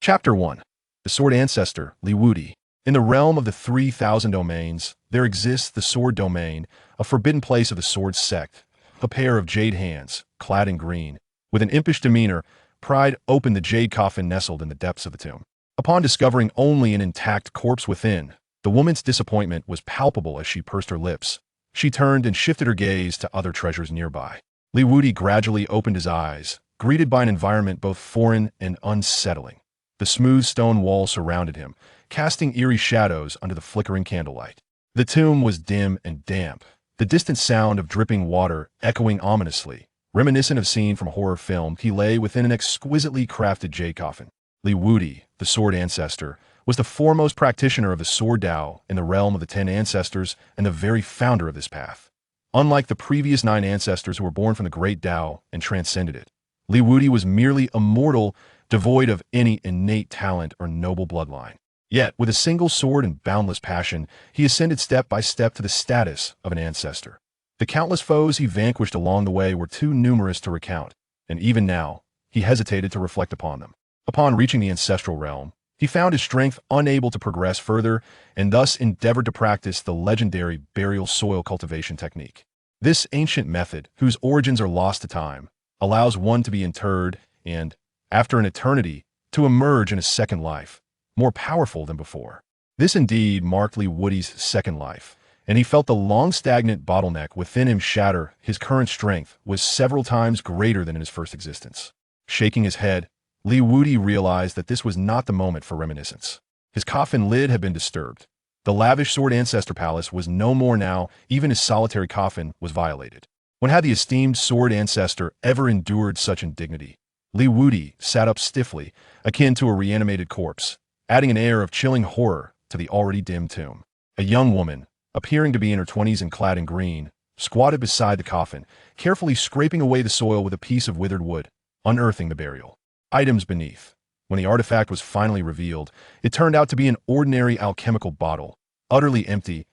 Chapter 1. The Sword Ancestor, Wudi. In the realm of the 3,000 domains, there exists the Sword Domain, a forbidden place of the Sword Sect. A pair of jade hands, clad in green. With an impish demeanor, Pride opened the jade coffin nestled in the depths of the tomb. Upon discovering only an intact corpse within, the woman's disappointment was palpable as she pursed her lips. She turned and shifted her gaze to other treasures nearby. Wudi gradually opened his eyes, greeted by an environment both foreign and unsettling. The smooth stone wall surrounded him, casting eerie shadows under the flickering candlelight. The tomb was dim and damp, the distant sound of dripping water echoing ominously. Reminiscent of scene from a horror film, he lay within an exquisitely crafted jade coffin. Wudi, the Sword Ancestor, was the foremost practitioner of the Sword Tao in the realm of the 10 ancestors and the very founder of this path. Unlike the previous 9 ancestors who were born from the great Tao and transcended it, Wudi was merely a mortal, devoid of any innate talent or noble bloodline. Yet, with a single sword and boundless passion, he ascended step by step to the status of an ancestor. The countless foes he vanquished along the way were too numerous to recount, and even now, he hesitated to reflect upon them. Upon reaching the ancestral realm, he found his strength unable to progress further and thus endeavored to practice the legendary burial soil cultivation technique. This ancient method, whose origins are lost to time, allows one to be interred and, after an eternity, to emerge in a second life, more powerful than before. This indeed marked Wudi's second life, and he felt the long-stagnant bottleneck within him shatter. His current strength was several times greater than in his first existence. Shaking his head, Wudi realized that this was not the moment for reminiscence. His coffin lid had been disturbed. The lavish Sword Ancestor Palace was no more now, even his solitary coffin was violated. When had the esteemed Sword Ancestor ever endured such indignity? Wudi sat up stiffly, akin to a reanimated corpse, adding an air of chilling horror to the already dim tomb. A young woman, appearing to be in her 20s and clad in green, squatted beside the coffin, carefully scraping away the soil with a piece of withered wood, unearthing the burial items beneath. When the artifact was finally revealed, it turned out to be an ordinary alchemical bottle, utterly empty.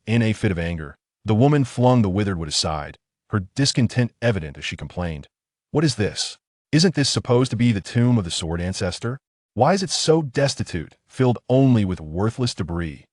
In a fit of anger, the woman flung the withered wood aside, her discontent evident as she complained. "What is this? Isn't this supposed to be the tomb of the Sword Ancestor? Why is it so destitute, filled only with worthless debris?"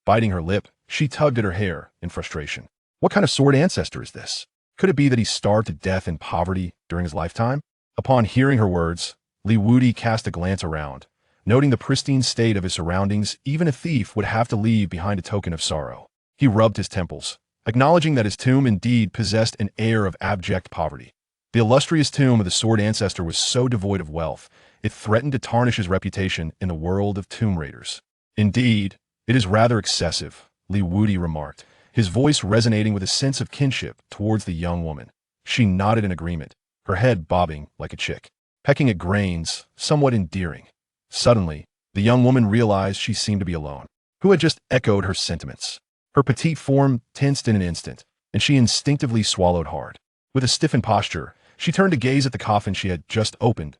Biting her lip, she tugged at her hair in frustration. What kind of Sword Ancestor is this? Could it be that he starved to death in poverty during his lifetime? Upon hearing her words, Wudi cast a glance around. Noting the pristine state of his surroundings, even a thief would have to leave behind a token of sorrow. He rubbed his temples, acknowledging that his tomb indeed possessed an air of abject poverty. The illustrious tomb of the Sword Ancestor was so devoid of wealth, it threatened to tarnish his reputation in the world of tomb raiders. "Indeed, it is rather excessive," Wudi remarked, his voice resonating with a sense of kinship towards the young woman. She nodded in agreement, her head bobbing like a chick, pecking at grains, somewhat endearing. Suddenly, the young woman realized she seemed to be alone. Who had just echoed her sentiments? Her petite form tensed in an instant, and she instinctively swallowed hard. With a stiffened posture, she turned to gaze at the coffin she had just opened.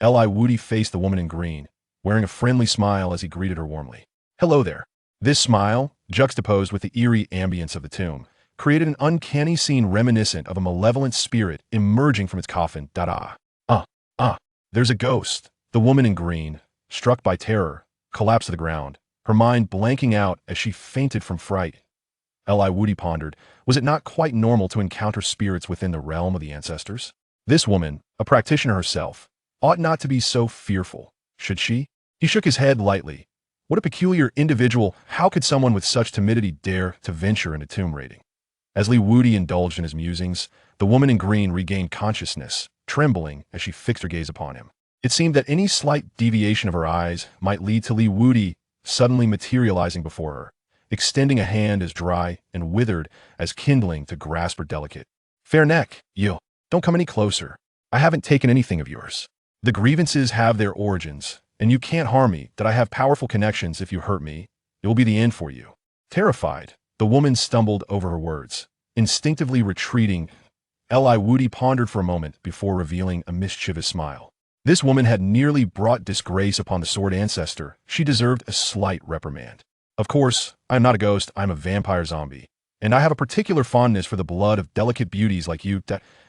Wudi faced the woman in green, wearing a friendly smile as he greeted her warmly. "Hello there." This smile, juxtaposed with the eerie ambience of the tomb, created an uncanny scene reminiscent of a malevolent spirit emerging from its coffin. There's a ghost. The woman in green, struck by terror, collapsed to the ground, her mind blanking out as she fainted from fright. Wudi pondered, was it not quite normal to encounter spirits within the realm of the ancestors? This woman, a practitioner herself, ought not to be so fearful, should she? He shook his head lightly. What a peculiar individual. How could someone with such timidity dare to venture into tomb raiding? As Wudi indulged in his musings, the woman in green regained consciousness, trembling as she fixed her gaze upon him. It seemed that any slight deviation of her eyes might lead to Wudi suddenly materializing before her, extending a hand as dry and withered as kindling to grasp her delicate. "Fair neck, you. Don't come any closer. I haven't taken anything of yours. The grievances have their origins, and you can't harm me. That I have powerful connections. If you hurt me, it will be the end for you." Terrified, the woman stumbled over her words, instinctively retreating. Wudi pondered for a moment before revealing a mischievous smile. This woman had nearly brought disgrace upon the Sword Ancestor. She deserved a slight reprimand. "Of course, I am not a ghost. I am a vampire zombie, and I have a particular fondness for the blood of delicate beauties like you."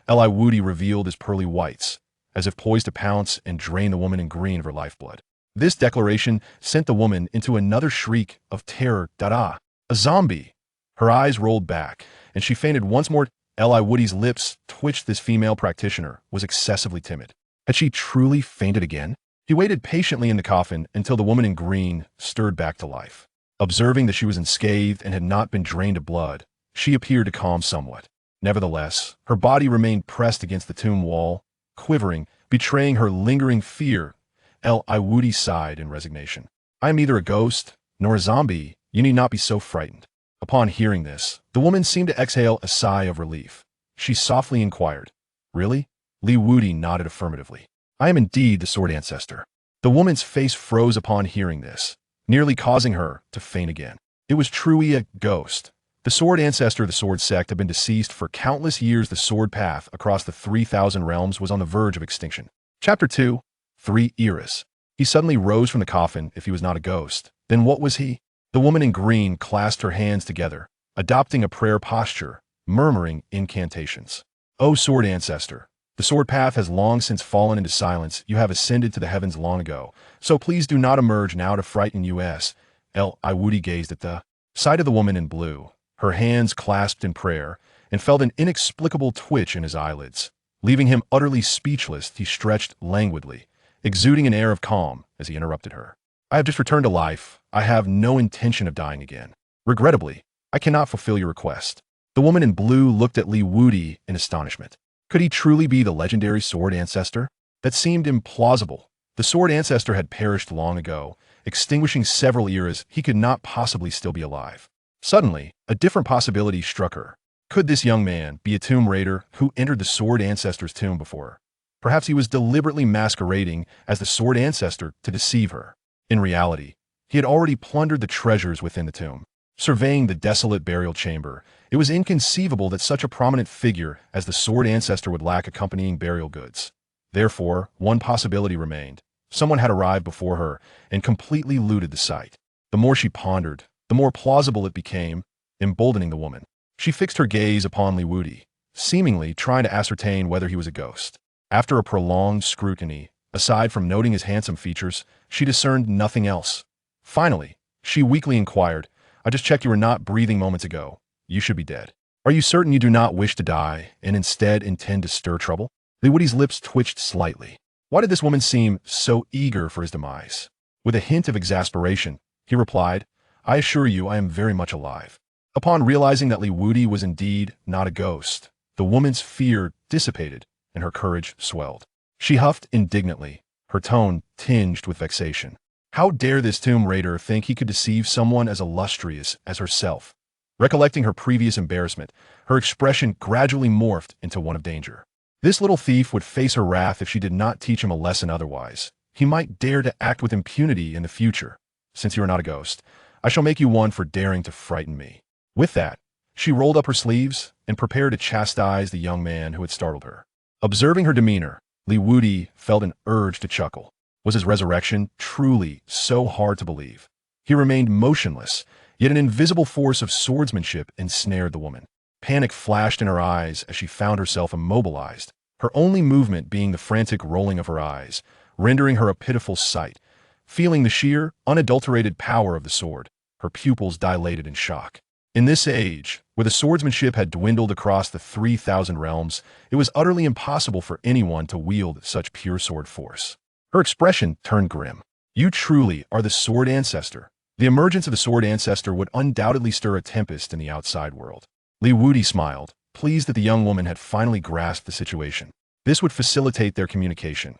Wudi revealed his pearly whites, as if poised to pounce and drain the woman in green of her lifeblood. This declaration sent the woman into another shriek of terror. Da-da! A zombie! Her eyes rolled back, and she fainted once more. Wudi's lips twitched. This female practitioner was excessively timid. Had she truly fainted again? He waited patiently in the coffin until the woman in green stirred back to life. Observing that she was unscathed and had not been drained of blood, she appeared to calm somewhat. Nevertheless, her body remained pressed against the tomb wall, quivering, betraying her lingering fear. Wudi sighed in resignation. I am neither a ghost nor a zombie. You need not be so frightened. Upon hearing this, the woman seemed to exhale a sigh of relief. She softly inquired, Really? Wudi nodded affirmatively. I am indeed the sword ancestor. The woman's face froze upon hearing this, nearly causing her to faint again. It was truly a ghost. The sword ancestor of the sword sect had been deceased for countless years. The sword path across the 3,000 realms was on the verge of extinction. Chapter 2. 3 Eras. He suddenly rose from the coffin. If he was not a ghost, then what was he? The woman in green clasped her hands together, adopting a prayer posture, murmuring incantations. O sword ancestor, the sword path has long since fallen into silence. You have ascended to the heavens long ago, so please do not emerge now to frighten us. Wudi gazed at the sight of the woman in blue, her hands clasped in prayer, and felt an inexplicable twitch in his eyelids. Leaving him utterly speechless, he stretched languidly, exuding an air of calm as he interrupted her. I have just returned to life. I have no intention of dying again. Regrettably, I cannot fulfill your request. The woman in blue looked at Wudi in astonishment. Could he truly be the legendary sword ancestor? That seemed implausible. The sword ancestor had perished long ago, extinguishing several eras. He could not possibly still be alive. Suddenly, a different possibility struck her. Could this young man be a tomb raider who entered the sword ancestor's tomb before? Perhaps he was deliberately masquerading as the sword ancestor to deceive her. In reality, he had already plundered the treasures within the tomb. Surveying the desolate burial chamber, it was inconceivable that such a prominent figure as the sword ancestor would lack accompanying burial goods. Therefore, one possibility remained. Someone had arrived before her and completely looted the site. The more she pondered, the more plausible it became, emboldening the woman. She fixed her gaze upon Wudi, seemingly trying to ascertain whether he was a ghost. After a prolonged scrutiny, aside from noting his handsome features, she discerned nothing else. Finally, she weakly inquired, I just checked you were not breathing moments ago. You should be dead. Are you certain you do not wish to die and instead intend to stir trouble? Wudi's lips twitched slightly. Why did this woman seem so eager for his demise? With a hint of exasperation, he replied, I assure you I am very much alive. Upon realizing that Wudi was indeed not a ghost, the woman's fear dissipated and her courage swelled. She huffed indignantly, her tone tinged with vexation. How dare this tomb raider think he could deceive someone as illustrious as herself? Recollecting her previous embarrassment, her expression gradually morphed into one of danger. This little thief would face her wrath if she did not teach him a lesson otherwise. He might dare to act with impunity in the future. Since you are not a ghost, I shall make you one for daring to frighten me. With that, she rolled up her sleeves and prepared to chastise the young man who had startled her. Observing her demeanor, Wudi felt an urge to chuckle. Was his resurrection truly so hard to believe? He remained motionless, yet an invisible force of swordsmanship ensnared the woman. Panic flashed in her eyes as she found herself immobilized, her only movement being the frantic rolling of her eyes, rendering her a pitiful sight. Feeling the sheer, unadulterated power of the sword, her pupils dilated in shock. In this age, where the swordsmanship had dwindled across the 3,000 realms, it was utterly impossible for anyone to wield such pure sword force. Her expression turned grim. You truly are the sword ancestor. The emergence of the sword ancestor would undoubtedly stir a tempest in the outside world. Wudi smiled, pleased that the young woman had finally grasped the situation. This would facilitate their communication.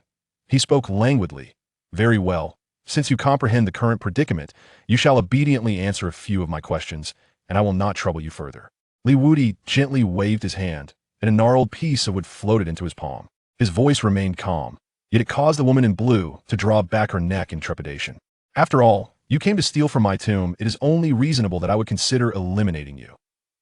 He spoke languidly. Very well. Since you comprehend the current predicament, you shall obediently answer a few of my questions, and I will not trouble you further. Wudi gently waved his hand, and a gnarled piece of wood floated into his palm. His voice remained calm, yet it caused the woman in blue to draw back her neck in trepidation. After all, you came to steal from my tomb. It is only reasonable that I would consider eliminating you.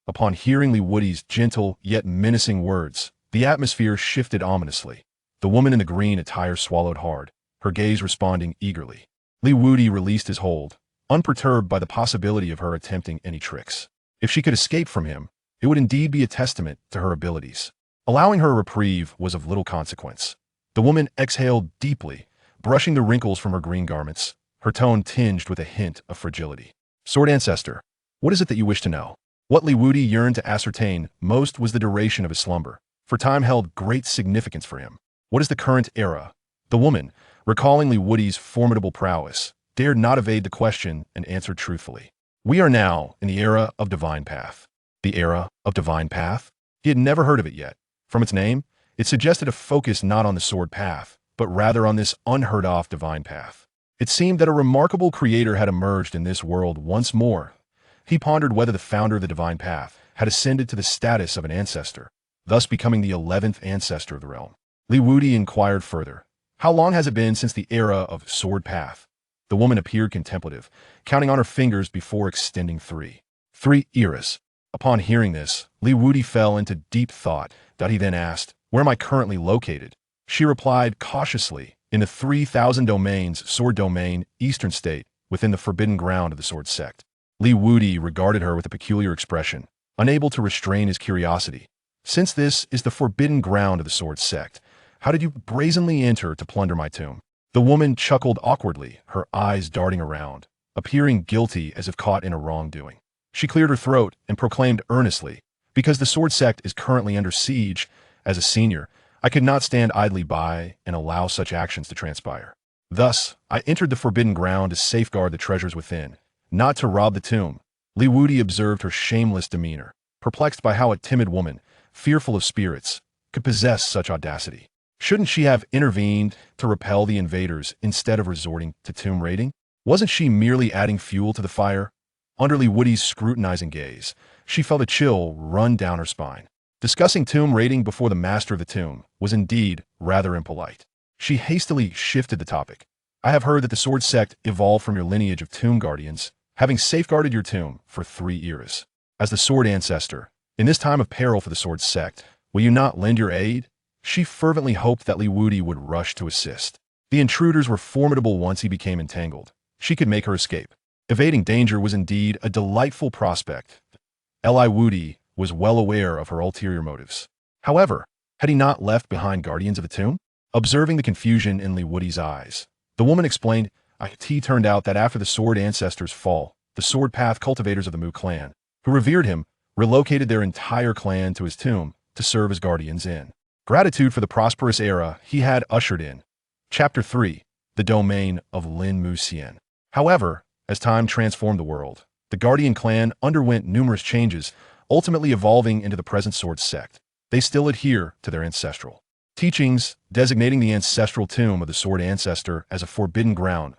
Upon hearing Wudi's gentle yet menacing words, the atmosphere shifted ominously. The woman in the green attire swallowed hard, her gaze responding eagerly. Wudi released his hold, unperturbed by the possibility of her attempting any tricks. If she could escape from him, it would indeed be a testament to her abilities. Allowing her a reprieve was of little consequence. The woman exhaled deeply, brushing the wrinkles from her green garments, her tone tinged with a hint of fragility. Sword Ancestor, what is it that you wish to know? What Wudi yearned to ascertain most was the duration of his slumber, for time held great significance for him. What is the current era? The woman, recalling Wudi's formidable prowess, dared not evade the question and answered truthfully. We are now in the era of Divine Path. The era of Divine Path? He had never heard of it yet. From its name, it suggested a focus not on the sword path, but rather on this unheard-of divine path. It seemed that a remarkable creator had emerged in this world once more. He pondered whether the founder of the divine path had ascended to the status of an ancestor, thus becoming the 11th ancestor of the realm. Wudi inquired further. How long has it been since the era of sword path? The woman appeared contemplative, counting on her fingers before extending 3 eras. Upon hearing this, Wudi fell into deep thought. He then asked, where am I currently located? She replied cautiously, in the 3,000 domains, sword domain, eastern state, within the forbidden ground of the sword sect. Wudi regarded her with a peculiar expression, unable to restrain his curiosity. Since this is the forbidden ground of the sword sect, how did you brazenly enter to plunder my tomb? The woman chuckled awkwardly, her eyes darting around, appearing guilty as if caught in a wrongdoing. She cleared her throat and proclaimed earnestly, because the sword sect is currently under siege, as a senior, I could not stand idly by and allow such actions to transpire. Thus, I entered the forbidden ground to safeguard the treasures within, not to rob the tomb. Wudi observed her shameless demeanor, perplexed by how a timid woman, fearful of spirits, could possess such audacity. Shouldn't she have intervened to repel the invaders instead of resorting to tomb raiding? Wasn't she merely adding fuel to the fire? Under Wudi's scrutinizing gaze, she felt a chill run down her spine. Discussing tomb raiding before the master of the tomb was indeed rather impolite. She hastily shifted the topic. I have heard that the sword sect evolved from your lineage of tomb guardians, having safeguarded your tomb for 3 eras. As the sword ancestor, in this time of peril for the sword sect, will you not lend your aid? She fervently hoped that Wudi would rush to assist. The intruders were formidable once he became entangled. She could make her escape. Evading danger was indeed a delightful prospect. Wudi was well aware of her ulterior motives. However, had he not left behind guardians of the tomb? Observing the confusion in Wudi's eyes, the woman explained, it turned out that after the sword ancestor's fall, the sword path cultivators of the Mu clan, who revered him, relocated their entire clan to his tomb to serve as guardians in gratitude for the prosperous era he had ushered in. Chapter 3. The Domain of Lin Mu Xian. However, as time transformed the world, the Guardian clan underwent numerous changes, ultimately evolving into the present sword sect. They still adhere to their ancestral teachings, designating the ancestral tomb of the sword ancestor as a forbidden ground.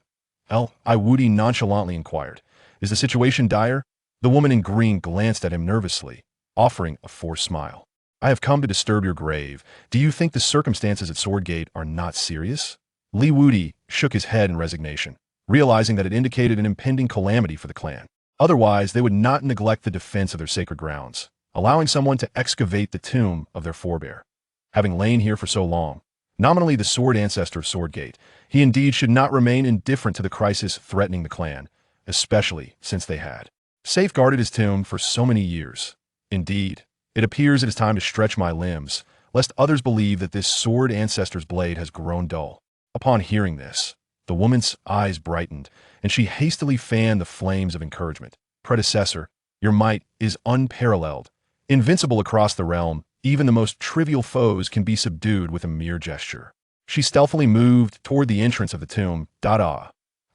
Wudi nonchalantly inquired, is the situation dire? The woman in green glanced at him nervously, offering a forced smile. I have come to disturb your grave. Do you think the circumstances at Swordgate are not serious? Wudi shook his head in resignation, realizing that it indicated an impending calamity for the clan. Otherwise, they would not neglect the defense of their sacred grounds, allowing someone to excavate the tomb of their forebear. Having lain here for so long, nominally the sword ancestor of Swordgate, he indeed should not remain indifferent to the crisis threatening the clan, especially since they had safeguarded his tomb for so many years. Indeed, it appears it is time to stretch my limbs, lest others believe that this sword ancestor's blade has grown dull. Upon hearing this, the woman's eyes brightened, and she hastily fanned the flames of encouragement. Predecessor, your might is unparalleled. Invincible across the realm, even the most trivial foes can be subdued with a mere gesture. She stealthily moved toward the entrance of the tomb. I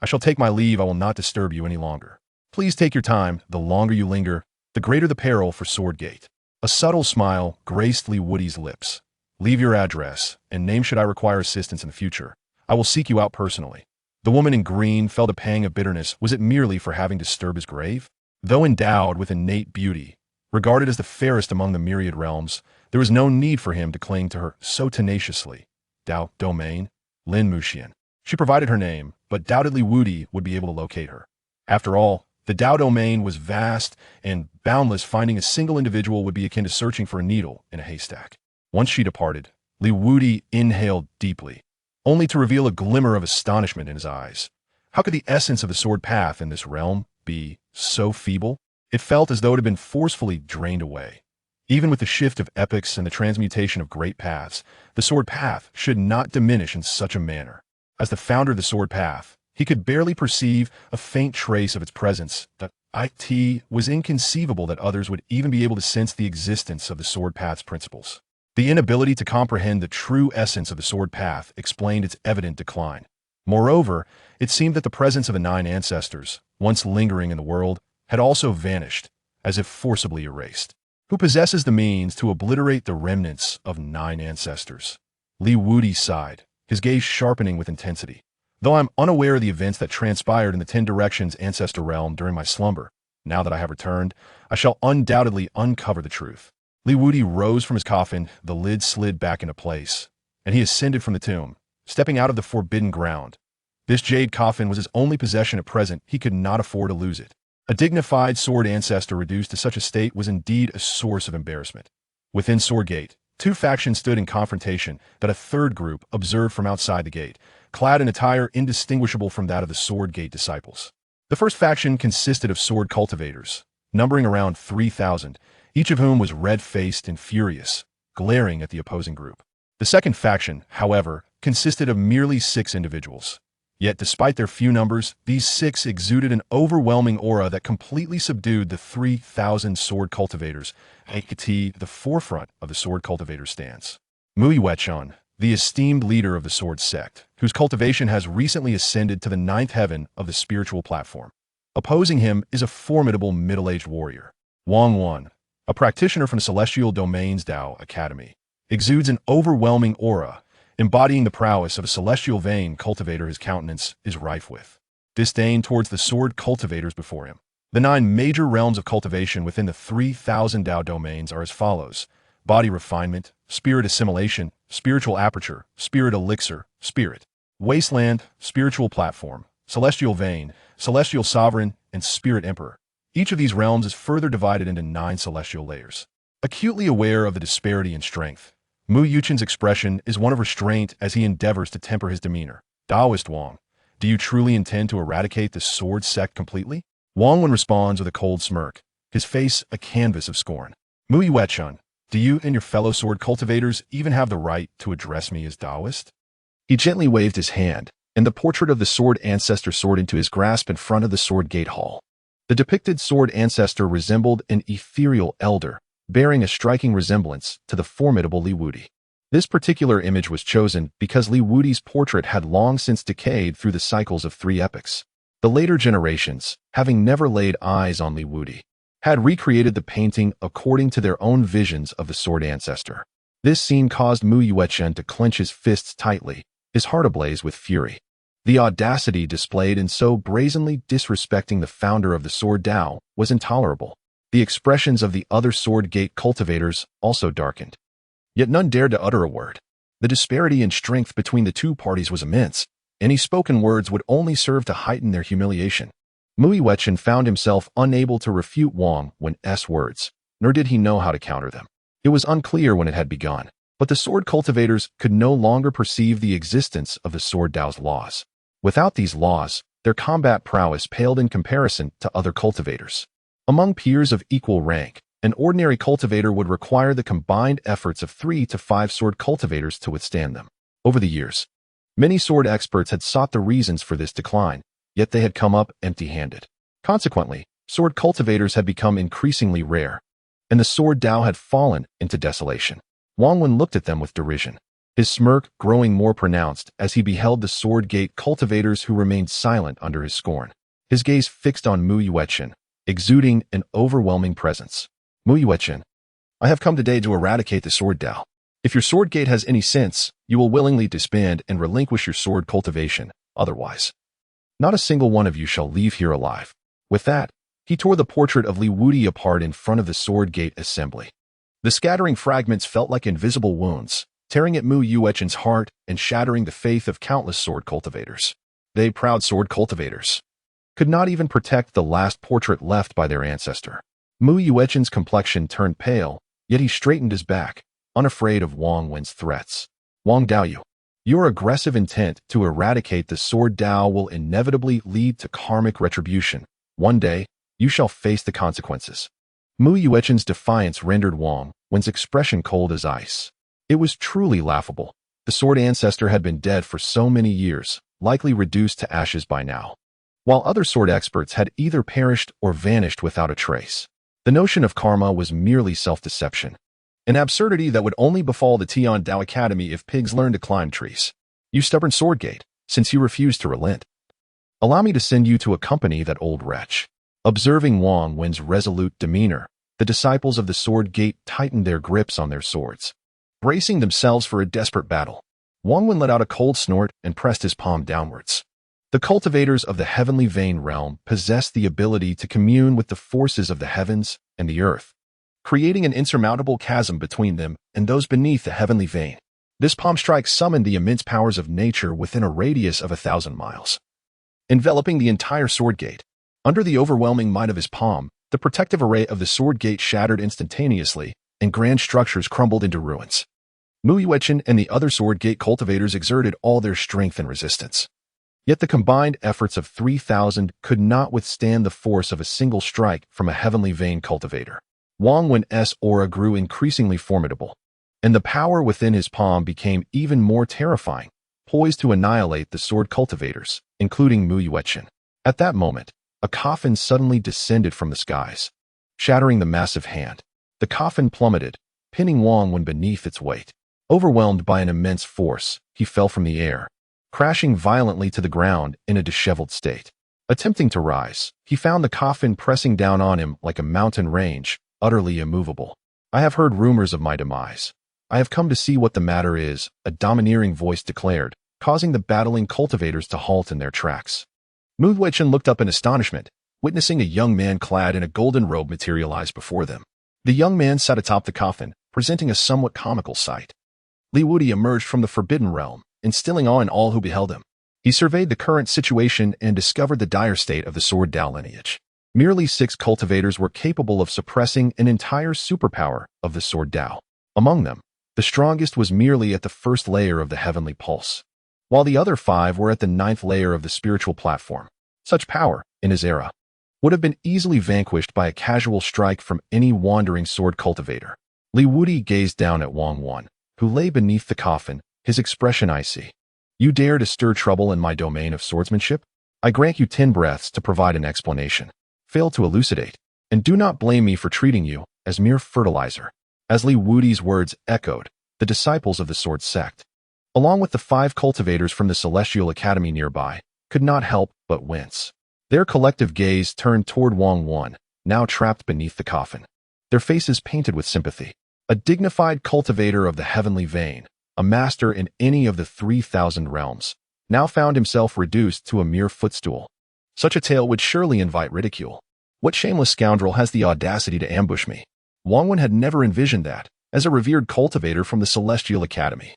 shall take my leave. I will not disturb you any longer. Please take your time. The longer you linger, the greater the peril for Swordgate. A subtle smile graced Wudi's lips. Leave your address, and name should I require assistance in the future. I will seek you out personally. The woman in green felt a pang of bitterness. Was it merely for having disturbed his grave? Though endowed with innate beauty, regarded as the fairest among the myriad realms, there was no need for him to cling to her so tenaciously. Domain, Lin Mu Xian. She provided her name, but doubtedly Wudi would be able to locate her. After all, the Dao domain was vast and boundless. Finding a single individual would be akin to searching for a needle in a haystack. Once she departed, Wudi inhaled deeply, only to reveal a glimmer of astonishment in his eyes. How could the essence of the sword path in this realm be so feeble? It felt as though it had been forcefully drained away. Even with the shift of epochs and the transmutation of great paths, the sword path should not diminish in such a manner. As the founder of the sword path, he could barely perceive a faint trace of its presence. It was inconceivable that others would even be able to sense the existence of the sword path's principles. The inability to comprehend the true essence of the sword path explained its evident decline. Moreover, it seemed that the presence of the 9 ancestors, once lingering in the world, had also vanished, as if forcibly erased. Who possesses the means to obliterate the remnants of 9 ancestors? Wudi sighed, his gaze sharpening with intensity. Though I'm unaware of the events that transpired in the 10 Directions Ancestor realm during my slumber, now that I have returned, I shall undoubtedly uncover the truth. Wudi rose from his coffin, the lid slid back into place, and he ascended from the tomb, stepping out of the forbidden ground. This jade coffin was his only possession at present. He could not afford to lose it. A dignified sword ancestor reduced to such a state was indeed a source of embarrassment. Within Sword Gate, 2 factions stood in confrontation that a third group observed from outside the gate, clad in attire indistinguishable from that of the Sword Gate disciples. The first faction consisted of sword cultivators, numbering around 3,000, each of whom was red-faced and furious, glaring at the opposing group. The second faction, however, consisted of merely 6 individuals. Yet despite their few numbers, these 6 exuded an overwhelming aura that completely subdued the 3,000 sword cultivators, the forefront of the sword cultivator stance. Yuan, the esteemed leader of the sword sect, whose cultivation has recently ascended to the 9th heaven of the spiritual platform. Opposing him is a formidable middle-aged warrior. Yuan Yuan, a practitioner from the Celestial Domains Dao Academy, exudes an overwhelming aura, embodying the prowess of a celestial vein cultivator. His countenance is rife with disdain towards the sword cultivators before him. The 9 major realms of cultivation within the 3,000 Dao domains are as follows: body refinement, spirit assimilation, spiritual aperture, spirit elixir, spirit wasteland, spiritual platform, celestial vein, celestial sovereign, and spirit emperor. Each of these realms is further divided into 9 celestial layers. Acutely aware of the disparity in strength, Yuan's expression is one of restraint as he endeavors to temper his demeanor. Taoist Wang, do you truly intend to eradicate the sword sect completely? Yuan responds with a cold smirk, his face a canvas of scorn. Yuan, do you and your fellow sword cultivators even have the right to address me as Taoist? He gently waved his hand, and the portrait of the sword ancestor soared into his grasp in front of the sword gate hall. The depicted sword ancestor resembled an ethereal elder, bearing a striking resemblance to the formidable Wudi. This particular image was chosen because Wudi's portrait had long since decayed through the cycles of 3 epochs. The later generations, having never laid eyes on Wudi, had recreated the painting according to their own visions of the sword ancestor. This scene caused Yuan to clench his fists tightly, his heart ablaze with fury. The audacity displayed in so brazenly disrespecting the founder of the Sword Dao was intolerable. The expressions of the other Sword Gate cultivators also darkened. Yet none dared to utter a word. The disparity in strength between the 2 parties was immense. Any spoken words would only serve to heighten their humiliation. Yuan found himself unable to refute Yuan's words, nor did he know how to counter them. It was unclear when it had begun, but the sword cultivators could no longer perceive the existence of the Sword Dao's laws. Without these laws, their combat prowess paled in comparison to other cultivators. Among peers of equal rank, an ordinary cultivator would require the combined efforts of 3 to 5 sword cultivators to withstand them. Over the years, many sword experts had sought the reasons for this decline, yet they had come up empty-handed. Consequently, sword cultivators had become increasingly rare, and the Sword Dao had fallen into desolation. Yuan looked at them with derision, his smirk growing more pronounced as he beheld the Sword Gate cultivators who remained silent under his scorn. His gaze fixed on Yuan, exuding an overwhelming presence. Yuan, I have come today to eradicate the Sword Dao. If your Sword Gate has any sense, you will willingly disband and relinquish your sword cultivation. Otherwise, not a single one of you shall leave here alive. With that, he tore the portrait of Wudi apart in front of the Sword Gate assembly. The scattering fragments felt like invisible wounds, tearing at Yuan's heart and shattering the faith of countless sword cultivators. They, proud sword cultivators, could not even protect the last portrait left by their ancestor. Yuan's complexion turned pale, yet he straightened his back, unafraid of Yuan's threats. Wang Daoyu, your aggressive intent to eradicate the Sword Dao will inevitably lead to karmic retribution. One day, you shall face the consequences. Yuan's defiance rendered Yuan's expression cold as ice. It was truly laughable. The sword ancestor had been dead for so many years, likely reduced to ashes by now, while other sword experts had either perished or vanished without a trace. The notion of karma was merely self-deception, an absurdity that would only befall the Tian Dao Academy if pigs learned to climb trees. You stubborn swordgate, since you refuse to relent, allow me to send you to accompany that old wretch. Observing Wang Wen's resolute demeanor, the disciples of the sword gate tightened their grips on their swords, bracing themselves for a desperate battle. Wang Wen let out a cold snort and pressed his palm downwards. The cultivators of the heavenly vein realm possessed the ability to commune with the forces of the heavens and the earth, creating an insurmountable chasm between them and those beneath the heavenly vein. This palm strike summoned the immense powers of nature within a radius of 1,000 miles, enveloping the entire sword gate. Under the overwhelming might of his palm, the protective array of the sword gate shattered instantaneously, and grand structures crumbled into ruins. Mu Yuechen and the other sword gate cultivators exerted all their strength and resistance. Yet the combined efforts of 3,000 could not withstand the force of a single strike from a heavenly vein cultivator. Wang Wen's aura grew increasingly formidable, and the power within his palm became even more terrifying, poised to annihilate the sword cultivators, including Mu Yuechen. At that moment, a coffin suddenly descended from the skies, shattering the massive hand. The coffin plummeted, pinning Wang Wen beneath its weight. Overwhelmed by an immense force, he fell from the air, crashing violently to the ground in a disheveled state. Attempting to rise, he found the coffin pressing down on him like a mountain range, utterly immovable. I have heard rumors of my demise. I have come to see what the matter is, a domineering voice declared, causing the battling cultivators to halt in their tracks. Mu Yuechen looked up in astonishment, witnessing a young man clad in a golden robe materialize before them. The young man sat atop the coffin, presenting a somewhat comical sight. Li Wudi emerged from the forbidden realm, instilling awe in all who beheld him. He surveyed the current situation and discovered the dire state of the sword Dao lineage. Merely 6 cultivators were capable of suppressing an entire superpower of the sword Dao. Among them, the strongest was merely at the first layer of the heavenly pulse, while the other 5 were at the 9th layer of the spiritual platform. Such power, in his era, would have been easily vanquished by a casual strike from any wandering sword cultivator. Li Wudi gazed down at Wang Wen, who lay beneath the coffin, his expression icy. You dare to stir trouble in my domain of swordsmanship? I grant you 10 breaths to provide an explanation. Fail to elucidate, and do not blame me for treating you as mere fertilizer. As Li Wudi's words echoed, the disciples of the sword sect, along with the 5 cultivators from the Celestial Academy nearby, could not help but wince. Their collective gaze turned toward Wang Wen, now trapped beneath the coffin, their faces painted with sympathy. A dignified cultivator of the heavenly vein, a master in any of the 3,000 realms, now found himself reduced to a mere footstool. Such a tale would surely invite ridicule. What shameless scoundrel has the audacity to ambush me? Wang Wen had never envisioned that, as a revered cultivator from the Celestial Academy,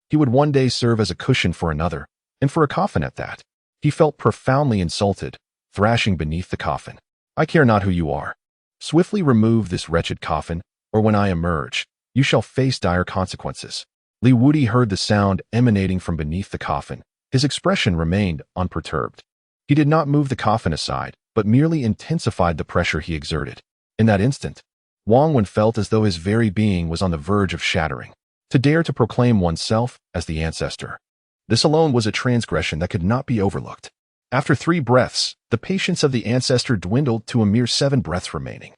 he would one day serve as a cushion for another, and for a coffin at that. He felt profoundly insulted, thrashing beneath the coffin. I care not who you are. Swiftly remove this wretched coffin, or when I emerge, you shall face dire consequences. Li Wudi heard the sound emanating from beneath the coffin. His expression remained unperturbed. He did not move the coffin aside, but merely intensified the pressure he exerted. In that instant, Wang Wen felt as though his very being was on the verge of shattering. To dare to proclaim oneself as the Ancestor, this alone was a transgression that could not be overlooked. After 3 breaths, the patience of the Ancestor dwindled to a mere 7 breaths remaining.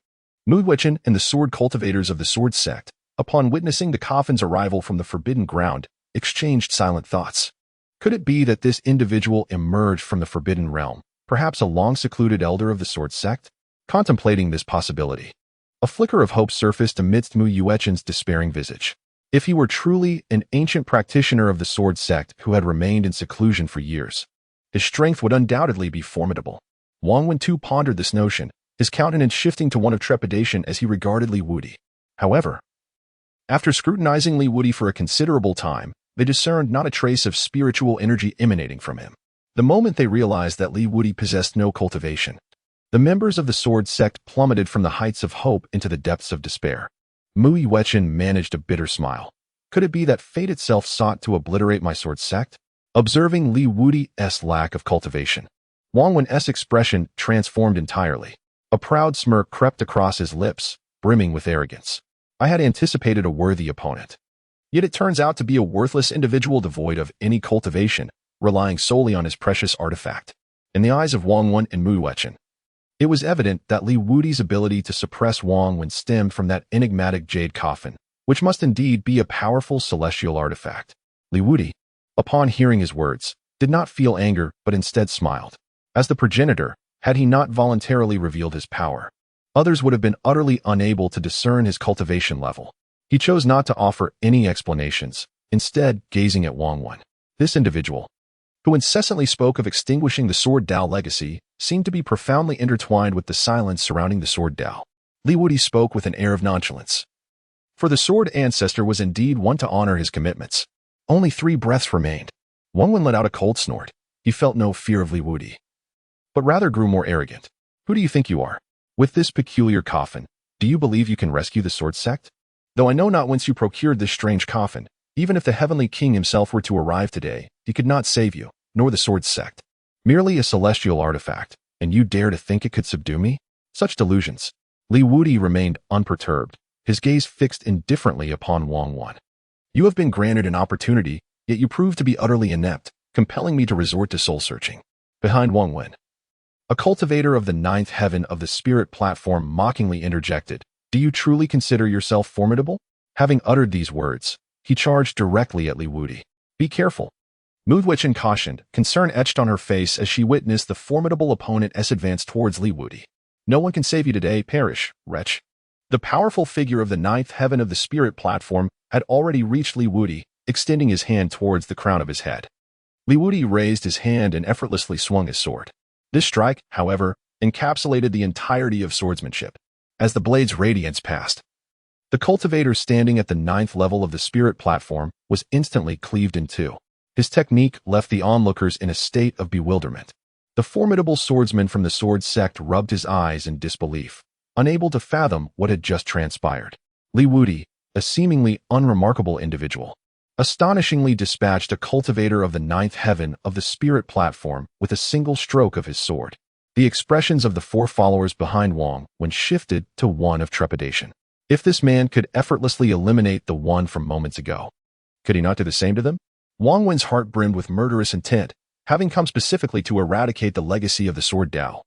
Mu Yuechen and the sword cultivators of the sword sect, upon witnessing the coffin's arrival from the forbidden ground, exchanged silent thoughts. Could it be that this individual emerged from the forbidden realm, perhaps a long-secluded elder of the sword sect? Contemplating this possibility, a flicker of hope surfaced amidst Mu Yuechen's despairing visage. If he were truly an ancient practitioner of the sword sect who had remained in seclusion for years, his strength would undoubtedly be formidable. Wang Wen too pondered this notion, his countenance shifting to one of trepidation as he regarded Li Wudi. However, after scrutinizing Li Wudi for a considerable time, they discerned not a trace of spiritual energy emanating from him. The moment they realized that Li Wudi possessed no cultivation, the members of the sword sect plummeted from the heights of hope into the depths of despair. Mu Yuechen managed a bitter smile. Could it be that fate itself sought to obliterate my sword sect? Observing Li Wudi's lack of cultivation, Wang Wen's expression transformed entirely. A proud smirk crept across his lips, brimming with arrogance. I had anticipated a worthy opponent. Yet it turns out to be a worthless individual devoid of any cultivation, relying solely on his precious artifact. In the eyes of Wang Yuan and Mu Yuan, it was evident that Li Wudi's ability to suppress Wang Yuan stemmed from that enigmatic jade coffin, which must indeed be a powerful celestial artifact. Li Wudi, upon hearing his words, did not feel anger but instead smiled. As the progenitor, had he not voluntarily revealed his power, others would have been utterly unable to discern his cultivation level. He chose not to offer any explanations, instead gazing at Wang Yuan. This individual, who incessantly spoke of extinguishing the Sword Dao legacy, seemed to be profoundly intertwined with the silence surrounding the Sword Dao. Li Wudi spoke with an air of nonchalance. For the Sword Ancestor was indeed one to honor his commitments. Only 3 breaths remained. Wang Yuan let out a cold snort. He felt no fear of Li Wudi, but rather grew more arrogant. Who do you think you are? With this peculiar coffin, do you believe you can rescue the Sword Sect? Though I know not whence you procured this strange coffin, even if the Heavenly King himself were to arrive today, he could not save you, nor the Sword Sect. Merely a celestial artifact, and you dare to think it could subdue me? Such delusions. Li Wudi remained unperturbed, his gaze fixed indifferently upon Wang Yuan. You have been granted an opportunity, yet you prove to be utterly inept, compelling me to resort to soul-searching. Behind Wang Yuan, a cultivator of the 9th heaven of the spirit platform mockingly interjected, "Do you truly consider yourself formidable?" Having uttered these words, he charged directly at Li Wudi. "Be careful." Mu Yuan cautioned, concern etched on her face as she witnessed the formidable opponent advance towards Li Wudi. "No one can save you today, perish, wretch." The powerful figure of the 9th heaven of the spirit platform had already reached Li Wudi, extending his hand towards the crown of his head. Li Wudi raised his hand and effortlessly swung his sword. This strike, however, encapsulated the entirety of swordsmanship. As the blade's radiance passed, the cultivator standing at the 9th level of the spirit platform was instantly cleaved in two. His technique left the onlookers in a state of bewilderment. The formidable swordsman from the Sword Sect rubbed his eyes in disbelief, unable to fathom what had just transpired. Li Wudi, a seemingly unremarkable individual, astonishingly dispatched a cultivator of the 9th heaven of the spirit platform with a single stroke of his sword. The expressions of the 4 followers behind Wang Yuan shifted to one of trepidation. If this man could effortlessly eliminate the one from moments ago, could he not do the same to them? Wang Yuan's heart brimmed with murderous intent, having come specifically to eradicate the legacy of the Sword Dao.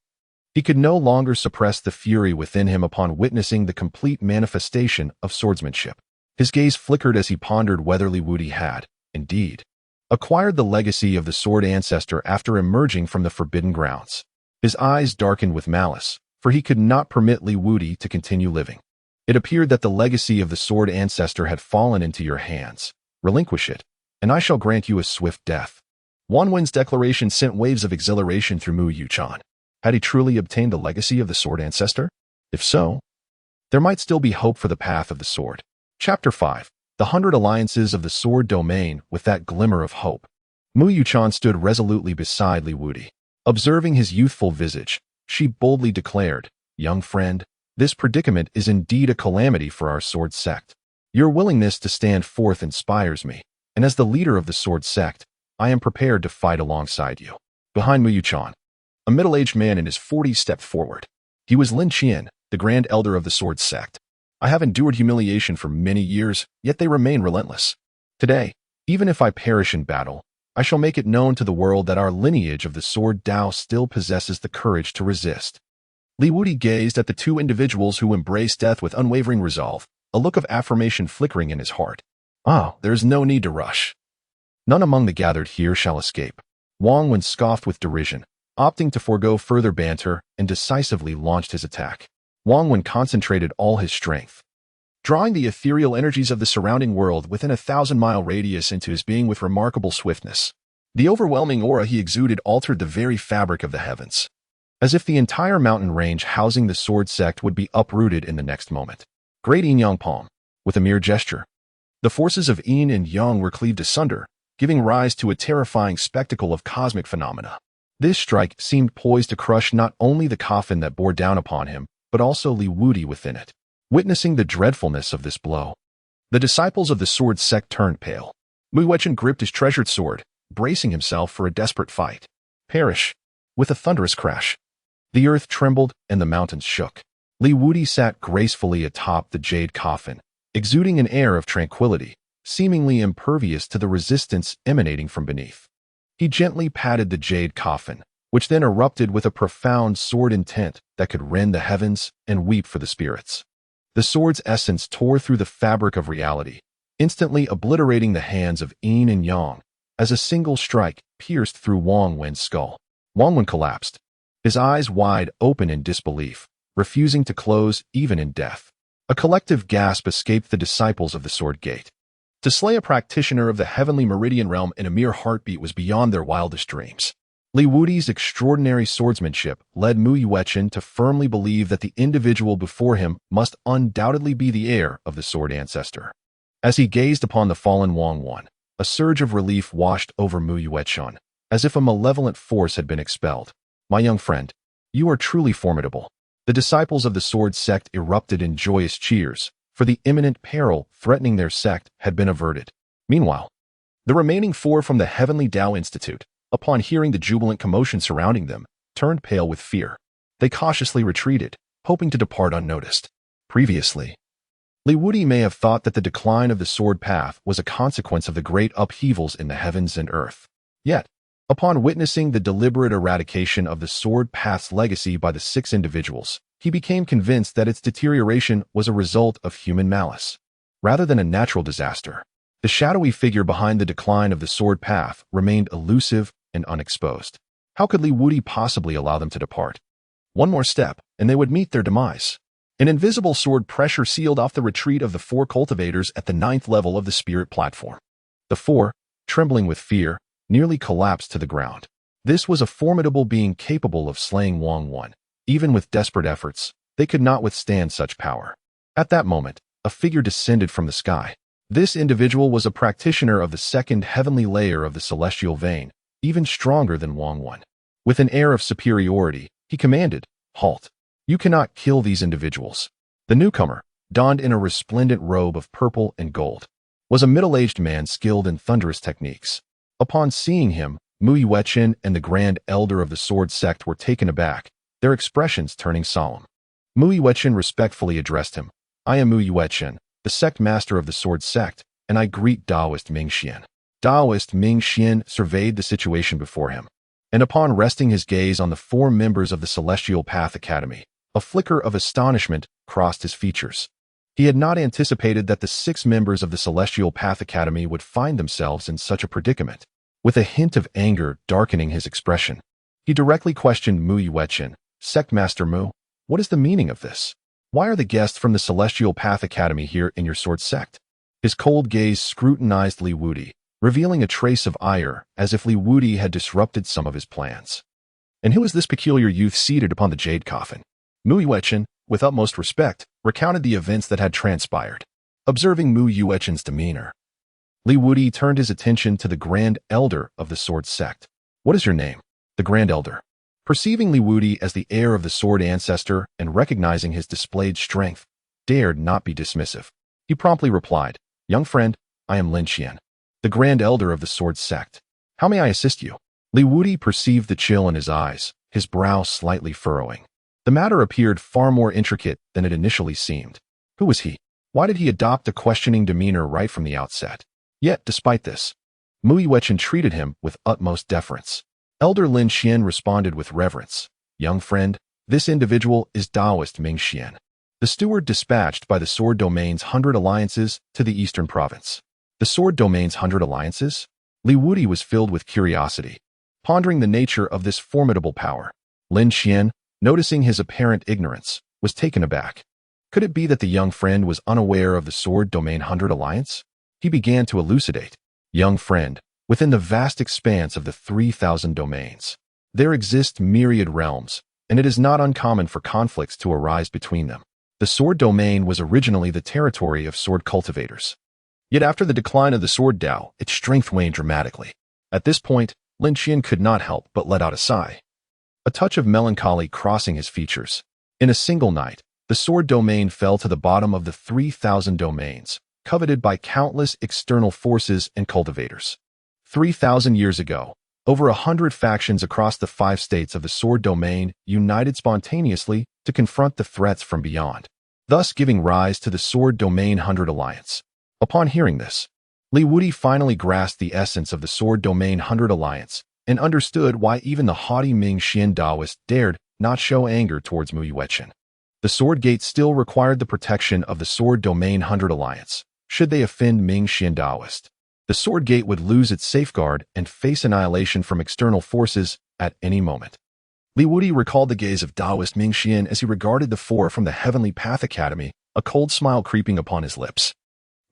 He could no longer suppress the fury within him upon witnessing the complete manifestation of swordsmanship. His gaze flickered as he pondered whether Li Wudi had, indeed, acquired the legacy of the Sword Ancestor after emerging from the Forbidden Grounds. His eyes darkened with malice, for he could not permit Li Wudi to continue living. It appeared that the legacy of the Sword Ancestor had fallen into your hands. Relinquish it, and I shall grant you a swift death. Wang Yuan's declaration sent waves of exhilaration through Mu Yuan. Had he truly obtained the legacy of the Sword Ancestor? If so, there might still be hope for the path of the sword. Chapter 5. The 100 Alliances of the Sword Domain. With that glimmer of hope, Mu Yuan stood resolutely beside Li Wudi. Observing his youthful visage, she boldly declared, "Young friend, this predicament is indeed a calamity for our Sword Sect. Your willingness to stand forth inspires me, and as the leader of the Sword Sect, I am prepared to fight alongside you." Behind Mu Yuan, a middle-aged man in his 40s stepped forward. He was Lin Qian, the Grand Elder of the Sword Sect. "I have endured humiliation for many years, yet they remain relentless. Today, even if I perish in battle, I shall make it known to the world that our lineage of the Sword Dao still possesses the courage to resist." Li Wudi gazed at the 2 individuals who embraced death with unwavering resolve, a look of affirmation flickering in his heart. There is no need to rush. None among the gathered here shall escape. Wang Yuan scoffed with derision, opting to forego further banter and decisively launched his attack. Wang Yuan concentrated all his strength, drawing the ethereal energies of the surrounding world within a 1,000-mile radius into his being with remarkable swiftness. The overwhelming aura he exuded altered the very fabric of the heavens, as if the entire mountain range housing the Sword Sect would be uprooted in the next moment. Great Yin Yang Palm. With a mere gesture, the forces of Yin and Yang were cleaved asunder, giving rise to a terrifying spectacle of cosmic phenomena. This strike seemed poised to crush not only the coffin that bore down upon him, but also Li Wudi within it. Witnessing the dreadfulness of this blow, the disciples of the Sword Sect turned pale. Mu Yuan gripped his treasured sword, bracing himself for a desperate fight. Perish. With a thunderous crash, the earth trembled and the mountains shook. Li Wudi sat gracefully atop the jade coffin, exuding an air of tranquility, seemingly impervious to the resistance emanating from beneath. He gently patted the jade coffin, which then erupted with a profound sword intent that could rend the heavens and weep for the spirits. The sword's essence tore through the fabric of reality, instantly obliterating the hands of Yin and Yang as a single strike pierced through Wang Wen's skull. Wang Wen collapsed, his eyes wide open in disbelief, refusing to close even in death. A collective gasp escaped the disciples of the Sword Gate. To slay a practitioner of the heavenly meridian realm in a mere heartbeat was beyond their wildest dreams. Li Wudi's extraordinary swordsmanship led Mu Yuechen to firmly believe that the individual before him must undoubtedly be the heir of the Sword Ancestor. As he gazed upon the fallen Wang Wan, a surge of relief washed over Mu Yuechen, as if a malevolent force had been expelled. "My young friend, you are truly formidable." The disciples of the Sword Sect erupted in joyous cheers, for the imminent peril threatening their sect had been averted. Meanwhile, the remaining four from the Heavenly Tao Institute, upon hearing the jubilant commotion surrounding them, turned pale with fear. They cautiously retreated, hoping to depart unnoticed. Previously, Li Wudi may have thought that the decline of the sword path was a consequence of the great upheavals in the heavens and earth. Yet, upon witnessing the deliberate eradication of the sword path's legacy by the 6 individuals, he became convinced that its deterioration was a result of human malice, rather than a natural disaster. The shadowy figure behind the decline of the sword path remained elusive and unexposed. How could Li Wudi possibly allow them to depart? One more step, and they would meet their demise. An invisible sword pressure sealed off the retreat of the 4 cultivators at the 9th level of the spirit platform. The 4, trembling with fear, nearly collapsed to the ground. This was a formidable being capable of slaying Wang Wan. Even with desperate efforts, they could not withstand such power. At that moment, a figure descended from the sky. This individual was a practitioner of the 2nd heavenly layer of the celestial vein, even stronger than Wang Wan. With an air of superiority, he commanded, "Halt! You cannot kill these individuals." The newcomer, donned in a resplendent robe of purple and gold, was a middle-aged man skilled in thunderous techniques. Upon seeing him, Mu Yuechen and the Grand Elder of the Sword Sect were taken aback, their expressions turning solemn. Mu Yuechen respectfully addressed him. "I am Mu Yuechen, the sect master of the Sword Sect, and I greet Taoist Ming Xian." Taoist Ming Xian surveyed the situation before him, and upon resting his gaze on the 4 members of the Celestial Path Academy, a flicker of astonishment crossed his features. He had not anticipated that the 6 members of the Celestial Path Academy would find themselves in such a predicament. With a hint of anger darkening his expression, he directly questioned Mu Yuechen, "Sect Master Mu, what is the meaning of this? Why are the guests from the Celestial Path Academy here in your sword sect?" His cold gaze scrutinized Li Wudi, revealing a trace of ire, as if Li Wudi had disrupted some of his plans. "And who is this peculiar youth seated upon the jade coffin?" Mu Yuechen, with utmost respect, recounted the events that had transpired. Observing Mu Yuechen's demeanor, Li Wudi turned his attention to the Grand Elder of the Sword Sect. "What is your name?" The Grand Elder, perceiving Li Wudi as the heir of the Sword Ancestor and recognizing his displayed strength, dared not be dismissive. He promptly replied, "Young friend, I am Lin Xian, the Grand Elder of the Sword Sect. How may I assist you?" Li Wudi perceived the chill in his eyes, his brow slightly furrowing. The matter appeared far more intricate than it initially seemed. Who was he? Why did he adopt a questioning demeanor right from the outset? Yet, despite this, Mu Yuechen treated him with utmost deference. Elder Lin Xian responded with reverence, "Young friend, this individual is Taoist Ming Xian, the steward dispatched by the Sword Domain's 100 alliances to the Eastern Province." The Sword Domain's 100 alliances? Li Wudi was filled with curiosity, pondering the nature of this formidable power. Lin Xian, noticing his apparent ignorance, was taken aback. Could it be that the young friend was unaware of the Sword Domain 100 alliance? He began to elucidate. "Young friend, within the vast expanse of the 3,000 domains, there exist myriad realms, and it is not uncommon for conflicts to arise between them. The Sword Domain was originally the territory of sword cultivators. Yet after the decline of the Sword Dao, its strength waned dramatically." At this point, Lin Xian could not help but let out a sigh, a touch of melancholy crossing his features. In a single night, the Sword Domain fell to the bottom of the 3,000 domains, coveted by countless external forces and cultivators. 3,000 years ago, over 100 factions across the 5 states of the Sword Domain united spontaneously to confront the threats from beyond, thus giving rise to the Sword Domain 100 Alliance. Upon hearing this, Li Wudi finally grasped the essence of the Sword Domain 100 Alliance and understood why even the haughty Ming Xian Taoist dared not show anger towards Mu Yuechen. The Sword Gate still required the protection of the Sword Domain 100 Alliance. Should they offend Ming Xian Taoist, the Sword Gate would lose its safeguard and face annihilation from external forces at any moment. Li Wudi recalled the gaze of Taoist Ming Xian as he regarded the four from the Heavenly Path Academy, a cold smile creeping upon his lips.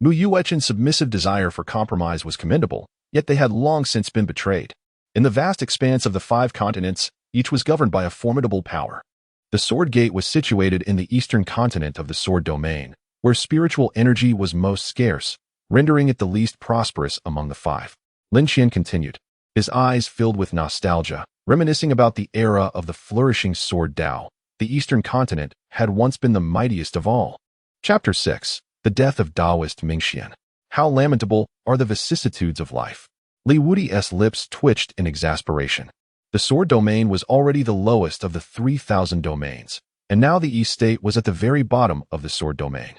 Mu Yuechen's submissive desire for compromise was commendable, yet they had long since been betrayed. In the vast expanse of the 5 continents, each was governed by a formidable power. The Sword Gate was situated in the eastern continent of the Sword Domain, where spiritual energy was most scarce, rendering it the least prosperous among the 5. Lin Qian continued, his eyes filled with nostalgia, reminiscing about the era of the flourishing Sword Dao. The eastern continent had once been the mightiest of all. Chapter 6. The Death of Taoist Ming Xian. How lamentable are the vicissitudes of life. Li Wudi's lips twitched in exasperation. The Sword Domain was already the lowest of the 3,000 domains, and now the East State was at the very bottom of the Sword Domain.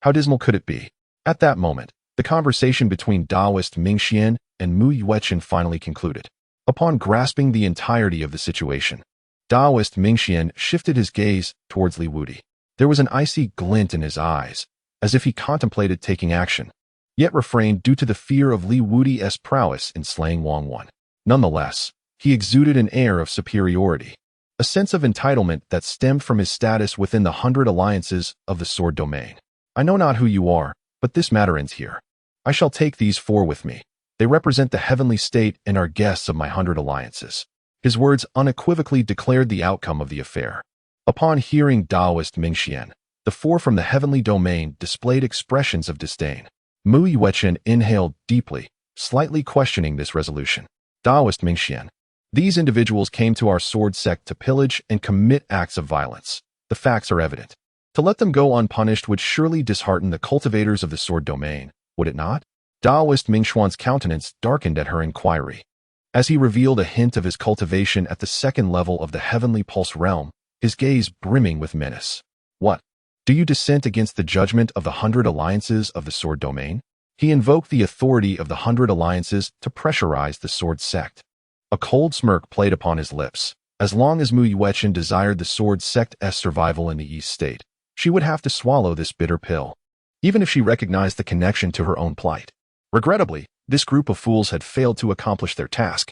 How dismal could it be? At that moment, the conversation between Taoist Ming Xian and Mu Yuechen finally concluded. Upon grasping the entirety of the situation, Taoist Ming Xian shifted his gaze towards Li Wudi. There was an icy glint in his eyes, as if he contemplated taking action, yet refrained due to the fear of Li Wudi's prowess in slaying Wang Yuan. Nonetheless, he exuded an air of superiority, a sense of entitlement that stemmed from his status within the 100 alliances of the Sword Domain. I know not who you are, but this matter ends here. I shall take these 4 with me. They represent the heavenly state and are guests of my 100 alliances. His words unequivocally declared the outcome of the affair. Upon hearing Taoist Ming Xian, the 4 from the heavenly domain displayed expressions of disdain. Mu Yuechen inhaled deeply, slightly questioning this resolution. Taoist Ming Xian. These individuals came to our sword sect to pillage and commit acts of violence. The facts are evident. To let them go unpunished would surely dishearten the cultivators of the Sword Domain, would it not? Taoist Ming Xuan's countenance darkened at her inquiry. As he revealed a hint of his cultivation at the 2nd level of the Heavenly Pulse realm, his gaze brimming with menace. What? Do you dissent against the judgment of the 100 alliances of the Sword Domain? He invoked the authority of the 100 alliances to pressurize the Sword sect. A cold smirk played upon his lips. As long as Mu Yuechen desired the Sword sect's survival in the East State, she would have to swallow this bitter pill, even if she recognized the connection to her own plight. Regrettably, this group of fools had failed to accomplish their task,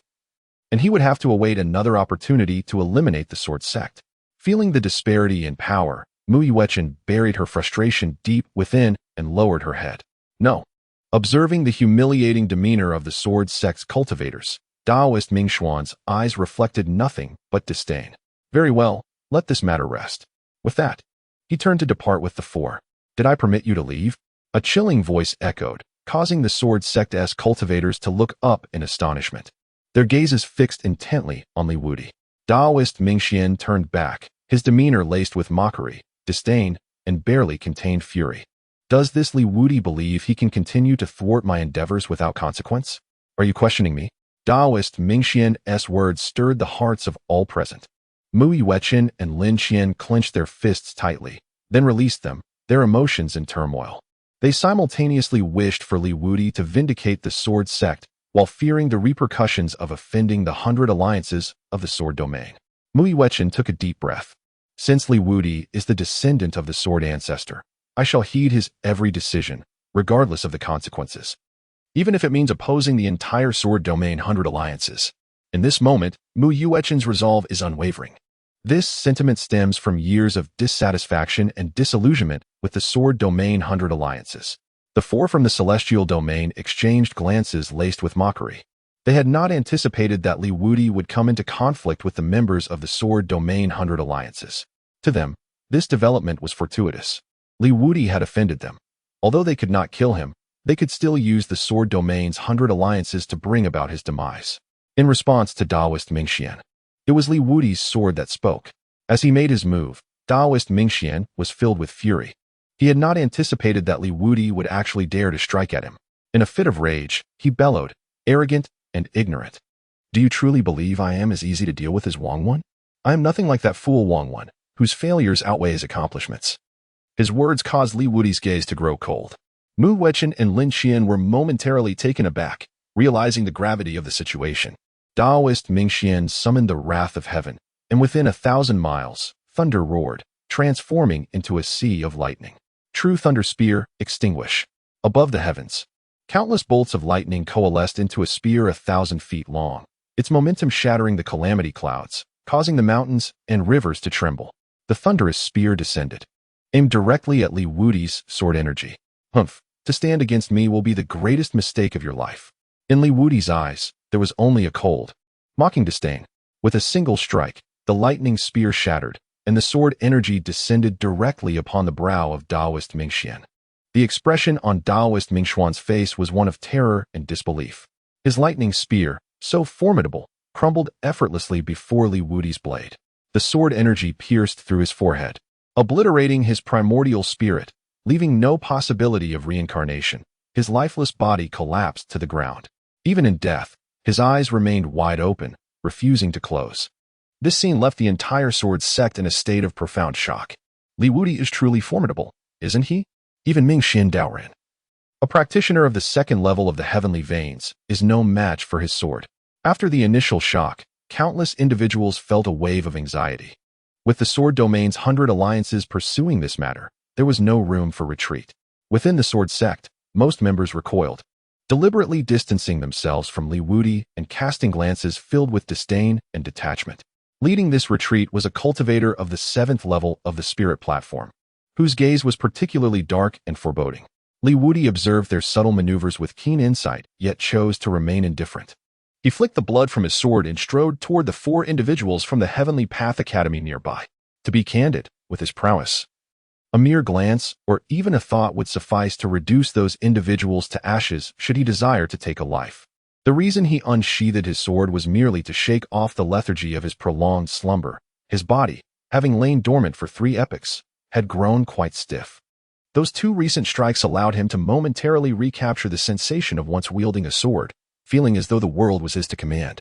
and he would have to await another opportunity to eliminate the Sword sect. Feeling the disparity in power, Mu Yuechen buried her frustration deep within and lowered her head. No. Observing the humiliating demeanor of the Sword sect's cultivators, Taoist Ming Xuan's eyes reflected nothing but disdain. Very well, let this matter rest. With that, he turned to depart with the 4. Did I permit you to leave? A chilling voice echoed, causing the Sword sect's cultivators to look up in astonishment. Their gazes fixed intently on Li Wudi. Taoist Ming Xian turned back, his demeanor laced with mockery, disdain, and barely contained fury. Does this Li Wudi believe he can continue to thwart my endeavors without consequence? Are you questioning me? Taoist Ming Xian's words stirred the hearts of all present. Mu Yuechen and Lin Qian clenched their fists tightly, then released them, their emotions in turmoil. They simultaneously wished for Li Wudi to vindicate the Sword sect while fearing the repercussions of offending the 100 alliances of the Sword Domain. Mu Yuechen took a deep breath. Since Li Wudi is the descendant of the Sword Ancestor, I shall heed his every decision, regardless of the consequences, even if it means opposing the entire Sword Domain 100 alliances. In this moment, Mu Yuechen's resolve is unwavering. This sentiment stems from years of dissatisfaction and disillusionment with the Sword Domain 100 alliances. The 4 from the Celestial Domain exchanged glances laced with mockery. They had not anticipated that Li Wudi would come into conflict with the members of the Sword Domain 100 alliances. To them, this development was fortuitous. Li Wudi had offended them. Although they could not kill him, they could still use the Sword Domain's 100 alliances to bring about his demise. In response to Taoist Ming Xian, it was Li Wudi's sword that spoke. As he made his move, Taoist Ming Xian was filled with fury. He had not anticipated that Li Wudi would actually dare to strike at him. In a fit of rage, he bellowed, arrogant and ignorant. Do you truly believe I am as easy to deal with as Wang Yuan? I am nothing like that fool Wang Yuan, whose failures outweigh his accomplishments. His words caused Li Wudi's gaze to grow cold. Mu Yuechen and Lin Qian were momentarily taken aback, realizing the gravity of the situation. Taoist Mingxian summoned the wrath of heaven, and within 1,000 miles, thunder roared, transforming into a sea of lightning. True thunder spear, extinguish. Above the heavens, countless bolts of lightning coalesced into a spear 1,000 feet long, its momentum shattering the calamity clouds, causing the mountains and rivers to tremble. The thunderous spear descended, aimed directly at Wudi's sword energy. Humph, to stand against me will be the greatest mistake of your life. In Wudi's eyes, there was only a cold, mocking disdain. With a single strike, the lightning spear shattered, and the sword energy descended directly upon the brow of Taoist Mingxian. The expression on Taoist Mingxuan's face was one of terror and disbelief. His lightning spear, so formidable, crumbled effortlessly before Wudi's blade. The sword energy pierced through his forehead, obliterating his primordial spirit, leaving no possibility of reincarnation. His lifeless body collapsed to the ground. Even in death, his eyes remained wide open, refusing to close. This scene left the entire sword sect in a state of profound shock. Wudi is truly formidable, isn't he? Even Mingxian Daoran, a practitioner of the second level of the heavenly veins, is no match for his sword. After the initial shock, countless individuals felt a wave of anxiety. With the sword domain's 100 alliances pursuing this matter, there was no room for retreat. Within the sword sect, most members recoiled, deliberately distancing themselves from Wudi and casting glances filled with disdain and detachment. Leading this retreat was a cultivator of the 7th level of the spirit platform, whose gaze was particularly dark and foreboding. Wudi observed their subtle maneuvers with keen insight, yet chose to remain indifferent. He flicked the blood from his sword and strode toward the 4 individuals from the Heavenly Path Academy nearby. To be candid with his prowess, a mere glance or even a thought would suffice to reduce those individuals to ashes should he desire to take a life. The reason he unsheathed his sword was merely to shake off the lethargy of his prolonged slumber. His body, having lain dormant for 3 epochs, had grown quite stiff. Those 2 recent strikes allowed him to momentarily recapture the sensation of once wielding a sword, feeling as though the world was his to command.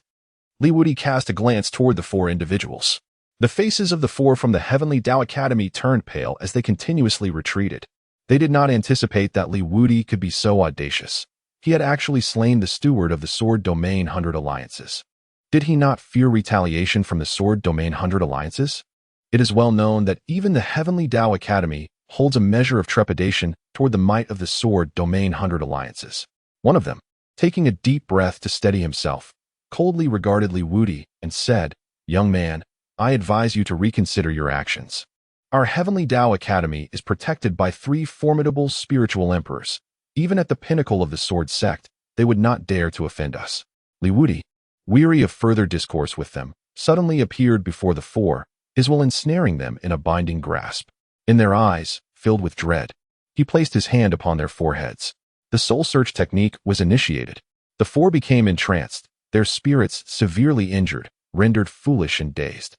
Wudi cast a glance toward the 4 individuals. The faces of the 4 from the Heavenly Tao Academy turned pale as they continuously retreated. They did not anticipate that Wudi could be so audacious. He had actually slain the steward of the Sword Domain 100 Alliances. Did he not fear retaliation from the Sword Domain 100 Alliances? It is well known that even the Heavenly Tao Academy holds a measure of trepidation toward the might of the Sword Domain 100 Alliances. One of them, taking a deep breath to steady himself, coldly regarded Wudi and said, "Young man, I advise you to reconsider your actions. Our Heavenly Tao Academy is protected by 3 formidable spiritual emperors. Even at the pinnacle of the sword sect, they would not dare to offend us." Wudi, weary of further discourse with them, suddenly appeared before the 4, his will ensnaring them in a binding grasp. In their eyes, filled with dread, he placed his hand upon their foreheads. The soul search technique was initiated. The 4 became entranced, their spirits severely injured, rendered foolish and dazed.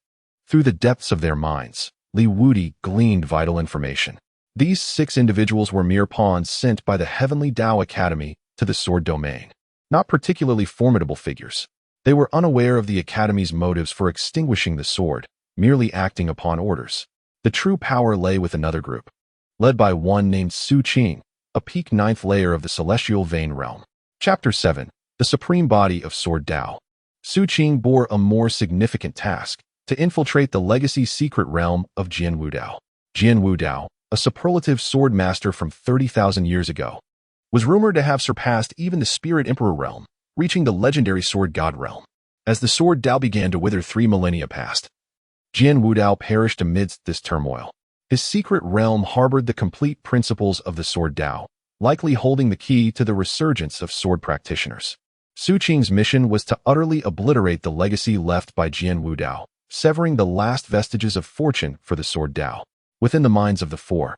Through the depths of their minds, Wudi gleaned vital information. These 6 individuals were mere pawns sent by the Heavenly Tao Academy to the Sword Domain. Not particularly formidable figures. They were unaware of the Academy's motives for extinguishing the sword, merely acting upon orders. The true power lay with another group, led by one named Su Qing, a peak 9th layer of the Celestial Vein Realm. Chapter 7. The Supreme Body of Sword Tao. Su Qing bore a more significant task, to infiltrate the legacy secret realm of Jian Wudao. Jian Wudao, a superlative sword master from 30,000 years ago, was rumored to have surpassed even the Spirit Emperor realm, reaching the legendary Sword God realm. As the Sword Tao began to wither 3 millennia passed, Jian Wudao perished amidst this turmoil. His secret realm harbored the complete principles of the Sword Tao, likely holding the key to the resurgence of sword practitioners. Su Qing's mission was to utterly obliterate the legacy left by Jian Wudao, severing the last vestiges of fortune for the Sword Tao. Within the minds of the 4,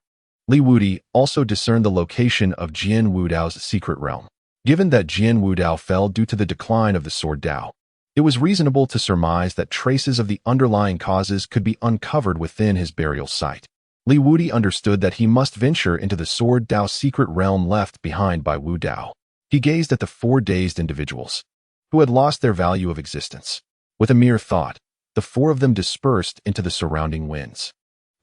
Wudi also discerned the location of Jian Wudao's secret realm. Given that Jian Wudao fell due to the decline of the Sword Tao, it was reasonable to surmise that traces of the underlying causes could be uncovered within his burial site. Wudi understood that he must venture into the Sword Tao secret realm left behind by Wu Dao. He gazed at the 4 dazed individuals, who had lost their value of existence. With a mere thought, the 4 of them dispersed into the surrounding winds.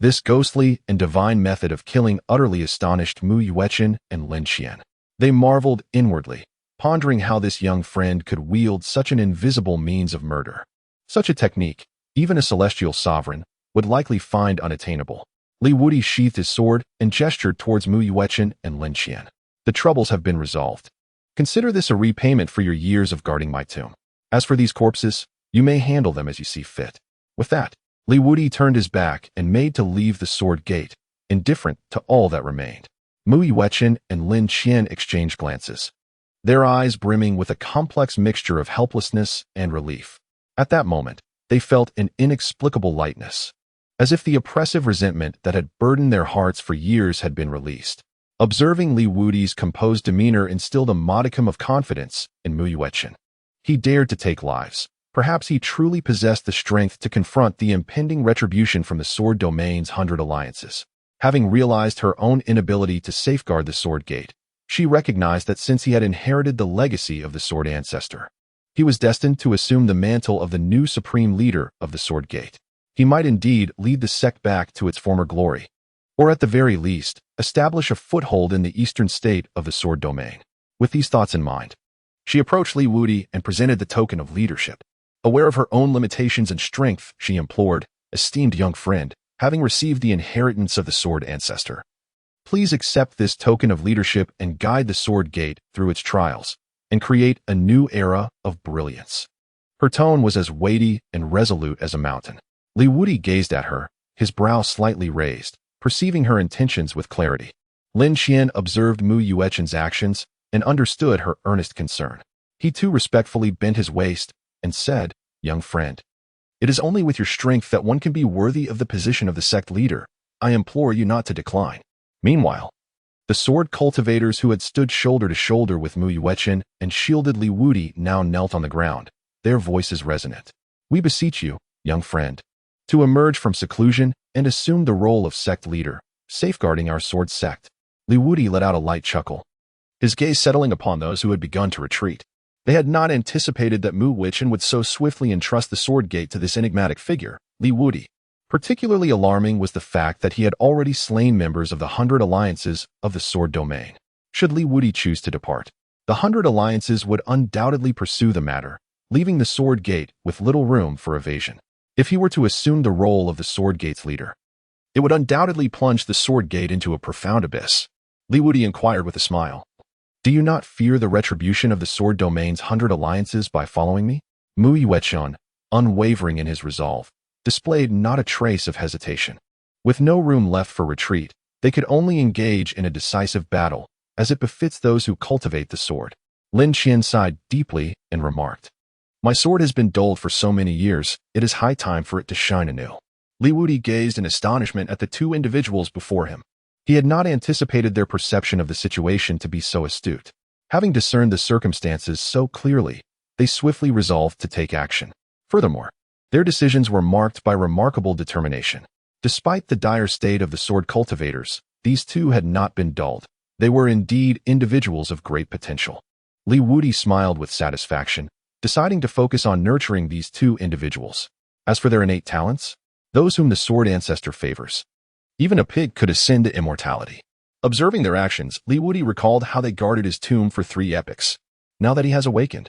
This ghostly and divine method of killing utterly astonished Mu Yuechen and Lin Qian. They marveled inwardly, pondering how this young friend could wield such an invisible means of murder. Such a technique, even a celestial sovereign, would likely find unattainable. Li Wudi sheathed his sword and gestured towards Mu Yuechen and Lin Qian. The troubles have been resolved. Consider this a repayment for your years of guarding my tomb. As for these corpses, you may handle them as you see fit. With that, Li Wudi turned his back and made to leave the sword gate, indifferent to all that remained. Mu Yuechen and Lin Qian exchanged glances, their eyes brimming with a complex mixture of helplessness and relief. At that moment, they felt an inexplicable lightness, as if the oppressive resentment that had burdened their hearts for years had been released. Observing Li Wudi's composed demeanor instilled a modicum of confidence in Mu Yuechen. He dared to take lives. Perhaps he truly possessed the strength to confront the impending retribution from the Sword Domain's 100 alliances. Having realized her own inability to safeguard the Sword Gate, she recognized that since he had inherited the legacy of the Sword Ancestor, he was destined to assume the mantle of the new supreme leader of the Sword Gate. He might indeed lead the sect back to its former glory, or at the very least, establish a foothold in the eastern state of the Sword Domain. With these thoughts in mind, she approached Li Wudi and presented the token of leadership. Aware of her own limitations and strength, she implored, "Esteemed young friend, having received the inheritance of the Sword Ancestor, please accept this token of leadership and guide the Sword Gate through its trials, and create a new era of brilliance." Her tone was as weighty and resolute as a mountain. Li Wudi gazed at her, his brow slightly raised, perceiving her intentions with clarity. Lin Qian observed Mu Yuechen's actions and understood her earnest concern. He too respectfully bent his waist and said, "Young friend, it is only with your strength that one can be worthy of the position of the sect leader. I implore you not to decline." Meanwhile, the sword cultivators who had stood shoulder to shoulder with Mu Yuechen and shielded Li Wudi now knelt on the ground, their voices resonant. "We beseech you, young friend, to emerge from seclusion and assume the role of sect leader, safeguarding our sword sect." Li Wudi let out a light chuckle, his gaze settling upon those who had begun to retreat. They had not anticipated that Mu Yuechen would so swiftly entrust the sword gate to this enigmatic figure, Li Wudi. Particularly alarming was the fact that he had already slain members of the 100 alliances of the Sword Domain. Should Li Wudi choose to depart, the 100 alliances would undoubtedly pursue the matter, leaving the Sword Gate with little room for evasion. If he were to assume the role of the Sword Gate's leader, it would undoubtedly plunge the Sword Gate into a profound abyss. Li Wudi inquired with a smile, "Do you not fear the retribution of the Sword Domain's 100 alliances by following me?" Mu Yuechen, unwavering in his resolve, displayed not a trace of hesitation. With no room left for retreat, they could only engage in a decisive battle, as it befits those who cultivate the sword. Lin Qian sighed deeply and remarked, "My sword has been dulled for so many years, it is high time for it to shine anew." Li Wudi gazed in astonishment at the two individuals before him. He had not anticipated their perception of the situation to be so astute. Having discerned the circumstances so clearly, they swiftly resolved to take action. Furthermore, their decisions were marked by remarkable determination. Despite the dire state of the sword cultivators, these two had not been dulled. They were indeed individuals of great potential. Li Wudi smiled with satisfaction, deciding to focus on nurturing these two individuals. As for their innate talents, those whom the Sword Ancestor favors, even a pig could ascend to immortality. Observing their actions, Li Wudi recalled how they guarded his tomb for 3 epochs. Now that he has awakened,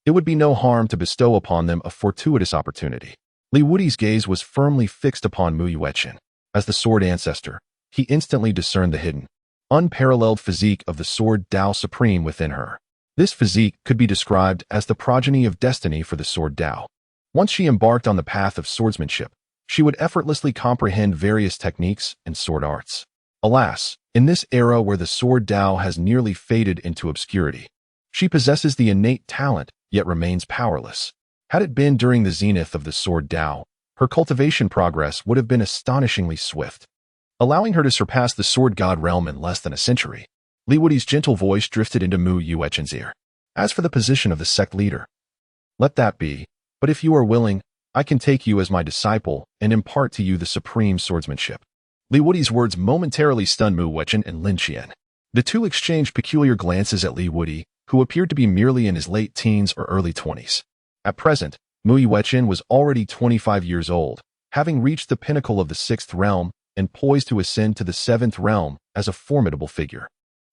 it would be no harm to bestow upon them a fortuitous opportunity. Li Wudi's gaze was firmly fixed upon Mu Yuechen. As the Sword Ancestor, he instantly discerned the hidden, unparalleled physique of the Sword Tao Supreme within her. This physique could be described as the progeny of destiny for the Sword Tao. Once she embarked on the path of swordsmanship, she would effortlessly comprehend various techniques and sword arts. Alas, in this era where the Sword Tao has nearly faded into obscurity, she possesses the innate talent yet remains powerless. Had it been during the zenith of the Sword Tao, her cultivation progress would have been astonishingly swift, allowing her to surpass the Sword God realm in less than a century. Li Wudi's gentle voice drifted into Mu Yuechen's ear. "As for the position of the sect leader, let that be, but if you are willing, I can take you as my disciple and impart to you the supreme swordsmanship." Li Wudi's words momentarily stunned Mu Yuechen and Lin Qian. The two exchanged peculiar glances at Li Wudi, who appeared to be merely in his late teens or early 20s. At present, Mu Yuechen was already 25 years old, having reached the pinnacle of the 6th realm and poised to ascend to the 7th realm as a formidable figure.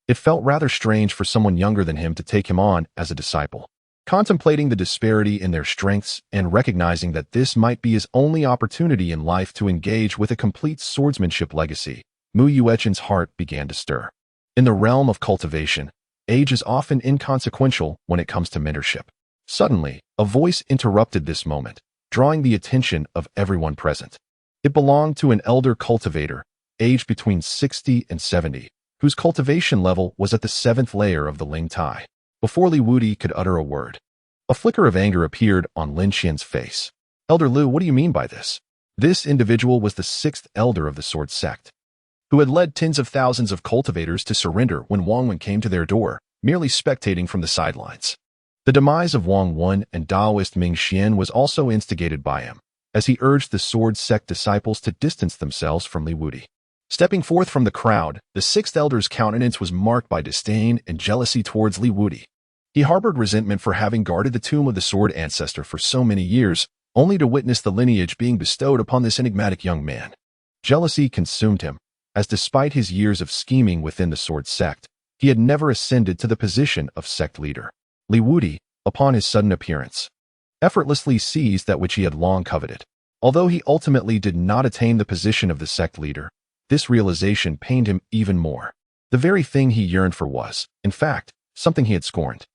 It felt rather strange for someone younger than him to take him on as a disciple. Contemplating the disparity in their strengths and recognizing that this might be his only opportunity in life to engage with a complete swordsmanship legacy, Mu Yuechen's heart began to stir. In the realm of cultivation, age is often inconsequential when it comes to mentorship. Suddenly, a voice interrupted this moment, drawing the attention of everyone present. It belonged to an elder cultivator, aged between 60 and 70, whose cultivation level was at the 7th layer of the Ling Tai. Before Li Wudi could utter a word, a flicker of anger appeared on Lin Xian's face. Elder Lu, what do you mean by this? This individual was the 6th elder of the sword sect, who had led tens of thousands of cultivators to surrender when Wang Wen came to their door, merely spectating from the sidelines. The demise of Wang Wen and Taoist Ming Xian was also instigated by him, as he urged the sword sect disciples to distance themselves from Li Wudi. Stepping forth from the crowd, the 6th elder's countenance was marked by disdain and jealousy towards Li Wudi. He harbored resentment for having guarded the tomb of the sword ancestor for so many years, only to witness the lineage being bestowed upon this enigmatic young man. Jealousy consumed him, as despite his years of scheming within the sword sect, he had never ascended to the position of sect leader. Li Wudi, upon his sudden appearance, effortlessly seized that which he had long coveted. Although he ultimately did not attain the position of the sect leader, this realization pained him even more. The very thing he yearned for was, in fact, something he had scorned.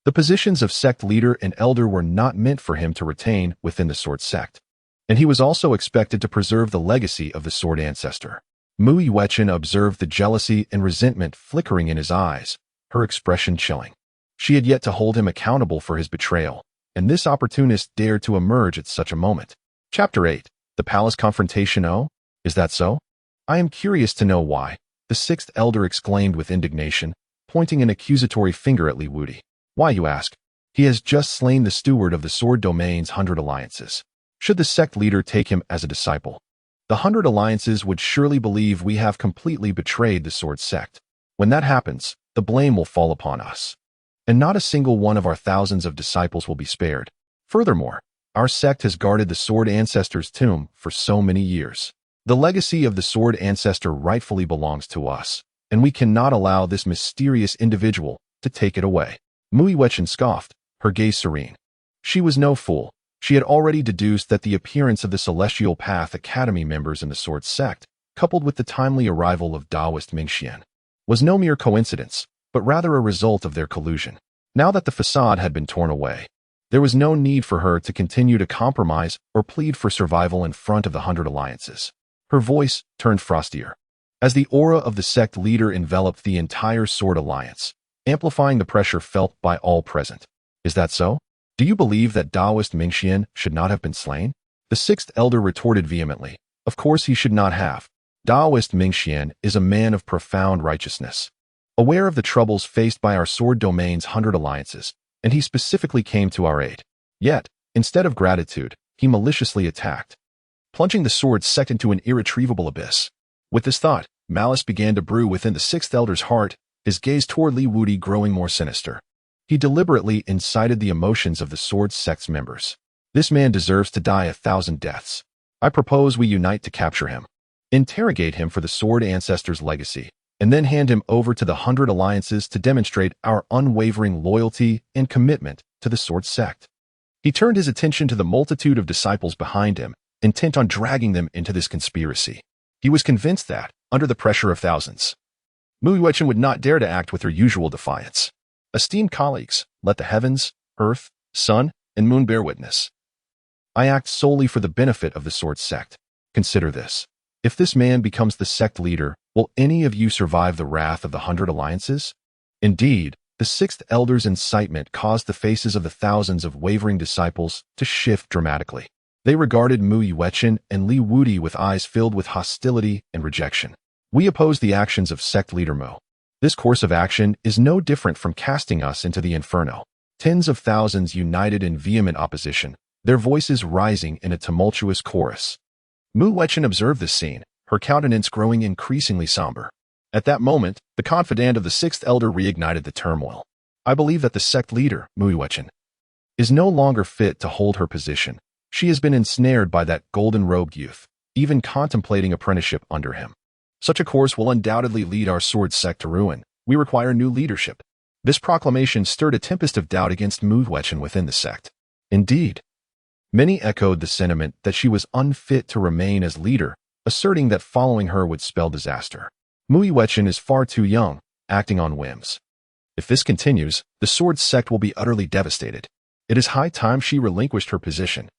The positions of sect leader and elder were not meant for him to retain within the sword sect, and he was also expected to preserve the legacy of the sword ancestor. Mu Yuechen observed the jealousy and resentment flickering in his eyes, her expression chilling. She had yet to hold him accountable for his betrayal, and this opportunist dared to emerge at such a moment. Chapter 8. The Palace Confrontation. Oh, is that so? I am curious to know why, the 6th elder exclaimed with indignation, pointing an accusatory finger at Li Wudi. Why, you ask? He has just slain the steward of the sword domain's 100 alliances. Should the sect leader take him as a disciple, the 100 alliances would surely believe we have completely betrayed the sword sect. When that happens, the blame will fall upon us, and not a single one of our thousands of disciples will be spared. Furthermore, our sect has guarded the sword ancestor's tomb for so many years. The legacy of the sword ancestor rightfully belongs to us, and we cannot allow this mysterious individual to take it away. Mu Yuechen scoffed, her gaze serene. She was no fool. She had already deduced that the appearance of the Celestial Path Academy members in the sword sect, coupled with the timely arrival of Taoist Ming Xian, was no mere coincidence, but rather a result of their collusion. Now that the facade had been torn away, there was no need for her to continue to compromise or plead for survival in front of the 100 alliances. Her voice turned frostier, as the aura of the sect leader enveloped the entire sword alliance, amplifying the pressure felt by all present. Is that so? Do you believe that Taoist Ming Xian should not have been slain? The 6th elder retorted vehemently. Of course he should not have. Taoist Ming Xian is a man of profound righteousness, aware of the troubles faced by our sword domain's 100 alliances, and he specifically came to our aid. Yet, instead of gratitude, he maliciously attacked, plunging the sword sect into an irretrievable abyss. With this thought, malice began to brew within the 6th elder's heart, his gaze toward Li Wudi growing more sinister. He deliberately incited the emotions of the sword sect's members. This man deserves to die 1,000 deaths. I propose we unite to capture him, interrogate him for the sword ancestor's legacy, and then hand him over to the 100 alliances to demonstrate our unwavering loyalty and commitment to the sword sect. He turned his attention to the multitude of disciples behind him, intent on dragging them into this conspiracy. He was convinced that, under the pressure of thousands, Mu Yuechen would not dare to act with her usual defiance. Esteemed colleagues, let the heavens, earth, sun, and moon bear witness. I act solely for the benefit of the sword sect. Consider this. If this man becomes the sect leader, will any of you survive the wrath of the 100 alliances? Indeed, the 6th elder's incitement caused the faces of the thousands of wavering disciples to shift dramatically. They regarded Mu Yuechen and Li Wudi with eyes filled with hostility and rejection. We oppose the actions of sect leader Mu. This course of action is no different from casting us into the inferno. Tens of thousands united in vehement opposition, their voices rising in a tumultuous chorus. Mu Yuechen observed this scene, her countenance growing increasingly somber. At that moment, the confidant of the 6th elder reignited the turmoil. I believe that the sect leader, Mu Yuechen, is no longer fit to hold her position. She has been ensnared by that golden-robed youth, even contemplating apprenticeship under him. Such a course will undoubtedly lead our sword sect to ruin, We require new leadership. This proclamation stirred a tempest of doubt against Mu Yuan within the sect. Indeed, many echoed the sentiment that she was unfit to remain as leader, asserting that following her would spell disaster. Mu Yuan is far too young, acting on whims. If this continues, the sword sect will be utterly devastated. It is high time she relinquished her position.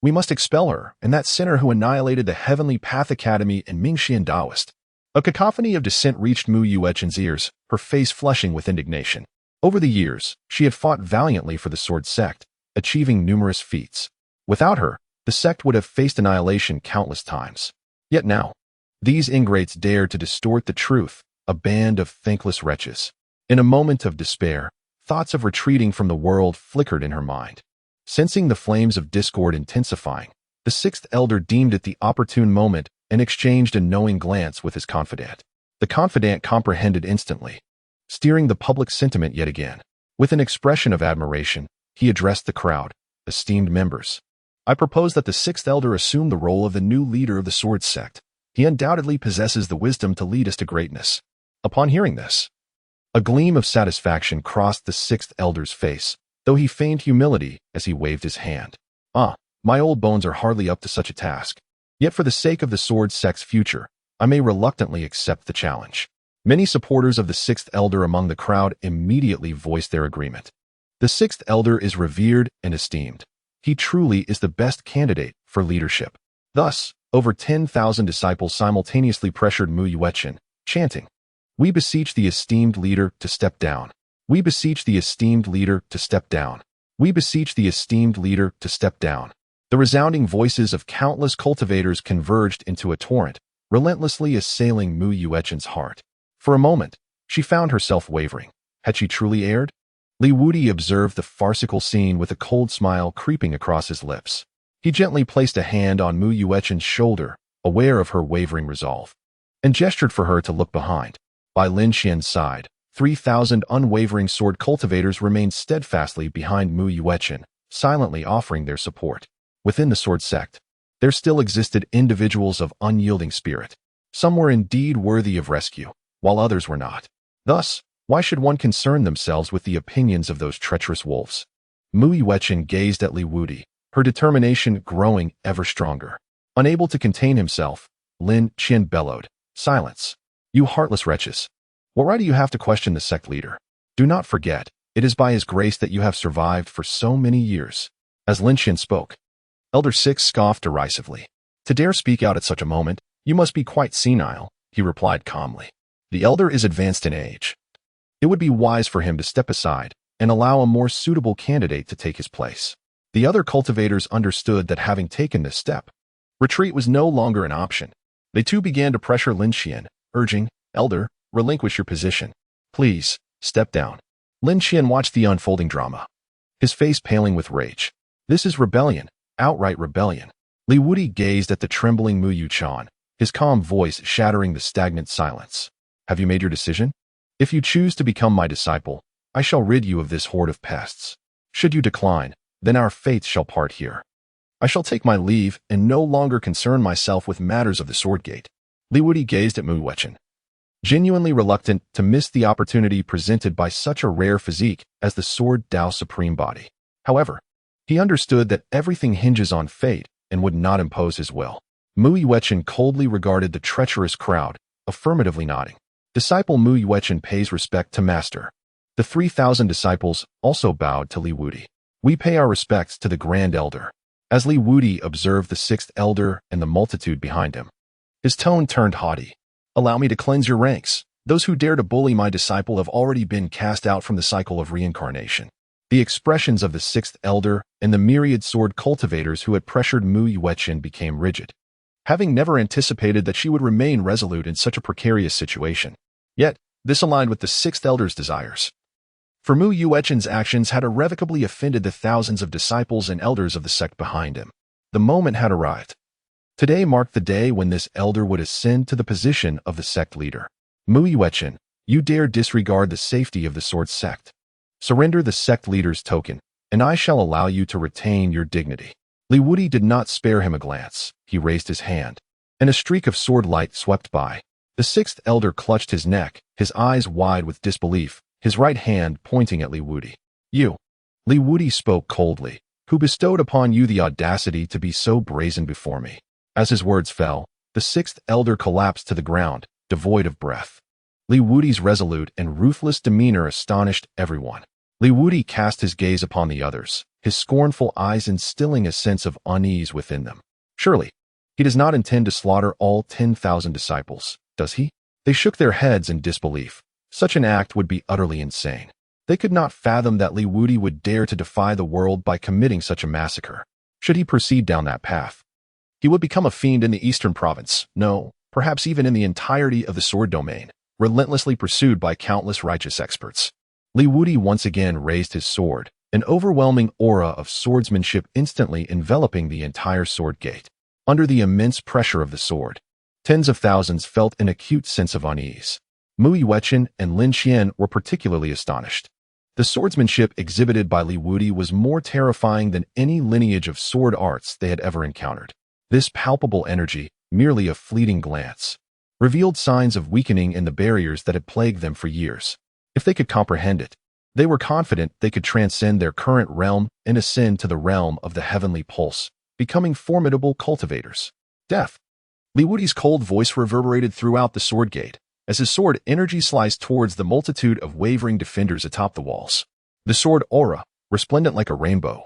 We must expel her, and that sinner who annihilated the Heavenly Path Academy and Mingxian Taoist. A cacophony of dissent reached Mu Yuan's ears, her face flushing with indignation. Over the years, she had fought valiantly for the sword sect, achieving numerous feats. Without her, the sect would have faced annihilation countless times. Yet now, these ingrates dared to distort the truth, a band of thankless wretches. In a moment of despair, thoughts of retreating from the world flickered in her mind. Sensing the flames of discord intensifying, the sixth elder deemed it the opportune moment and exchanged a knowing glance with his confidant. The confidant comprehended instantly, steering the public sentiment yet again. With an expression of admiration, he addressed the crowd. Esteemed members, I propose that the sixth elder assume the role of the new leader of the sword sect. He undoubtedly possesses the wisdom to lead us to greatness. Upon hearing this, a gleam of satisfaction crossed the sixth elder's face, though he feigned humility as he waved his hand. My old bones are hardly up to such a task. Yet for the sake of the sword sect's future, I may reluctantly accept the challenge. Many supporters of the sixth elder among the crowd immediately voiced their agreement. The sixth elder is revered and esteemed. He truly is the best candidate for leadership. Thus, over 10,000 disciples simultaneously pressured Mu Yuan, chanting, "We beseech the esteemed leader to step down. We beseech the esteemed leader to step down. We beseech the esteemed leader to step down." The resounding voices of countless cultivators converged into a torrent, relentlessly assailing Mu Yuan's heart. For a moment, she found herself wavering. Had she truly erred? Wudi observed the farcical scene with a cold smile creeping across his lips. He gently placed a hand on Mu Yuan's shoulder, aware of her wavering resolve, and gestured for her to look behind. By Lin Xian's side, 3,000 unwavering sword cultivators remained steadfastly behind Mu Yuan, silently offering their support. Within the sword sect, there still existed individuals of unyielding spirit. Some were indeed worthy of rescue, while others were not. Thus, why should one concern themselves with the opinions of those treacherous wolves? Mu Yuan gazed at Wudi, her determination growing ever stronger. Unable to contain himself, Lin Qian bellowed, "Silence! You heartless wretches! What right do you have to question the sect leader? Do not forget, it is by his grace that you have survived for so many years." As Lin Qian spoke, Elder Six scoffed derisively. "To dare speak out at such a moment, you must be quite senile," he replied calmly. "The elder is advanced in age. It would be wise for him to step aside and allow a more suitable candidate to take his place." The other cultivators understood that having taken this step, retreat was no longer an option. They too began to pressure Lin Qian, urging, "Elder, relinquish your position. Please, step down." Lin Qian watched the unfolding drama, his face paling with rage. This is rebellion, outright rebellion. Wudi gazed at the trembling Mu Yuan, his calm voice shattering the stagnant silence. "Have you made your decision? If you choose to become my disciple, I shall rid you of this horde of pests. Should you decline, then our fates shall part here. I shall take my leave and no longer concern myself with matters of the sword gate." Wudi gazed at Mu Yuan, genuinely reluctant to miss the opportunity presented by such a rare physique as the sword Tao supreme body. However, he understood that everything hinges on fate and would not impose his will. Mu Yuan coldly regarded the treacherous crowd, affirmatively nodding. Disciple Mu Yuan pays respect to master. The 3,000 disciples also bowed to Wudi. "We pay our respects to the Grand Elder." As Wudi observed the sixth elder and the multitude behind him, his tone turned haughty. "Allow me to cleanse your ranks. Those who dare to bully my disciple have already been cast out from the cycle of reincarnation." The expressions of the sixth elder and the myriad sword cultivators who had pressured Mu Yuan became rigid, having never anticipated that she would remain resolute in such a precarious situation. Yet, this aligned with the sixth elder's desires. For Mu Yuan's actions had irrevocably offended the thousands of disciples and elders of the sect behind him. The moment had arrived. Today marked the day when this elder would ascend to the position of the sect leader. Mu Yuan, you dare disregard the safety of the sword sect. Surrender the sect leader's token, and I shall allow you to retain your dignity. Wudi did not spare him a glance. He raised his hand, and a streak of sword light swept by. The sixth elder clutched his neck, his eyes wide with disbelief, his right hand pointing at Li Wudi. You. Li Wudi spoke coldly. Who bestowed upon you the audacity to be so brazen before me? As his words fell, the sixth elder collapsed to the ground, devoid of breath. Li Wudi's resolute and ruthless demeanor astonished everyone. Li Wudi cast his gaze upon the others, his scornful eyes instilling a sense of unease within them. Surely, he does not intend to slaughter all 10,000 disciples, does he? They shook their heads in disbelief. Such an act would be utterly insane. They could not fathom that Li Wudi would dare to defy the world by committing such a massacre. Should he proceed down that path, he would become a fiend in the eastern province, no, perhaps even in the entirety of the sword domain, relentlessly pursued by countless righteous experts. Li Wudi once again raised his sword, an overwhelming aura of swordsmanship instantly enveloping the entire sword gate. Under the immense pressure of the sword, tens of thousands felt an acute sense of unease. Mu Yuechen and Lin Xian were particularly astonished. The swordsmanship exhibited by Li Wudi was more terrifying than any lineage of sword arts they had ever encountered. This palpable energy, merely a fleeting glance, revealed signs of weakening in the barriers that had plagued them for years. If they could comprehend it, they were confident they could transcend their current realm and ascend to the realm of the heavenly pulse, becoming formidable cultivators. Death. Li Wudi's cold voice reverberated throughout the sword gate, as his sword energy sliced towards the multitude of wavering defenders atop the walls. The sword aura, resplendent like a rainbow,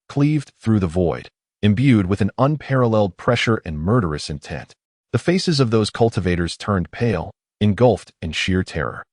cleaved through the void, imbued with an unparalleled pressure and murderous intent. The faces of those cultivators turned pale, engulfed in sheer terror.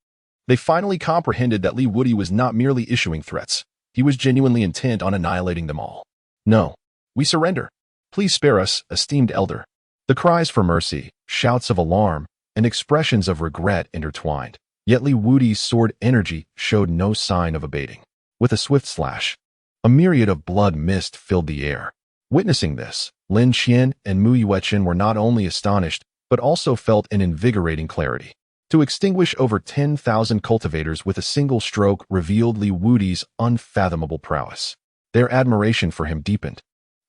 They finally comprehended that Li Wudi was not merely issuing threats. He was genuinely intent on annihilating them all. No, we surrender. Please spare us, esteemed elder. The cries for mercy, shouts of alarm, and expressions of regret intertwined. Yet Li Wudi's sword energy showed no sign of abating. With a swift slash, a myriad of blood mist filled the air. Witnessing this, Lin Xian and Mu Yuechen were not only astonished, but also felt an invigorating clarity. To extinguish over 10,000 cultivators with a single stroke revealed Li Wudi's unfathomable prowess. Their admiration for him deepened.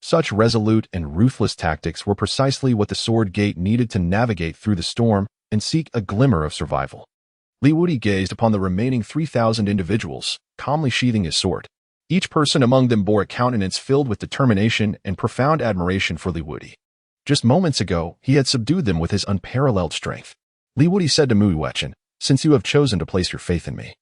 Such resolute and ruthless tactics were precisely what the sword gate needed to navigate through the storm and seek a glimmer of survival. Li Wudi gazed upon the remaining 3,000 individuals, calmly sheathing his sword. Each person among them bore a countenance filled with determination and profound admiration for Li Wudi. Just moments ago, he had subdued them with his unparalleled strength. Li Wudi said to Mu Yuechen, "Since you have chosen to place your faith in me,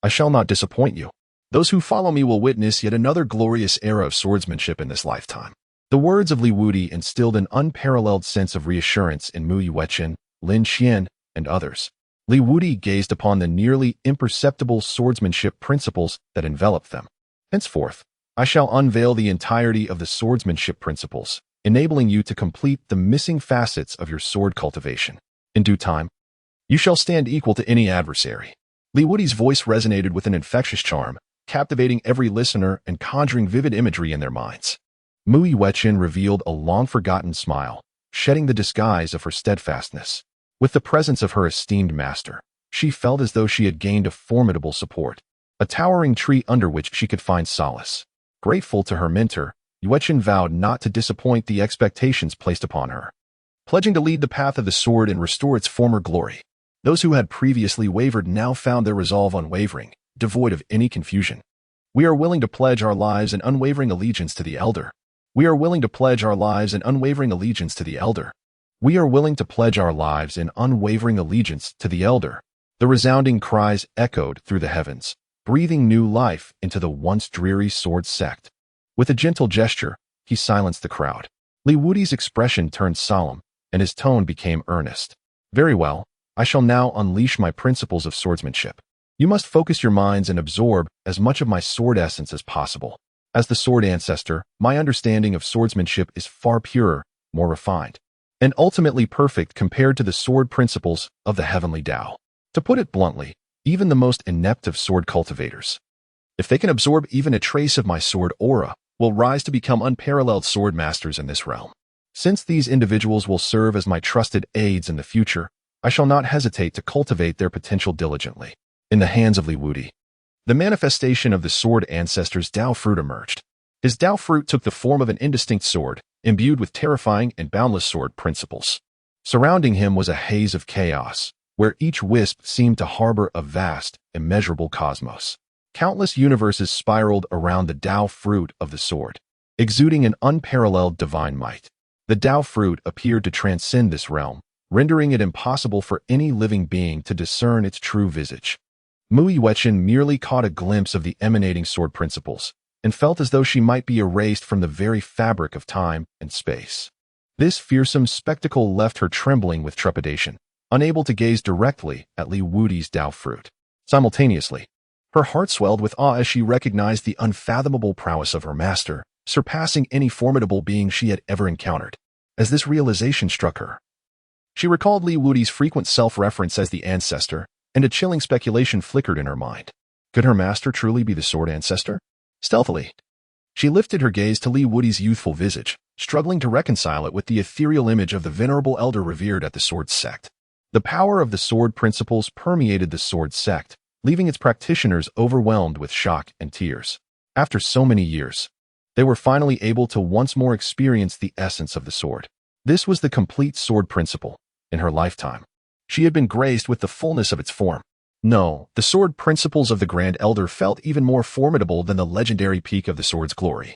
I shall not disappoint you. Those who follow me will witness yet another glorious era of swordsmanship in this lifetime." The words of Li Wudi instilled an unparalleled sense of reassurance in Mu Yuechen, Lin Xian, and others. Li Wudi gazed upon the nearly imperceptible swordsmanship principles that enveloped them. Henceforth, I shall unveil the entirety of the swordsmanship principles, enabling you to complete the missing facets of your sword cultivation. In due time, you shall stand equal to any adversary. Li Wudi's voice resonated with an infectious charm, captivating every listener and conjuring vivid imagery in their minds. Mu Yuechen revealed a long-forgotten smile, shedding the disguise of her steadfastness. With the presence of her esteemed master, she felt as though she had gained a formidable support, a towering tree under which she could find solace. Grateful to her mentor, Yuechen vowed not to disappoint the expectations placed upon her, pledging to lead the path of the sword and restore its former glory. Those who had previously wavered now found their resolve unwavering, devoid of any confusion. We are willing to pledge our lives in unwavering allegiance to the elder. We are willing to pledge our lives in unwavering allegiance to the elder. We are willing to pledge our lives in unwavering allegiance to the elder. The resounding cries echoed through the heavens, breathing new life into the once dreary sword sect. With a gentle gesture, he silenced the crowd. Li Wudi's expression turned solemn, and his tone became earnest. Very well, I shall now unleash my principles of swordsmanship. You must focus your minds and absorb as much of my sword essence as possible. As the sword ancestor, my understanding of swordsmanship is far purer, more refined, and ultimately perfect compared to the sword principles of the heavenly Tao. To put it bluntly, even the most inept of sword cultivators, if they can absorb even a trace of my sword aura, will rise to become unparalleled sword masters in this realm. Since these individuals will serve as my trusted aides in the future, I shall not hesitate to cultivate their potential diligently. In the hands of Li Wudi, the manifestation of the sword ancestor's Tao fruit emerged. His Tao fruit took the form of an indistinct sword, imbued with terrifying and boundless sword principles. Surrounding him was a haze of chaos, where each wisp seemed to harbor a vast, immeasurable cosmos. Countless universes spiraled around the Tao fruit of the sword, exuding an unparalleled divine might. The Tao fruit appeared to transcend this realm, rendering it impossible for any living being to discern its true visage. Mu Yuechen merely caught a glimpse of the emanating sword principles, and felt as though she might be erased from the very fabric of time and space. This fearsome spectacle left her trembling with trepidation, unable to gaze directly at Li Wudi's Tao fruit. Simultaneously, her heart swelled with awe as she recognized the unfathomable prowess of her master, surpassing any formidable being she had ever encountered. As this realization struck her, she recalled Li Wudi's frequent self-reference as the Ancestor, and a chilling speculation flickered in her mind. Could her master truly be the sword Ancestor? Stealthily, she lifted her gaze to Li Wudi's youthful visage, struggling to reconcile it with the ethereal image of the venerable elder revered at the sword sect. The power of the sword principles permeated the sword sect, leaving its practitioners overwhelmed with shock and tears. After so many years, they were finally able to once more experience the essence of the sword. This was the complete sword principle. In her lifetime, she had been graced with the fullness of its form. No, the sword principles of the Grand Elder felt even more formidable than the legendary peak of the sword's glory.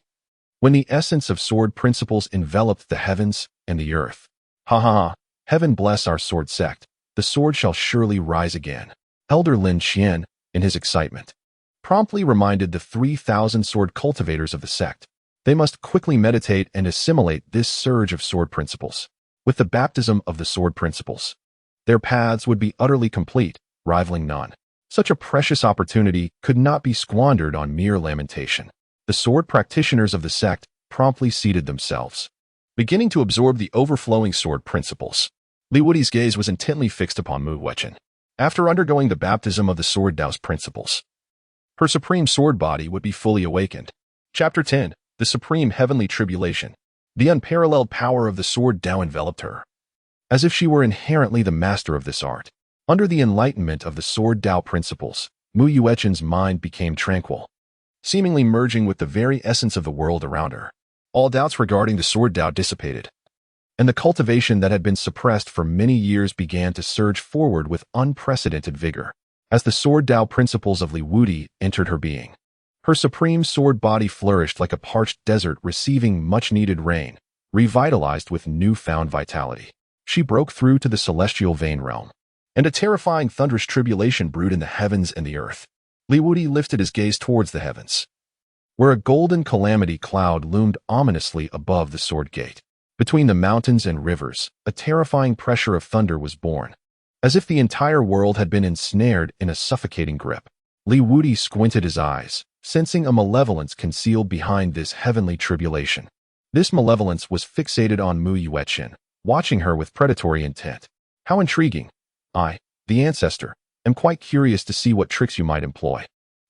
When the essence of sword principles enveloped the heavens and the earth. Ha ha ha, heaven bless our sword sect, the sword shall surely rise again. Elder Lin Qian, in his excitement, promptly reminded the 3,000 sword cultivators of the sect. They must quickly meditate and assimilate this surge of sword principles. With the baptism of the sword principles, their paths would be utterly complete, rivaling none. Such a precious opportunity could not be squandered on mere lamentation. The sword practitioners of the sect promptly seated themselves, beginning to absorb the overflowing sword principles. Li Wudi's gaze was intently fixed upon Mu Yuechen. After undergoing the baptism of the sword Tao's principles, her supreme sword body would be fully awakened. Chapter 10. The Supreme Heavenly Tribulation. The unparalleled power of the sword Tao enveloped her, as if she were inherently the master of this art. Under the enlightenment of the sword Tao principles, Mu Yuechen's mind became tranquil, seemingly merging with the very essence of the world around her. All doubts regarding the sword Tao dissipated, and the cultivation that had been suppressed for many years began to surge forward with unprecedented vigor. As the sword Tao principles of Li Wudi entered her being, her supreme sword body flourished like a parched desert receiving much-needed rain, revitalized with newfound vitality. She broke through to the celestial vein realm, and a terrifying thunderous tribulation brewed in the heavens and the earth. Li Wudi lifted his gaze towards the heavens, where a golden calamity cloud loomed ominously above the sword gate. Between the mountains and rivers, a terrifying pressure of thunder was born, as if the entire world had been ensnared in a suffocating grip. Li Wudi squinted his eyes, sensing a malevolence concealed behind this heavenly tribulation. This malevolence was fixated on Mu Yuechen, watching her with predatory intent. How intriguing. I, the Ancestor, am quite curious to see what tricks you might employ.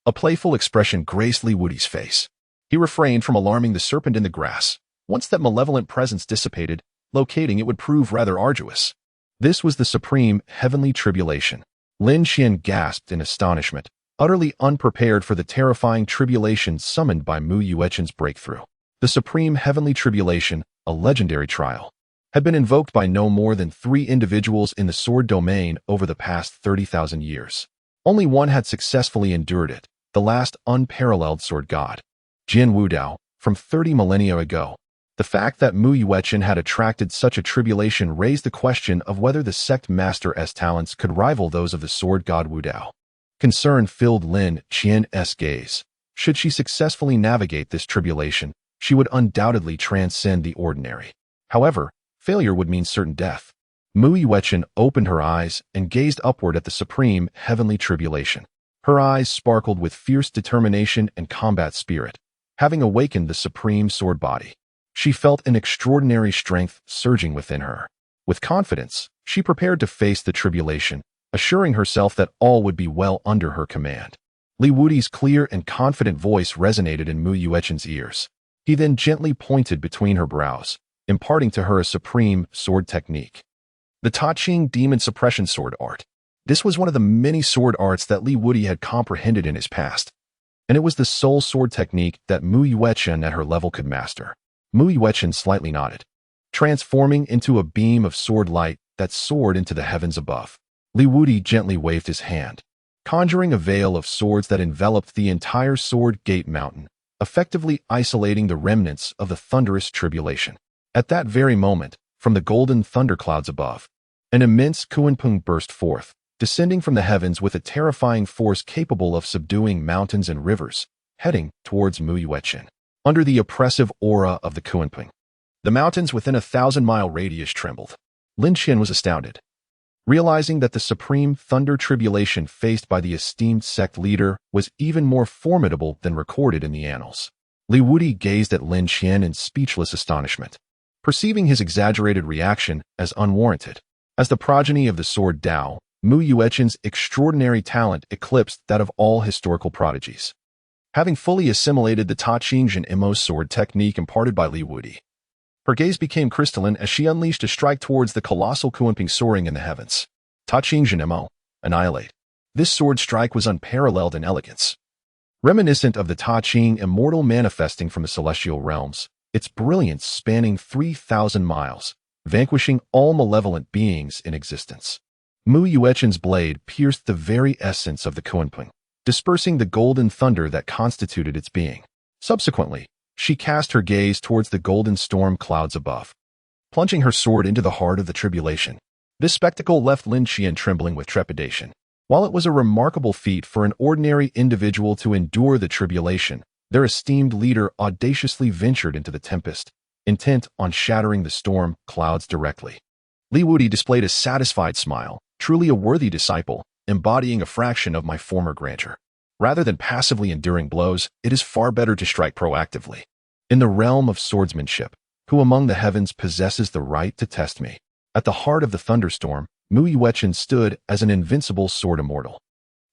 A playful expression graced Li Wudi's face. He refrained from alarming the serpent in the grass. Once that malevolent presence dissipated, locating it would prove rather arduous. This was the supreme heavenly tribulation. Lin Qian gasped in astonishment, utterly unprepared for the terrifying tribulation summoned by Mu Yuechen's breakthrough. The supreme heavenly tribulation, a legendary trial, had been invoked by no more than 3 individuals in the sword domain over the past 30,000 years. Only one had successfully endured it, the last unparalleled sword god, Jin Wudao, from 30 millennia ago. The fact that Mu Yuechen had attracted such a tribulation raised the question of whether the sect master's talents could rival those of the sword god Wudao. Concern filled Lin Qian's gaze. Should she successfully navigate this tribulation, she would undoubtedly transcend the ordinary. However, failure would mean certain death. Mu Yuechen opened her eyes and gazed upward at the supreme heavenly tribulation. Her eyes sparkled with fierce determination and combat spirit, having awakened the supreme sword body. She felt an extraordinary strength surging within her. With confidence, she prepared to face the tribulation, assuring herself that all would be well under her command. Li Wudi's clear and confident voice resonated in Mu Yuechen's ears. He then gently pointed between her brows, imparting to her a supreme sword technique. The Ta Ching Demon Suppression Sword Art. This was one of the many sword arts that Li Wudi had comprehended in his past, and it was the sole sword technique that Mu Yuechen at her level could master. Mu Yuechen slightly nodded, transforming into a beam of sword light that soared into the heavens above. Li Wudi gently waved his hand, conjuring a veil of swords that enveloped the entire Sword Gate Mountain, effectively isolating the remnants of the thunderous tribulation. At that very moment, from the golden thunderclouds above, an immense kunpeng burst forth, descending from the heavens with a terrifying force capable of subduing mountains and rivers, heading towards Mu Yuechen. Under the oppressive aura of the kunpeng, the mountains within a 1,000-mile radius trembled. Lin Qian was astounded, realizing that the supreme thunder tribulation faced by the esteemed sect leader was even more formidable than recorded in the annals. Li Wudi gazed at Lin Qian in speechless astonishment, perceiving his exaggerated reaction as unwarranted. As the progeny of the Sword Dao, Mu Yuechen's extraordinary talent eclipsed that of all historical prodigies. Having fully assimilated the Ta Qing Jin Imo sword technique imparted by Li Wudi, her gaze became crystalline as she unleashed a strike towards the colossal kunpeng soaring in the heavens. Ta Qing Jin Imo, annihilate. This sword strike was unparalleled in elegance. Reminiscent of the Ta Qing immortal manifesting from the celestial realms, its brilliance spanning 3,000 miles, vanquishing all malevolent beings in existence. Mu Yuechen's blade pierced the very essence of the kunpeng, dispersing the golden thunder that constituted its being. Subsequently, she cast her gaze towards the golden storm clouds above, plunging her sword into the heart of the tribulation. This spectacle left Lin Qian trembling with trepidation. While it was a remarkable feat for an ordinary individual to endure the tribulation, their esteemed leader audaciously ventured into the tempest, intent on shattering the storm clouds directly. Li Wudi displayed a satisfied smile, truly a worthy disciple, embodying a fraction of my former grandeur. Rather than passively enduring blows, it is far better to strike proactively. In the realm of swordsmanship, who among the heavens possesses the right to test me? At the heart of the thunderstorm, Mu Yuechen stood as an invincible sword immortal.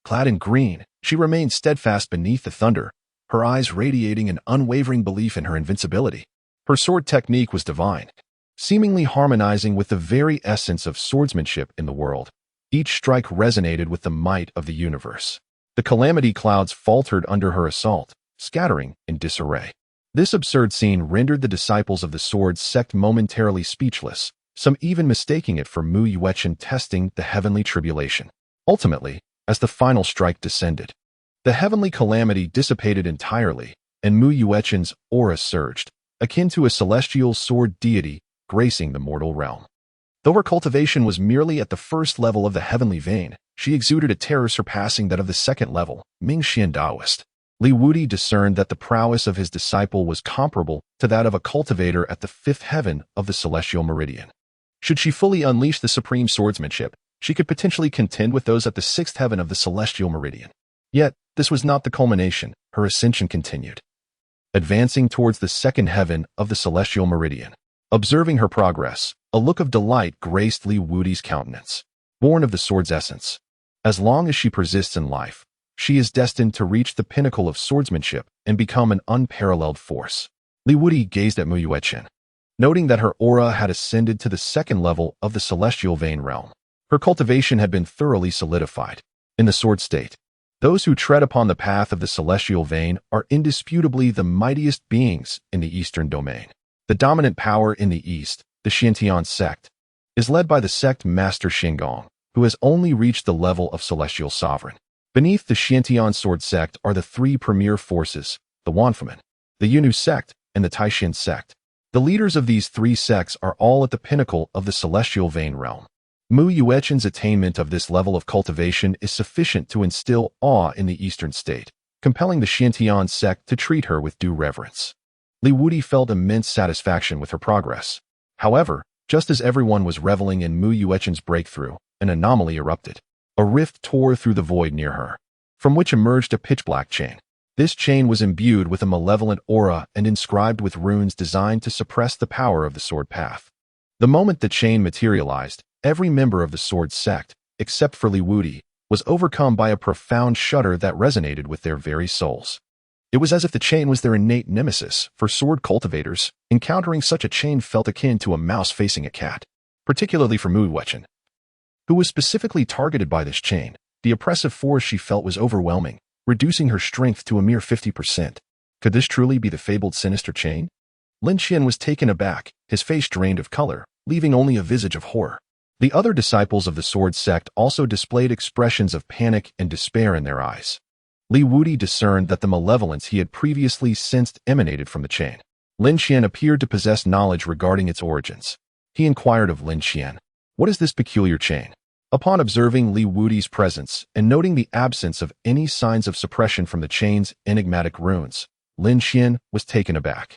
Clad in green, she remained steadfast beneath the thunder, her eyes radiating an unwavering belief in her invincibility. Her sword technique was divine, seemingly harmonizing with the very essence of swordsmanship in the world. Each strike resonated with the might of the universe. The calamity clouds faltered under her assault, scattering in disarray. This absurd scene rendered the disciples of the sword sect momentarily speechless, some even mistaking it for Mu Yuechen testing the heavenly tribulation. Ultimately, as the final strike descended, the heavenly calamity dissipated entirely, and Mu Yuechen's aura surged, akin to a celestial sword deity gracing the mortal realm. Though her cultivation was merely at the first level of the heavenly vein, she exuded a terror surpassing that of the second level, Mingxian Taoist. Li Wudi discerned that the prowess of his disciple was comparable to that of a cultivator at the fifth heaven of the celestial meridian. Should she fully unleash the supreme swordsmanship, she could potentially contend with those at the sixth heaven of the celestial meridian. Yet, this was not the culmination. Her ascension continued, advancing towards the second heaven of the celestial meridian. Observing her progress, a look of delight graced Li Wudi's countenance. Born of the sword's essence, as long as she persists in life, she is destined to reach the pinnacle of swordsmanship and become an unparalleled force. Li Wudi gazed at Mu Yuechen, noting that her aura had ascended to the second level of the celestial vein realm. Her cultivation had been thoroughly solidified. In the sword state, those who tread upon the path of the celestial vein are indisputably the mightiest beings in the eastern domain. The dominant power in the east, the Xiantian sect, is led by the sect master Xingong, who has only reached the level of celestial sovereign. Beneath the Xiantian sword sect are the three premier forces, the Wanfamen, the Yunnu sect, and the Taishan sect. The leaders of these three sects are all at the pinnacle of the celestial vein realm. Mu Yuechen's attainment of this level of cultivation is sufficient to instill awe in the eastern state, compelling the Xiantian sect to treat her with due reverence. Li Wudi felt immense satisfaction with her progress. However, just as everyone was reveling in Mu Yuechen's breakthrough, an anomaly erupted. A rift tore through the void near her, from which emerged a pitch-black chain. This chain was imbued with a malevolent aura and inscribed with runes designed to suppress the power of the sword path. The moment the chain materialized, every member of the sword sect, except for Li Wudi, was overcome by a profound shudder that resonated with their very souls. It was as if the chain was their innate nemesis. For sword cultivators, encountering such a chain felt akin to a mouse facing a cat. Particularly for Mu Yuechen, who was specifically targeted by this chain, the oppressive force she felt was overwhelming, reducing her strength to a mere 50%. Could this truly be the fabled sinister chain? Lin Qian was taken aback, his face drained of color, leaving only a visage of horror. The other disciples of the sword sect also displayed expressions of panic and despair in their eyes. Li Wudi discerned that the malevolence he had previously sensed emanated from the chain. Lin Qian appeared to possess knowledge regarding its origins. He inquired of Lin Qian, "What is this peculiar chain?" Upon observing Li Wudi's presence and noting the absence of any signs of suppression from the chain's enigmatic runes, Lin Qian was taken aback.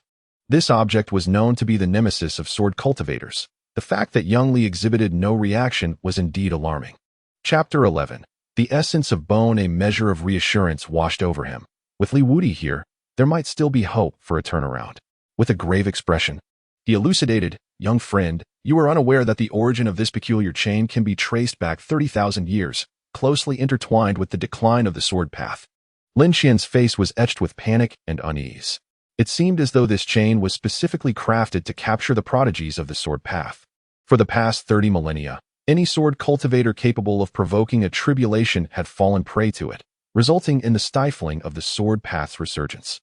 This object was known to be the nemesis of sword cultivators. The fact that young Li exhibited no reaction was indeed alarming. Chapter 11. The essence of bone. A measure of reassurance washed over him. With Li Wudi here, there might still be hope for a turnaround. With a grave expression, he elucidated, "Young friend, you are unaware that the origin of this peculiar chain can be traced back 30,000 years, closely intertwined with the decline of the sword path." Lin Qian's face was etched with panic and unease. It seemed as though this chain was specifically crafted to capture the prodigies of the sword path. For the past 30 millennia, any sword cultivator capable of provoking a tribulation had fallen prey to it, resulting in the stifling of the sword path's resurgence.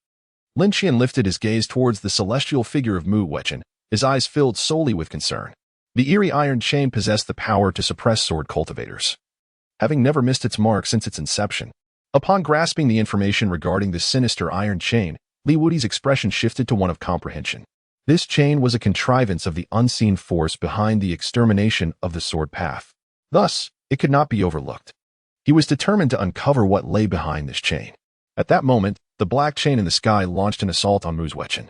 Lin Qian lifted his gaze towards the celestial figure of Mu Wechen, his eyes filled solely with concern. The eerie iron chain possessed the power to suppress sword cultivators, having never missed its mark since its inception. Upon grasping the information regarding the sinister iron chain, Li Wudi's expression shifted to one of comprehension. This chain was a contrivance of the unseen force behind the extermination of the sword path. Thus, it could not be overlooked. He was determined to uncover what lay behind this chain. At that moment, the black chain in the sky launched an assault on Mu Wechen.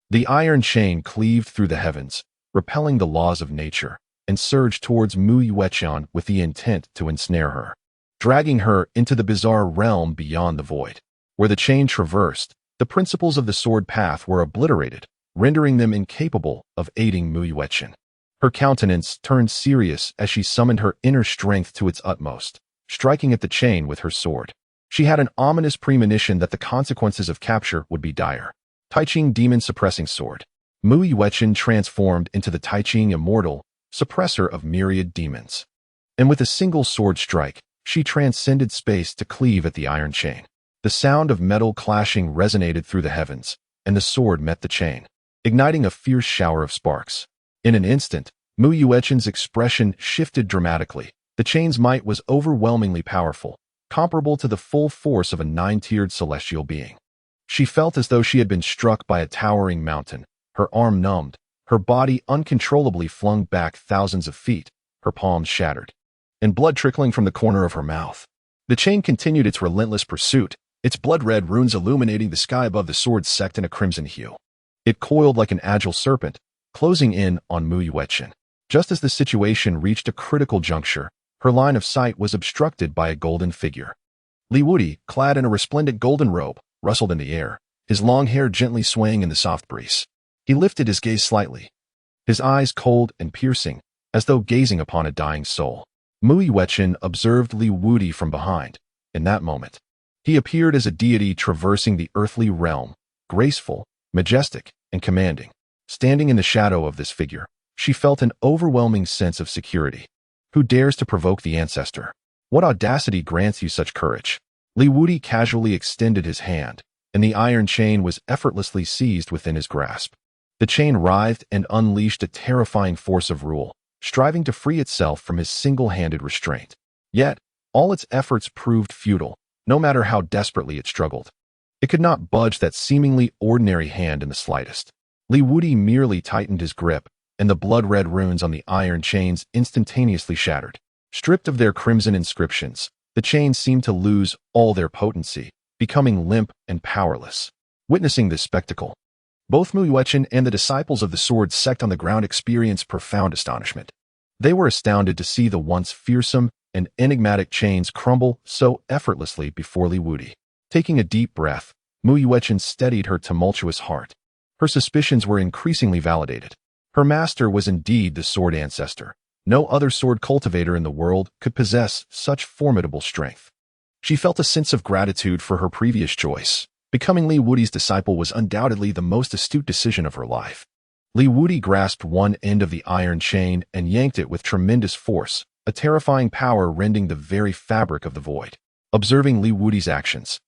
The iron chain cleaved through the heavens, repelling the laws of nature, and surged towards Mu Wechen with the intent to ensnare her, dragging her into the bizarre realm beyond the void. Where the chain traversed, the principles of the sword path were obliterated, rendering them incapable of aiding Mu Wechen. Her countenance turned serious as she summoned her inner strength to its utmost, striking at the chain with her sword. She had an ominous premonition that the consequences of capture would be dire. Taiqing Demon Suppressing Sword. Mu Wechen transformed into the Taiqing Immortal, suppressor of myriad demons. And with a single sword strike, she transcended space to cleave at the iron chain. The sound of metal clashing resonated through the heavens, and the sword met the chain, igniting a fierce shower of sparks. In an instant, Mu Yuechen's expression shifted dramatically. The chain's might was overwhelmingly powerful, comparable to the full force of a 9-tiered celestial being. She felt as though she had been struck by a towering mountain, her arm numbed, her body uncontrollably flung back thousands of feet, her palms shattered, and blood trickling from the corner of her mouth. The chain continued its relentless pursuit, its blood-red runes illuminating the sky above the sword sect in a crimson hue. It coiled like an agile serpent, closing in on Mu Wechen. Just as the situation reached a critical juncture, her line of sight was obstructed by a golden figure. Li Wudi, clad in a resplendent golden robe, rustled in the air, his long hair gently swaying in the soft breeze. He lifted his gaze slightly, his eyes cold and piercing, as though gazing upon a dying soul. Mu Wechen observed Li Wudi from behind. In that moment, he appeared as a deity traversing the earthly realm, graceful, majestic, and commanding. Standing in the shadow of this figure, she felt an overwhelming sense of security. Who dares to provoke the Ancestor? What audacity grants you such courage? Li Wudi casually extended his hand, and the iron chain was effortlessly seized within his grasp. The chain writhed and unleashed a terrifying force of rule, striving to free itself from his single-handed restraint. Yet, all its efforts proved futile, no matter how desperately it struggled. It could not budge that seemingly ordinary hand in the slightest. Li Wudi merely tightened his grip, and the blood-red runes on the iron chains instantaneously shattered. Stripped of their crimson inscriptions, the chains seemed to lose all their potency, becoming limp and powerless. Witnessing this spectacle, both Mu Wechen and the disciples of the sword sect on the ground experienced profound astonishment. They were astounded to see the once fearsome and enigmatic chains crumble so effortlessly before Li Wudi. Taking a deep breath, Mu Wechen steadied her tumultuous heart. Her suspicions were increasingly validated. Her master was indeed the sword ancestor. No other sword cultivator in the world could possess such formidable strength. She felt a sense of gratitude for her previous choice. Becoming Li Wudi's disciple was undoubtedly the most astute decision of her life. Li Wudi grasped one end of the iron chain and yanked it with tremendous force, a terrifying power rending the very fabric of the void. Observing Li Wudi's actions,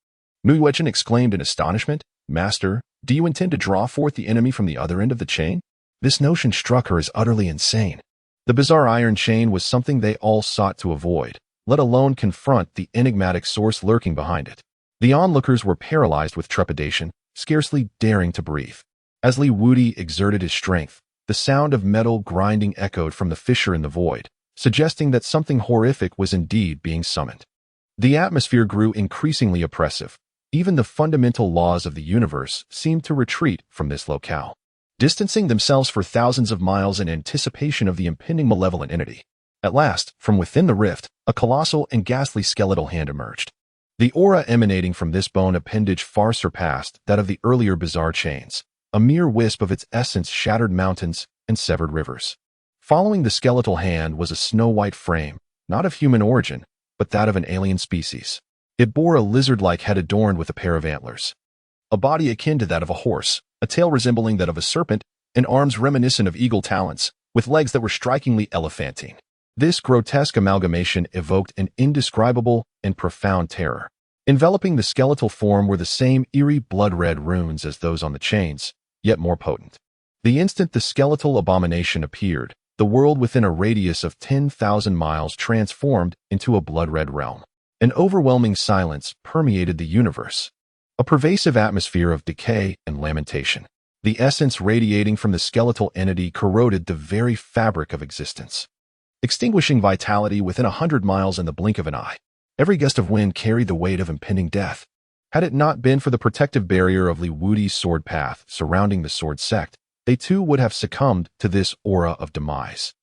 Mu Wechen exclaimed in astonishment, "Master, do you intend to draw forth the enemy from the other end of the chain?" This notion struck her as utterly insane. The bizarre iron chain was something they all sought to avoid, let alone confront the enigmatic source lurking behind it. The onlookers were paralyzed with trepidation, scarcely daring to breathe. As Li Wudi exerted his strength, the sound of metal grinding echoed from the fissure in the void, suggesting that something horrific was indeed being summoned. The atmosphere grew increasingly oppressive. Even the fundamental laws of the universe seemed to retreat from this locale, distancing themselves for thousands of miles in anticipation of the impending malevolent entity. At last, from within the rift, a colossal and ghastly skeletal hand emerged. The aura emanating from this bone appendage far surpassed that of the earlier bizarre chains. A mere wisp of its essence shattered mountains and severed rivers. Following the skeletal hand was a snow-white frame, not of human origin, but that of an alien species. It bore a lizard-like head adorned with a pair of antlers, a body akin to that of a horse, a tail resembling that of a serpent, and arms reminiscent of eagle talons, with legs that were strikingly elephantine. This grotesque amalgamation evoked an indescribable and profound terror. Enveloping the skeletal form were the same eerie blood-red runes as those on the chains, yet more potent. The instant the skeletal abomination appeared, the world within a radius of 10,000 miles transformed into a blood-red realm. An overwhelming silence permeated the universe, a pervasive atmosphere of decay and lamentation. The essence radiating from the skeletal entity corroded the very fabric of existence, extinguishing vitality within 100 miles in the blink of an eye. Every gust of wind carried the weight of impending death. Had it not been for the protective barrier of Li Wudi's sword path surrounding the sword sect, they too would have succumbed to this aura of demise,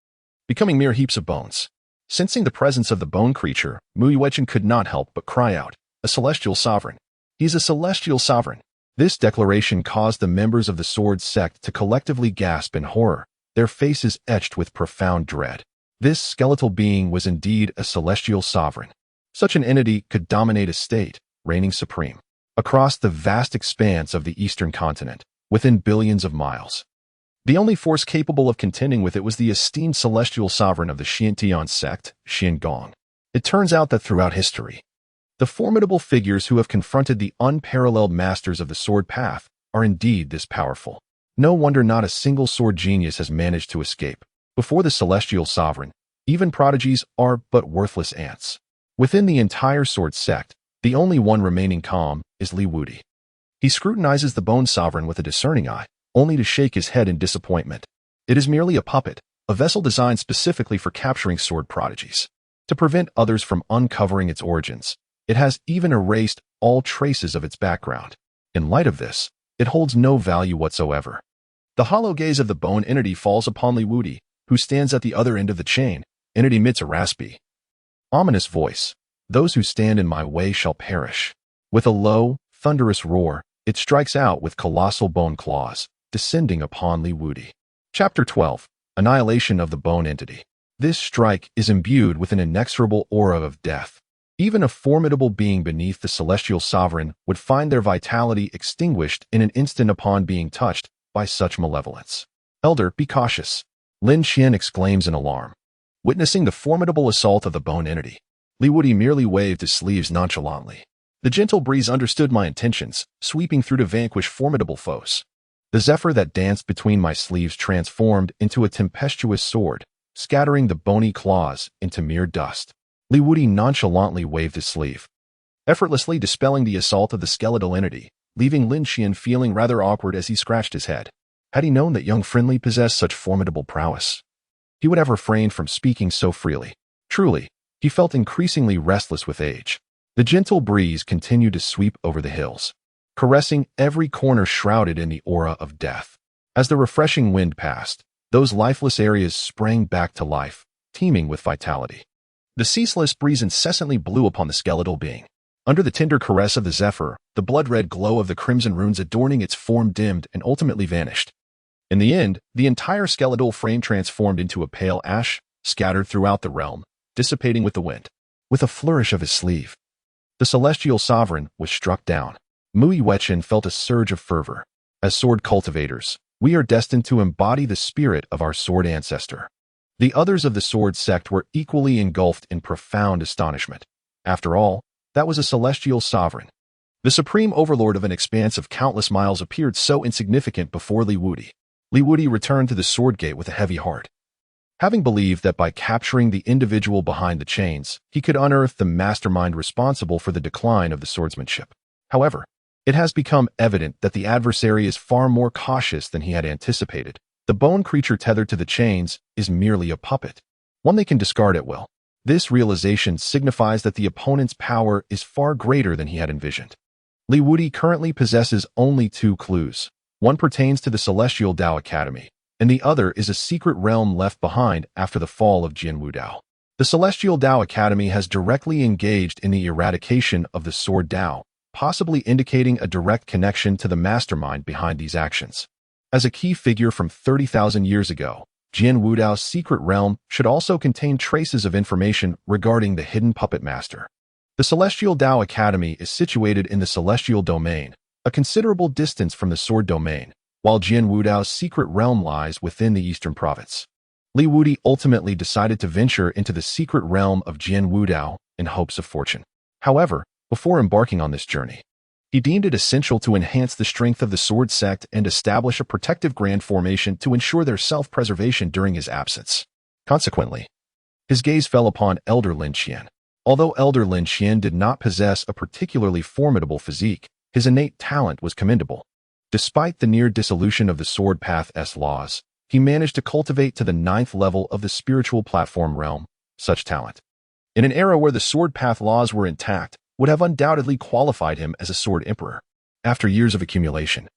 becoming mere heaps of bones. Sensing the presence of the bone creature, Yuan could not help but cry out, "A celestial sovereign! He's a celestial sovereign!" This declaration caused the members of the sword sect to collectively gasp in horror, their faces etched with profound dread. This skeletal being was indeed a celestial sovereign. Such an entity could dominate a state, reigning supreme, across the vast expanse of the eastern continent, within billions of miles. The only force capable of contending with it was the esteemed celestial sovereign of the Xiantian sect, Xiangong. It turns out that throughout history, the formidable figures who have confronted the unparalleled masters of the sword path are indeed this powerful. No wonder not a single sword genius has managed to escape. Before the celestial sovereign, even prodigies are but worthless ants. Within the entire sword sect, the only one remaining calm is Li Wudi. He scrutinizes the bone sovereign with a discerning eye, only to shake his head in disappointment. It is merely a puppet, a vessel designed specifically for capturing sword prodigies. To prevent others from uncovering its origins, it has even erased all traces of its background. In light of this, it holds no value whatsoever. The hollow gaze of the bone entity falls upon Li Wudi, who stands at the other end of the chain, and it emits a raspy, ominous voice. "Those who stand in my way shall perish." With a low, thunderous roar, it strikes out with colossal bone claws, descending upon Li Wudi. Chapter 12. Annihilation of the Bone Entity. This strike is imbued with an inexorable aura of death. Even a formidable being beneath the celestial sovereign would find their vitality extinguished in an instant upon being touched by such malevolence. "Elder, be cautious," Lin Xian exclaims in alarm. Witnessing the formidable assault of the bone entity, Li Wudi merely waved his sleeves nonchalantly. The gentle breeze understood my intentions, sweeping through to vanquish formidable foes. The zephyr that danced between my sleeves transformed into a tempestuous sword, scattering the bony claws into mere dust. Li Wudi nonchalantly waved his sleeve, effortlessly dispelling the assault of the skeletal entity, leaving Lin Xian feeling rather awkward as he scratched his head. Had he known that young Friendly possessed such formidable prowess, he would have refrained from speaking so freely. Truly, he felt increasingly restless with age. The gentle breeze continued to sweep over the hills, caressing every corner shrouded in the aura of death. As the refreshing wind passed, those lifeless areas sprang back to life, teeming with vitality. The ceaseless breeze incessantly blew upon the skeletal being. Under the tender caress of the zephyr, the blood-red glow of the crimson runes adorning its form dimmed and ultimately vanished. In the end, the entire skeletal frame transformed into a pale ash, scattered throughout the realm, dissipating with the wind. With a flourish of his sleeve, the celestial sovereign was struck down. Yuan felt a surge of fervor. As sword cultivators, we are destined to embody the spirit of our sword ancestor. The others of the sword sect were equally engulfed in profound astonishment. After all, that was a celestial sovereign. The supreme overlord of an expanse of countless miles appeared so insignificant before Li Wudi. Li Wudi returned to the sword gate with a heavy heart. having believed that by capturing the individual behind the chains, he could unearth the mastermind responsible for the decline of the swordsmanship. However, it has become evident that the adversary is far more cautious than he had anticipated. The bone creature tethered to the chains is merely a puppet, one they can discard at will. This realization signifies that the opponent's power is far greater than he had envisioned. Wudi currently possesses only 2 clues. One pertains to the Celestial Dao Academy, and the other is a secret realm left behind after the fall of Jianwu Dao. The Celestial Dao Academy has directly engaged in the eradication of the Sword Dao, possibly indicating a direct connection to the mastermind behind these actions. As a key figure from 30,000 years ago, Jianwu Dao's secret realm should also contain traces of information regarding the hidden puppet master. The Celestial Dao Academy is situated in the Celestial Domain, a considerable distance from the Sword Domain, while Jianwu Dao's secret realm lies within the Eastern Province. Wudi ultimately decided to venture into the secret realm of Jianwu Dao in hopes of fortune. However, before embarking on this journey, he deemed it essential to enhance the strength of the sword sect and establish a protective grand formation to ensure their self-preservation during his absence. Consequently, his gaze fell upon Elder Lin Qian. Although Elder Lin Qian did not possess a particularly formidable physique, his innate talent was commendable. Despite the near dissolution of the Sword Path's laws, he managed to cultivate to the 9th level of the spiritual platform realm. Such talent, in an era where the Sword Path laws were intact, would have undoubtedly qualified him as a Sword Emperor. After years of accumulation,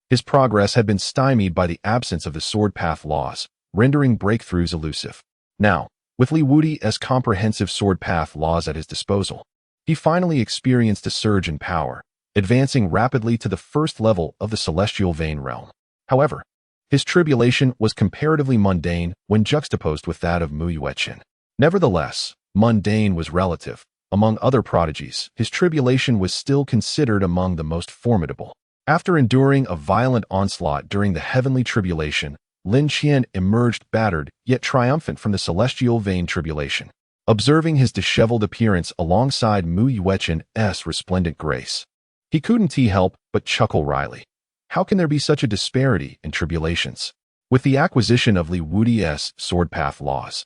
his progress had been stymied by the absence of the Sword Path laws, rendering breakthroughs elusive. Now, with Wudi's comprehensive Sword Path laws at his disposal, he finally experienced a surge in power, advancing rapidly to the 1st level of the Celestial Vein realm. However, his tribulation was comparatively mundane when juxtaposed with that of Yuan. Nevertheless, mundane was relative. Among other prodigies, his tribulation was still considered among the most formidable. After enduring a violent onslaught during the heavenly tribulation, Lin Qian emerged battered yet triumphant from the Celestial Vein tribulation. Observing his disheveled appearance alongside Yuan's resplendent grace, he couldn't help but chuckle wryly. How can there be such a disparity in tribulations? With the acquisition of Wudi's Sword Path laws,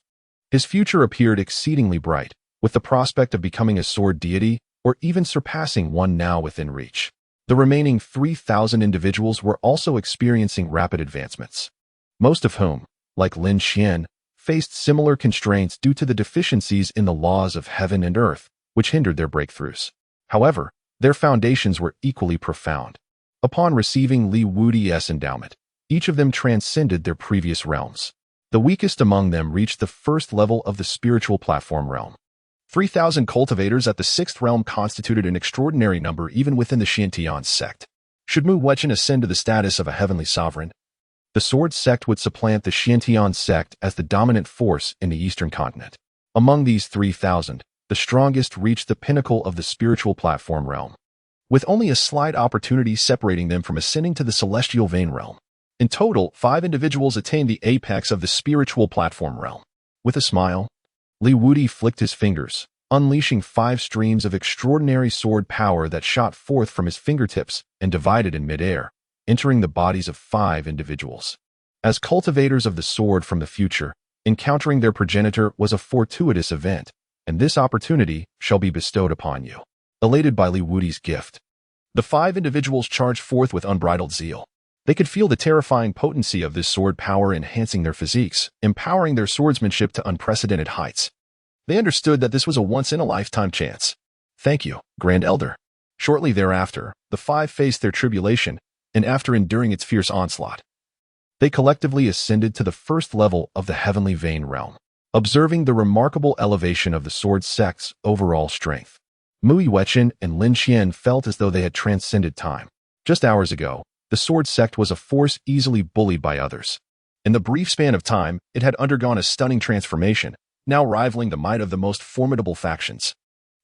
his future appeared exceedingly bright, with the prospect of becoming a sword deity or even surpassing one now within reach. The remaining 3,000 individuals were also experiencing rapid advancements, most of whom, like Lin Qian, faced similar constraints due to the deficiencies in the laws of heaven and earth, which hindered their breakthroughs. However, their foundations were equally profound. Upon receiving Wudi's endowment, each of them transcended their previous realms. The weakest among them reached the 1st level of the spiritual platform realm. 3,000 cultivators at the 6th realm constituted an extraordinary number even within the Xiantian sect. Should Yuan ascend to the status of a heavenly sovereign, the sword sect would supplant the Xiantian sect as the dominant force in the eastern continent. Among these 3,000, the strongest reached the pinnacle of the spiritual platform realm, with only a slight opportunity separating them from ascending to the Celestial Vein realm. In total, 5 individuals attained the apex of the spiritual platform realm. With a smile, Wudi flicked his fingers, unleashing 5 streams of extraordinary sword power that shot forth from his fingertips and divided in midair, entering the bodies of 5 individuals. As cultivators of the sword from the future, encountering their progenitor was a fortuitous event, and this opportunity shall be bestowed upon you. Elated by Wudi's gift, the 5 individuals charged forth with unbridled zeal. They could feel the terrifying potency of this sword power enhancing their physiques, empowering their swordsmanship to unprecedented heights. They understood that this was a once-in-a-lifetime chance. Thank you, Grand Elder. Shortly thereafter, the 5 faced their tribulation, and after enduring its fierce onslaught, they collectively ascended to the 1st level of the Heavenly Vein realm. Observing the remarkable elevation of the sword sect's overall strength, Yuan and Lin Qian felt as though they had transcended time. Just hours ago, the sword sect was a force easily bullied by others. In the brief span of time, it had undergone a stunning transformation, now rivaling the might of the most formidable factions.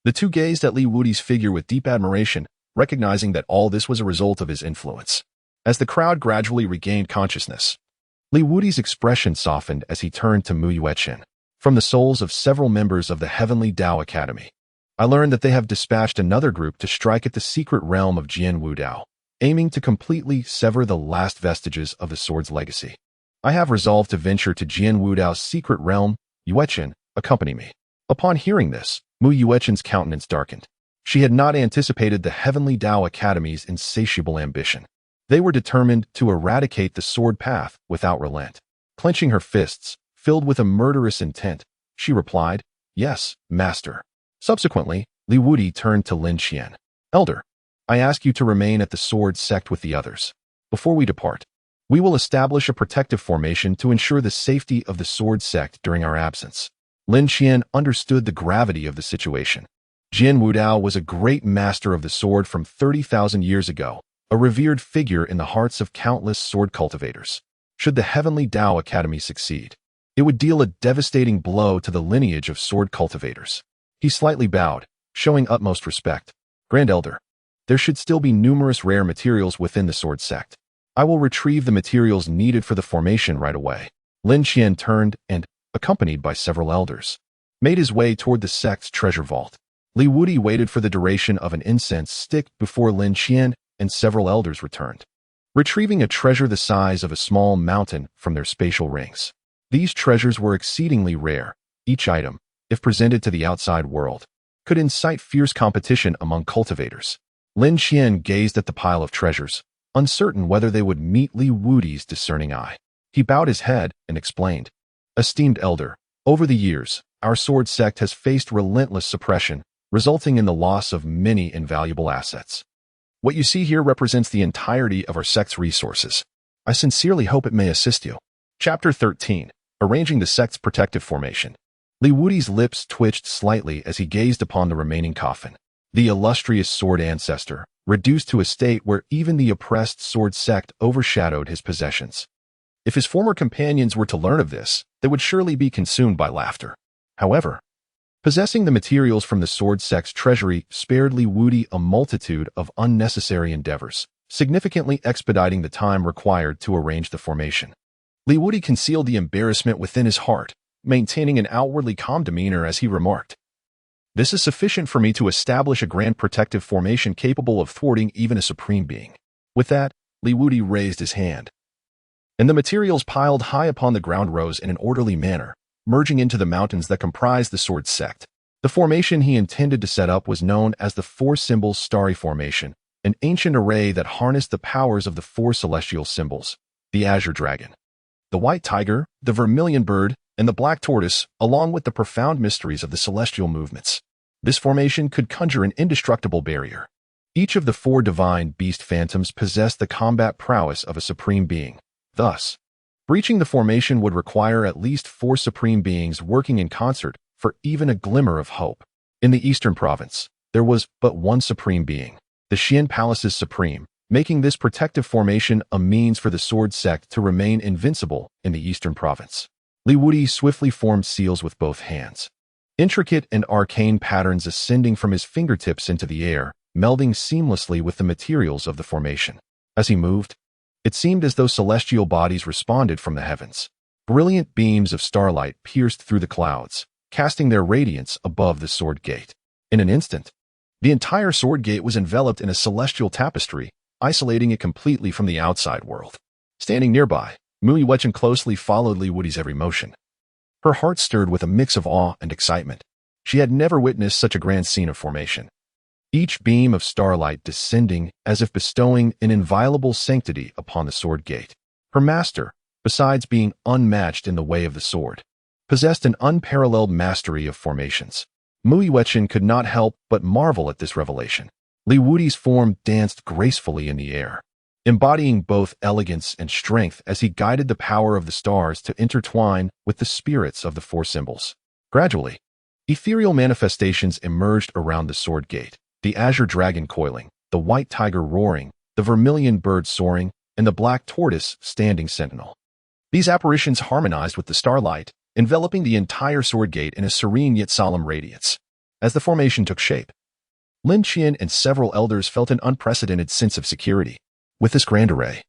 The 2 gazed at Wudi's figure with deep admiration, recognizing that all this was a result of his influence. As the crowd gradually regained consciousness, Wudi's expression softened as he turned to Yuan. From the souls of several members of the Heavenly Dao Academy, I learned that they have dispatched another group to strike at the secret realm of Jianwu Dao, aiming to completely sever the last vestiges of the sword's legacy. I have resolved to venture to Jian Wudao's secret realm. Yuechen, accompany me. Upon hearing this, Mu Yuechen's countenance darkened. She had not anticipated the Heavenly Tao Academy's insatiable ambition. They were determined to eradicate the sword path without relent. Clenching her fists, filled with a murderous intent, she replied, "Yes, master." Subsequently, Li Wudi turned to Lin Qian. "Elder, I ask you to remain at the sword sect with the others. Before we depart, we will establish a protective formation to ensure the safety of the sword sect during our absence." Lin Qian understood the gravity of the situation. Jian Wudao was a great master of the sword from 30,000 years ago, a revered figure in the hearts of countless sword cultivators. Should the Heavenly Tao Academy succeed, it would deal a devastating blow to the lineage of sword cultivators. He slightly bowed, showing utmost respect. "Grand Elder, there should still be numerous rare materials within the sword sect. I will retrieve the materials needed for the formation right away." Lin Qian turned and, accompanied by several elders, made his way toward the sect's treasure vault. Li Wudi waited for the duration of an incense stick before Lin Qian and several elders returned, retrieving a treasure the size of a small mountain from their spatial rings. These treasures were exceedingly rare. Each item, if presented to the outside world, could incite fierce competition among cultivators. Lin Qian gazed at the pile of treasures, uncertain whether they would meet Li Wudi's discerning eye. He bowed his head and explained, "Esteemed elder, over the years, our sword sect has faced relentless suppression, resulting in the loss of many invaluable assets. What you see here represents the entirety of our sect's resources. I sincerely hope it may assist you." Chapter 13. Arranging the sect's protective formation. Li Wudi's lips twitched slightly as he gazed upon the remaining coffin. The illustrious sword ancestor, reduced to a state where even the oppressed sword sect overshadowed his possessions. If his former companions were to learn of this, they would surely be consumed by laughter. However, possessing the materials from the sword sect's treasury spared Li Wudi a multitude of unnecessary endeavors, significantly expediting the time required to arrange the formation. Li Wudi concealed the embarrassment within his heart, maintaining an outwardly calm demeanor as he remarked, "This is sufficient for me to establish a grand protective formation capable of thwarting even a supreme being." With that, Li Wudi raised his hand, and the materials piled high upon the ground rose in an orderly manner, merging into the mountains that comprised the sword sect. The formation he intended to set up was known as the Four Symbols Starry Formation, an ancient array that harnessed the powers of the four celestial symbols: the azure dragon, the white tiger, the vermilion bird, and the black tortoise, along with the profound mysteries of the celestial movements. This formation could conjure an indestructible barrier. Each of the four divine beast phantoms possessed the combat prowess of a supreme being. Thus, breaching the formation would require at least four supreme beings working in concert for even a glimmer of hope. In the Eastern Province, there was but one supreme being, the Xian Palace's supreme, making this protective formation a means for the sword sect to remain invincible in the Eastern Province. Li Wudi swiftly formed seals with both hands, intricate and arcane patterns ascending from his fingertips into the air, melding seamlessly with the materials of the formation. As he moved, it seemed as though celestial bodies responded from the heavens. Brilliant beams of starlight pierced through the clouds, casting their radiance above the sword gate. In an instant, the entire sword gate was enveloped in a celestial tapestry, isolating it completely from the outside world. Standing nearby, Mu Yuechen closely followed Li Wudi's every motion. Her heart stirred with a mix of awe and excitement. She had never witnessed such a grand scene of formation. Each beam of starlight descending as if bestowing an inviolable sanctity upon the sword gate. Her master, besides being unmatched in the way of the sword, possessed an unparalleled mastery of formations. Mu Yuechen could not help but marvel at this revelation. Li Wudi's form danced gracefully in the air, embodying both elegance and strength as he guided the power of the stars to intertwine with the spirits of the four symbols. Gradually, ethereal manifestations emerged around the sword gate, the azure dragon coiling, the white tiger roaring, the vermilion bird soaring, and the black tortoise standing sentinel. These apparitions harmonized with the starlight, enveloping the entire sword gate in a serene yet solemn radiance. As the formation took shape, Lin Qian and several elders felt an unprecedented sense of security. With this grand array,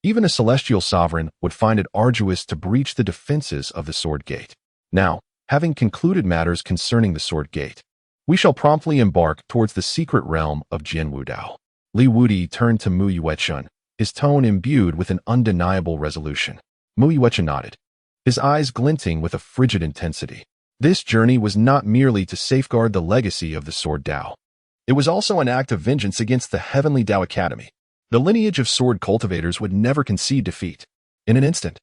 even a celestial sovereign would find it arduous to breach the defenses of the sword gate. Now, having concluded matters concerning the sword gate, we shall promptly embark towards the secret realm of Jian Wudao. Li Wudi turned to Mu Yuechen, his tone imbued with an undeniable resolution. Muiwecha nodded, his eyes glinting with a frigid intensity. This journey was not merely to safeguard the legacy of the Sword Dao. It was also an act of vengeance against the Heavenly Dao Academy. The lineage of sword cultivators would never concede defeat. In an instant,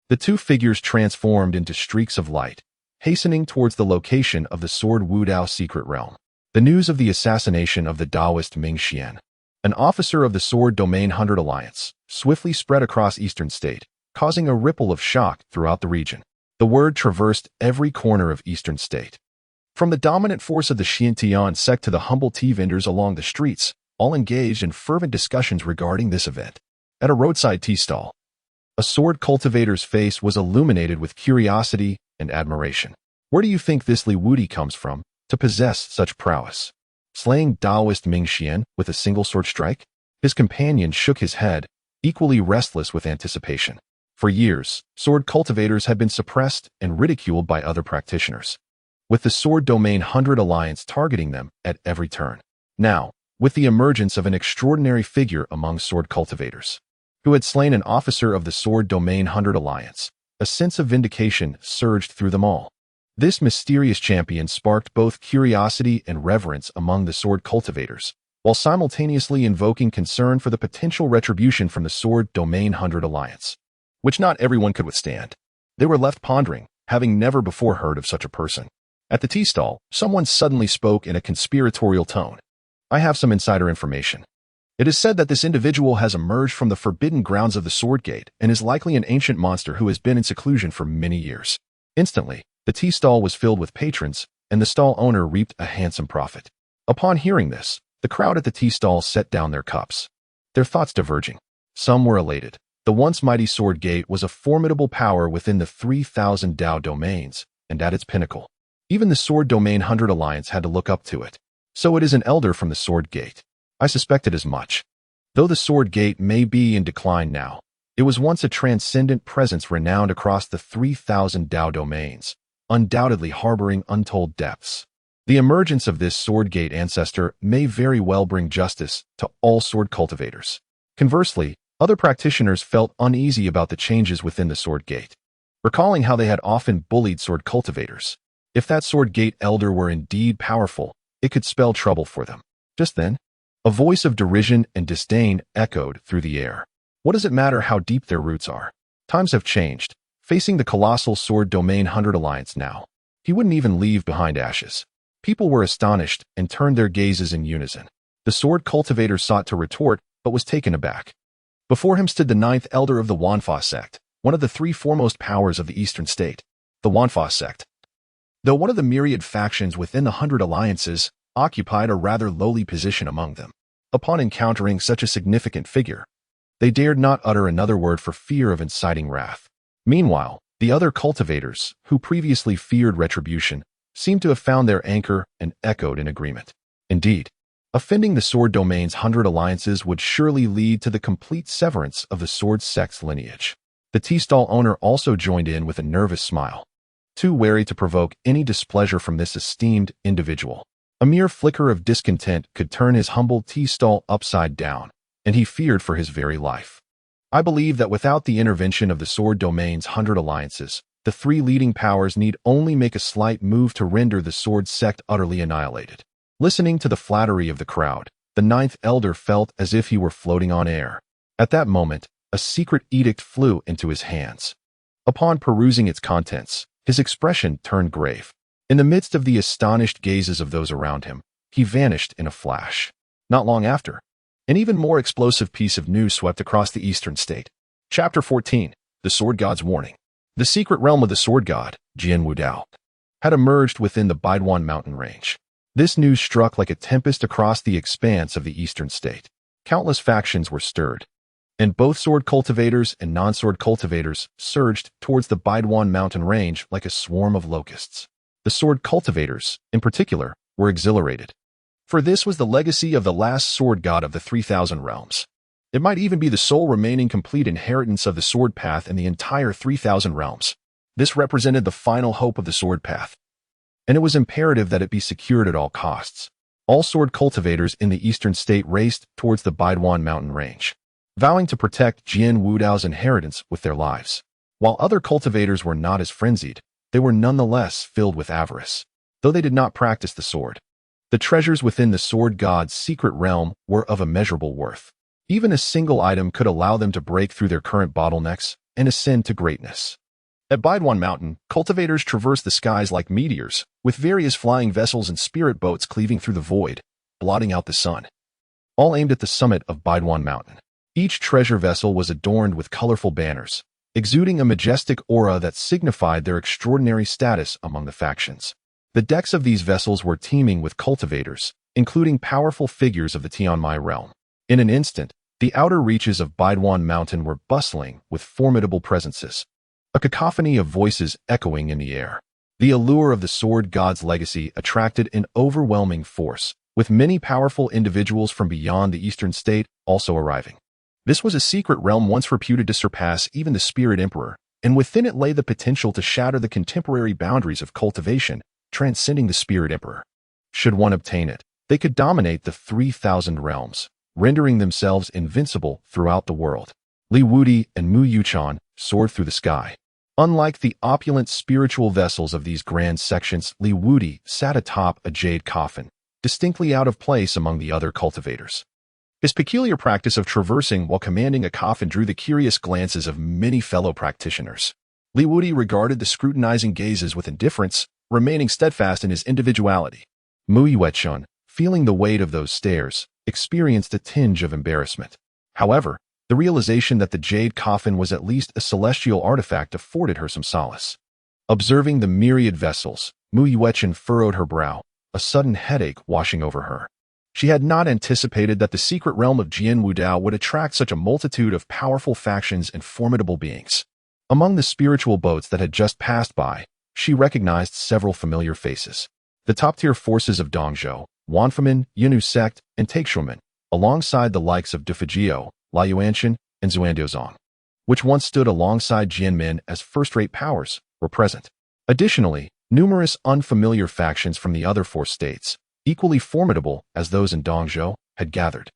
the two figures transformed into streaks of light, hastening towards the location of the Sword Wudao secret realm. The news of the assassination of the Taoist Ming Xian, an officer of the Sword Domain 100 Alliance, swiftly spread across Eastern State, causing a ripple of shock throughout the region. The word traversed every corner of Eastern State. From the dominant force of the Xintian sect to the humble tea vendors along the streets, all engaged in fervent discussions regarding this event. At a roadside tea stall, a sword cultivator's face was illuminated with curiosity and admiration. Where do you think this Li Wudi comes from to possess such prowess? Slaying Taoist Ming Xian with a single sword strike? His companion shook his head, equally restless with anticipation. For years, sword cultivators had been suppressed and ridiculed by other practitioners, with the Sword Domain 100 Alliance targeting them at every turn. Now, with the emergence of an extraordinary figure among sword cultivators, who had slain an officer of the Sword Domain 100 Alliance, a sense of vindication surged through them all. This mysterious champion sparked both curiosity and reverence among the sword cultivators, while simultaneously invoking concern for the potential retribution from the Sword Domain 100 Alliance, which not everyone could withstand. They were left pondering, having never before heard of such a person. At the tea stall, someone suddenly spoke in a conspiratorial tone. I have some insider information. It is said that this individual has emerged from the forbidden grounds of the Sword Gate and is likely an ancient monster who has been in seclusion for many years. Instantly, the tea stall was filled with patrons, and the stall owner reaped a handsome profit. Upon hearing this, the crowd at the tea stall set down their cups, their thoughts diverging. Some were elated. The once mighty Sword Gate was a formidable power within the 3,000 Dao domains, and at its pinnacle, even the Sword Domain 100 Alliance had to look up to it. So it is an elder from the Sword Gate. I suspected as much. Though the Sword Gate may be in decline now, it was once a transcendent presence renowned across the 3,000 Dao domains, undoubtedly harboring untold depths. The emergence of this Sword Gate ancestor may very well bring justice to all sword cultivators. Conversely, other practitioners felt uneasy about the changes within the Sword Gate, recalling how they had often bullied sword cultivators. If that Sword Gate elder were indeed powerful, it could spell trouble for them. Just then, a voice of derision and disdain echoed through the air. What does it matter how deep their roots are? Times have changed. Facing the colossal Sword Domain 100 Alliance now, he wouldn't even leave behind ashes. People were astonished and turned their gazes in unison. The sword cultivator sought to retort, but was taken aback. Before him stood the 9th elder of the Wanfa sect, one of the 3 foremost powers of the Eastern State. The Wanfa sect, though one of the myriad factions within the 100 Alliances, occupied a rather lowly position among them. Upon encountering such a significant figure, they dared not utter another word for fear of inciting wrath. Meanwhile, the other cultivators, who previously feared retribution, seemed to have found their anchor and echoed in agreement. Indeed, offending the Sword Domain's 100 Alliances would surely lead to the complete severance of the Sword sect's lineage. The tea stall owner also joined in with a nervous smile, too wary to provoke any displeasure from this esteemed individual. A mere flicker of discontent could turn his humble tea stall upside down, and he feared for his very life. I believe that without the intervention of the Sword Domain's 100 Alliances, the 3 leading powers need only make a slight move to render the Sword sect utterly annihilated. Listening to the flattery of the crowd, the 9th elder felt as if he were floating on air. At that moment, a secret edict flew into his hands. Upon perusing its contents, his expression turned grave. In the midst of the astonished gazes of those around him, he vanished in a flash. Not long after, an even more explosive piece of news swept across the Eastern State. Chapter 14, The Sword God's Warning. The secret realm of the Sword God, Jian Wudao, had emerged within the Baiduan mountain range. This news struck like a tempest across the expanse of the Eastern State. Countless factions were stirred, and both sword cultivators and non-sword cultivators surged towards the Baiduan mountain range like a swarm of locusts. The sword cultivators, in particular, were exhilarated, for this was the legacy of the last sword god of the 3,000 realms. It might even be the sole remaining complete inheritance of the sword path in the entire 3,000 realms. This represented the final hope of the sword path, and it was imperative that it be secured at all costs. All sword cultivators in the Eastern State raced towards the Baiduan mountain range, vowing to protect Jian Wudao's inheritance with their lives. While other cultivators were not as frenzied, they were nonetheless filled with avarice, though they did not practice the sword. The treasures within the sword god's secret realm were of immeasurable worth. Even a single item could allow them to break through their current bottlenecks and ascend to greatness. At Baidwan Mountain, cultivators traverse the skies like meteors, with various flying vessels and spirit boats cleaving through the void, blotting out the sun. All aimed at the summit of Baidwan Mountain. Each treasure vessel was adorned with colorful banners, exuding a majestic aura that signified their extraordinary status among the factions. The decks of these vessels were teeming with cultivators, including powerful figures of the Tianmai realm. In an instant, the outer reaches of Baidwan Mountain were bustling with formidable presences, a cacophony of voices echoing in the air. The allure of the sword god's legacy attracted an overwhelming force, with many powerful individuals from beyond the eastern state also arriving. This was a secret realm once reputed to surpass even the Spirit Emperor, and within it lay the potential to shatter the contemporary boundaries of cultivation, transcending the Spirit Emperor. Should one obtain it, they could dominate the 3,000 realms, rendering themselves invincible throughout the world. Li Wudi and Mu Yuchan soared through the sky. Unlike the opulent spiritual vessels of these grand sections, Li Wudi sat atop a jade coffin, distinctly out of place among the other cultivators. His peculiar practice of traversing while commanding a coffin drew the curious glances of many fellow practitioners. Li Wudi regarded the scrutinizing gazes with indifference, remaining steadfast in his individuality. Mu Yuechun, feeling the weight of those stares, experienced a tinge of embarrassment. However, the realization that the jade coffin was at least a celestial artifact afforded her some solace. Observing the myriad vessels, Mu Yuechun furrowed her brow, a sudden headache washing over her. She had not anticipated that the secret realm of Jian Wudao would attract such a multitude of powerful factions and formidable beings. Among the spiritual boats that had just passed by, she recognized several familiar faces. The top-tier forces of Dongzhou, Wanfamin, Yinu Sect, and Taikshuomen, alongside the likes of Dufagio, Liuanshan, and Zuandiozong, which once stood alongside Jianmin as first-rate powers, were present. Additionally, numerous unfamiliar factions from the other four states, equally formidable as those in Dongzhou, had gathered.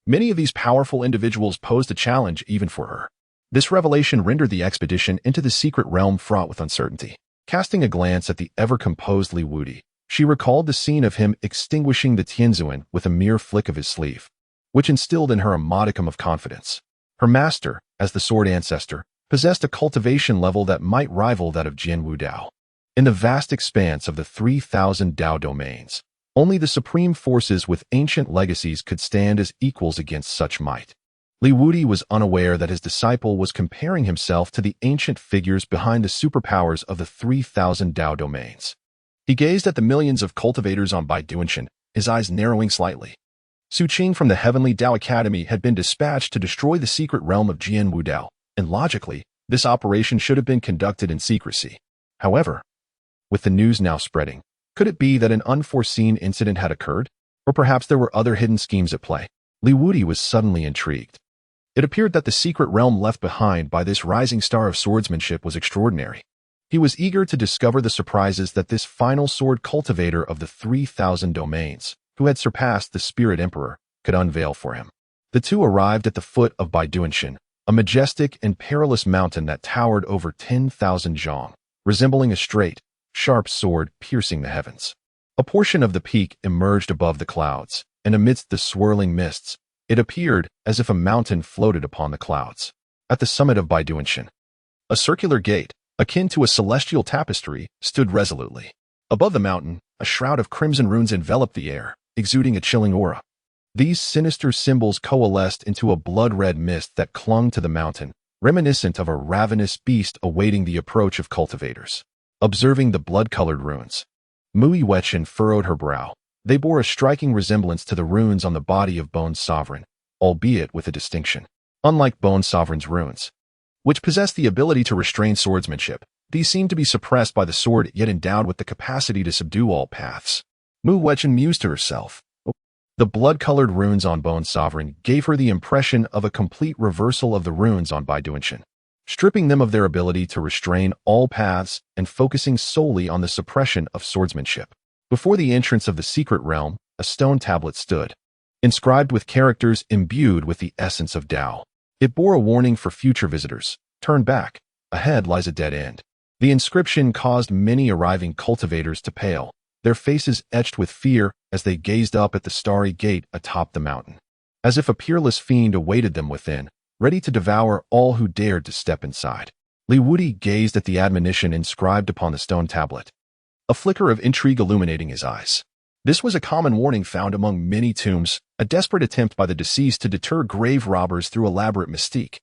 Many of these powerful individuals posed a challenge even for her. This revelation rendered the expedition into the secret realm fraught with uncertainty. Casting a glance at the ever-composed Li Wudi, she recalled the scene of him extinguishing the Tianzuan with a mere flick of his sleeve, which instilled in her a modicum of confidence. Her master, as the sword ancestor, possessed a cultivation level that might rival that of Jian Wudao. In the vast expanse of the 3,000 Dao domains, only the supreme forces with ancient legacies could stand as equals against such might. Li Wudi was unaware that his disciple was comparing himself to the ancient figures behind the superpowers of the 3,000 Dao domains. He gazed at the millions of cultivators on Baiduanshan, his eyes narrowing slightly. Su Qing from the Heavenly Dao Academy had been dispatched to destroy the secret realm of Jian Wudao, and logically, this operation should have been conducted in secrecy. However, with the news now spreading, could it be that an unforeseen incident had occurred? Or perhaps there were other hidden schemes at play? Li Wudi was suddenly intrigued. It appeared that the secret realm left behind by this rising star of swordsmanship was extraordinary. He was eager to discover the surprises that this final sword cultivator of the 3,000 domains, who had surpassed the Spirit Emperor, could unveil for him. The two arrived at the foot of Baiduanshan, a majestic and perilous mountain that towered over 10,000 zhang, resembling a straight, sharp sword piercing the heavens. A portion of the peak emerged above the clouds, and amidst the swirling mists, it appeared as if a mountain floated upon the clouds. At the summit of Baiduanshan, a circular gate, akin to a celestial tapestry, stood resolutely. Above the mountain, a shroud of crimson runes enveloped the air, exuding a chilling aura. These sinister symbols coalesced into a blood-red mist that clung to the mountain, reminiscent of a ravenous beast awaiting the approach of cultivators. Observing the blood-colored runes, Mu Yuechun furrowed her brow. They bore a striking resemblance to the runes on the body of Bone's sovereign, albeit with a distinction. Unlike Bone's sovereign's runes, which possessed the ability to restrain swordsmanship, these seemed to be suppressed by the sword yet endowed with the capacity to subdue all paths. Mu Yuechun mused to herself. The blood-colored runes on Bone's sovereign gave her the impression of a complete reversal of the runes on Baiduanshan, stripping them of their ability to restrain all paths and focusing solely on the suppression of swordsmanship. Before the entrance of the secret realm, a stone tablet stood, inscribed with characters imbued with the essence of Tao. It bore a warning for future visitors: turn back. Ahead lies a dead end. The inscription caused many arriving cultivators to pale, their faces etched with fear as they gazed up at the starry gate atop the mountain. As if a peerless fiend awaited them within, ready to devour all who dared to step inside. Wudi gazed at the admonition inscribed upon the stone tablet, a flicker of intrigue illuminating his eyes. This was a common warning found among many tombs, a desperate attempt by the deceased to deter grave robbers through elaborate mystique,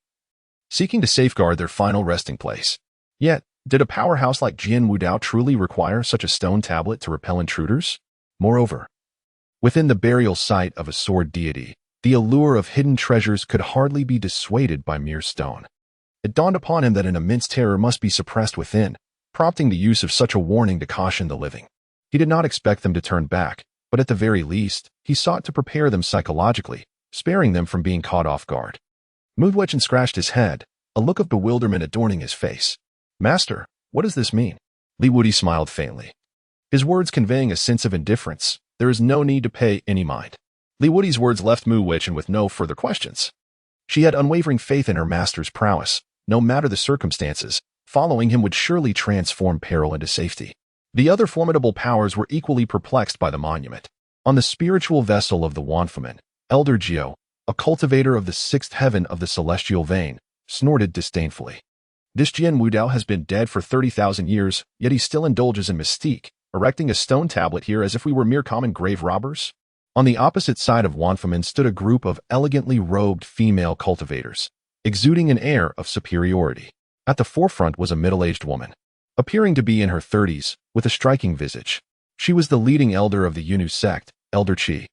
seeking to safeguard their final resting place. Yet, did a powerhouse like Jian Wudao truly require such a stone tablet to repel intruders? Moreover, within the burial site of a sword deity, the allure of hidden treasures could hardly be dissuaded by mere stone. It dawned upon him that an immense terror must be suppressed within, prompting the use of such a warning to caution the living. He did not expect them to turn back, but at the very least, he sought to prepare them psychologically, sparing them from being caught off guard. Mu Yuan scratched his head, a look of bewilderment adorning his face. "Master, what does this mean?" Wudi smiled faintly, his words conveying a sense of indifference. "There is no need to pay any mind." Wudi's words left Mu Yuan with no further questions. She had unwavering faith in her master's prowess. No matter the circumstances, following him would surely transform peril into safety. The other formidable powers were equally perplexed by the monument. On the spiritual vessel of the Wanfaman, Elder Jiao, a cultivator of the sixth heaven of the celestial vein, snorted disdainfully. "This Jian Wudao has been dead for 30,000 years, yet he still indulges in mystique, erecting a stone tablet here as if we were mere common grave robbers." On the opposite side of Wanfaman stood a group of elegantly robed female cultivators, exuding an air of superiority. At the forefront was a middle-aged woman, appearing to be in her 30s, with a striking visage. She was the leading elder of the Yunus sect, Elder Qi,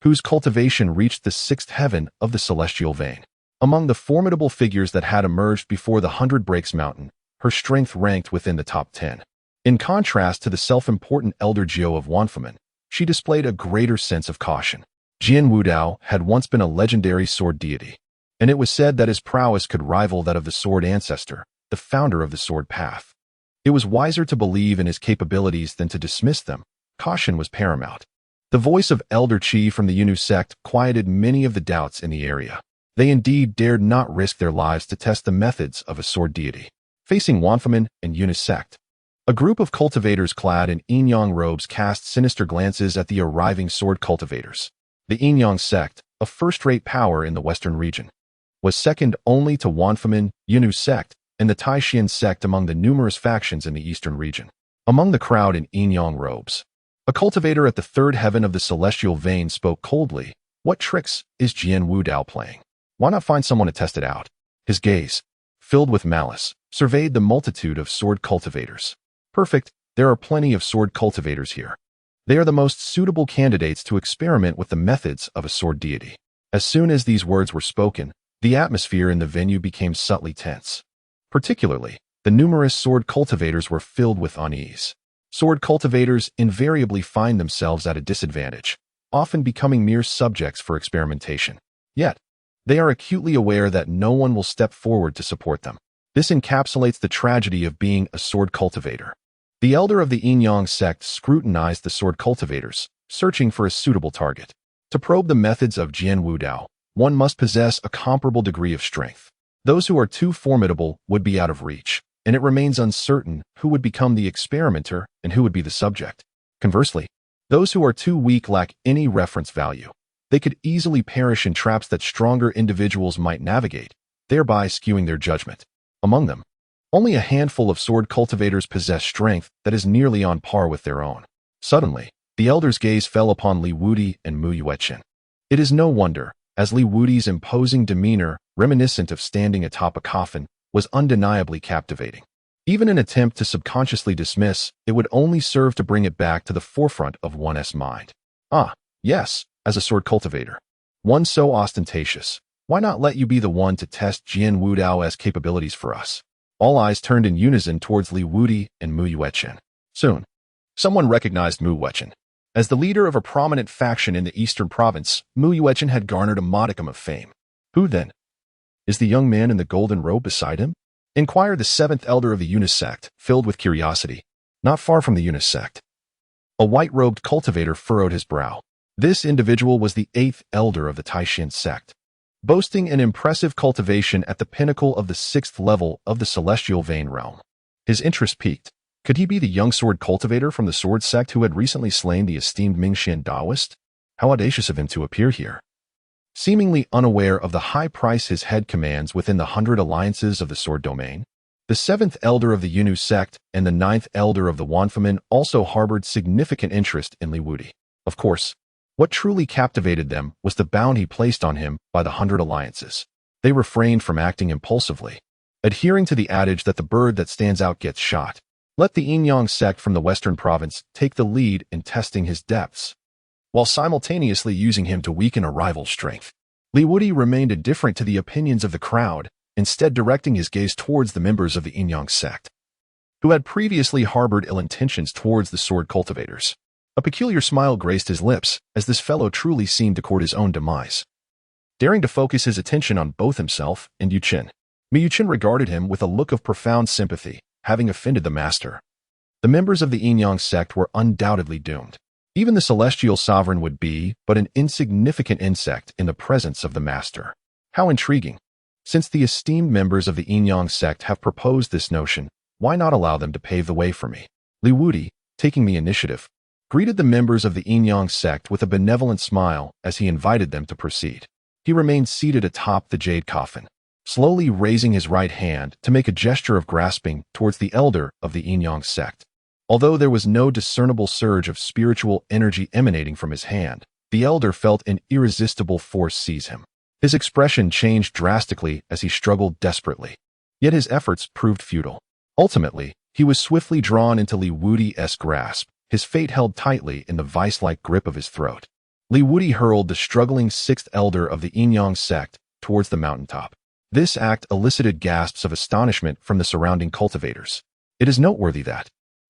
whose cultivation reached the sixth heaven of the celestial vein. Among the formidable figures that had emerged before the 100 Breaks Mountain, her strength ranked within the top 10. In contrast to the self-important Elder Jiao of Wanfaman, she displayed a greater sense of caution. Jian Wudao had once been a legendary sword deity, and it was said that his prowess could rival that of the sword Ancestor, the founder of the sword path. It was wiser to believe in his capabilities than to dismiss them. Caution was paramount. The voice of Elder Qi from the Yunus sect quieted many of the doubts in the area. They indeed dared not risk their lives to test the methods of a sword deity. Facing Wanfaman and Yunus sect, a group of cultivators clad in Yinyang robes cast sinister glances at the arriving sword cultivators. The Yinyang sect, a first-rate power in the western region, was second only to Wanfaman, Yunus sect, and the Taishan sect among the numerous factions in the eastern region. Among the crowd in Yinyang robes, a cultivator at the third heaven of the celestial vein spoke coldly. "What tricks is Jian Wudao playing? Why not find someone to test it out?" His gaze, filled with malice, surveyed the multitude of sword cultivators. "Perfect, there are plenty of sword cultivators here. They are the most suitable candidates to experiment with the methods of a sword deity." As soon as these words were spoken, the atmosphere in the venue became subtly tense. Particularly, the numerous sword cultivators were filled with unease. Sword cultivators invariably find themselves at a disadvantage, often becoming mere subjects for experimentation. Yet, they are acutely aware that no one will step forward to support them. This encapsulates the tragedy of being a sword cultivator. The elder of the Yinyang sect scrutinized the sword cultivators, searching for a suitable target. To probe the methods of Jian Wudao, one must possess a comparable degree of strength. Those who are too formidable would be out of reach, and it remains uncertain who would become the experimenter and who would be the subject. Conversely, those who are too weak lack any reference value. They could easily perish in traps that stronger individuals might navigate, thereby skewing their judgment. Among them, only a handful of sword cultivators possess strength that is nearly on par with their own. Suddenly, the elder's gaze fell upon Wudi and Mu Yuan. It is no wonder, as Wudi's imposing demeanor, reminiscent of standing atop a coffin, was undeniably captivating. Even an attempt to subconsciously dismiss it would only serve to bring it back to the forefront of one's mind. Ah, yes, as a sword cultivator, one so ostentatious, why not let you be the one to test Jian Wudao's capabilities for us? All eyes turned in unison towards Wudi and Mu Yuan. Soon, someone recognized Mu Yuan. As the leader of a prominent faction in the eastern province, Mu Yuan had garnered a modicum of fame. "Who then? Is the young man in the golden robe beside him?" inquired the seventh elder of the Yunus sect, filled with curiosity. Not far from the Yunus sect, a white-robed cultivator furrowed his brow. This individual was the eighth elder of the Taishan sect, boasting an impressive cultivation at the pinnacle of the 6th level of the celestial vein realm. His interest piqued. Could he be the young sword cultivator from the sword sect who had recently slain the esteemed Mingxian Taoist? How audacious of him to appear here. Seemingly unaware of the high price his head commands within the 100 alliances of the sword domain, the 7th elder of the Yunnu sect and the 9th elder of the Wanfamin also harbored significant interest in Wudi. Of course, what truly captivated them was the bounty placed on him by the 100 alliances. They refrained from acting impulsively, adhering to the adage that the bird that stands out gets shot. Let the Yin-Yang sect from the western province take the lead in testing his depths, while simultaneously using him to weaken a rival's strength. Wudi remained indifferent to the opinions of the crowd, instead directing his gaze towards the members of the Yin-Yang sect, who had previously harbored ill intentions towards the sword cultivators. A peculiar smile graced his lips, as this fellow truly seemed to court his own demise. Daring to focus his attention on both himself and Yuqin, Yuqin regarded him with a look of profound sympathy, having offended the master. The members of the Yin-Yang sect were undoubtedly doomed. Even the celestial sovereign would be but an insignificant insect in the presence of the master. How intriguing. Since the esteemed members of the Yin-Yang sect have proposed this notion, why not allow them to pave the way for me? Wudi, taking the initiative, greeted the members of the Yin-Yang sect with a benevolent smile as he invited them to proceed. He remained seated atop the jade coffin, slowly raising his right hand to make a gesture of grasping towards the elder of the Yin-Yang sect. Although there was no discernible surge of spiritual energy emanating from his hand, the elder felt an irresistible force seize him. His expression changed drastically as he struggled desperately. Yet his efforts proved futile. Ultimately, he was swiftly drawn into Wudi's grasp, his fate held tightly in the vice-like grip of his throat. Wudi hurled the struggling 6th elder of the Yin-Yang sect towards the mountaintop. This act elicited gasps of astonishment from the surrounding cultivators. It is noteworthy that,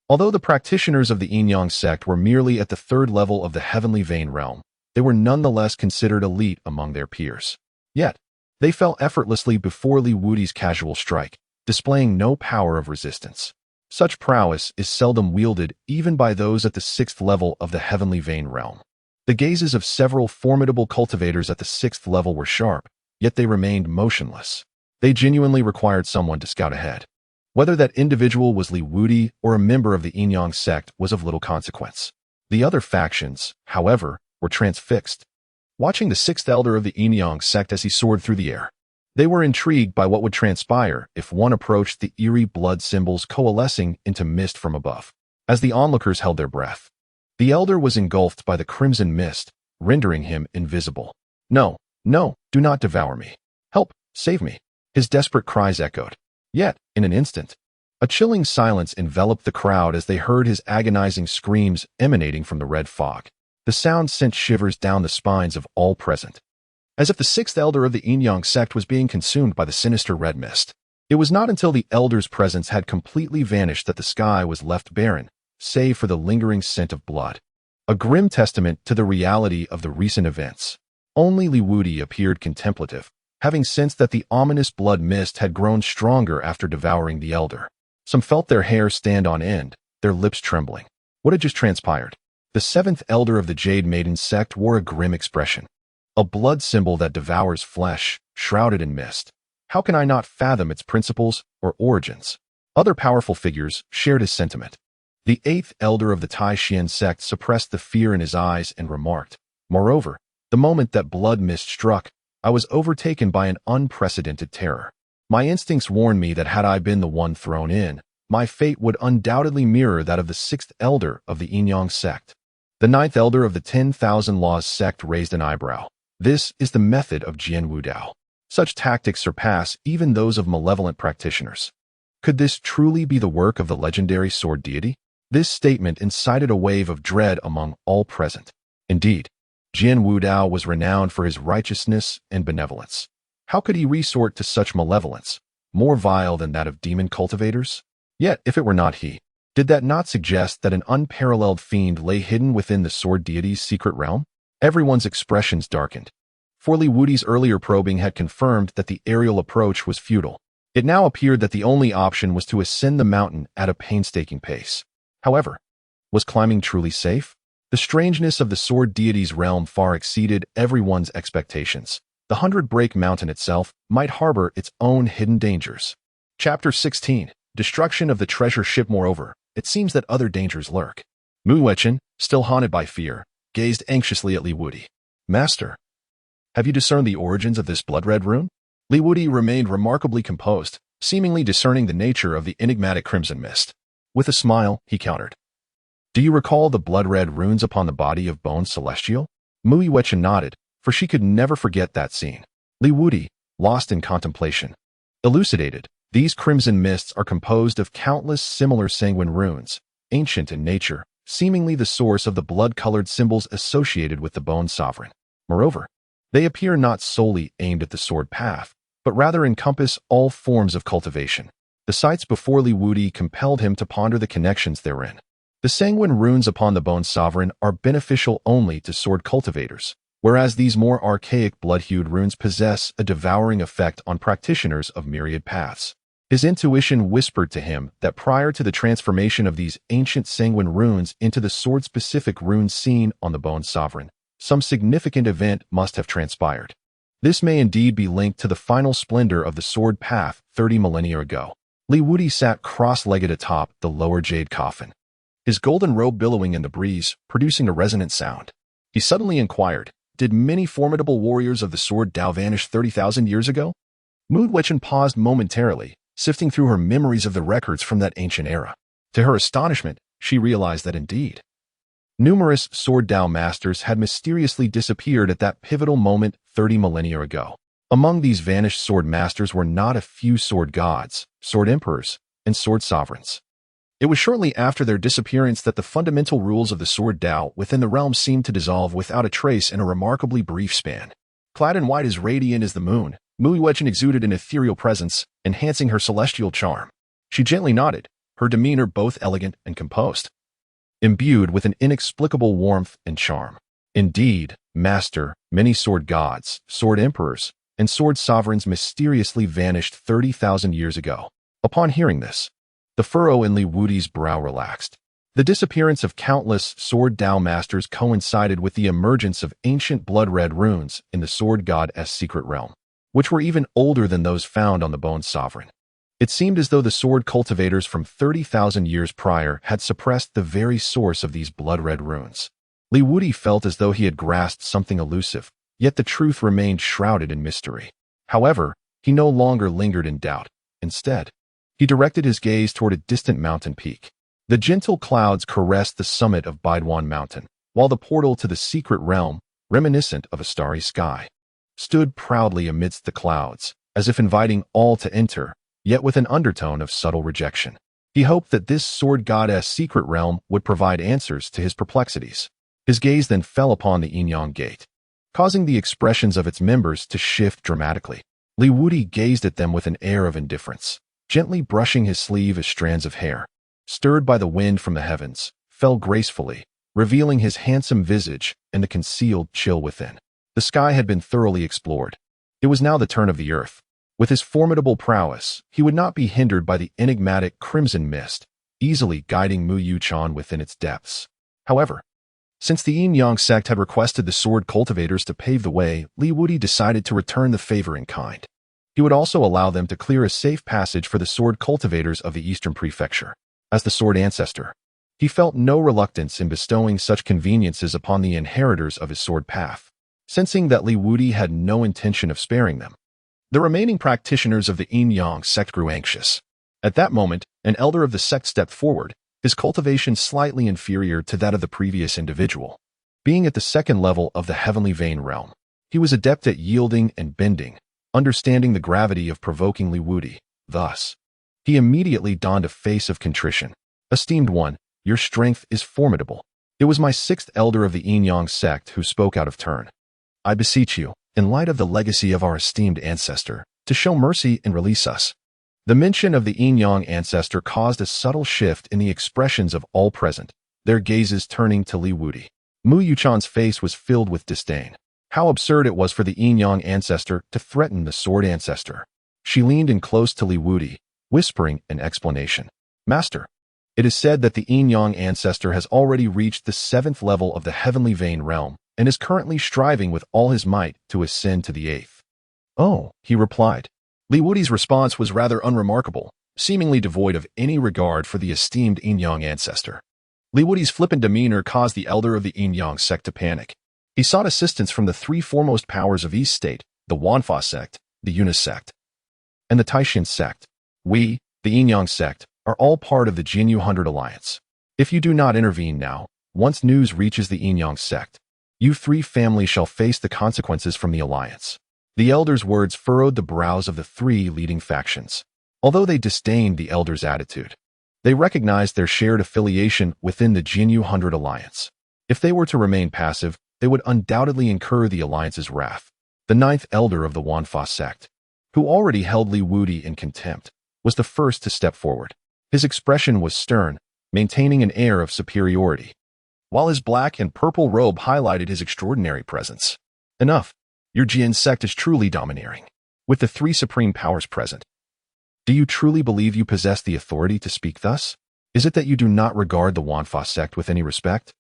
although the practitioners of the Yin-Yang sect were merely at the 3rd level of the heavenly vein realm, they were nonetheless considered elite among their peers. Yet, they fell effortlessly before Wudi's casual strike, displaying no power of resistance. Such prowess is seldom wielded even by those at the 6th level of the heavenly vein realm. The gazes of several formidable cultivators at the 6th level were sharp, yet they remained motionless. They genuinely required someone to scout ahead. Whether that individual was Wudi or a member of the Yin-Yang sect was of little consequence. The other factions, however, were transfixed, watching the 6th elder of the Yin-Yang sect as he soared through the air. They were intrigued by what would transpire if one approached the eerie blood symbols coalescing into mist from above. As the onlookers held their breath, the elder was engulfed by the crimson mist, rendering him invisible. No, no, do not devour me. Help, save me. His desperate cries echoed. Yet, in an instant, a chilling silence enveloped the crowd as they heard his agonizing screams emanating from the red fog. The sound sent shivers down the spines of all present, as if the 6th elder of the Yin-Yang sect was being consumed by the sinister red mist. It was not until the elder's presence had completely vanished that the sky was left barren, save for the lingering scent of blood, a grim testament to the reality of the recent events. Only Wudi appeared contemplative, having sensed that the ominous blood mist had grown stronger after devouring the elder. Some felt their hair stand on end, their lips trembling. What had just transpired? The 7th elder of the Jade Maiden sect wore a grim expression. A blood symbol that devours flesh, shrouded in mist. How can I not fathom its principles or origins? Other powerful figures shared his sentiment. The 8th elder of the Tai Xian sect suppressed the fear in his eyes and remarked, "Moreover, the moment that blood mist struck, I was overtaken by an unprecedented terror. My instincts warned me that had I been the one thrown in, my fate would undoubtedly mirror that of the 6th elder of the Yin-Yang sect." The 9th elder of the 10,000 Laws sect raised an eyebrow. This is the method of Jian Wudao. Such tactics surpass even those of malevolent practitioners. Could this truly be the work of the legendary sword deity? This statement incited a wave of dread among all present. Indeed, Jian Wudao was renowned for his righteousness and benevolence. How could he resort to such malevolence, more vile than that of demon cultivators? Yet, if it were not he, did that not suggest that an unparalleled fiend lay hidden within the sword deity's secret realm? Everyone's expressions darkened. For Wudi's earlier probing had confirmed that the aerial approach was futile. It now appeared that the only option was to ascend the mountain at a painstaking pace. However, was climbing truly safe? The strangeness of the sword deity's realm far exceeded everyone's expectations. The 100-break mountain itself might harbor its own hidden dangers. Chapter 16. Destruction of the treasure ship. Moreover, it seems that other dangers lurk. Mu Wechen, still haunted by fear, gazed anxiously at Li Wudi. Master, have you discerned the origins of this blood-red rune? Li Wudi remained remarkably composed, seemingly discerning the nature of the enigmatic crimson mist. With a smile, he countered. Do you recall the blood-red runes upon the body of Bone Celestial? Mu Wechen nodded, for she could never forget that scene. Li Wudi, lost in contemplation, elucidated. These crimson mists are composed of countless similar sanguine runes, ancient in nature, seemingly the source of the blood-colored symbols associated with the Bone Sovereign. Moreover, they appear not solely aimed at the sword path, but rather encompass all forms of cultivation. The sights before Li Wudi compelled him to ponder the connections therein. The sanguine runes upon the Bone Sovereign are beneficial only to sword cultivators, whereas these more archaic blood-hued runes possess a devouring effect on practitioners of myriad paths. His intuition whispered to him that prior to the transformation of these ancient sanguine runes into the sword-specific runes seen on the Bone Sovereign, some significant event must have transpired. This may indeed be linked to the final splendor of the sword path 30 millennia ago. Li Wudi sat cross-legged atop the lower jade coffin, his golden robe billowing in the breeze, producing a resonant sound. He suddenly inquired, did many formidable warriors of the sword Dao vanish 30,000 years ago? Mu Wechen paused momentarily, sifting through her memories of the records from that ancient era. To her astonishment, she realized that indeed, numerous sword Dao masters had mysteriously disappeared at that pivotal moment 30 millennia ago. Among these vanished sword masters were not a few sword gods, sword emperors, and sword sovereigns. It was shortly after their disappearance that the fundamental rules of the sword Dao within the realm seemed to dissolve without a trace in a remarkably brief span. Clad in white as radiant as the moon, Mu Wechen exuded an ethereal presence, enhancing her celestial charm. She gently nodded, her demeanor both elegant and composed, imbued with an inexplicable warmth and charm. Indeed, Master, many sword gods, sword emperors, and sword sovereigns mysteriously vanished 30,000 years ago. Upon hearing this, the furrow in Li Wudi's brow relaxed. The disappearance of countless sword Dao masters coincided with the emergence of ancient blood-red runes in the sword god's secret realm, which were even older than those found on the Bone Sovereign. It seemed as though the sword cultivators from 30,000 years prior had suppressed the very source of these blood-red runes. Li Wudi felt as though he had grasped something elusive, yet the truth remained shrouded in mystery. However, he no longer lingered in doubt. Instead, he directed his gaze toward a distant mountain peak. The gentle clouds caressed the summit of Baiduan Mountain, while the portal to the secret realm, reminiscent of a starry sky, stood proudly amidst the clouds, as if inviting all to enter, yet with an undertone of subtle rejection. He hoped that this sword god's secret realm would provide answers to his perplexities. His gaze then fell upon the Yin-Yang Gate, causing the expressions of its members to shift dramatically. Li Wudi gazed at them with an air of indifference, gently brushing his sleeve as strands of hair, stirred by the wind from the heavens, fell gracefully, revealing his handsome visage and the concealed chill within. The sky had been thoroughly explored. It was now the turn of the earth. With his formidable prowess, he would not be hindered by the enigmatic crimson mist, easily guiding Mu Yuchan within its depths. However, since the Yin-Yang sect had requested the sword cultivators to pave the way, Li Wudi decided to return the favor in kind. He would also allow them to clear a safe passage for the sword cultivators of the Eastern Prefecture. As the sword ancestor, he felt no reluctance in bestowing such conveniences upon the inheritors of his sword path. Sensing that Li Wudi had no intention of sparing them, the remaining practitioners of the Yin-Yang sect grew anxious. At that moment, an elder of the sect stepped forward, his cultivation slightly inferior to that of the previous individual. Being at the second level of the heavenly vein realm, he was adept at yielding and bending, understanding the gravity of provoking Li Wudi. Thus, he immediately donned a face of contrition. Esteemed one, your strength is formidable. It was my sixth elder of the Yin-Yang sect who spoke out of turn. I beseech you, in light of the legacy of our esteemed ancestor, to show mercy and release us. The mention of the Yin-Yang ancestor caused a subtle shift in the expressions of all present, their gazes turning to Li Wudi. Mu Yuchan's face was filled with disdain. How absurd it was for the Yin-Yang ancestor to threaten the sword ancestor. She leaned in close to Li Wudi, whispering an explanation. Master, it is said that the Yin-Yang ancestor has already reached the 7th level of the heavenly vein realm and is currently striving with all his might to ascend to the 8th. "Oh," he replied. Li Wudi's response was rather unremarkable, seemingly devoid of any regard for the esteemed Yin-Yang ancestor. Li Wudi's flippant demeanor caused the elder of the Yin-Yang sect to panic. He sought assistance from the three foremost powers of East State, the Wanfa sect, the Yunis sect, and the Taishan sect. We, the Yin-Yang sect, are all part of the Jinyu 100 Alliance. If you do not intervene now, once news reaches the Yin-Yang sect, you three families shall face the consequences from the alliance. The elder's words furrowed the brows of the three leading factions. Although they disdained the elder's attitude, they recognized their shared affiliation within the Jinyu 100 Alliance. If they were to remain passive, they would undoubtedly incur the alliance's wrath. The ninth elder of the Wanfa sect, who already held Li Wudi in contempt, was the first to step forward. His expression was stern, maintaining an air of superiority, while his black and purple robe highlighted his extraordinary presence. Enough. Your Jin sect is truly domineering. With the three supreme powers present, do you truly believe you possess the authority to speak thus? Is it that you do not regard the Wanfa sect with any respect?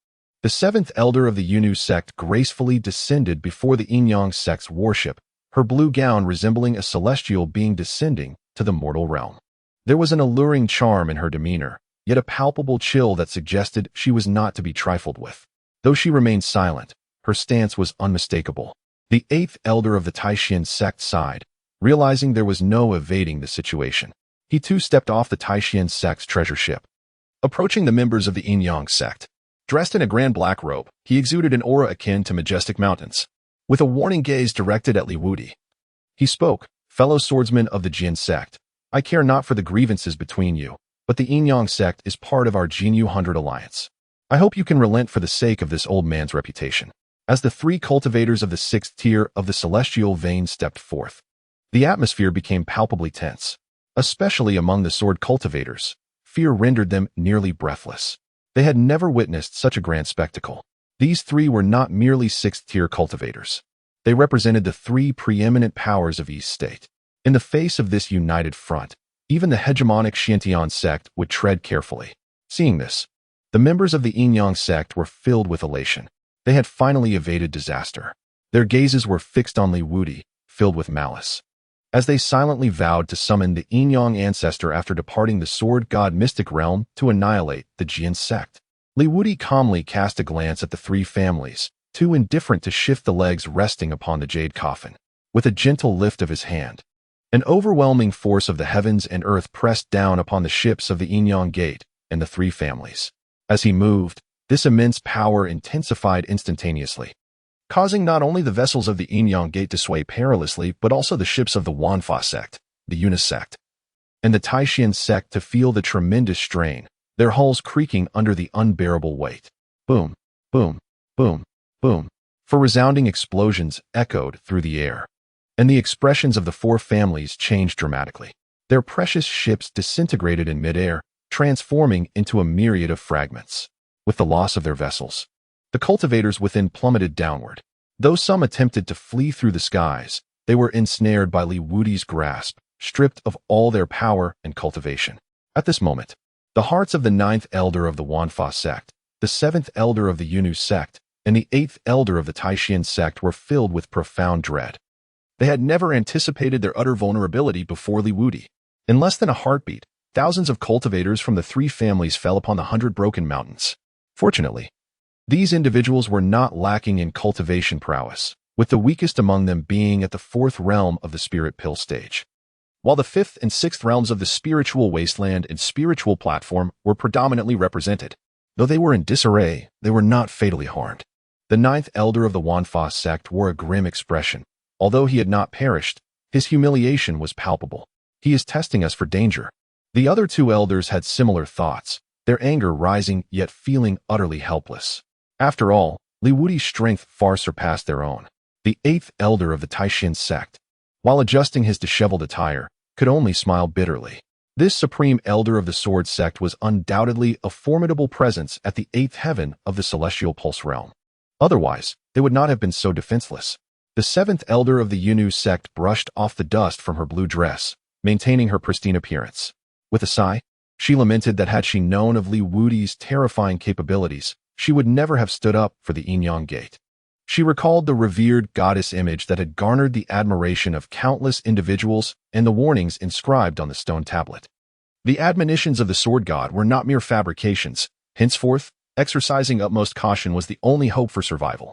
The seventh elder of the Yunu sect gracefully descended before the Yin-Yang sect's worship, her blue gown resembling a celestial being descending to the mortal realm. There was an alluring charm in her demeanor, yet a palpable chill that suggested she was not to be trifled with. Though she remained silent, her stance was unmistakable. The eighth elder of the Taishan sect sighed, realizing there was no evading the situation. He too stepped off the Taishan sect's treasure ship. Approaching the members of the Yin-Yang sect, dressed in a grand black robe, he exuded an aura akin to majestic mountains. With a warning gaze directed at Li Wudi, he spoke, "Fellow swordsmen of the Jin sect, I care not for the grievances between you, but the Yin-Yang sect is part of our Jinyu 100 Alliance. I hope you can relent for the sake of this old man's reputation." As the three cultivators of the sixth tier of the celestial vein stepped forth, the atmosphere became palpably tense. Especially among the sword cultivators, fear rendered them nearly breathless. They had never witnessed such a grand spectacle. These three were not merely sixth-tier cultivators. They represented the three preeminent powers of East State. In the face of this united front, even the hegemonic Xiantian sect would tread carefully. Seeing this, the members of the Yin-Yang sect were filled with elation. They had finally evaded disaster. Their gazes were fixed on Li Wudi, filled with malice. As they silently vowed to summon the Yin-Yang ancestor after departing the sword god mystic realm to annihilate the Jin sect, Li Wudi calmly cast a glance at the three families, too indifferent to shift the legs resting upon the jade coffin. With a gentle lift of his hand, an overwhelming force of the heavens and earth pressed down upon the ships of the Yin-Yang gate and the three families. As he moved, this immense power intensified instantaneously, causing not only the vessels of the Yin-Yang gate to sway perilously, but also the ships of the Wanfa sect, the Yunis sect, and the Taishan sect to feel the tremendous strain, their hulls creaking under the unbearable weight. Boom, boom, boom, boom. For resounding explosions echoed through the air, and the expressions of the four families changed dramatically. Their precious ships disintegrated in midair, transforming into a myriad of fragments. With the loss of their vessels, the cultivators within plummeted downward. Though some attempted to flee through the skies, they were ensnared by Li Wudi's grasp, stripped of all their power and cultivation. At this moment, the hearts of the ninth elder of the Wanfa sect, the seventh elder of the Yunu sect, and the eighth elder of the Taishan sect were filled with profound dread. They had never anticipated their utter vulnerability before Li Wudi. In less than a heartbeat, thousands of cultivators from the three families fell upon the 100 broken mountains. Fortunately, these individuals were not lacking in cultivation prowess, with the weakest among them being at the fourth realm of the spirit pill stage, while the fifth and sixth realms of the spiritual wasteland and spiritual platform were predominantly represented. Though they were in disarray, they were not fatally harmed. The ninth elder of the Wanfa sect wore a grim expression. Although he had not perished, his humiliation was palpable. He is testing us for danger. The other two elders had similar thoughts, their anger rising yet feeling utterly helpless. After all, Li Wudi's strength far surpassed their own. The eighth elder of the Taishan sect, while adjusting his disheveled attire, could only smile bitterly. This supreme elder of the sword sect was undoubtedly a formidable presence at the eighth heaven of the celestial pulse realm. Otherwise, they would not have been so defenseless. The seventh elder of the Yunu sect brushed off the dust from her blue dress, maintaining her pristine appearance. With a sigh, she lamented that had she known of Li Wudi's terrifying capabilities, she would never have stood up for the Yin-Yang gate. She recalled the revered goddess image that had garnered the admiration of countless individuals and the warnings inscribed on the stone tablet. The admonitions of the sword god were not mere fabrications. Henceforth, exercising utmost caution was the only hope for survival.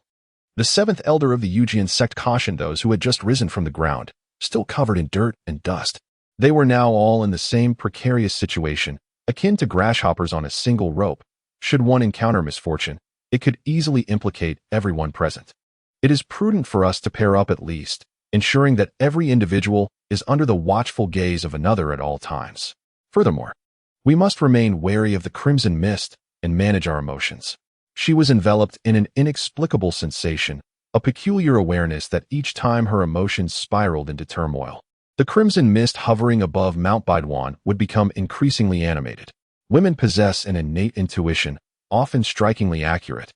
The seventh elder of the Yujian sect cautioned those who had just risen from the ground, still covered in dirt and dust. They were now all in the same precarious situation, akin to grasshoppers on a single rope. Should one encounter misfortune, it could easily implicate everyone present. It is prudent for us to pair up at least, ensuring that every individual is under the watchful gaze of another at all times. Furthermore, we must remain wary of the crimson mist and manage our emotions. She was enveloped in an inexplicable sensation, a peculiar awareness that each time her emotions spiraled into turmoil. The crimson mist hovering above Mount Baidwan would become increasingly animated. Women possess an innate intuition, often strikingly accurate.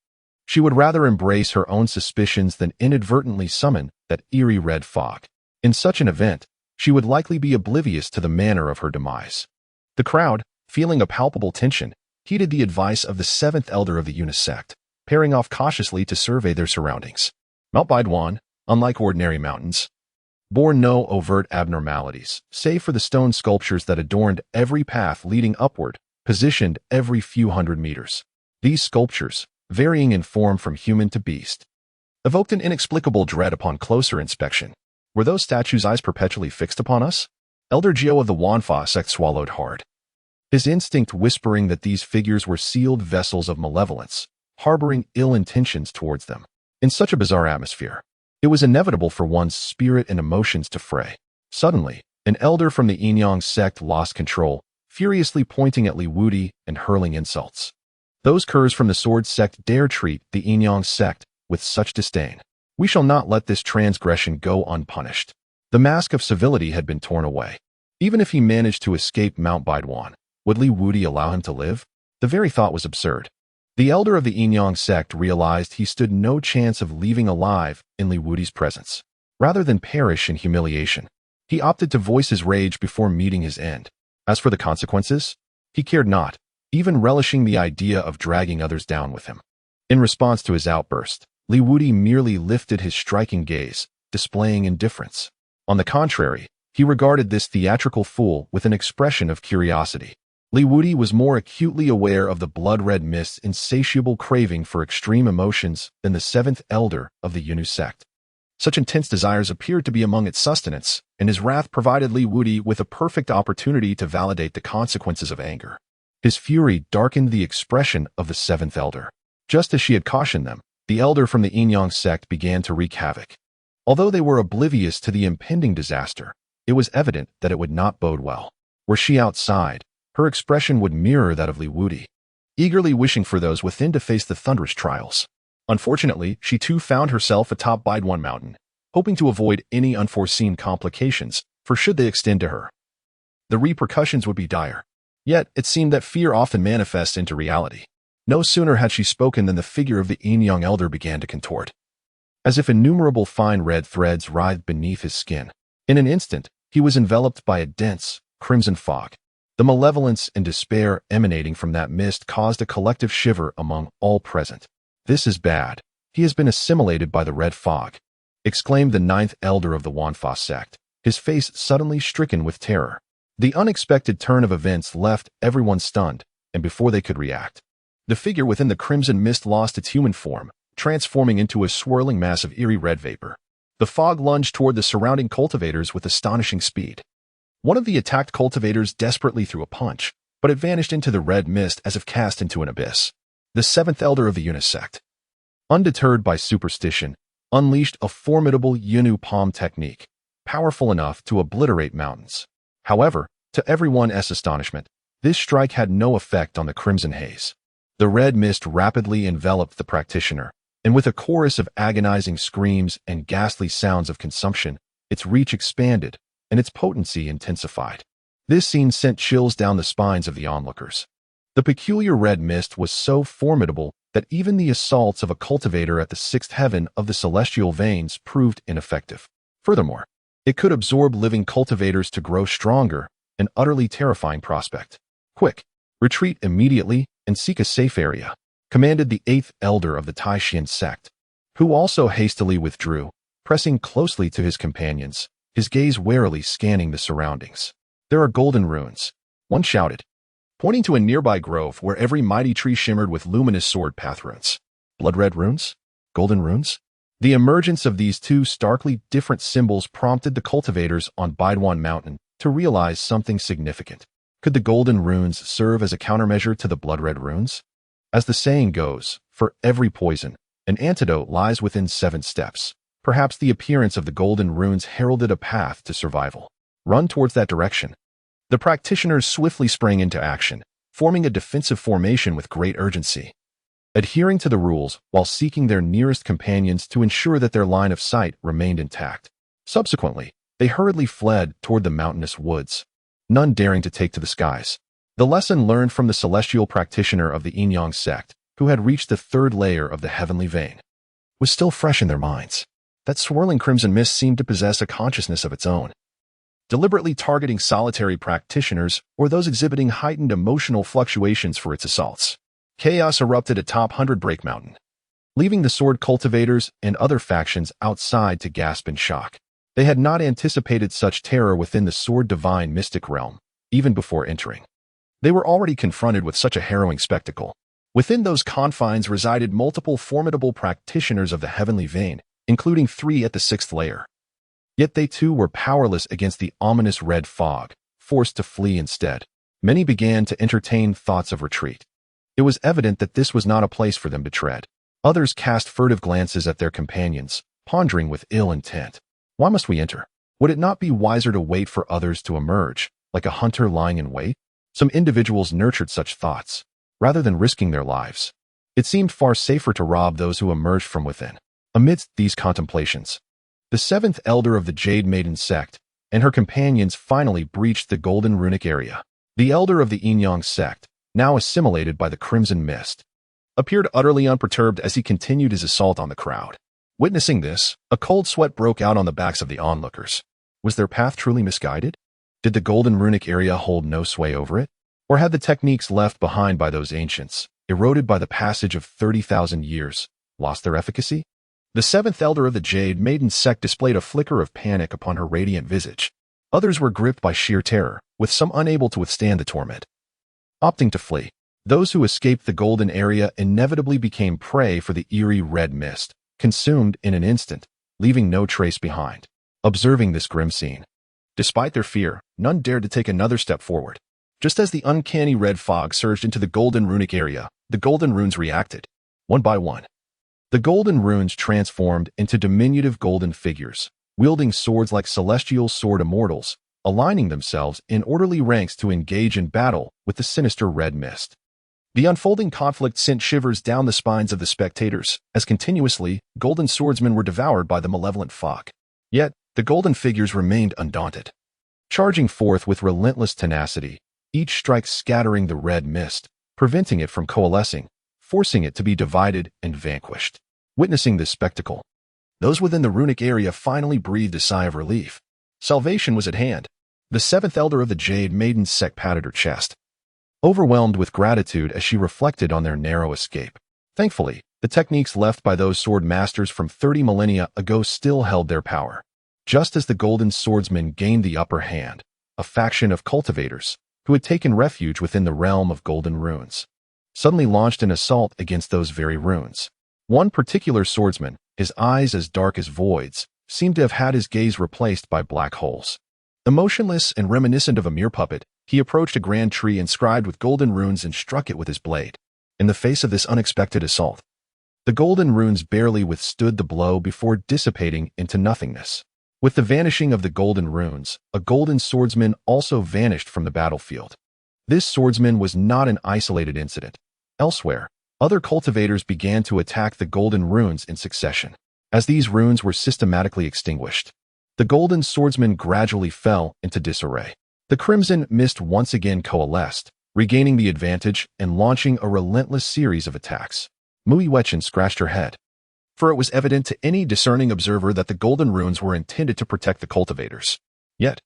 She would rather embrace her own suspicions than inadvertently summon that eerie red fog. In such an event, she would likely be oblivious to the manner of her demise. The crowd, feeling a palpable tension, heeded the advice of the seventh elder of the Yuan sect, pairing off cautiously to survey their surroundings. Mount Baidwan, unlike ordinary mountains, bore no overt abnormalities, save for the stone sculptures that adorned every path leading upward, positioned every few hundred meters. These sculptures, varying in form from human to beast, evoked an inexplicable dread upon closer inspection. Were those statues' eyes perpetually fixed upon us? Elder Jiao of the Wanfa sect swallowed hard, his instinct whispering that these figures were sealed vessels of malevolence, harboring ill intentions towards them. In such a bizarre atmosphere, it was inevitable for one's spirit and emotions to fray. Suddenly, an elder from the Yinyang sect lost control, furiously pointing at Wudi and hurling insults. Those curs from the sword sect dare treat the Yinyang sect with such disdain. We shall not let this transgression go unpunished. The mask of civility had been torn away. Even if he managed to escape Mount Baidwan, would Wudi allow him to live? The very thought was absurd. The elder of the Yinyang sect realized he stood no chance of leaving alive in Wudi's presence. Rather than perish in humiliation, he opted to voice his rage before meeting his end. As for the consequences, he cared not, even relishing the idea of dragging others down with him. In response to his outburst, Wudi merely lifted his striking gaze, displaying indifference. On the contrary, he regarded this theatrical fool with an expression of curiosity. Wudi was more acutely aware of the blood-red mist's insatiable craving for extreme emotions than the seventh elder of the Yuan sect. Such intense desires appeared to be among its sustenance, and his wrath provided Wudi with a perfect opportunity to validate the consequences of anger. His fury darkened the expression of the seventh elder. Just as she had cautioned them, the elder from the Yinyang sect began to wreak havoc. Although they were oblivious to the impending disaster, it was evident that it would not bode well. Were she outside, her expression would mirror that of Wudi, eagerly wishing for those within to face the thunderous trials. Unfortunately, she too found herself atop Baidwan Mountain, hoping to avoid any unforeseen complications, for should they extend to her, the repercussions would be dire. Yet, it seemed that fear often manifests into reality. No sooner had she spoken than the figure of the Yinyang elder began to contort, as if innumerable fine red threads writhed beneath his skin. In an instant, he was enveloped by a dense, crimson fog. The malevolence and despair emanating from that mist caused a collective shiver among all present. "This is bad. He has been assimilated by the red fog," exclaimed the ninth elder of the Wanfa sect, his face suddenly stricken with terror. The unexpected turn of events left everyone stunned, and before they could react, the figure within the crimson mist lost its human form, transforming into a swirling mass of eerie red vapor. The fog lunged toward the surrounding cultivators with astonishing speed. One of the attacked cultivators desperately threw a punch, but it vanished into the red mist as if cast into an abyss. The seventh elder of the Yuan sect, undeterred by superstition, unleashed a formidable Yunu palm technique, powerful enough to obliterate mountains. However, to everyone's astonishment, this strike had no effect on the crimson haze. The red mist rapidly enveloped the practitioner, and with a chorus of agonizing screams and ghastly sounds of consumption, its reach expanded and its potency intensified. This scene sent chills down the spines of the onlookers. The peculiar red mist was so formidable that even the assaults of a cultivator at the sixth heaven of the celestial veins proved ineffective. Furthermore, it could absorb living cultivators to grow stronger, an utterly terrifying prospect. "Quick, retreat immediately and seek a safe area," commanded the eighth elder of the Taishan sect. who also hastily withdrew, pressing closely to his companions, his gaze warily scanning the surroundings. "There are golden runes," one shouted, pointing to a nearby grove where every mighty tree shimmered with luminous sword path runes. "Blood-red runes? Golden runes?" The emergence of these two starkly different symbols prompted the cultivators on Baidwan Mountain to realize something significant. Could the golden runes serve as a countermeasure to the blood-red runes? As the saying goes, for every poison, an antidote lies within 7 steps. Perhaps the appearance of the golden runes heralded a path to survival. Run towards that direction. The practitioners swiftly sprang into action, forming a defensive formation with great urgency, adhering to the rules while seeking their nearest companions to ensure that their line of sight remained intact. Subsequently, they hurriedly fled toward the mountainous woods, none daring to take to the skies. The lesson learned from the celestial practitioner of the Yin-Yang sect, who had reached the 3rd layer of the heavenly vein, was still fresh in their minds. That swirling crimson mist seemed to possess a consciousness of its own, deliberately targeting solitary practitioners or those exhibiting heightened emotional fluctuations for its assaults. Chaos erupted atop 100 Break Mountain, leaving the sword cultivators and other factions outside to gasp in shock. They had not anticipated such terror within the sword divine mystic realm, even before entering. They were already confronted with such a harrowing spectacle. Within those confines resided multiple formidable practitioners of the heavenly vein, including 3 at the 6th layer. Yet they too were powerless against the ominous red fog, forced to flee instead. Many began to entertain thoughts of retreat. It was evident that this was not a place for them to tread. Others cast furtive glances at their companions, pondering with ill intent. Why must we enter? Would it not be wiser to wait for others to emerge, like a hunter lying in wait? Some individuals nurtured such thoughts, rather than risking their lives. It seemed far safer to rob those who emerged from within. Amidst these contemplations, the 7th elder of the Jade Maiden sect and her companions finally breached the golden runic area. The elder of the Yin-Yang sect, now assimilated by the crimson mist, appeared utterly unperturbed as he continued his assault on the crowd. Witnessing this, a cold sweat broke out on the backs of the onlookers. Was their path truly misguided? Did the golden runic area hold no sway over it? Or had the techniques left behind by those ancients, eroded by the passage of 30,000 years, lost their efficacy? The 7th elder of the Jade Maiden sect displayed a flicker of panic upon her radiant visage. Others were gripped by sheer terror, with some unable to withstand the torment, opting to flee. Those who escaped the golden area inevitably became prey for the eerie red mist, consumed in an instant, leaving no trace behind. Observing this grim scene, despite their fear, none dared to take another step forward. Just as the uncanny red fog surged into the golden runic area, the golden runes reacted, one by one. The golden runes transformed into diminutive golden figures, wielding swords like celestial sword immortals, aligning themselves in orderly ranks to engage in battle with the sinister red mist. The unfolding conflict sent shivers down the spines of the spectators, as continuously, golden swordsmen were devoured by the malevolent fog. Yet, the golden figures remained undaunted, charging forth with relentless tenacity, each strike scattering the red mist, preventing it from coalescing, forcing it to be divided and vanquished. Witnessing this spectacle, those within the runic area finally breathed a sigh of relief. Salvation was at hand. The 7th elder of the Jade Maiden sect patted her chest, overwhelmed with gratitude as she reflected on their narrow escape. Thankfully, the techniques left by those sword masters from 30 millennia ago still held their power. Just as the golden swordsmen gained the upper hand, a faction of cultivators, who had taken refuge within the realm of golden runes, suddenly launched an assault against those very runes. One particular swordsman, his eyes as dark as voids, seemed to have had his gaze replaced by black holes. Emotionless and reminiscent of a mere puppet, he approached a grand tree inscribed with golden runes and struck it with his blade. In the face of this unexpected assault, the golden runes barely withstood the blow before dissipating into nothingness. With the vanishing of the golden runes, a golden swordsman also vanished from the battlefield. This swordsman was not an isolated incident. Elsewhere, other cultivators began to attack the golden runes in succession. As these runes were systematically extinguished, the golden swordsman gradually fell into disarray. The crimson mist once again coalesced, regaining the advantage and launching a relentless series of attacks. Mui Wechen scratched her head, for it was evident to any discerning observer that the golden runes were intended to protect the cultivators. Yet,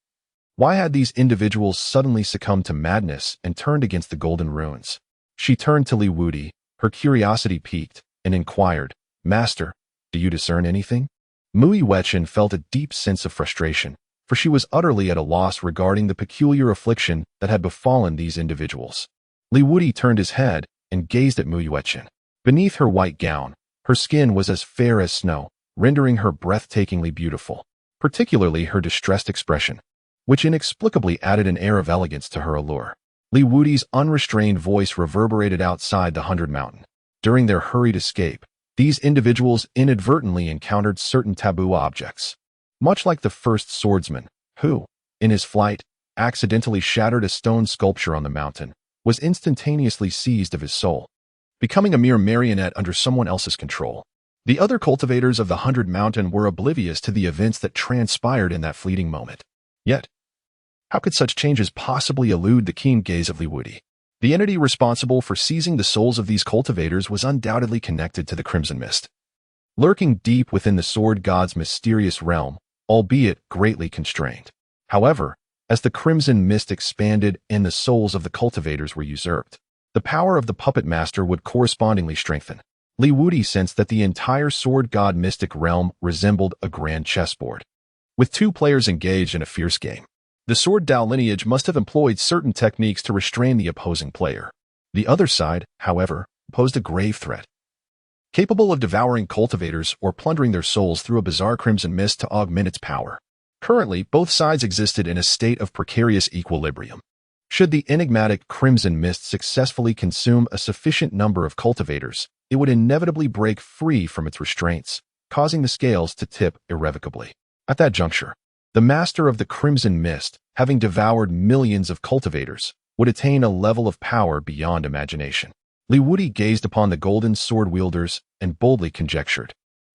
why had these individuals suddenly succumbed to madness and turned against the golden runes? She turned to Wudi, her curiosity piqued, and inquired, "Master, Do you discern anything? Mui Wechen felt a deep sense of frustration, for she was utterly at a loss regarding the peculiar affliction that had befallen these individuals. Li Wudi turned his head and gazed at Mui Wechen. Beneath her white gown, her skin was as fair as snow, rendering her breathtakingly beautiful, particularly her distressed expression, which inexplicably added an air of elegance to her allure. Li Wudi's unrestrained voice reverberated outside the 100 Mountain. During their hurried escape, these individuals inadvertently encountered certain taboo objects. Much like the first swordsman, who, in his flight, accidentally shattered a stone sculpture on the mountain, was instantaneously seized of his soul, becoming a mere marionette under someone else's control. The other cultivators of the 100 Mountain were oblivious to the events that transpired in that fleeting moment. Yet, how could such changes possibly elude the keen gaze of Li Wudi? The entity responsible for seizing the souls of these cultivators was undoubtedly connected to the Crimson Mist. Lurking deep within the Sword God's mysterious realm, albeit greatly constrained. However, as the Crimson Mist expanded and the souls of the cultivators were usurped, the power of the puppet master would correspondingly strengthen. Li Wudi sensed that the entire Sword God mystic realm resembled a grand chessboard, with two players engaged in a fierce game. The Sword Dao lineage must have employed certain techniques to restrain the opposing player. The other side, however, posed a grave threat, capable of devouring cultivators or plundering their souls through a bizarre crimson mist to augment its power. Currently, both sides existed in a state of precarious equilibrium. Should the enigmatic crimson mist successfully consume a sufficient number of cultivators, it would inevitably break free from its restraints, causing the scales to tip irrevocably. At that juncture, the master of the Crimson Mist, having devoured millions of cultivators, would attain a level of power beyond imagination. Li Wudi gazed upon the golden sword wielders and boldly conjectured.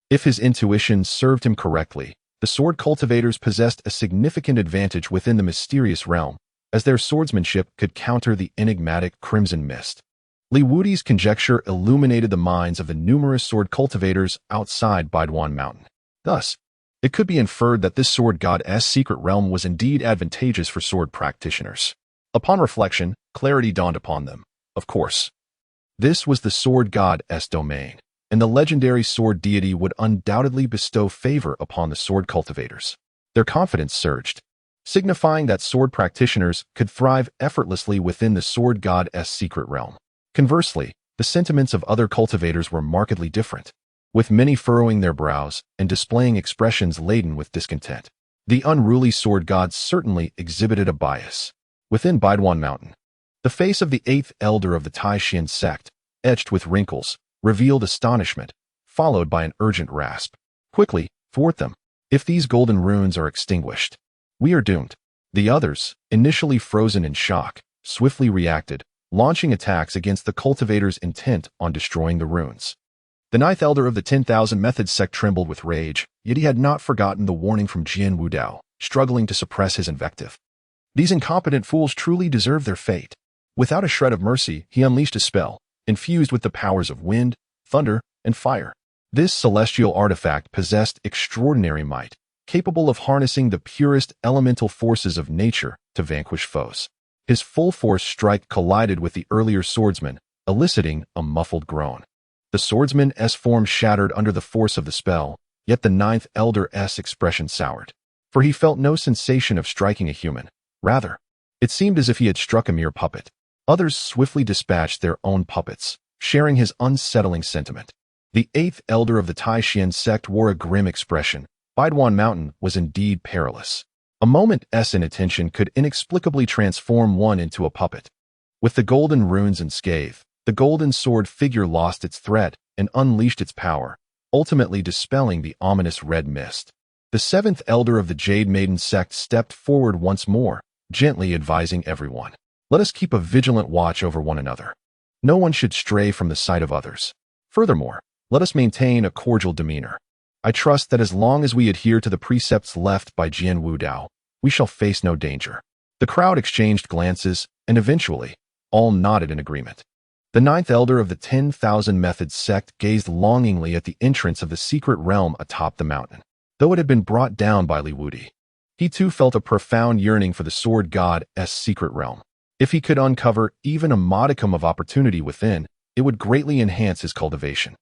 If his intuition served him correctly, the sword cultivators possessed a significant advantage within the mysterious realm, as their swordsmanship could counter the enigmatic Crimson Mist. Li Wudi's conjecture illuminated the minds of the numerous sword cultivators outside Baiduan Mountain. Thus, it could be inferred that this sword god's secret realm was indeed advantageous for sword practitioners. Upon reflection, clarity dawned upon them. Of course, this was the sword god's domain, and the legendary sword deity would undoubtedly bestow favor upon the sword cultivators. Their confidence surged, signifying that sword practitioners could thrive effortlessly within the sword god's secret realm. Conversely, the sentiments of other cultivators were markedly different, with many furrowing their brows and displaying expressions laden with discontent. The unruly sword gods certainly exhibited a bias. Within Baiduan Mountain, the face of the 8th elder of the Taishan sect, etched with wrinkles, revealed astonishment, followed by an urgent rasp. Quickly, thwart them. If these golden runes are extinguished, we are doomed. The others, initially frozen in shock, swiftly reacted, launching attacks against the cultivators intent on destroying the runes. The 9th elder of the 10,000 Methods sect trembled with rage, yet he had not forgotten the warning from Jian Wudao, struggling to suppress his invective. These incompetent fools truly deserve their fate. Without a shred of mercy, he unleashed a spell, infused with the powers of wind, thunder, and fire. This celestial artifact possessed extraordinary might, capable of harnessing the purest elemental forces of nature to vanquish foes. His full-force strike collided with the earlier swordsman, eliciting a muffled groan. The swordsman's form shattered under the force of the spell, yet the 9th elder's expression soured, for he felt no sensation of striking a human. Rather, it seemed as if he had struck a mere puppet. Others swiftly dispatched their own puppets, sharing his unsettling sentiment. The 8th elder of the Taishan sect wore a grim expression. Baiduan Mountain was indeed perilous. A moment's inattention could inexplicably transform one into a puppet. With the golden runes and scathe, the golden sword figure lost its threat and unleashed its power, ultimately dispelling the ominous red mist. The 7th elder of the Jade Maiden sect stepped forward once more, gently advising everyone. Let us keep a vigilant watch over one another. No one should stray from the sight of others. Furthermore, let us maintain a cordial demeanor. I trust that as long as we adhere to the precepts left by Jian Wudao, we shall face no danger. The crowd exchanged glances, and eventually, all nodded in agreement. The 9th elder of the 10,000 Methods sect gazed longingly at the entrance of the secret realm atop the mountain. Though it had been brought down by Li Wudi, he too felt a profound yearning for the sword god's secret realm. If he could uncover even a modicum of opportunity within, it would greatly enhance his cultivation.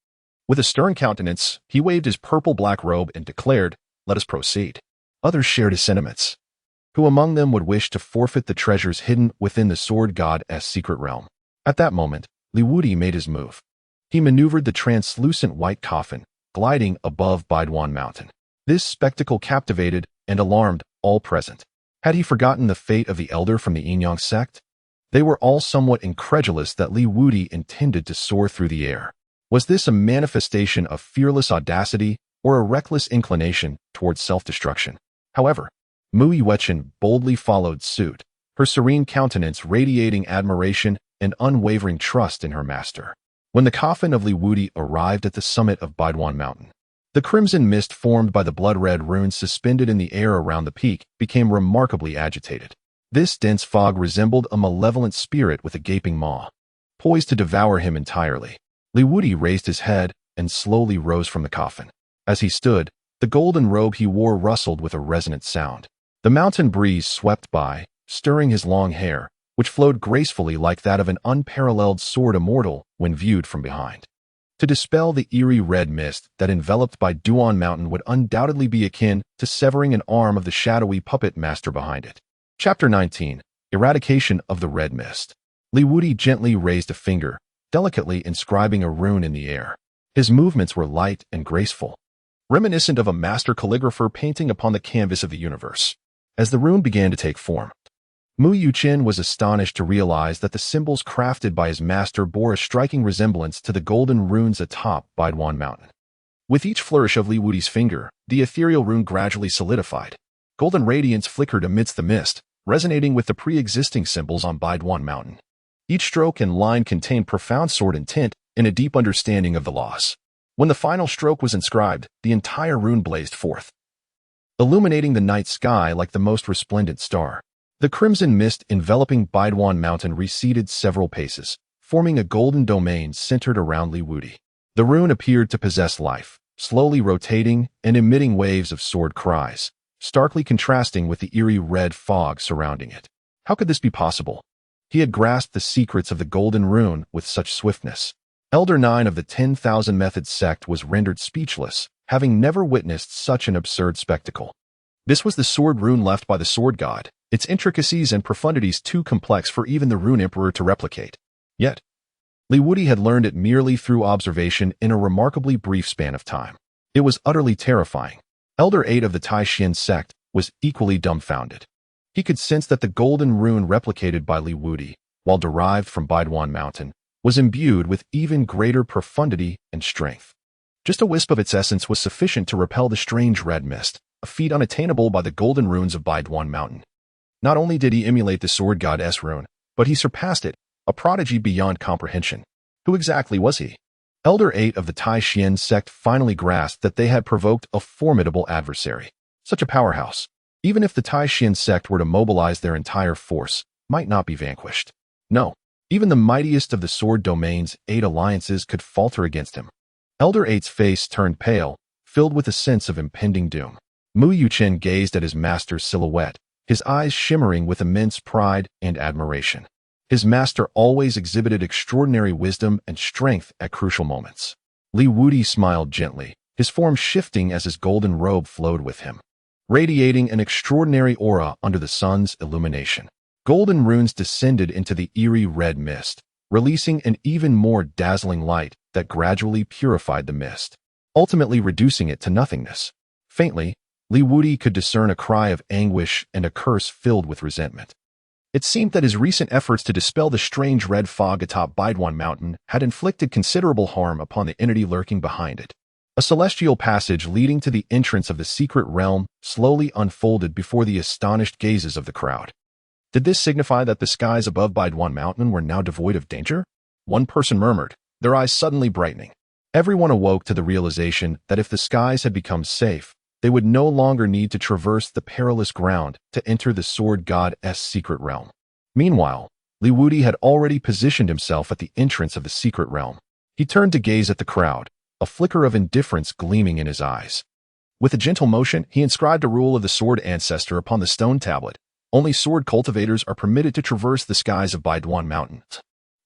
With a stern countenance, he waved his purple-black robe and declared, "Let us proceed." Others shared his sentiments. Who among them would wish to forfeit the treasures hidden within the sword god's secret realm? At that moment, Wudi made his move. He maneuvered the translucent white coffin, gliding above Baidwan Mountain. This spectacle captivated and alarmed all present. Had he forgotten the fate of the elder from the Yinyang sect? They were all somewhat incredulous that Wudi intended to soar through the air. Was this a manifestation of fearless audacity or a reckless inclination towards self-destruction? However, Mu Yuechen boldly followed suit, her serene countenance radiating admiration and unwavering trust in her master. When the coffin of Wudi arrived at the summit of Baidwan Mountain, the crimson mist formed by the blood-red runes suspended in the air around the peak became remarkably agitated. This dense fog resembled a malevolent spirit with a gaping maw, poised to devour him entirely. Wudi raised his head and slowly rose from the coffin. As he stood, the golden robe he wore rustled with a resonant sound. The mountain breeze swept by, stirring his long hair, which flowed gracefully like that of an unparalleled sword immortal when viewed from behind. To dispel the eerie red mist that enveloped Baidwan Mountain would undoubtedly be akin to severing an arm of the shadowy puppet master behind it. Chapter 19. Eradication of the Red Mist. Wudi gently raised a finger, delicately inscribing a rune in the air. His movements were light and graceful, reminiscent of a master calligrapher painting upon the canvas of the universe. As the rune began to take form, Mu Yuchen was astonished to realize that the symbols crafted by his master bore a striking resemblance to the golden runes atop Baidwan Mountain. With each flourish of Wudi's finger, the ethereal rune gradually solidified. Golden radiance flickered amidst the mist, resonating with the pre-existing symbols on Baidwan Mountain. Each stroke and line contained profound sword intent and a deep understanding of the loss. When the final stroke was inscribed, the entire rune blazed forth, illuminating the night sky like the most resplendent star. The crimson mist enveloping Baidwan Mountain receded several paces, forming a golden domain centered around Wudi. The rune appeared to possess life, slowly rotating and emitting waves of sword cries, starkly contrasting with the eerie red fog surrounding it. How could this be possible? He had grasped the secrets of the golden rune with such swiftness. Elder 9 of the 10,000 Methods sect was rendered speechless, having never witnessed such an absurd spectacle. This was the sword rune left by the sword god, its intricacies and profundities too complex for even the rune emperor to replicate. Yet, Wudi had learned it merely through observation in a remarkably brief span of time. It was utterly terrifying. Elder 8 of the Taishin sect was equally dumbfounded. He could sense that the golden rune replicated by Wudi, while derived from Baidwan Mountain, was imbued with even greater profundity and strength. Just a wisp of its essence was sufficient to repel the strange red mist, a feat unattainable by the golden runes of Baidwan Mountain. Not only did he emulate the sword god's rune, but he surpassed it, a prodigy beyond comprehension. Who exactly was he? Elder 8 of the Taishin sect finally grasped that they had provoked a formidable adversary. Such a powerhouse, even if the Taishin sect were to mobilize their entire force, might not be vanquished. No, even the mightiest of the sword domain's 8 alliances could falter against him. Elder 8's face turned pale, filled with a sense of impending doom. Mu Yuchen gazed at his master's silhouette, his eyes shimmering with immense pride and admiration. His master always exhibited extraordinary wisdom and strength at crucial moments. Wudi smiled gently, his form shifting as his golden robe flowed with him, radiating an extraordinary aura under the sun's illumination. Golden runes descended into the eerie red mist, releasing an even more dazzling light that gradually purified the mist, ultimately reducing it to nothingness. Faintly, Wudi could discern a cry of anguish and a curse filled with resentment. It seemed that his recent efforts to dispel the strange red fog atop Baidwan Mountain had inflicted considerable harm upon the entity lurking behind it. A celestial passage leading to the entrance of the secret realm slowly unfolded before the astonished gazes of the crowd. Did this signify that the skies above Baidwan Mountain were now devoid of danger? One person murmured, their eyes suddenly brightening. Everyone awoke to the realization that if the skies had become safe, they would no longer need to traverse the perilous ground to enter the sword god's secret realm. Meanwhile, Wudi had already positioned himself at the entrance of the secret realm. He turned to gaze at the crowd, a flicker of indifference gleaming in his eyes. With a gentle motion, he inscribed a rule of the sword ancestor upon the stone tablet. Only sword cultivators are permitted to traverse the skies of Baidwan Mountain.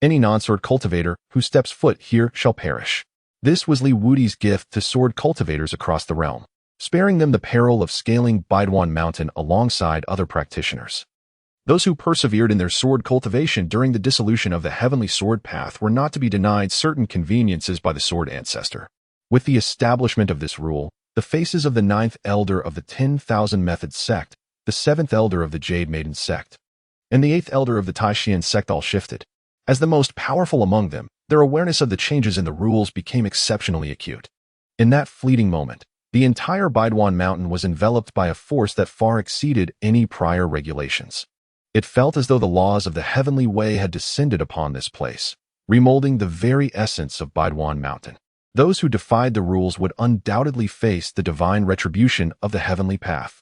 Any non-sword cultivator who steps foot here shall perish. This was Li Wudi's gift to sword cultivators across the realm, sparing them the peril of scaling Baiduan Mountain alongside other practitioners. Those who persevered in their sword cultivation during the dissolution of the heavenly sword path were not to be denied certain conveniences by the sword ancestor. With the establishment of this rule, the faces of the 9th elder of the 10,000 Methods sect, the 7th elder of the Jade Maiden sect, and the 8th elder of the Taishian sect all shifted. As the most powerful among them, their awareness of the changes in the rules became exceptionally acute. In that fleeting moment, the entire Baiduan Mountain was enveloped by a force that far exceeded any prior regulations. It felt as though the laws of the heavenly way had descended upon this place, remolding the very essence of Baiduan Mountain. Those who defied the rules would undoubtedly face the divine retribution of the heavenly path.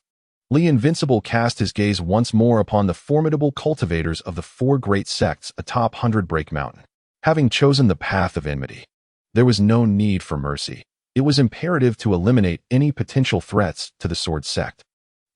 Li Invincible cast his gaze once more upon the formidable cultivators of the 4 great sects atop 100 Break Mountain. Having chosen the path of enmity, there was no need for mercy. It was imperative to eliminate any potential threats to the sword sect.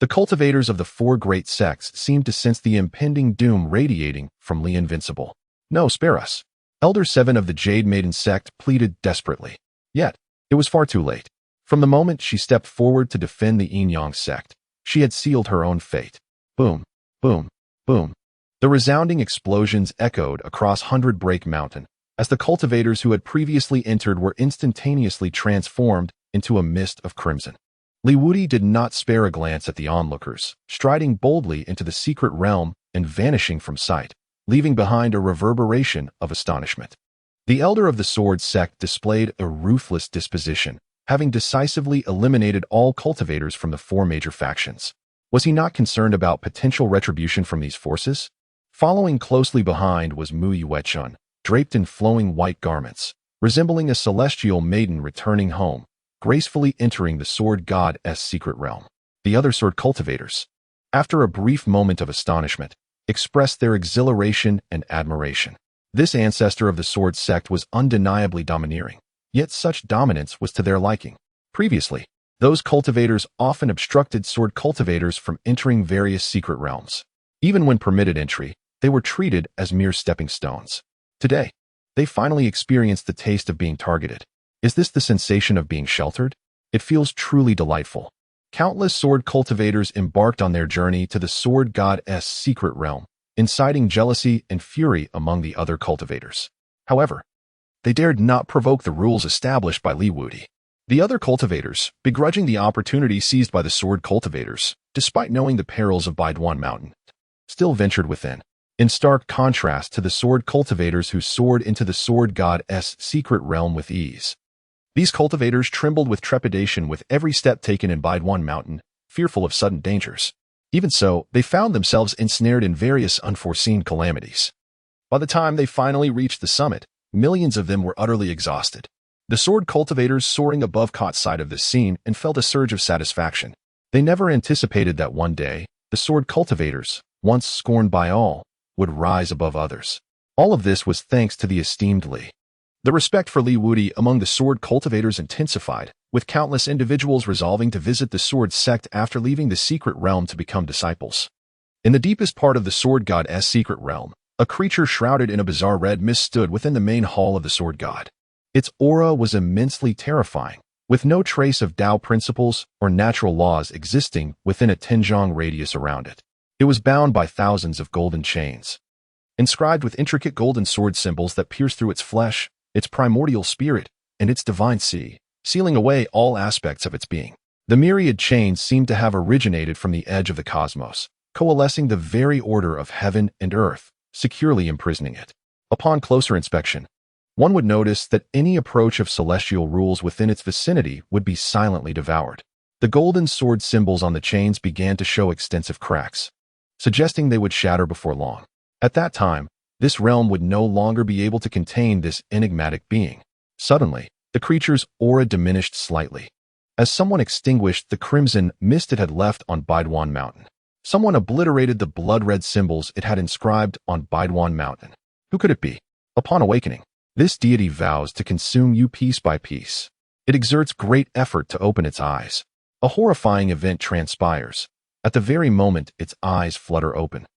The cultivators of the 4 great sects seemed to sense the impending doom radiating from Li Invincible. "No, spare us." Elder 7 of the Jade Maiden sect pleaded desperately. Yet, it was far too late. From the moment she stepped forward to defend the Yin Yang sect, she had sealed her own fate. Boom, boom, boom. The resounding explosions echoed across 100 Break Mountain, as the cultivators who had previously entered were instantaneously transformed into a mist of crimson. Li Wudi did not spare a glance at the onlookers, striding boldly into the secret realm and vanishing from sight, leaving behind a reverberation of astonishment. The elder of the sword sect displayed a ruthless disposition, having decisively eliminated all cultivators from the 4 major factions. Was he not concerned about potential retribution from these forces? Following closely behind was Mu Yuechun, draped in flowing white garments, resembling a celestial maiden returning home, gracefully entering the sword god's secret realm. The other sword cultivators, after a brief moment of astonishment, expressed their exhilaration and admiration. This ancestor of the sword sect was undeniably domineering, yet such dominance was to their liking. Previously, those cultivators often obstructed sword cultivators from entering various secret realms. Even when permitted entry, they were treated as mere stepping stones. Today, they finally experienced the taste of being targeted. Is this the sensation of being sheltered? It feels truly delightful. Countless sword cultivators embarked on their journey to the sword god's secret realm, inciting jealousy and fury among the other cultivators. However, they dared not provoke the rules established by Li Wudi. The other cultivators, begrudging the opportunity seized by the sword cultivators, despite knowing the perils of Baiduan Mountain, still ventured within. In stark contrast to the sword cultivators who soared into the sword god's secret realm with ease. These cultivators trembled with trepidation with every step taken in Baiduan Mountain, fearful of sudden dangers. Even so, they found themselves ensnared in various unforeseen calamities. By the time they finally reached the summit, millions of them were utterly exhausted. The sword cultivators soaring above caught sight of this scene and felt a surge of satisfaction. They never anticipated that one day, the sword cultivators, once scorned by all, would rise above others. All of this was thanks to the esteemed Li. The respect for Li Wudi among the sword cultivators intensified, with countless individuals resolving to visit the sword sect after leaving the secret realm to become disciples. In the deepest part of the sword god's secret realm, a creature shrouded in a bizarre red mist stood within the main hall of the sword god. Its aura was immensely terrifying, with no trace of Tao principles or natural laws existing within a Tianzhong radius around it. It was bound by thousands of golden chains, inscribed with intricate golden sword symbols that pierced through its flesh, its primordial spirit, and its divine sea, sealing away all aspects of its being. The myriad chains seemed to have originated from the edge of the cosmos, coalescing the very order of heaven and earth, securely imprisoning it. Upon closer inspection, one would notice that any approach of celestial rules within its vicinity would be silently devoured. The golden sword symbols on the chains began to show extensive cracks, suggesting they would shatter before long. At that time, this realm would no longer be able to contain this enigmatic being. Suddenly, the creature's aura diminished slightly, as someone extinguished the crimson mist it had left on Baiduan Mountain. Someone obliterated the blood-red symbols it had inscribed on Baiduan Mountain. Who could it be? Upon awakening, this deity vows to consume you piece by piece. It exerts great effort to open its eyes. A horrifying event transpires. At the very moment its eyes flutter open,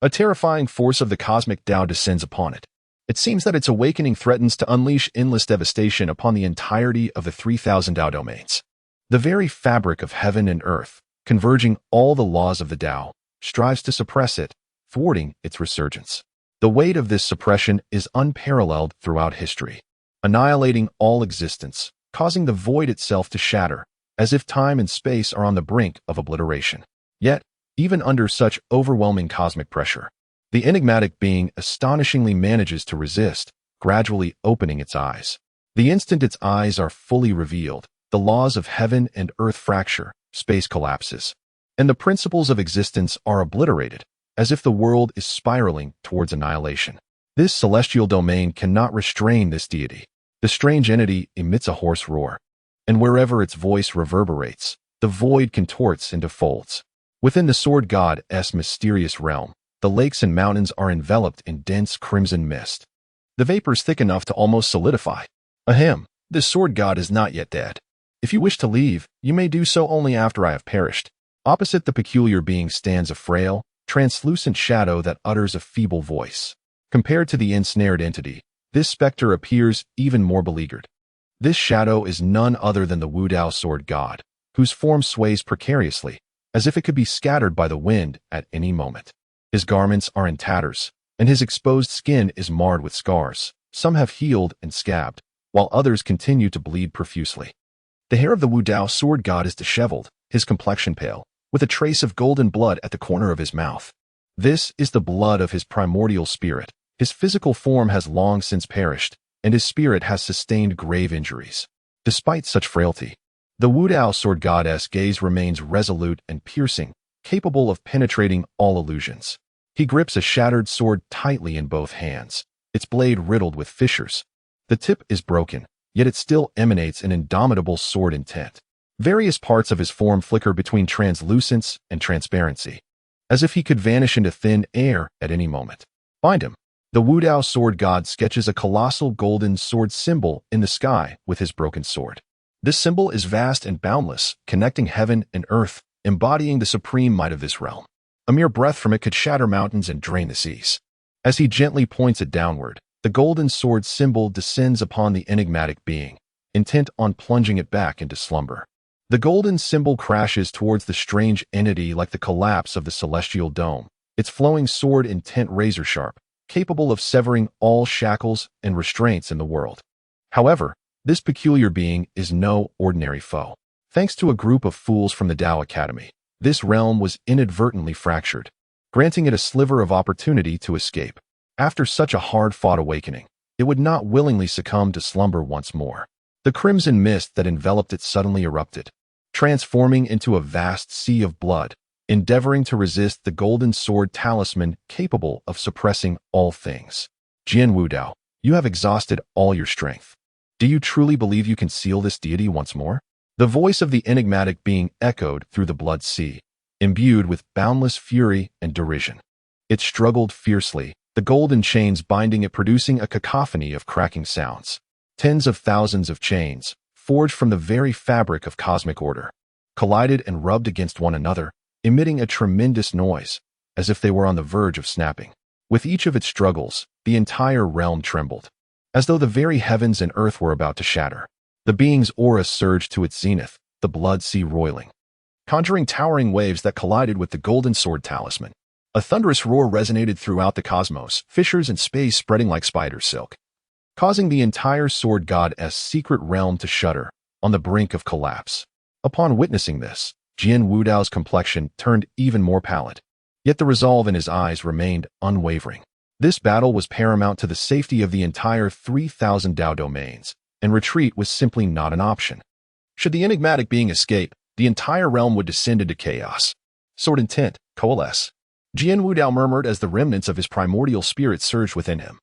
a terrifying force of the cosmic Tao descends upon it. It seems that its awakening threatens to unleash endless devastation upon the entirety of the 3,000 Tao domains. The very fabric of heaven and earth, converging all the laws of the Tao, strives to suppress it, thwarting its resurgence. The weight of this suppression is unparalleled throughout history, annihilating all existence, causing the void itself to shatter, as if time and space are on the brink of obliteration. Yet, even under such overwhelming cosmic pressure, the enigmatic being astonishingly manages to resist, gradually opening its eyes. The instant its eyes are fully revealed, the laws of heaven and earth fracture, space collapses, and the principles of existence are obliterated, as if the world is spiraling towards annihilation. This celestial domain cannot restrain this deity. The strange entity emits a hoarse roar, and wherever its voice reverberates, the void contorts into folds. Within the sword god's mysterious realm, the lakes and mountains are enveloped in dense crimson mist. The vapors thick enough to almost solidify. Ahem, this sword god is not yet dead. If you wish to leave, you may do so only after I have perished. Opposite the peculiar being stands a frail, translucent shadow that utters a feeble voice. Compared to the ensnared entity, this specter appears even more beleaguered. This shadow is none other than the Wudi sword god, whose form sways precariously, as if it could be scattered by the wind at any moment. His garments are in tatters, and his exposed skin is marred with scars. Some have healed and scabbed, while others continue to bleed profusely. The hair of the Wudi sword god is disheveled, his complexion pale, with a trace of golden blood at the corner of his mouth. This is the blood of his primordial spirit. His physical form has long since perished, and his spirit has sustained grave injuries. Despite such frailty, the Wudi sword god's gaze remains resolute and piercing, capable of penetrating all illusions. He grips a shattered sword tightly in both hands, its blade riddled with fissures. The tip is broken, yet it still emanates an indomitable sword intent. Various parts of his form flicker between translucence and transparency, as if he could vanish into thin air at any moment. Find him. The Wudi sword god sketches a colossal golden sword symbol in the sky with his broken sword. This symbol is vast and boundless, connecting heaven and earth, embodying the supreme might of this realm. A mere breath from it could shatter mountains and drain the seas. As he gently points it downward, the golden sword symbol descends upon the enigmatic being, intent on plunging it back into slumber. The golden symbol crashes towards the strange entity like the collapse of the celestial dome, its flowing sword intent razor-sharp, capable of severing all shackles and restraints in the world. However, this peculiar being is no ordinary foe. Thanks to a group of fools from the Tao Academy, this realm was inadvertently fractured, granting it a sliver of opportunity to escape. After such a hard-fought awakening, it would not willingly succumb to slumber once more. The crimson mist that enveloped it suddenly erupted, transforming into a vast sea of blood, endeavoring to resist the golden sword talisman capable of suppressing all things. Jian Wudao, you have exhausted all your strength. Do you truly believe you can seal this deity once more? The voice of the enigmatic being echoed through the blood sea, imbued with boundless fury and derision. It struggled fiercely, the golden chains binding it producing a cacophony of cracking sounds. Tens of thousands of chains, forged from the very fabric of cosmic order, collided and rubbed against one another, emitting a tremendous noise, as if they were on the verge of snapping. With each of its struggles, the entire realm trembled, as though the very heavens and earth were about to shatter. The being's aura surged to its zenith, the blood sea roiling, conjuring towering waves that collided with the golden sword talisman. A thunderous roar resonated throughout the cosmos, fissures in space spreading like spider silk, causing the entire sword god's secret realm to shudder, on the brink of collapse. Upon witnessing this, Jian Wudao's complexion turned even more pallid, yet the resolve in his eyes remained unwavering. This battle was paramount to the safety of the entire 3,000 Tao domains, and retreat was simply not an option. Should the enigmatic being escape, the entire realm would descend into chaos. Sword intent, coalesce. Jian Wudao murmured as the remnants of his primordial spirit surged within him,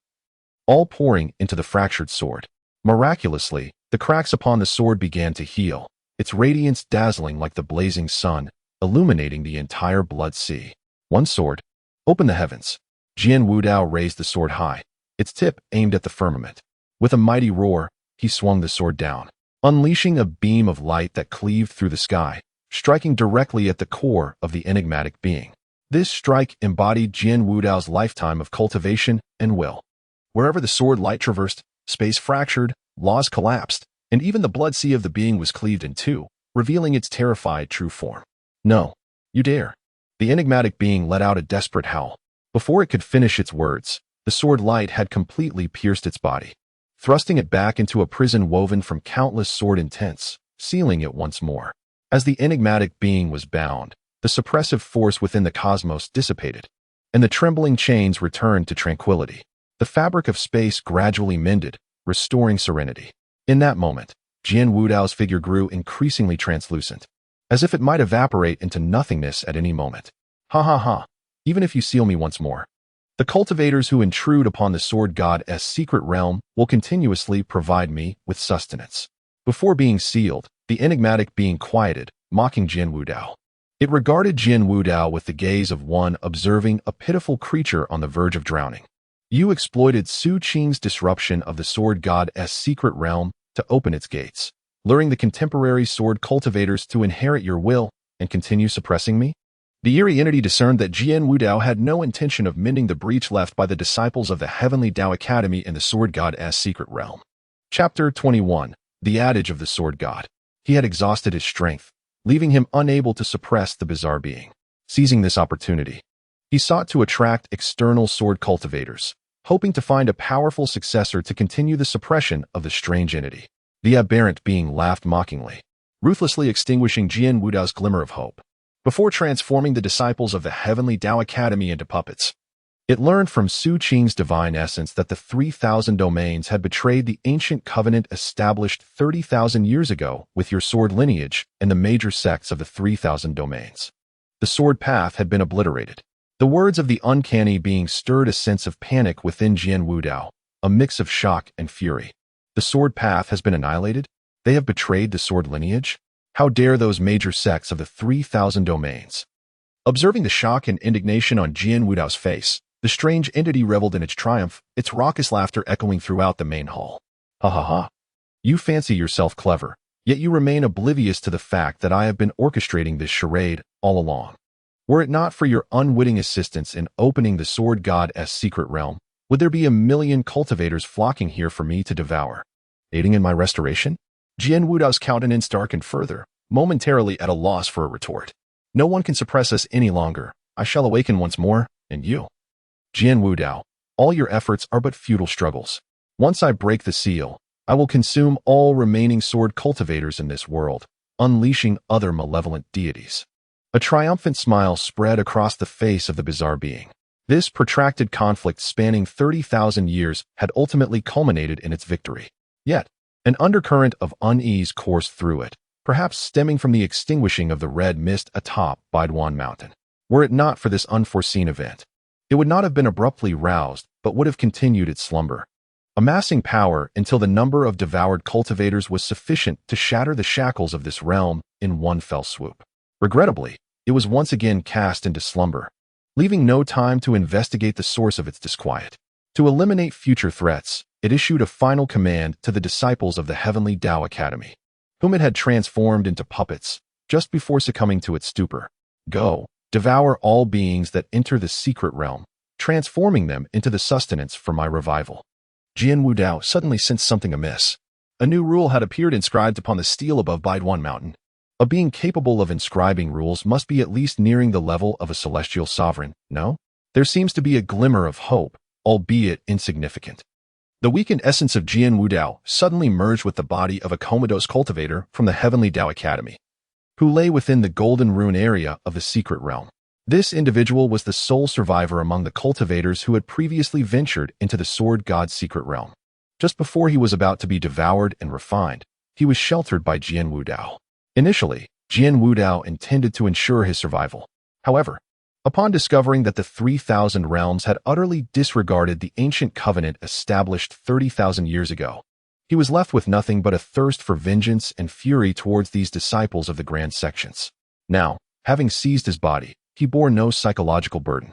all pouring into the fractured sword. Miraculously, the cracks upon the sword began to heal, its radiance dazzling like the blazing sun, illuminating the entire blood sea. One sword. Open the heavens. Jian Wudao raised the sword high, its tip aimed at the firmament. With a mighty roar, he swung the sword down, unleashing a beam of light that cleaved through the sky, striking directly at the core of the enigmatic being. This strike embodied Jian Wudao's lifetime of cultivation and will. Wherever the sword light traversed, space fractured, laws collapsed, and even the blood sea of the being was cleaved in two, revealing its terrified true form. No, you dare. The enigmatic being let out a desperate howl. Before it could finish its words, the sword light had completely pierced its body, thrusting it back into a prison woven from countless sword intents, sealing it once more. As the enigmatic being was bound, the suppressive force within the cosmos dissipated, and the trembling chains returned to tranquility. The fabric of space gradually mended, restoring serenity. In that moment, Jian Wudao's figure grew increasingly translucent, as if it might evaporate into nothingness at any moment. Ha ha ha, even if you seal me once more. The cultivators who intrude upon the sword god's secret realm will continuously provide me with sustenance. Before being sealed, the enigmatic being quieted, mocking Jian Wudao. It regarded Jian Wudao with the gaze of one observing a pitiful creature on the verge of drowning. You exploited Su Qing's disruption of the sword god's secret realm to open its gates, luring the contemporary sword cultivators to inherit your will and continue suppressing me? The eerie entity discerned that Jian Wudao had no intention of mending the breach left by the disciples of the Heavenly Tao Academy in the sword god's secret realm. Chapter 21. The Adage of the Sword God. He had exhausted his strength, leaving him unable to suppress the bizarre being. Seizing this opportunity, he sought to attract external sword cultivators, hoping to find a powerful successor to continue the suppression of the strange entity. The aberrant being laughed mockingly, ruthlessly extinguishing Jian Wudao's glimmer of hope. Before transforming the disciples of the Heavenly Tao Academy into puppets, it learned from Su Qing's divine essence that the 3,000 domains had betrayed the ancient covenant established 30,000 years ago with your sword lineage and the major sects of the 3,000 domains. The sword path had been obliterated. The words of the uncanny being stirred a sense of panic within Jian Wudao, a mix of shock and fury. The sword path has been annihilated? They have betrayed the sword lineage? How dare those major sects of the 3,000 domains? Observing the shock and indignation on Jian Wudao's face, the strange entity reveled in its triumph, its raucous laughter echoing throughout the main hall. Ha ha ha. You fancy yourself clever, yet you remain oblivious to the fact that I have been orchestrating this charade all along. Were it not for your unwitting assistance in opening the sword god's secret realm, would there be a million cultivators flocking here for me to devour? Aiding in my restoration? Jian Wudao's countenance darkened further, momentarily at a loss for a retort. No one can suppress us any longer. I shall awaken once more, and you. Jian Wudao, all your efforts are but futile struggles. Once I break the seal, I will consume all remaining sword cultivators in this world, unleashing other malevolent deities. A triumphant smile spread across the face of the bizarre being. This protracted conflict spanning 30,000 years had ultimately culminated in its victory. Yet, an undercurrent of unease coursed through it, perhaps stemming from the extinguishing of the red mist atop Baiduan Mountain. Were it not for this unforeseen event, it would not have been abruptly roused, but would have continued its slumber, amassing power until the number of devoured cultivators was sufficient to shatter the shackles of this realm in one fell swoop. Regrettably, it was once again cast into slumber, leaving no time to investigate the source of its disquiet. To eliminate future threats, it issued a final command to the disciples of the Heavenly Tao Academy, whom it had transformed into puppets just before succumbing to its stupor. Go, devour all beings that enter the secret realm, transforming them into the sustenance for my revival. Jian Wudao suddenly sensed something amiss. A new rule had appeared inscribed upon the steel above Baiduan Mountain. A being capable of inscribing rules must be at least nearing the level of a celestial sovereign, no? There seems to be a glimmer of hope, albeit insignificant. The weakened essence of Jian Wudao suddenly merged with the body of a comatose cultivator from the Heavenly Tao Academy, who lay within the golden rune area of the secret realm. This individual was the sole survivor among the cultivators who had previously ventured into the sword god's secret realm. Just before he was about to be devoured and refined, he was sheltered by Jian Wudao. Initially, Jian Wudao intended to ensure his survival. However, upon discovering that the 3,000 realms had utterly disregarded the ancient covenant established 30,000 years ago, he was left with nothing but a thirst for vengeance and fury towards these disciples of the grand sections. Now, having seized his body, he bore no psychological burden.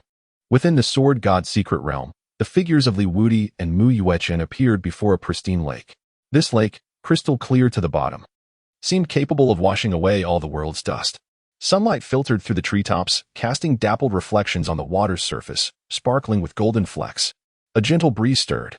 Within the sword god's secret realm, the figures of Li Wudi and Mu Yuechen appeared before a pristine lake. This lake, crystal clear to the bottom, seemed capable of washing away all the world's dust. Sunlight filtered through the treetops, casting dappled reflections on the water's surface, sparkling with golden flecks. A gentle breeze stirred,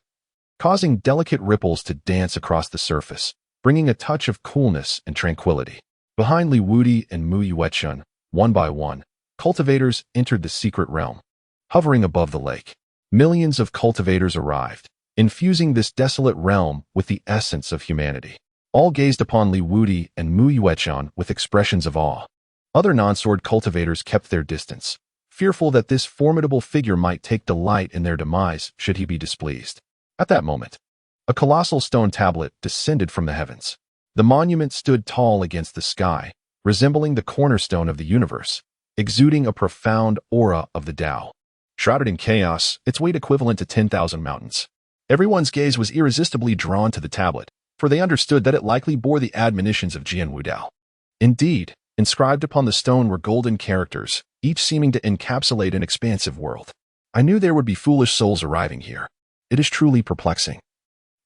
causing delicate ripples to dance across the surface, bringing a touch of coolness and tranquility. Behind Wudi and Yuan, one by one, cultivators entered the secret realm. Hovering above the lake, millions of cultivators arrived, infusing this desolate realm with the essence of humanity. All gazed upon Wudi and Yuan with expressions of awe. Other non-sword cultivators kept their distance, fearful that this formidable figure might take delight in their demise should he be displeased. At that moment, a colossal stone tablet descended from the heavens. The monument stood tall against the sky, resembling the cornerstone of the universe, exuding a profound aura of the Tao. Shrouded in chaos, its weight equivalent to 10,000 mountains. Everyone's gaze was irresistibly drawn to the tablet, for they understood that it likely bore the admonitions of Jian Wudao. Indeed, inscribed upon the stone were golden characters, each seeming to encapsulate an expansive world. I knew there would be foolish souls arriving here. It is truly perplexing.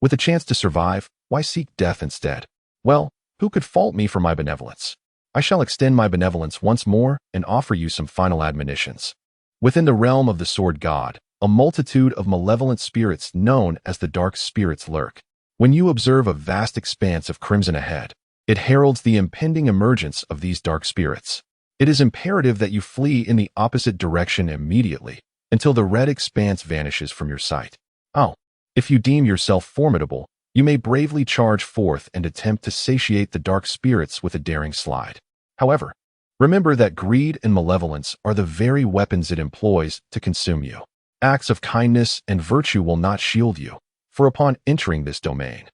With a chance to survive, why seek death instead? Well, who could fault me for my benevolence? I shall extend my benevolence once more and offer you some final admonitions. Within the realm of the sword god, a multitude of malevolent spirits known as the dark spirits lurk. When you observe a vast expanse of crimson ahead, it heralds the impending emergence of these dark spirits. It is imperative that you flee in the opposite direction immediately, until the red expanse vanishes from your sight. Oh, if you deem yourself formidable, you may bravely charge forth and attempt to satiate the dark spirits with a daring slide. However, remember that greed and malevolence are the very weapons it employs to consume you. Acts of kindness and virtue will not shield you, for upon entering this domain,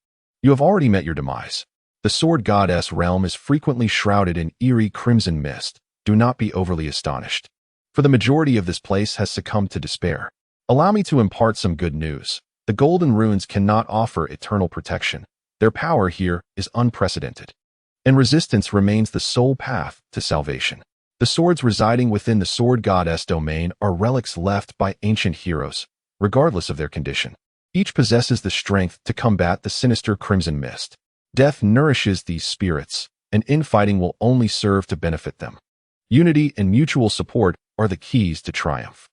you have already met your demise. The sword goddess realm is frequently shrouded in eerie crimson mist. Do not be overly astonished, for the majority of this place has succumbed to despair. Allow me to impart some good news. The golden runes cannot offer eternal protection. Their power here is unprecedented, and resistance remains the sole path to salvation. The swords residing within the sword goddess domain are relics left by ancient heroes, regardless of their condition. Each possesses the strength to combat the sinister crimson mist. Death nourishes these spirits, and infighting will only serve to benefit them. Unity and mutual support are the keys to triumph.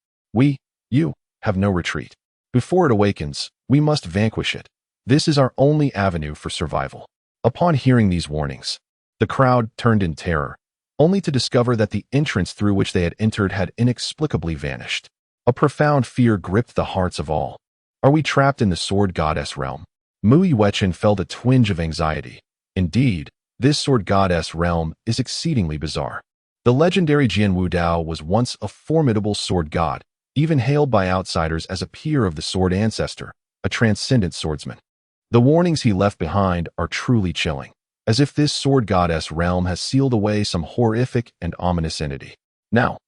You, have no retreat. Before it awakens, we must vanquish it. This is our only avenue for survival. Upon hearing these warnings, the crowd turned in terror, only to discover that the entrance through which they had entered had inexplicably vanished. A profound fear gripped the hearts of all. Are we trapped in the sword goddess realm? Yuan felt a twinge of anxiety. Indeed, this sword goddess realm is exceedingly bizarre. The legendary Jian Wudao was once a formidable sword god, even hailed by outsiders as a peer of the sword ancestor, a transcendent swordsman. The warnings he left behind are truly chilling, as if this sword goddess realm has sealed away some horrific and ominous entity. Now,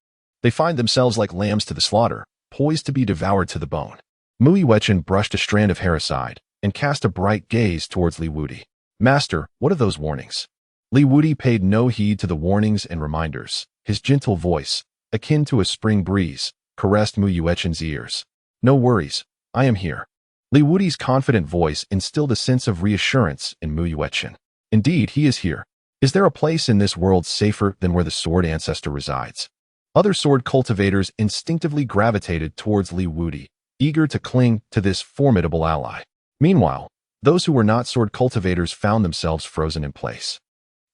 they find themselves like lambs to the slaughter, poised to be devoured to the bone. Yuan brushed a strand of hair aside and cast a bright gaze towards Wudi. Master, what are those warnings? Wudi paid no heed to the warnings and reminders. His gentle voice, akin to a spring breeze, caressed Yuan's ears. No worries, I am here. Wudi's confident voice instilled a sense of reassurance in Yuan. Indeed, he is here. Is there a place in this world safer than where the sword ancestor resides? Other sword cultivators instinctively gravitated towards Wudi, eager to cling to this formidable ally. Meanwhile, those who were not sword cultivators found themselves frozen in place.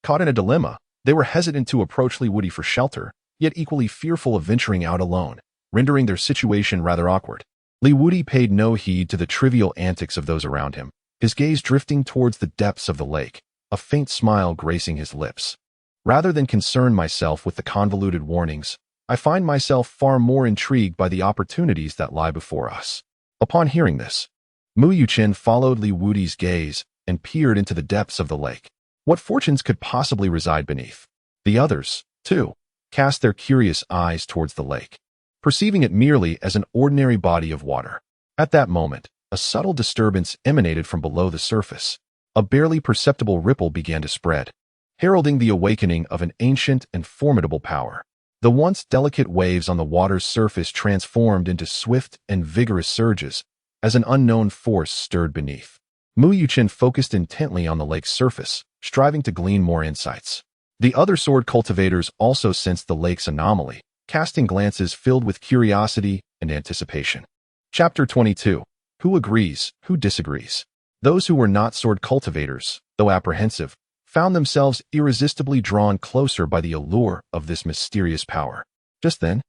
Caught in a dilemma, they were hesitant to approach Wudi for shelter, yet equally fearful of venturing out alone, rendering their situation rather awkward. Wudi paid no heed to the trivial antics of those around him, his gaze drifting towards the depths of the lake, a faint smile gracing his lips. Rather than concern myself with the convoluted warnings, I find myself far more intrigued by the opportunities that lie before us. Upon hearing this, Yuan followed Wudi's gaze and peered into the depths of the lake. What fortunes could possibly reside beneath? The others, too, cast their curious eyes towards the lake, perceiving it merely as an ordinary body of water. At that moment, a subtle disturbance emanated from below the surface. A barely perceptible ripple began to spread, heralding the awakening of an ancient and formidable power. The once delicate waves on the water's surface transformed into swift and vigorous surges as an unknown force stirred beneath. Yuan focused intently on the lake's surface, striving to glean more insights. The other sword cultivators also sensed the lake's anomaly, casting glances filled with curiosity and anticipation. Chapter 22. Who agrees? Who disagrees? Those who were not sword cultivators, though apprehensive, found themselves irresistibly drawn closer by the allure of this mysterious power. Just then,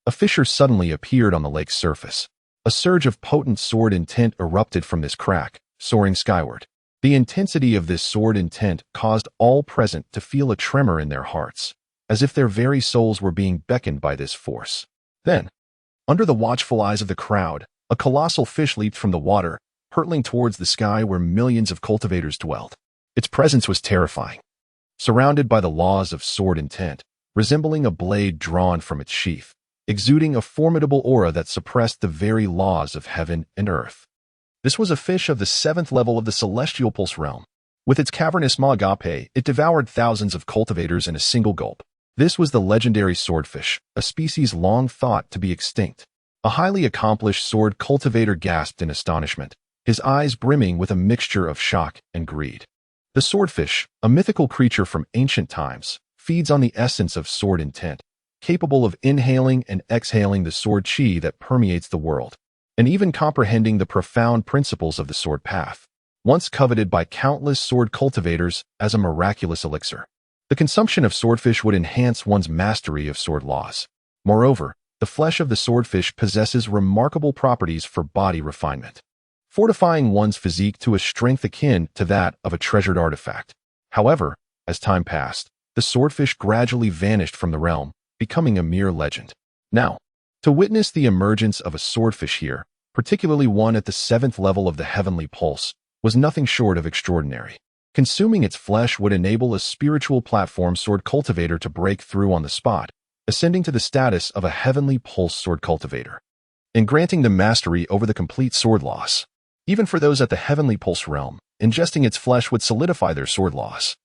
a fissure suddenly appeared on the lake's surface. A surge of potent sword intent erupted from this crack, soaring skyward. The intensity of this sword intent caused all present to feel a tremor in their hearts, as if their very souls were being beckoned by this force. Then, under the watchful eyes of the crowd, a colossal fish leaped from the water, hurtling towards the sky where millions of cultivators dwelt. Its presence was terrifying. Surrounded by the laws of sword intent, resembling a blade drawn from its sheath, exuding a formidable aura that suppressed the very laws of heaven and earth. This was a fish of the 7th level of the celestial pulse realm. With its cavernous maw agape, it devoured thousands of cultivators in a single gulp. This was the legendary swordfish, a species long thought to be extinct. A highly accomplished sword cultivator gasped in astonishment, his eyes brimming with a mixture of shock and greed. The swordfish, a mythical creature from ancient times, feeds on the essence of sword intent, capable of inhaling and exhaling the sword chi that permeates the world, and even comprehending the profound principles of the sword path, once coveted by countless sword cultivators as a miraculous elixir. The consumption of swordfish would enhance one's mastery of sword laws. Moreover, the flesh of the swordfish possesses remarkable properties for body refinement, fortifying one's physique to a strength akin to that of a treasured artifact. However, as time passed, the swordfish gradually vanished from the realm, becoming a mere legend. Now, to witness the emergence of a swordfish here, particularly one at the 7th level of the heavenly pulse, was nothing short of extraordinary. Consuming its flesh would enable a spiritual platform sword cultivator to break through on the spot, ascending to the status of a heavenly pulse sword cultivator, and granting them mastery over the complete sword laws. Even for those at the heavenly pulse realm, ingesting its flesh would solidify their sword laws,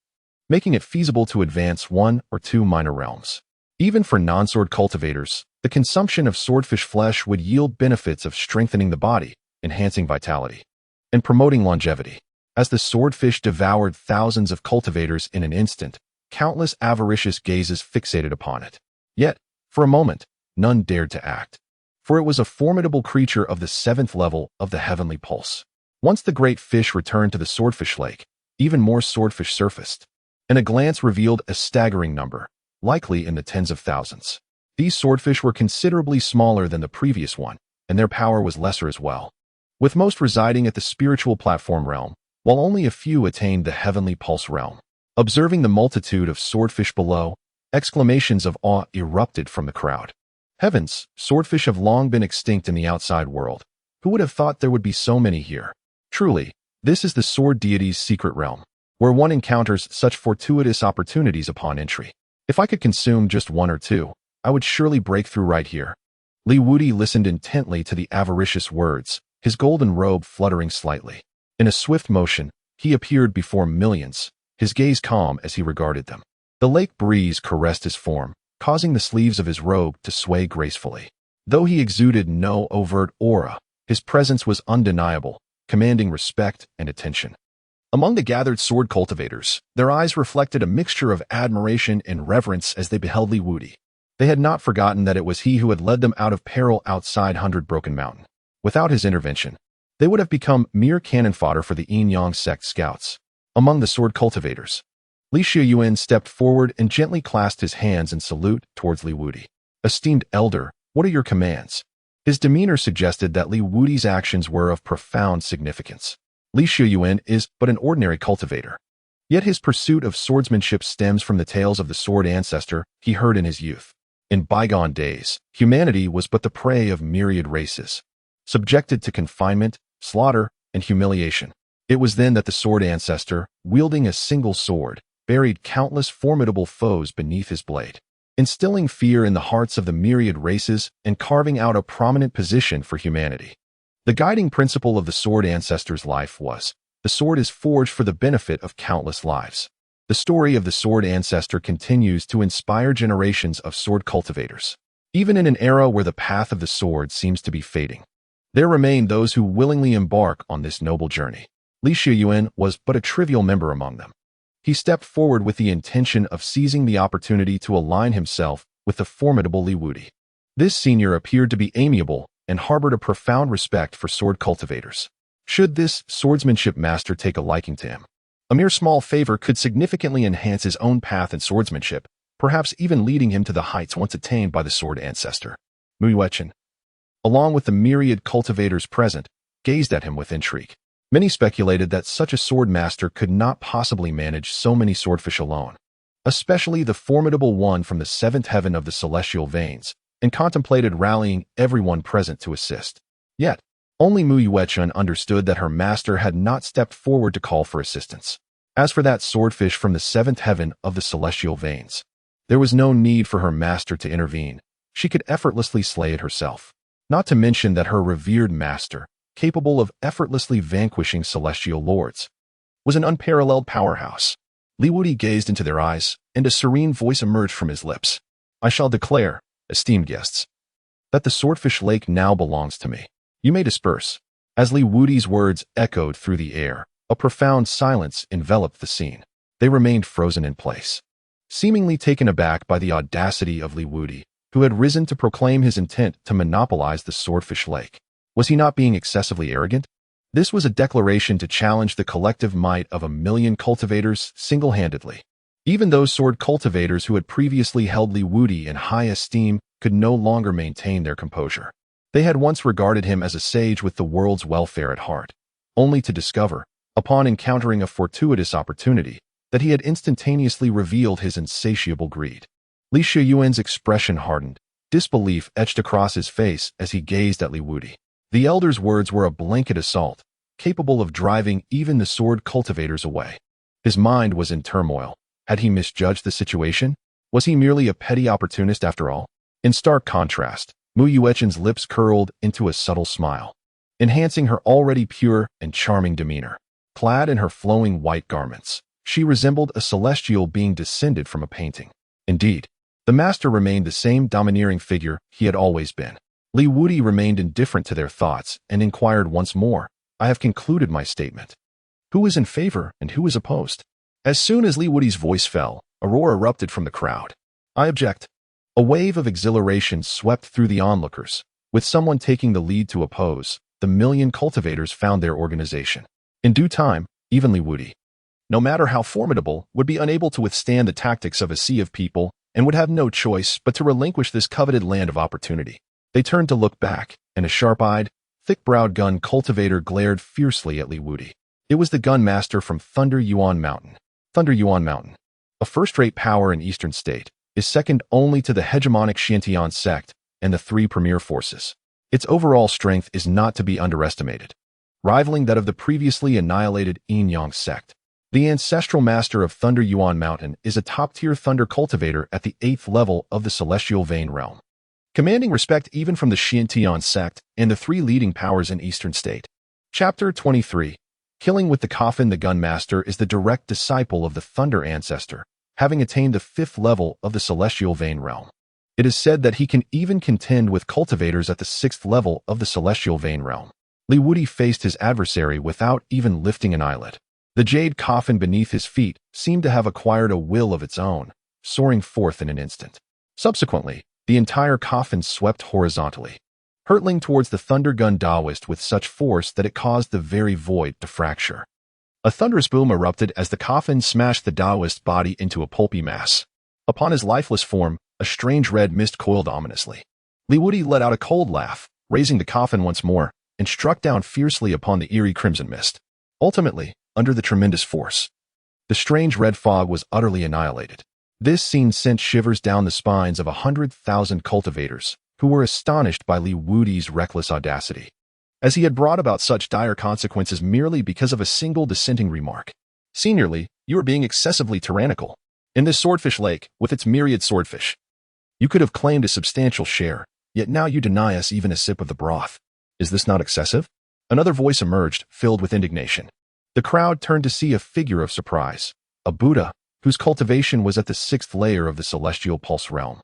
making it feasible to advance 1 or 2 minor realms. Even for non-sword cultivators, the consumption of swordfish flesh would yield benefits of strengthening the body, enhancing vitality, and promoting longevity. As the swordfish devoured thousands of cultivators in an instant, countless avaricious gazes fixated upon it. Yet, for a moment, none dared to act, for it was a formidable creature of the 7th level of the heavenly pulse. Once the great fish returned to the swordfish lake, even more swordfish surfaced, and a glance revealed a staggering number, likely in the tens of thousands. These swordfish were considerably smaller than the previous one, and their power was lesser as well, with most residing at the spiritual platform realm, while only a few attained the heavenly pulse realm. Observing the multitude of swordfish below, exclamations of awe erupted from the crowd. Heavens, swordfish have long been extinct in the outside world. Who would have thought there would be so many here? Truly, this is the sword deity's secret realm, where one encounters such fortuitous opportunities upon entry. If I could consume just 1 or 2, I would surely break through right here. Wudi listened intently to the avaricious words, his golden robe fluttering slightly. In a swift motion, he appeared before millions, his gaze calm as he regarded them. The lake breeze caressed his form, causing the sleeves of his robe to sway gracefully. Though he exuded no overt aura, his presence was undeniable, commanding respect and attention. Among the gathered sword cultivators, their eyes reflected a mixture of admiration and reverence as they beheld Wudi. They had not forgotten that it was he who had led them out of peril outside 100 Broken Mountain. Without his intervention, they would have become mere cannon fodder for the Yin Yang sect scouts. Among the sword cultivators, Yuan stepped forward and gently clasped his hands in salute towards Wudi. Esteemed elder, what are your commands? His demeanor suggested that Wudi's actions were of profound significance. Yuan is but an ordinary cultivator. Yet his pursuit of swordsmanship stems from the tales of the sword ancestor he heard in his youth. In bygone days, humanity was but the prey of myriad races, subjected to confinement, slaughter, and humiliation. It was then that the sword ancestor, wielding a single sword, buried countless formidable foes beneath his blade, instilling fear in the hearts of the myriad races and carving out a prominent position for humanity. The guiding principle of the sword ancestor's life was, the sword is forged for the benefit of countless lives. The story of the sword ancestor continues to inspire generations of sword cultivators. Even in an era where the path of the sword seems to be fading, there remain those who willingly embark on this noble journey. Yuan was but a trivial member among them. He stepped forward with the intention of seizing the opportunity to align himself with the formidable Wudi. This senior appeared to be amiable, and harbored a profound respect for sword cultivators. Should this swordsmanship master take a liking to him, a mere small favor could significantly enhance his own path in swordsmanship, perhaps even leading him to the heights once attained by the sword ancestor. Mu Yuan, along with the myriad cultivators present, gazed at him with intrigue. Many speculated that such a sword master could not possibly manage so many swordfish alone, especially the formidable one from the seventh heaven of the celestial veins, and contemplated rallying everyone present to assist. Yet, only Mu Yuan understood that her master had not stepped forward to call for assistance. As for that swordfish from the seventh heaven of the celestial veins, there was no need for her master to intervene. She could effortlessly slay it herself. Not to mention that her revered master, capable of effortlessly vanquishing celestial lords, was an unparalleled powerhouse. Wudi gazed into their eyes, and a serene voice emerged from his lips. I shall declare, esteemed guests, that the swordfish lake now belongs to me. You may disperse. As Wudi's words echoed through the air, a profound silence enveloped the scene. They remained frozen in place, seemingly taken aback by the audacity of Wudi, who had risen to proclaim his intent to monopolize the swordfish lake. Was he not being excessively arrogant? This was a declaration to challenge the collective might of 1,000,000 cultivators single-handedly. Even those sword cultivators who had previously held Wudi in high esteem could no longer maintain their composure. They had once regarded him as a sage with the world's welfare at heart, only to discover, upon encountering a fortuitous opportunity, that he had instantaneously revealed his insatiable greed. Li Shiyuan's expression hardened, disbelief etched across his face as he gazed at Wudi. The elder's words were a blanket assault, capable of driving even the sword cultivators away. His mind was in turmoil. Had he misjudged the situation? Was he merely a petty opportunist after all? In stark contrast, Mu Yuan's lips curled into a subtle smile, enhancing her already pure and charming demeanor. Clad in her flowing white garments, she resembled a celestial being descended from a painting. Indeed, the master remained the same domineering figure he had always been. Wudi remained indifferent to their thoughts and inquired once more, I have concluded my statement. Who is in favor and who is opposed? As soon as Wudi's voice fell, a roar erupted from the crowd. I object. A wave of exhilaration swept through the onlookers. With someone taking the lead to oppose, the 1,000,000 cultivators found their organization. In due time, even Wudi, no matter how formidable, would be unable to withstand the tactics of a sea of people and would have no choice but to relinquish this coveted land of opportunity. They turned to look back, and a sharp-eyed, thick-browed gun cultivator glared fiercely at Wudi. It was the gun master from Thunder Yuan Mountain. Thunder Yuan Mountain, a first-rate power in Eastern State, is second only to the hegemonic Xiantian sect and the three premier forces. Its overall strength is not to be underestimated, rivaling that of the previously annihilated Yin Yang sect. The ancestral master of Thunder Yuan Mountain is a top-tier thunder cultivator at the 8th level of the celestial vein realm, commanding respect even from the Xiantian sect and the three leading powers in Eastern State. Chapter 23. Killing with the Coffin. The Gun Master is the direct disciple of the Thunder Ancestor, having attained the 5th level of the celestial vein realm. It is said that he can even contend with cultivators at the 6th level of the celestial vein realm. Wudi faced his adversary without even lifting an eyelid. The jade coffin beneath his feet seemed to have acquired a will of its own, soaring forth in an instant. Subsequently, the entire coffin swept horizontally, hurtling towards the thunder gun Taoist with such force that it caused the very void to fracture. A thunderous boom erupted as the coffin smashed the Taoist body into a pulpy mass. Upon his lifeless form, a strange red mist coiled ominously. Wudi let out a cold laugh, raising the coffin once more, and struck down fiercely upon the eerie crimson mist. Ultimately, under the tremendous force, the strange red fog was utterly annihilated. This scene sent shivers down the spines of 100,000 cultivators, who were astonished by Wudi's reckless audacity, as he had brought about such dire consequences merely because of a single dissenting remark. Seniorly, you are being excessively tyrannical. In this swordfish lake, with its myriad swordfish, you could have claimed a substantial share, yet now you deny us even a sip of the broth. Is this not excessive? Another voice emerged, filled with indignation. The crowd turned to see a figure of surprise, a Buddha, whose cultivation was at the 6th layer of the celestial pulse realm,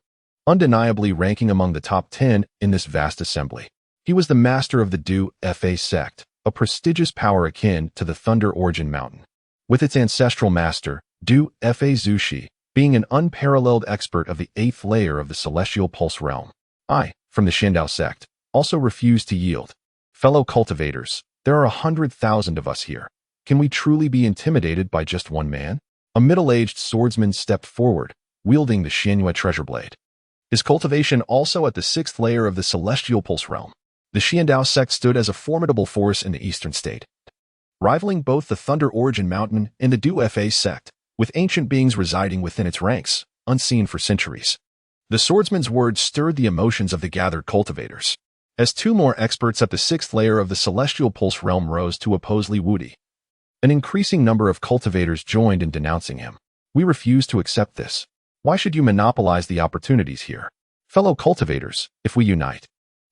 undeniably ranking among the top 10 in this vast assembly. He was the master of the Du Fa sect, a prestigious power akin to the Thunder Origin Mountain, with its ancestral master, Du Fa Zushi, being an unparalleled expert of the 8th layer of the celestial pulse realm. I, from the Shandao sect, also refused to yield. Fellow cultivators, there are 100,000 of us here. Can we truly be intimidated by just one man? A middle-aged swordsman stepped forward, wielding the Xianyue treasure blade. His cultivation also at the 6th layer of the celestial pulse realm. The Xiandao sect stood as a formidable force in the eastern state, rivaling both the Thunder Origin Mountain and the Du Fa sect, with ancient beings residing within its ranks, unseen for centuries. The swordsman's words stirred the emotions of the gathered cultivators. As 2 more experts at the 6th layer of the celestial pulse realm rose to oppose Li Wudi, an increasing number of cultivators joined in denouncing him. We refuse to accept this. Why should you monopolize the opportunities here? Fellow cultivators, if we unite,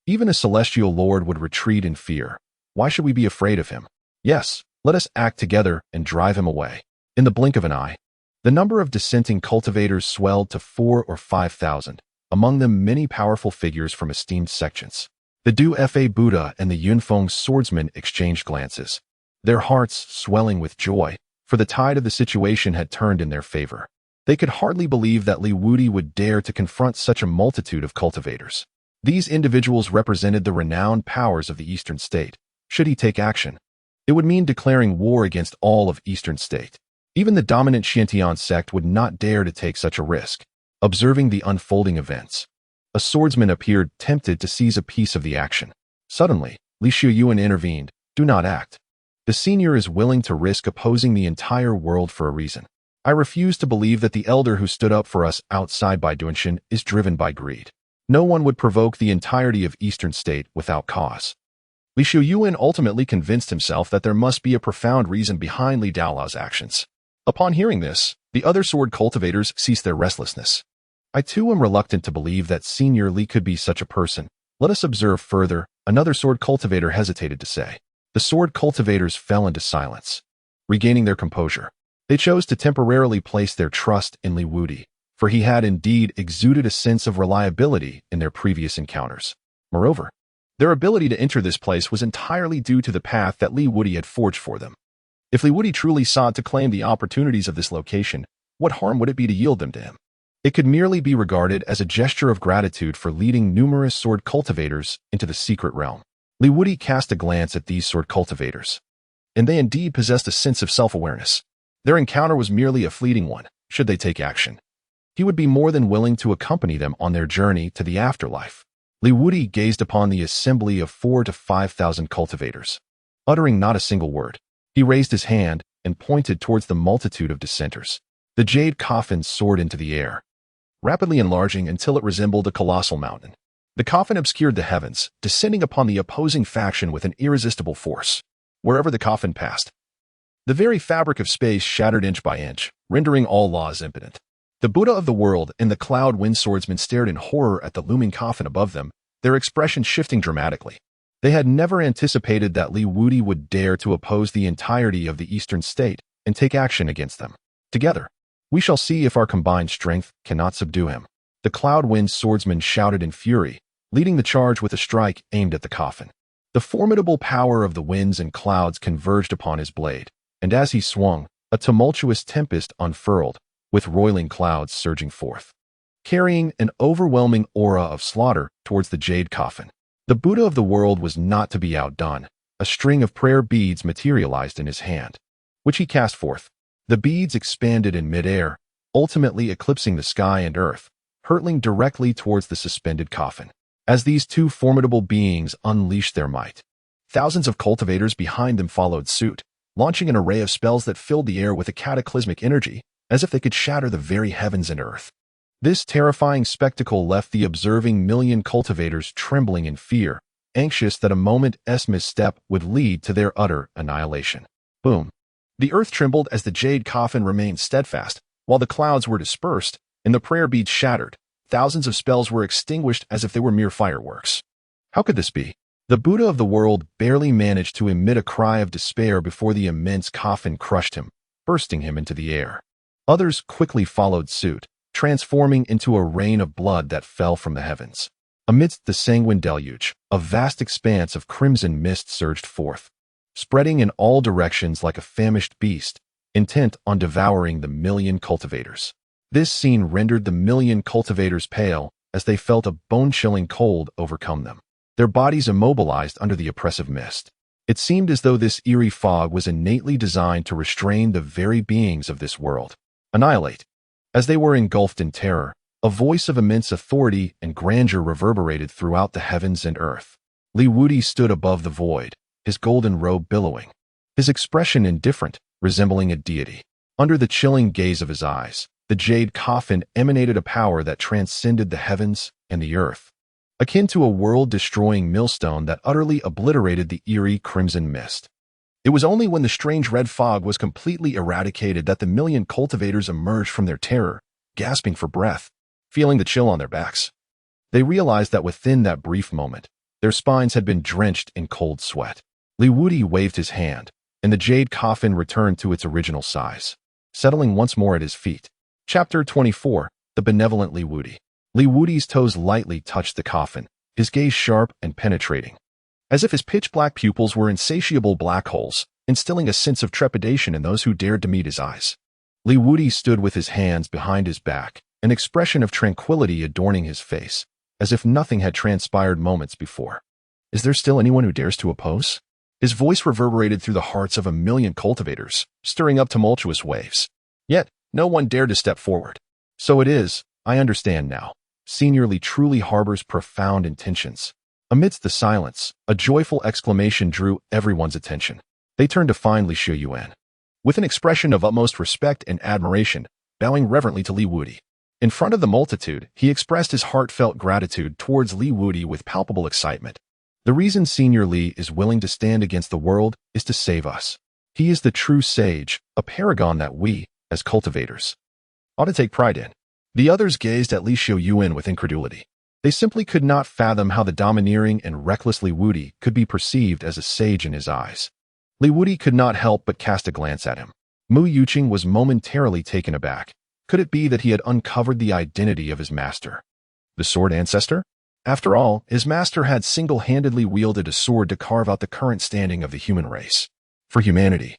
even a celestial lord would retreat in fear. Why should we be afraid of him? Yes, let us act together and drive him away. In the blink of an eye, the number of dissenting cultivators swelled to 4,000 or 5,000, among them many powerful figures from esteemed sections. The Du Fa Buddha and the Yunfeng swordsman exchanged glances, their hearts swelling with joy, for the tide of the situation had turned in their favor. They could hardly believe that Li Wudi would dare to confront such a multitude of cultivators. These individuals represented the renowned powers of the Eastern State. Should he take action, it would mean declaring war against all of Eastern State. Even the dominant Xiantian sect would not dare to take such a risk. Observing the unfolding events, a swordsman appeared tempted to seize a piece of the action. Suddenly, Li Yuan intervened. Do not act. The senior is willing to risk opposing the entire world for a reason. I refuse to believe that the elder who stood up for us outside by Dunshin is driven by greed. No one would provoke the entirety of Eastern State without cause. Li Yuan ultimately convinced himself that there must be a profound reason behind Li Daolao's actions. Upon hearing this, the other sword cultivators ceased their restlessness. I too am reluctant to believe that Senior Li could be such a person. Let us observe further, another sword cultivator hesitated to say. The sword cultivators fell into silence. Regaining their composure, they chose to temporarily place their trust in Li Wudi, for he had indeed exuded a sense of reliability in their previous encounters. Moreover, their ability to enter this place was entirely due to the path that Li Wudi had forged for them. If Li Wudi truly sought to claim the opportunities of this location, what harm would it be to yield them to him? It could merely be regarded as a gesture of gratitude for leading numerous sword cultivators into the secret realm. Li Wudi cast a glance at these sword cultivators, and they indeed possessed a sense of self-awareness. Their encounter was merely a fleeting one. Should they take action, he would be more than willing to accompany them on their journey to the afterlife. Li Wudi gazed upon the assembly of 4,000 to 5,000 cultivators. Uttering not a single word, he raised his hand and pointed towards the multitude of dissenters. The jade coffin soared into the air, rapidly enlarging until it resembled a colossal mountain. The coffin obscured the heavens, descending upon the opposing faction with an irresistible force. Wherever the coffin passed, the very fabric of space shattered inch by inch, rendering all laws impotent. The Buddha of the world and the cloud wind swordsmen stared in horror at the looming coffin above them, their expression shifting dramatically. They had never anticipated that Li Wudi would dare to oppose the entirety of the Eastern State and take action against them. Together, we shall see if our combined strength cannot subdue him. The cloud wind swordsman shouted in fury, leading the charge with a strike aimed at the coffin. The formidable power of the winds and clouds converged upon his blade, and as he swung, a tumultuous tempest unfurled, with roiling clouds surging forth, carrying an overwhelming aura of slaughter towards the jade coffin. The Buddha of the world was not to be outdone. A string of prayer beads materialized in his hand, which he cast forth. The beads expanded in midair, ultimately eclipsing the sky and earth, hurtling directly towards the suspended coffin. As these two formidable beings unleashed their might, thousands of cultivators behind them followed suit, launching an array of spells that filled the air with a cataclysmic energy, as if they could shatter the very heavens and earth. This terrifying spectacle left the observing million cultivators trembling in fear, anxious that a moment's misstep would lead to their utter annihilation. Boom! The earth trembled as the jade coffin remained steadfast, while the clouds were dispersed and the prayer beads shattered. Thousands of spells were extinguished as if they were mere fireworks. How could this be? The Buddha of the world barely managed to emit a cry of despair before the immense coffin crushed him, bursting him into the air. Others quickly followed suit, transforming into a rain of blood that fell from the heavens. Amidst the sanguine deluge, a vast expanse of crimson mist surged forth, spreading in all directions like a famished beast, intent on devouring the million cultivators. This scene rendered the million cultivators pale as they felt a bone-chilling cold overcome them. their bodies immobilized under the oppressive mist. It seemed as though this eerie fog was innately designed to restrain the very beings of this world. Annihilate. As they were engulfed in terror, a voice of immense authority and grandeur reverberated throughout the heavens and earth. Wudi stood above the void, his golden robe billowing, his expression indifferent, resembling a deity. Under the chilling gaze of his eyes, the jade coffin emanated a power that transcended the heavens and the earth, akin to a world-destroying millstone that utterly obliterated the eerie crimson mist. It was only when the strange red fog was completely eradicated that the million cultivators emerged from their terror, gasping for breath, feeling the chill on their backs. They realized that within that brief moment, their spines had been drenched in cold sweat. Wudi waved his hand, and the jade coffin returned to its original size, settling once more at his feet. Chapter 24. The Benevolent Wudi. Wudi's toes lightly touched the coffin, his gaze sharp and penetrating, as if his pitch-black pupils were insatiable black holes, instilling a sense of trepidation in those who dared to meet his eyes. Wudi stood with his hands behind his back, an expression of tranquility adorning his face, as if nothing had transpired moments before. Is there still anyone who dares to oppose? His voice reverberated through the hearts of a million cultivators, stirring up tumultuous waves. Yet, no one dared to step forward. So it is, I understand now. Senior Li truly harbors profound intentions. Amidst the silence, a joyful exclamation drew everyone's attention. They turned to find Li Yuan, with an expression of utmost respect and admiration, bowing reverently to Wudi. In front of the multitude, he expressed his heartfelt gratitude towards Wudi with palpable excitement. The reason Senior Li is willing to stand against the world is to save us. He is the true sage, a paragon that we, as cultivators, ought to take pride in. The others gazed at Li Yuan with incredulity. They simply could not fathom how the domineering and reckless Wudi could be perceived as a sage in his eyes. Wudi could not help but cast a glance at him. Mu Yuqing was momentarily taken aback. Could it be that he had uncovered the identity of his master? The sword ancestor? After all, his master had single-handedly wielded a sword to carve out the current standing of the human race. For humanity,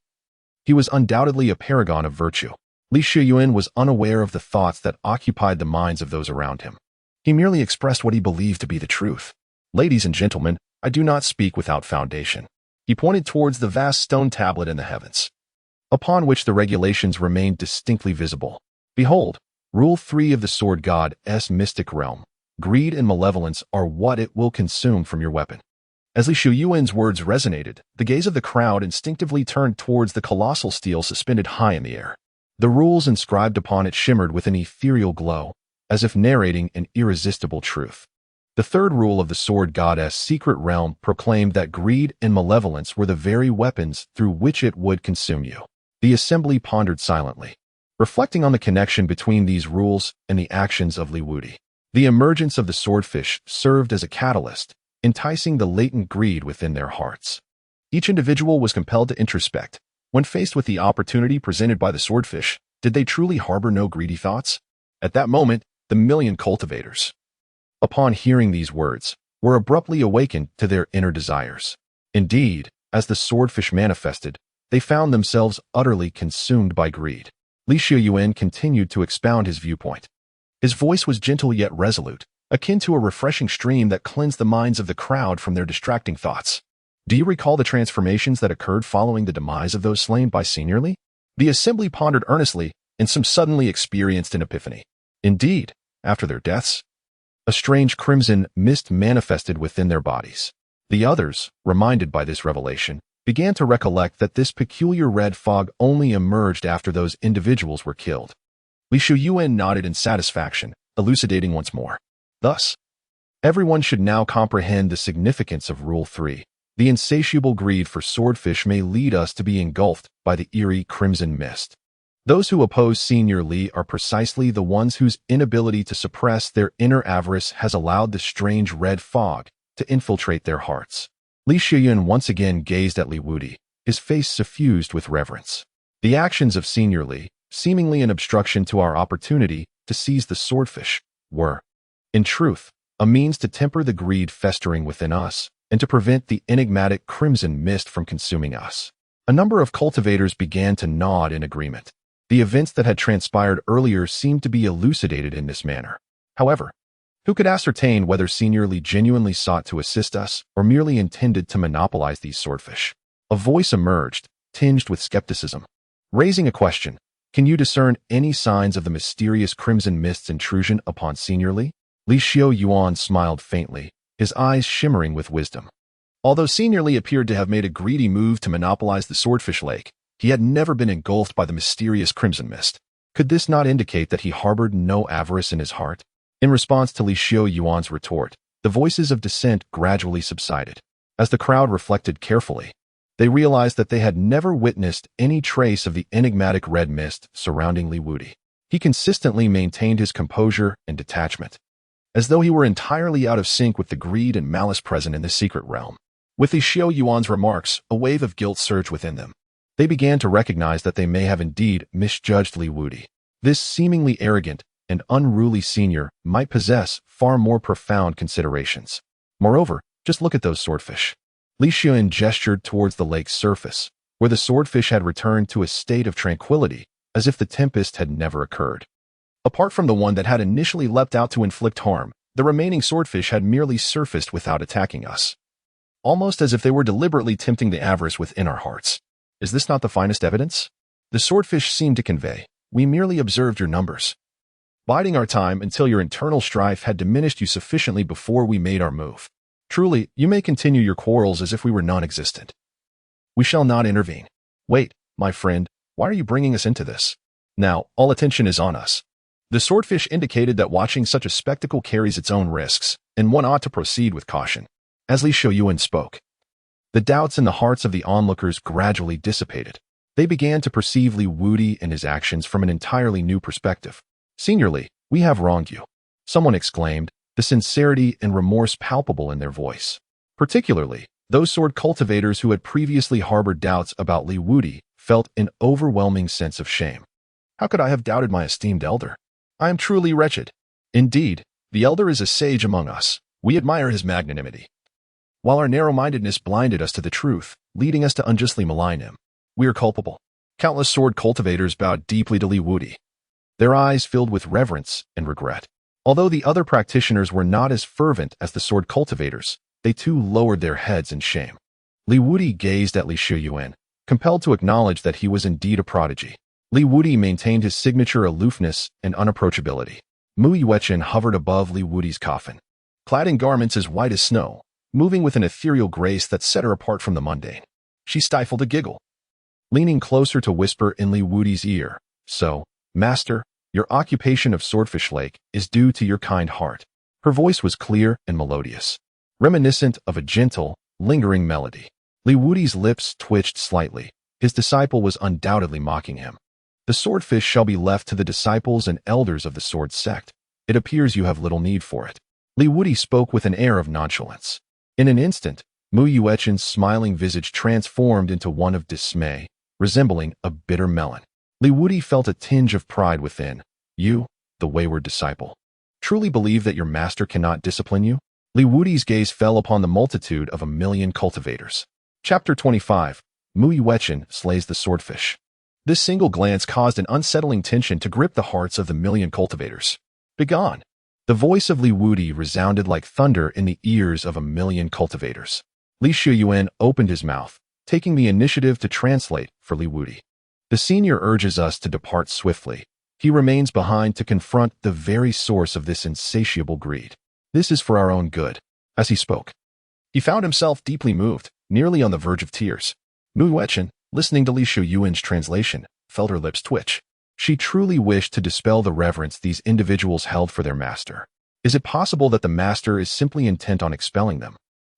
he was undoubtedly a paragon of virtue. Li Yuan was unaware of the thoughts that occupied the minds of those around him. He merely expressed what he believed to be the truth. Ladies and gentlemen, I do not speak without foundation. He pointed towards the vast stone tablet in the heavens, upon which the regulations remained distinctly visible. Behold, Rule 3 of the Sword God's mystic realm. Greed and malevolence are what it will consume from your weapon. As Li Yuan's words resonated, the gaze of the crowd instinctively turned towards the colossal steel suspended high in the air. The rules inscribed upon it shimmered with an ethereal glow, as if narrating an irresistible truth. The third rule of the Sword God's secret realm proclaimed that greed and malevolence were the very weapons through which it would consume you. The assembly pondered silently, reflecting on the connection between these rules and the actions of Wudi. The emergence of the swordfish served as a catalyst, enticing the latent greed within their hearts. Each individual was compelled to introspect. When faced with the opportunity presented by the swordfish, did they truly harbor no greedy thoughts? At that moment, the million cultivators, upon hearing these words, were abruptly awakened to their inner desires. Indeed, as the swordfish manifested, they found themselves utterly consumed by greed. Li Yuan continued to expound his viewpoint. His voice was gentle yet resolute, akin to a refreshing stream that cleansed the minds of the crowd from their distracting thoughts. Do you recall the transformations that occurred following the demise of those slain by Senior Li? The assembly pondered earnestly, and some suddenly experienced an epiphany. Indeed, after their deaths, a strange crimson mist manifested within their bodies. The others, reminded by this revelation, began to recollect that this peculiar red fog only emerged after those individuals were killed. Li Yuan nodded in satisfaction, elucidating once more. Thus, everyone should now comprehend the significance of Rule 3. The insatiable greed for swordfish may lead us to be engulfed by the eerie crimson mist. Those who oppose Senior Li are precisely the ones whose inability to suppress their inner avarice has allowed the strange red fog to infiltrate their hearts. Li Yuan once again gazed at Wudi, his face suffused with reverence. The actions of Senior Li, seemingly an obstruction to our opportunity to seize the swordfish, were, in truth, a means to temper the greed festering within us and to prevent the enigmatic crimson mist from consuming us. A number of cultivators began to nod in agreement. The events that had transpired earlier seemed to be elucidated in this manner. However, Who could ascertain whether Senior Li genuinely sought to assist us or merely intended to monopolize these swordfish? A voice emerged, tinged with skepticism, raising a question. Can you discern any signs of the mysterious crimson mist's intrusion upon Senior Li? Li Yuan smiled faintly, his eyes shimmering with wisdom. Although Senior Li appeared to have made a greedy move to monopolize the swordfish lake, he had never been engulfed by the mysterious crimson mist. Could this not indicate that he harbored no avarice in his heart? In response to Li Yuan's retort, the voices of dissent gradually subsided. As the crowd reflected carefully, they realized that they had never witnessed any trace of the enigmatic red mist surrounding Wudi. He consistently maintained his composure and detachment, as though he were entirely out of sync with the greed and malice present in the secret realm. With Li Yuan's remarks, a wave of guilt surged within them. They began to recognize that they may have indeed misjudged Wudi. This seemingly arrogant and unruly senior might possess far more profound considerations. Moreover, just look at those swordfish. Li Yuan gestured towards the lake's surface, where the swordfish had returned to a state of tranquility, as if the tempest had never occurred. Apart from the one that had initially leapt out to inflict harm, the remaining swordfish had merely surfaced without attacking us, almost as if they were deliberately tempting the avarice within our hearts. Is this not the finest evidence? The swordfish seemed to convey, we merely observed your numbers, biding our time until your internal strife had diminished you sufficiently before we made our move. Truly, you may continue your quarrels as if we were non-existent. We shall not intervene. Wait, my friend, why are you bringing us into this? Now, all attention is on us. The swordfish indicated that watching such a spectacle carries its own risks, and one ought to proceed with caution. As Li Yuan spoke, the doubts in the hearts of the onlookers gradually dissipated. They began to perceive Wudi and his actions from an entirely new perspective. Senior Li, we have wronged you, someone exclaimed, the sincerity and remorse palpable in their voice. Particularly, those sword cultivators who had previously harbored doubts about Wudi felt an overwhelming sense of shame. How could I have doubted my esteemed elder? I am truly wretched. Indeed, the elder is a sage among us. We admire his magnanimity, while our narrow-mindedness blinded us to the truth, leading us to unjustly malign him. We are culpable. Countless sword cultivators bowed deeply to Wudi, their eyes filled with reverence and regret. Although the other practitioners were not as fervent as the sword cultivators, they too lowered their heads in shame. Wudi gazed at Li Yuan, compelled to acknowledge that he was indeed a prodigy. Wudi maintained his signature aloofness and unapproachability. Mu Yuechen hovered above Wudi's coffin, clad in garments as white as snow, moving with an ethereal grace that set her apart from the mundane. She stifled a giggle, leaning closer to whisper in Wudi's ear, "So, Master, your occupation of Swordfish Lake is due to your kind heart." Her voice was clear and melodious, reminiscent of a gentle, lingering melody. Wudi's lips twitched slightly. His disciple was undoubtedly mocking him. The swordfish shall be left to the disciples and elders of the sword sect. It appears you have little need for it. Wudi spoke with an air of nonchalance. In an instant, Mu Yuechen's smiling visage transformed into one of dismay, resembling a bitter melon. Wudi felt a tinge of pride within. You, the wayward disciple, truly believe that your master cannot discipline you? Wudi's gaze fell upon the multitude of 1,000,000 cultivators. Chapter 25. Mu Yuechen slays the swordfish. This single glance caused an unsettling tension to grip the hearts of the 1,000,000 cultivators. Begone! The voice of Wudi resounded like thunder in the ears of 1,000,000 cultivators. Li Yuan opened his mouth, taking the initiative to translate for Wudi. The senior urges us to depart swiftly. He remains behind to confront the very source of this insatiable greed. This is for our own good. As he spoke, he found himself deeply moved, nearly on the verge of tears. Mu Yuechen, listening to Li Yuan's translation, felt her lips twitch. She truly wished to dispel the reverence these individuals held for their master. Is it possible that the master is simply intent on expelling them,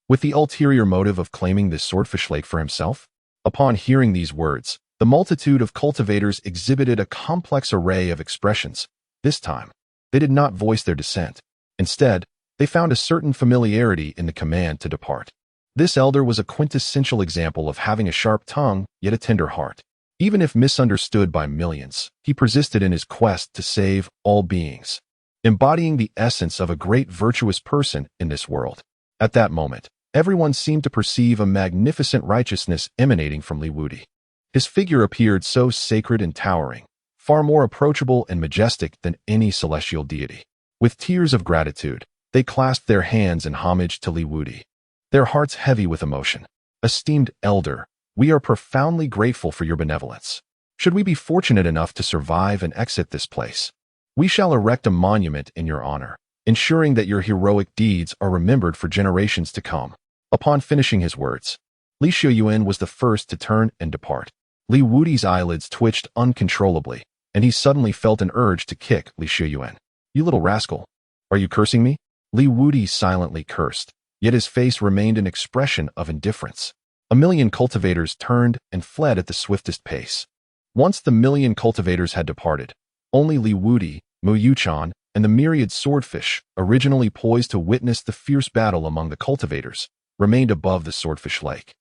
with the ulterior motive of claiming this swordfish lake for himself? Upon hearing these words, the multitude of cultivators exhibited a complex array of expressions. This time, they did not voice their dissent. Instead, they found a certain familiarity in the command to depart. This elder was a quintessential example of having a sharp tongue, yet a tender heart. Even if misunderstood by millions, he persisted in his quest to save all beings, embodying the essence of a great virtuous person in this world. At that moment, everyone seemed to perceive a magnificent righteousness emanating from Wudi. His figure appeared so sacred and towering, far more approachable and majestic than any celestial deity. With tears of gratitude, They clasped their hands in homage to Li Wudi, their hearts heavy with emotion. Esteemed elder, we are profoundly grateful for your benevolence. Should we be fortunate enough to survive and exit this place, we shall erect a monument in your honor, ensuring that your heroic deeds are remembered for generations to come. Upon finishing his words, Li Yuan was the first to turn and depart. Li Wudi's eyelids twitched uncontrollably, and he suddenly felt an urge to kick Li Yuan. You little rascal! Are you cursing me? Li Wudi silently cursed, yet his face remained an expression of indifference. A million cultivators turned and fled at the swiftest pace. Once the million cultivators had departed, only Li Wudi, Mu Yuchan, and the myriad swordfish, originally poised to witness the fierce battle among the cultivators, remained above the swordfish lake.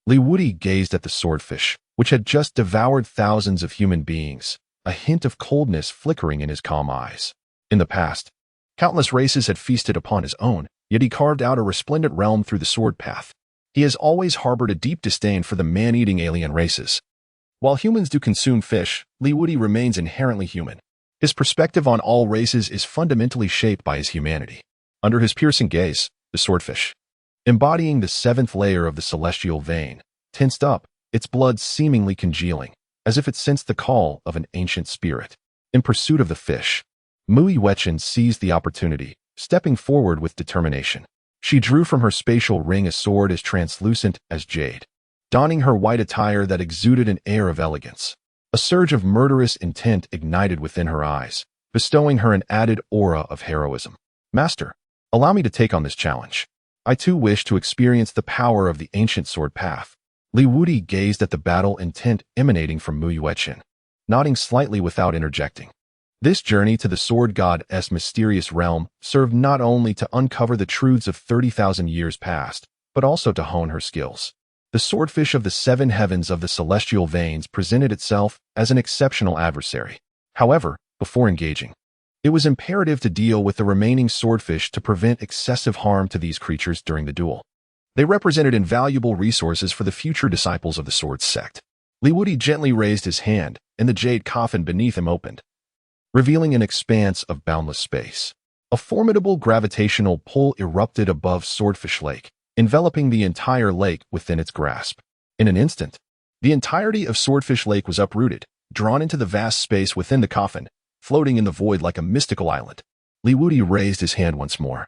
Li Wudi gazed at the swordfish, which had just devoured thousands of human beings, a hint of coldness flickering in his calm eyes. In the past, countless races had feasted upon his own, yet he carved out a resplendent realm through the sword path. He has always harbored a deep disdain for the man-eating alien races. While humans do consume fish, Li Wudi remains inherently human. His perspective on all races is fundamentally shaped by his humanity. Under his piercing gaze, the swordfish, embodying the seventh layer of the celestial vein, tensed up, its blood seemingly congealing, as if it sensed the call of an ancient spirit. In pursuit of the fish, Mu Yuan seized the opportunity, stepping forward with determination. She drew from her spatial ring a sword as translucent as jade, donning her white attire that exuded an air of elegance. A surge of murderous intent ignited within her eyes, bestowing her an added aura of heroism. Master, allow me to take on this challenge. I too wish to experience the power of the ancient sword path. Li Wudi gazed at the battle intent emanating from Mu Yuan, nodding slightly without interjecting. This journey to the sword god's mysterious realm served not only to uncover the truths of 30,000 years past, but also to hone her skills. The swordfish of the seven heavens of the celestial veins presented itself as an exceptional adversary. However, before engaging, it was imperative to deal with the remaining swordfish to prevent excessive harm to these creatures during the duel. They represented invaluable resources for the future disciples of the sword sect. Li Wudi gently raised his hand, and the jade coffin beneath him opened, revealing an expanse of boundless space. A formidable gravitational pull erupted above Swordfish Lake, enveloping the entire lake within its grasp. In an instant, the entirety of Swordfish Lake was uprooted, drawn into the vast space within the coffin, floating in the void like a mystical island. Li Wudi raised his hand once more,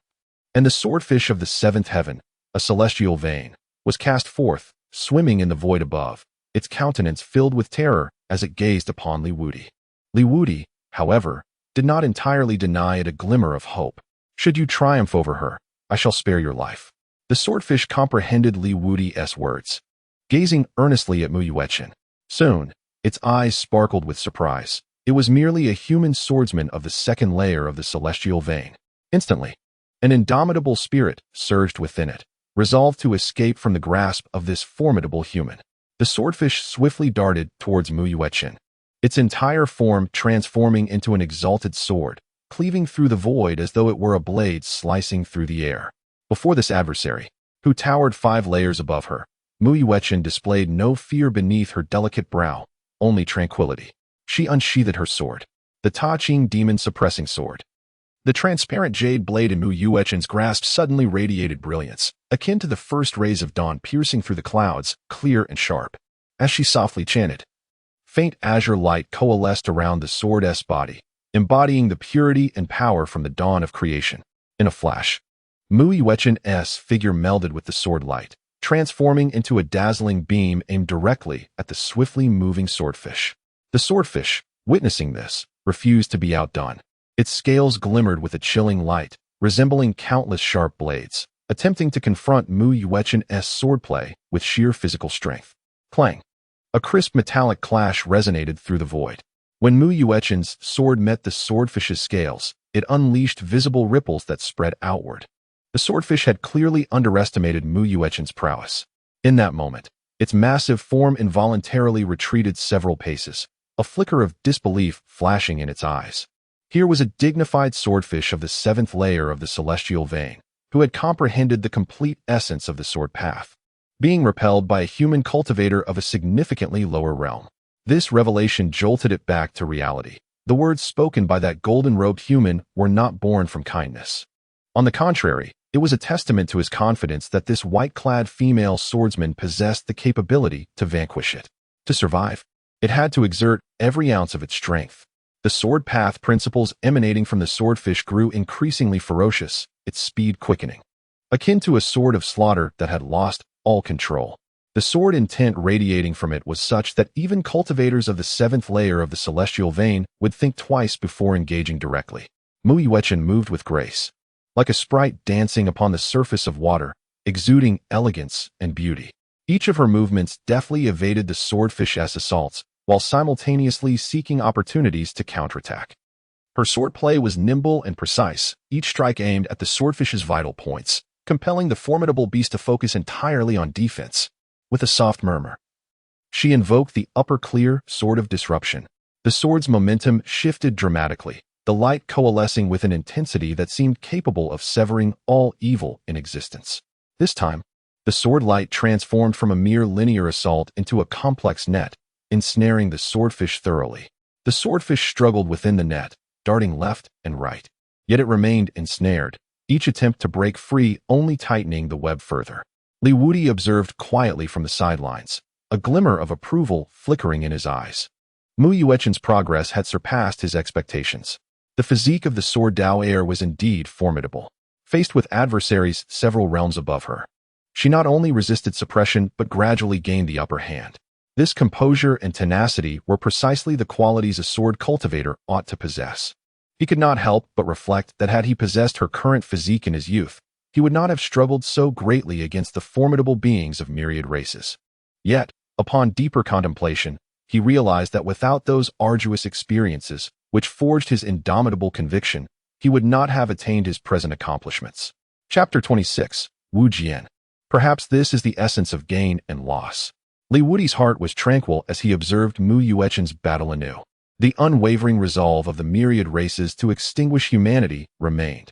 and the swordfish of the seventh heaven, a celestial vein, was cast forth, swimming in the void above, its countenance filled with terror as it gazed upon Li Wudi. Li Wudi, however, did not entirely deny it a glimmer of hope. Should you triumph over her, I shall spare your life. The swordfish comprehended Li Wudi's words, gazing earnestly at Mu Yuan. Soon, its eyes sparkled with surprise. It was merely a human swordsman of the second layer of the celestial vein. Instantly, an indomitable spirit surged within it, resolved to escape from the grasp of this formidable human. The swordfish swiftly darted towards Mu Yuan, its entire form transforming into an exalted sword, cleaving through the void as though it were a blade slicing through the air. Before this adversary, who towered 5 layers above her, Mu Yuan displayed no fear beneath her delicate brow, only tranquility. She unsheathed her sword, the Ta Ching demon-suppressing sword. The transparent jade blade in Mu Yuan's grasp suddenly radiated brilliance, akin to the first rays of dawn piercing through the clouds, clear and sharp. As she softly chanted, faint azure light coalesced around the sword's body, embodying the purity and power from the dawn of creation. In a flash, Mu Yuan's figure melded with the sword light, transforming into a dazzling beam aimed directly at the swiftly moving swordfish. The swordfish, witnessing this, refused to be outdone. Its scales glimmered with a chilling light, resembling countless sharp blades, attempting to confront Mu Yuan's swordplay with sheer physical strength. Clang! A crisp metallic clash resonated through the void. When Mu Yuan's sword met the swordfish's scales, it unleashed visible ripples that spread outward. The swordfish had clearly underestimated Mu Yuan's prowess. In that moment, its massive form involuntarily retreated several paces, a flicker of disbelief flashing in its eyes. Here was a dignified swordfish of the 7th layer of the celestial vein, who had comprehended the complete essence of the sword path, being repelled by a human cultivator of a significantly lower realm. This revelation jolted it back to reality. The words spoken by that golden-robed human were not born from kindness. On the contrary, it was a testament to his confidence that this white-clad female swordsman possessed the capability to vanquish it. To survive, it had to exert every ounce of its strength. The sword path principles emanating from the swordfish grew increasingly ferocious, its speed quickening, akin to a sword of slaughter that had lost all control. The sword intent radiating from it was such that even cultivators of the seventh layer of the celestial vein would think twice before engaging directly. Mu Yuechen moved with grace, like a sprite dancing upon the surface of water, exuding elegance and beauty. Each of her movements deftly evaded the swordfish's assaults, while simultaneously seeking opportunities to counterattack. Her swordplay was nimble and precise, each strike aimed at the swordfish's vital points, compelling the formidable beast to focus entirely on defense. With a soft murmur, she invoked the upper clear sword of disruption. The sword's momentum shifted dramatically, the light coalescing with an intensity that seemed capable of severing all evil in existence. This time, the sword light transformed from a mere linear assault into a complex net, ensnaring the swordfish thoroughly. The swordfish struggled within the net, darting left and right. Yet it remained ensnared, each attempt to break free only tightening the web further. Wudi observed quietly from the sidelines, a glimmer of approval flickering in his eyes. Mu Yuechen's progress had surpassed his expectations. The physique of the sword Dao heir was indeed formidable. Faced with adversaries several realms above her, she not only resisted suppression but gradually gained the upper hand. This composure and tenacity were precisely the qualities a sword cultivator ought to possess. He could not help but reflect that had he possessed her current physique in his youth, he would not have struggled so greatly against the formidable beings of myriad races. Yet, upon deeper contemplation, he realized that without those arduous experiences, which forged his indomitable conviction, he would not have attained his present accomplishments. Chapter 26. Wu Jian. Perhaps this is the essence of gain and loss. Wudi's heart was tranquil as he observed Mu Yuechen's battle anew. The unwavering resolve of the myriad races to extinguish humanity remained,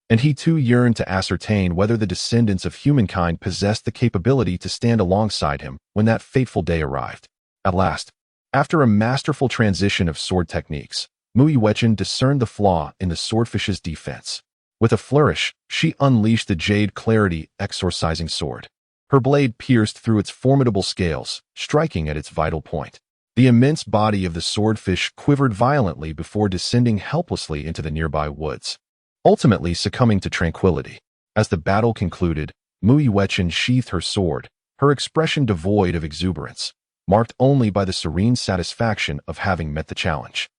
and he too yearned to ascertain whether the descendants of humankind possessed the capability to stand alongside him when that fateful day arrived. At last, after a masterful transition of sword techniques, Mu Yuechen discerned the flaw in the swordfish's defense. With a flourish, she unleashed the jade clarity exorcising sword. Her blade pierced through its formidable scales, striking at its vital point. The immense body of the swordfish quivered violently before descending helplessly into the nearby woods, ultimately succumbing to tranquility. As the battle concluded, Mu Yuechen sheathed her sword, her expression devoid of exuberance, marked only by the serene satisfaction of having met the challenge.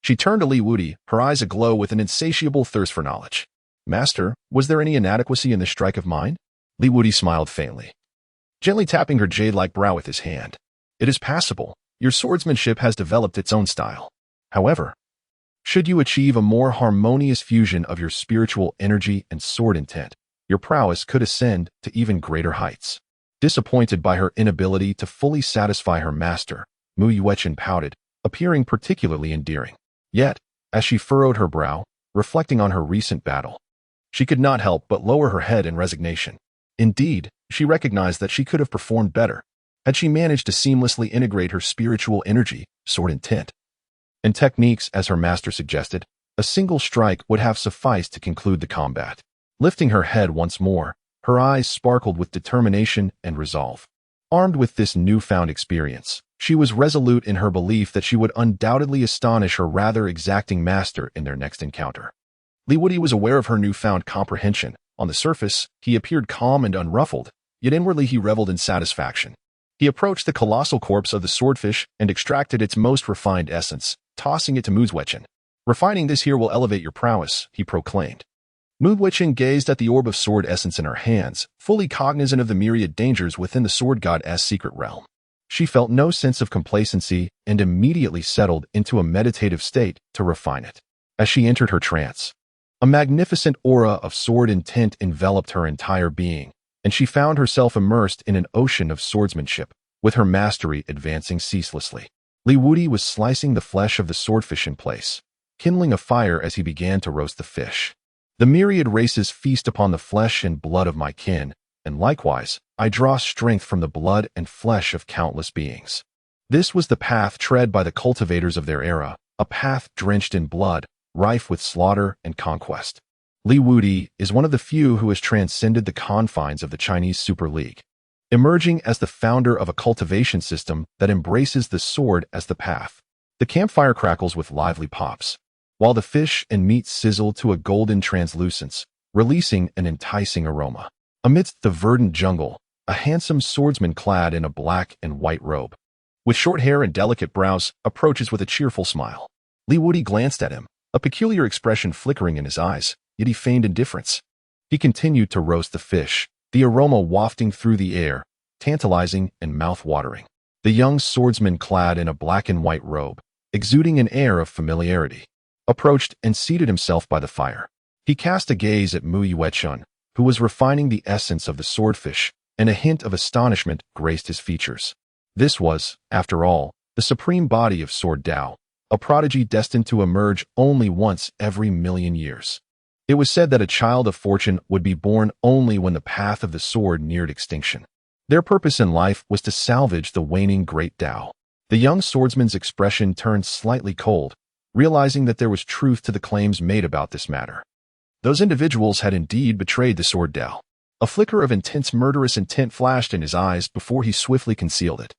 She turned to Wudi, her eyes aglow with an insatiable thirst for knowledge. "Master, was there any inadequacy in this strike of mine?" Wudi smiled faintly, gently tapping her jade-like brow with his hand. "It is passable. Your swordsmanship has developed its own style. However, should you achieve a more harmonious fusion of your spiritual energy and sword intent, your prowess could ascend to even greater heights." Disappointed by her inability to fully satisfy her master, Mu Yuechen pouted, appearing particularly endearing. Yet, as she furrowed her brow, reflecting on her recent battle, she could not help but lower her head in resignation. Indeed, she recognized that she could have performed better had she managed to seamlessly integrate her spiritual energy, sword intent, and techniques as her master suggested. A single strike would have sufficed to conclude the combat. Lifting her head once more, her eyes sparkled with determination and resolve. Armed with this newfound experience, she was resolute in her belief that she would undoubtedly astonish her rather exacting master in their next encounter. Wudi was aware of her newfound comprehension. On the surface, he appeared calm and unruffled, yet inwardly he reveled in satisfaction. He approached the colossal corpse of the swordfish and extracted its most refined essence, tossing it to Mu Yuechen. "Refining this here will elevate your prowess," he proclaimed. Mu Yuechen gazed at the orb of sword essence in her hands, fully cognizant of the myriad dangers within the sword god's secret realm. She felt no sense of complacency and immediately settled into a meditative state to refine it. As she entered her trance, a magnificent aura of sword intent enveloped her entire being, and she found herself immersed in an ocean of swordsmanship, with her mastery advancing ceaselessly. Wudi was slicing the flesh of the swordfish in place, kindling a fire as he began to roast the fish. "The myriad races feast upon the flesh and blood of my kin, and likewise, I draw strength from the blood and flesh of countless beings." This was the path tread by the cultivators of their era, a path drenched in blood, rife with slaughter and conquest. Li Wudi is one of the few who has transcended the confines of the Chinese Super League, emerging as the founder of a cultivation system that embraces the sword as the path. The campfire crackles with lively pops, while the fish and meat sizzle to a golden translucence, releasing an enticing aroma. Amidst the verdant jungle, a handsome swordsman clad in a black and white robe, with short hair and delicate brows, approaches with a cheerful smile. Li Wudi glanced at him, a peculiar expression flickering in his eyes, yet he feigned indifference. He continued to roast the fish, the aroma wafting through the air, tantalizing and mouth-watering. The young swordsman clad in a black and white robe, exuding an air of familiarity, approached and seated himself by the fire. He cast a gaze at Mu Yuechun, who was refining the essence of the swordfish, and a hint of astonishment graced his features. This was, after all, the supreme body of sword Tao, a prodigy destined to emerge only once every million years. It was said that a child of fortune would be born only when the path of the sword neared extinction. Their purpose in life was to salvage the waning great Tao. The young swordsman's expression turned slightly cold, realizing that there was truth to the claims made about this matter. Those individuals had indeed betrayed the sword Tao. A flicker of intense murderous intent flashed in his eyes before he swiftly concealed it.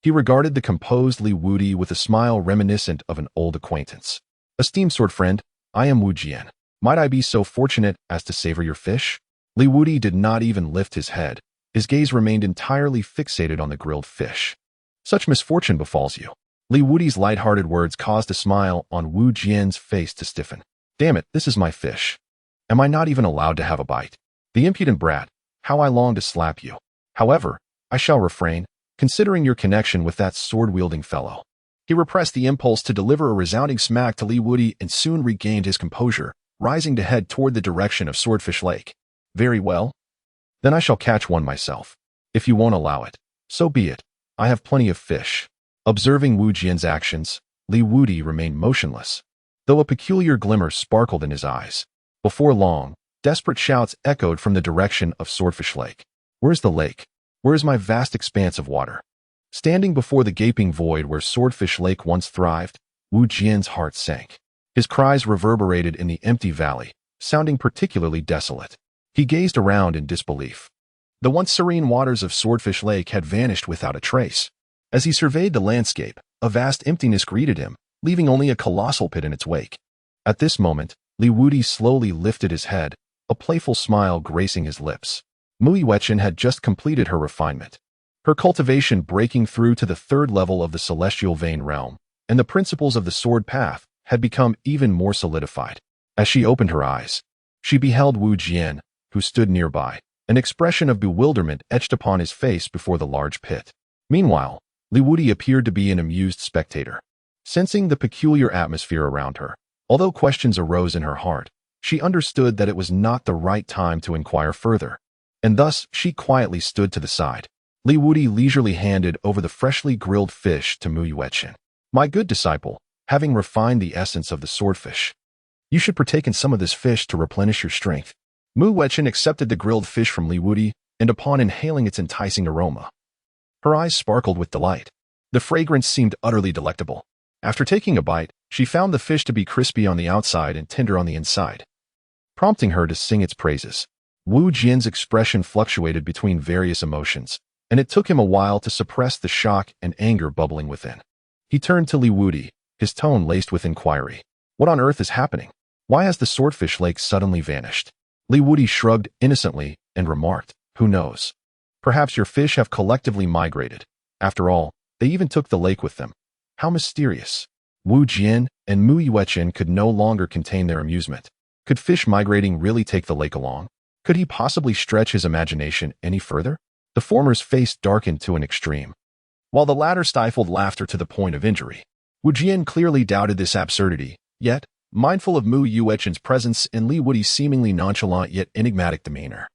He regarded the composed Li Wudi with a smile reminiscent of an old acquaintance. "Esteemed sword friend, I am Wu Jian. Might I be so fortunate as to savor your fish?" Li Wudi did not even lift his head. His gaze remained entirely fixated on the grilled fish. "Such misfortune befalls you." Li Wudi's light-hearted words caused a smile on Wu Jian's face to stiffen. "Damn it, this is my fish. Am I not even allowed to have a bite? The impudent brat, how I long to slap you. However, I shall refrain, considering your connection with that sword-wielding fellow." He repressed the impulse to deliver a resounding smack to Li Wudi and soon regained his composure, rising to head toward the direction of Swordfish Lake. "Very well. Then I shall catch one myself. If you won't allow it, so be it. I have plenty of fish." Observing Wu Jian's actions, Li Wudi remained motionless, though a peculiar glimmer sparkled in his eyes. Before long, desperate shouts echoed from the direction of Swordfish Lake. "Where's the lake? Where is my vast expanse of water?" Standing before the gaping void where Swordfish Lake once thrived, Wu Jian's heart sank. His cries reverberated in the empty valley, sounding particularly desolate. He gazed around in disbelief. The once serene waters of Swordfish Lake had vanished without a trace. As he surveyed the landscape, a vast emptiness greeted him, leaving only a colossal pit in its wake. At this moment, Li Wudi slowly lifted his head, a playful smile gracing his lips. Mu Yuechun had just completed her refinement, her cultivation breaking through to the third level of the celestial vein realm, and the principles of the sword path had become even more solidified. As she opened her eyes, she beheld Wu Jian, who stood nearby, an expression of bewilderment etched upon his face before the large pit. Meanwhile, Li Wudi appeared to be an amused spectator. Sensing the peculiar atmosphere around her, although questions arose in her heart, she understood that it was not the right time to inquire further, and thus she quietly stood to the side. Li Wudi leisurely handed over the freshly grilled fish to Mu Yuechun. "My good disciple, having refined the essence of the swordfish, you should partake in some of this fish to replenish your strength." Mu Yuechun accepted the grilled fish from Li Wudi, and upon inhaling its enticing aroma, her eyes sparkled with delight. The fragrance seemed utterly delectable. After taking a bite, she found the fish to be crispy on the outside and tender on the inside, prompting her to sing its praises. Wu Jian's expression fluctuated between various emotions, and it took him a while to suppress the shock and anger bubbling within. He turned to Li Wudi, his tone laced with inquiry. "What on earth is happening? Why has the Swordfish Lake suddenly vanished?" Li Wudi shrugged innocently and remarked, "Who knows? Perhaps your fish have collectively migrated. After all, they even took the lake with them. How mysterious." Wu Jian and Mu Yuechun could no longer contain their amusement. Could fish migrating really take the lake along? Could he possibly stretch his imagination any further? The former's face darkened to an extreme, while the latter stifled laughter to the point of injury. Wu Jian clearly doubted this absurdity, yet, mindful of Mu Yuechun's presence and Li Wudi's seemingly nonchalant yet enigmatic demeanor,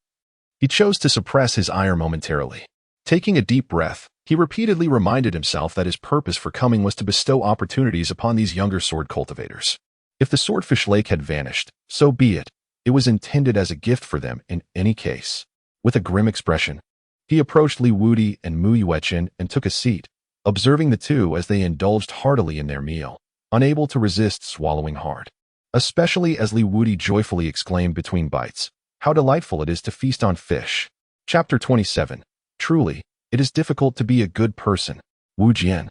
he chose to suppress his ire momentarily. Taking a deep breath, he repeatedly reminded himself that his purpose for coming was to bestow opportunities upon these younger sword cultivators. If the Swordfish Lake had vanished, so be it. It was intended as a gift for them in any case. With a grim expression, he approached Li Wudi and Mu Yuechun and took a seat, observing the two as they indulged heartily in their meal, unable to resist swallowing hard. especially as Li Wudi joyfully exclaimed between bites, "How delightful it is to feast on fish." Chapter 27. Truly, it is difficult to be a good person. Wu Jian,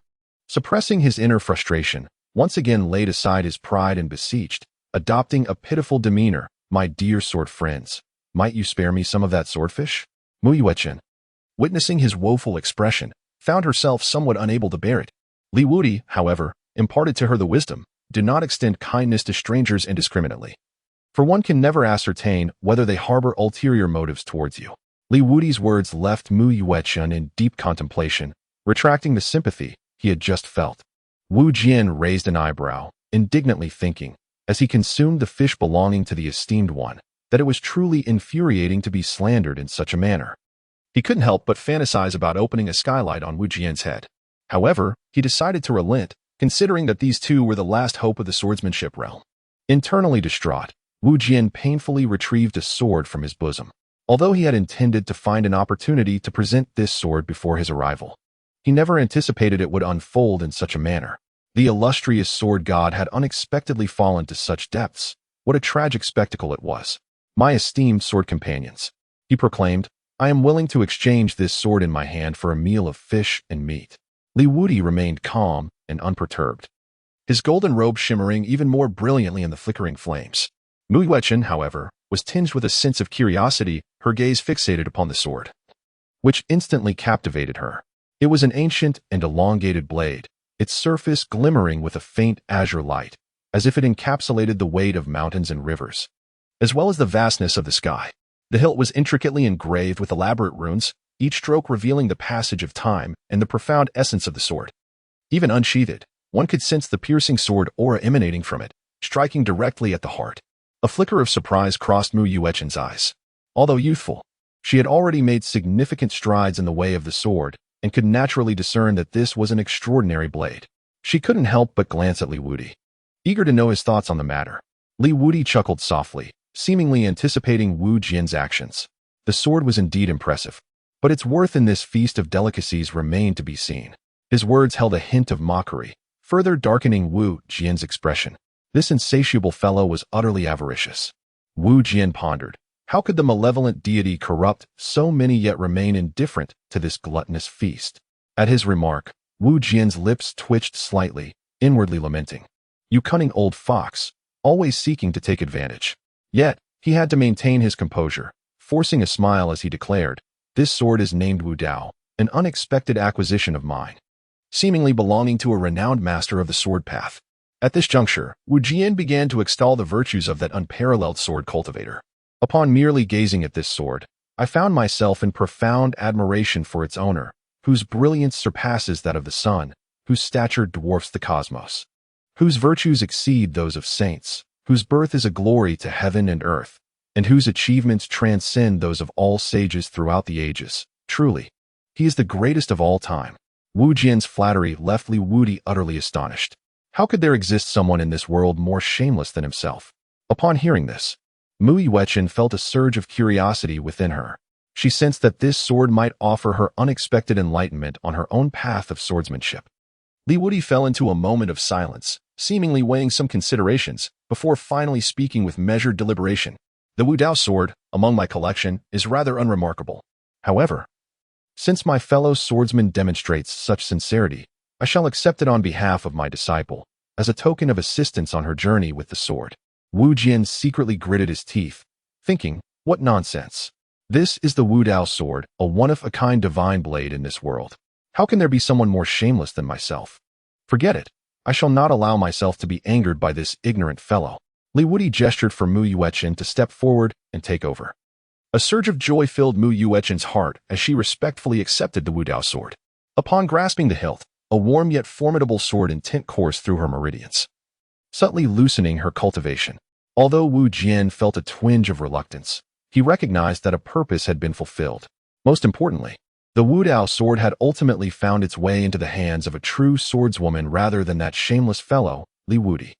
suppressing his inner frustration, once again laid aside his pride and beseeched, adopting a pitiful demeanor, "My dear sword friends, might you spare me some of that swordfish?" Mu Yuechen, witnessing his woeful expression, found herself somewhat unable to bear it. Li Wudi, however, imparted to her the wisdom, "Do not extend kindness to strangers indiscriminately, for one can never ascertain whether they harbor ulterior motives towards you." Li Wudi's words left Mu Yuechen in deep contemplation, retracting the sympathy he had just felt. Wu Jian raised an eyebrow, indignantly thinking, as he consumed the fish belonging to the esteemed one, that it was truly infuriating to be slandered in such a manner. He couldn't help but fantasize about opening a skylight on Wu Jian's head. However, he decided to relent, considering that these two were the last hope of the swordsmanship realm. Internally distraught, Wu Jian painfully retrieved a sword from his bosom. Although he had intended to find an opportunity to present this sword before his arrival, he never anticipated it would unfold in such a manner. The illustrious sword god had unexpectedly fallen to such depths. What a tragic spectacle it was. "My esteemed sword companions," he proclaimed, "I am willing to exchange this sword in my hand for a meal of fish and meat." Li Wudi remained calm and unperturbed, his golden robe shimmering even more brilliantly in the flickering flames. Mu Yuechen, however, was tinged with a sense of curiosity, her gaze fixated upon the sword, which instantly captivated her. It was an ancient and elongated blade, its surface glimmering with a faint azure light, as if it encapsulated the weight of mountains and rivers, as well as the vastness of the sky. The hilt was intricately engraved with elaborate runes, each stroke revealing the passage of time and the profound essence of the sword. Even unsheathed, one could sense the piercing sword aura emanating from it, striking directly at the heart. A flicker of surprise crossed Mu Yuechen's eyes. Although youthful, she had already made significant strides in the way of the sword and could naturally discern that this was an extraordinary blade. She couldn't help but glance at Li Wudi, eager to know his thoughts on the matter. Li Wudi chuckled softly, seemingly anticipating Wu Jian's actions. The sword was indeed impressive, but its worth in this feast of delicacies remained to be seen. His words held a hint of mockery, further darkening Wu Jian's expression. This insatiable fellow was utterly avaricious. Wu Jian pondered, how could the malevolent deity corrupt so many yet remain indifferent to this gluttonous feast? At his remark, Wu Jian's lips twitched slightly, inwardly lamenting. "You cunning old fox, always seeking to take advantage." Yet, he had to maintain his composure, forcing a smile as he declared, "This sword is named Wu Dao, an unexpected acquisition of mine, seemingly belonging to a renowned master of the sword path." At this juncture, Wu Jian began to extol the virtues of that unparalleled sword cultivator. "Upon merely gazing at this sword, I found myself in profound admiration for its owner, whose brilliance surpasses that of the sun, whose stature dwarfs the cosmos, whose virtues exceed those of saints, whose birth is a glory to heaven and earth, and whose achievements transcend those of all sages throughout the ages. Truly, he is the greatest of all time." Wu Jian's flattery left Li Wudi utterly astonished. How could there exist someone in this world more shameless than himself? Upon hearing this, Mu Yuechen felt a surge of curiosity within her. She sensed that this sword might offer her unexpected enlightenment on her own path of swordsmanship. Li Wudi fell into a moment of silence, seemingly weighing some considerations, before finally speaking with measured deliberation. "The Wu Dao sword, among my collection, is rather unremarkable. However, since my fellow swordsman demonstrates such sincerity, I shall accept it on behalf of my disciple, as a token of assistance on her journey with the sword." Wu Jian secretly gritted his teeth, thinking, what nonsense. This is the Wu Dao sword, a one-of-a-kind divine blade in this world. How can there be someone more shameless than myself? Forget it. I shall not allow myself to be angered by this ignorant fellow. Li Wudi gestured for Mu Yuechen to step forward and take over. A surge of joy filled Mu Yuechen's heart as she respectfully accepted the Wu Dao sword. Upon grasping the hilt, a warm yet formidable sword intent coursed through her meridians, subtly loosening her cultivation. Although Wu Jian felt a twinge of reluctance, he recognized that a purpose had been fulfilled. Most importantly, the Wu Dao sword had ultimately found its way into the hands of a true swordswoman rather than that shameless fellow, Li Wudi.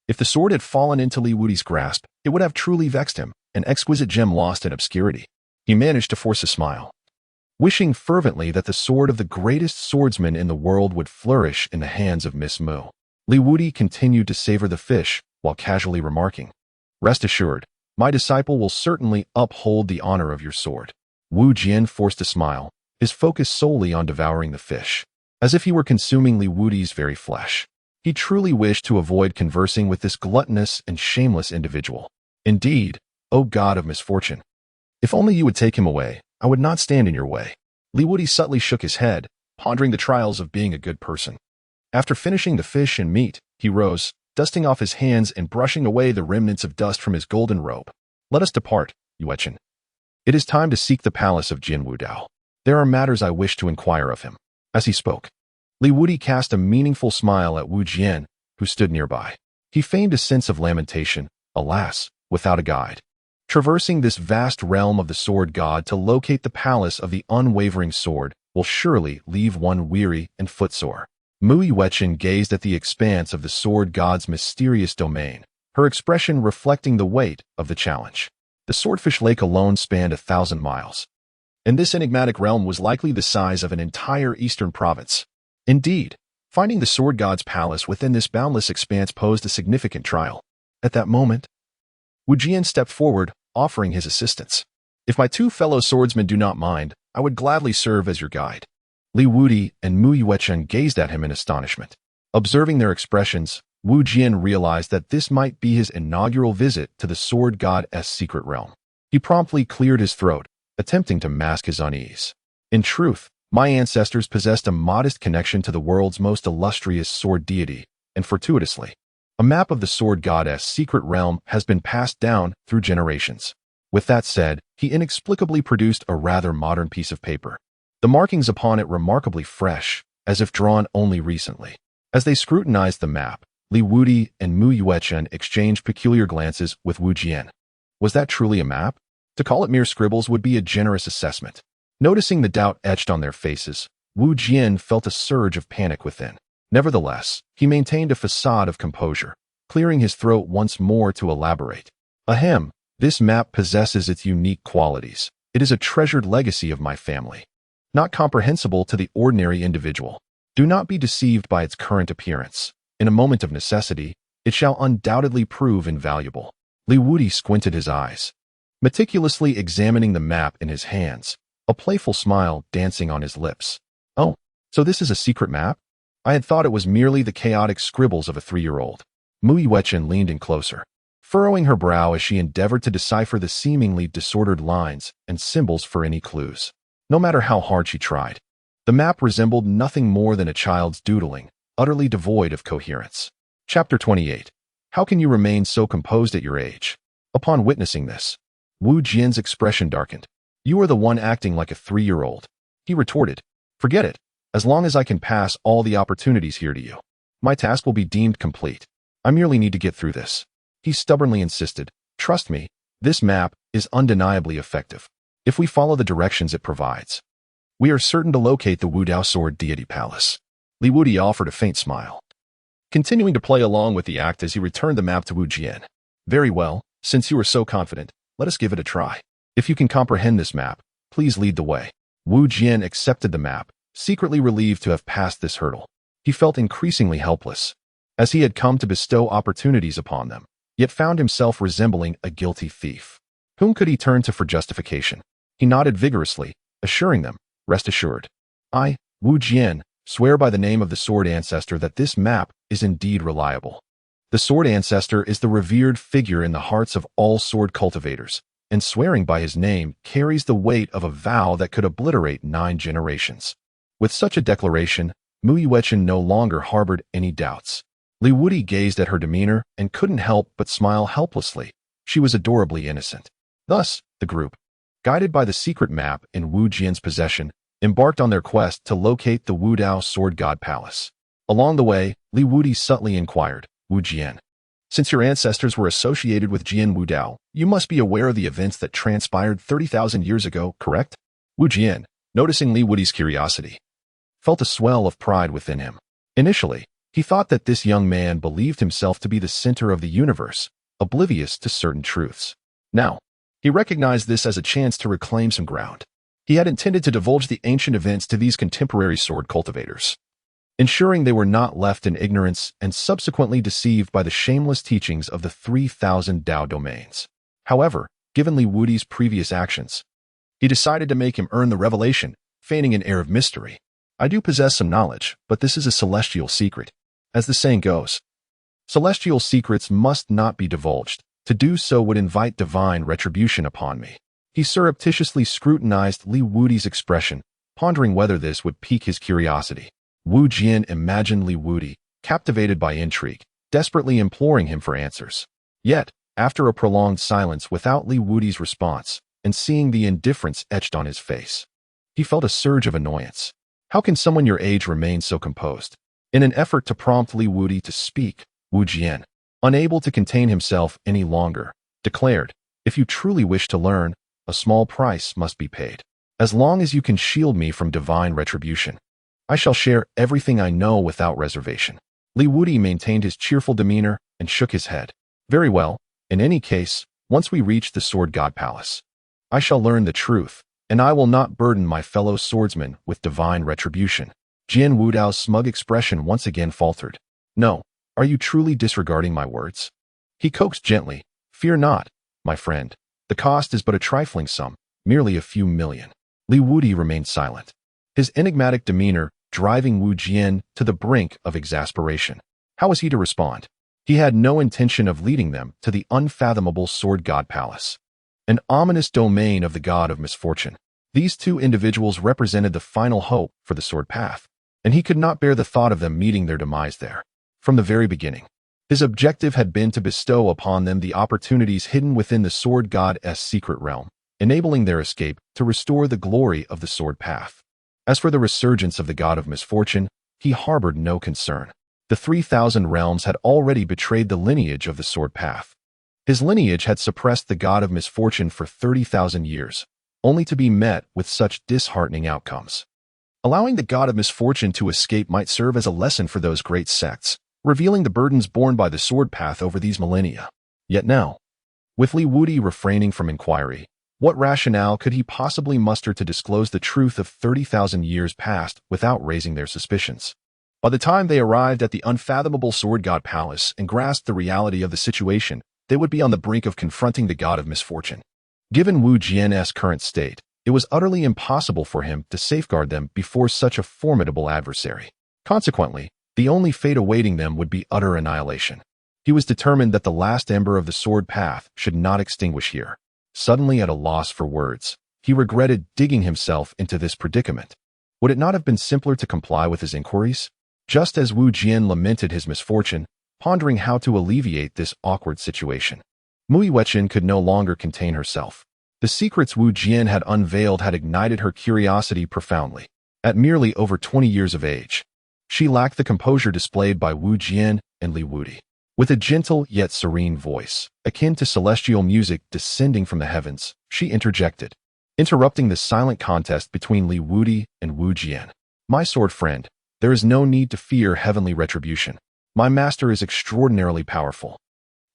If the sword had fallen into Li Wudi's grasp, it would have truly vexed him, an exquisite gem lost in obscurity. He managed to force a smile, wishing fervently that the sword of the greatest swordsman in the world would flourish in the hands of Miss Mu. Li Wudi continued to savor the fish, while while casually remarking, "Rest assured, my disciple will certainly uphold the honor of your sword." Wu Jian forced a smile, his focus solely on devouring the fish, as if he were consuming Li Wudi's very flesh. He truly wished to avoid conversing with this gluttonous and shameless individual. "Indeed, O god of misfortune, if only you would take him away, I would not stand in your way." Li Wudi subtly shook his head, pondering the trials of being a good person. After finishing the fish and meat, he rose, dusting off his hands and brushing away the remnants of dust from his golden robe. "Let us depart, Yuan. It is time to seek the palace of Jin Wudao. There are matters I wish to inquire of him." As he spoke, Li Wudi cast a meaningful smile at Wu Jian, who stood nearby. He feigned a sense of lamentation, alas, without a guide. Traversing this vast realm of the sword god to locate the palace of the unwavering sword will surely leave one weary and footsore. Mu Yuan gazed at the expanse of the sword god's mysterious domain, her expression reflecting the weight of the challenge. The swordfish lake alone spanned 1,000 miles, and this enigmatic realm was likely the size of an entire eastern province. Indeed, finding the sword god's palace within this boundless expanse posed a significant trial. At that moment, Wu Jian stepped forward, offering his assistance. "If my two fellow swordsmen do not mind, I would gladly serve as your guide." Li Wudi and Mu Yuan gazed at him in astonishment. Observing their expressions, Wu Jian realized that this might be his inaugural visit to the sword god's secret realm. He promptly cleared his throat, attempting to mask his unease. "In truth, my ancestors possessed a modest connection to the world's most illustrious sword deity, and fortuitously, a map of the sword god's secret realm has been passed down through generations." With that said, he inexplicably produced a rather modern piece of paper, the markings upon it remarkably fresh, as if drawn only recently. As they scrutinized the map, Li Wudi and Mu Yuan exchanged peculiar glances with Wu Jian. Was that truly a map? To call it mere scribbles would be a generous assessment. Noticing the doubt etched on their faces, Wu Jian felt a surge of panic within. Nevertheless, he maintained a facade of composure, clearing his throat once more to elaborate. "Ahem, this map possesses its unique qualities. It is a treasured legacy of my family, not comprehensible to the ordinary individual. Do not be deceived by its current appearance. In a moment of necessity, it shall undoubtedly prove invaluable." Li Wudi squinted his eyes, meticulously examining the map in his hands, a playful smile dancing on his lips. "Oh, so this is a secret map? I had thought it was merely the chaotic scribbles of a 3-year-old. Mu Yuan leaned in closer, furrowing her brow as she endeavored to decipher the seemingly disordered lines and symbols for any clues. No matter how hard she tried, the map resembled nothing more than a child's doodling, utterly devoid of coherence. Chapter 28. How can you remain so composed at your age? Upon witnessing this, Wu Jian's expression darkened. "You are the one acting like a 3-year-old. He retorted. "Forget it. As long as I can pass all the opportunities here to you, my task will be deemed complete. I merely need to get through this." He stubbornly insisted. "Trust me, this map is undeniably effective. If we follow the directions it provides, we are certain to locate the Wudao Sword Deity Palace." Li Wudi offered a faint smile, continuing to play along with the act as he returned the map to Wu Jian. "Very well, since you are so confident, let us give it a try. If you can comprehend this map, please lead the way." Wu Jian accepted the map, secretly relieved to have passed this hurdle. He felt increasingly helpless, as he had come to bestow opportunities upon them, yet found himself resembling a guilty thief. Whom could he turn to for justification? He nodded vigorously, assuring them, "Rest assured. I, Wu Jian, swear by the name of the Sword Ancestor that this map is indeed reliable." The Sword Ancestor is the revered figure in the hearts of all sword cultivators, and swearing by his name carries the weight of a vow that could obliterate 9 generations. With such a declaration, Mu Yuan no longer harbored any doubts. Li Wudi gazed at her demeanor and couldn't help but smile helplessly. She was adorably innocent. Thus, the group, guided by the secret map in Wu Jian's possession, embarked on their quest to locate the Wudao Sword God Palace. Along the way, Li Wudi subtly inquired, "Wu Jian, since your ancestors were associated with Jin Wudao, you must be aware of the events that transpired 30,000 years ago, correct?" Wu Jian, noticing Li Wudi's curiosity, felt a swell of pride within him. Initially, he thought that this young man believed himself to be the center of the universe, oblivious to certain truths. Now, he recognized this as a chance to reclaim some ground. He had intended to divulge the ancient events to these contemporary sword cultivators. ensuring they were not left in ignorance and subsequently deceived by the shameless teachings of the 3,000 Tao domains. However, given Li Wudi's previous actions, he decided to make him earn the revelation, feigning an air of mystery. I do possess some knowledge, but this is a celestial secret. As the saying goes, celestial secrets must not be divulged. To do so would invite divine retribution upon me. He surreptitiously scrutinized Li Wudi's expression, pondering whether this would pique his curiosity. Wu Jian imagined Li Wudi, captivated by intrigue, desperately imploring him for answers. Yet, after a prolonged silence without Li Wudi's response, and seeing the indifference etched on his face, he felt a surge of annoyance. How can someone your age remain so composed? In an effort to prompt Li Wudi to speak, Wu Jian, unable to contain himself any longer, declared, "If you truly wish to learn, a small price must be paid. As long as you can shield me from divine retribution, I shall share everything I know without reservation." Li Wudi maintained his cheerful demeanor and shook his head. "Very well. In any case, once we reach the Sword God Palace, I shall learn the truth, and I will not burden my fellow swordsmen with divine retribution." Jian Wudao's smug expression once again faltered. "No, are you truly disregarding my words?" He coaxed gently. "Fear not, my friend. The cost is but a trifling sum, merely a few million." Li Wudi remained silent, his enigmatic demeanor driving Wu Jian to the brink of exasperation. How was he to respond? He had no intention of leading them to the unfathomable Sword God Palace, an ominous domain of the god of misfortune. These two individuals represented the final hope for the sword path, and he could not bear the thought of them meeting their demise there. From the very beginning, his objective had been to bestow upon them the opportunities hidden within the sword god's secret realm, enabling their escape to restore the glory of the sword path. As for the resurgence of the god of misfortune, he harbored no concern. The 3,000 realms had already betrayed the lineage of the sword path. His lineage had suppressed the god of misfortune for 30,000 years, only to be met with such disheartening outcomes. Allowing the god of misfortune to escape might serve as a lesson for those great sects, revealing the burdens borne by the sword path over these millennia. Yet now, with Li Wudi refraining from inquiry, what rationale could he possibly muster to disclose the truth of 30,000 years past without raising their suspicions? By the time they arrived at the unfathomable Sword God Palace and grasped the reality of the situation, they would be on the brink of confronting the god of misfortune. Given Wu Jian's current state, it was utterly impossible for him to safeguard them before such a formidable adversary. Consequently, the only fate awaiting them would be utter annihilation. He was determined that the last ember of the sword path should not extinguish here. Suddenly at a loss for words, he regretted digging himself into this predicament. Would it not have been simpler to comply with his inquiries? Just as Wu Jian lamented his misfortune, pondering how to alleviate this awkward situation, Mu Yuechen could no longer contain herself. The secrets Wu Jian had unveiled had ignited her curiosity profoundly. At merely over 20 years of age, she lacked the composure displayed by Wu Jian and Li Wudi. With a gentle yet serene voice, akin to celestial music descending from the heavens, she interjected, interrupting the silent contest between Li Wudi and Wu Jian. "My sword friend, there is no need to fear heavenly retribution. My master is extraordinarily powerful.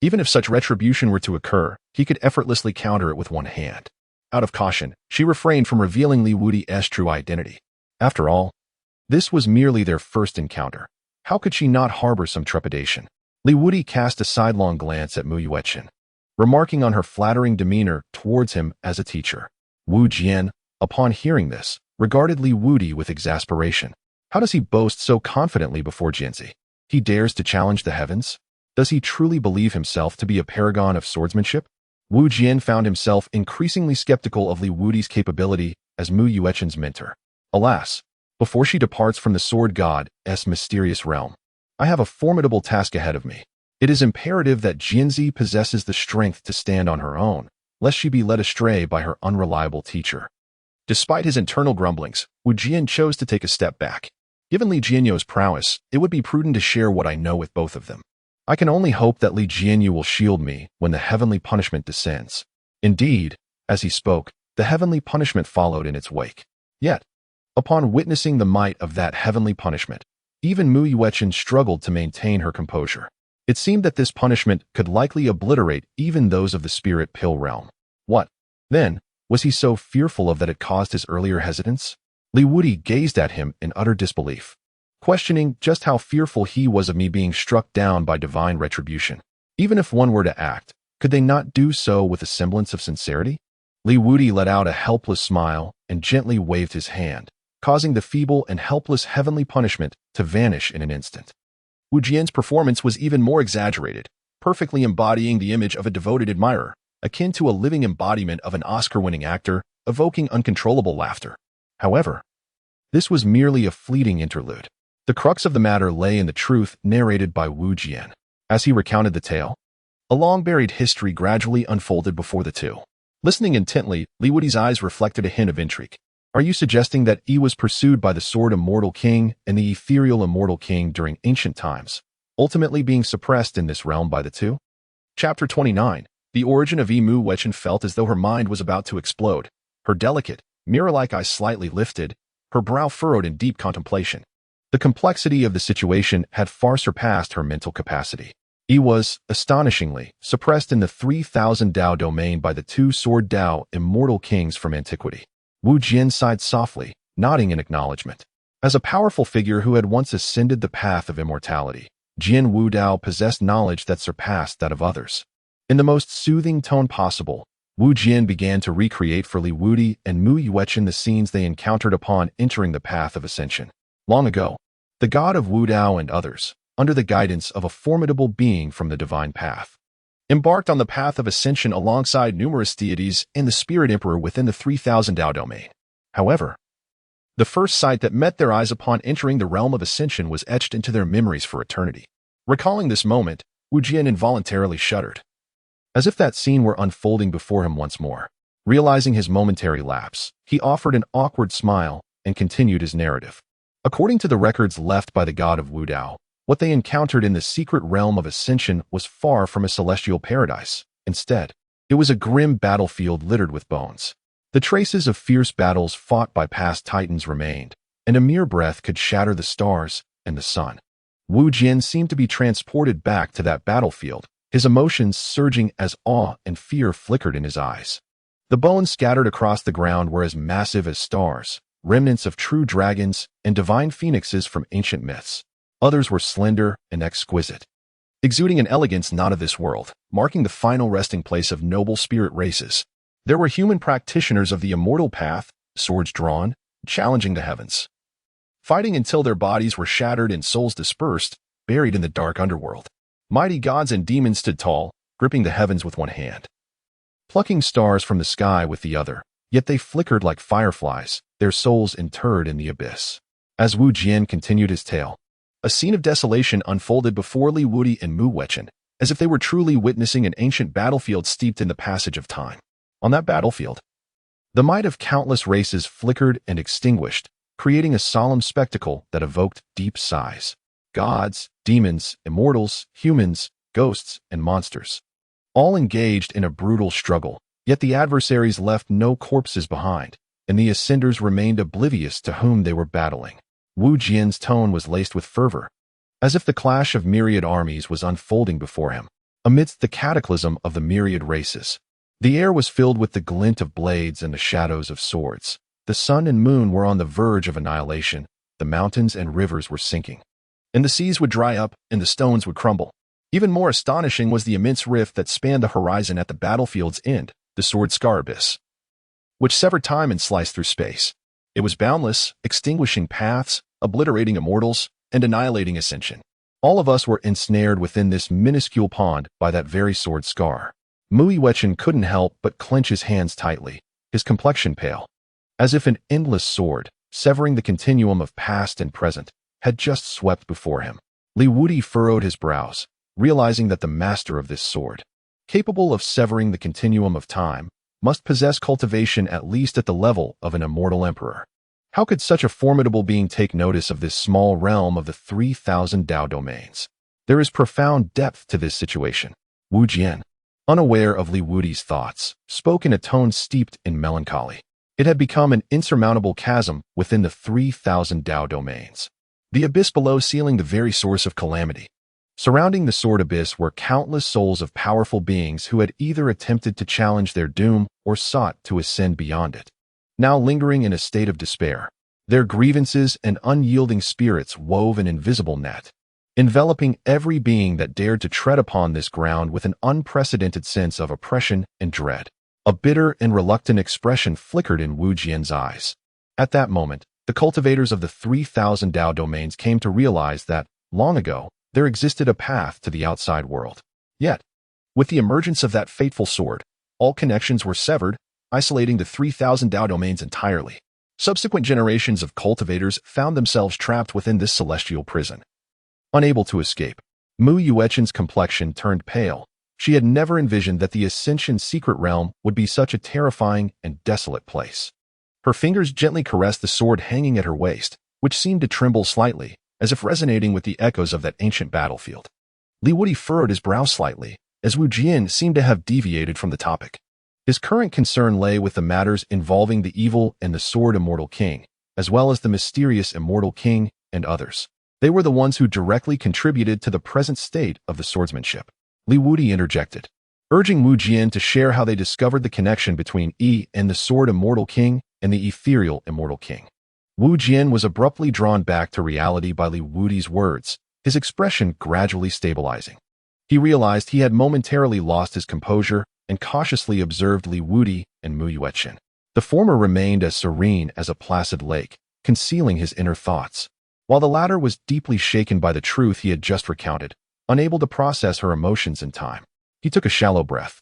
Even if such retribution were to occur, he could effortlessly counter it with one hand." Out of caution, she refrained from revealing Li Wudi's true identity. After all, this was merely their first encounter. How could she not harbor some trepidation? Li Wudi cast a sidelong glance at Mu Yuechen, remarking on her flattering demeanor towards him as a teacher. Wu Jian, upon hearing this, regarded Li Wudi with exasperation. How does he boast so confidently before Jianzi? He dares to challenge the heavens? Does he truly believe himself to be a paragon of swordsmanship? Wu Jian found himself increasingly skeptical of Li Wudi's capability as Mu Yuechen's mentor. Alas, before she departs from the sword god's mysterious realm, I have a formidable task ahead of me. It is imperative that Jianzi possesses the strength to stand on her own, lest she be led astray by her unreliable teacher. Despite his internal grumblings, Wu Jian chose to take a step back. Given Li Jianyu's prowess, it would be prudent to share what I know with both of them. I can only hope that Li Jianyu will shield me when the heavenly punishment descends. Indeed, as he spoke, the heavenly punishment followed in its wake. Yet, upon witnessing the might of that heavenly punishment, even Mu Yuechen struggled to maintain her composure. It seemed that this punishment could likely obliterate even those of the spirit pill realm. What, then, was he so fearful of that it caused his earlier hesitance? Li Wudi gazed at him in utter disbelief. questioning just how fearful he was of me being struck down by divine retribution. Even if one were to act, could they not do so with a semblance of sincerity? Wudi let out a helpless smile and gently waved his hand, causing the feeble and helpless heavenly punishment to vanish in an instant. Wu Jian's performance was even more exaggerated, perfectly embodying the image of a devoted admirer, akin to a living embodiment of an Oscar-winning actor, evoking uncontrollable laughter. However, this was merely a fleeting interlude. The crux of the matter lay in the truth narrated by Wu Jian. As he recounted the tale, a long-buried history gradually unfolded before the two. Listening intently, Wudi's eyes reflected a hint of intrigue. Are you suggesting that he was pursued by the Sword Immortal King and the Ethereal Immortal King during ancient times, ultimately being suppressed in this realm by the two? Chapter 29. The origin of Mu Wechen felt as though her mind was about to explode. Her delicate, mirror-like eyes slightly lifted, her brow furrowed in deep contemplation. The complexity of the situation had far surpassed her mental capacity. He was, astonishingly, suppressed in the 3,000 Dao domain by the two Sword Dao Immortal Kings from antiquity. Wu Jian sighed softly, nodding in acknowledgement. As a powerful figure who had once ascended the path of immortality, Jian Wu Dao possessed knowledge that surpassed that of others. In the most soothing tone possible, Wu Jian began to recreate for Wudi and Mu Yuechen the scenes they encountered upon entering the path of ascension. Long ago, the god of Wu Dao and others, under the guidance of a formidable being from the divine path, embarked on the path of ascension alongside numerous deities and the spirit emperor within the 3,000 Dao domain. However, the first sight that met their eyes upon entering the realm of ascension was etched into their memories for eternity. Recalling this moment, Wu Jian involuntarily shuddered, as if that scene were unfolding before him once more. Realizing his momentary lapse, he offered an awkward smile and continued his narrative. According to the records left by the god of Wu Dao, what they encountered in the secret realm of ascension was far from a celestial paradise. Instead, it was a grim battlefield littered with bones. The traces of fierce battles fought by past titans remained, and a mere breath could shatter the stars and the sun. Wu Jian seemed to be transported back to that battlefield, his emotions surging as awe and fear flickered in his eyes. The bones scattered across the ground were as massive as stars, remnants of true dragons and divine phoenixes from ancient myths. Others were slender and exquisite, exuding an elegance not of this world, marking the final resting place of noble spirit races. There were human practitioners of the immortal path, swords drawn, challenging the heavens, fighting until their bodies were shattered and souls dispersed, buried in the dark underworld. Mighty gods and demons stood tall, gripping the heavens with one hand, plucking stars from the sky with the other, yet they flickered like fireflies, their souls interred in the abyss. As Wu Jian continued his tale, a scene of desolation unfolded before Wudi and Mu Wechen, as if they were truly witnessing an ancient battlefield steeped in the passage of time. On that battlefield, the might of countless races flickered and extinguished, creating a solemn spectacle that evoked deep sighs. Gods, demons, immortals, humans, ghosts, and monsters, all engaged in a brutal struggle, yet the adversaries left no corpses behind, and the ascenders remained oblivious to whom they were battling. Wu Jian's tone was laced with fervor, as if the clash of myriad armies was unfolding before him. Amidst the cataclysm of the myriad races, the air was filled with the glint of blades and the shadows of swords. The sun and moon were on the verge of annihilation, the mountains and rivers were sinking, and the seas would dry up and the stones would crumble. Even more astonishing was the immense rift that spanned the horizon at the battlefield's end, the sword scar abyss, which severed time and sliced through space. It was boundless, extinguishing paths, obliterating immortals, and annihilating ascension. All of us were ensnared within this minuscule pond by that very sword scar. Mu Yuechen couldn't help but clench his hands tightly, his complexion pale, as if an endless sword, severing the continuum of past and present, had just swept before him. Wudi furrowed his brows, realizing that the master of this sword, capable of severing the continuum of time, must possess cultivation at least at the level of an immortal emperor. How could such a formidable being take notice of this small realm of the 3,000 Dao domains? There is profound depth to this situation. Wu Jian, unaware of Wudi's thoughts, spoke in a tone steeped in melancholy. It had become an insurmountable chasm within the 3,000 Dao domains, the abyss below sealing the very source of calamity. Surrounding the sword abyss were countless souls of powerful beings who had either attempted to challenge their doom or sought to ascend beyond it. Now lingering in a state of despair, Their grievances and unyielding spirits wove an invisible net, enveloping every being that dared to tread upon this ground with an unprecedented sense of oppression and dread. A bitter and reluctant expression flickered in Wu Jian's eyes. At that moment, the cultivators of the 3,000 Dao domains came to realize that, long ago, there existed a path to the outside world. Yet, with the emergence of that fateful sword, all connections were severed, isolating the 3,000 Dao domains entirely. Subsequent generations of cultivators found themselves trapped within this celestial prison. Unable to escape, Mu Yuechen's complexion turned pale. She had never envisioned that the Ascension secret realm would be such a terrifying and desolate place. Her fingers gently caressed the sword hanging at her waist, which seemed to tremble slightly, as if resonating with the echoes of that ancient battlefield. Li Wudi furrowed his brow slightly, as Wu Jian seemed to have deviated from the topic. His current concern lay with the matters involving the evil and the sword immortal king, as well as the mysterious immortal king and others. They were the ones who directly contributed to the present state of the swordsmanship. Li Wudi interjected, urging Wu Jian to share how they discovered the connection between Yi and the sword immortal king and the ethereal immortal king. Wu Jian was abruptly drawn back to reality by Li Wudi's words, his expression gradually stabilizing. He realized he had momentarily lost his composure and cautiously observed Li Wudi and Mu Yuechen. The former remained as serene as a placid lake, concealing his inner thoughts, while the latter was deeply shaken by the truth he had just recounted, unable to process her emotions in time. He took a shallow breath,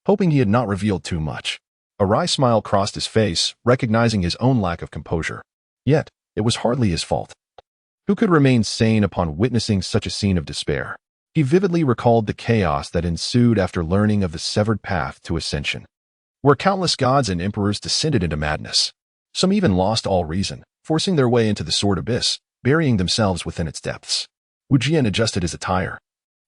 hoping he had not revealed too much. A wry smile crossed his face, recognizing his own lack of composure. Yet, it was hardly his fault. Who could remain sane upon witnessing such a scene of despair? He vividly recalled the chaos that ensued after learning of the severed path to ascension, where countless gods and emperors descended into madness. Some even lost all reason, forcing their way into the sword abyss, burying themselves within its depths. Wu Jian adjusted his attire,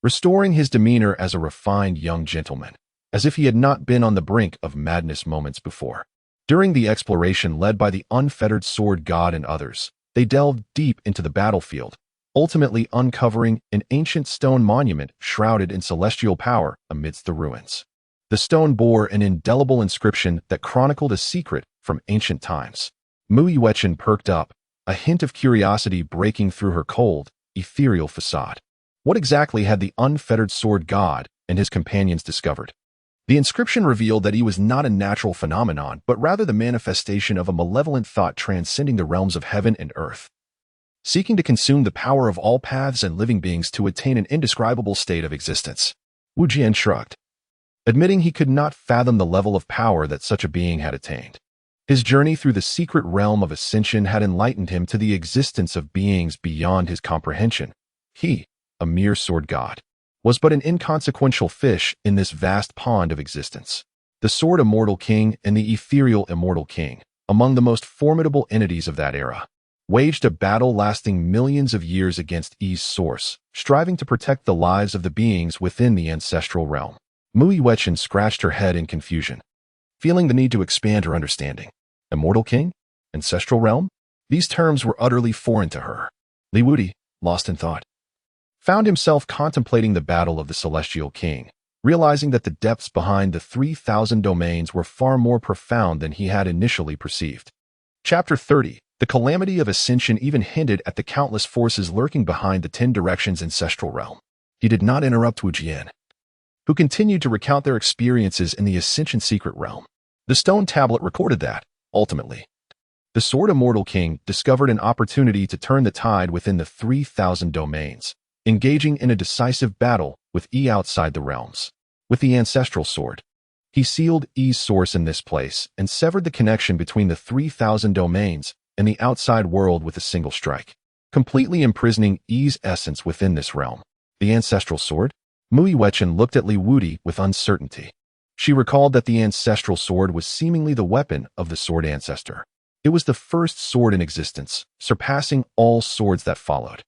restoring his demeanor as a refined young gentleman, as if he had not been on the brink of madness moments before. During the exploration led by the unfettered sword god and others, they delved deep into the battlefield, ultimately uncovering an ancient stone monument shrouded in celestial power amidst the ruins. The stone bore an indelible inscription that chronicled a secret from ancient times. Mu Yuechen perked up, a hint of curiosity breaking through her cold, ethereal facade. What exactly had the unfettered sword god and his companions discovered? The inscription revealed that he was not a natural phenomenon, but rather the manifestation of a malevolent thought transcending the realms of heaven and earth, seeking to consume the power of all paths and living beings to attain an indescribable state of existence. Wu Jian shrugged, admitting he could not fathom the level of power that such a being had attained. His journey through the secret realm of ascension had enlightened him to the existence of beings beyond his comprehension. He, a mere sword god, was but an inconsequential fish in this vast pond of existence. The sword immortal king and the ethereal immortal king, among the most formidable entities of that era, waged a battle lasting millions of years against Yi's source, striving to protect the lives of the beings within the ancestral realm. Mu Yuechen scratched her head in confusion, feeling the need to expand her understanding. Immortal king? Ancestral realm? These terms were utterly foreign to her. Li Wudi, lost in thought, found himself contemplating the battle of the celestial king, realizing that the depths behind the 3,000 domains were far more profound than he had initially perceived. Chapter 30. The calamity of ascension even hinted at the countless forces lurking behind the 10 directions ancestral realm. He did not interrupt Wu Jian, who continued to recount their experiences in the ascension secret realm. The stone tablet recorded that, ultimately, the sword immortal king discovered an opportunity to turn the tide within the 3,000 domains, engaging in a decisive battle with Yi outside the realms. With the ancestral sword, he sealed Yi's source in this place and severed the connection between the 3,000 domains and the outside world with a single strike, completely imprisoning Yi's essence within this realm. The ancestral sword? Mu Yuechen looked at Li Wudi with uncertainty. She recalled that the ancestral sword was seemingly the weapon of the sword ancestor. It was the first sword in existence, surpassing all swords that followed,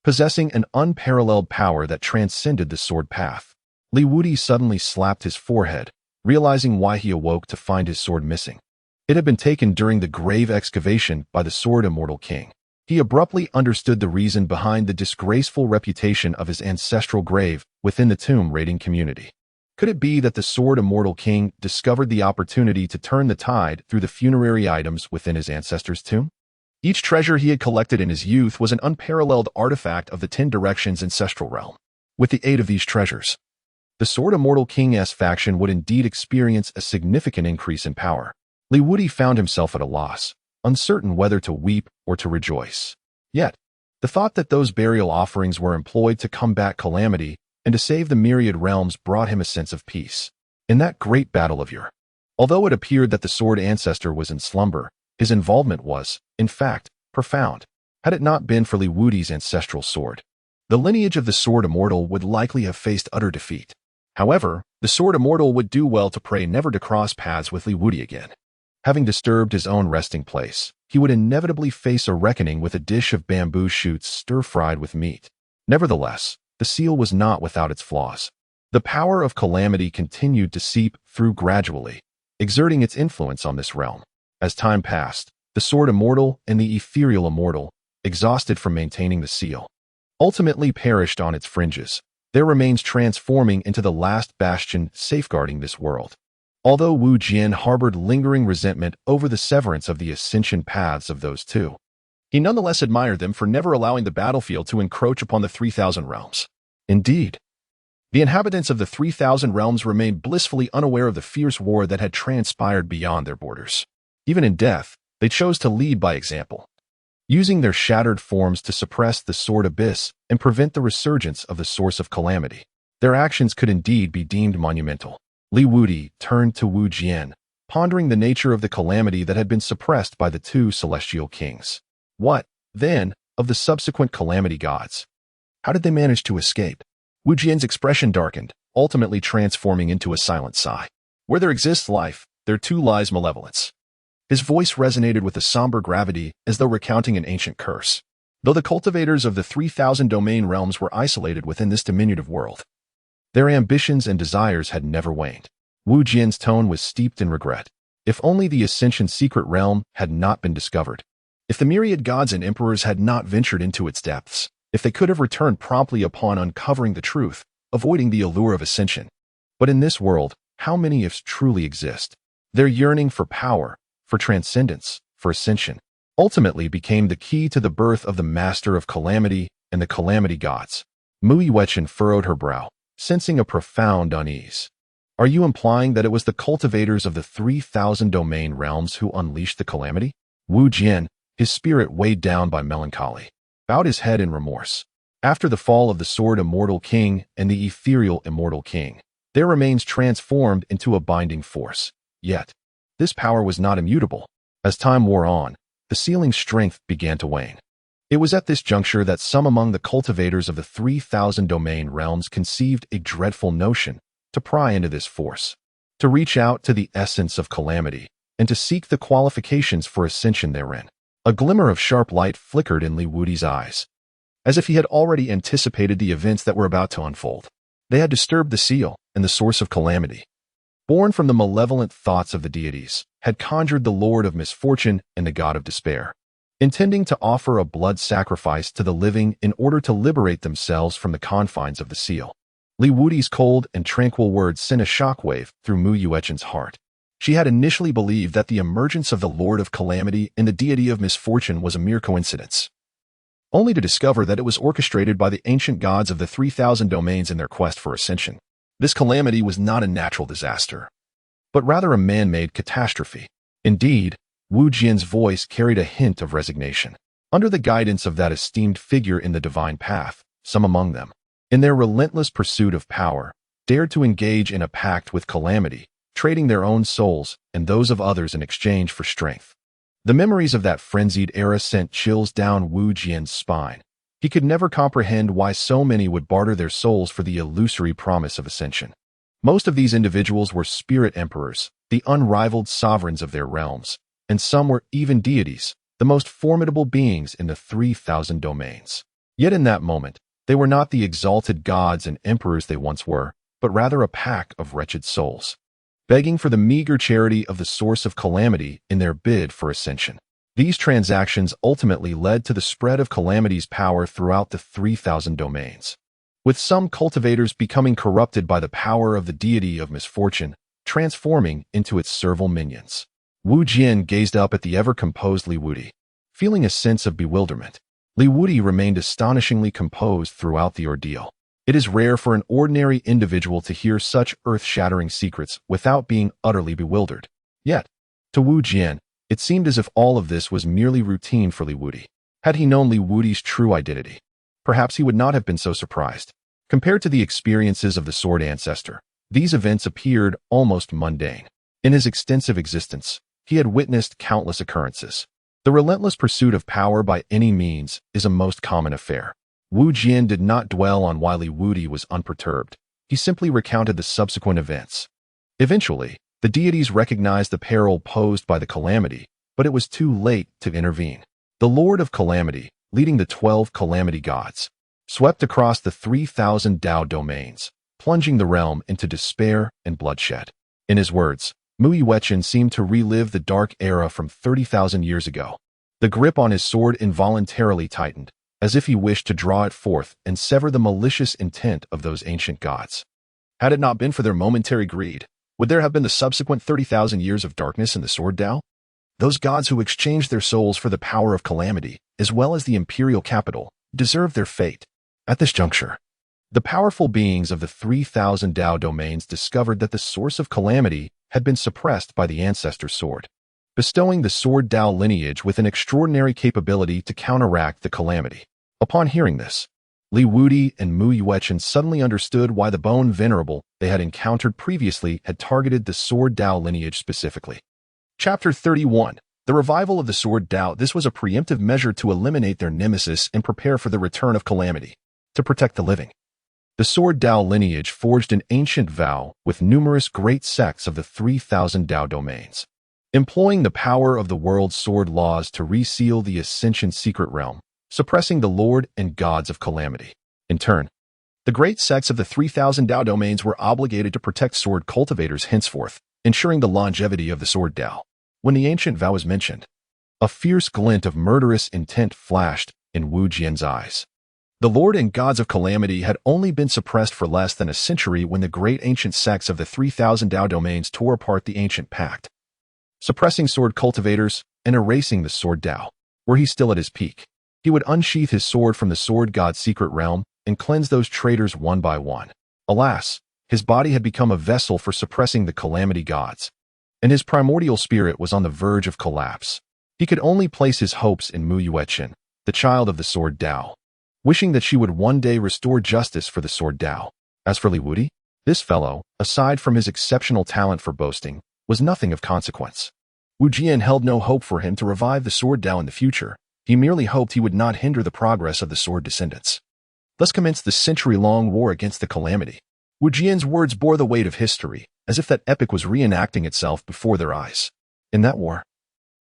possessing an unparalleled power that transcended the sword path. Li Wudi suddenly slapped his forehead, realizing why he awoke to find his sword missing. It had been taken during the grave excavation by the sword immortal king. He abruptly understood the reason behind the disgraceful reputation of his ancestral grave within the tomb raiding community. Could it be that the sword immortal king discovered the opportunity to turn the tide through the funerary items within his ancestor's tomb? Each treasure he had collected in his youth was an unparalleled artifact of the 10 Directions ancestral realm. With the aid of these treasures, the Sword Immortal King's faction would indeed experience a significant increase in power. Wudi found himself at a loss, uncertain whether to weep or to rejoice. Yet, the thought that those burial offerings were employed to combat calamity and to save the myriad realms brought him a sense of peace. In that great battle of yore, although it appeared that the sword ancestor was in slumber, his involvement was, in fact, profound. Had it not been for Wudi's ancestral sword, the lineage of the Sword Immortal would likely have faced utter defeat. However, the Sword Immortal would do well to pray never to cross paths with Wudi again. Having disturbed his own resting place, he would inevitably face a reckoning with a dish of bamboo shoots stir-fried with meat. Nevertheless, the seal was not without its flaws. The power of calamity continued to seep through gradually, exerting its influence on this realm. As time passed, the Sword Immortal and the Ethereal Immortal, exhausted from maintaining the seal, ultimately perished on its fringes, their remains transforming into the last bastion safeguarding this world. Although Wu Jian harbored lingering resentment over the severance of the ascension paths of those two, he nonetheless admired them for never allowing the battlefield to encroach upon the 3,000 realms. Indeed, the inhabitants of the 3,000 realms remained blissfully unaware of the fierce war that had transpired beyond their borders. Even in death, they chose to lead by example, using their shattered forms to suppress the sword abyss and prevent the resurgence of the source of calamity. Their actions could indeed be deemed monumental. Wudi turned to Wu Jian, pondering the nature of the calamity that had been suppressed by the two celestial kings. What, then, of the subsequent calamity gods? How did they manage to escape? Wu Jian's expression darkened, ultimately transforming into a silent sigh. Where there exists life, there too lies malevolence. His voice resonated with a somber gravity as though recounting an ancient curse. Though the cultivators of the 3,000 domain realms were isolated within this diminutive world, their ambitions and desires had never waned. Wu Jian's tone was steeped in regret. If only the Ascension secret realm had not been discovered. If the myriad gods and emperors had not ventured into its depths. If they could have returned promptly upon uncovering the truth, avoiding the allure of Ascension. But in this world, how many ifs truly exist? Their yearning for power, for transcendence, for ascension, ultimately became the key to the birth of the Master of Calamity and the Calamity Gods. Mu Yuechen furrowed her brow, sensing a profound unease. Are you implying that it was the cultivators of the 3,000 domain realms who unleashed the calamity? Wu Jian, his spirit weighed down by melancholy, bowed his head in remorse. After the fall of the Sword Immortal King and the Ethereal Immortal King, their remains transformed into a binding force. Yet, this power was not immutable. As time wore on, the sealing's strength began to wane. It was at this juncture that some among the cultivators of the 3,000 domain realms conceived a dreadful notion to pry into this force, to reach out to the essence of calamity, and to seek the qualifications for ascension therein. A glimmer of sharp light flickered in Wudi's eyes, as if he had already anticipated the events that were about to unfold. They had disturbed the seal and the source of calamity, born from the malevolent thoughts of the deities, had conjured the Lord of Misfortune and the God of Despair, intending to offer a blood sacrifice to the living in order to liberate themselves from the confines of the seal. Wudi's cold and tranquil words sent a shockwave through Mu Yuechen's heart. She had initially believed that the emergence of the Lord of Calamity and the deity of misfortune was a mere coincidence, only to discover that it was orchestrated by the ancient gods of the 3,000 domains in their quest for ascension. This calamity was not a natural disaster, but rather a man-made catastrophe. Indeed, Wu Jian's voice carried a hint of resignation. Under the guidance of that esteemed figure in the divine path, some among them, in their relentless pursuit of power, dared to engage in a pact with calamity, trading their own souls and those of others in exchange for strength. The memories of that frenzied era sent chills down Wu Jian's spine. He could never comprehend why so many would barter their souls for the illusory promise of ascension. Most of these individuals were spirit emperors, the unrivaled sovereigns of their realms, and some were even deities, the most formidable beings in the 3,000 domains. Yet in that moment, they were not the exalted gods and emperors they once were, but rather a pack of wretched souls, begging for the meager charity of the source of calamity in their bid for ascension. These transactions ultimately led to the spread of calamity's power throughout the 3,000 domains, with some cultivators becoming corrupted by the power of the deity of misfortune, transforming into its servile minions. Wu Jian gazed up at the ever-composed Wudi, feeling a sense of bewilderment. Li Wudi remained astonishingly composed throughout the ordeal. It is rare for an ordinary individual to hear such earth-shattering secrets without being utterly bewildered. Yet, to Wu Jian, it seemed as if all of this was merely routine for Li Wudi. Had he known Li Wudi's true identity, perhaps he would not have been so surprised. Compared to the experiences of the sword ancestor, these events appeared almost mundane. In his extensive existence, he had witnessed countless occurrences. The relentless pursuit of power by any means is a most common affair. Wu Jian did not dwell on why Li Wudi was unperturbed. He simply recounted the subsequent events. Eventually, the deities recognized the peril posed by the calamity, but it was too late to intervene. The Lord of Calamity, leading the 12 calamity gods, swept across the 3,000 Dao domains, plunging the realm into despair and bloodshed. In his words, Mu Yuechen seemed to relive the dark era from 30,000 years ago. The grip on his sword involuntarily tightened, as if he wished to draw it forth and sever the malicious intent of those ancient gods. Had it not been for their momentary greed, would there have been the subsequent 30,000 years of darkness in the Sword Dao? Those gods who exchanged their souls for the power of calamity, as well as the imperial capital, deserved their fate. At this juncture, the powerful beings of the 3,000 Dao domains discovered that the source of calamity had been suppressed by the Ancestor sword, bestowing the Sword Dao lineage with an extraordinary capability to counteract the calamity. Upon hearing this, Li Wudi and Mu Yuechen suddenly understood why the Bone Venerable they had encountered previously had targeted the Sword Dao lineage specifically. Chapter 31. The Revival of the Sword Dao. This was a preemptive measure to eliminate their nemesis and prepare for the return of calamity. To protect the living, the Sword Dao lineage forged an ancient vow with numerous great sects of the 3,000 Dao domains, employing the power of the world's sword laws to reseal the Ascension secret realm, suppressing the Lord and gods of calamity. In turn, the great sects of the 3,000 Dao domains were obligated to protect sword cultivators henceforth, ensuring the longevity of the Sword Dao. When the ancient vow was mentioned, a fierce glint of murderous intent flashed in Wu Jian's eyes. The Lord and gods of calamity had only been suppressed for less than a century when the great ancient sects of the 3,000 Dao domains tore apart the ancient pact, suppressing sword cultivators and erasing the Sword Dao. Were he still at his peak, he would unsheath his sword from the sword god's secret realm and cleanse those traitors one by one. Alas, his body had become a vessel for suppressing the calamity gods, and his primordial spirit was on the verge of collapse. He could only place his hopes in Mu Yuechen, the child of the Sword Dao, wishing that she would one day restore justice for the Sword Dao. As for Li Wudi, this fellow, aside from his exceptional talent for boasting, was nothing of consequence. Wu Jian held no hope for him to revive the Sword Dao in the future. He merely hoped he would not hinder the progress of the sword descendants. Thus commenced the century-long war against the calamity. Wu Jian's words bore the weight of history, as if that epic was reenacting itself before their eyes. In that war,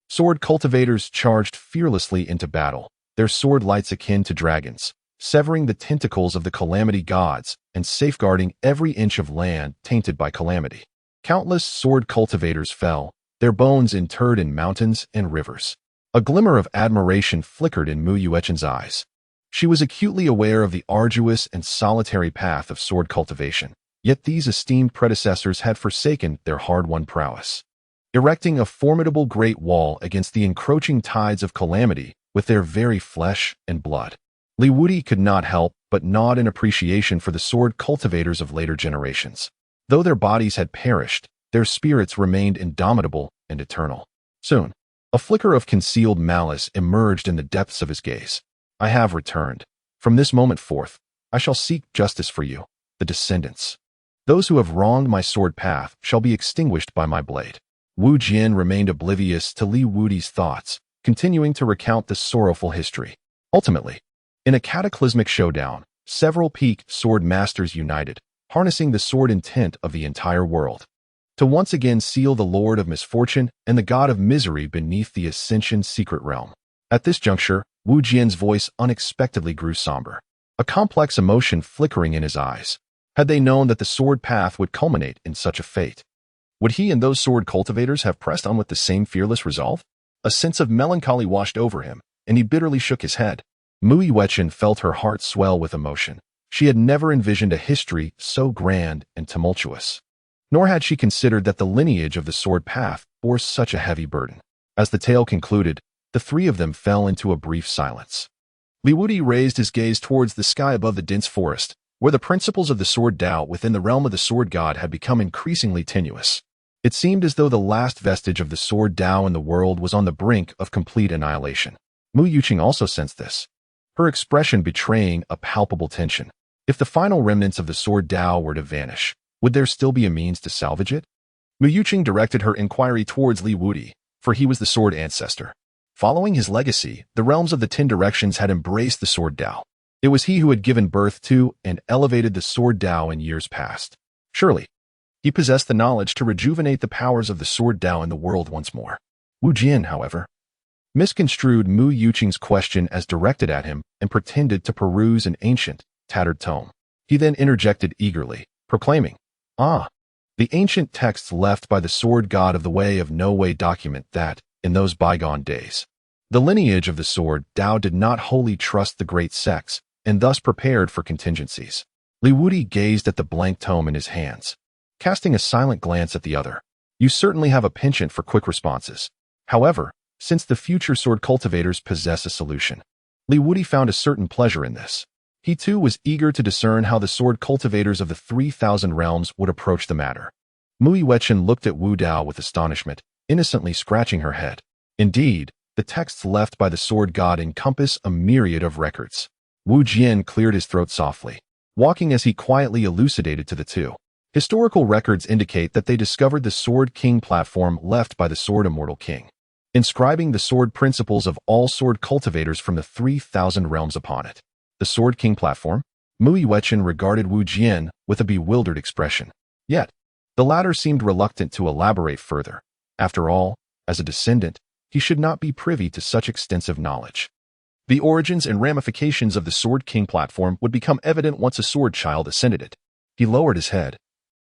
sword cultivators charged fearlessly into battle, their sword lights akin to dragons, severing the tentacles of the calamity gods and safeguarding every inch of land tainted by calamity. Countless sword cultivators fell, their bones interred in mountains and rivers. A glimmer of admiration flickered in Mu Yuechen's eyes. She was acutely aware of the arduous and solitary path of sword cultivation, yet these esteemed predecessors had forsaken their hard-won prowess, erecting a formidable great wall against the encroaching tides of calamity with their very flesh and blood. Li Wudi could not help but nod in appreciation for the sword cultivators of later generations. Though their bodies had perished, their spirits remained indomitable and eternal. Soon, a flicker of concealed malice emerged in the depths of his gaze. I have returned. From this moment forth, I shall seek justice for you, the descendants. Those who have wronged my sword path shall be extinguished by my blade. Wu Jian remained oblivious to Li Wudi's thoughts, continuing to recount the sorrowful history. Ultimately, in a cataclysmic showdown, several peak sword masters united, harnessing the sword intent of the entire world, to once again seal the Lord of Misfortune and the God of Misery beneath the Ascension secret realm. At this juncture, Wu Jian's voice unexpectedly grew somber, a complex emotion flickering in his eyes. Had they known that the sword path would culminate in such a fate, would he and those sword cultivators have pressed on with the same fearless resolve? A sense of melancholy washed over him, and he bitterly shook his head. Mu Yuechen felt her heart swell with emotion. She had never envisioned a history so grand and tumultuous, nor had she considered that the lineage of the sword path bore such a heavy burden. As the tale concluded, The three of them fell into a brief silence. Li Wudi raised his gaze towards the sky above the dense forest, where the principles of the sword Dao within the realm of the sword god had become increasingly tenuous. It seemed as though the last vestige of the sword Dao in the world was on the brink of complete annihilation. Mu Yuqing also sensed this, her expression betraying a palpable tension. If the final remnants of the sword Dao were to vanish, would there still be a means to salvage it? Mu Yuqing directed her inquiry towards Li Wudi, for he was the sword ancestor. Following his legacy, the realms of the 10 directions had embraced the sword Dao. It was he who had given birth to and elevated the sword Dao in years past. Surely, he possessed the knowledge to rejuvenate the powers of the sword Dao in the world once more. Wu Jian, however, misconstrued Mu Yuqing's question as directed at him and pretended to peruse an ancient, tattered tome. He then interjected eagerly, proclaiming, "Ah, the ancient texts left by the sword god of the Way of No Way document that, in those bygone days, the lineage of the sword Dao did not wholly trust the great sects and thus prepared for contingencies." Li Wudi gazed at the blank tome in his hands, casting a silent glance at the other. "You certainly have a penchant for quick responses. However, since the future sword cultivators possess a solution." Li Wudi found a certain pleasure in this. He too was eager to discern how the sword cultivators of the 3,000 realms would approach the matter. Mu Yuechen looked at Wu Dao with astonishment, innocently scratching her head. Indeed, the texts left by the sword god encompass a myriad of records. Wu Jian cleared his throat softly, walking as he quietly elucidated to the two. Historical records indicate that they discovered the Sword King platform left by the Sword Immortal King, inscribing the sword principles of all sword cultivators from the 3,000 realms upon it. The Sword King platform? Mu Yuechen regarded Wu Jian with a bewildered expression. Yet, the latter seemed reluctant to elaborate further. After all, as a descendant, he should not be privy to such extensive knowledge. The origins and ramifications of the Sword King platform would become evident once a sword child ascended it. He lowered his head,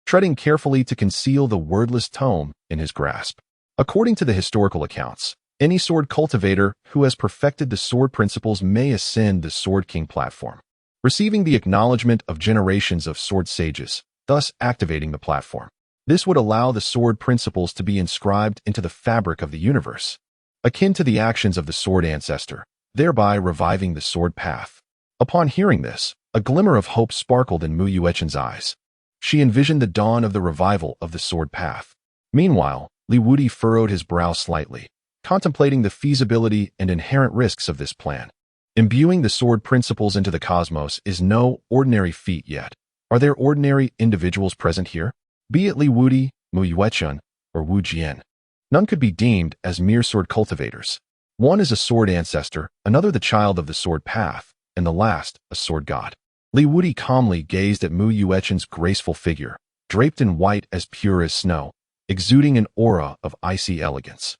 treading carefully to conceal the wordless tome in his grasp. According to the historical accounts, any sword cultivator who has perfected the sword principles may ascend the Sword King platform, receiving the acknowledgement of generations of sword sages, thus activating the platform. This would allow the sword principles to be inscribed into the fabric of the universe, akin to the actions of the sword ancestor, thereby reviving the sword path. Upon hearing this, a glimmer of hope sparkled in Mu Yuechen's eyes. She envisioned the dawn of the revival of the sword path. Meanwhile, Li Wudi furrowed his brow slightly, contemplating the feasibility and inherent risks of this plan. Imbuing the sword principles into the cosmos is no ordinary feat yet. Are there ordinary individuals present here? Be it Li Wudi, Mu Yuechen, or Wu Jian, none could be deemed as mere sword cultivators. One is a sword ancestor, another the child of the sword path, and the last, a sword god. Li Wudi calmly gazed at Mu Yuechen's graceful figure, draped in white as pure as snow, exuding an aura of icy elegance.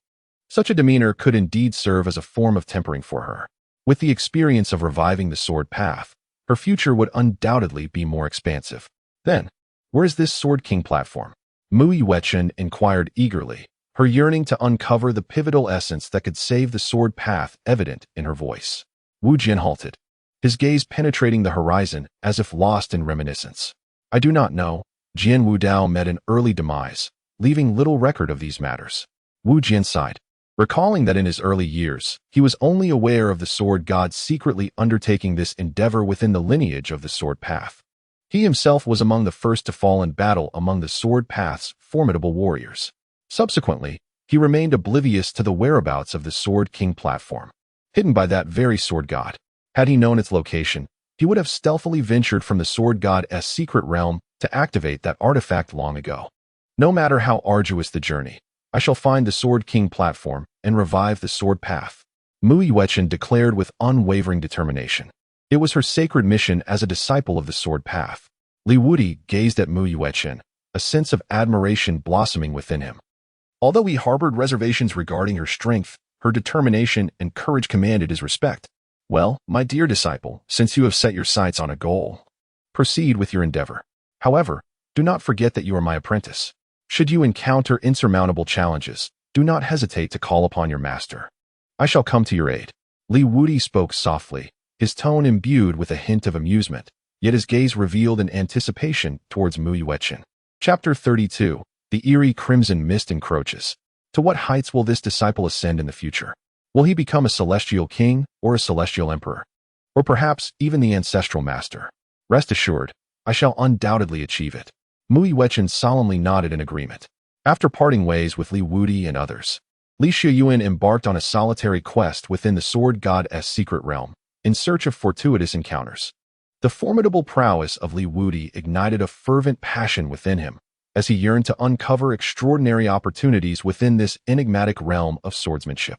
Such a demeanor could indeed serve as a form of tempering for her. With the experience of reviving the sword path, her future would undoubtedly be more expansive. Then, where is this Sword King platform? Mu Yuechen inquired eagerly, her yearning to uncover the pivotal essence that could save the sword path evident in her voice. Wu Jian halted, his gaze penetrating the horizon as if lost in reminiscence. "I do not know." Jian Wu Dao met an early demise, leaving little record of these matters. Wu Jian sighed, recalling that in his early years, he was only aware of the sword god secretly undertaking this endeavor within the lineage of the sword path. He himself was among the first to fall in battle among the sword path's formidable warriors. Subsequently, he remained oblivious to the whereabouts of the Sword King platform, hidden by that very sword god. Had he known its location, he would have stealthily ventured from the sword god's secret realm to activate that artifact long ago. No matter how arduous the journey, I shall find the Sword King platform and revive the sword path, Mu Yuechen declared with unwavering determination. It was her sacred mission as a disciple of the sword path. Li Wudi gazed at Mu Yuechen, a sense of admiration blossoming within him. Although he harbored reservations regarding her strength, her determination and courage commanded his respect. "Well, my dear disciple, since you have set your sights on a goal, proceed with your endeavor. However, do not forget that you are my apprentice. Should you encounter insurmountable challenges, do not hesitate to call upon your master. I shall come to your aid." Li Wudi spoke softly, his tone imbued with a hint of amusement, yet his gaze revealed an anticipation towards Mu Yuechen. Chapter 32. The eerie crimson mist encroaches. To what heights will this disciple ascend in the future? Will he become a celestial king or a celestial emperor? Or perhaps even the ancestral master? Rest assured, I shall undoubtedly achieve it. Mui Wechen solemnly nodded in agreement. After parting ways with Li Wudi and others, Li Shiyuan embarked on a solitary quest within the sword god's secret realm, in search of fortuitous encounters. The formidable prowess of Li Wudi ignited a fervent passion within him, as he yearned to uncover extraordinary opportunities within this enigmatic realm of swordsmanship.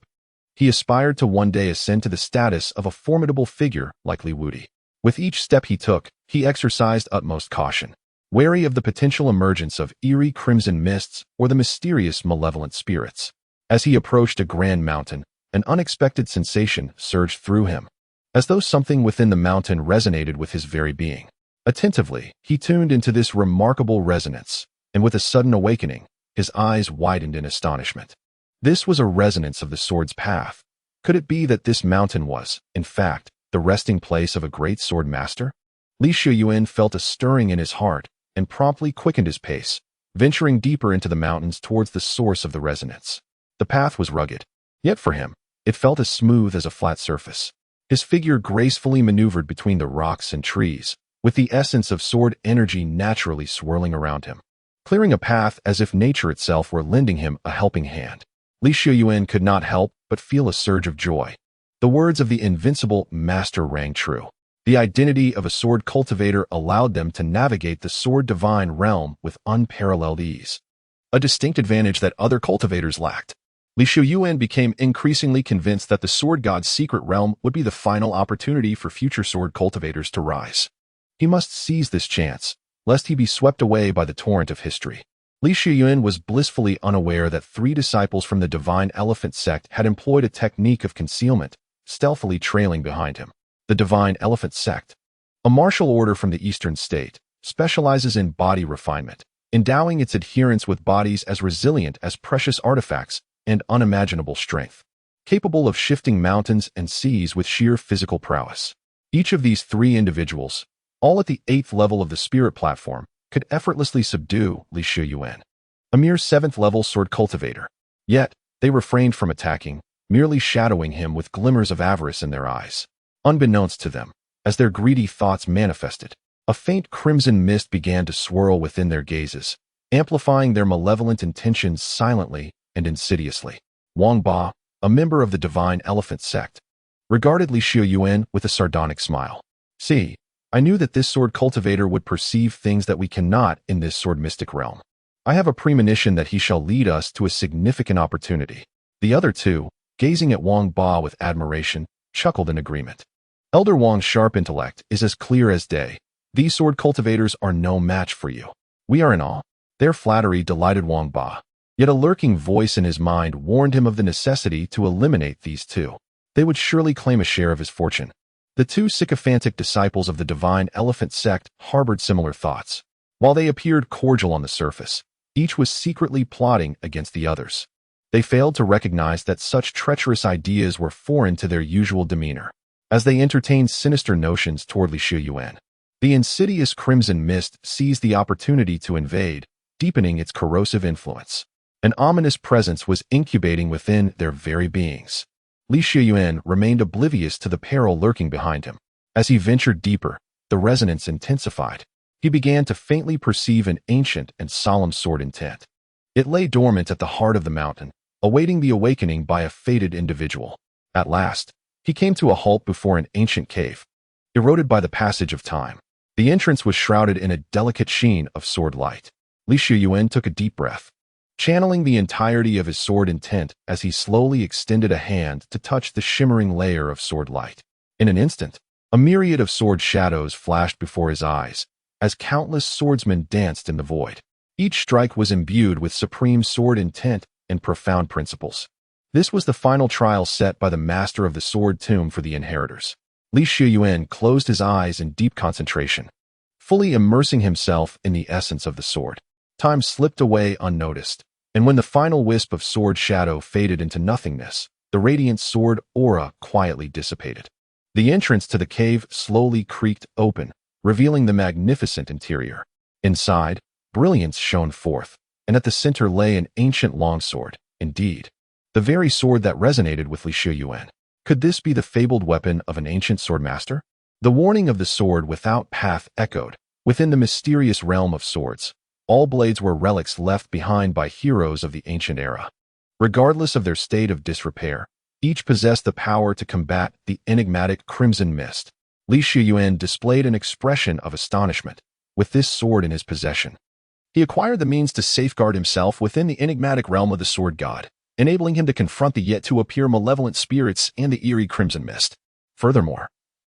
He aspired to one day ascend to the status of a formidable figure like Li Wudi. With each step he took, he exercised utmost caution, wary of the potential emergence of eerie crimson mists or the mysterious malevolent spirits. As he approached a grand mountain, an unexpected sensation surged through him, as though something within the mountain resonated with his very being. Attentively, he tuned into this remarkable resonance, and with a sudden awakening, his eyes widened in astonishment. This was a resonance of the sword's path. Could it be that this mountain was, in fact, the resting place of a great sword master? Li Shiyuan felt a stirring in his heart and promptly quickened his pace, venturing deeper into the mountains towards the source of the resonance. The path was rugged, yet for him, it felt as smooth as a flat surface. His figure gracefully maneuvered between the rocks and trees, with the essence of sword energy naturally swirling around him, clearing a path as if nature itself were lending him a helping hand. Li Shiyuan could not help but feel a surge of joy. The words of the invincible master rang true. The identity of a sword cultivator allowed them to navigate the sword divine realm with unparalleled ease, a distinct advantage that other cultivators lacked. Li Shiyuan became increasingly convinced that the sword god's secret realm would be the final opportunity for future sword cultivators to rise. He must seize this chance, lest he be swept away by the torrent of history. Li Shiyuan was blissfully unaware that 3 disciples from the Divine Elephant sect had employed a technique of concealment, stealthily trailing behind him. The Divine Elephant sect, a martial order from the Eastern state, specializes in body refinement, endowing its adherents with bodies as resilient as precious artifacts and unimaginable strength, capable of shifting mountains and seas with sheer physical prowess. Each of these 3 individuals, all at the 8th level of the spirit platform, could effortlessly subdue Li Shiyuan, a mere 7th-level sword cultivator. Yet, they refrained from attacking, merely shadowing him with glimmers of avarice in their eyes. Unbeknownst to them, as their greedy thoughts manifested, a faint crimson mist began to swirl within their gazes, amplifying their malevolent intentions silently and insidiously. Wang Ba, a member of the Divine Elephant sect, regarded Li Shiyuan with a sardonic smile. See, I knew that this sword cultivator would perceive things that we cannot in this sword mystic realm. I have a premonition that he shall lead us to a significant opportunity. The other 2, gazing at Wang Ba with admiration, chuckled in agreement. Elder Wang's sharp intellect is as clear as day. These sword cultivators are no match for you. We are in awe. Their flattery delighted Wang Ba. Yet a lurking voice in his mind warned him of the necessity to eliminate these 2. They would surely claim a share of his fortune. The 2 sycophantic disciples of the Divine Elephant sect harbored similar thoughts. While they appeared cordial on the surface, each was secretly plotting against the others. They failed to recognize that such treacherous ideas were foreign to their usual demeanor, as they entertained sinister notions toward Li Shiyuan. The insidious crimson mist seized the opportunity to invade, deepening its corrosive influence. An ominous presence was incubating within their very beings. Li Shiyuan remained oblivious to the peril lurking behind him. As he ventured deeper, the resonance intensified. He began to faintly perceive an ancient and solemn sword intent. It lay dormant at the heart of the mountain, awaiting the awakening by a fated individual. At last, he came to a halt before an ancient cave, eroded by the passage of time. The entrance was shrouded in a delicate sheen of sword light. Li Shiyuan took a deep breath, channeling the entirety of his sword intent as he slowly extended a hand to touch the shimmering layer of sword light. In an instant, a myriad of sword shadows flashed before his eyes, as countless swordsmen danced in the void. Each strike was imbued with supreme sword intent and profound principles. This was the final trial set by the master of the sword tomb for the inheritors. Li Shiyuan closed his eyes in deep concentration, fully immersing himself in the essence of the sword. Time slipped away unnoticed, and when the final wisp of sword shadow faded into nothingness, the radiant sword aura quietly dissipated. The entrance to the cave slowly creaked open, revealing the magnificent interior. Inside, brilliance shone forth, and at the center lay an ancient longsword. Indeed, the very sword that resonated with Li Shiyuan. Could this be the fabled weapon of an ancient swordmaster? The warning of the sword without path echoed. Within the mysterious realm of swords, all blades were relics left behind by heroes of the ancient era. Regardless of their state of disrepair, each possessed the power to combat the enigmatic crimson mist. Li Shiyuan displayed an expression of astonishment. With this sword in his possession, he acquired the means to safeguard himself within the enigmatic realm of the sword god, enabling him to confront the yet-to-appear malevolent spirits and the eerie crimson mist. Furthermore,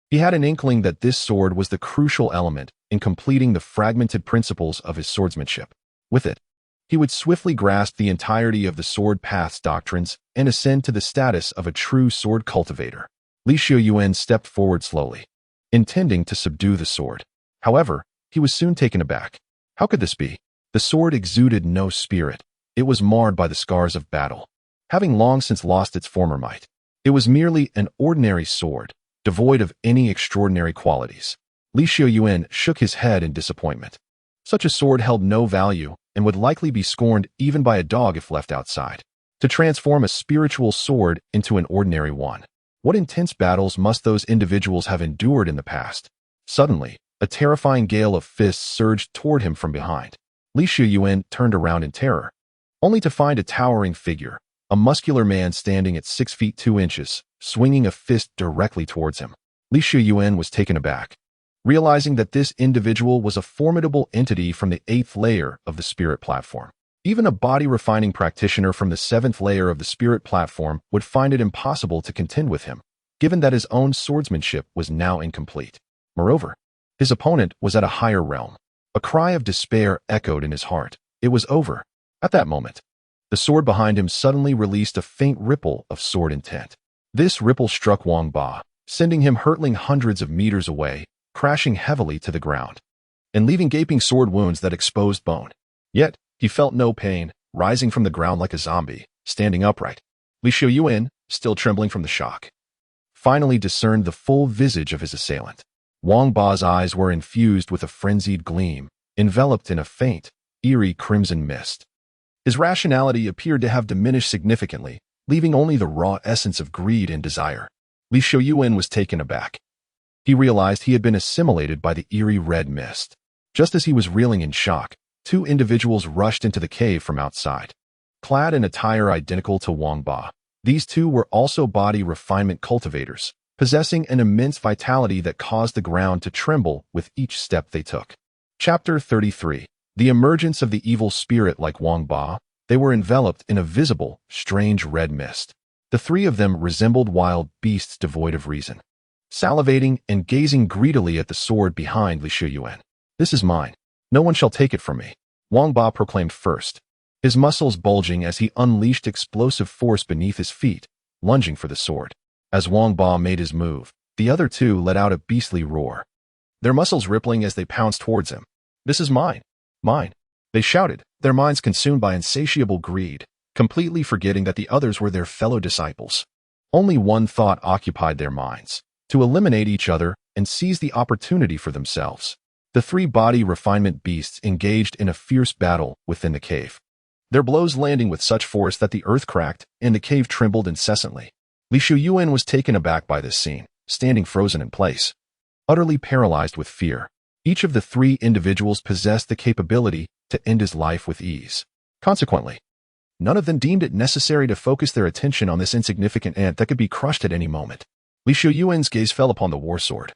he had an inkling that this sword was the crucial element in completing the fragmented principles of his swordsmanship. With it, he would swiftly grasp the entirety of the sword path's doctrines and ascend to the status of a true sword cultivator. Li Shiyuan stepped forward slowly, intending to subdue the sword. However, he was soon taken aback. How could this be? The sword exuded no spirit. It was marred by the scars of battle, having long since lost its former might. It was merely an ordinary sword, devoid of any extraordinary qualities. Li Shiyuan shook his head in disappointment. Such a sword held no value and would likely be scorned even by a dog if left outside. To transform a spiritual sword into an ordinary one, what intense battles must those individuals have endured in the past? Suddenly, a terrifying gale of fists surged toward him from behind. Li Shiyuan turned around in terror, only to find a towering figure, a muscular man standing at 6 feet 2 inches, swinging a fist directly towards him. Li Shiyuan was taken aback, realizing that this individual was a formidable entity from the 8th layer of the spirit platform. Even a body-refining practitioner from the 7th layer of the spirit platform would find it impossible to contend with him, given that his own swordsmanship was now incomplete. Moreover, his opponent was at a higher realm. A cry of despair echoed in his heart. It was over. At that moment, the sword behind him suddenly released a faint ripple of sword intent. This ripple struck Wang Ba, sending him hurtling hundreds of meters away, crashing heavily to the ground, and leaving gaping sword wounds that exposed bone. Yet, he felt no pain, rising from the ground like a zombie, standing upright. Li Shiyuan, still trembling from the shock, finally discerned the full visage of his assailant. Wang Ba's eyes were infused with a frenzied gleam, enveloped in a faint, eerie crimson mist. His rationality appeared to have diminished significantly, leaving only the raw essence of greed and desire. Li Shiyuan was taken aback. He realized he had been assimilated by the eerie red mist. Just as he was reeling in shock, 2 individuals rushed into the cave from outside. Clad in attire identical to Wang Ba, these 2 were also body refinement cultivators, possessing an immense vitality that caused the ground to tremble with each step they took. Chapter 33. The emergence of the evil spirit like Wang Ba. They were enveloped in a visible, strange red mist. The 3 of them resembled wild beasts devoid of reason, salivating and gazing greedily at the sword behind Li Shiyuan. "This is mine. No one shall take it from me," Wang Ba proclaimed first, his muscles bulging as he unleashed explosive force beneath his feet, lunging for the sword. As Wang Ba made his move, the other 2 let out a beastly roar, their muscles rippling as they pounced towards him. "This is mine. Mine," they shouted, their minds consumed by insatiable greed, completely forgetting that the others were their fellow disciples. Only one thought occupied their minds: to eliminate each other and seize the opportunity for themselves. The 3 body refinement beasts engaged in a fierce battle within the cave, their blows landing with such force that the earth cracked and the cave trembled incessantly. Li Shiyuan was taken aback by this scene, standing frozen in place, utterly paralyzed with fear. Each of the 3 individuals possessed the capability to end his life with ease. Consequently, none of them deemed it necessary to focus their attention on this insignificant ant that could be crushed at any moment. Li Shiyuan's gaze fell upon the war sword,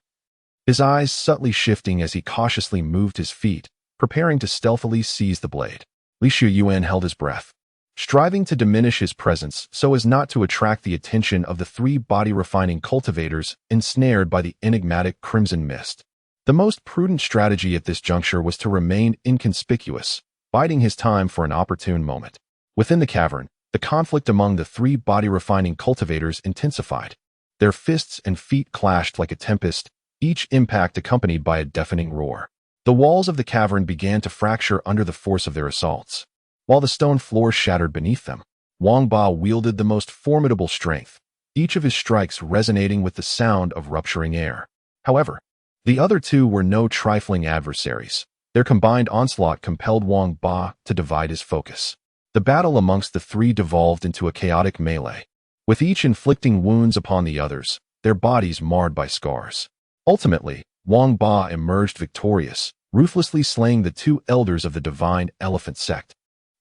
his eyes subtly shifting as he cautiously moved his feet, preparing to stealthily seize the blade. Li Shiyuan held his breath, striving to diminish his presence so as not to attract the attention of the 3 body-refining cultivators ensnared by the enigmatic crimson mist. The most prudent strategy at this juncture was to remain inconspicuous, biding his time for an opportune moment. Within the cavern, the conflict among the 3 body-refining cultivators intensified. Their fists and feet clashed like a tempest, each impact accompanied by a deafening roar. The walls of the cavern began to fracture under the force of their assaults, while the stone floor shattered beneath them. Wang Ba wielded the most formidable strength, each of his strikes resonating with the sound of rupturing air. However, the other 2 were no trifling adversaries. Their combined onslaught compelled Wang Ba to divide his focus. The battle amongst the three devolved into a chaotic melee, with each inflicting wounds upon the others, their bodies marred by scars. Ultimately, Wang Ba emerged victorious, ruthlessly slaying the two elders of the divine elephant sect.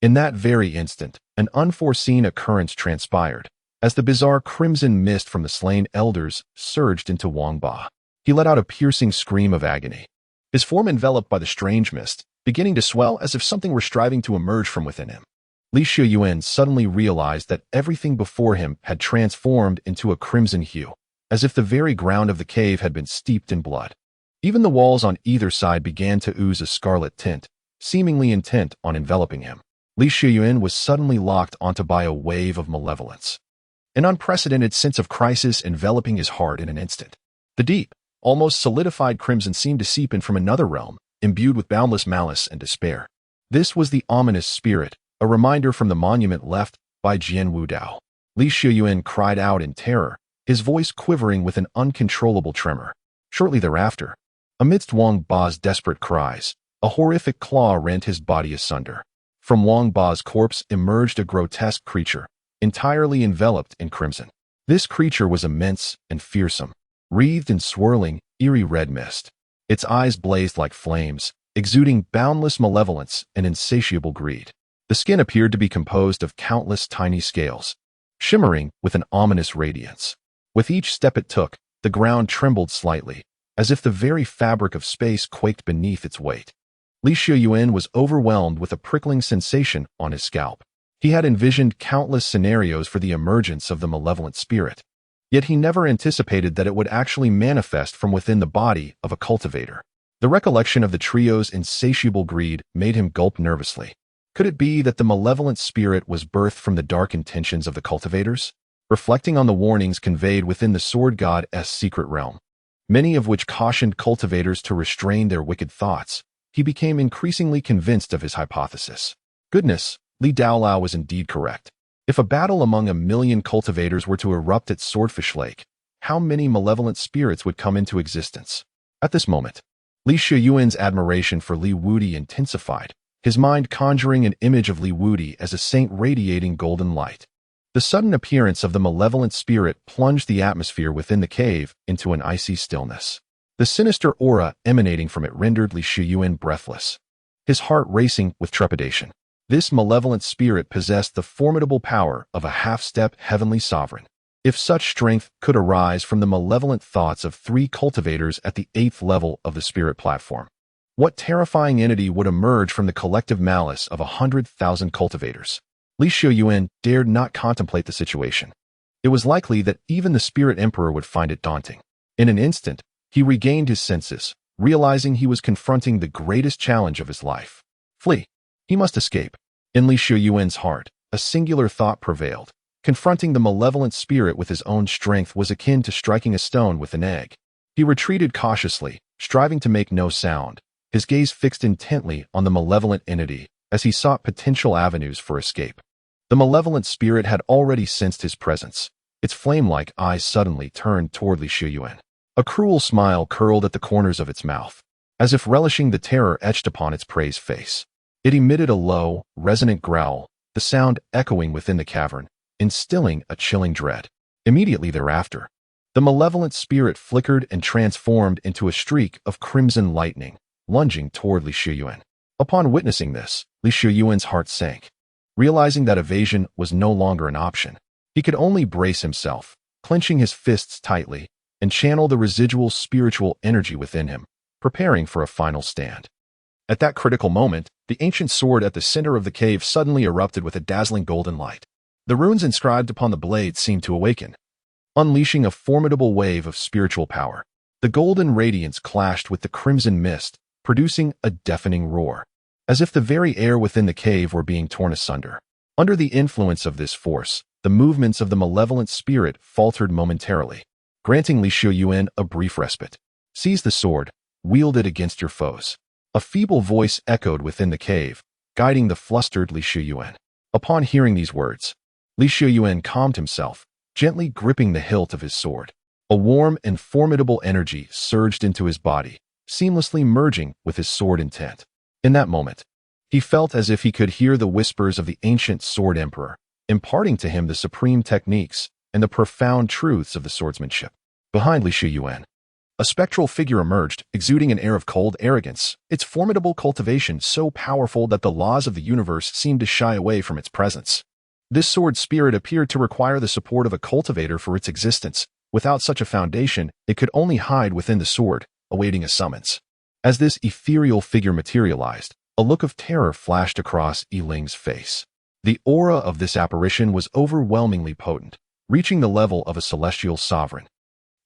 In that very instant, an unforeseen occurrence transpired, as the bizarre crimson mist from the slain elders surged into Wang Ba. He let out a piercing scream of agony, his form enveloped by the strange mist, beginning to swell as if something were striving to emerge from within him. Li Shiyuan suddenly realized that everything before him had transformed into a crimson hue, as if the very ground of the cave had been steeped in blood. Even the walls on either side began to ooze a scarlet tint, seemingly intent on enveloping him. Li Shiyuan was suddenly locked onto by a wave of malevolence, an unprecedented sense of crisis enveloping his heart in an instant. The deep, almost solidified crimson seemed to seep in from another realm, imbued with boundless malice and despair. This was the ominous spirit, a reminder from the monument left by Jian Wudao. Li Shiyuan cried out in terror, his voice quivering with an uncontrollable tremor. Shortly thereafter, amidst Wang Ba's desperate cries, a horrific claw rent his body asunder. From Wang Ba's corpse emerged a grotesque creature, entirely enveloped in crimson. This creature was immense and fearsome, wreathed in swirling, eerie red mist. Its eyes blazed like flames, exuding boundless malevolence and insatiable greed. The skin appeared to be composed of countless tiny scales, shimmering with an ominous radiance. With each step it took, the ground trembled slightly, as if the very fabric of space quaked beneath its weight. Li Shiyuan was overwhelmed with a prickling sensation on his scalp. He had envisioned countless scenarios for the emergence of the malevolent spirit, yet he never anticipated that it would actually manifest from within the body of a cultivator. The recollection of the trio's insatiable greed made him gulp nervously. Could it be that the malevolent spirit was birthed from the dark intentions of the cultivators? Reflecting on the warnings conveyed within the sword god's secret realm, many of which cautioned cultivators to restrain their wicked thoughts, he became increasingly convinced of his hypothesis. Goodness, Li Daolao was indeed correct. If a battle among 1,000,000 cultivators were to erupt at Swordfish Lake, how many malevolent spirits would come into existence? At this moment, Li Shiyuan's admiration for Li Wudi intensified, his mind conjuring an image of Li Wudi as a saint radiating golden light. The sudden appearance of the malevolent spirit plunged the atmosphere within the cave into an icy stillness. The sinister aura emanating from it rendered Li Shiyuan breathless, his heart racing with trepidation. This malevolent spirit possessed the formidable power of a half-step heavenly sovereign. If such strength could arise from the malevolent thoughts of 3 cultivators at the 8th level of the spirit platform, what terrifying entity would emerge from the collective malice of 100,000 cultivators? Li Shiyuan dared not contemplate the situation. It was likely that even the spirit emperor would find it daunting. In an instant, he regained his senses, realizing he was confronting the greatest challenge of his life. Flee. He must escape. In Li Shiyuan's heart, a singular thought prevailed. Confronting the malevolent spirit with his own strength was akin to striking a stone with an egg. He retreated cautiously, striving to make no sound, his gaze fixed intently on the malevolent entity as he sought potential avenues for escape. The malevolent spirit had already sensed his presence. Its flame-like eyes suddenly turned toward Li Shiyuan. A cruel smile curled at the corners of its mouth, as if relishing the terror etched upon its prey's face. It emitted a low, resonant growl, the sound echoing within the cavern, instilling a chilling dread. Immediately thereafter, the malevolent spirit flickered and transformed into a streak of crimson lightning, lunging toward Li Shiyuan. Upon witnessing this, Li Shiyuan's heart sank. Realizing that evasion was no longer an option, he could only brace himself, clenching his fists tightly, and channel the residual spiritual energy within him, preparing for a final stand. At that critical moment, the ancient sword at the center of the cave suddenly erupted with a dazzling golden light. The runes inscribed upon the blade seemed to awaken, unleashing a formidable wave of spiritual power. The golden radiance clashed with the crimson mist, producing a deafening roar, as if the very air within the cave were being torn asunder. Under the influence of this force, the movements of the malevolent spirit faltered momentarily, granting Li Shiyuan a brief respite. Seize the sword, wield it against your foes. A feeble voice echoed within the cave, guiding the flustered Li Shiyuan. Upon hearing these words, Li Shiyuan calmed himself, gently gripping the hilt of his sword. A warm and formidable energy surged into his body, seamlessly merging with his sword intent. In that moment, He felt as if he could hear the whispers of the ancient sword emperor, imparting to him the supreme techniques and the profound truths of the swordsmanship. Behind Li Shiyuan, a spectral figure emerged, exuding an air of cold arrogance, its formidable cultivation so powerful that the laws of the universe seemed to shy away from its presence. This sword spirit appeared to require the support of a cultivator for its existence. Without such a foundation, it could only hide within the sword, awaiting a summons. As this ethereal figure materialized, a look of terror flashed across Yiling's face. The aura of this apparition was overwhelmingly potent, reaching the level of a celestial sovereign.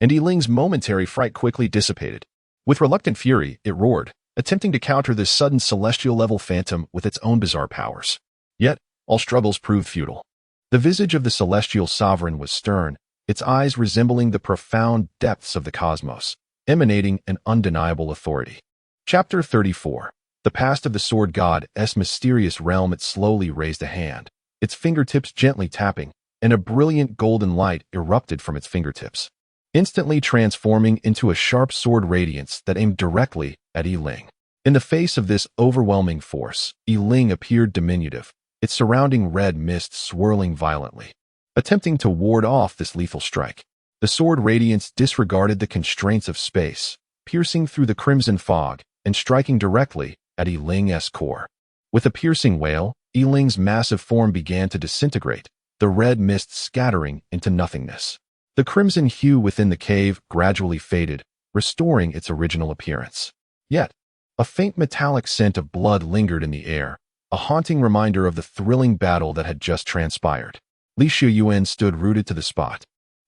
And Yiling's momentary fright quickly dissipated. With reluctant fury, it roared, attempting to counter this sudden celestial-level phantom with its own bizarre powers. Yet, all struggles proved futile. The visage of the celestial sovereign was stern, its eyes resembling the profound depths of the cosmos, emanating an undeniable authority. Chapter 34. The past of the sword god's mysterious realm. It slowly raised a hand, its fingertips gently tapping, and a brilliant golden light erupted from its fingertips, instantly transforming into a sharp sword radiance that aimed directly at Yiling. In the face of this overwhelming force, Yiling appeared diminutive, its surrounding red mist swirling violently, attempting to ward off this lethal strike. The sword radiance disregarded the constraints of space, piercing through the crimson fog and striking directly at Yiling's core. With a piercing wail, Yiling's massive form began to disintegrate, the red mist scattering into nothingness. The crimson hue within the cave gradually faded, restoring its original appearance. Yet, a faint metallic scent of blood lingered in the air, a haunting reminder of the thrilling battle that had just transpired. Li Shiyuan stood rooted to the spot,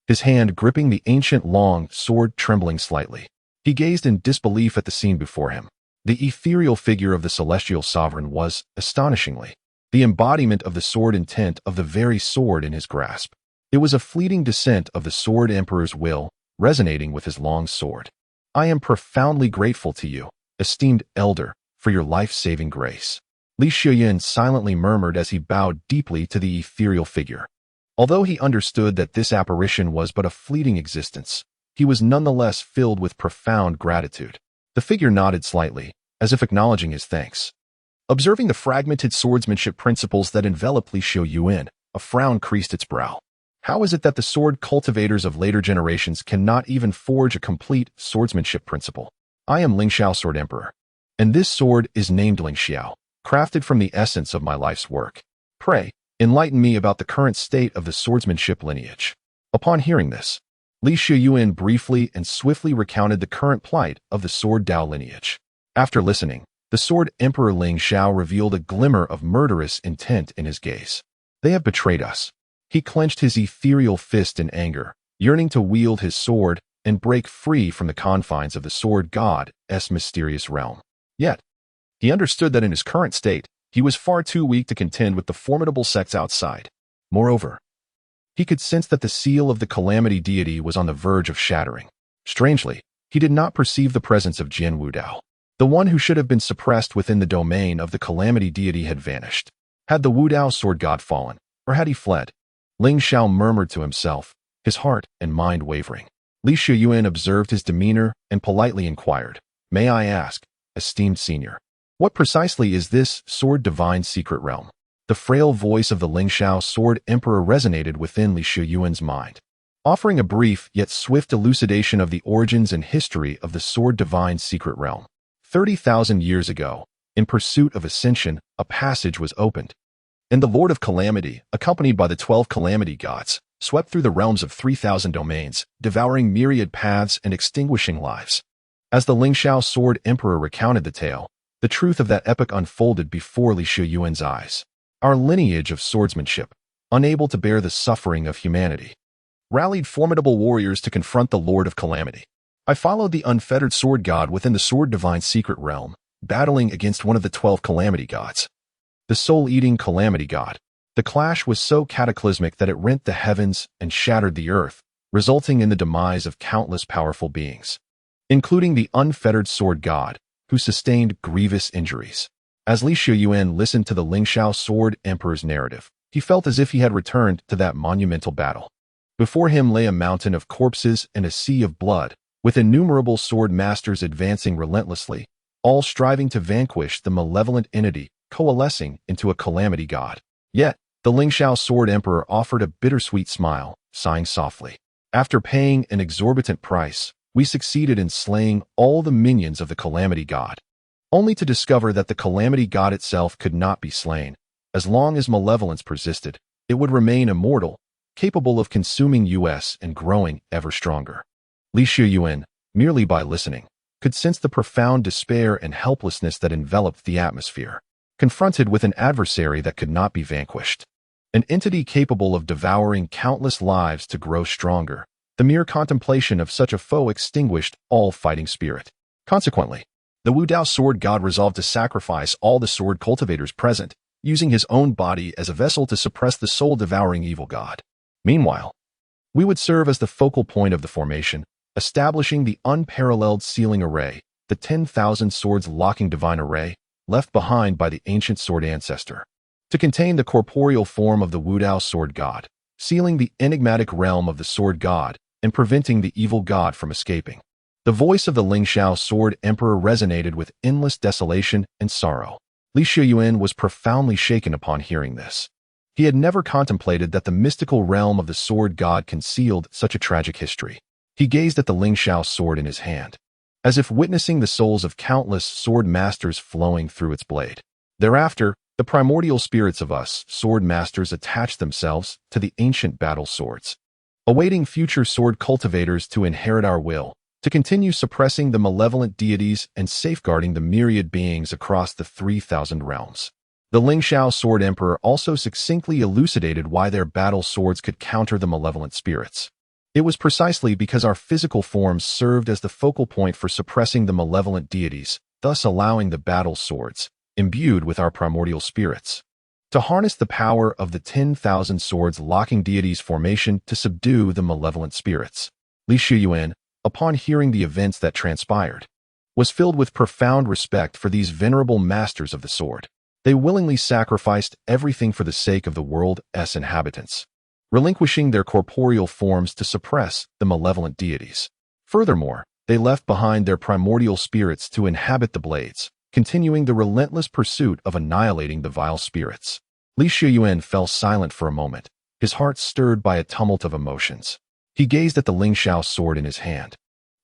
his hand gripping the ancient long sword trembling slightly. He gazed in disbelief at the scene before him. The ethereal figure of the celestial sovereign was, astonishingly, the embodiment of the sword intent of the very sword in his grasp. It was a fleeting descent of the sword emperor's will, resonating with his long sword. I am profoundly grateful to you, esteemed elder, for your life-saving grace. Li Shiyuan silently murmured as he bowed deeply to the ethereal figure. Although he understood that this apparition was but a fleeting existence, he was nonetheless filled with profound gratitude. The figure nodded slightly, as if acknowledging his thanks. Observing the fragmented swordsmanship principles that enveloped Li Shiyuan, a frown creased its brow. How is it that the sword cultivators of later generations cannot even forge a complete swordsmanship principle? I am Lingxiao Sword Emperor, and this sword is named Lingxiao, crafted from the essence of my life's work. Pray, enlighten me about the current state of the swordsmanship lineage. Upon hearing this, Li Shiyuan briefly and swiftly recounted the current plight of the sword Dao lineage. After listening, the sword Emperor Lingxiao revealed a glimmer of murderous intent in his gaze. They have betrayed us. He clenched his ethereal fist in anger, yearning to wield his sword and break free from the confines of the sword god's mysterious realm. Yet, he understood that in his current state, he was far too weak to contend with the formidable sects outside. Moreover, he could sense that the seal of the calamity deity was on the verge of shattering. Strangely, he did not perceive the presence of Jian Wudao. The one who should have been suppressed within the domain of the calamity deity had vanished. Had the Wudao sword god fallen, or had he fled? Lingxiao murmured to himself, his heart and mind wavering. Li Shiyuan observed his demeanor and politely inquired, "May I ask, esteemed senior, what precisely is this sword divine secret realm?" The frail voice of the Lingxiao sword emperor resonated within Li Shiyuan's mind, offering a brief yet swift elucidation of the origins and history of the sword divine secret realm. 30,000 years ago, in pursuit of ascension, a passage was opened, and the Lord of Calamity, accompanied by the 12 calamity gods, swept through the realms of 3,000 domains, devouring myriad paths and extinguishing lives. As the Lingxiao sword emperor recounted the tale, the truth of that epic unfolded before Li Shiyuan's eyes. Our lineage of swordsmanship, unable to bear the suffering of humanity, rallied formidable warriors to confront the Lord of Calamity. I followed the unfettered sword god within the sword divine secret realm, battling against one of the 12 calamity gods, the soul-eating calamity god. The clash was so cataclysmic that it rent the heavens and shattered the earth, resulting in the demise of countless powerful beings, including the unfettered sword god, who sustained grievous injuries. As Li Shiyuan listened to the Lingxiao sword emperor's narrative, he felt as if he had returned to that monumental battle. Before him lay a mountain of corpses and a sea of blood, with innumerable sword masters advancing relentlessly, all striving to vanquish the malevolent entity coalescing into a calamity god. Yet, the Lingxiao Sword Emperor offered a bittersweet smile, sighing softly. After paying an exorbitant price, we succeeded in slaying all the minions of the calamity god, only to discover that the calamity god itself could not be slain. As long as malevolence persisted, it would remain immortal, capable of consuming us and growing ever stronger. Li Shiyuan, merely by listening, could sense the profound despair and helplessness that enveloped the atmosphere, confronted with an adversary that could not be vanquished. An entity capable of devouring countless lives to grow stronger. The mere contemplation of such a foe extinguished all fighting spirit. Consequently, the Wudao sword god resolved to sacrifice all the sword cultivators present, using his own body as a vessel to suppress the soul-devouring evil god. Meanwhile, we would serve as the focal point of the formation, establishing the unparalleled sealing array, the 10,000 swords locking divine array, left behind by the ancient sword ancestor, to contain the corporeal form of the Wudao sword god, sealing the enigmatic realm of the sword god, and preventing the evil god from escaping. The voice of the Lingxiao sword emperor resonated with endless desolation and sorrow. Li Shiyuan was profoundly shaken upon hearing this. He had never contemplated that the mystical realm of the sword god concealed such a tragic history. He gazed at the Lingxiao sword in his hand, as if witnessing the souls of countless sword masters flowing through its blade. Thereafter, the primordial spirits of us, sword masters, attached themselves to the ancient battle swords, awaiting future sword cultivators to inherit our will, to continue suppressing the malevolent deities and safeguarding the myriad beings across the 3,000 realms. The Lingxiao sword emperor also succinctly elucidated why their battle swords could counter the malevolent spirits. It was precisely because our physical forms served as the focal point for suppressing the malevolent deities, thus allowing the battle swords, imbued with our primordial spirits, to harness the power of the 10,000 swords locking deities' formation to subdue the malevolent spirits. Li Shiyuan, upon hearing the events that transpired, was filled with profound respect for these venerable masters of the sword. They willingly sacrificed everything for the sake of the world's inhabitants, relinquishing their corporeal forms to suppress the malevolent deities. Furthermore, they left behind their primordial spirits to inhabit the blades, continuing the relentless pursuit of annihilating the vile spirits. Li Shiyuan fell silent for a moment, his heart stirred by a tumult of emotions. He gazed at the Lingxiao sword in his hand,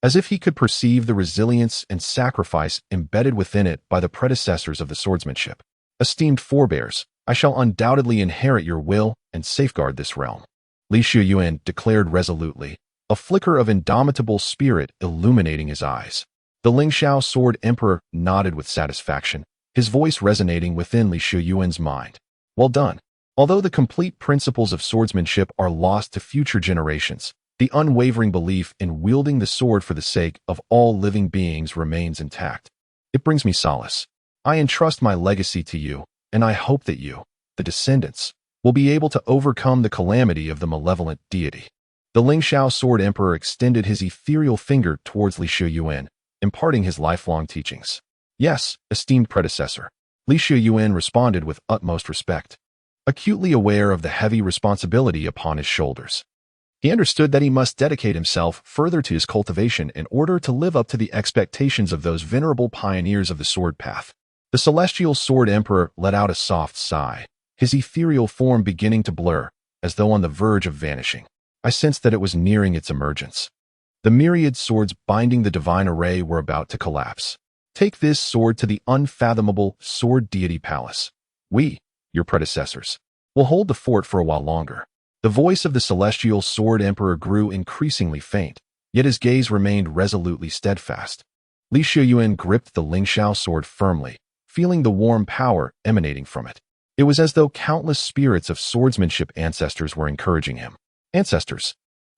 as if he could perceive the resilience and sacrifice embedded within it by the predecessors of the swordsmanship. Esteemed forebears, I shall undoubtedly inherit your will and safeguard this realm, Li Shiyuan declared resolutely, a flicker of indomitable spirit illuminating his eyes. The Lingxiao sword emperor nodded with satisfaction, his voice resonating within Li Shiyuan's mind. Well done. Although the complete principles of swordsmanship are lost to future generations, the unwavering belief in wielding the sword for the sake of all living beings remains intact. It brings me solace. I entrust my legacy to you, and I hope that you, the descendants, will be able to overcome the calamity of the malevolent deity. The Lingxiao sword emperor extended his ethereal finger towards Li Shiyuan, imparting his lifelong teachings. Yes, esteemed predecessor, Li Shiyuan responded with utmost respect, acutely aware of the heavy responsibility upon his shoulders. He understood that he must dedicate himself further to his cultivation in order to live up to the expectations of those venerable pioneers of the sword path. The celestial sword emperor let out a soft sigh, his ethereal form beginning to blur, as though on the verge of vanishing. I sensed that it was nearing its emergence. The myriad swords binding the divine array were about to collapse. Take this sword to the unfathomable sword deity palace. We, your predecessors, will hold the fort for a while longer. The voice of the celestial sword emperor grew increasingly faint, yet his gaze remained resolutely steadfast. Li Shiyuan gripped the Lingxiao sword firmly, feeling the warm power emanating from it. It was as though countless spirits of swordsmanship ancestors were encouraging him. Ancestors,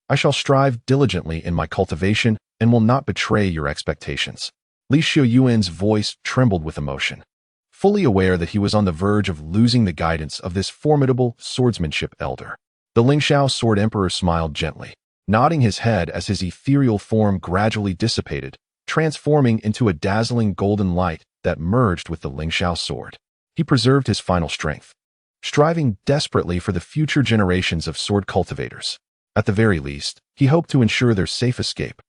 I shall strive diligently in my cultivation and will not betray your expectations. Li Shiyuan's voice trembled with emotion, fully aware that he was on the verge of losing the guidance of this formidable swordsmanship elder. The Lingxiao sword emperor smiled gently, nodding his head as his ethereal form gradually dissipated, transforming into a dazzling golden light that merged with the Lingxiao sword. He preserved his final strength, striving desperately for the future generations of sword cultivators. At the very least, he hoped to ensure their safe escape.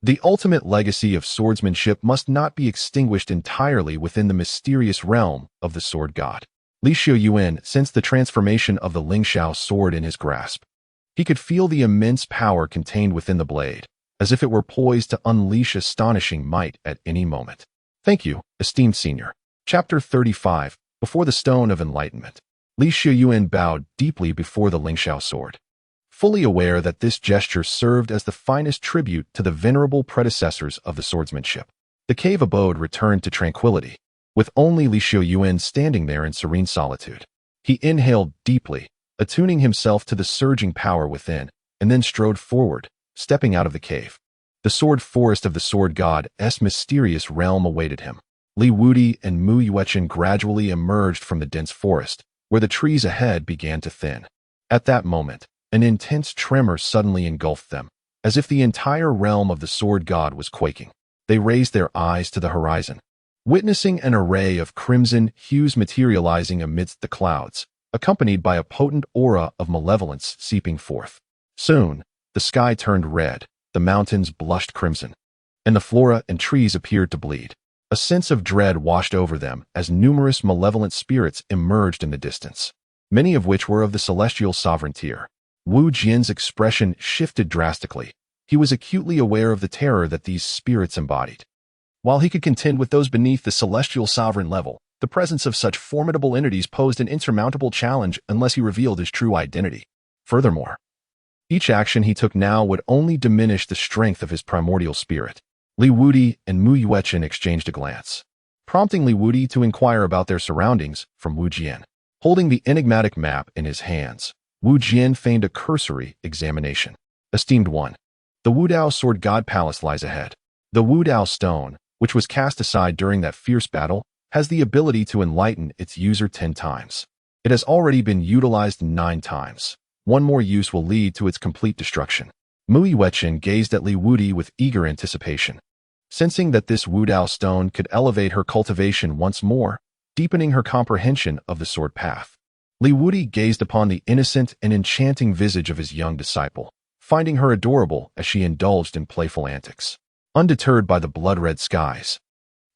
The ultimate legacy of swordsmanship must not be extinguished entirely within the mysterious realm of the sword god. Li Yuan sensed the transformation of the Lingxiao sword in his grasp. He could feel the immense power contained within the blade, as if it were poised to unleash astonishing might at any moment. Thank you, esteemed senior. Chapter 35, Before the Stone of Enlightenment. Li Yuan bowed deeply before the Lingxiao sword, fully aware that this gesture served as the finest tribute to the venerable predecessors of the swordsmanship. The cave abode returned to tranquility, with only Li Yuan standing there in serene solitude. He inhaled deeply, attuning himself to the surging power within, and then strode forward, stepping out of the cave. The sword forest of the sword god's mysterious realm awaited him. Li Wudi and Mu Yuechen gradually emerged from the dense forest, where the trees ahead began to thin. At that moment, an intense tremor suddenly engulfed them, as if the entire realm of the sword god was quaking. They raised their eyes to the horizon, witnessing an array of crimson hues materializing amidst the clouds, accompanied by a potent aura of malevolence seeping forth. Soon, the sky turned red, the mountains blushed crimson, and the flora and trees appeared to bleed. A sense of dread washed over them as numerous malevolent spirits emerged in the distance, many of which were of the celestial sovereign tier. Wu Jian's expression shifted drastically. He was acutely aware of the terror that these spirits embodied. While he could contend with those beneath the celestial sovereign level, the presence of such formidable entities posed an insurmountable challenge unless he revealed his true identity. Furthermore, each action he took now would only diminish the strength of his primordial spirit. Li Wudi and Mu Yuechen exchanged a glance, prompting Li Wudi to inquire about their surroundings from Wu Jian. Holding the enigmatic map in his hands, Wu Jian feigned a cursory examination. Esteemed one, the Wudao Sword God Palace lies ahead. The Wudao Stone, which was cast aside during that fierce battle, has the ability to enlighten its user 10 times. It has already been utilized 9 times. One more use will lead to its complete destruction. Mu Yuechen gazed at Li Wudi with eager anticipation, sensing that this Wudao stone could elevate her cultivation once more, deepening her comprehension of the sword path. Li Wudi gazed upon the innocent and enchanting visage of his young disciple, finding her adorable as she indulged in playful antics. Undeterred by the blood-red skies,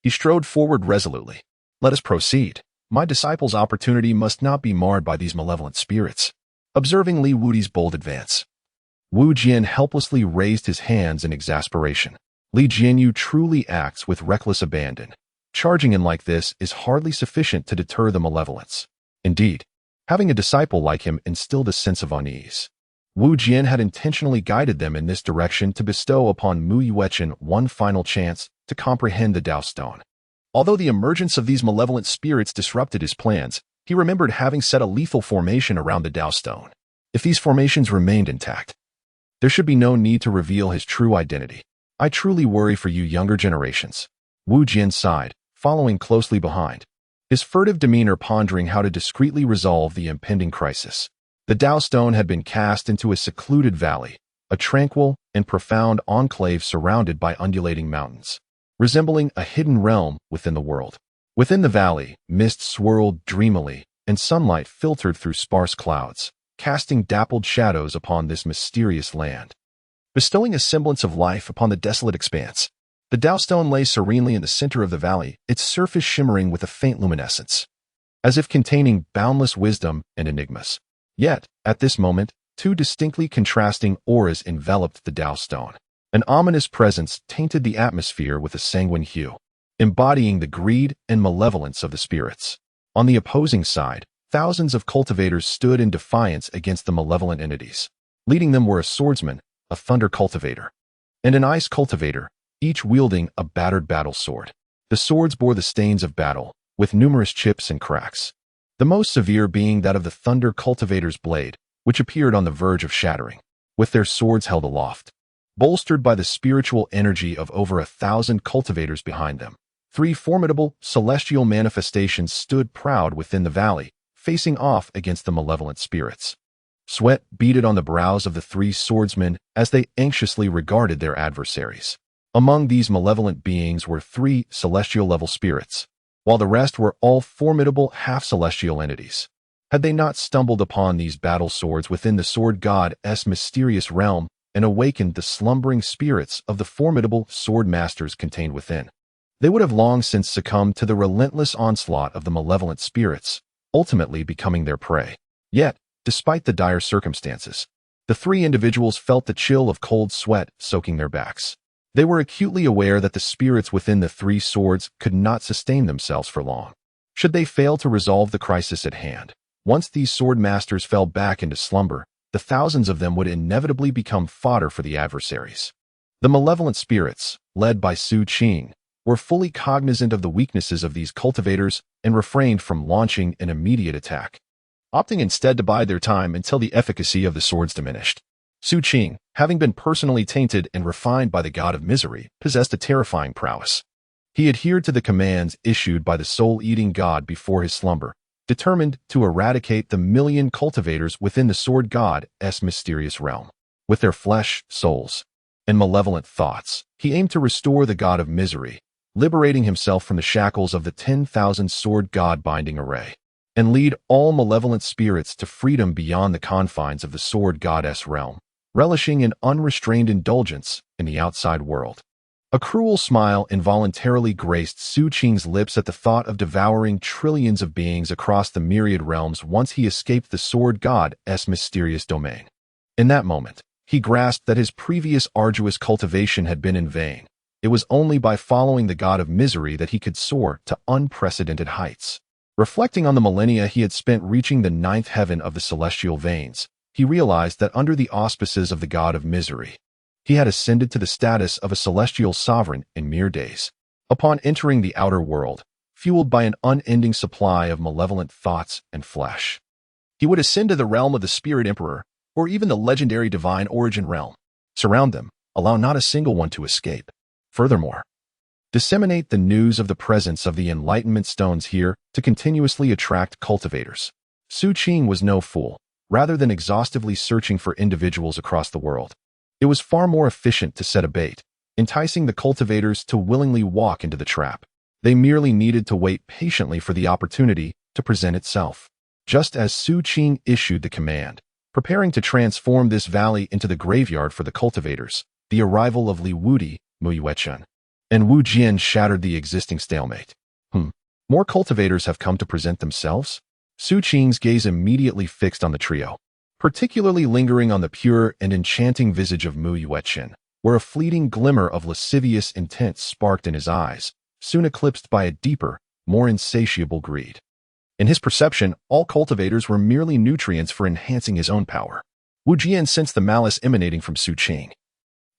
he strode forward resolutely. Let us proceed. My disciple's opportunity must not be marred by these malevolent spirits. Observing Li Wudi's bold advance, Wu Jian helplessly raised his hands in exasperation. Li Jianyu truly acts with reckless abandon. Charging in like this is hardly sufficient to deter the malevolence. Indeed, having a disciple like him instilled a sense of unease. Wu Jian had intentionally guided them in this direction to bestow upon Mu Yuechen one final chance to comprehend the Dao Stone. Although the emergence of these malevolent spirits disrupted his plans, he remembered having set a lethal formation around the Dao Stone. If these formations remained intact, there should be no need to reveal his true identity. I truly worry for you younger generations. Wu Jian sighed, following closely behind, his furtive demeanor pondering how to discreetly resolve the impending crisis. The Dao Stone had been cast into a secluded valley, a tranquil and profound enclave surrounded by undulating mountains, resembling a hidden realm within the world. Within the valley, mist swirled dreamily, and sunlight filtered through sparse clouds, casting dappled shadows upon this mysterious land, bestowing a semblance of life upon the desolate expanse. The Dao Stone lay serenely in the center of the valley, its surface shimmering with a faint luminescence, as if containing boundless wisdom and enigmas. Yet, at this moment, 2 distinctly contrasting auras enveloped the Dao Stone. An ominous presence tainted the atmosphere with a sanguine hue, embodying the greed and malevolence of the spirits. On the opposing side, thousands of cultivators stood in defiance against the malevolent entities. Leading them were a swordsman, a thunder cultivator, and an ice cultivator, each wielding a battered battle sword. The swords bore the stains of battle, with numerous chips and cracks, the most severe being that of the thunder cultivator's blade, which appeared on the verge of shattering. With their swords held aloft, bolstered by the spiritual energy of over 1,000 cultivators behind them, 3 formidable celestial manifestations stood proud within the valley, facing off against the malevolent spirits. Sweat beaded on the brows of the 3 swordsmen as they anxiously regarded their adversaries. Among these malevolent beings were 3 celestial-level spirits, while the rest were all formidable half-celestial entities. Had they not stumbled upon these battle swords within the sword god's mysterious realm, and awakened the slumbering spirits of the formidable sword masters contained within. They would have long since succumbed to the relentless onslaught of the malevolent spirits, ultimately becoming their prey. Yet, despite the dire circumstances, the three individuals felt the chill of cold sweat soaking their backs. They were acutely aware that the spirits within the three swords could not sustain themselves for long. Should they fail to resolve the crisis at hand, once these sword masters fell back into slumber, the thousands of them would inevitably become fodder for the adversaries. The malevolent spirits, led by Su Qing, were fully cognizant of the weaknesses of these cultivators and refrained from launching an immediate attack, opting instead to bide their time until the efficacy of the swords diminished. Su Qing, having been personally tainted and refined by the god of misery, possessed a terrifying prowess. He adhered to the commands issued by the soul-eating god before his slumber, determined to eradicate the million cultivators within the sword god's mysterious realm. With their flesh, souls, and malevolent thoughts, he aimed to restore the god of misery, liberating himself from the shackles of the 10,000 sword god-binding array, and lead all malevolent spirits to freedom beyond the confines of the sword goddess realm, relishing in unrestrained indulgence in the outside world. A cruel smile involuntarily graced Su Qing's lips at the thought of devouring trillions of beings across the myriad realms once he escaped the sword god's mysterious domain. In that moment, he grasped that his previous arduous cultivation had been in vain. It was only by following the god of misery that he could soar to unprecedented heights. Reflecting on the millennia he had spent reaching the ninth heaven of the celestial veins, he realized that under the auspices of the god of misery, he had ascended to the status of a celestial sovereign in mere days. Upon entering the outer world, fueled by an unending supply of malevolent thoughts and flesh, he would ascend to the realm of the Spirit Emperor, or even the legendary divine origin realm. Surround them, allow not a single one to escape. Furthermore, disseminate the news of the presence of the Enlightenment Stones here to continuously attract cultivators. Su Qing was no fool. Rather than exhaustively searching for individuals across the world, it was far more efficient to set a bait, enticing the cultivators to willingly walk into the trap. They merely needed to wait patiently for the opportunity to present itself. Just as Su Qing issued the command, preparing to transform this valley into the graveyard for the cultivators, the arrival of Li Wudi, Mu Yuechen, and Wu Jian shattered the existing stalemate. More cultivators have come to present themselves? Su Qing's gaze immediately fixed on the trio, particularly lingering on the pure and enchanting visage of Mu Yuechen, where a fleeting glimmer of lascivious intent sparked in his eyes, soon eclipsed by a deeper, more insatiable greed. In his perception, all cultivators were merely nutrients for enhancing his own power. Wu Jian sensed the malice emanating from Su Qing,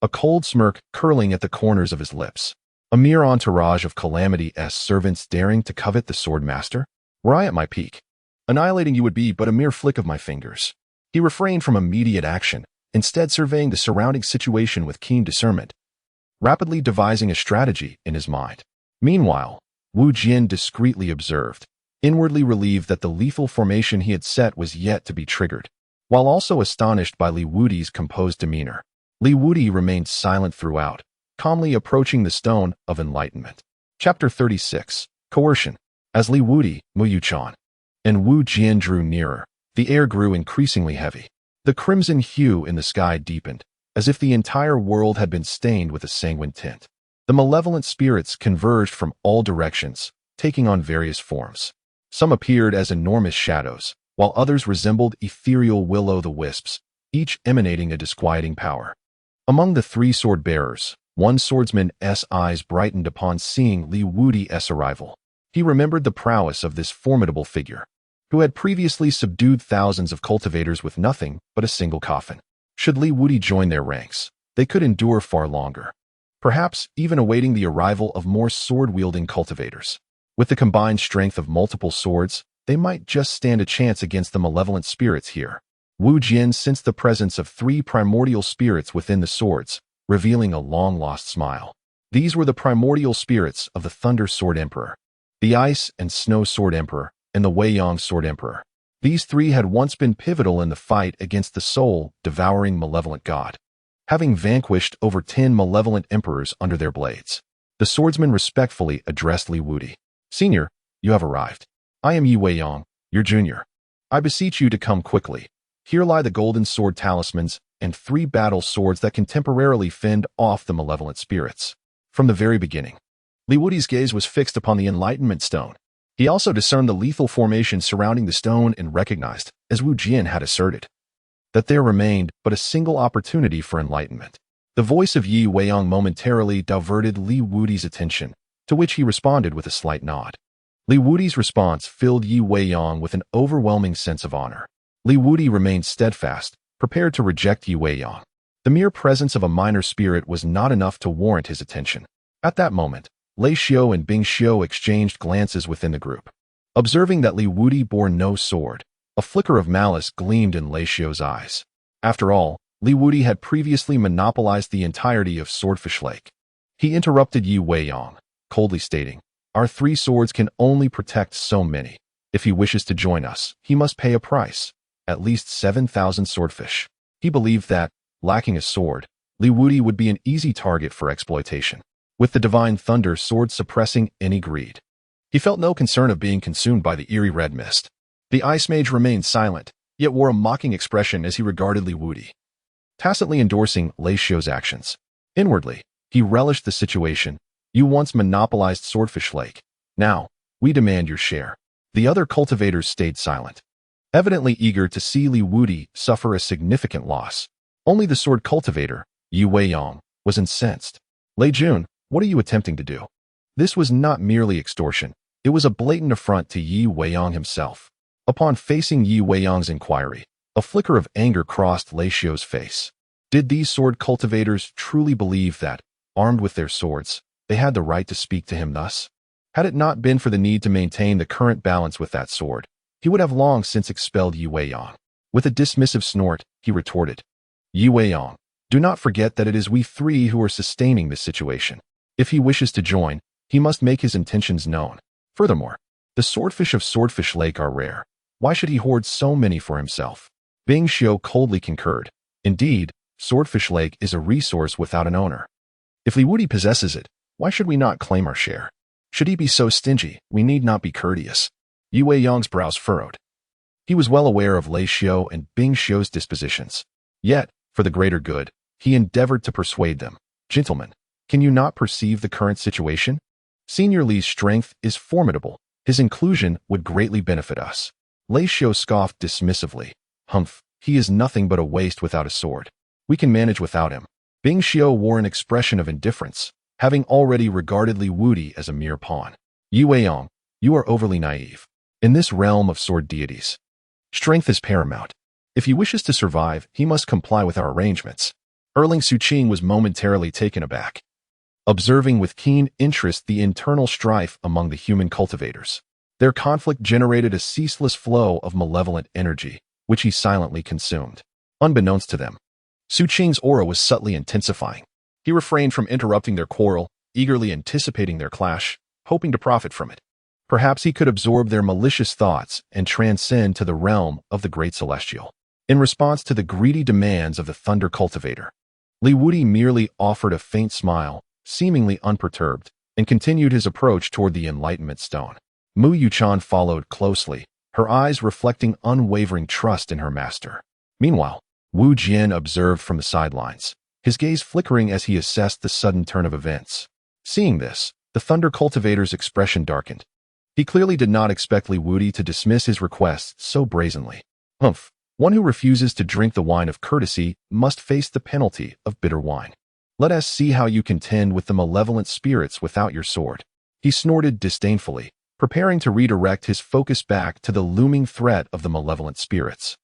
a cold smirk curling at the corners of his lips. A mere entourage of Calamity's servants daring to covet the sword master? Were I at my peak, annihilating you would be but a mere flick of my fingers. He refrained from immediate action, instead surveying the surrounding situation with keen discernment, rapidly devising a strategy in his mind. Meanwhile, Wu Jian discreetly observed, inwardly relieved that the lethal formation he had set was yet to be triggered, while also astonished by Li Wudi's composed demeanor. Li Wudi remained silent throughout, calmly approaching the stone of enlightenment. Chapter 36. Coercion. As Li Wudi, Mu Yuchan, and Wu Jian drew nearer, the air grew increasingly heavy. The crimson hue in the sky deepened, as if the entire world had been stained with a sanguine tint. The malevolent spirits converged from all directions, taking on various forms. Some appeared as enormous shadows, while others resembled ethereal will-o'-the-wisps, each emanating a disquieting power. Among the three sword-bearers, one swordsman's eyes brightened upon seeing Li Wudi's arrival. He remembered the prowess of this formidable figure, who had previously subdued thousands of cultivators with nothing but a single coffin. Should Li Wudi join their ranks, they could endure far longer, perhaps even awaiting the arrival of more sword-wielding cultivators. With the combined strength of multiple swords, they might just stand a chance against the malevolent spirits here. Wu Jian sensed the presence of three primordial spirits within the swords, revealing a long-lost smile. These were the primordial spirits of the Thunder Sword Emperor, the Ice and Snow Sword Emperor, and the Weiyang Sword Emperor. These three had once been pivotal in the fight against the soul-devouring malevolent god, having vanquished over 10 malevolent emperors under their blades. The swordsman respectfully addressed Li Wudi. "Senior, you have arrived. I am Yi Weiyang, your junior. I beseech you to come quickly. Here lie the golden sword talismans and 3 battle swords that can temporarily fend off the malevolent spirits. From the very beginning, Li Wudi's gaze was fixed upon the Enlightenment Stone. He also discerned the lethal formation surrounding the stone and recognized, as Wu Jian had asserted, that there remained but a single opportunity for enlightenment. The voice of Yi Weiyang momentarily diverted Li Wudi's attention, to which he responded with a slight nod. Li Wudi's response filled Yi Weiyang with an overwhelming sense of honor. Li Wudi remained steadfast, prepared to reject Yi Weiyang. The mere presence of a minor spirit was not enough to warrant his attention. At that moment, Lei Xiao and Bing Xiao exchanged glances within the group. Observing that Li Wudi bore no sword, a flicker of malice gleamed in Lei Xiao's eyes. After all, Li Wudi had previously monopolized the entirety of Swordfish Lake. He interrupted Yi Weiyang, coldly stating, "Our 3 swords can only protect so many. If he wishes to join us, he must pay a price, at least 7,000 swordfish." He believed that, lacking a sword, Li Wudi would be an easy target for exploitation, with the Divine Thunder sword suppressing any greed. He felt no concern of being consumed by the eerie red mist. The Ice Mage remained silent, yet wore a mocking expression as he regarded Li Wudi, tacitly endorsing Lei Xiao's actions. Inwardly, he relished the situation. "You once monopolized Swordfish Lake. Now, we demand your share." The other cultivators stayed silent, evidently eager to see Li Wudi suffer a significant loss. Only the sword cultivator, Yi Weiyang, was incensed. "Lei Jun, what are you attempting to do?" This was not merely extortion. It was a blatant affront to Yi Weiyang himself. Upon facing Yi Weiyang's inquiry, a flicker of anger crossed Lei Xiao's face. Did these sword cultivators truly believe that, armed with their swords, they had the right to speak to him thus? Had it not been for the need to maintain the current balance with that sword, he would have long since expelled Yi Weiyang. With a dismissive snort, he retorted, "Yi Weiyang, do not forget that it is we 3 who are sustaining this situation. If he wishes to join, he must make his intentions known. Furthermore, the swordfish of Swordfish Lake are rare. Why should he hoard so many for himself?" Bing Xiao coldly concurred. Indeed, Swordfish Lake is a resource without an owner. If Li Wudi possesses it, why should we not claim our share? Should he be so stingy, we need not be courteous. Yi Weiyang's brows furrowed. He was well aware of Lei Xiao and Bing Xiao's dispositions. Yet, for the greater good, he endeavored to persuade them. "Gentlemen, can you not perceive the current situation? Senior Li's strength is formidable. His inclusion would greatly benefit us." Lei Xiao scoffed dismissively. "Humph, he is nothing but a waste without a sword. We can manage without him." Bing Xiao wore an expression of indifference, having already regarded Li Wudi as a mere pawn. "Yi Weiyang, you are overly naive. In this realm of sword deities, strength is paramount. If he wishes to survive, he must comply with our arrangements." Erling Suqing was momentarily taken aback, observing with keen interest the internal strife among the human cultivators. Their conflict generated a ceaseless flow of malevolent energy, which he silently consumed. Unbeknownst to them, Suqing's aura was subtly intensifying. He refrained from interrupting their quarrel, eagerly anticipating their clash, hoping to profit from it. Perhaps he could absorb their malicious thoughts and transcend to the realm of the Great Celestial. In response to the greedy demands of the Thunder Cultivator, Li Wudi merely offered a faint smile, seemingly unperturbed, and continued his approach toward the Enlightenment Stone. Mu Yuchan followed closely, her eyes reflecting unwavering trust in her master. Meanwhile, Wu Jian observed from the sidelines, his gaze flickering as he assessed the sudden turn of events. Seeing this, the Thunder Cultivator's expression darkened. He clearly did not expect Li Wudi to dismiss his request so brazenly. "Humph, one who refuses to drink the wine of courtesy must face the penalty of bitter wine. Let us see how you contend with the malevolent spirits without your sword." He snorted disdainfully, preparing to redirect his focus back to the looming threat of the malevolent spirits.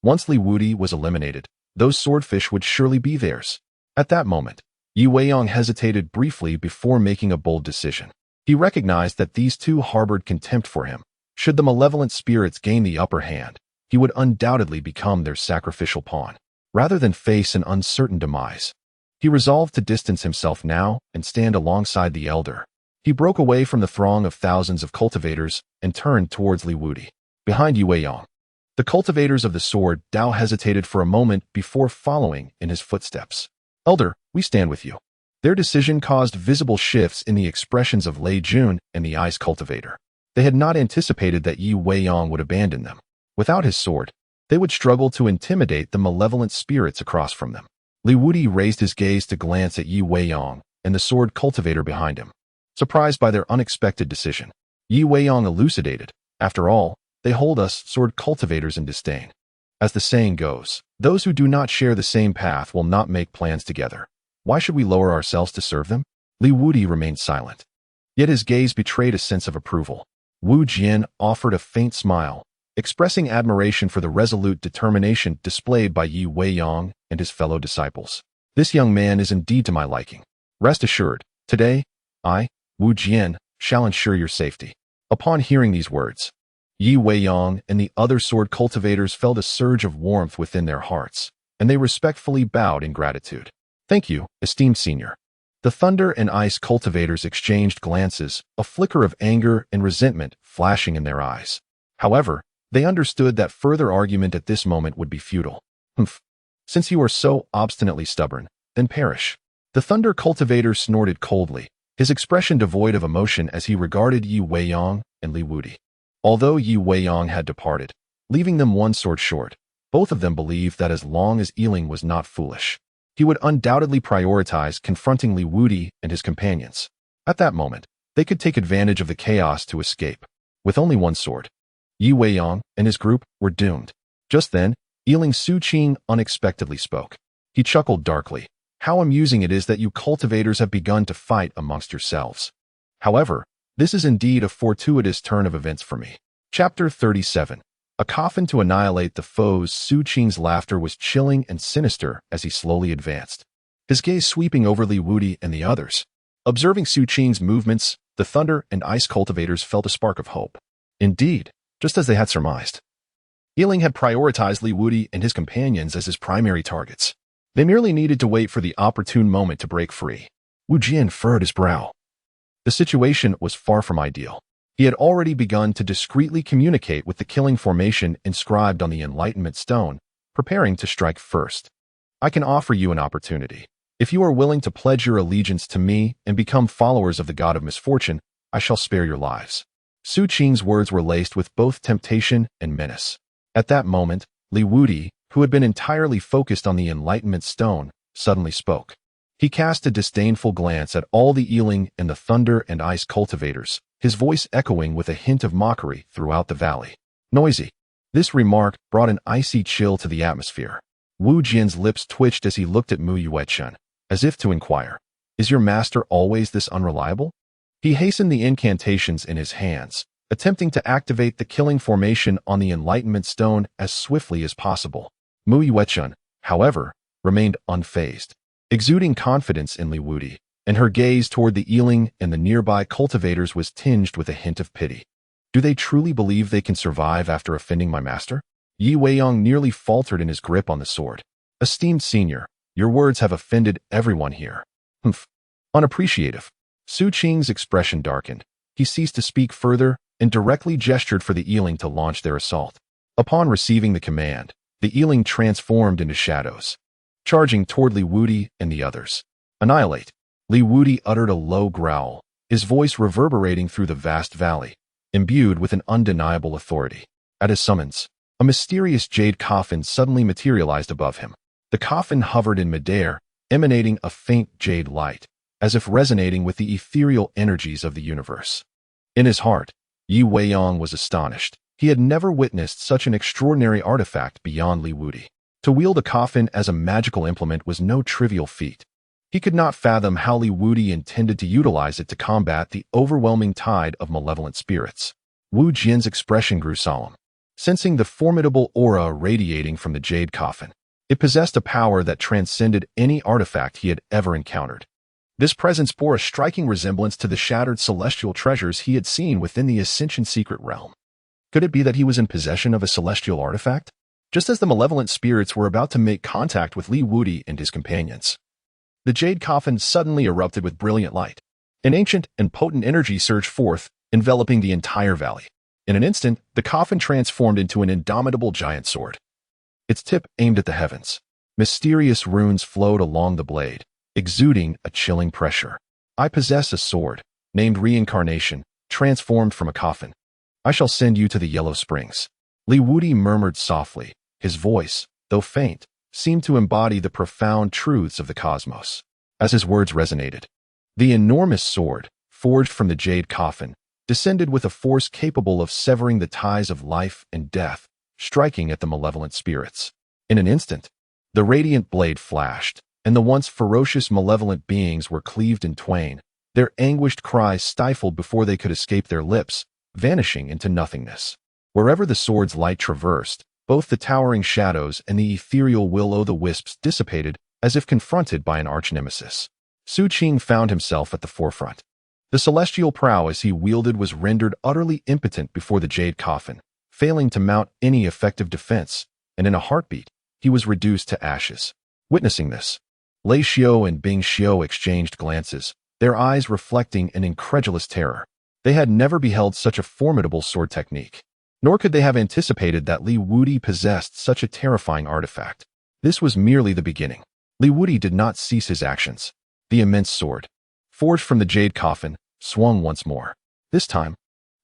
Once Li Wudi was eliminated, those swordfish would surely be theirs. At that moment, Yi Weiyang hesitated briefly before making a bold decision. He recognized that these 2 harbored contempt for him. Should the malevolent spirits gain the upper hand, he would undoubtedly become their sacrificial pawn. Rather than face an uncertain demise, he resolved to distance himself now and stand alongside the elder. He broke away from the throng of thousands of cultivators and turned towards Li Wudi. Behind Yi Weiyang, the cultivators of the sword Dao hesitated for a moment before following in his footsteps. "Elder, we stand with you." Their decision caused visible shifts in the expressions of Lei Jun and the Ice Cultivator. They had not anticipated that Yi Weiyang would abandon them. Without his sword, they would struggle to intimidate the malevolent spirits across from them. Li Wudi raised his gaze to glance at Yi Weiyang and the sword cultivator behind him, surprised by their unexpected decision. Yi Weiyang elucidated, "After all, they hold us sword cultivators in disdain. As the saying goes, those who do not share the same path will not make plans together. Why should we lower ourselves to serve them?" Li Wudi remained silent. Yet his gaze betrayed a sense of approval. Wu Jian offered a faint smile, expressing admiration for the resolute determination displayed by Yi Weiyang and his fellow disciples. "This young man is indeed to my liking. Rest assured, today, I, Wu Jian, shall ensure your safety." Upon hearing these words, Yi Weiyang and the other sword cultivators felt a surge of warmth within their hearts, and they respectfully bowed in gratitude. "Thank you, esteemed senior." The thunder and ice cultivators exchanged glances, a flicker of anger and resentment flashing in their eyes. However, they understood that further argument at this moment would be futile. "Humph. Since you are so obstinately stubborn, then perish." The thunder cultivator snorted coldly, his expression devoid of emotion as he regarded Yi Weiyang and Li Wudi. Although Yi Weiyang had departed, leaving them one sword short, both of them believed that as long as Yiling was not foolish, he would undoubtedly prioritize confronting Li Wudi and his companions. At that moment, they could take advantage of the chaos to escape. With only one sword, Yi Weiyang and his group were doomed. Just then, Yiling Suqing unexpectedly spoke. He chuckled darkly. "How amusing it is that you cultivators have begun to fight amongst yourselves. However, this is indeed a fortuitous turn of events for me." Chapter 37. A coffin to annihilate the foes. Suqing's laughter was chilling and sinister as he slowly advanced, his gaze sweeping over Li Wudi and the others. Observing Suqing's movements, the thunder and ice cultivators felt a spark of hope. Indeed, just as they had surmised, Yiling had prioritized Li Wudi and his companions as his primary targets. They merely needed to wait for the opportune moment to break free. Wu Jian furrowed his brow. The situation was far from ideal. He had already begun to discreetly communicate with the killing formation inscribed on the Enlightenment Stone, preparing to strike first. "I can offer you an opportunity. If you are willing to pledge your allegiance to me and become followers of the God of Misfortune, I shall spare your lives." Suqing's words were laced with both temptation and menace. At that moment, Li Wudi, who had been entirely focused on the Enlightenment Stone, suddenly spoke. He cast a disdainful glance at all the Yiling and the thunder and ice cultivators, his voice echoing with a hint of mockery throughout the valley. "Noisy." This remark brought an icy chill to the atmosphere. Wu Jian's lips twitched as he looked at Mu Yuechen, as if to inquire, "Is your master always this unreliable?" He hastened the incantations in his hands, attempting to activate the killing formation on the Enlightenment Stone as swiftly as possible. Mu Yuechen, however, remained unfazed, exuding confidence in Li Wudi, and her gaze toward the Yiling and the nearby cultivators was tinged with a hint of pity. "Do they truly believe they can survive after offending my master?" Yi Weiyang nearly faltered in his grip on the sword. "Esteemed senior, your words have offended everyone here." "Humph. Unappreciative." Suqing's expression darkened. He ceased to speak further and directly gestured for the Yiling to launch their assault. Upon receiving the command, the Yiling transformed into shadows, charging toward Li Wudi and the others. "Annihilate." Li Wudi uttered a low growl, his voice reverberating through the vast valley, imbued with an undeniable authority. At his summons, a mysterious jade coffin suddenly materialized above him. The coffin hovered in midair, emanating a faint jade light, as if resonating with the ethereal energies of the universe. In his heart, Yi Weiyang was astonished. He had never witnessed such an extraordinary artifact beyond Li Wudi. To wield a coffin as a magical implement was no trivial feat. He could not fathom how Li Wudi intended to utilize it to combat the overwhelming tide of malevolent spirits. Wu Jian's expression grew solemn, sensing the formidable aura radiating from the jade coffin. It possessed a power that transcended any artifact he had ever encountered. This presence bore a striking resemblance to the shattered celestial treasures he had seen within the Ascension secret realm. Could it be that he was in possession of a celestial artifact? Just as the malevolent spirits were about to make contact with Li Wudi and his companions, the jade coffin suddenly erupted with brilliant light. An ancient and potent energy surged forth, enveloping the entire valley. In an instant, the coffin transformed into an indomitable giant sword. Its tip aimed at the heavens. Mysterious runes flowed along the blade, exuding a chilling pressure. "I possess a sword, named Reincarnation, transformed from a coffin. I shall send you to the Yellow Springs." Li Wudi murmured softly, His voice, though faint, seemed to embody the profound truths of the cosmos. As his words resonated, the enormous sword, forged from the jade coffin, descended with a force capable of severing the ties of life and death, striking at the malevolent spirits. In an instant, the radiant blade flashed, and the once ferocious malevolent beings were cleaved in twain, their anguished cries stifled before they could escape their lips, vanishing into nothingness. Wherever the sword's light traversed, both the towering shadows and the ethereal will-o'-the-wisps dissipated as if confronted by an arch-nemesis. Su Qing found himself at the forefront. The celestial prowess he wielded was rendered utterly impotent before the jade coffin, failing to mount any effective defense, and in a heartbeat, he was reduced to ashes. Witnessing this, Lei Xiao and Bing Xiao exchanged glances, their eyes reflecting an incredulous terror. They had never beheld such a formidable sword technique, nor could they have anticipated that Li Wudi possessed such a terrifying artifact. This was merely the beginning. Li Wudi did not cease his actions. The immense sword, forged from the jade coffin, swung once more. This time,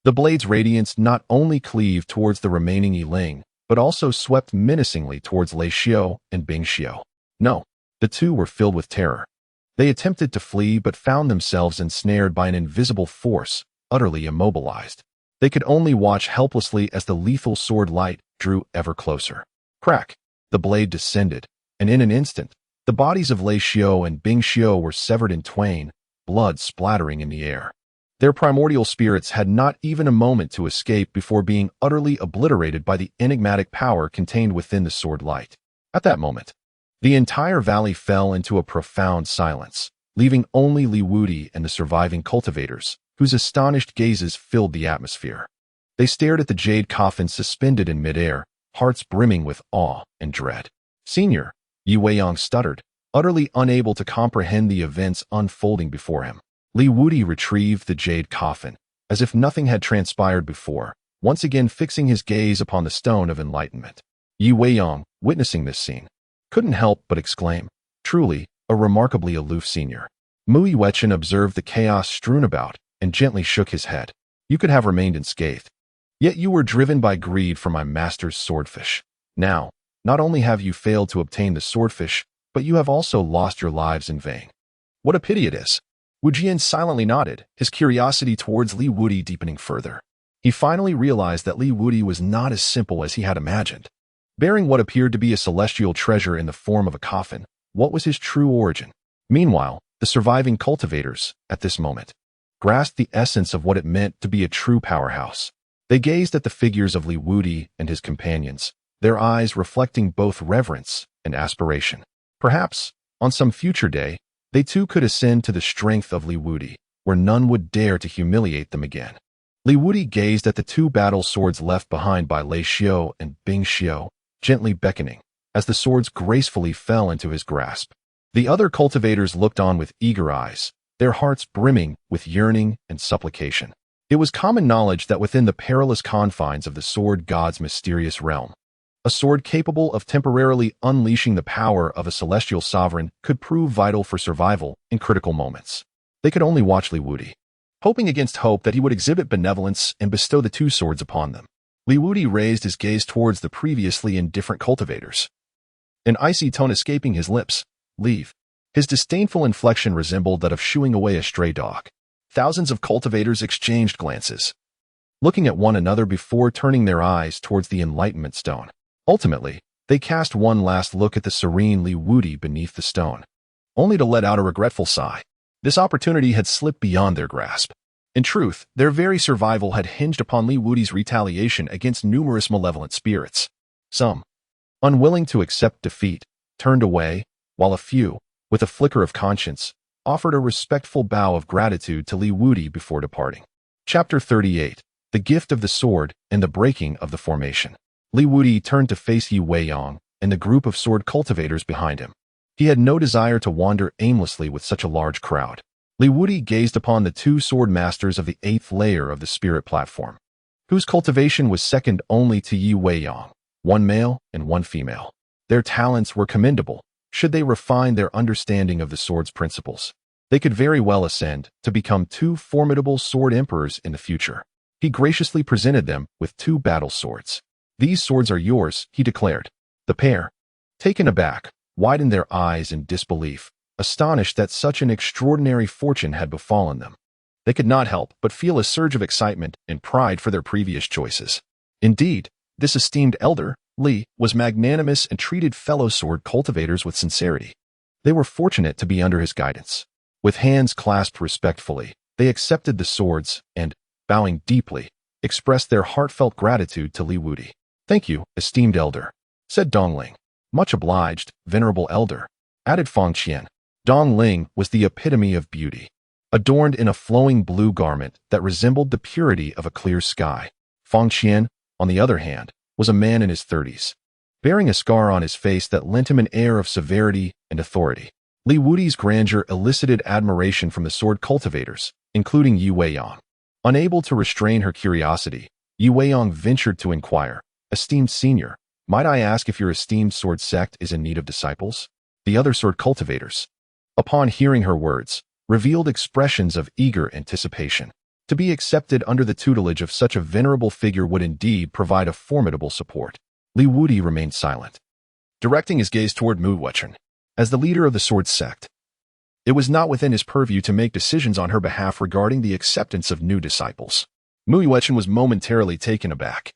the blade's radiance not only cleaved towards the remaining Yiling, but also swept menacingly towards Lei Xiao and Bing Xiao. No, the two were filled with terror. They attempted to flee but found themselves ensnared by an invisible force, utterly immobilized. They could only watch helplessly as the lethal sword light drew ever closer. Crack! The blade descended, and in an instant, the bodies of Lei Xiao and Bing Xiao were severed in twain, blood splattering in the air. Their primordial spirits had not even a moment to escape before being utterly obliterated by the enigmatic power contained within the sword light. At that moment, the entire valley fell into a profound silence, leaving only Li Wudi and the surviving cultivators, whose astonished gazes filled the atmosphere. They stared at the jade coffin suspended in midair, hearts brimming with awe and dread. "Senior," Yi Weiyang stuttered, utterly unable to comprehend the events unfolding before him. Li Wudi retrieved the jade coffin, as if nothing had transpired before, once again fixing his gaze upon the stone of enlightenment. Yi Weiyang, witnessing this scene, couldn't help but exclaim, "Truly, a remarkably aloof senior." Mu Yuechen observed the chaos strewn about and gently shook his head. "You could have remained unscathed. Yet you were driven by greed for my master's swordfish. Now, not only have you failed to obtain the swordfish, but you have also lost your lives in vain. What a pity it is." Wu Jian silently nodded, his curiosity towards Li Wudi deepening further. He finally realized that Li Wudi was not as simple as he had imagined. Bearing what appeared to be a celestial treasure in the form of a coffin, what was his true origin? Meanwhile, the surviving cultivators, at this moment, grasped the essence of what it meant to be a true powerhouse. They gazed at the figures of Li Wudi and his companions, their eyes reflecting both reverence and aspiration. Perhaps, on some future day, they too could ascend to the strength of Li Wudi, where none would dare to humiliate them again. Li Wudi gazed at the two battle swords left behind by Lei Xiao and Bing Xiao, gently beckoning, as the swords gracefully fell into his grasp. The other cultivators looked on with eager eyes, their hearts brimming with yearning and supplication. It was common knowledge that within the perilous confines of the sword god's mysterious realm, a sword capable of temporarily unleashing the power of a celestial sovereign could prove vital for survival in critical moments. They could only watch Li Wudi, hoping against hope that he would exhibit benevolence and bestow the two swords upon them. Li Wudi raised his gaze towards the previously indifferent cultivators, an icy tone escaping his lips. "Leave." His disdainful inflection resembled that of shooing away a stray dog. Thousands of cultivators exchanged glances, looking at one another before turning their eyes towards the enlightenment stone. Ultimately, they cast one last look at the serene Li Wudi beneath the stone, only to let out a regretful sigh. This opportunity had slipped beyond their grasp. In truth, their very survival had hinged upon Li Wudi's retaliation against numerous malevolent spirits. Some, unwilling to accept defeat, turned away, while a few, with a flicker of conscience, offered a respectful bow of gratitude to Li Wudi before departing. Chapter 38. The Gift of the Sword and the Breaking of the Formation. Li Wudi turned to face Yi Weiyang and the group of sword cultivators behind him. He had no desire to wander aimlessly with such a large crowd. Li Wudi gazed upon the two sword masters of the 8th layer of the spirit platform, whose cultivation was second only to Yi Weiyang, one male and one female. Their talents were commendable. Should they refine their understanding of the sword's principles, they could very well ascend to become two formidable sword emperors in the future. He graciously presented them with two battle swords. "These swords are yours," he declared, The pair, taken aback, widened their eyes in disbelief, astonished that such an extraordinary fortune had befallen them. They could not help but feel a surge of excitement and pride for their previous choices. Indeed, this esteemed elder, Li, was magnanimous and treated fellow sword cultivators with sincerity. They were fortunate to be under his guidance. With hands clasped respectfully, they accepted the swords and, bowing deeply, expressed their heartfelt gratitude to Li Wudi. "Thank you, esteemed elder," said Dongling. "Much obliged, venerable elder," added Fangqian. Dongling was the epitome of beauty, adorned in a flowing blue garment that resembled the purity of a clear sky. Fangqian, on the other hand, was a man in his 30s, bearing a scar on his face that lent him an air of severity and authority. Li Wudi's grandeur elicited admiration from the sword cultivators, including Yu Weiyang. Unable to restrain her curiosity, Yu Weiyang ventured to inquire, "Esteemed senior, might I ask if your esteemed sword sect is in need of disciples?" The other sword cultivators, upon hearing her words, revealed expressions of eager anticipation. To be accepted under the tutelage of such a venerable figure would indeed provide a formidable support. Li Wudi remained silent, directing his gaze toward Mu Yuan. As the leader of the sword sect, it was not within his purview to make decisions on her behalf regarding the acceptance of new disciples. Mu Yuan was momentarily taken aback,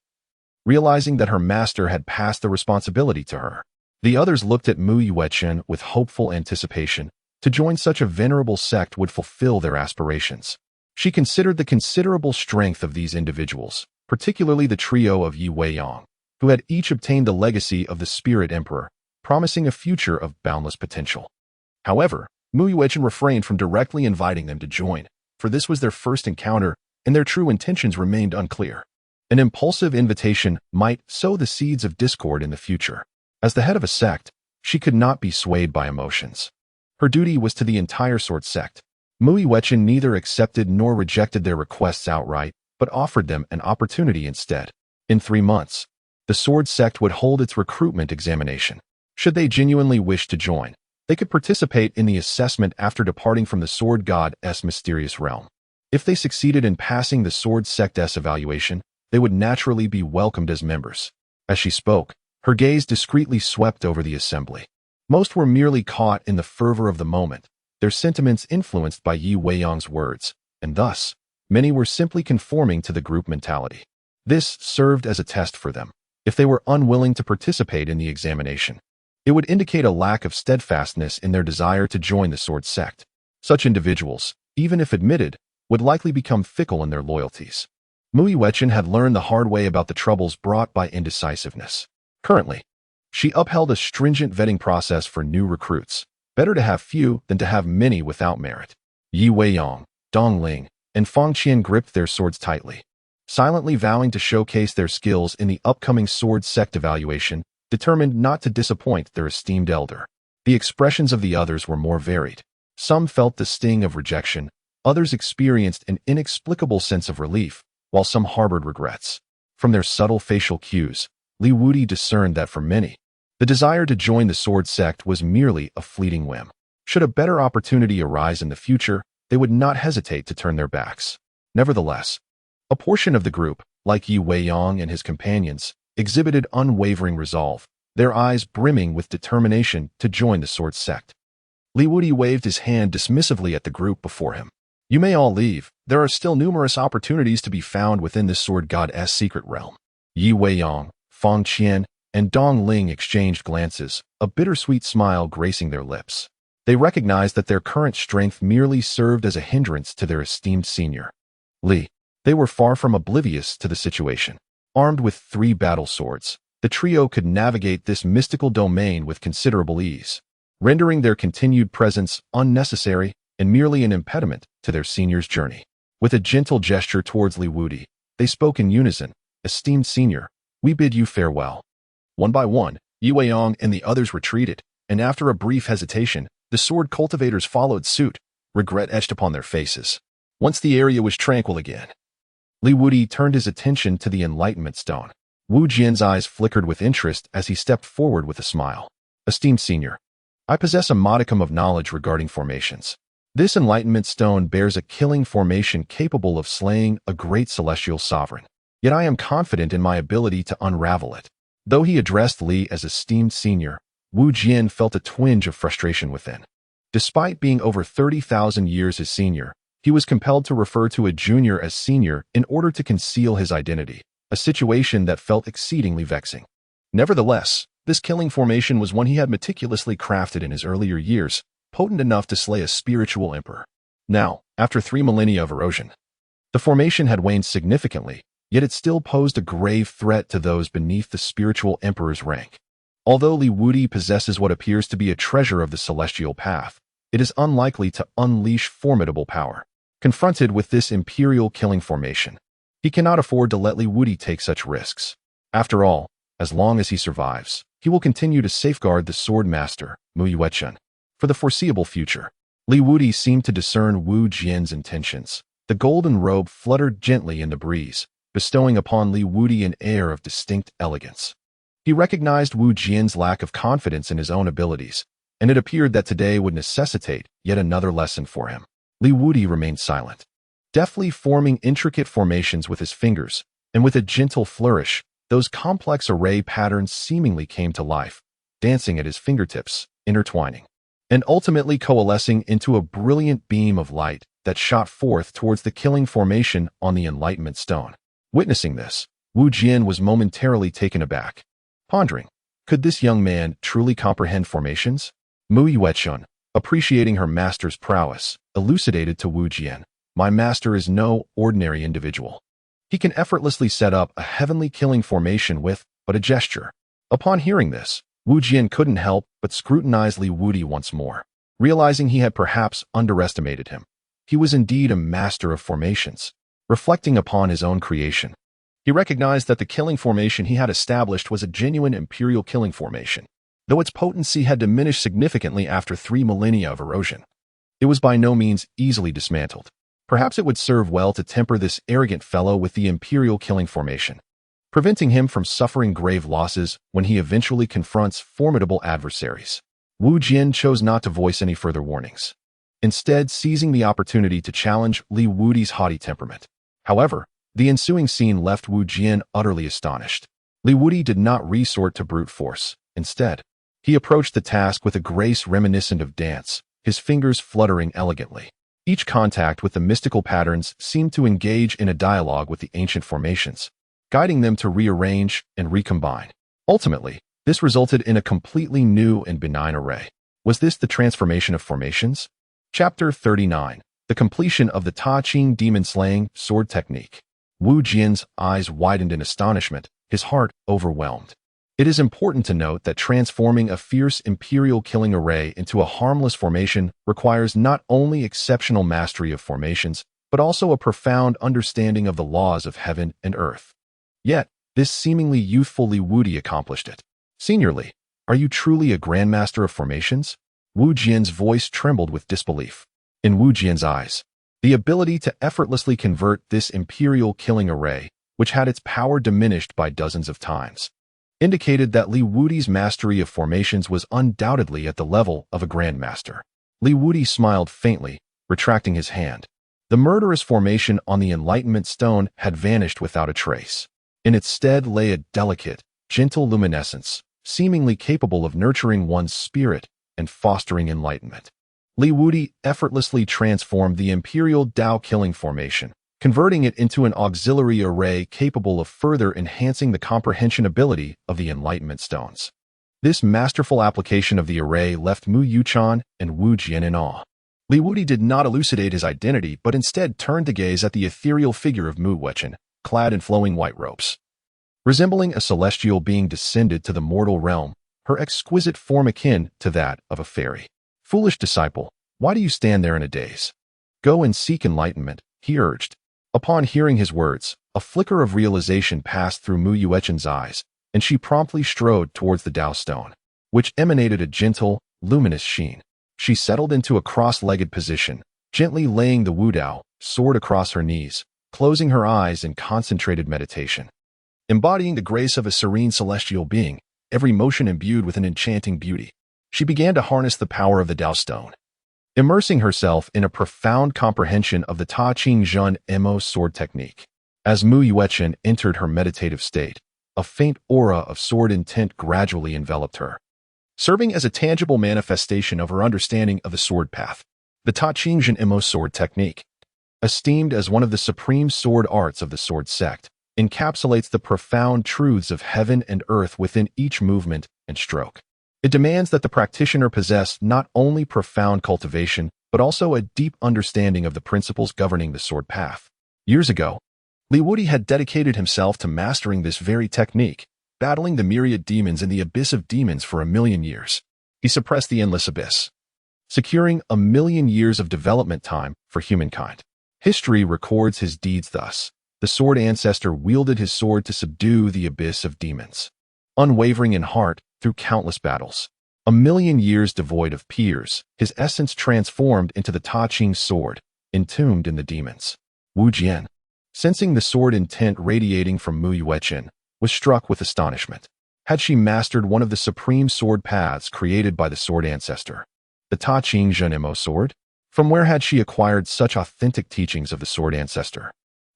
realizing that her master had passed the responsibility to her. The others looked at Mu Yuan with hopeful anticipation. To join such a venerable sect would fulfill their aspirations. She considered the considerable strength of these individuals, particularly the trio of Yu Weiyang, who had each obtained the legacy of the Spirit Emperor, promising a future of boundless potential. However, Mu Yuan refrained from directly inviting them to join, for this was their first encounter, and their true intentions remained unclear. An impulsive invitation might sow the seeds of discord in the future. As the head of a sect, she could not be swayed by emotions. Her duty was to the entire sword sect. Mu Yuan neither accepted nor rejected their requests outright, but offered them an opportunity instead. In 3 months, the sword sect would hold its recruitment examination. Should they genuinely wish to join, they could participate in the assessment after departing from the sword god's mysterious realm. If they succeeded in passing the sword sect's evaluation, they would naturally be welcomed as members. As she spoke, her gaze discreetly swept over the assembly. Most were merely caught in the fervor of the moment, their sentiments influenced by Yu Weiyang's words, and thus, many were simply conforming to the group mentality. This served as a test for them. If they were unwilling to participate in the examination, it would indicate a lack of steadfastness in their desire to join the sword sect. Such individuals, even if admitted, would likely become fickle in their loyalties. Mu Yuan had learned the hard way about the troubles brought by indecisiveness. Currently, she upheld a stringent vetting process for new recruits. Better to have few than to have many without merit. Yu Weiyang, Dongling, and Fangqian gripped their swords tightly, silently vowing to showcase their skills in the upcoming sword sect evaluation, determined not to disappoint their esteemed elder. The expressions of the others were more varied. Some felt the sting of rejection, others experienced an inexplicable sense of relief, while some harbored regrets. From their subtle facial cues, Li Wudi discerned that for many, the desire to join the sword sect was merely a fleeting whim. Should a better opportunity arise in the future, they would not hesitate to turn their backs. Nevertheless, a portion of the group, like Yu Weiyang and his companions, exhibited unwavering resolve, their eyes brimming with determination to join the sword sect. Li Wudi waved his hand dismissively at the group before him. "You may all leave. There are still numerous opportunities to be found within this sword god's secret realm." Yu Weiyang, Fangqian, and Dongling exchanged glances, a bittersweet smile gracing their lips. They recognized that their current strength merely served as a hindrance to their esteemed senior, Li. They were far from oblivious to the situation. Armed with 3 battle swords, the trio could navigate this mystical domain with considerable ease, rendering their continued presence unnecessary and merely an impediment to their senior's journey. With a gentle gesture towards Li Wudi, they spoke in unison, "Esteemed senior, we bid you farewell." One by one, Yu Weiyang and the others retreated, and after a brief hesitation, the sword cultivators followed suit, regret etched upon their faces. Once the area was tranquil again, Li Wudi turned his attention to the Enlightenment Stone. Wu Jian's eyes flickered with interest as he stepped forward with a smile. "Esteemed senior, I possess a modicum of knowledge regarding formations. This Enlightenment Stone bears a killing formation capable of slaying a great celestial sovereign. Yet I am confident in my ability to unravel it. Though he addressed Li as esteemed senior, Wu Jian felt a twinge of frustration within. Despite being over 30,000 years his senior, he was compelled to refer to a junior as senior in order to conceal his identity, a situation that felt exceedingly vexing. Nevertheless, this killing formation was one he had meticulously crafted in his earlier years, potent enough to slay a spiritual emperor. Now, after 3 millennia of erosion, the formation had waned significantly, yet it still posed a grave threat to those beneath the spiritual emperor's rank. Although Li Wudi possesses what appears to be a treasure of the celestial path, it is unlikely to unleash formidable power. Confronted with this imperial killing formation, he cannot afford to let Li Wudi take such risks. After all, as long as he survives, he will continue to safeguard the sword master, Mu Yuan. For the foreseeable future, Li Wudi seemed to discern Wu Jian's intentions. The golden robe fluttered gently in the breeze, bestowing upon Li Wudi an air of distinct elegance. He recognized Wu Jian's lack of confidence in his own abilities, and it appeared that today would necessitate yet another lesson for him. Li Wudi remained silent, deftly forming intricate formations with his fingers, and with a gentle flourish, those complex array patterns seemingly came to life, dancing at his fingertips, intertwining, and ultimately coalescing into a brilliant beam of light that shot forth towards the killing formation on the Enlightenment Stone. Witnessing this, Wu Jian was momentarily taken aback, pondering, could this young man truly comprehend formations? Mu Yuan, appreciating her master's prowess, elucidated to Wu Jian, my master is no ordinary individual. He can effortlessly set up a heavenly killing formation with but a gesture. Upon hearing this, Wu Jian couldn't help but scrutinize Li Wudi once more, realizing he had perhaps underestimated him. He was indeed a master of formations. Reflecting upon his own creation, he recognized that the killing formation he had established was a genuine imperial killing formation, though its potency had diminished significantly after 3 millennia of erosion. It was by no means easily dismantled. Perhaps it would serve well to temper this arrogant fellow with the imperial killing formation, preventing him from suffering grave losses when he eventually confronts formidable adversaries. Wu Jian chose not to voice any further warnings, instead seizing the opportunity to challenge Li Wudi's haughty temperament. However, the ensuing scene left Wu Jian utterly astonished. Li Wudi did not resort to brute force. Instead, he approached the task with a grace reminiscent of dance, his fingers fluttering elegantly. Each contact with the mystical patterns seemed to engage in a dialogue with the ancient formations, guiding them to rearrange and recombine. Ultimately, this resulted in a completely new and benign array. Was this the transformation of formations? Chapter 39. The completion of the Ta Ching demon-slaying sword technique. Wu Jian's eyes widened in astonishment, his heart overwhelmed. It is important to note that transforming a fierce imperial killing array into a harmless formation requires not only exceptional mastery of formations, but also a profound understanding of the laws of heaven and earth. Yet, this seemingly youthful Li Wudi accomplished it. Senior Li, are you truly a grandmaster of formations? Wu Jian's voice trembled with disbelief. In Wu Jian's eyes, the ability to effortlessly convert this imperial killing array, which had its power diminished by dozens of times, indicated that Li Wudi's mastery of formations was undoubtedly at the level of a grandmaster. Li Wudi smiled faintly, retracting his hand. The murderous formation on the Enlightenment Stone had vanished without a trace. In its stead lay a delicate, gentle luminescence, seemingly capable of nurturing one's spirit and fostering enlightenment. Li Wudi effortlessly transformed the imperial Dao killing formation, converting it into an auxiliary array capable of further enhancing the comprehension ability of the Enlightenment Stones. This masterful application of the array left Mu Yuan and Wu Jian in awe. Li Wudi did not elucidate his identity, but instead turned to gaze at the ethereal figure of Mu Yuan, clad in flowing white robes. Resembling a celestial being descended to the mortal realm, her exquisite form akin to that of a fairy. Foolish disciple, why do you stand there in a daze? Go and seek enlightenment, he urged. Upon hearing his words, a flicker of realization passed through Mu Yuan's eyes, and she promptly strode towards the Dao stone, which emanated a gentle, luminous sheen. She settled into a cross-legged position, gently laying the Wu Dao sword across her knees, closing her eyes in concentrated meditation. Embodying the grace of a serene celestial being, every motion imbued with an enchanting beauty, she began to harness the power of the Dao stone, immersing herself in a profound comprehension of the Ta Ching Zhen Mo sword technique. As Mu Yuan entered her meditative state, a faint aura of sword intent gradually enveloped her, serving as a tangible manifestation of her understanding of the sword path. The Ta Ching Zhen Imo sword technique, esteemed as one of the supreme sword arts of the sword sect, encapsulates the profound truths of heaven and earth within each movement and stroke. It demands that the practitioner possess not only profound cultivation, but also a deep understanding of the principles governing the sword path. Years ago, Wudi had dedicated himself to mastering this very technique, battling the myriad demons in the abyss of demons for 1,000,000 years. He suppressed the endless abyss, securing 1,000,000 years of development time for humankind. History records his deeds thus. The sword ancestor wielded his sword to subdue the abyss of demons, unwavering in heart through countless battles. 1,000,000 years devoid of peers, his essence transformed into the Ta Ching sword, entombed in the demons. Wu Jian, sensing the sword intent radiating from Mu Yuechen, was struck with astonishment. Had she mastered one of the supreme sword paths created by the sword ancestor, the Ta Ching Zhen Imo sword? From where had she acquired such authentic teachings of the sword ancestor?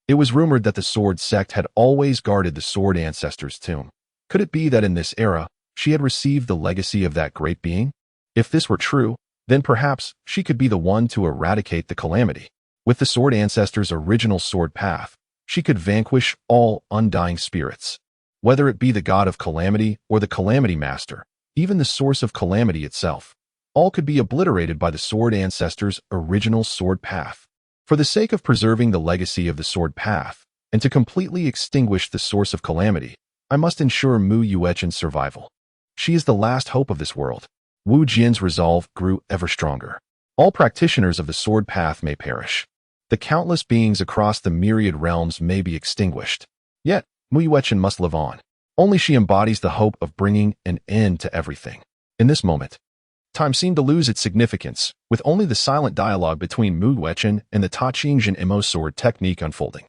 It was rumored that the sword sect had always guarded the sword ancestor's tomb. Could it be that in this era, she had received the legacy of that great being? If this were true, then perhaps she could be the one to eradicate the calamity. With the sword ancestor's original sword path, she could vanquish all undying spirits. Whether it be the god of calamity or the calamity master, even the source of calamity itself, all could be obliterated by the sword ancestor's original sword path. For the sake of preserving the legacy of the sword path, and to completely extinguish the source of calamity, I must ensure Mu Yuechen's survival. She is the last hope of this world. Wu Jian's resolve grew ever stronger. All practitioners of the sword path may perish. The countless beings across the myriad realms may be extinguished. Yet, Mu Yuechen must live on. Only she embodies the hope of bringing an end to everything. In this moment, time seemed to lose its significance, with only the silent dialogue between Mu Yuechen and the Ta Ching Zhen Imo sword technique unfolding.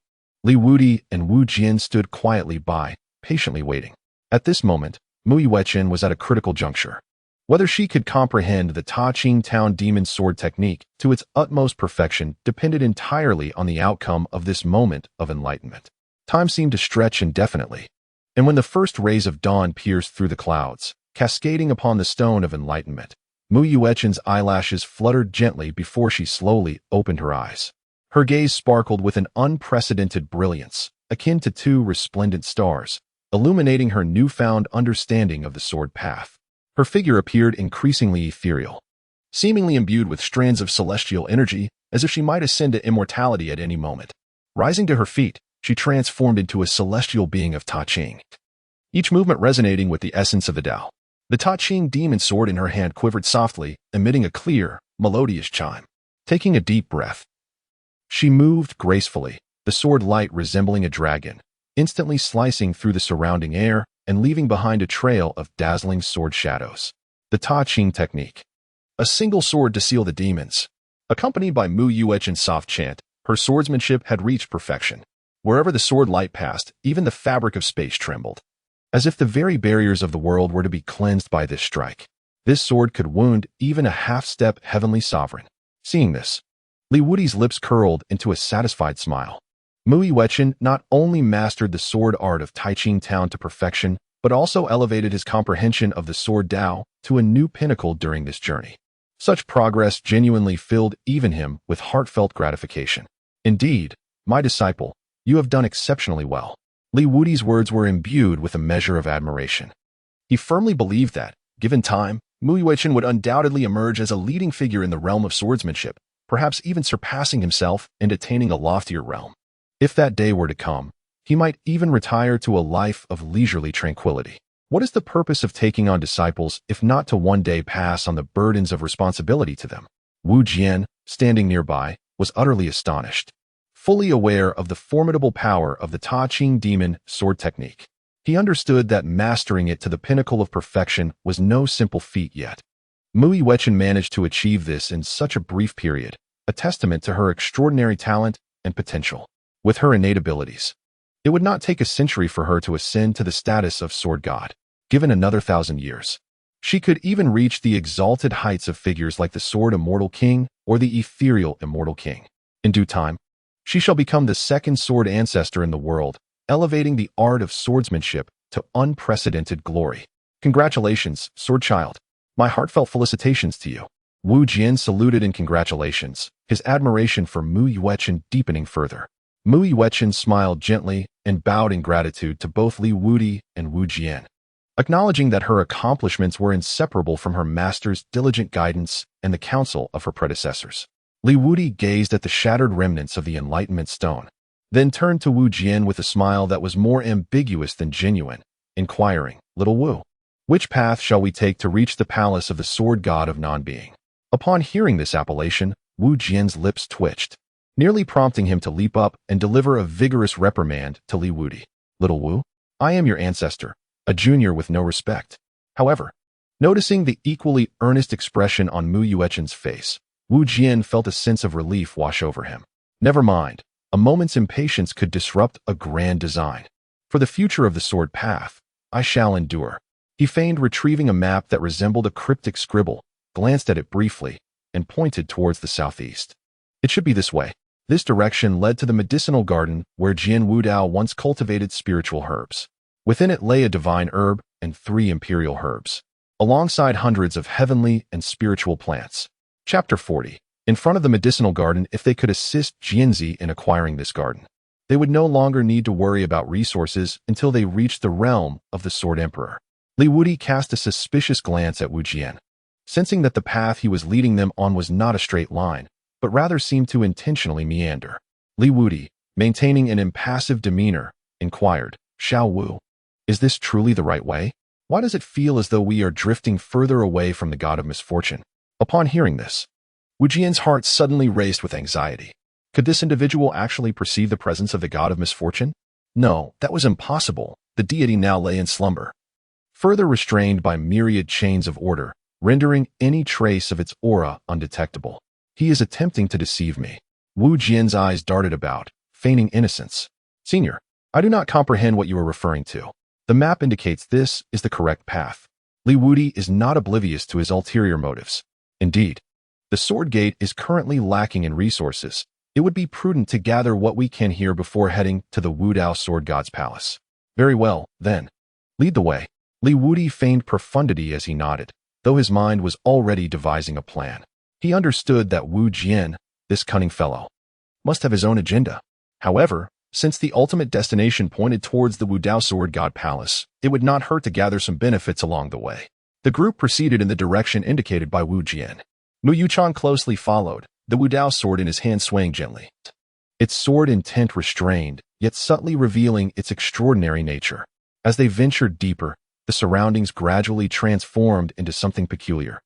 Wudi and Wu Jian stood quietly by, patiently waiting. At this moment, Mu Yuechen was at a critical juncture. Whether she could comprehend the Ta Ching Town Demon Sword technique to its utmost perfection depended entirely on the outcome of this moment of enlightenment. Time seemed to stretch indefinitely, and when the first rays of dawn pierced through the clouds, cascading upon the stone of enlightenment, Mu Yuechen's eyelashes fluttered gently before she slowly opened her eyes. Her gaze sparkled with an unprecedented brilliance, akin to two resplendent stars, illuminating her newfound understanding of the sword path. Her figure appeared increasingly ethereal, seemingly imbued with strands of celestial energy, as if she might ascend to immortality at any moment. Rising to her feet, she transformed into a celestial being of Ta Ching, each movement resonating with the essence of the Tao. The Ta Ching demon sword in her hand quivered softly, emitting a clear, melodious chime. Taking a deep breath, she moved gracefully, the sword light resembling a dragon, instantly slicing through the surrounding air and leaving behind a trail of dazzling sword shadows. The Ta Ching technique. A single sword to seal the demons. Accompanied by Mu Yuechen's soft chant, her swordsmanship had reached perfection. Wherever the sword light passed, even the fabric of space trembled, as if the very barriers of the world were to be cleansed by this strike. This sword could wound even a half-step heavenly sovereign. Seeing this, Wudi's lips curled into a satisfied smile. Mu Yuechen not only mastered the sword art of Tai Ching Town to perfection, but also elevated his comprehension of the sword Tao to a new pinnacle during this journey. Such progress genuinely filled even him with heartfelt gratification. Indeed, my disciple, you have done exceptionally well. Wudi's words were imbued with a measure of admiration. He firmly believed that, given time, Mu Yuechen would undoubtedly emerge as a leading figure in the realm of swordsmanship, perhaps even surpassing himself and attaining a loftier realm. If that day were to come, he might even retire to a life of leisurely tranquility. What is the purpose of taking on disciples if not to one day pass on the burdens of responsibility to them? Wu Jian, standing nearby, was utterly astonished, fully aware of the formidable power of the Ta Ching demon sword technique. He understood that mastering it to the pinnacle of perfection was no simple feat yet. Mu Yuechen managed to achieve this in such a brief period, a testament to her extraordinary talent and potential. With her innate abilities, it would not take a century for her to ascend to the status of sword god. Given another 1,000 years, she could even reach the exalted heights of figures like the sword immortal king or the ethereal immortal king. In due time, she shall become the second sword ancestor in the world, elevating the art of swordsmanship to unprecedented glory. Congratulations, Sword Child. My heartfelt felicitations to you. Wu Jian saluted in congratulations, his admiration for Mu Yuechen deepening further. Mu Yuechen smiled gently and bowed in gratitude to both Li Wudi and Wu Jian, acknowledging that her accomplishments were inseparable from her master's diligent guidance and the counsel of her predecessors. Li Wudi gazed at the shattered remnants of the Enlightenment Stone, then turned to Wu Jian with a smile that was more ambiguous than genuine, inquiring, "Little Wu, which path shall we take to reach the palace of the sword god of non-being?" Upon hearing this appellation, Wu Jian's lips twitched, nearly prompting him to leap up and deliver a vigorous reprimand to Li Wudi. "Little Wu, I am your ancestor, a junior with no respect." However, noticing the equally earnest expression on Mu Yuechen's face, Wu Jian felt a sense of relief wash over him. Never mind, a moment's impatience could disrupt a grand design. For the future of the sword path, I shall endure. He feigned retrieving a map that resembled a cryptic scribble, glanced at it briefly, and pointed towards the southeast. It should be this way. This direction led to the medicinal garden where Jian Wudao once cultivated spiritual herbs. Within it lay a divine herb and 3 imperial herbs, alongside hundreds of heavenly and spiritual plants. Chapter 40. In front of the medicinal garden, if they could assist Jianzi in acquiring this garden, they would no longer need to worry about resources until they reached the realm of the Sword Emperor. Li Wudi cast a suspicious glance at Wu Jian, sensing that the path he was leading them on was not a straight line, but rather seemed to intentionally meander. Li Wudi, maintaining an impassive demeanor, inquired, "Xiao Wu, is this truly the right way? Why does it feel as though we are drifting further away from the god of misfortune?" Upon hearing this, Wu Jian's heart suddenly raced with anxiety. Could this individual actually perceive the presence of the god of misfortune? No, that was impossible. The deity now lay in slumber, further restrained by myriad chains of order, rendering any trace of its aura undetectable. He is attempting to deceive me. Wu Jian's eyes darted about, feigning innocence. "Senior, I do not comprehend what you are referring to. The map indicates this is the correct path." Li Wudi is not oblivious to his ulterior motives. Indeed, the sword gate is currently lacking in resources. It would be prudent to gather what we can here before heading to the Wudao sword god's palace. "Very well, then. Lead the way." Li Wudi feigned profundity as he nodded, though his mind was already devising a plan. He understood that Wu Jian, this cunning fellow, must have his own agenda. However, since the ultimate destination pointed towards the Wudao sword god palace, it would not hurt to gather some benefits along the way. The group proceeded in the direction indicated by Wu Jian. Mu Yuchan closely followed, the Wudao sword in his hand swaying gently, its sword intent restrained, yet subtly revealing its extraordinary nature. As they ventured deeper, the surroundings gradually transformed into something peculiar.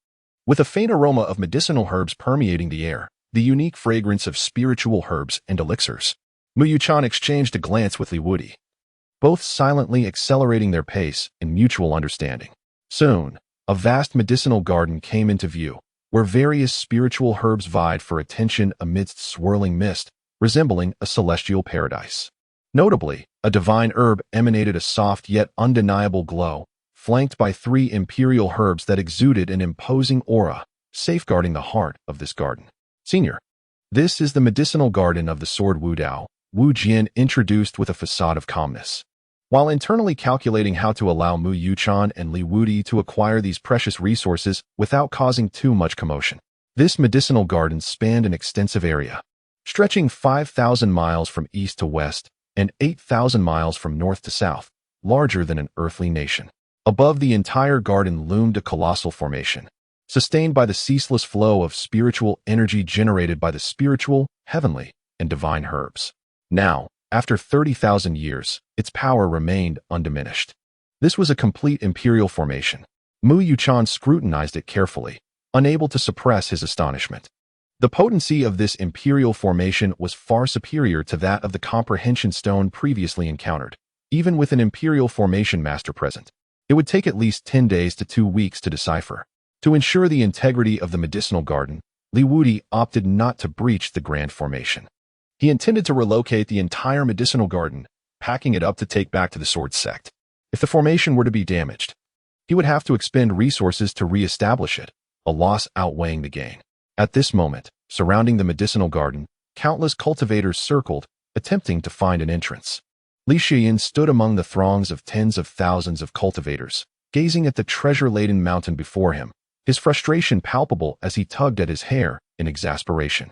With a faint aroma of medicinal herbs permeating the air, the unique fragrance of spiritual herbs and elixirs, Mu Yuchan exchanged a glance with Li Wudi, both silently accelerating their pace in mutual understanding. Soon, a vast medicinal garden came into view, where various spiritual herbs vied for attention amidst swirling mist, resembling a celestial paradise. Notably, a divine herb emanated a soft yet undeniable glow, flanked by 3 imperial herbs that exuded an imposing aura, safeguarding the heart of this garden. "Senior, this is the medicinal garden of the sword Wudao," Wu Jian introduced with a facade of calmness, while internally calculating how to allow Mu Yuchan and Li Wudi to acquire these precious resources without causing too much commotion. This medicinal garden spanned an extensive area, stretching 5,000 miles from east to west and 8,000 miles from north to south, larger than an earthly nation. Above the entire garden loomed a colossal formation, sustained by the ceaseless flow of spiritual energy generated by the spiritual, heavenly, and divine herbs. Now, after 30,000 years, its power remained undiminished. This was a complete imperial formation. Mu Yuchan scrutinized it carefully, unable to suppress his astonishment. The potency of this imperial formation was far superior to that of the comprehension stone previously encountered. Even with an imperial formation master present, it would take at least 10 days to 2 weeks to decipher. To ensure the integrity of the medicinal garden, Li Wudi opted not to breach the grand formation. He intended to relocate the entire medicinal garden, packing it up to take back to the sword sect. If the formation were to be damaged, he would have to expend resources to re-establish it, a loss outweighing the gain. At this moment, surrounding the medicinal garden, countless cultivators circled, attempting to find an entrance. Li Shiyin stood among the throngs of tens of thousands of cultivators, gazing at the treasure-laden mountain before him, his frustration palpable as he tugged at his hair in exasperation.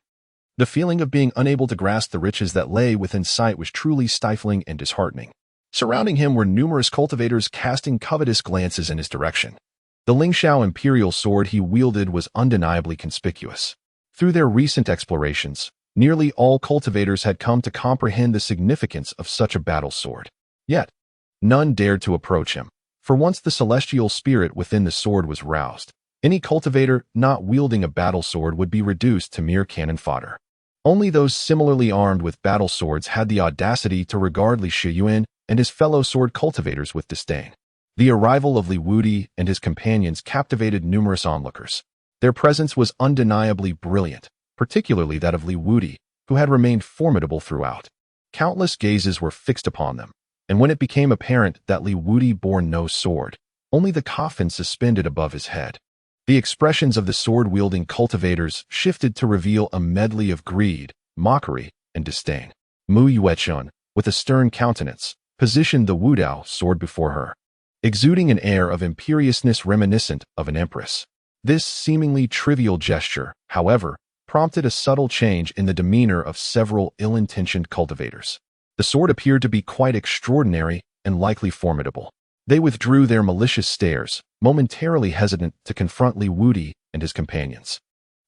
The feeling of being unable to grasp the riches that lay within sight was truly stifling and disheartening. Surrounding him were numerous cultivators casting covetous glances in his direction. The Lingxiao imperial sword he wielded was undeniably conspicuous. Through their recent explorations, nearly all cultivators had come to comprehend the significance of such a battle sword. Yet, none dared to approach him, for once the celestial spirit within the sword was roused, any cultivator not wielding a battle sword would be reduced to mere cannon fodder. Only those similarly armed with battle swords had the audacity to regard Li Shiyuan and his fellow sword cultivators with disdain. The arrival of Li Wudi and his companions captivated numerous onlookers. Their presence was undeniably brilliant, particularly that of Li Wudi, who had remained formidable throughout. Countless gazes were fixed upon them, and when it became apparent that Li Wudi bore no sword, only the coffin suspended above his head, the expressions of the sword-wielding cultivators shifted to reveal a medley of greed, mockery, and disdain. Mu Yuechun, with a stern countenance, positioned the Wudao sword before her, exuding an air of imperiousness reminiscent of an empress. This seemingly trivial gesture, however, prompted a subtle change in the demeanor of several ill-intentioned cultivators. The sword appeared to be quite extraordinary and likely formidable. They withdrew their malicious stares, momentarily hesitant to confront Li Wudi and his companions.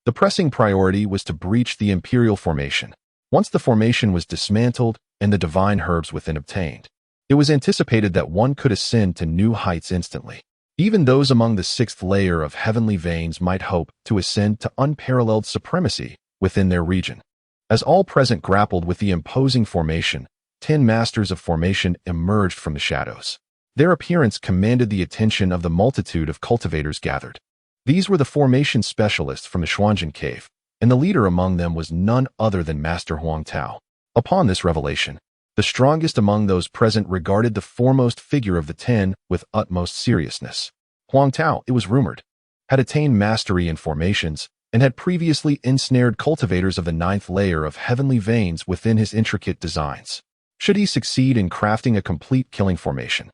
The pressing priority was to breach the imperial formation. Once the formation was dismantled and the divine herbs within obtained, it was anticipated that one could ascend to new heights instantly. Even those among the sixth layer of heavenly veins might hope to ascend to unparalleled supremacy within their region. As all present grappled with the imposing formation, 10 masters of formation emerged from the shadows. Their appearance commanded the attention of the multitude of cultivators gathered. These were the formation specialists from the Xuanjin cave, and the leader among them was none other than Master Huang Tao. Upon this revelation, the strongest among those present regarded the foremost figure of the 10 with utmost seriousness. Huang Tao, it was rumored, had attained mastery in formations and had previously ensnared cultivators of the 9th layer of heavenly veins within his intricate designs. Should he succeed in crafting a complete killing formation,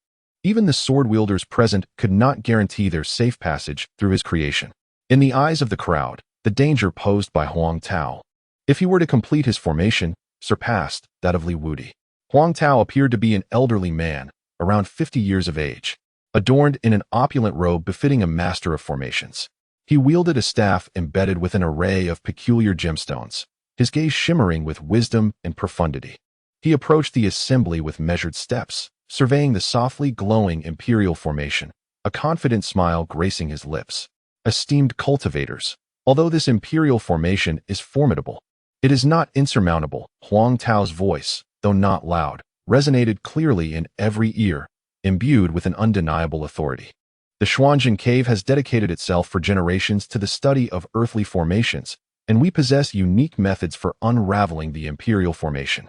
even the sword wielders present could not guarantee their safe passage through his creation. In the eyes of the crowd, the danger posed by Huang Tao, if he were to complete his formation, surpassed that of Li Wudi. Huang Tao appeared to be an elderly man, around 50 years of age, adorned in an opulent robe befitting a master of formations. He wielded a staff embedded with an array of peculiar gemstones, his gaze shimmering with wisdom and profundity. He approached the assembly with measured steps, surveying the softly glowing imperial formation, a confident smile gracing his lips. Esteemed cultivators, although this imperial formation is formidable, it is not insurmountable. Huang Tao's voice, though not loud, resonated clearly in every ear, imbued with an undeniable authority. The Xuanjin cave has dedicated itself for generations to the study of earthly formations, and we possess unique methods for unraveling the imperial formation.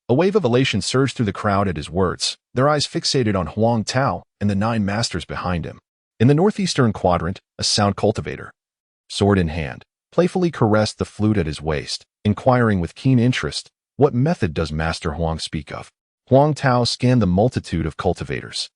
A wave of elation surged through the crowd at his words, their eyes fixated on Huang Tao and the 9 masters behind him. In the northeastern quadrant, a sound cultivator, sword in hand, playfully caressed the flute at his waist, inquiring with keen interest, "What method does Master Huang speak of?" Huang Tao scanned the multitude of cultivators.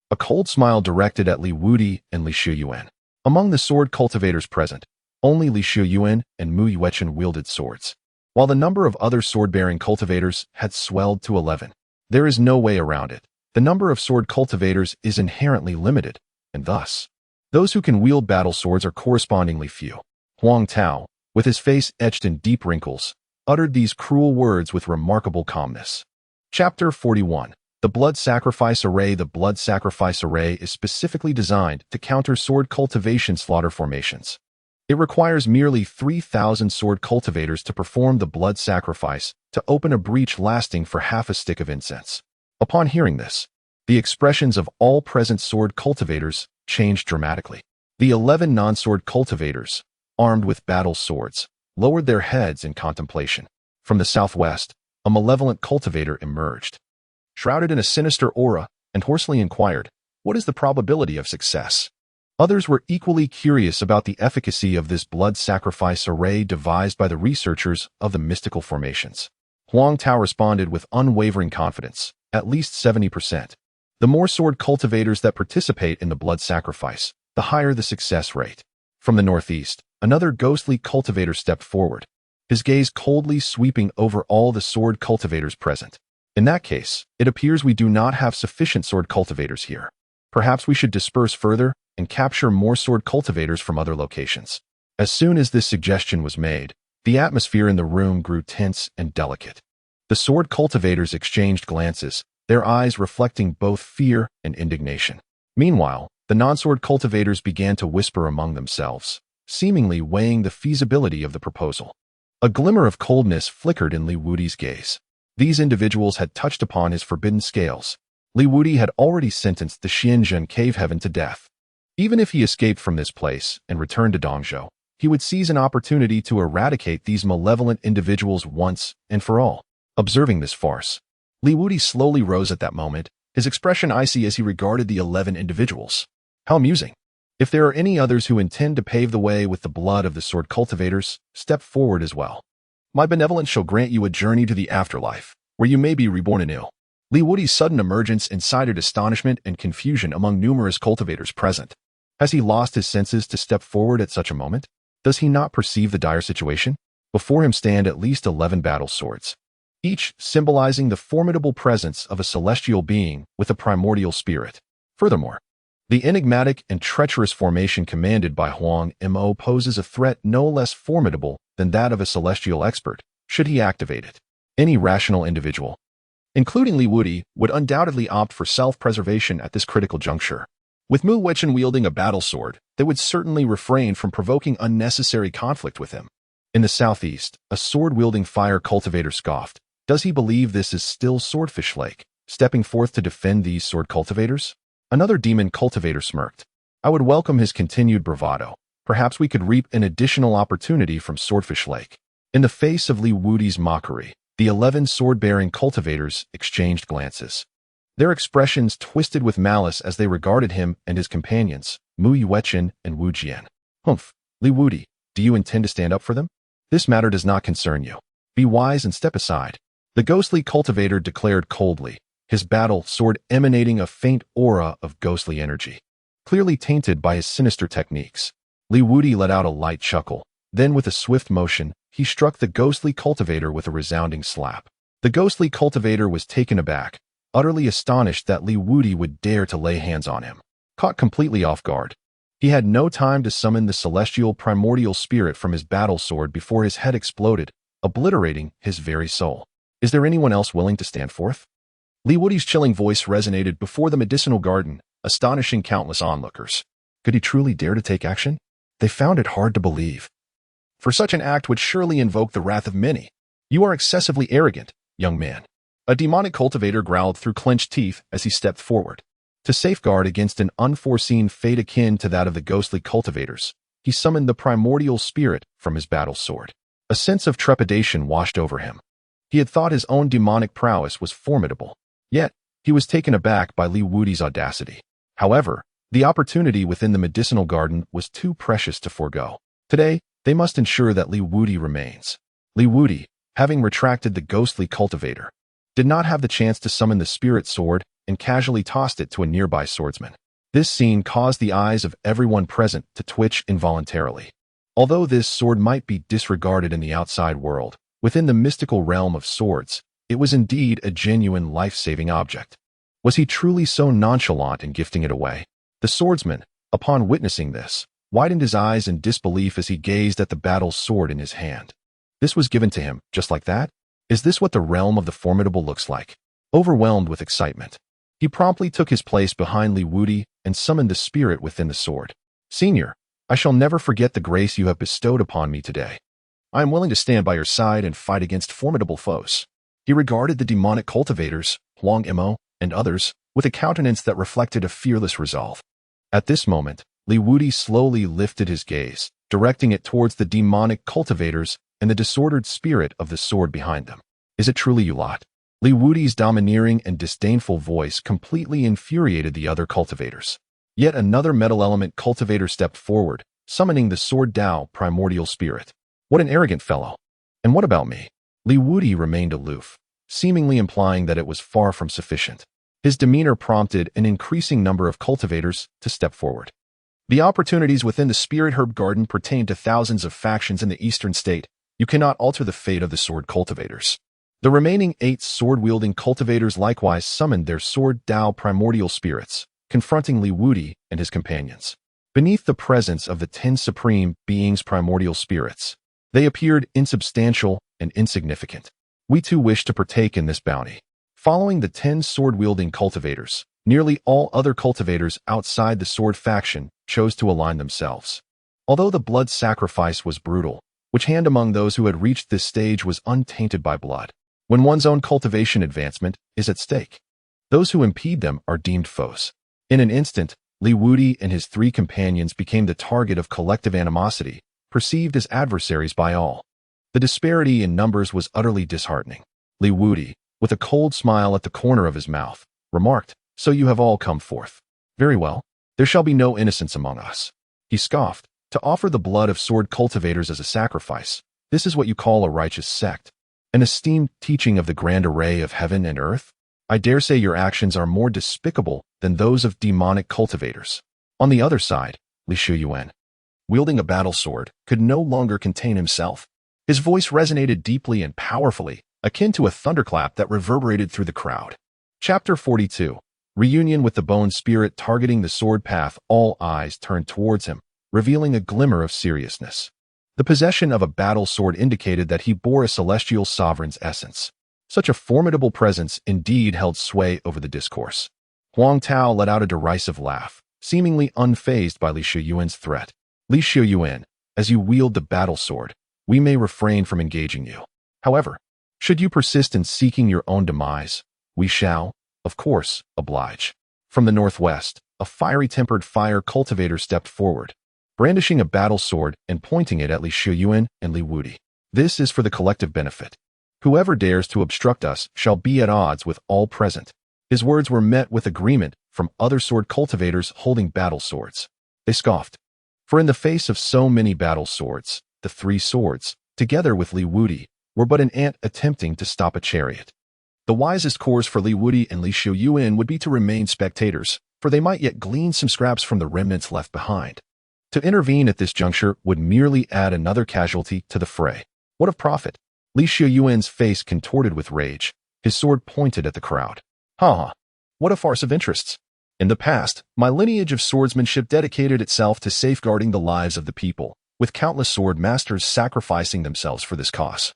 A cold smile directed at Li Wudi and Li Shiyuan. Among the sword cultivators present, only Li Shiyuan and Mu Yuechun wielded swords, while the number of other sword-bearing cultivators had swelled to 11. There is no way around it. The number of sword cultivators is inherently limited, and thus, those who can wield battle swords are correspondingly few. Huang Tao, with his face etched in deep wrinkles, uttered these cruel words with remarkable calmness. Chapter 41. The Blood Sacrifice Array. The Blood Sacrifice Array is specifically designed to counter sword cultivation slaughter formations. It requires merely 3,000 sword cultivators to perform the blood sacrifice to open a breach lasting for half a stick of incense. Upon hearing this, the expressions of all present sword cultivators changed dramatically. The 11 non-sword cultivators, armed with battle swords, lowered their heads in contemplation. From the southwest, a malevolent cultivator emerged, shrouded in a sinister aura, and hoarsely inquired, "What is the probability of success?" Others were equally curious about the efficacy of this blood sacrifice array devised by the researchers of the mystical formations. Huang Tao responded with unwavering confidence, at least 70%. The more sword cultivators that participate in the blood sacrifice, the higher the success rate. From the northeast, another ghostly cultivator stepped forward, his gaze coldly sweeping over all the sword cultivators present. In that case, it appears we do not have sufficient sword cultivators here. Perhaps we should disperse further and capture more sword cultivators from other locations. As soon as this suggestion was made, the atmosphere in the room grew tense and delicate. The sword cultivators exchanged glances, their eyes reflecting both fear and indignation. Meanwhile, the non-sword cultivators began to whisper among themselves, seemingly weighing the feasibility of the proposal. A glimmer of coldness flickered in Li Wudi's gaze. These individuals had touched upon his forbidden scales. Li Wudi had already sentenced the Xianzhen cave heaven to death. Even if he escaped from this place and returned to Dongzhou, he would seize an opportunity to eradicate these malevolent individuals once and for all. Observing this farce, Li Wudi slowly rose at that moment, his expression icy as he regarded the 11 individuals. How amusing. If there are any others who intend to pave the way with the blood of the sword cultivators, step forward as well. My benevolence shall grant you a journey to the afterlife, where you may be reborn anew. Li Wudi's sudden emergence incited astonishment and confusion among numerous cultivators present. Has he lost his senses to step forward at such a moment? Does he not perceive the dire situation? Before him stand at least 11 battle swords, each symbolizing the formidable presence of a celestial being with a primordial spirit. Furthermore, the enigmatic and treacherous formation commanded by Huang Mo poses a threat no less formidable than that of a celestial expert, should he activate it. Any rational individual, including Li Wudi, would undoubtedly opt for self-preservation at this critical juncture. With Mu Wechen wielding a battle sword, they would certainly refrain from provoking unnecessary conflict with him. In the southeast, a sword-wielding fire cultivator scoffed. Does he believe this is still Swordfish Lake, stepping forth to defend these sword cultivators? Another demon cultivator smirked. I would welcome his continued bravado. Perhaps we could reap an additional opportunity from Swordfish Lake. In the face of Li Wudi's mockery, the 11 sword-bearing cultivators exchanged glances. Their expressions twisted with malice as they regarded him and his companions, Mu Yuechen and Wu Jian. Humph, Li Wudi, do you intend to stand up for them? This matter does not concern you. Be wise and step aside. The ghostly cultivator declared coldly, his battle sword emanating a faint aura of ghostly energy, clearly tainted by his sinister techniques. Li Wudi let out a light chuckle. Then with a swift motion, he struck the ghostly cultivator with a resounding slap. The ghostly cultivator was taken aback, utterly astonished that Li Wudi would dare to lay hands on him. Caught completely off guard, he had no time to summon the celestial primordial spirit from his battle sword before his head exploded, obliterating his very soul. Is there anyone else willing to stand forth? Li Wudi's chilling voice resonated before the medicinal garden, astonishing countless onlookers. Could he truly dare to take action? They found it hard to believe. For such an act would surely invoke the wrath of many. You are excessively arrogant, young man. A demonic cultivator growled through clenched teeth as he stepped forward. To safeguard against an unforeseen fate akin to that of the ghostly cultivators, he summoned the primordial spirit from his battle sword. A sense of trepidation washed over him. He had thought his own demonic prowess was formidable. Yet, he was taken aback by Li Wudi's audacity. However, the opportunity within the medicinal garden was too precious to forego. Today, they must ensure that Li Wudi remains. Li Wudi, having retracted the ghostly cultivator, did not have the chance to summon the spirit sword and casually tossed it to a nearby swordsman. This scene caused the eyes of everyone present to twitch involuntarily. Although this sword might be disregarded in the outside world, within the mystical realm of swords, it was indeed a genuine life-saving object. Was he truly so nonchalant in gifting it away? The swordsman, upon witnessing this, widened his eyes in disbelief as he gazed at the battle sword in his hand. This was given to him, just like that? Is this what the realm of the formidable looks like? Overwhelmed with excitement, he promptly took his place behind Li Wudi and summoned the spirit within the sword. Senior, I shall never forget the grace you have bestowed upon me today. I am willing to stand by your side and fight against formidable foes. He regarded the demonic cultivators, Huang Mo, and others, with a countenance that reflected a fearless resolve. At this moment, Li Wudi slowly lifted his gaze, directing it towards the demonic cultivators and the disordered spirit of the sword behind them. Is it truly you lot? Li Wudi's domineering and disdainful voice completely infuriated the other cultivators. Yet another metal element cultivator stepped forward, summoning the sword Dao primordial spirit. What an arrogant fellow. And what about me? Li Wudi remained aloof. seemingly implying that it was far from sufficient. His demeanor prompted an increasing number of cultivators to step forward. The opportunities within the Spirit Herb Garden pertain to thousands of factions in the eastern state. You cannot alter the fate of the sword cultivators. The remaining 8 sword-wielding cultivators likewise summoned their sword Dao primordial spirits, confronting Wudi and his companions. Beneath the presence of the 10 supreme beings' primordial spirits, they appeared insubstantial and insignificant. We too wish to partake in this bounty. Following the 10 sword-wielding cultivators, nearly all other cultivators outside the sword faction chose to align themselves. Although the blood sacrifice was brutal, which hand among those who had reached this stage was untainted by blood. When one's own cultivation advancement is at stake, those who impede them are deemed foes. In an instant, Wudi and his 3 companions became the target of collective animosity, perceived as adversaries by all. The disparity in numbers was utterly disheartening. Wudi, with a cold smile at the corner of his mouth, remarked, "So you have all come forth. Very well. There shall be no innocence among us." He scoffed, "To offer the blood of sword cultivators as a sacrifice, this is what you call a righteous sect? An esteemed teaching of the grand array of heaven and earth? I dare say your actions are more despicable than those of demonic cultivators." On the other side, Yuan, wielding a battle sword, could no longer contain himself. His voice resonated deeply and powerfully, akin to a thunderclap that reverberated through the crowd. Chapter 42. Reunion with the Bone Spirit targeting the sword path. All eyes turned towards him, revealing a glimmer of seriousness. The possession of a battle sword indicated that he bore a celestial sovereign's essence. Such a formidable presence indeed held sway over the discourse. Huang Tao let out a derisive laugh, seemingly unfazed by Yuan's threat. Yuan, as you wield the battle sword, we may refrain from engaging you. However, should you persist in seeking your own demise, we shall, of course, oblige. From the northwest, a fiery-tempered fire cultivator stepped forward, brandishing a battle sword and pointing it at Yuan and Wudi. "This is for the collective benefit. Whoever dares to obstruct us shall be at odds with all present." His words were met with agreement from other sword cultivators holding battle swords. They scoffed. For in the face of so many battle swords, the 3 swords, together with Wudi, were but an ant attempting to stop a chariot. The wisest course for Wudi and Yuan would be to remain spectators, for they might yet glean some scraps from the remnants left behind. To intervene at this juncture would merely add another casualty to the fray. What of profit? Yuan's face contorted with rage, his sword pointed at the crowd. "Ha! What a farce of interests! In the past, my lineage of swordsmanship dedicated itself to safeguarding the lives of the people, with countless sword masters sacrificing themselves for this cause.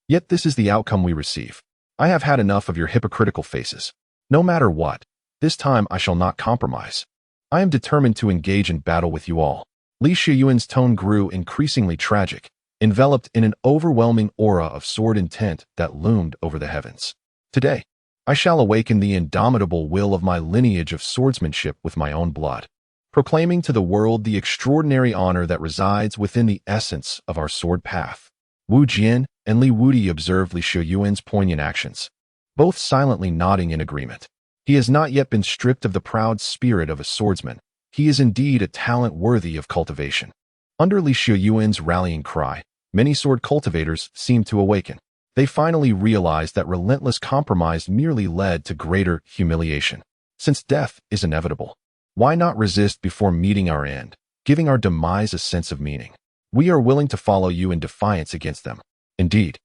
Yet this is the outcome we receive. I have had enough of your hypocritical faces. No matter what, this time I shall not compromise. I am determined to engage in battle with you all." Yuan's tone grew increasingly tragic, enveloped in an overwhelming aura of sword intent that loomed over the heavens. "Today, I shall awaken the indomitable will of my lineage of swordsmanship with my own blood, proclaiming to the world the extraordinary honor that resides within the essence of our sword path." Wu Jian and Wudi observed Yuan's poignant actions, both silently nodding in agreement. He has not yet been stripped of the proud spirit of a swordsman. He is indeed a talent worthy of cultivation. Under Yuan's rallying cry, many sword cultivators seemed to awaken. They finally realized that relentless compromise merely led to greater humiliation. Since death is inevitable, why not resist before meeting our end, giving our demise a sense of meaning? We are willing to follow you in defiance against them. Indeed,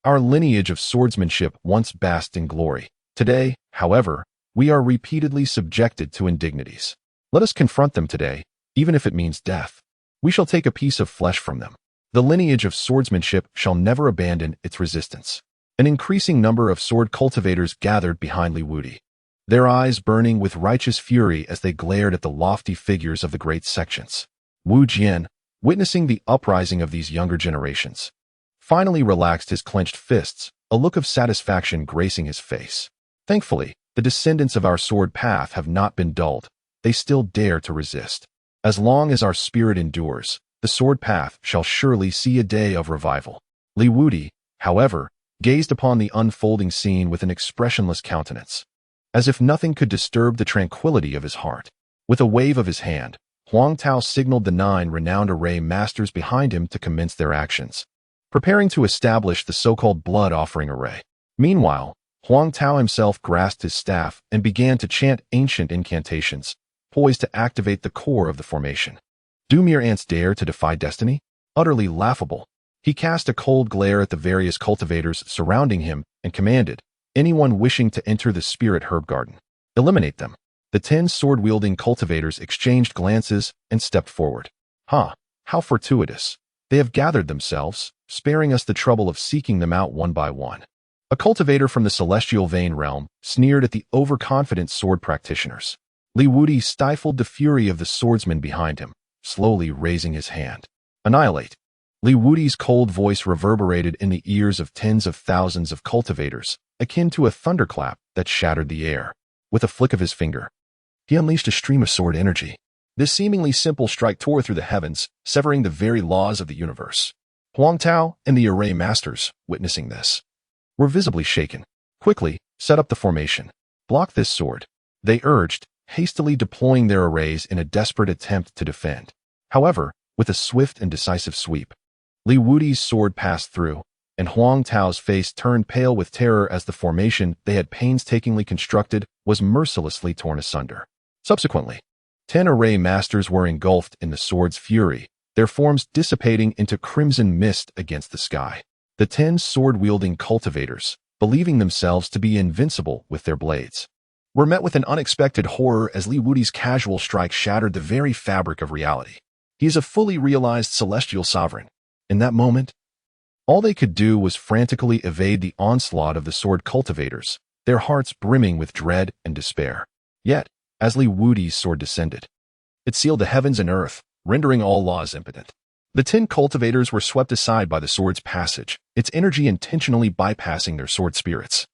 our lineage of swordsmanship once basked in glory. Today, however, we are repeatedly subjected to indignities. Let us confront them today, even if it means death. We shall take a piece of flesh from them. The lineage of swordsmanship shall never abandon its resistance. An increasing number of sword cultivators gathered behind Wudi, their eyes burning with righteous fury as they glared at the lofty figures of the great sections. Wu Jian, witnessing the uprising of these younger generations, finally relaxed his clenched fists, a look of satisfaction gracing his face. Thankfully, the descendants of our sword path have not been dulled. They still dare to resist. As long as our spirit endures, the sword path shall surely see a day of revival. Wudi, however, gazed upon the unfolding scene with an expressionless countenance, as if nothing could disturb the tranquility of his heart. With a wave of his hand, Huang Tao signaled the 9 renowned array masters behind him to commence their actions, preparing to establish the so-called blood offering array. Meanwhile, Huang Tao himself grasped his staff and began to chant ancient incantations, poised to activate the core of the formation. Do mere ants dare to defy destiny? Utterly laughable. He cast a cold glare at the various cultivators surrounding him and commanded, anyone wishing to enter the spirit herb garden, eliminate them. The 10 sword-wielding cultivators exchanged glances and stepped forward. Huh, how fortuitous. They have gathered themselves, sparing us the trouble of seeking them out one by one. A cultivator from the celestial vein realm sneered at the overconfident sword practitioners. Wudi stifled the fury of the swordsman behind him, slowly raising his hand. Annihilate. Wudi's cold voice reverberated in the ears of tens of thousands of cultivators, akin to a thunderclap that shattered the air. With a flick of his finger, he unleashed a stream of sword energy. This seemingly simple strike tore through the heavens, severing the very laws of the universe. Huang Tao and the array masters, witnessing this, were visibly shaken. Quickly, set up the formation. Block this sword, they urged, hastily deploying their arrays in a desperate attempt to defend. However, with a swift and decisive sweep, Wudi's sword passed through, and Huang Tao's face turned pale with terror as the formation they had painstakingly constructed was mercilessly torn asunder. Subsequently, 10 array masters were engulfed in the sword's fury, their forms dissipating into crimson mist against the sky. The 10 sword-wielding cultivators, believing themselves to be invincible with their blades, were met with an unexpected horror as Wudi's casual strike shattered the very fabric of reality. He is a fully realized celestial sovereign. In that moment, all they could do was frantically evade the onslaught of the sword cultivators, their hearts brimming with dread and despair. Yet, as Wudi's sword descended, it sealed the heavens and earth, rendering all laws impotent. The 10 cultivators were swept aside by the sword's passage, its energy intentionally bypassing their sword spirits,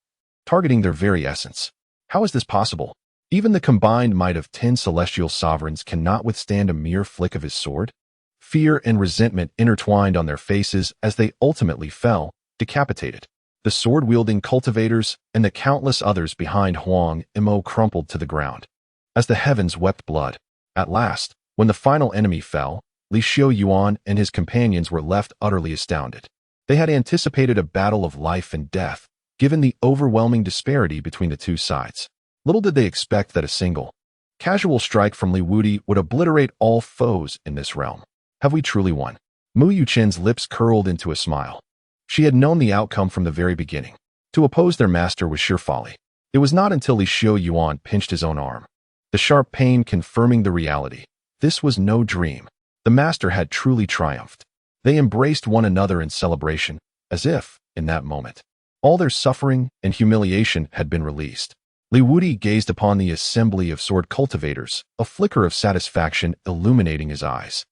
targeting their very essence. How is this possible? Even the combined might of 10 celestial sovereigns cannot withstand a mere flick of his sword? Fear and resentment intertwined on their faces as they ultimately fell, decapitated. The sword-wielding cultivators and the countless others behind Huang Mo crumpled to the ground, as the heavens wept blood. At last, when the final enemy fell, Yuan and his companions were left utterly astounded. They had anticipated a battle of life and death, given the overwhelming disparity between the two sides. Little did they expect that a single, casual strike from Wudi would obliterate all foes in this realm. Have we truly won? Mu Yuchen's lips curled into a smile. She had known the outcome from the very beginning. To oppose their master was sheer folly. It was not until Yuan pinched his own arm, the sharp pain confirming the reality. This was no dream. The master had truly triumphed. They embraced one another in celebration, as if, in that moment, all their suffering and humiliation had been released. Wudi gazed upon the assembly of sword cultivators, a flicker of satisfaction illuminating his eyes.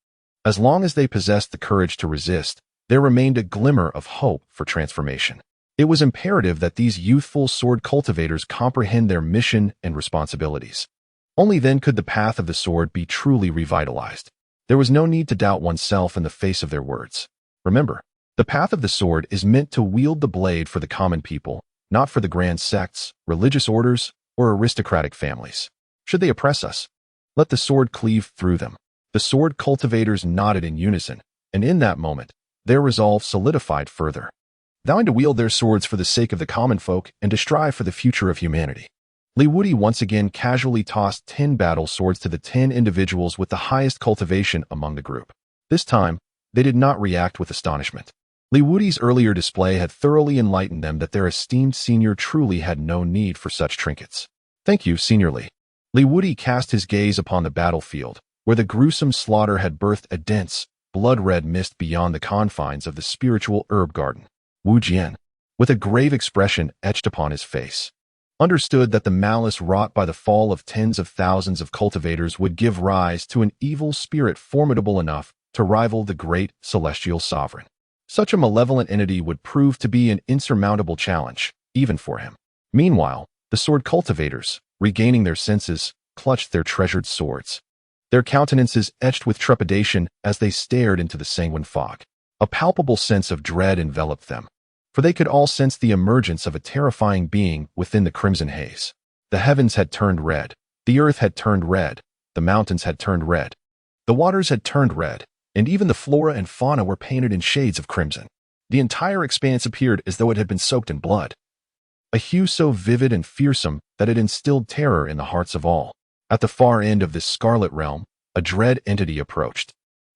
As long as they possessed the courage to resist, there remained a glimmer of hope for transformation. It was imperative that these youthful sword cultivators comprehend their mission and responsibilities. Only then could the path of the sword be truly revitalized. There was no need to doubt oneself in the face of their words. Remember, the path of the sword is meant to wield the blade for the common people, not for the grand sects, religious orders, or aristocratic families. Should they oppress us, let the sword cleave through them. The sword cultivators nodded in unison, and in that moment, their resolve solidified further, vowing to wield their swords for the sake of the common folk and to strive for the future of humanity. Wudi once again casually tossed 10 battle swords to the 10 individuals with the highest cultivation among the group. This time, they did not react with astonishment. Wudi's earlier display had thoroughly enlightened them that their esteemed senior truly had no need for such trinkets. Thank you, Senior Li. Wudi cast his gaze upon the battlefield, where the gruesome slaughter had birthed a dense, blood-red mist beyond the confines of the spiritual herb garden. Wu Jian, with a grave expression etched upon his face, understood that the malice wrought by the fall of tens of thousands of cultivators would give rise to an evil spirit formidable enough to rival the great celestial sovereign. Such a malevolent entity would prove to be an insurmountable challenge, even for him. Meanwhile, the sword cultivators, regaining their senses, clutched their treasured swords, their countenances etched with trepidation as they stared into the sanguine fog. A palpable sense of dread enveloped them, for they could all sense the emergence of a terrifying being within the crimson haze. The heavens had turned red, the earth had turned red, the mountains had turned red, the waters had turned red, and even the flora and fauna were painted in shades of crimson. The entire expanse appeared as though it had been soaked in blood. a hue so vivid and fearsome that it instilled terror in the hearts of all. At the far end of this scarlet realm, a dread entity approached,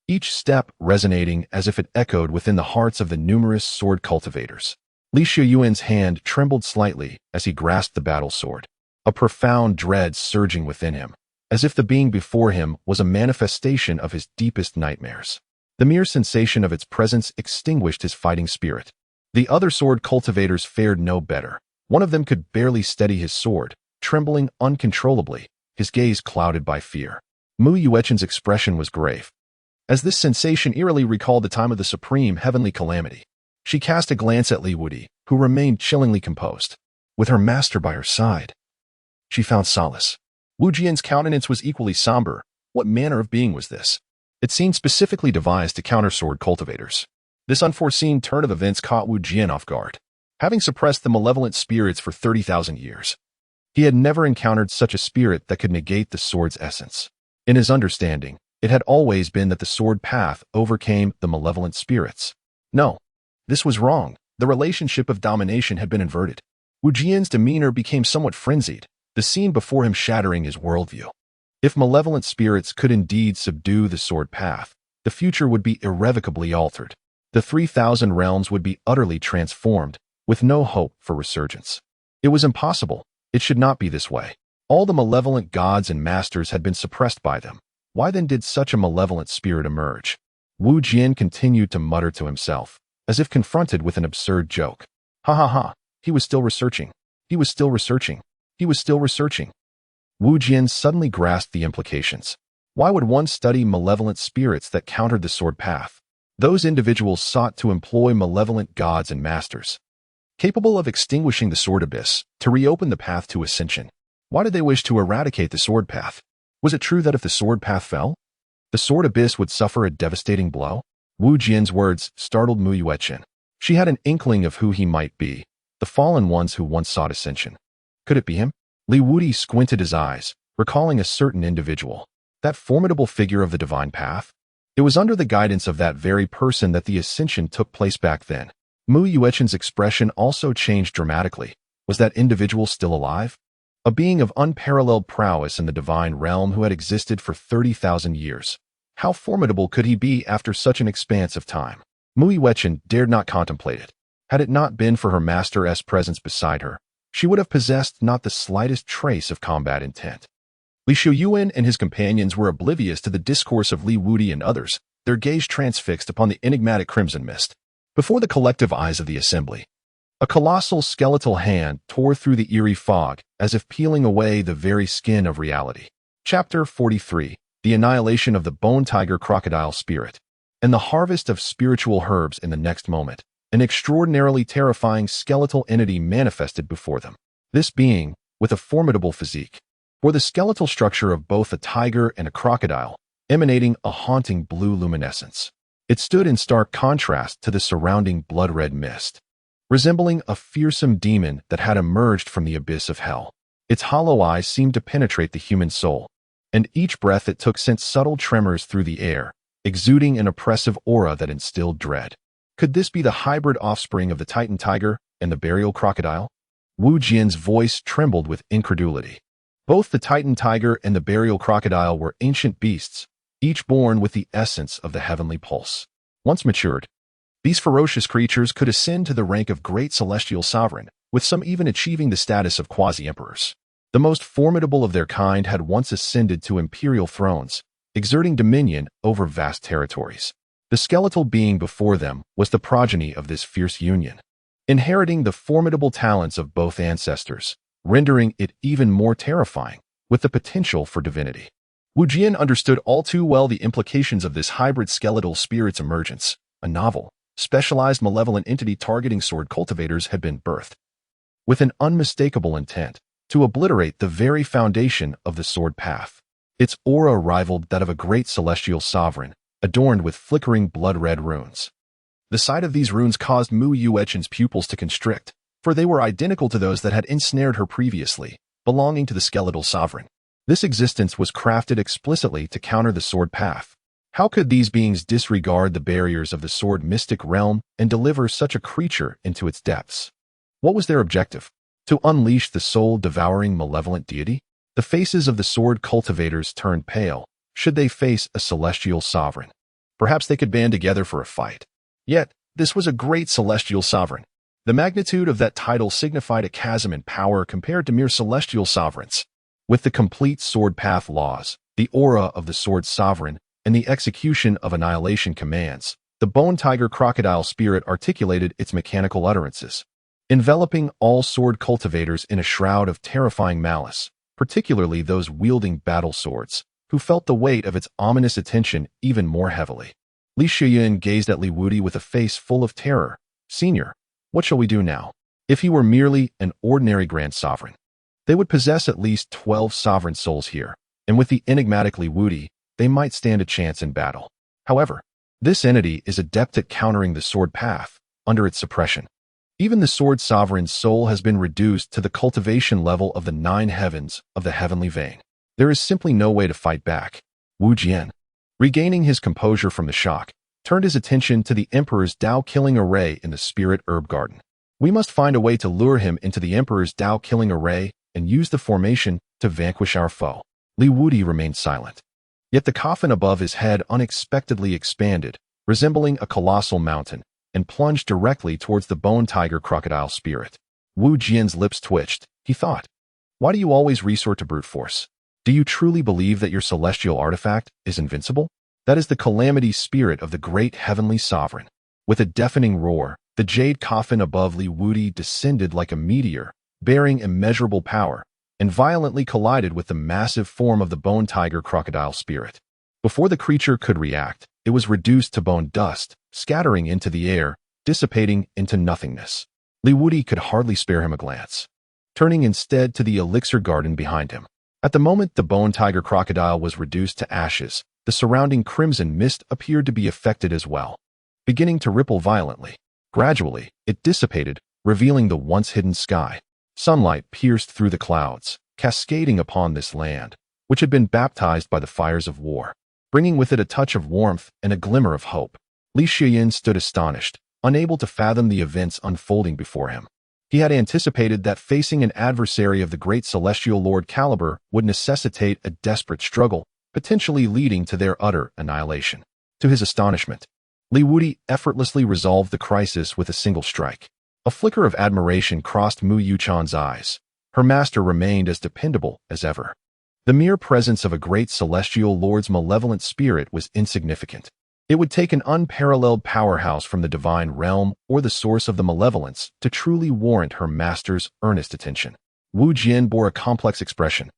each step resonating as if it echoed within the hearts of the numerous sword cultivators. Li Yuan's hand trembled slightly as he grasped the battle sword, a profound dread surging within him, as if the being before him was a manifestation of his deepest nightmares. The mere sensation of its presence extinguished his fighting spirit. The other sword cultivators fared no better. One of them could barely steady his sword, trembling uncontrollably, his gaze clouded by fear. Mu Yuechen's expression was grave, as this sensation eerily recalled the time of the supreme heavenly calamity. She cast a glance at Wudi, who remained chillingly composed. With her master by her side, she found solace. Wu Jian's countenance was equally somber. What manner of being was this? It seemed specifically devised to counter sword cultivators. This unforeseen turn of events caught Wu Jian off guard. Having suppressed the malevolent spirits for 30,000 years, he had never encountered such a spirit that could negate the sword's essence. In his understanding, it had always been that the sword path overcame the malevolent spirits. No, this was wrong. The relationship of domination had been inverted. Wu Jian's demeanor became somewhat frenzied, the scene before him shattering his worldview. If malevolent spirits could indeed subdue the sword path, the future would be irrevocably altered. The 3,000 realms would be utterly transformed, with no hope for resurgence. It was impossible. It should not be this way. All the malevolent gods and masters had been suppressed by them. Why then did such a malevolent spirit emerge? Wu Jian continued to mutter to himself, as if confronted with an absurd joke. Ha ha ha, he was still researching. He was still researching. He was still researching. Wu Jian suddenly grasped the implications. Why would one study malevolent spirits that countered the sword path? Those individuals sought to employ malevolent gods and masters, capable of extinguishing the sword abyss, to reopen the path to ascension. Why did they wish to eradicate the sword path? Was it true that if the sword path fell, the sword abyss would suffer a devastating blow? Wu Jian's words startled Mu Yuechen. She had an inkling of who he might be, the fallen ones who once sought ascension. Could it be him? Wudi squinted his eyes, recalling a certain individual, that formidable figure of the divine path. It was under the guidance of that very person that the ascension took place back then. Mu Yuechen's expression also changed dramatically. Was that individual still alive? A being of unparalleled prowess in the divine realm who had existed for 30,000 years. How formidable could he be after such an expanse of time? Mu Yuechen dared not contemplate it. Had it not been for her master's presence beside her, she would have possessed not the slightest trace of combat intent. Li Yuan and his companions were oblivious to the discourse of Li Wudi and others, their gaze transfixed upon the enigmatic crimson mist. Before the collective eyes of the assembly, a colossal skeletal hand tore through the eerie fog, as if peeling away the very skin of reality. Chapter 43, The Annihilation of the Bone Tiger Crocodile Spirit. And the harvest of spiritual herbs. In the next moment, an extraordinarily terrifying skeletal entity manifested before them. This being, with a formidable physique, bore the skeletal structure of both a tiger and a crocodile, emanating a haunting blue luminescence. It stood in stark contrast to the surrounding blood-red mist, resembling a fearsome demon that had emerged from the abyss of hell. Its hollow eyes seemed to penetrate the human soul, and each breath it took sent subtle tremors through the air, exuding an oppressive aura that instilled dread. Could this be the hybrid offspring of the Titan tiger and the burial crocodile? Wu Jian's voice trembled with incredulity. Both the Titan tiger and the burial crocodile were ancient beasts, each born with the essence of the heavenly pulse. Once matured, these ferocious creatures could ascend to the rank of great celestial sovereign, with some even achieving the status of quasi-emperors. The most formidable of their kind had once ascended to imperial thrones, exerting dominion over vast territories. The skeletal being before them was the progeny of this fierce union, inheriting the formidable talents of both ancestors, rendering it even more terrifying, with the potential for divinity. Wu Jian understood all too well the implications of this hybrid skeletal spirit's emergence. A novel, specialized malevolent entity targeting sword cultivators had been birthed, with an unmistakable intent to obliterate the very foundation of the sword path. Its aura rivaled that of a great celestial sovereign, adorned with flickering blood-red runes. The sight of these runes caused Mu Yuechen's pupils to constrict, for they were identical to those that had ensnared her previously, belonging to the skeletal sovereign. This existence was crafted explicitly to counter the sword path. How could these beings disregard the barriers of the sword mystic realm and deliver such a creature into its depths? What was their objective? To unleash the soul-devouring malevolent deity? The faces of the sword cultivators turned pale. Should they face a celestial sovereign? Perhaps they could band together for a fight. Yet, this was a great celestial sovereign. The magnitude of that title signified a chasm in power compared to mere celestial sovereigns. With the complete sword path laws, the aura of the sword sovereign, and the execution of annihilation commands, the bone tiger crocodile spirit articulated its mechanical utterances, enveloping all sword cultivators in a shroud of terrifying malice, particularly those wielding battle swords, who felt the weight of its ominous attention even more heavily. Li Shiyuan gazed at Li Wudi with a face full of terror. "Senior, what shall we do now?" If he were merely an ordinary grand sovereign, they would possess at least 12 sovereign souls here, and with the enigmatic Li Wudi, they might stand a chance in battle. However, this entity is adept at countering the sword path under its suppression. Even the sword sovereign's soul has been reduced to the cultivation level of the 9 heavens of the heavenly vein. There is simply no way to fight back. Wu Jian, regaining his composure from the shock, turned his attention to the Emperor's Tao-killing array in the spirit herb garden. We must find a way to lure him into the Emperor's Tao-killing array and use the formation to vanquish our foe. Li Wudi remained silent. Yet the coffin above his head unexpectedly expanded, resembling a colossal mountain, and plunged directly towards the bone tiger crocodile spirit. Wu Jian's lips twitched. He thought, "Why do you always resort to brute force? Do you truly believe that your celestial artifact is invincible? That is the calamity spirit of the great heavenly sovereign." With a deafening roar, the jade coffin above Li Wudi descended like a meteor, bearing immeasurable power, and violently collided with the massive form of the bone tiger crocodile spirit. Before the creature could react, it was reduced to bone dust, scattering into the air, dissipating into nothingness. Li Wudi could hardly spare him a glance, turning instead to the elixir garden behind him. At the moment the bone tiger crocodile was reduced to ashes, the surrounding crimson mist appeared to be affected as well, beginning to ripple violently. Gradually, it dissipated, revealing the once hidden sky. Sunlight pierced through the clouds, cascading upon this land, which had been baptized by the fires of war, bringing with it a touch of warmth and a glimmer of hope. Li Shiyin stood astonished, unable to fathom the events unfolding before him. He had anticipated that facing an adversary of the great celestial lord caliber would necessitate a desperate struggle, potentially leading to their utter annihilation. To his astonishment, Li Wudi effortlessly resolved the crisis with a single strike. A flicker of admiration crossed Mu Yuchan's eyes. Her master remained as dependable as ever. The mere presence of a great celestial lord's malevolent spirit was insignificant. It would take an unparalleled powerhouse from the divine realm or the source of the malevolence to truly warrant her master's earnest attention. Wu Jian bore a complex expression,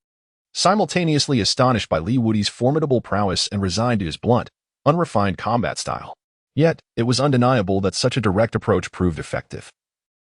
simultaneously astonished by Li Wudi's formidable prowess and resigned to his blunt, unrefined combat style. Yet, it was undeniable that such a direct approach proved effective,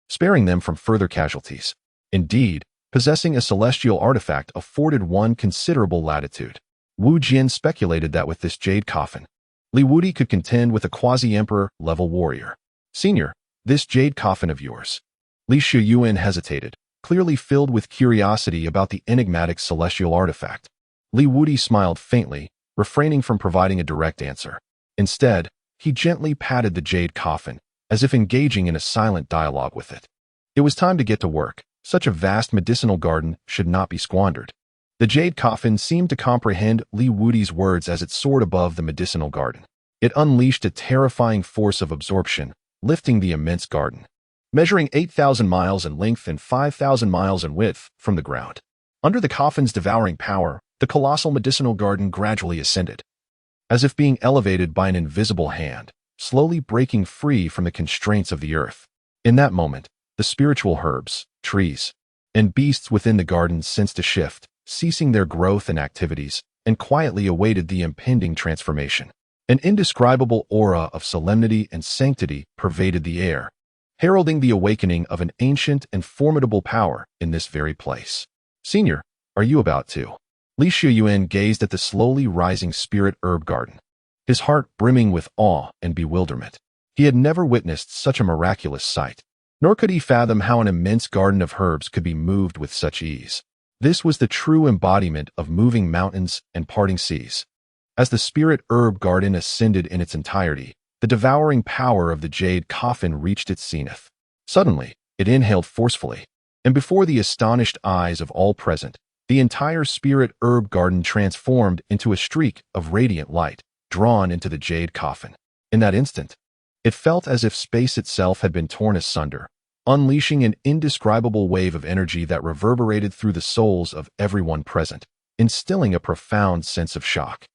sparing them from further casualties. Indeed, possessing a celestial artifact afforded one considerable latitude. Wu Jian speculated that with this jade coffin, Li Wudi could contend with a quasi-emperor-level warrior. "Senior, this jade coffin of yours." Li Shiyuan hesitated, clearly filled with curiosity about the enigmatic celestial artifact. Li Wudi smiled faintly, refraining from providing a direct answer. Instead, he gently patted the jade coffin, as if engaging in a silent dialogue with it. It was time to get to work. Such a vast medicinal garden should not be squandered. The jade coffin seemed to comprehend Li Wudi's words as it soared above the medicinal garden. It unleashed a terrifying force of absorption, lifting the immense garden, measuring 8,000 miles in length and 5,000 miles in width, from the ground. Under the coffin's devouring power, the colossal medicinal garden gradually ascended, as if being elevated by an invisible hand, slowly breaking free from the constraints of the earth. In that moment, the spiritual herbs, trees, and beasts within the garden sensed a shift, ceasing their growth and activities, and quietly awaited the impending transformation. An indescribable aura of solemnity and sanctity pervaded the air, heralding the awakening of an ancient and formidable power in this very place. "Senior, are you about to?" Li Shiyuan gazed at the slowly rising spirit herb garden, his heart brimming with awe and bewilderment. He had never witnessed such a miraculous sight, nor could he fathom how an immense garden of herbs could be moved with such ease. This was the true embodiment of moving mountains and parting seas. As the spirit herb garden ascended in its entirety, the devouring power of the jade coffin reached its zenith. Suddenly, it inhaled forcefully, and before the astonished eyes of all present, the entire spirit herb garden transformed into a streak of radiant light, drawn into the jade coffin. In that instant, it felt as if space itself had been torn asunder, unleashing an indescribable wave of energy that reverberated through the souls of everyone present, instilling a profound sense of shock.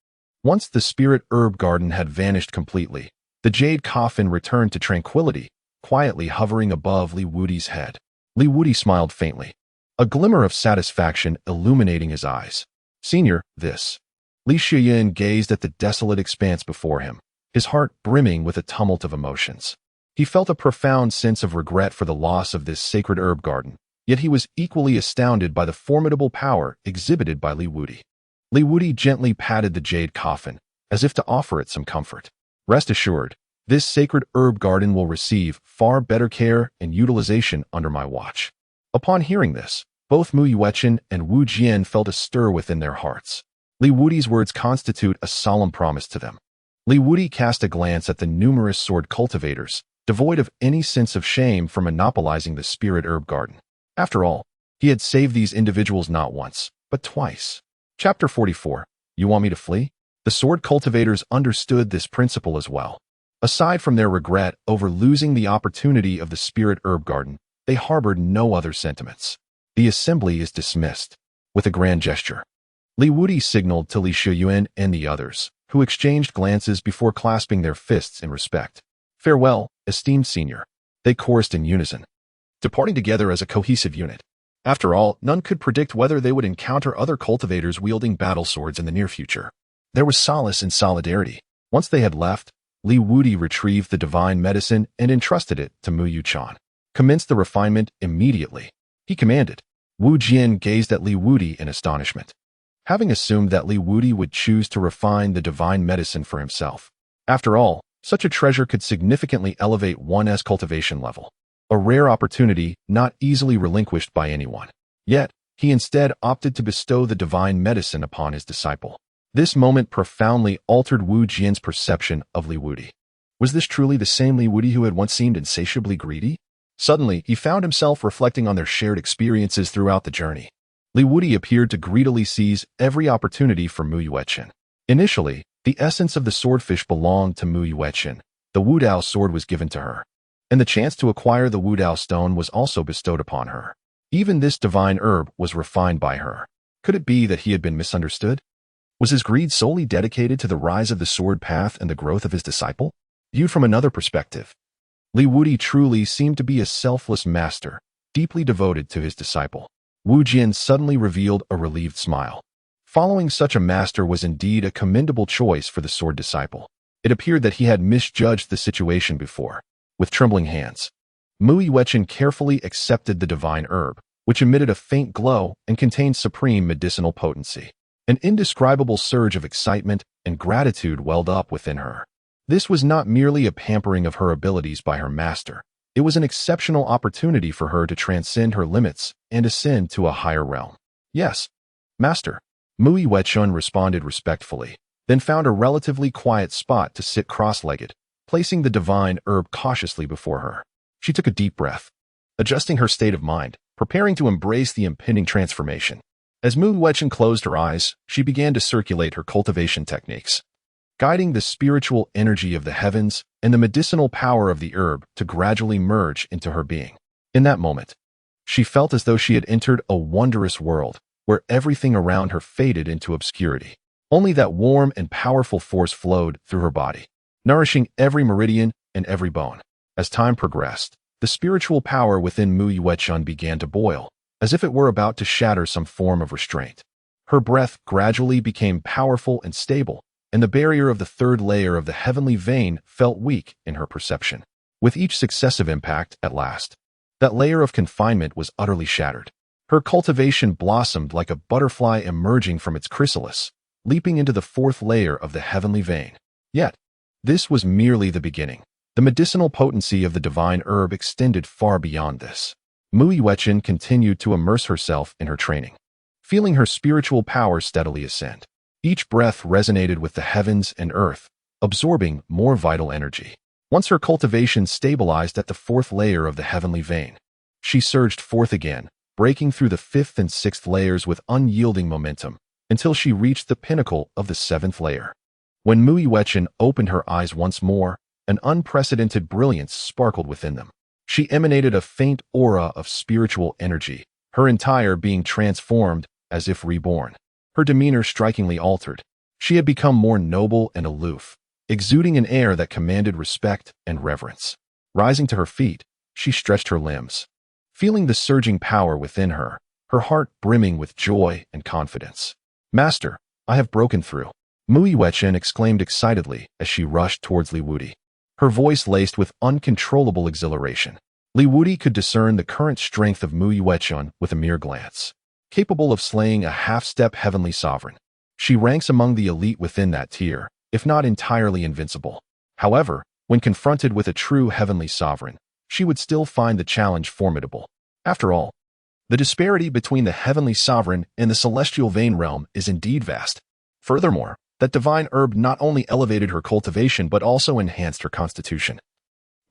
Once the spirit herb garden had vanished completely, the jade coffin returned to tranquility, quietly hovering above Li Wudi's head. Li Wudi smiled faintly, a glimmer of satisfaction illuminating his eyes. "Senior, this." Li Shiyin gazed at the desolate expanse before him, his heart brimming with a tumult of emotions. He felt a profound sense of regret for the loss of this sacred herb garden, yet he was equally astounded by the formidable power exhibited by Li Wudi. Li Wudi gently patted the jade coffin, as if to offer it some comfort. "Rest assured, this sacred herb garden will receive far better care and utilization under my watch." Upon hearing this, both Mu Yuechen and Wu Jian felt a stir within their hearts. Li Wudi's words constitute a solemn promise to them. Li Wudi cast a glance at the numerous sword cultivators, devoid of any sense of shame for monopolizing the spirit herb garden. After all, he had saved these individuals not once, but twice. Chapter 44. You want me to flee? The sword cultivators understood this principle as well. Aside from their regret over losing the opportunity of the spirit herb garden, they harbored no other sentiments. The assembly is dismissed. With a grand gesture, Li Wudi signaled to Li Shiyuan and the others, who exchanged glances before clasping their fists in respect. "Farewell, esteemed senior." They chorused in unison, departing together as a cohesive unit. After all, none could predict whether they would encounter other cultivators wielding battle swords in the near future. There was solace in solidarity. Once they had left, Li Wudi retrieved the divine medicine and entrusted it to Mu Yuchan. "Commence the refinement immediately," he commanded. Wu Jian gazed at Li Wudi in astonishment, having assumed that Li Wudi would choose to refine the divine medicine for himself. After all, such a treasure could significantly elevate one's cultivation level, a rare opportunity not easily relinquished by anyone. Yet, he instead opted to bestow the divine medicine upon his disciple. This moment profoundly altered Wu Jian's perception of Li Wudi. Was this truly the same Li Wudi who had once seemed insatiably greedy? Suddenly, he found himself reflecting on their shared experiences throughout the journey. Li Wudi appeared to greedily seize every opportunity for Mu Yuechen. Initially, the essence of the swordfish belonged to Mu Yuechen. The Wudao sword was given to her, and the chance to acquire the Wudao stone was also bestowed upon her. Even this divine herb was refined by her. Could it be that he had been misunderstood? Was his greed solely dedicated to the rise of the sword path and the growth of his disciple? Viewed from another perspective, Li Wudi truly seemed to be a selfless master, deeply devoted to his disciple. Wu Jian suddenly revealed a relieved smile. Following such a master was indeed a commendable choice for the sword disciple. It appeared that he had misjudged the situation before. With trembling hands, Mu Yuechen carefully accepted the divine herb, which emitted a faint glow and contained supreme medicinal potency. An indescribable surge of excitement and gratitude welled up within her. This was not merely a pampering of her abilities by her master. It was an exceptional opportunity for her to transcend her limits and ascend to a higher realm. "Yes, master," Mu Yuechen responded respectfully, then found a relatively quiet spot to sit cross-legged, placing the divine herb cautiously before her. She took a deep breath, adjusting her state of mind, preparing to embrace the impending transformation. As Mu Yuechen closed her eyes, she began to circulate her cultivation techniques, guiding the spiritual energy of the heavens and the medicinal power of the herb to gradually merge into her being. In that moment, she felt as though she had entered a wondrous world where everything around her faded into obscurity. Only that warm and powerful force flowed through her body, nourishing every meridian and every bone. As time progressed, the spiritual power within Mu Yuechen began to boil, as if it were about to shatter some form of restraint. Her breath gradually became powerful and stable, and the barrier of the third layer of the heavenly vein felt weak in her perception. With each successive impact, at last, that layer of confinement was utterly shattered. Her cultivation blossomed like a butterfly emerging from its chrysalis, leaping into the fourth layer of the heavenly vein. Yet, this was merely the beginning. The medicinal potency of the divine herb extended far beyond this. Mu Yuechen continued to immerse herself in her training, feeling her spiritual power steadily ascend. Each breath resonated with the heavens and earth, absorbing more vital energy. Once her cultivation stabilized at the fourth layer of the heavenly vein, she surged forth again, breaking through the fifth and sixth layers with unyielding momentum, until she reached the pinnacle of the seventh layer. When Mu Yuechen opened her eyes once more, an unprecedented brilliance sparkled within them. She emanated a faint aura of spiritual energy, her entire being transformed as if reborn. Her demeanor strikingly altered. She had become more noble and aloof, exuding an air that commanded respect and reverence. Rising to her feet, she stretched her limbs, feeling the surging power within her, her heart brimming with joy and confidence. "Master, I have broken through," Mu Yuechen exclaimed excitedly as she rushed towards Li Wudi, her voice laced with uncontrollable exhilaration. Li Wudi could discern the current strength of Mu Yuechen with a mere glance. Capable of slaying a half-step heavenly sovereign, she ranks among the elite within that tier, if not entirely invincible. However, when confronted with a true heavenly sovereign, she would still find the challenge formidable. After all, the disparity between the heavenly sovereign and the celestial vein realm is indeed vast. Furthermore, that divine herb not only elevated her cultivation but also enhanced her constitution,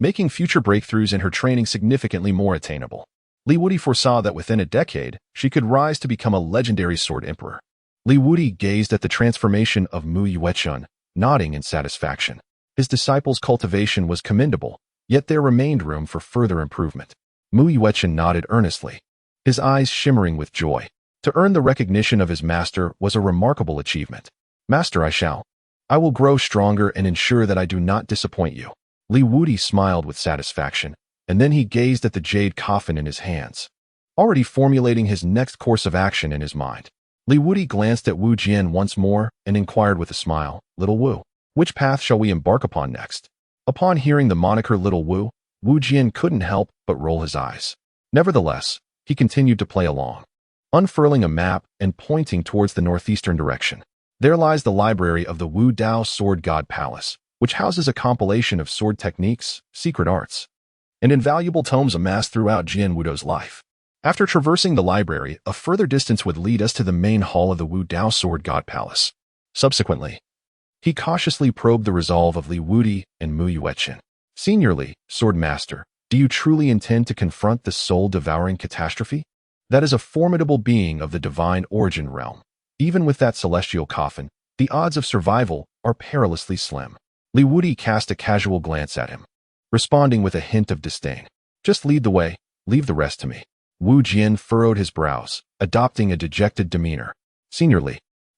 making future breakthroughs in her training significantly more attainable. Li Wudi foresaw that within a decade, she could rise to become a legendary sword emperor. Li Wudi gazed at the transformation of Mu Yuechen, nodding in satisfaction. His disciple's cultivation was commendable, yet there remained room for further improvement. Mu Yuechen nodded earnestly, his eyes shimmering with joy. To earn the recognition of his master was a remarkable achievement. "Master, I will grow stronger and ensure that I do not disappoint you." Li Wudi smiled with satisfaction, and then he gazed at the jade coffin in his hands, already formulating his next course of action in his mind. Li Wudi glanced at Wu Jian once more and inquired with a smile, "Little Wu, which path shall we embark upon next?" Upon hearing the moniker Little Wu, Wu Jian couldn't help but roll his eyes. Nevertheless, he continued to play along, unfurling a map and pointing towards the northeastern direction. "There lies the library of the Wu Dao Sword God Palace, which houses a compilation of sword techniques, secret arts, and invaluable tomes amassed throughout Jian Wudo's life." After traversing the library, a further distance would lead us to the main hall of the Wu Dao Sword God Palace. Subsequently, he cautiously probed the resolve of Li Wudi and Mu Yuechen. "Senior Sword Master, do you truly intend to confront the soul-devouring catastrophe? That is a formidable being of the divine origin realm. Even with that celestial coffin, the odds of survival are perilously slim." Li Wudi cast a casual glance at him, responding with a hint of disdain. "Just lead the way, leave the rest to me." Wu Jian furrowed his brows, adopting a dejected demeanor. "Senior,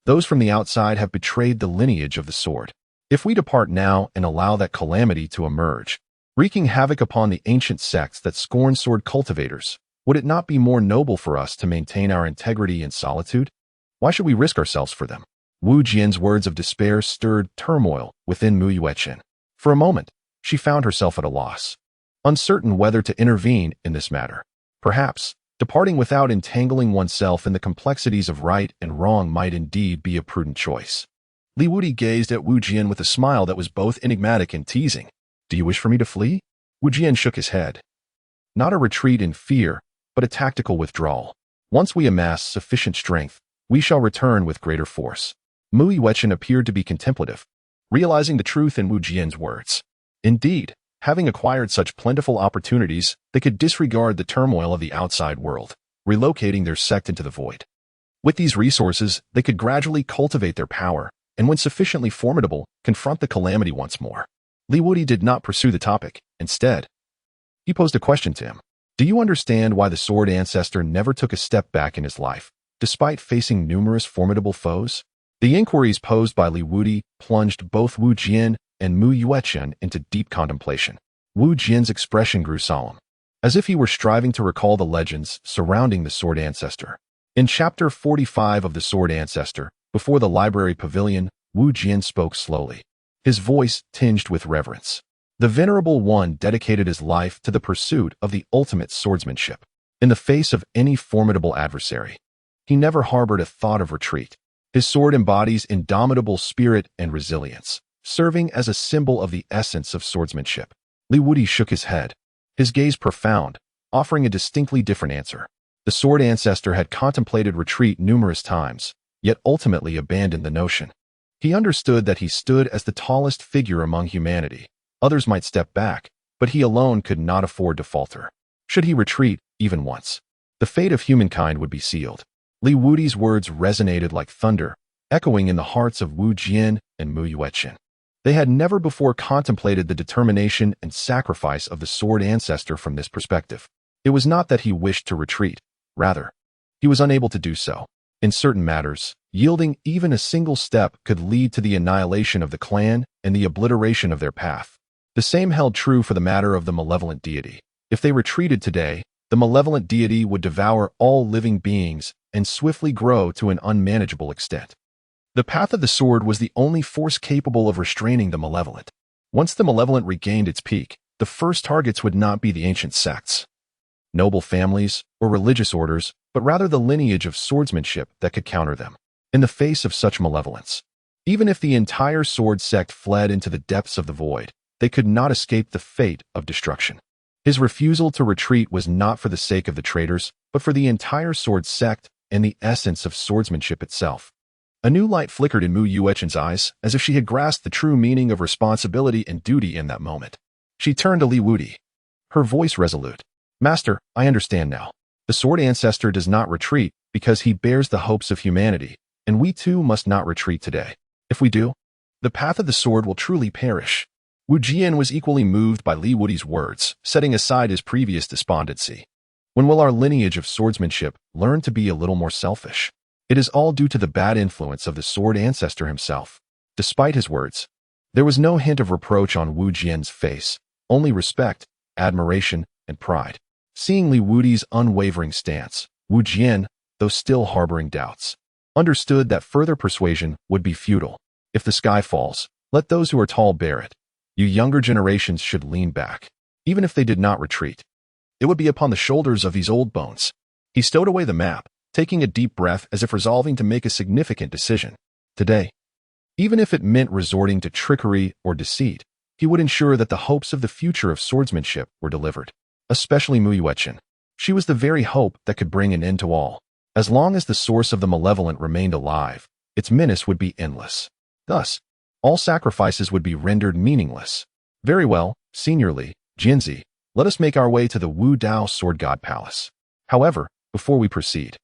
those from the outside have betrayed the lineage of the sword. If we depart now and allow that calamity to emerge, wreaking havoc upon the ancient sects that scorn sword cultivators, would it not be more noble for us to maintain our integrity in solitude? Why should we risk ourselves for them?" Wu Jian's words of despair stirred turmoil within Mu Yuechen. For a moment, she found herself at a loss, uncertain whether to intervene in this matter. Perhaps, departing without entangling oneself in the complexities of right and wrong might indeed be a prudent choice. Li Wudi gazed at Wu Jian with a smile that was both enigmatic and teasing. "Do you wish for me to flee?" Wu Jian shook his head. "Not a retreat in fear, but a tactical withdrawal. Once we amass sufficient strength, we shall return with greater force." Mu Yuechen appeared to be contemplative, realizing the truth in Wu Jian's words. Indeed, having acquired such plentiful opportunities, they could disregard the turmoil of the outside world, relocating their sect into the void. With these resources, they could gradually cultivate their power, and when sufficiently formidable, confront the calamity once more. Li Wudi did not pursue the topic. Instead, he posed a question to him. "Do you understand why the sword ancestor never took a step back in his life, despite facing numerous formidable foes?" The inquiries posed by Li Wudi plunged both Wu Jian and Mu Yuechen into deep contemplation. Wu Jian's expression grew solemn, as if he were striving to recall the legends surrounding the sword ancestor. In Chapter 45 of the Sword Ancestor, before the library pavilion, Wu Jian spoke slowly, his voice tinged with reverence. The Venerable One dedicated his life to the pursuit of the ultimate swordsmanship. In the face of any formidable adversary, he never harbored a thought of retreat. His sword embodies indomitable spirit and resilience, serving as a symbol of the essence of swordsmanship. Li Wudi shook his head, his gaze profound, offering a distinctly different answer. The sword ancestor had contemplated retreat numerous times, yet ultimately abandoned the notion. He understood that he stood as the tallest figure among humanity. Others might step back, but he alone could not afford to falter. Should he retreat, even once, The fate of humankind would be sealed. Li Wudi's words resonated like thunder, echoing in the hearts of Wu Jian and Mu Yueqin. They had never before contemplated the determination and sacrifice of the sword ancestor from this perspective. It was not that he wished to retreat. Rather, he was unable to do so. In certain matters, yielding even a single step could lead to the annihilation of the clan and the obliteration of their path. The same held true for the matter of the malevolent deity. If they retreated today, the malevolent deity would devour all living beings and swiftly grow to an unmanageable extent. The path of the sword was the only force capable of restraining the malevolent. Once the malevolent regained its peak, the first targets would not be the ancient sects, noble families, or religious orders, but rather the lineage of swordsmanship that could counter them. In the face of such malevolence, even if the entire sword sect fled into the depths of the void, they could not escape the fate of destruction. His refusal to retreat was not for the sake of the traitors, but for the entire sword sect and the essence of swordsmanship itself. A new light flickered in Mu Yueqin's eyes, as if she had grasped the true meaning of responsibility and duty in that moment. She turned to Li Wudi, her voice resolute. Master, I understand now. The sword ancestor does not retreat because he bears the hopes of humanity, and we too must not retreat today. If we do, the path of the sword will truly perish. Wu Jian was equally moved by Li Wudi's words, setting aside his previous despondency. When will our lineage of swordsmanship learn to be a little more selfish? It is all due to the bad influence of the sword ancestor himself. Despite his words, there was no hint of reproach on Wu Jian's face, only respect, admiration, and pride. Seeing Li Wudi's unwavering stance, Wu Jian, though still harboring doubts, understood that further persuasion would be futile. If the sky falls, let those who are tall bear it. You younger generations should lean back. Even if they did not retreat, it would be upon the shoulders of these old bones. He stowed away the map, taking a deep breath as if resolving to make a significant decision. Today, even if it meant resorting to trickery or deceit, he would ensure that the hopes of the future of swordsmanship were delivered. Especially Mu Yueqin. She was the very hope that could bring an end to all. As long as the source of the malevolent remained alive, its menace would be endless. Thus, all sacrifices would be rendered meaningless. Very well, Senior Li, Jinzi, let us make our way to the Wu Dao Sword God Palace. However, before we proceed,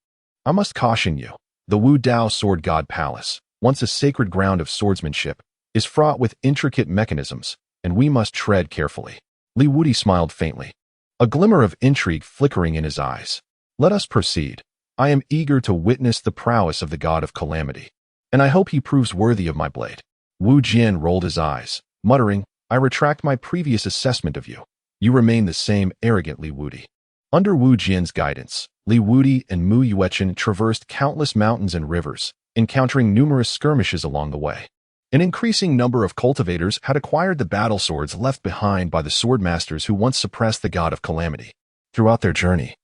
I must caution you. The Wu Dao Sword God Palace, once a sacred ground of swordsmanship, is fraught with intricate mechanisms, and we must tread carefully. Li Wudi smiled faintly, a glimmer of intrigue flickering in his eyes. Let us proceed. I am eager to witness the prowess of the god of calamity, and I hope he proves worthy of my blade. Wu Jian rolled his eyes, muttering, I retract my previous assessment of you. You remain the same arrogant Li Wudi. Under Wu Jian's guidance, Li Wudi and Mu Yueqin traversed countless mountains and rivers, encountering numerous skirmishes along the way. An increasing number of cultivators had acquired the battle swords left behind by the sword masters who once suppressed the god of calamity. Throughout their journey,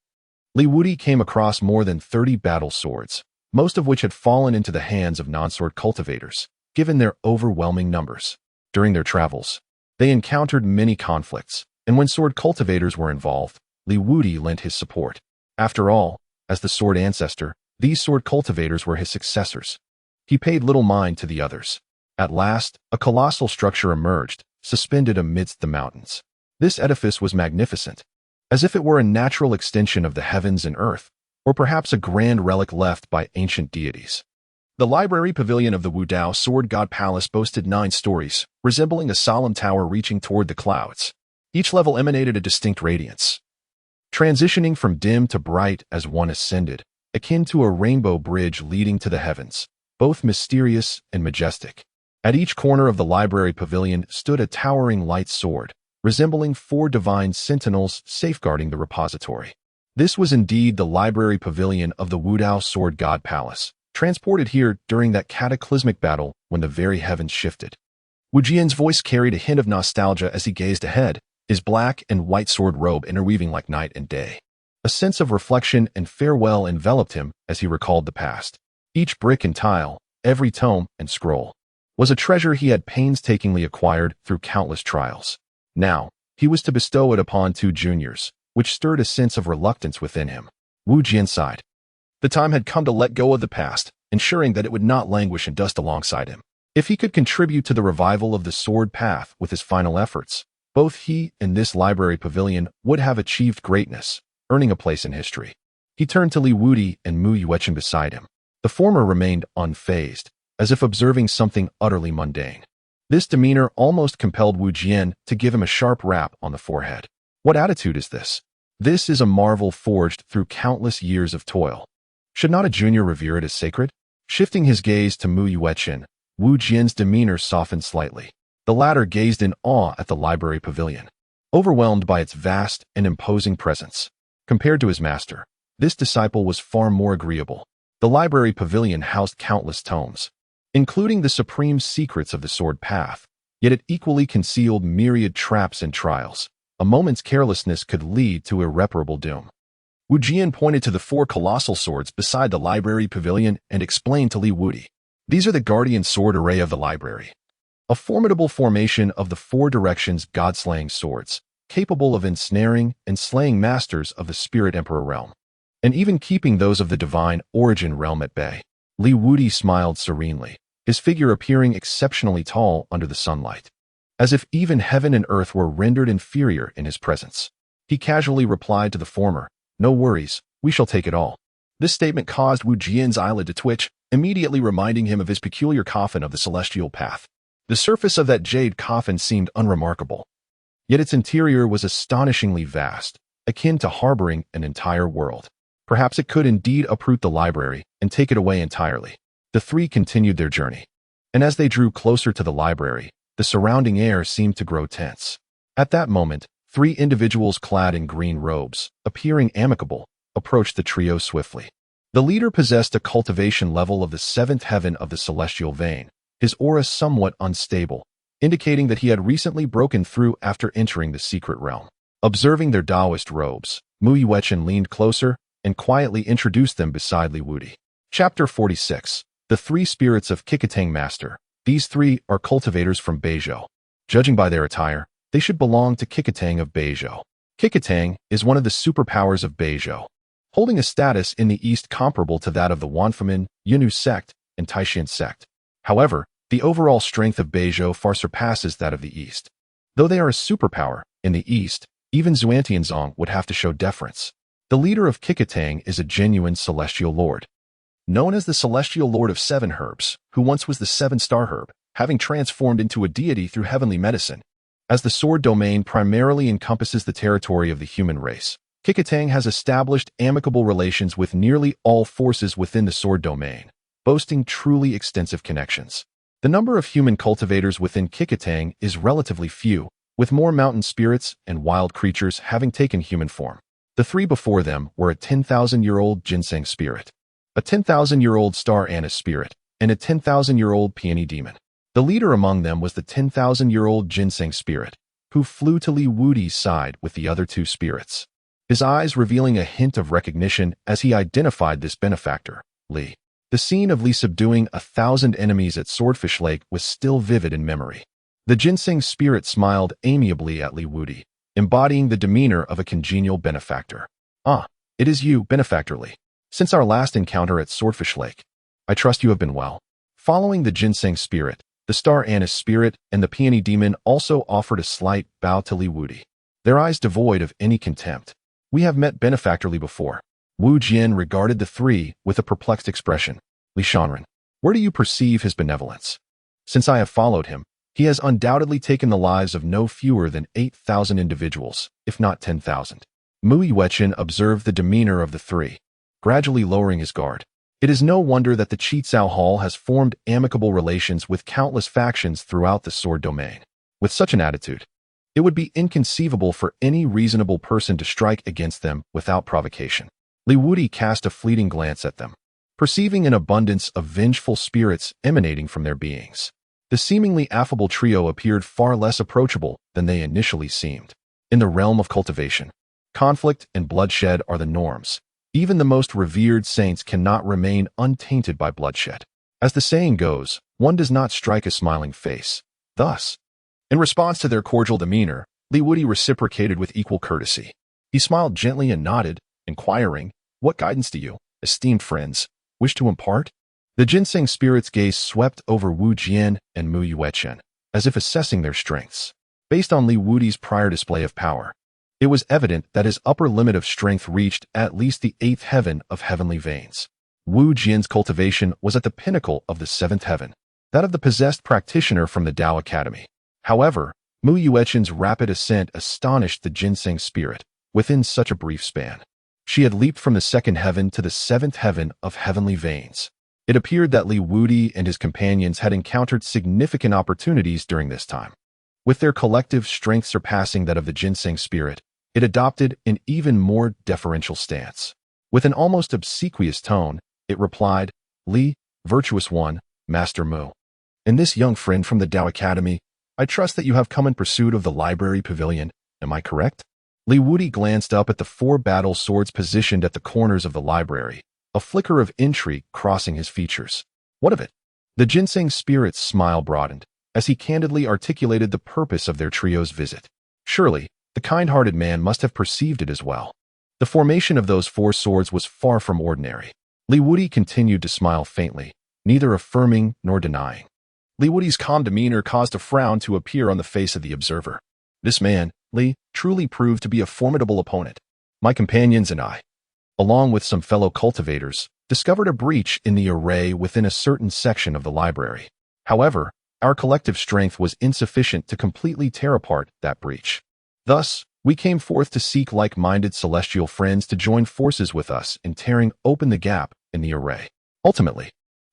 Li Wudi came across more than 30 battle swords, most of which had fallen into the hands of non-sword cultivators, given their overwhelming numbers. During their travels, they encountered many conflicts, and when sword cultivators were involved, Li Wudi lent his support. After all, as the sword ancestor, these sword cultivators were his successors. He paid little mind to the others. At last, a colossal structure emerged, suspended amidst the mountains. This edifice was magnificent, as if it were a natural extension of the heavens and earth, or perhaps a grand relic left by ancient deities. The library pavilion of the Wu Dao Sword God Palace boasted 9 stories, resembling a solemn tower reaching toward the clouds. Each level emanated a distinct radiance, transitioning from dim to bright as one ascended, akin to a rainbow bridge leading to the heavens, both mysterious and majestic. At each corner of the library pavilion stood a towering light sword, resembling 4 divine sentinels safeguarding the repository. This was indeed the library pavilion of the Wu Dao Sword God Palace, transported here during that cataclysmic battle when the very heavens shifted. Wu Jian's voice carried a hint of nostalgia as he gazed ahead, his black and white sword robe interweaving like night and day. A sense of reflection and farewell enveloped him as he recalled the past. Each brick and tile, every tome and scroll, was a treasure he had painstakingly acquired through countless trials. Now, he was to bestow it upon 2 juniors, which stirred a sense of reluctance within him. Wu Jian sighed. The time had come to let go of the past, ensuring that it would not languish in dust alongside him. If he could contribute to the revival of the sword path with his final efforts, both he and this library pavilion would have achieved greatness, earning a place in history. He turned to Li Wudi and Mu Yuechen beside him. The former remained unfazed, as if observing something utterly mundane. This demeanor almost compelled Wu Jian to give him a sharp rap on the forehead. What attitude is this? This is a marvel forged through countless years of toil. Should not a junior revere it as sacred? Shifting his gaze to Mu Yuechen, Wu Jian's demeanor softened slightly. The latter gazed in awe at the library pavilion, overwhelmed by its vast and imposing presence. Compared to his master, this disciple was far more agreeable. The library pavilion housed countless tomes, including the supreme secrets of the sword path, yet it equally concealed myriad traps and trials. A moment's carelessness could lead to irreparable doom. Wu Jian pointed to the 4 colossal swords beside the library pavilion and explained to Li Wudi. These are the guardian sword array of the library, a formidable formation of the 4 directions god-slaying swords, capable of ensnaring and slaying masters of the Spirit Emperor realm, and even keeping those of the divine origin realm at bay. Li Wudi smiled serenely, his figure appearing exceptionally tall under the sunlight, as if even heaven and earth were rendered inferior in his presence. He casually replied to the former, "No worries, we shall take it all." This statement caused Wu Jian's eyelid to twitch, immediately reminding him of his peculiar coffin of the celestial path. The surface of that jade coffin seemed unremarkable, yet its interior was astonishingly vast, akin to harboring an entire world. Perhaps it could indeed uproot the library and take it away entirely. The 3 continued their journey, and as they drew closer to the library, the surrounding air seemed to grow tense. At that moment, 3 individuals clad in green robes, appearing amicable, approached the trio swiftly. The leader possessed a cultivation level of the 7th heaven of the celestial vein, his aura somewhat unstable, indicating that he had recently broken through after entering the secret realm. Observing their Taoist robes, Mu Yuechen leaned closer and quietly introduced them beside Li Wudi. Chapter 46. The 3 Spirits of Kikatang Master. These 3 are cultivators from Beizhou. Judging by their attire, they should belong to Kikatang of Beizhou. Kikatang is one of the superpowers of Beizhou, holding a status in the East comparable to that of the Wanfamin, Yunnu sect, and Taishan sect. However, the overall strength of Beizhou far surpasses that of the East. Though they are a superpower, in the East, even Xuantianzong would have to show deference. The leader of Kikatang is a genuine celestial lord, known as the Celestial Lord of 7 Herbs, who once was the 7-star herb, having transformed into a deity through heavenly medicine. As the sword domain primarily encompasses the territory of the human race, Kikatang has established amicable relations with nearly all forces within the sword domain, boasting truly extensive connections. The number of human cultivators within Kikatang is relatively few, with more mountain spirits and wild creatures having taken human form. The 3 before them were a 10,000-year-old ginseng spirit, a 10,000-year-old star anise spirit, and a 10,000-year-old peony demon. The leader among them was the 10,000-year-old ginseng spirit, who flew to Li Wudi's side with the other 2 spirits, his eyes revealing a hint of recognition as he identified this benefactor, Li. The scene of Li subduing 1,000 enemies at Swordfish Lake was still vivid in memory. The ginseng spirit smiled amiably at Li Wudi, embodying the demeanor of a congenial benefactor. "Ah, it is you, benefactor Li. Since our last encounter at Swordfish Lake, I trust you have been well." Following the ginseng spirit, the star anise spirit and the peony demon also offered a slight bow to Li Wudi, their eyes devoid of any contempt. "We have met benefactor Li before." Wu Jian regarded the 3 with a perplexed expression. "Li Shanren, where do you perceive his benevolence? Since I have followed him, he has undoubtedly taken the lives of no fewer than 8,000 individuals, if not 10,000. Mu Yuechen observed the demeanor of the 3, gradually lowering his guard. It is no wonder that the Qizhou Hall has formed amicable relations with countless factions throughout the sword domain. With such an attitude, it would be inconceivable for any reasonable person to strike against them without provocation. Li Wudi cast a fleeting glance at them, perceiving an abundance of vengeful spirits emanating from their beings. The seemingly affable trio appeared far less approachable than they initially seemed. In the realm of cultivation, conflict and bloodshed are the norms. Even the most revered saints cannot remain untainted by bloodshed. As the saying goes, one does not strike a smiling face. Thus, in response to their cordial demeanor, Li Wudi reciprocated with equal courtesy. He smiled gently and nodded, inquiring, "What guidance do you, esteemed friends, wish to impart?" The ginseng spirit's gaze swept over Wu Jian and Mu Yuechen, as if assessing their strengths. Based on Li Wudi's prior display of power, It was evident that his upper limit of strength reached at least the 8th heaven of heavenly veins. Wu Jian's cultivation was at the pinnacle of the 7th heaven, that of the possessed practitioner from the Tao Academy. However, Mu Yueqin's rapid ascent astonished the ginseng spirit within such a brief span. She had leaped from the 2nd heaven to the 7th heaven of heavenly veins. It appeared that Li Wudi and his companions had encountered significant opportunities during this time. With their collective strength surpassing that of the ginseng spirit, it adopted an even more deferential stance. With an almost obsequious tone, it replied, "Li, virtuous one, Master Mu. And this young friend from the Tao Academy, I trust that you have come in pursuit of the library pavilion, am I correct?" Li Wudi glanced up at the 4 battle swords positioned at the corners of the library, a flicker of intrigue crossing his features. What of it? The ginseng spirit's smile broadened as he candidly articulated the purpose of their trio's visit. Surely, the kind-hearted man must have perceived it as well. The formation of those 4 swords was far from ordinary. Li Wudi continued to smile faintly, neither affirming nor denying. Li Wudi's calm demeanor caused a frown to appear on the face of the observer. This man, Li, truly proved to be a formidable opponent. My companions and I, along with some fellow cultivators, discovered a breach in the array within a certain section of the library. However, our collective strength was insufficient to completely tear apart that breach. Thus, we came forth to seek like-minded celestial friends to join forces with us in tearing open the gap in the array. Ultimately,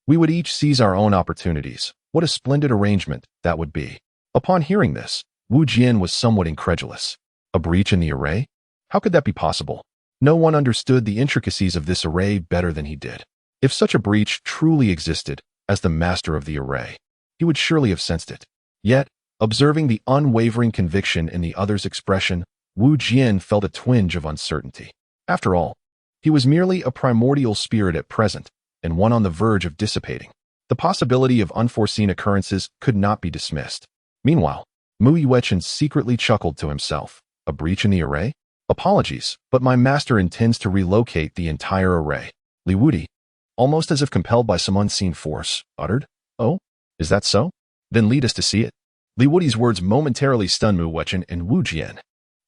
we would each seize our own opportunities. What a splendid arrangement that would be. Upon hearing this, Wu Jian was somewhat incredulous. A breach in the array? How could that be possible? No one understood the intricacies of this array better than he did. If such a breach truly existed, as the master of the array, he would surely have sensed it. Yet, observing the unwavering conviction in the other's expression, Wu Jian felt a twinge of uncertainty. After all, he was merely a primordial spirit at present, and one on the verge of dissipating. The possibility of unforeseen occurrences could not be dismissed. Meanwhile, Mu Yueqin secretly chuckled to himself. A breach in the array? Apologies, but my master intends to relocate the entire array. Li Wudi, almost as if compelled by some unseen force, uttered, "Oh, is that so? Then lead us to see it." Li Wudi's words momentarily stunned Mu Yueqin and Wu Jian.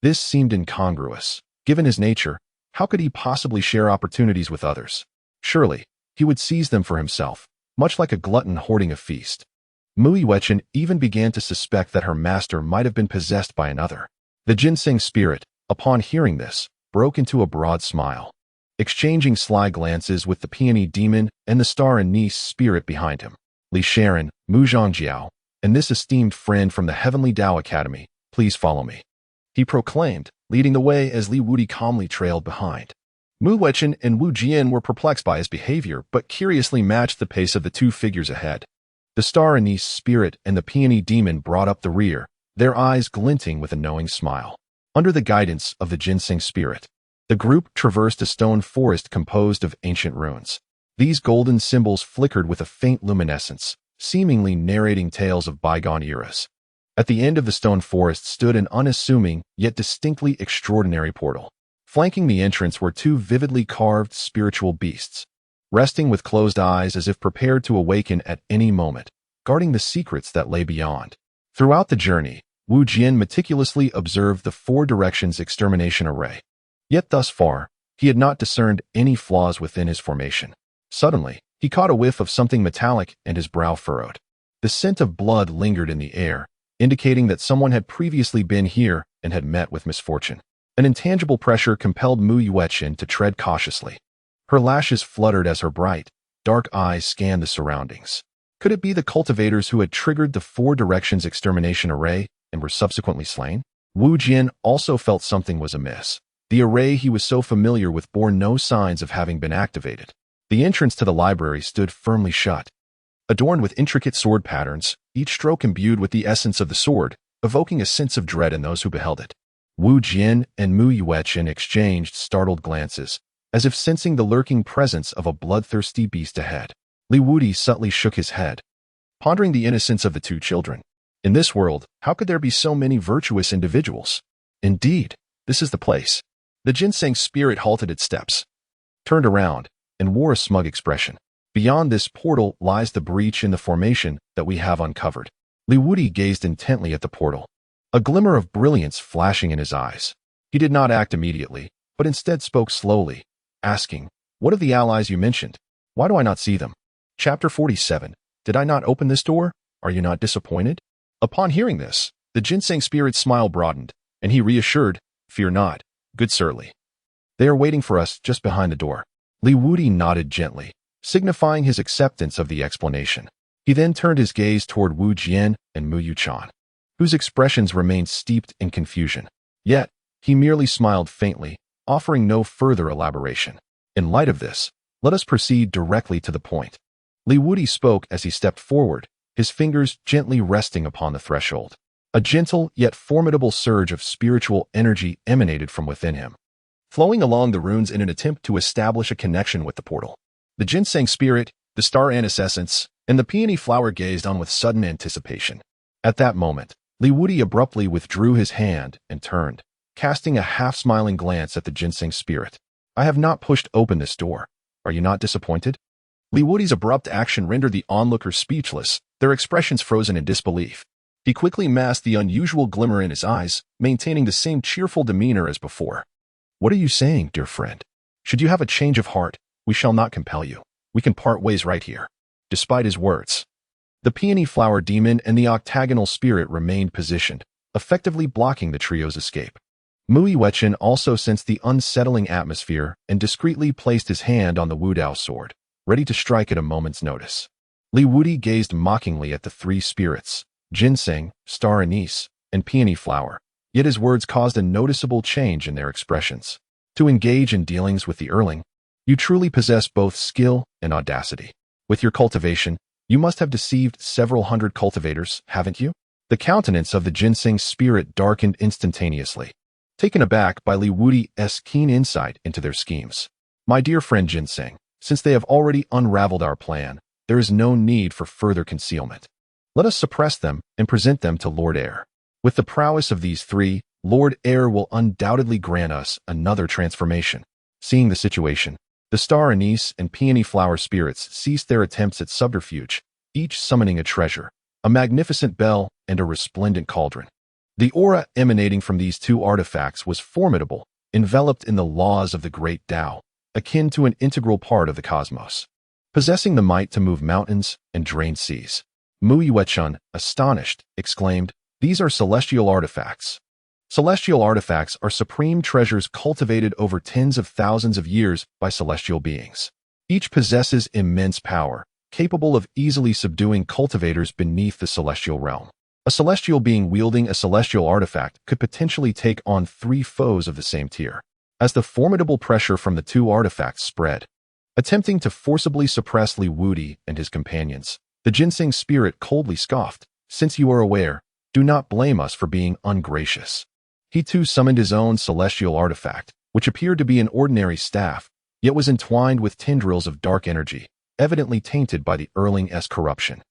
This seemed incongruous. Given his nature, how could he possibly share opportunities with others? Surely, he would seize them for himself, much like a glutton hoarding a feast. Mu Yueqin even began to suspect that her master might have been possessed by another. The ginseng spirit, upon hearing this, broke into a broad smile. Exchanging sly glances with the peony demon and the star anise spirit behind him, Li Sharon, Mu Zhangjiao, and this esteemed friend from the Heavenly Tao Academy, please follow me, he proclaimed, leading the way as Li Wudi calmly trailed behind. Mu Yueqin and Wu Jian were perplexed by his behavior, but curiously matched the pace of the 2 figures ahead. The star anise spirit and the peony demon brought up the rear, their eyes glinting with a knowing smile. Under the guidance of the ginseng spirit, the group traversed a stone forest composed of ancient ruins. These golden symbols flickered with a faint luminescence, seemingly narrating tales of bygone eras. At the end of the stone forest stood an unassuming, yet distinctly extraordinary portal. Flanking the entrance were 2 vividly carved spiritual beasts, resting with closed eyes as if prepared to awaken at any moment, guarding the secrets that lay beyond. Throughout the journey, Wu Jian meticulously observed the 4 directions extermination array. Yet thus far, he had not discerned any flaws within his formation. Suddenly, he caught a whiff of something metallic and his brow furrowed. The scent of blood lingered in the air, indicating that someone had previously been here and had met with misfortune. An intangible pressure compelled Mu Yueqin to tread cautiously. Her lashes fluttered as her bright, dark eyes scanned the surroundings. Could it be the cultivators who had triggered the 4 directions extermination array and were subsequently slain? Wu Jian also felt something was amiss. The array he was so familiar with bore no signs of having been activated. The entrance to the library stood firmly shut, adorned with intricate sword patterns, each stroke imbued with the essence of the sword, evoking a sense of dread in those who beheld it. Wu Jian and Mu Yueqin exchanged startled glances, as if sensing the lurking presence of a bloodthirsty beast ahead. Li Wudi subtly shook his head, pondering the innocence of the 2 children. In this world, how could there be so many virtuous individuals? Indeed, this is the place. The ginseng spirit halted its steps, turned around, and wore a smug expression. Beyond this portal lies the breach in the formation that we have uncovered. Li Wudi gazed intently at the portal, a glimmer of brilliance flashing in his eyes. He did not act immediately, but instead spoke slowly, asking, "What of the allies you mentioned? Why do I not see them?" Chapter 47. Did I not open this door? Are you not disappointed? Upon hearing this, the ginseng spirit's smile broadened, and he reassured, "Fear not, good Sir Li. They are waiting for us just behind the door." Li Wudi nodded gently, signifying his acceptance of the explanation. He then turned his gaze toward Wu Jian and Mu Yuchan, whose expressions remained steeped in confusion. Yet, he merely smiled faintly, offering no further elaboration. In light of this, let us proceed directly to the point. Li Wudi spoke as he stepped forward, his fingers gently resting upon the threshold. A gentle yet formidable surge of spiritual energy emanated from within him, flowing along the runes in an attempt to establish a connection with the portal. The ginseng spirit, the star essence, and the peony flower gazed on with sudden anticipation. At that moment, Li Wudi abruptly withdrew his hand and turned, casting a half-smiling glance at the ginseng spirit. "I have not pushed open this door. Are you not disappointed?" Li Wudi's abrupt action rendered the onlookers speechless, their expressions frozen in disbelief. He quickly masked the unusual glimmer in his eyes, maintaining the same cheerful demeanor as before. "What are you saying, dear friend? Should you have a change of heart, we shall not compel you. We can part ways right here." Despite his words, the peony flower demon and the octagonal spirit remained positioned, effectively blocking the trio's escape. Mu Yuan also sensed the unsettling atmosphere and discreetly placed his hand on the Wudao sword, ready to strike at a moment's notice. Li Wudi gazed mockingly at the three spirits, ginseng, star anise, and peony flower, yet his words caused a noticeable change in their expressions. "To engage in dealings with the Erling, you truly possess both skill and audacity. With your cultivation, you must have deceived several hundred cultivators, haven't you?" The countenance of the ginseng spirit darkened instantaneously, taken aback by Li Wudi's keen insight into their schemes. "My dear friend Ginseng, since they have already unraveled our plan, there is no need for further concealment. Let us suppress them and present them to Lord Air. With the prowess of these three, Lord Air will undoubtedly grant us another transformation." Seeing the situation, the star anise and peony flower spirits ceased their attempts at subterfuge, each summoning a treasure, a magnificent bell, and a resplendent cauldron. The aura emanating from these two artifacts was formidable, enveloped in the laws of the great Tao, akin to an integral part of the cosmos, possessing the might to move mountains and drain seas. Mu Yuan, astonished, exclaimed, "These are celestial artifacts." Celestial artifacts are supreme treasures cultivated over tens of thousands of years by celestial beings. Each possesses immense power, capable of easily subduing cultivators beneath the celestial realm. A celestial being wielding a celestial artifact could potentially take on three foes of the same tier. As the formidable pressure from the two artifacts spread, attempting to forcibly suppress Li Wudi and his companions, the ginseng spirit coldly scoffed, "Since you are aware, do not blame us for being ungracious." He too summoned his own celestial artifact, which appeared to be an ordinary staff, yet was entwined with tendrils of dark energy, evidently tainted by the Erling's corruption.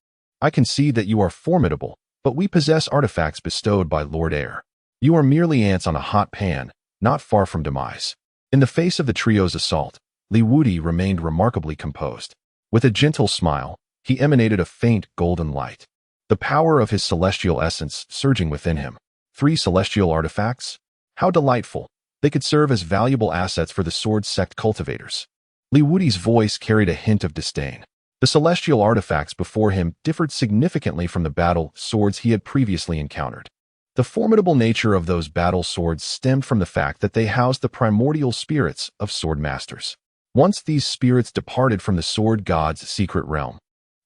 "I can see that you are formidable, but we possess artifacts bestowed by Lord Air. You are merely ants on a hot pan, not far from demise." In the face of the trio's assault, Li Wudi remained remarkably composed. With a gentle smile, he emanated a faint golden light, the power of his celestial essence surging within him. Three celestial artifacts? How delightful! They could serve as valuable assets for the sword sect cultivators. Li Wudi's voice carried a hint of disdain. The celestial artifacts before him differed significantly from the battle swords he had previously encountered. The formidable nature of those battle swords stemmed from the fact that they housed the primordial spirits of sword masters. Once these spirits departed from the sword god's secret realm,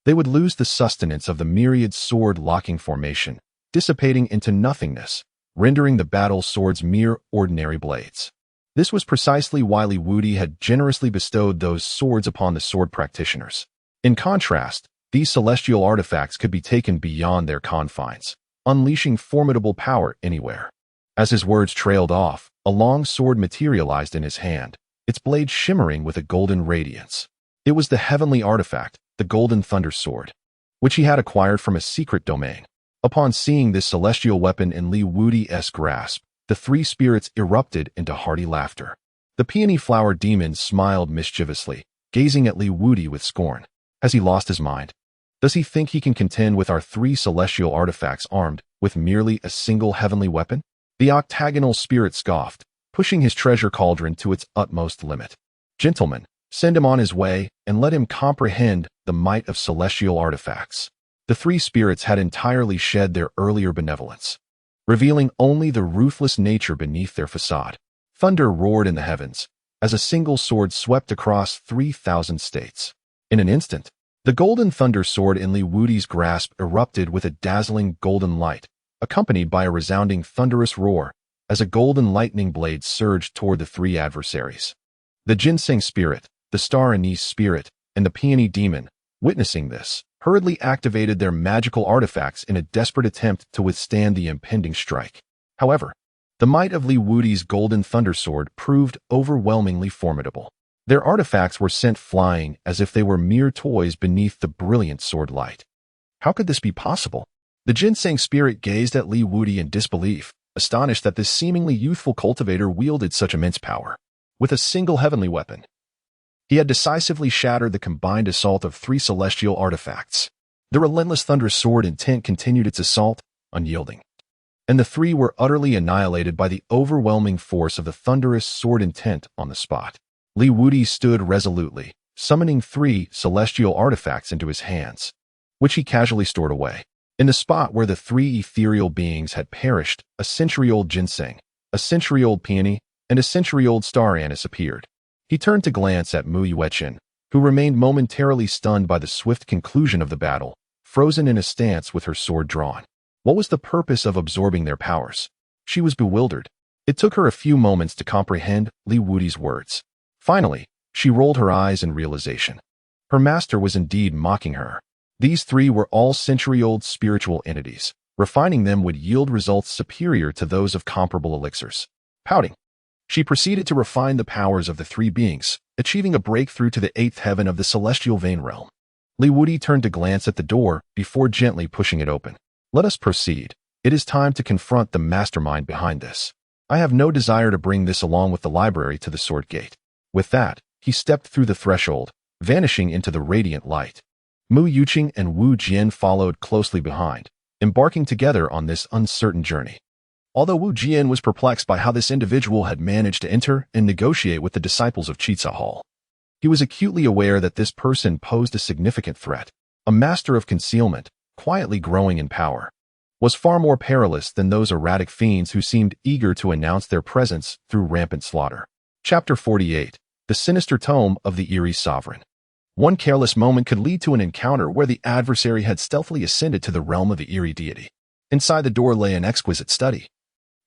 they would lose the sustenance of the myriad sword-locking formation, dissipating into nothingness, rendering the battle swords mere ordinary blades. This was precisely why Li Wudi had generously bestowed those swords upon the sword practitioners. In contrast, these celestial artifacts could be taken beyond their confines, unleashing formidable power anywhere. As his words trailed off, a long sword materialized in his hand, its blade shimmering with a golden radiance. It was the heavenly artifact, the Golden Thunder Sword, which he had acquired from a secret domain. Upon seeing this celestial weapon in Li Wudi's grasp, the three spirits erupted into hearty laughter. The peony flower demon smiled mischievously, gazing at Li Wudi with scorn. Has he lost his mind? Does he think he can contend with our three celestial artifacts armed with merely a single heavenly weapon? The octagonal spirit scoffed, pushing his treasure cauldron to its utmost limit. Gentlemen, send him on his way and let him comprehend the might of celestial artifacts. The three spirits had entirely shed their earlier benevolence, revealing only the ruthless nature beneath their facade. Thunder roared in the heavens as a single sword swept across 3,000 states. In an instant, the golden thunder sword in Li Wudi's grasp erupted with a dazzling golden light, accompanied by a resounding thunderous roar as a golden lightning blade surged toward the three adversaries. The ginseng spirit, the star anise spirit, and the peony demon, witnessing this, hurriedly activated their magical artifacts in a desperate attempt to withstand the impending strike. However, the might of Li Wudi's golden thunder sword proved overwhelmingly formidable. Their artifacts were sent flying as if they were mere toys beneath the brilliant sword light. How could this be possible? The ginseng spirit gazed at Li Wudi in disbelief, astonished that this seemingly youthful cultivator wielded such immense power. With a single heavenly weapon, he had decisively shattered the combined assault of three celestial artifacts. The relentless thunderous sword intent continued its assault, unyielding, and the three were utterly annihilated by the overwhelming force of the thunderous sword intent on the spot. Li Wudi stood resolutely, summoning three celestial artifacts into his hands, which he casually stored away. In the spot where the three ethereal beings had perished, a century-old ginseng, a century-old peony, and a century-old star anise appeared. He turned to glance at Mu Yuechen, who remained momentarily stunned by the swift conclusion of the battle, frozen in a stance with her sword drawn. What was the purpose of absorbing their powers? She was bewildered. It took her a few moments to comprehend Li Wudi's words. Finally, she rolled her eyes in realization. Her master was indeed mocking her. These three were all century-old spiritual entities. Refining them would yield results superior to those of comparable elixirs. Pouting, she proceeded to refine the powers of the three beings, achieving a breakthrough to the eighth heaven of the celestial vein realm. Li Wudi turned to glance at the door before gently pushing it open. Let us proceed. It is time to confront the mastermind behind this. I have no desire to bring this along with the library to the sword gate. With that, he stepped through the threshold, vanishing into the radiant light. Mu Yuqing and Wu Jian followed closely behind, embarking together on this uncertain journey. Although Wu Jian was perplexed by how this individual had managed to enter and negotiate with the disciples of Chitsa Hall, he was acutely aware that this person posed a significant threat. A master of concealment, quietly growing in power, was far more perilous than those erratic fiends who seemed eager to announce their presence through rampant slaughter. Chapter 48. The Sinister Tome of the Eerie Sovereign. One careless moment could lead to an encounter where the adversary had stealthily ascended to the realm of the eerie deity. Inside the door lay an exquisite study,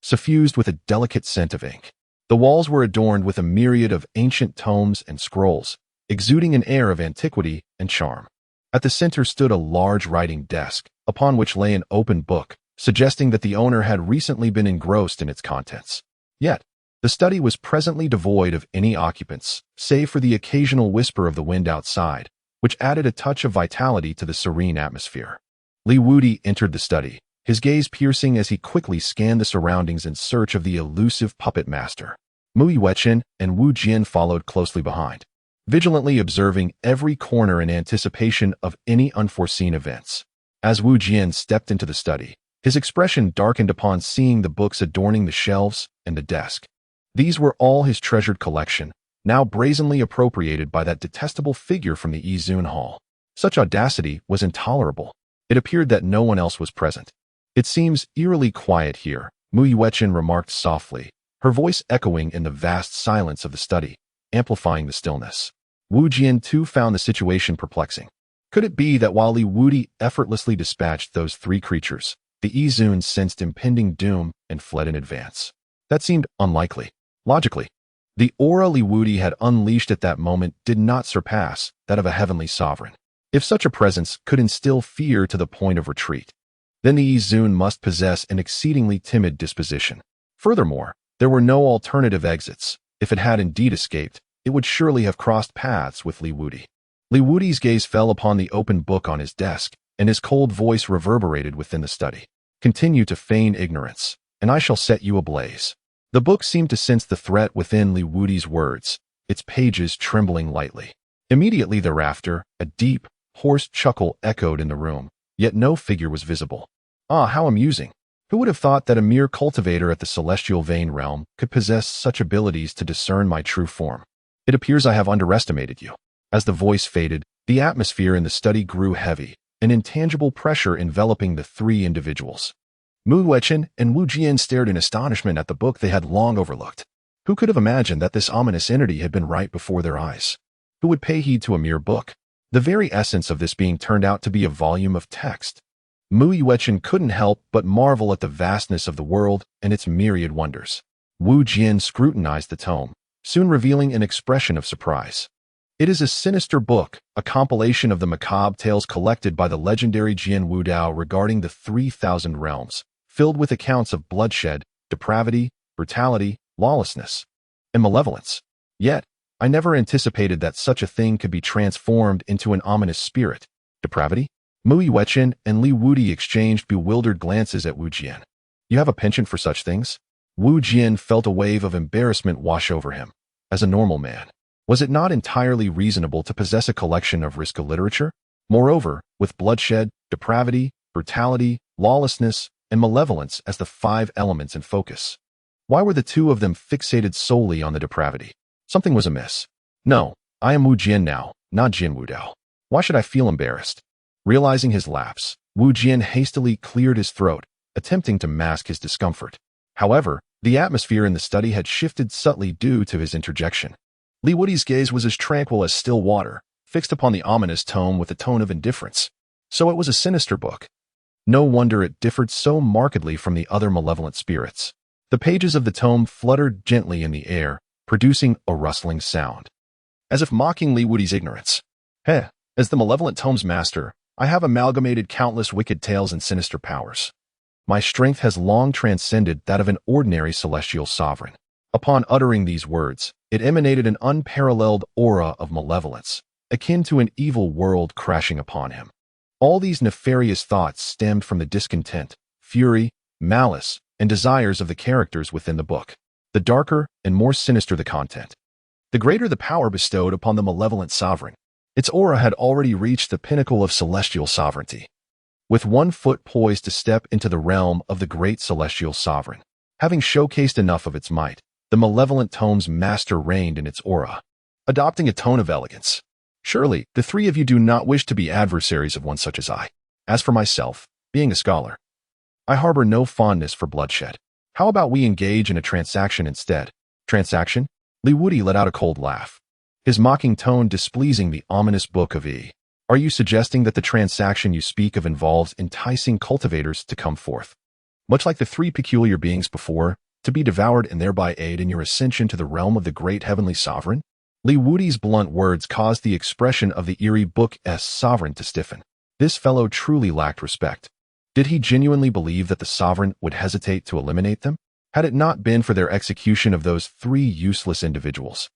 suffused with a delicate scent of ink. The walls were adorned with a myriad of ancient tomes and scrolls, exuding an air of antiquity and charm. At the center stood a large writing desk, upon which lay an open book, suggesting that the owner had recently been engrossed in its contents. Yet, the study was presently devoid of any occupants, save for the occasional whisper of the wind outside, which added a touch of vitality to the serene atmosphere. Li Wudi entered the study, his gaze piercing as he quickly scanned the surroundings in search of the elusive puppet master. Mu Yuechen and Wu Jian followed closely behind, vigilantly observing every corner in anticipation of any unforeseen events. As Wu Jian stepped into the study, his expression darkened upon seeing the books adorning the shelves and the desk. These were all his treasured collection, now brazenly appropriated by that detestable figure from the Yizun Hall. Such audacity was intolerable. It appeared that no one else was present. It seems eerily quiet here, Mu Yuechen remarked softly, her voice echoing in the vast silence of the study, amplifying the stillness. Wu Jian too found the situation perplexing. Could it be that while Li Wudi effortlessly dispatched those three creatures, the Yizun sensed impending doom and fled in advance? That seemed unlikely. Logically, the aura Li Wudi had unleashed at that moment did not surpass that of a heavenly sovereign. If such a presence could instill fear to the point of retreat, then the Yizun must possess an exceedingly timid disposition. Furthermore, there were no alternative exits. If it had indeed escaped, it would surely have crossed paths with Li Wudi. Li Wudi's gaze fell upon the open book on his desk, and his cold voice reverberated within the study. Continue to feign ignorance, and I shall set you ablaze. The book seemed to sense the threat within Li Wudi's words, its pages trembling lightly. Immediately thereafter, a deep, hoarse chuckle echoed in the room, yet no figure was visible. Ah, how amusing! Who would have thought that a mere cultivator at the celestial vein realm could possess such abilities to discern my true form? It appears I have underestimated you. As the voice faded, the atmosphere in the study grew heavy, an intangible pressure enveloping the three individuals. Mu Wechen and Wu Jian stared in astonishment at the book they had long overlooked. Who could have imagined that this ominous entity had been right before their eyes? Who would pay heed to a mere book? The very essence of this being turned out to be a volume of text. Mu Yuechen couldn't help but marvel at the vastness of the world and its myriad wonders. Wu Jian scrutinized the tome, soon revealing an expression of surprise. It is a sinister book, a compilation of the macabre tales collected by the legendary Jian Wudao regarding the 3,000 realms, filled with accounts of bloodshed, depravity, brutality, lawlessness, and malevolence. Yet, I never anticipated that such a thing could be transformed into an ominous spirit. Depravity? Mu Yuechen and Li Wudi exchanged bewildered glances at Wu Jian. You have a penchant for such things? Wu Jian felt a wave of embarrassment wash over him. As a normal man, was it not entirely reasonable to possess a collection of risque literature? Moreover, with bloodshed, depravity, brutality, lawlessness, and malevolence as the 5 elements in focus. Why were the two of them fixated solely on the depravity? Something was amiss. No, I am Wu Jian now, not Jian Wudao. Why should I feel embarrassed? Realizing his lapse, Wu Jian hastily cleared his throat, attempting to mask his discomfort. However, the atmosphere in the study had shifted subtly due to his interjection. Li Wudi's gaze was as tranquil as still water, fixed upon the ominous tome with a tone of indifference. So it was a sinister book. No wonder it differed so markedly from the other malevolent spirits. The pages of the tome fluttered gently in the air, producing a rustling sound, as if mocking Li Wudi's ignorance. As the malevolent tome's master, I have amalgamated countless wicked tales and sinister powers. My strength has long transcended that of an ordinary celestial sovereign. Upon uttering these words, it emanated an unparalleled aura of malevolence, akin to an evil world crashing upon him. All these nefarious thoughts stemmed from the discontent, fury, malice, and desires of the characters within the book. The darker and more sinister the content, the greater the power bestowed upon the malevolent sovereign. Its aura had already reached the pinnacle of celestial sovereignty. With one foot poised to step into the realm of the great celestial sovereign, having showcased enough of its might, the malevolent tome's master reigned in its aura, adopting a tone of elegance. Surely, the three of you do not wish to be adversaries of one such as I. As for myself, being a scholar, I harbor no fondness for bloodshed. How about we engage in a transaction instead? Transaction? Li Wudi let out a cold laugh, his mocking tone displeasing the ominous book of E. Are you suggesting that the transaction you speak of involves enticing cultivators to come forth, much like the 3 peculiar beings before, to be devoured and thereby aid in your ascension to the realm of the great heavenly sovereign? Li Wudi's blunt words caused the expression of the eerie book's sovereign to stiffen. This fellow truly lacked respect. Did he genuinely believe that the sovereign would hesitate to eliminate them? Had it not been for their execution of those 3 useless individuals,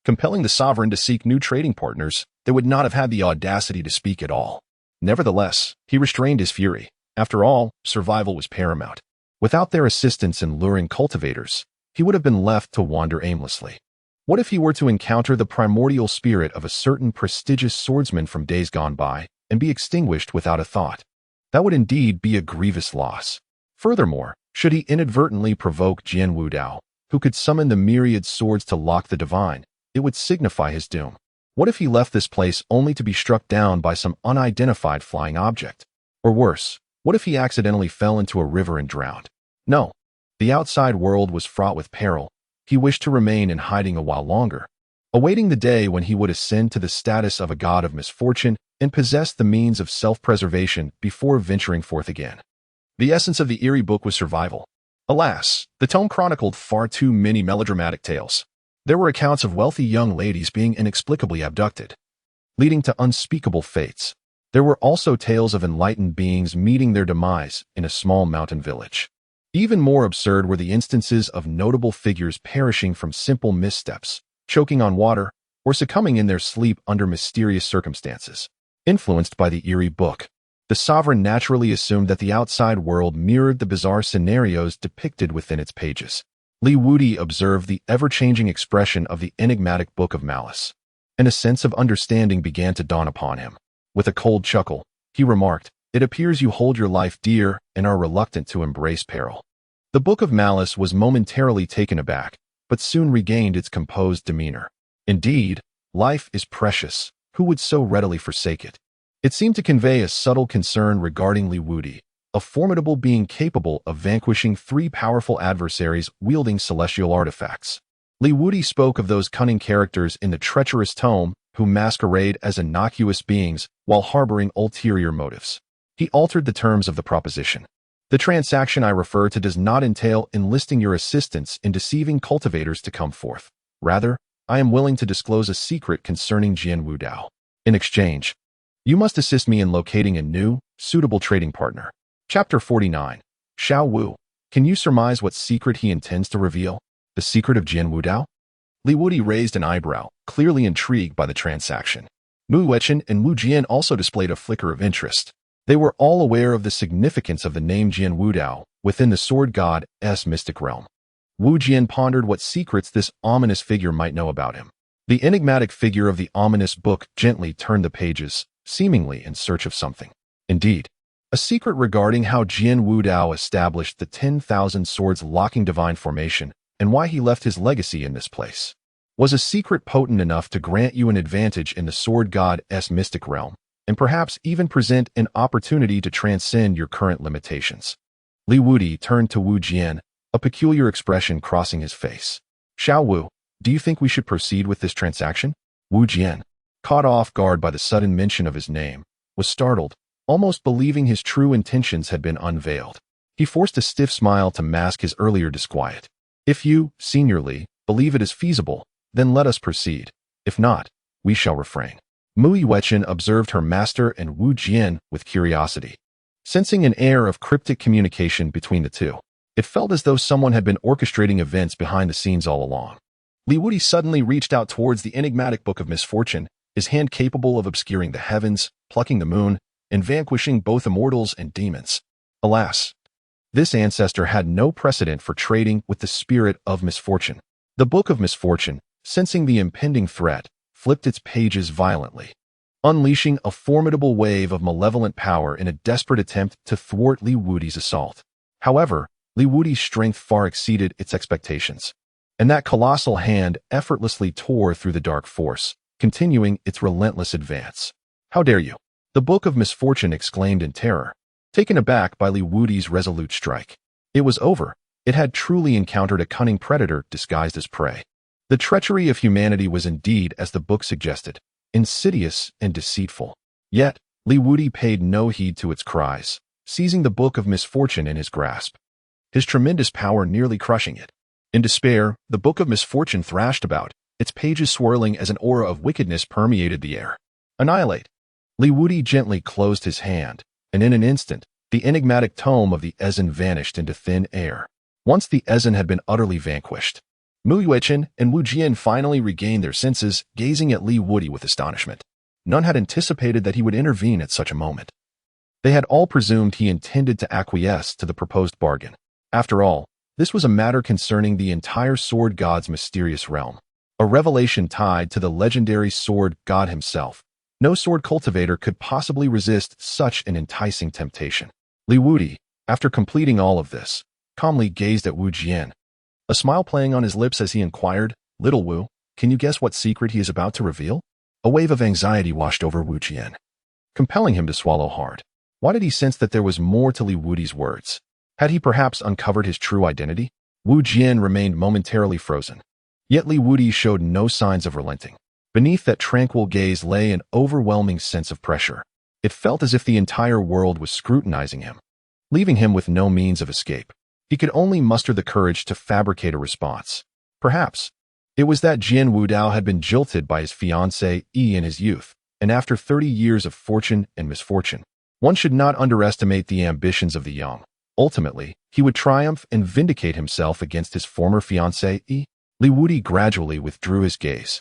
compelling the sovereign to seek new trading partners, they would not have had the audacity to speak at all. Nevertheless, he restrained his fury. After all, survival was paramount. Without their assistance in luring cultivators, he would have been left to wander aimlessly. What if he were to encounter the primordial spirit of a certain prestigious swordsman from days gone by and be extinguished without a thought? That would indeed be a grievous loss. Furthermore, should he inadvertently provoke Jian Wudao, who could summon the myriad swords to lock the divine, it would signify his doom. What if he left this place only to be struck down by some unidentified flying object? Or worse, what if he accidentally fell into a river and drowned? No. The outside world was fraught with peril. He wished to remain in hiding a while longer, awaiting the day when he would ascend to the status of a god of misfortune and possess the means of self-preservation before venturing forth again. The essence of the eerie book was survival. Alas, the tome chronicled far too many melodramatic tales. There were accounts of wealthy young ladies being inexplicably abducted, leading to unspeakable fates. There were also tales of enlightened beings meeting their demise in a small mountain village. Even more absurd were the instances of notable figures perishing from simple missteps, choking on water, or succumbing in their sleep under mysterious circumstances. Influenced by the eerie book, the sovereign naturally assumed that the outside world mirrored the bizarre scenarios depicted within its pages. Li Wudi observed the ever-changing expression of the enigmatic Book of Malice, and a sense of understanding began to dawn upon him. With a cold chuckle, he remarked, It appears you hold your life dear and are reluctant to embrace peril. The Book of Malice was momentarily taken aback, but soon regained its composed demeanor. Indeed, life is precious. Who would so readily forsake it? It seemed to convey a subtle concern regarding Wudi, a formidable being capable of vanquishing 3 powerful adversaries wielding celestial artifacts. Wudi spoke of those cunning characters in the treacherous tome who masquerade as innocuous beings while harboring ulterior motives. He altered the terms of the proposition. The transaction I refer to does not entail enlisting your assistance in deceiving cultivators to come forth. Rather, I am willing to disclose a secret concerning Jian Wudao. In exchange, you must assist me in locating a new, suitable trading partner. Chapter 49. Xiao Wu. Can you surmise what secret he intends to reveal? The secret of Jian Wudao? Wudi raised an eyebrow, clearly intrigued by the transaction. Mu Wechen and Wu Jian also displayed a flicker of interest. They were all aware of the significance of the name Jian Wudao within the sword god's mystic realm. Wu Jian pondered what secrets this ominous figure might know about him. The enigmatic figure of the ominous book gently turned the pages, seemingly in search of something. Indeed, a secret regarding how Jian Wudao established the 10,000 swords locking divine formation and why he left his legacy in this place. Was a secret potent enough to grant you an advantage in the sword god's mystic realm, and perhaps even present an opportunity to transcend your current limitations? Wudi turned to Wu Jian, a peculiar expression crossing his face. Xiao Wu, do you think we should proceed with this transaction? Wu Jian, caught off guard by the sudden mention of his name, was startled, almost believing his true intentions had been unveiled. He forced a stiff smile to mask his earlier disquiet. If you, seniorly, believe it is feasible, then let us proceed. If not, we shall refrain. Mu Wechen observed her master and Wu Jian with curiosity. Sensing an air of cryptic communication between the two, it felt as though someone had been orchestrating events behind the scenes all along. Wudi suddenly reached out towards the enigmatic Book of Misfortune, his hand capable of obscuring the heavens, plucking the moon, and vanquishing both immortals and demons. Alas, this ancestor had no precedent for trading with the spirit of misfortune. The Book of Misfortune, sensing the impending threat, flipped its pages violently, unleashing a formidable wave of malevolent power in a desperate attempt to thwart Wudi's assault. However, Wudi's strength far exceeded its expectations, and that colossal hand effortlessly tore through the dark force, continuing its relentless advance. How dare you? The Book of Misfortune exclaimed in terror, taken aback by Wudi's resolute strike. It was over. It had truly encountered a cunning predator disguised as prey. The treachery of humanity was indeed, as the book suggested, insidious and deceitful. Yet, Wudi paid no heed to its cries, seizing the Book of Misfortune in his grasp, his tremendous power nearly crushing it. In despair, the Book of Misfortune thrashed about, its pages swirling as an aura of wickedness permeated the air. Annihilate! Wudi gently closed his hand, and in an instant, the enigmatic tome of the Ezen vanished into thin air. Once the Ezen had been utterly vanquished, Mu Wechen and Wu Jian finally regained their senses, gazing at Wudi with astonishment. None had anticipated that he would intervene at such a moment. They had all presumed he intended to acquiesce to the proposed bargain. After all, this was a matter concerning the entire sword god's mysterious realm, a revelation tied to the legendary sword god himself. No sword cultivator could possibly resist such an enticing temptation. Wudi, after completing all of this, calmly gazed at Wu Jian, a smile playing on his lips as he inquired, "Little Wu, can you guess what secret he is about to reveal?" A wave of anxiety washed over Wu Jian, compelling him to swallow hard. Why did he sense that there was more to Wudi's words? Had he perhaps uncovered his true identity? Wu Jian remained momentarily frozen. Yet Wudi showed no signs of relenting. Beneath that tranquil gaze lay an overwhelming sense of pressure. It felt as if the entire world was scrutinizing him, leaving him with no means of escape. He could only muster the courage to fabricate a response. Perhaps it was that Jian Wudao had been jilted by his fiancée in his youth, and after 30 years of fortune and misfortune, one should not underestimate the ambitions of the young. Ultimately, he would triumph and vindicate himself against his former fiancée. Wudi gradually withdrew his gaze,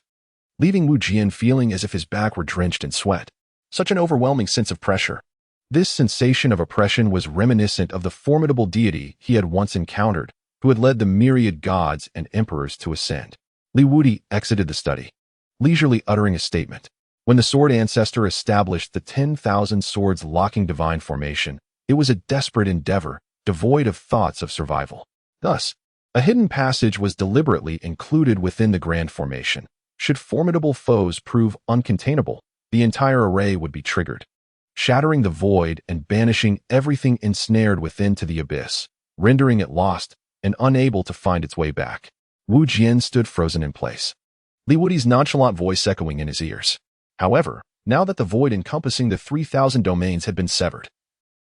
leaving Wu Jian feeling as if his back were drenched in sweat. Such an overwhelming sense of pressure. This sensation of oppression was reminiscent of the formidable deity he had once encountered, who had led the myriad gods and emperors to ascend. Wudi exited the study, leisurely uttering a statement. When the sword ancestor established the 10,000 swords locking divine formation, it was a desperate endeavor, devoid of thoughts of survival. Thus, a hidden passage was deliberately included within the grand formation. Should formidable foes prove uncontainable, the entire array would be triggered, shattering the void and banishing everything ensnared within to the abyss, rendering it lost and unable to find its way back. Wu Jian stood frozen in place, Li Wudi's nonchalant voice echoing in his ears. However, now that the void encompassing the 3,000 domains had been severed,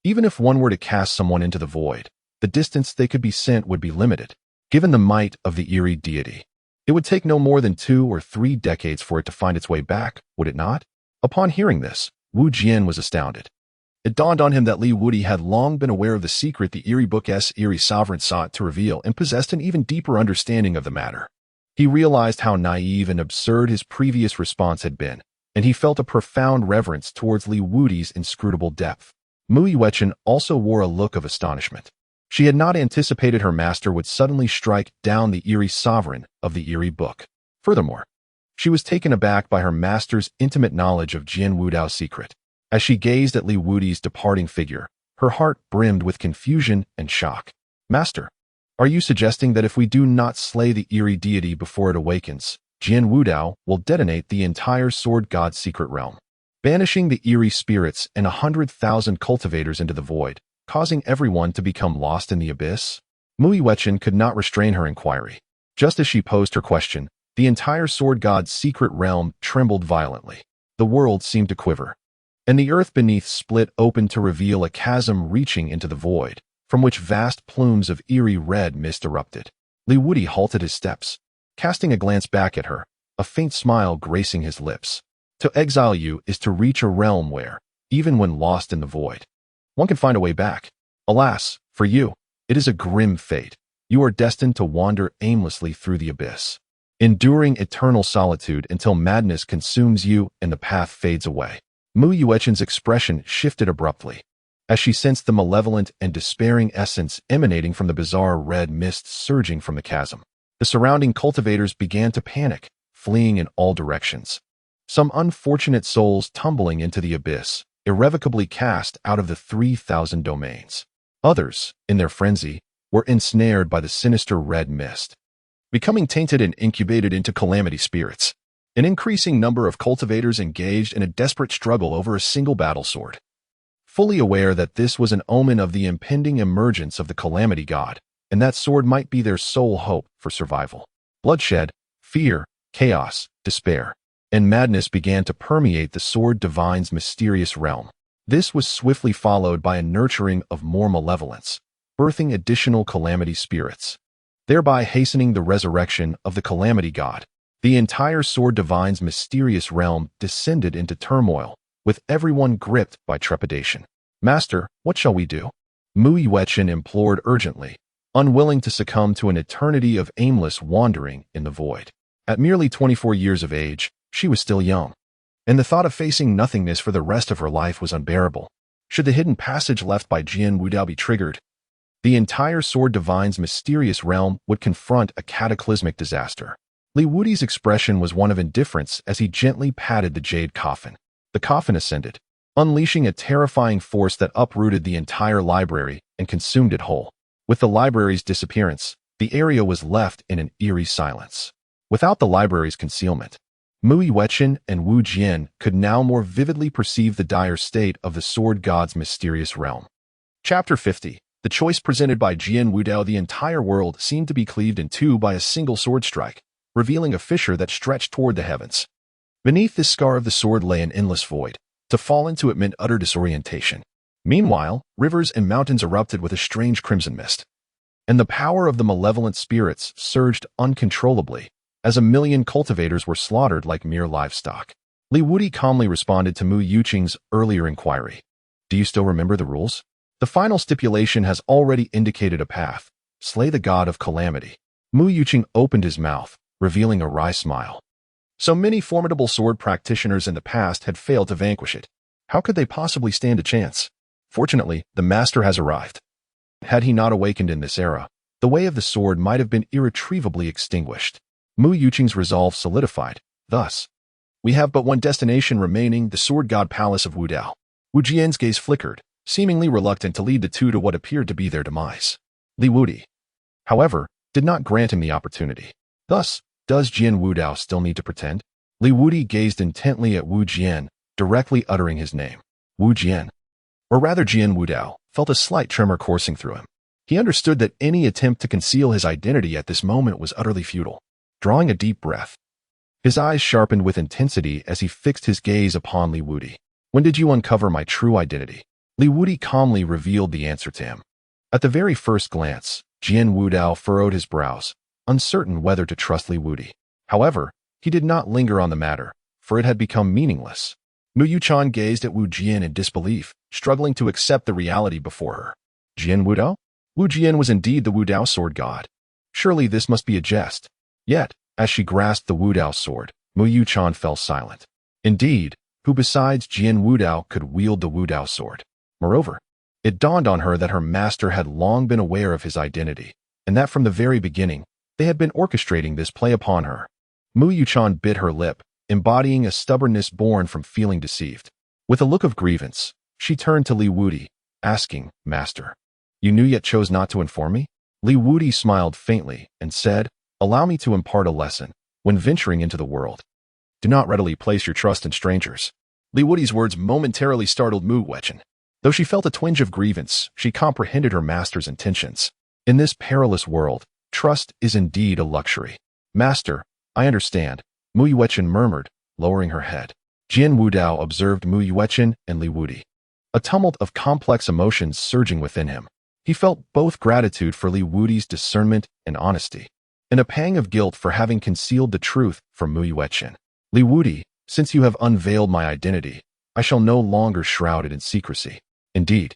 even if one were to cast someone into the void, the distance they could be sent would be limited. Given the might of the eerie deity, it would take no more than 2 or 3 decades for it to find its way back, would it not? Upon hearing this, Wu Jian was astounded. It dawned on him that Li Wudi had long been aware of the secret the Eerie Book's Eerie Sovereign sought to reveal and possessed an even deeper understanding of the matter. He realized how naive and absurd his previous response had been, and he felt a profound reverence towards Li Wudi's inscrutable depth. Mu Yuechen also wore a look of astonishment. She had not anticipated her master would suddenly strike down the Eerie Sovereign of the Eerie Book. Furthermore, she was taken aback by her master's intimate knowledge of Jian Wudao's secret. As she gazed at Li Wudi's departing figure, her heart brimmed with confusion and shock. Master, are you suggesting that if we do not slay the eerie deity before it awakens, Jian Wudao will detonate the entire sword god's secret realm, banishing the eerie spirits and 100,000 cultivators into the void, causing everyone to become lost in the abyss? Mu Yuechen could not restrain her inquiry. Just as she posed her question, the entire sword god's secret realm trembled violently. The world seemed to quiver, and the earth beneath split open to reveal a chasm reaching into the void, from which vast plumes of eerie red mist erupted. Li Wudi halted his steps, casting a glance back at her, a faint smile gracing his lips. To exile you is to reach a realm where, even when lost in the void, one can find a way back. Alas, for you, it is a grim fate. You are destined to wander aimlessly through the abyss, enduring eternal solitude until madness consumes you and the path fades away. Mu Yuechen's expression shifted abruptly, as she sensed the malevolent and despairing essence emanating from the bizarre red mist surging from the chasm. The surrounding cultivators began to panic, fleeing in all directions. Some unfortunate souls tumbling into the abyss, irrevocably cast out of the 3,000 domains. Others, in their frenzy, were ensnared by the sinister red mist, becoming tainted and incubated into calamity spirits. An increasing number of cultivators engaged in a desperate struggle over a single battle sword, fully aware that this was an omen of the impending emergence of the calamity god, and that sword might be their sole hope for survival. Bloodshed, fear, chaos, despair, and madness began to permeate the sword divine's mysterious realm. This was swiftly followed by a nurturing of more malevolence, birthing additional calamity spirits, thereby hastening the resurrection of the calamity god. The entire sword divine's mysterious realm descended into turmoil, with everyone gripped by trepidation. Master, what shall we do? Mu Yuechen implored urgently, unwilling to succumb to an eternity of aimless wandering in the void. At merely 24 years of age, she was still young, and the thought of facing nothingness for the rest of her life was unbearable. Should the hidden passage left by Jian Wudao be triggered, the entire sword divine's mysterious realm would confront a cataclysmic disaster. Li Wudi's expression was one of indifference as he gently patted the jade coffin. The coffin ascended, unleashing a terrifying force that uprooted the entire library and consumed it whole. With the library's disappearance, the area was left in an eerie silence. Without the library's concealment, Mu Yuechen and Wu Jian could now more vividly perceive the dire state of the sword god's mysterious realm. Chapter 50. The choice presented by Jian Wudao. The entire world seemed to be cleaved in two by a single sword strike, revealing a fissure that stretched toward the heavens. Beneath this scar of the sword lay an endless void. To fall into it meant utter disorientation. Meanwhile, rivers and mountains erupted with a strange crimson mist, and the power of the malevolent spirits surged uncontrollably, as 1,000,000 cultivators were slaughtered like mere livestock. Li Wudi calmly responded to Mu Yuchen's earlier inquiry. Do you still remember the rules? The final stipulation has already indicated a path. Slay the god of calamity. Mu Yuchen opened his mouth, revealing a wry smile. So many formidable sword practitioners in the past had failed to vanquish it. How could they possibly stand a chance? Fortunately, the master has arrived. Had he not awakened in this era, the way of the sword might have been irretrievably extinguished. Mu Yuchen's resolve solidified. Thus, We have but one destination remaining, the sword god palace of Wudao. Wu Jian's gaze flickered, seemingly reluctant to lead the two to what appeared to be their demise. Li Wudi, however, did not grant him the opportunity. Thus, does Jian Wudao still need to pretend? Li Wudi gazed intently at Wu Jian, directly uttering his name. Wu Jian, or rather Jian Wudao, felt a slight tremor coursing through him. He understood that any attempt to conceal his identity at this moment was utterly futile. Drawing a deep breath, his eyes sharpened with intensity as he fixed his gaze upon Li Wudi. When did you uncover my true identity? Li Wudi calmly revealed the answer to him. At the very first glance, Jian Wudao furrowed his brows, uncertain whether to trust Li Wudi. However, he did not linger on the matter, for it had become meaningless. Mu Yuchan gazed at Wu Jian in disbelief, struggling to accept the reality before her. Jian Wudao? Wu Jian was indeed the Wudao sword god. Surely this must be a jest. Yet, as she grasped the Wudao sword, Mu Yuchan fell silent. Indeed, who besides Jian Wudao could wield the Wudao sword? Moreover, it dawned on her that her master had long been aware of his identity, and that from the very beginning, they had been orchestrating this play upon her. Mu Yuchan bit her lip, embodying a stubbornness born from feeling deceived. With a look of grievance, she turned to Li Wudi, asking, Master, you knew yet chose not to inform me? Li Wudi smiled faintly and said, Allow me to impart a lesson. When venturing into the world, do not readily place your trust in strangers. Li Wudi's words momentarily startled Mu Yuan. Though she felt a twinge of grievance, she comprehended her master's intentions. In this perilous world, trust is indeed a luxury. Master, I understand, Mu Yuan murmured, lowering her head. Jian Wudao observed Mu Yuan and Li Wudi. A tumult of complex emotions surging within him. He felt both gratitude for Li Wudi's discernment and honesty, and a pang of guilt for having concealed the truth from Mu Yuan. Li Wudi, since you have unveiled my identity, I shall no longer shroud it in secrecy. Indeed,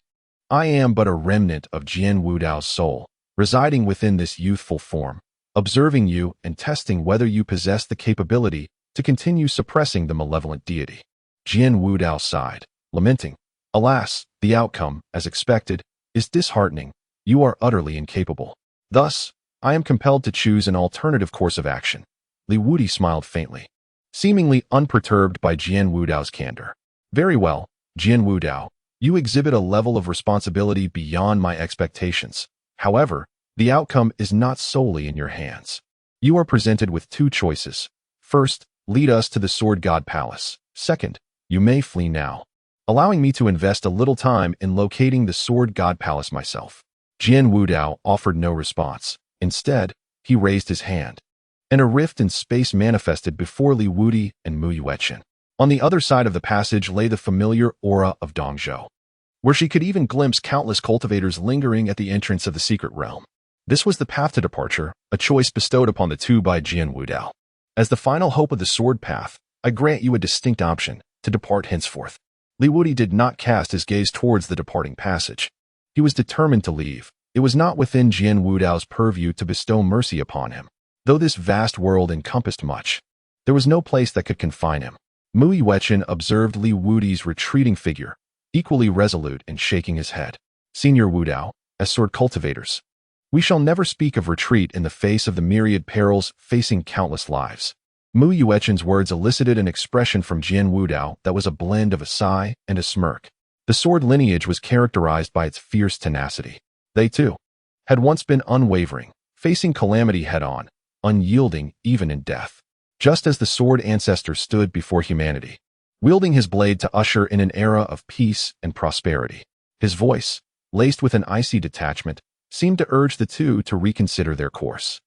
I am but a remnant of Jian Wudao's soul, residing within this youthful form, observing you and testing whether you possess the capability to continue suppressing the malevolent deity. Jian Wudao sighed, lamenting, Alas, the outcome, as expected, is disheartening. You are utterly incapable. Thus, I am compelled to choose an alternative course of action. Li Wudi smiled faintly, seemingly unperturbed by Jian Wudao's candor. Very well, Jian Wudao, you exhibit a level of responsibility beyond my expectations. However, the outcome is not solely in your hands. You are presented with two choices. First, lead us to the Sword God Palace. Second, you may flee now, allowing me to invest a little time in locating the Sword God Palace myself. Jian Wudao offered no response. Instead, he raised his hand, and a rift in space manifested before Li Wudi and Mu Yuan. On the other side of the passage lay the familiar aura of Dongzhou, where she could even glimpse countless cultivators lingering at the entrance of the secret realm. This was the path to departure, a choice bestowed upon the two by Jian Wudao. As the final hope of the sword path, I grant you a distinct option, to depart henceforth. Li Wudi did not cast his gaze towards the departing passage. He was determined to leave. It was not within Jian Wudao's purview to bestow mercy upon him. Though this vast world encompassed much, there was no place that could confine him. Mu Yuan observed Li Wudi's retreating figure, equally resolute and shaking his head. Senior Wudao, as sword cultivators, we shall never speak of retreat in the face of the myriad perils facing countless lives. Mu Yuan's words elicited an expression from Jian Wudao that was a blend of a sigh and a smirk. The sword lineage was characterized by its fierce tenacity. They, too, had once been unwavering, facing calamity head-on, unyielding even in death. Just as the sword ancestor stood before humanity, wielding his blade to usher in an era of peace and prosperity. His voice, laced with an icy detachment, seemed to urge the two to reconsider their course.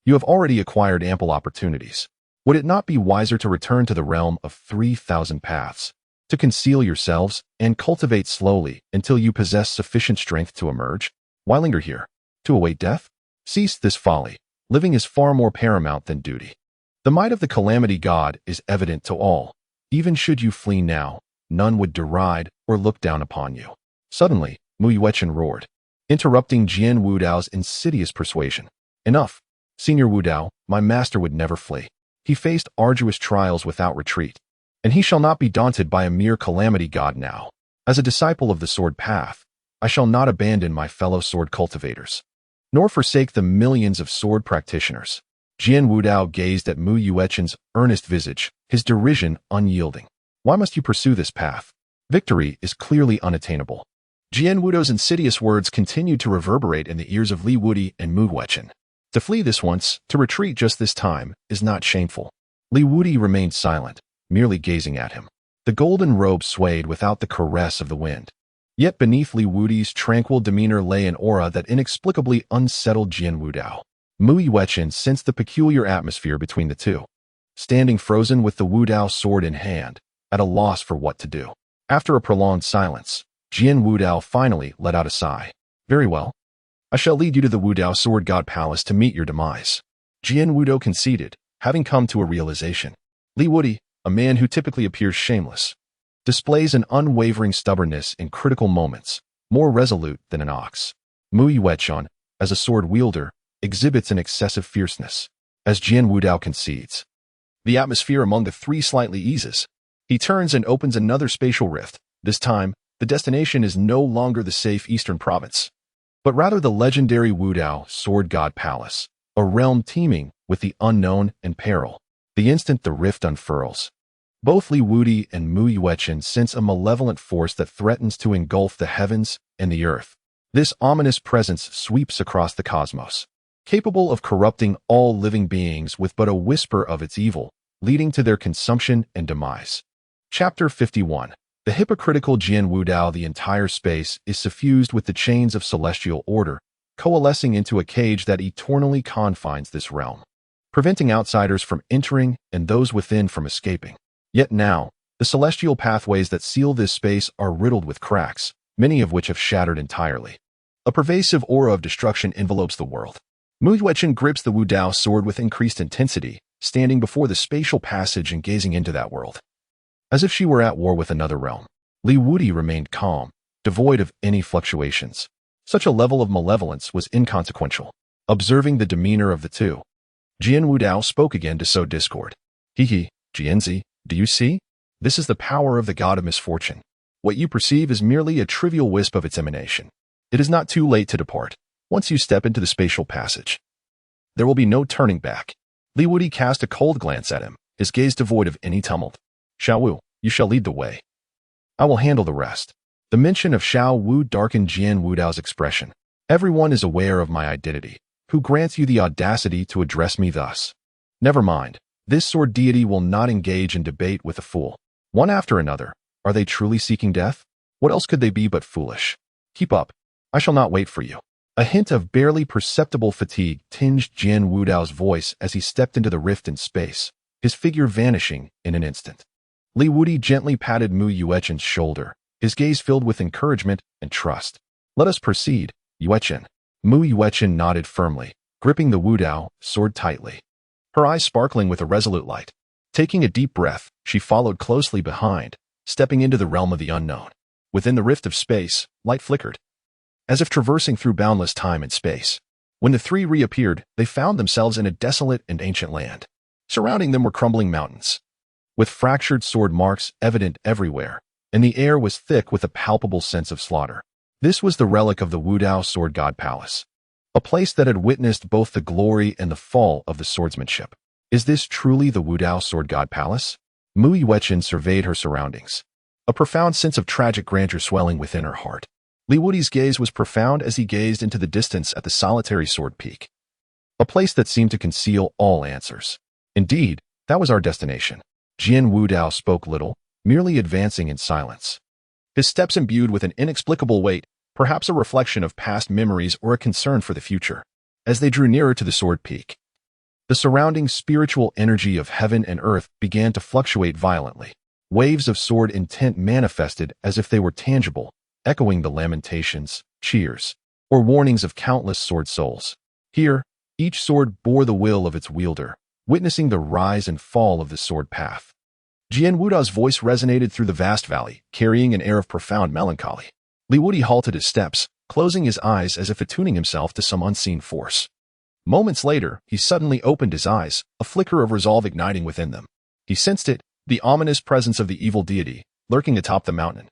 You have already acquired ample opportunities. Would it not be wiser to return to the realm of 3,000 paths, to conceal yourselves and cultivate slowly until you possess sufficient strength to emerge? Why linger here? To await death? Cease this folly. Living is far more paramount than duty. The might of the Calamity God is evident to all. Even should you flee now, none would deride or look down upon you. Suddenly, Mu Yuan roared, interrupting Jian Wudao's insidious persuasion. Enough. Senior Wudao, my master would never flee. He faced arduous trials without retreat, and he shall not be daunted by a mere calamity god now. As a disciple of the sword path, I shall not abandon my fellow sword cultivators, nor forsake the millions of sword practitioners. Jian Wudao gazed at Mu Yuan's earnest visage, his derision unyielding. Why must you pursue this path? Victory is clearly unattainable. Jian Wudo's insidious words continued to reverberate in the ears of Li Wudi and Mu Yuechen. To flee this once, to retreat just this time, is not shameful. Li Wudi remained silent, merely gazing at him. The golden robe swayed without the caress of the wind. Yet beneath Li Wudi's tranquil demeanor lay an aura that inexplicably unsettled Jian Wudao. Mu Yuechen sensed the peculiar atmosphere between the two. Standing frozen with the Wudao sword in hand, at a loss for what to do. After a prolonged silence, Jian Wudao finally let out a sigh. Very well. I shall lead you to the Wudao Sword God Palace to meet your demise. Jian Wudo conceded, having come to a realization. Li Wudi, a man who typically appears shameless, displays an unwavering stubbornness in critical moments, more resolute than an ox. Mu Yuechen, as a sword wielder, exhibits an excessive fierceness, as Jian Wudao concedes. The atmosphere among the three slightly eases. He turns and opens another spatial rift. This time, the destination is no longer the safe eastern province, but rather the legendary Wudao Sword God Palace, a realm teeming with the unknown and peril. The instant the rift unfurls, both Li Wudi and Mu Yuechen sense a malevolent force that threatens to engulf the heavens and the earth. This ominous presence sweeps across the cosmos, capable of corrupting all living beings with but a whisper of its evil, leading to their consumption and demise. Chapter 51. The hypocritical Jian Wudao. The entire space is suffused with the chains of celestial order, coalescing into a cage that eternally confines this realm, preventing outsiders from entering and those within from escaping. Yet now, the celestial pathways that seal this space are riddled with cracks, many of which have shattered entirely. A pervasive aura of destruction envelopes the world. Mu Yuechen grips the Wudao sword with increased intensity, standing before the spatial passage and gazing into that world, as if she were at war with another realm. Li Wudi remained calm, devoid of any fluctuations. Such a level of malevolence was inconsequential. Observing the demeanor of the two, Jian Wudao spoke again to sow discord. He, Jianzi, do you see? This is the power of the god of misfortune. What you perceive is merely a trivial wisp of its emanation. It is not too late to depart. Once you step into the spatial passage, there will be no turning back. Li Wudi cast a cold glance at him, his gaze devoid of any tumult. Xiao Wu, you shall lead the way. I will handle the rest. The mention of Xiao Wu darkened Jian Wudao's expression. Everyone is aware of my identity. Who grants you the audacity to address me thus? Never mind. This sword deity will not engage in debate with a fool. One after another, are they truly seeking death? What else could they be but foolish? Keep up. I shall not wait for you. A hint of barely perceptible fatigue tinged Jian Wudao's voice as he stepped into the rift in space, his figure vanishing in an instant. Li Wudi gently patted Mu Yuechen's shoulder, his gaze filled with encouragement and trust. Let us proceed, Yuechen. Mu Yuechen nodded firmly, gripping the Wudao sword tightly, her eyes sparkling with a resolute light. Taking a deep breath, she followed closely behind, stepping into the realm of the unknown. Within the rift of space, light flickered, as if traversing through boundless time and space. When the three reappeared, they found themselves in a desolate and ancient land. Surrounding them were crumbling mountains, with fractured sword marks evident everywhere, and the air was thick with a palpable sense of slaughter. This was the relic of the Wudao Sword God Palace, a place that had witnessed both the glory and the fall of the swordsmanship. Is this truly the Wudao Sword God Palace? Mu Yuechen surveyed her surroundings, a profound sense of tragic grandeur swelling within her heart. Li Wudi's gaze was profound as he gazed into the distance at the solitary sword peak, a place that seemed to conceal all answers. Indeed, that was our destination. Jian Wudao spoke little, merely advancing in silence, his steps imbued with an inexplicable weight, perhaps a reflection of past memories or a concern for the future. As they drew nearer to the sword peak, the surrounding spiritual energy of heaven and earth began to fluctuate violently. Waves of sword intent manifested as if they were tangible, echoing the lamentations, cheers, or warnings of countless sword souls. Here, each sword bore the will of its wielder, witnessing the rise and fall of the sword path. Jian Wudao's voice resonated through the vast valley, carrying an air of profound melancholy. Li Wudi halted his steps, closing his eyes as if attuning himself to some unseen force. Moments later, he suddenly opened his eyes, a flicker of resolve igniting within them. He sensed it, the ominous presence of the evil deity, lurking atop the mountain.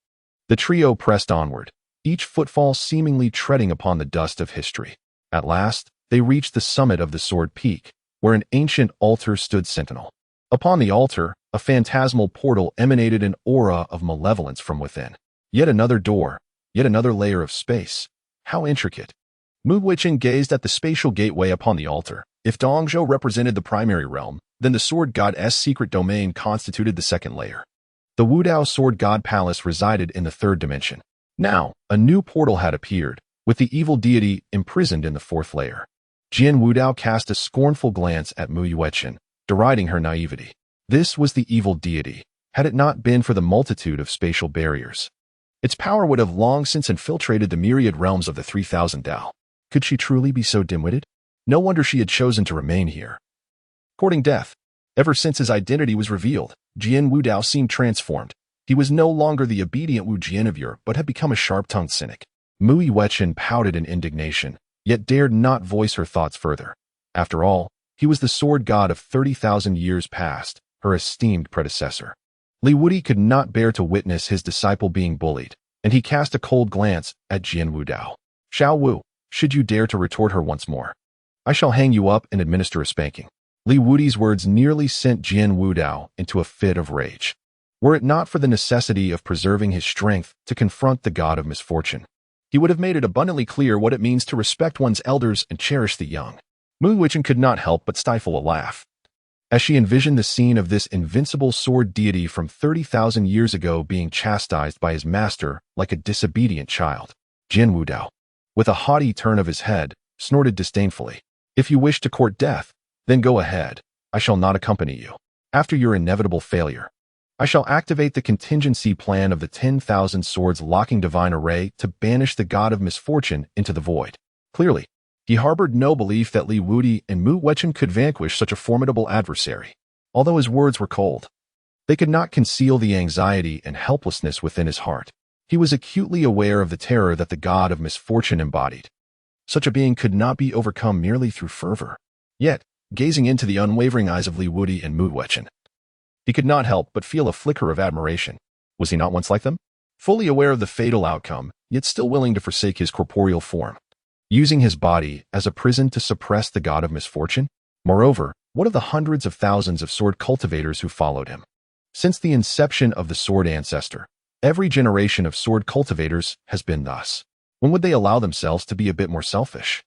The trio pressed onward, each footfall seemingly treading upon the dust of history. At last, they reached the summit of the sword peak, where an ancient altar stood sentinel. Upon the altar, A phantasmal portal emanated an aura of malevolence from within. Yet another door, yet another layer of space. How intricate. Mu Wuchen gazed at the spatial gateway upon the altar. If Dongzhou represented the primary realm, then the sword god's secret domain constituted the second layer. The Wudao sword god palace resided in the third dimension. Now, a new portal had appeared, with the evil deity imprisoned in the fourth layer. Jian Wudao cast a scornful glance at Mu Yuechen, deriding her naivety. This was the evil deity, had it not been for the multitude of spatial barriers. Its power would have long since infiltrated the myriad realms of the 3,000 Dao. Could she truly be so dim-witted? No wonder she had chosen to remain here. Courting death. Ever since his identity was revealed, Jian Wudao seemed transformed. He was no longer the obedient Wu Jian of yore, but had become a sharp-tongued cynic. Mu Yuechen pouted in indignation, yet dared not voice her thoughts further. After all, he was the sword god of 30,000 years past, her esteemed predecessor. Li Wudi could not bear to witness his disciple being bullied, and he cast a cold glance at Jian Wudao. Xiao Wu, should you dare to retort her once more, I shall hang you up and administer a spanking. Li Wudi's words nearly sent Jian Wudao into a fit of rage. Were it not for the necessity of preserving his strength to confront the god of misfortune, he would have made it abundantly clear what it means to respect one's elders and cherish the young. Mu Wuchen could not help but stifle a laugh. As she envisioned the scene of this invincible sword deity from 30,000 years ago being chastised by his master like a disobedient child, Jian Wudao, with a haughty turn of his head, snorted disdainfully. If you wish to court death, then go ahead. I shall not accompany you. After your inevitable failure, I shall activate the contingency plan of the 10,000 swords locking divine array to banish the god of misfortune into the void. Clearly, he harbored no belief that Li Wudi and Mu Wuchen could vanquish such a formidable adversary. Although his words were cold, they could not conceal the anxiety and helplessness within his heart. He was acutely aware of the terror that the god of misfortune embodied. Such a being could not be overcome merely through fervor. Yet, gazing into the unwavering eyes of Li Wudi and Mu Wuchen, he could not help but feel a flicker of admiration. Was he not once like them? Fully aware of the fatal outcome, yet still willing to forsake his corporeal form, using his body as a prison to suppress the god of misfortune? Moreover, what of the hundreds of thousands of sword cultivators who followed him? Since the inception of the sword ancestor, every generation of sword cultivators has been thus. When would they allow themselves to be a bit more selfish?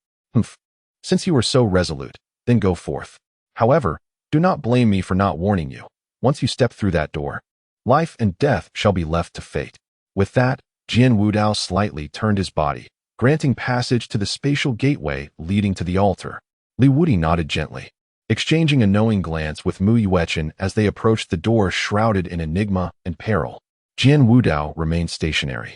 Since you are so resolute, then go forth. However, do not blame me for not warning you. Once you step through that door, life and death shall be left to fate. With that, Jian Wudao slightly turned his body, granting passage to the spatial gateway leading to the altar. Li Wudi nodded gently, exchanging a knowing glance with Mu Yuechen as they approached the door shrouded in enigma and peril. Jian Wudao remained stationary,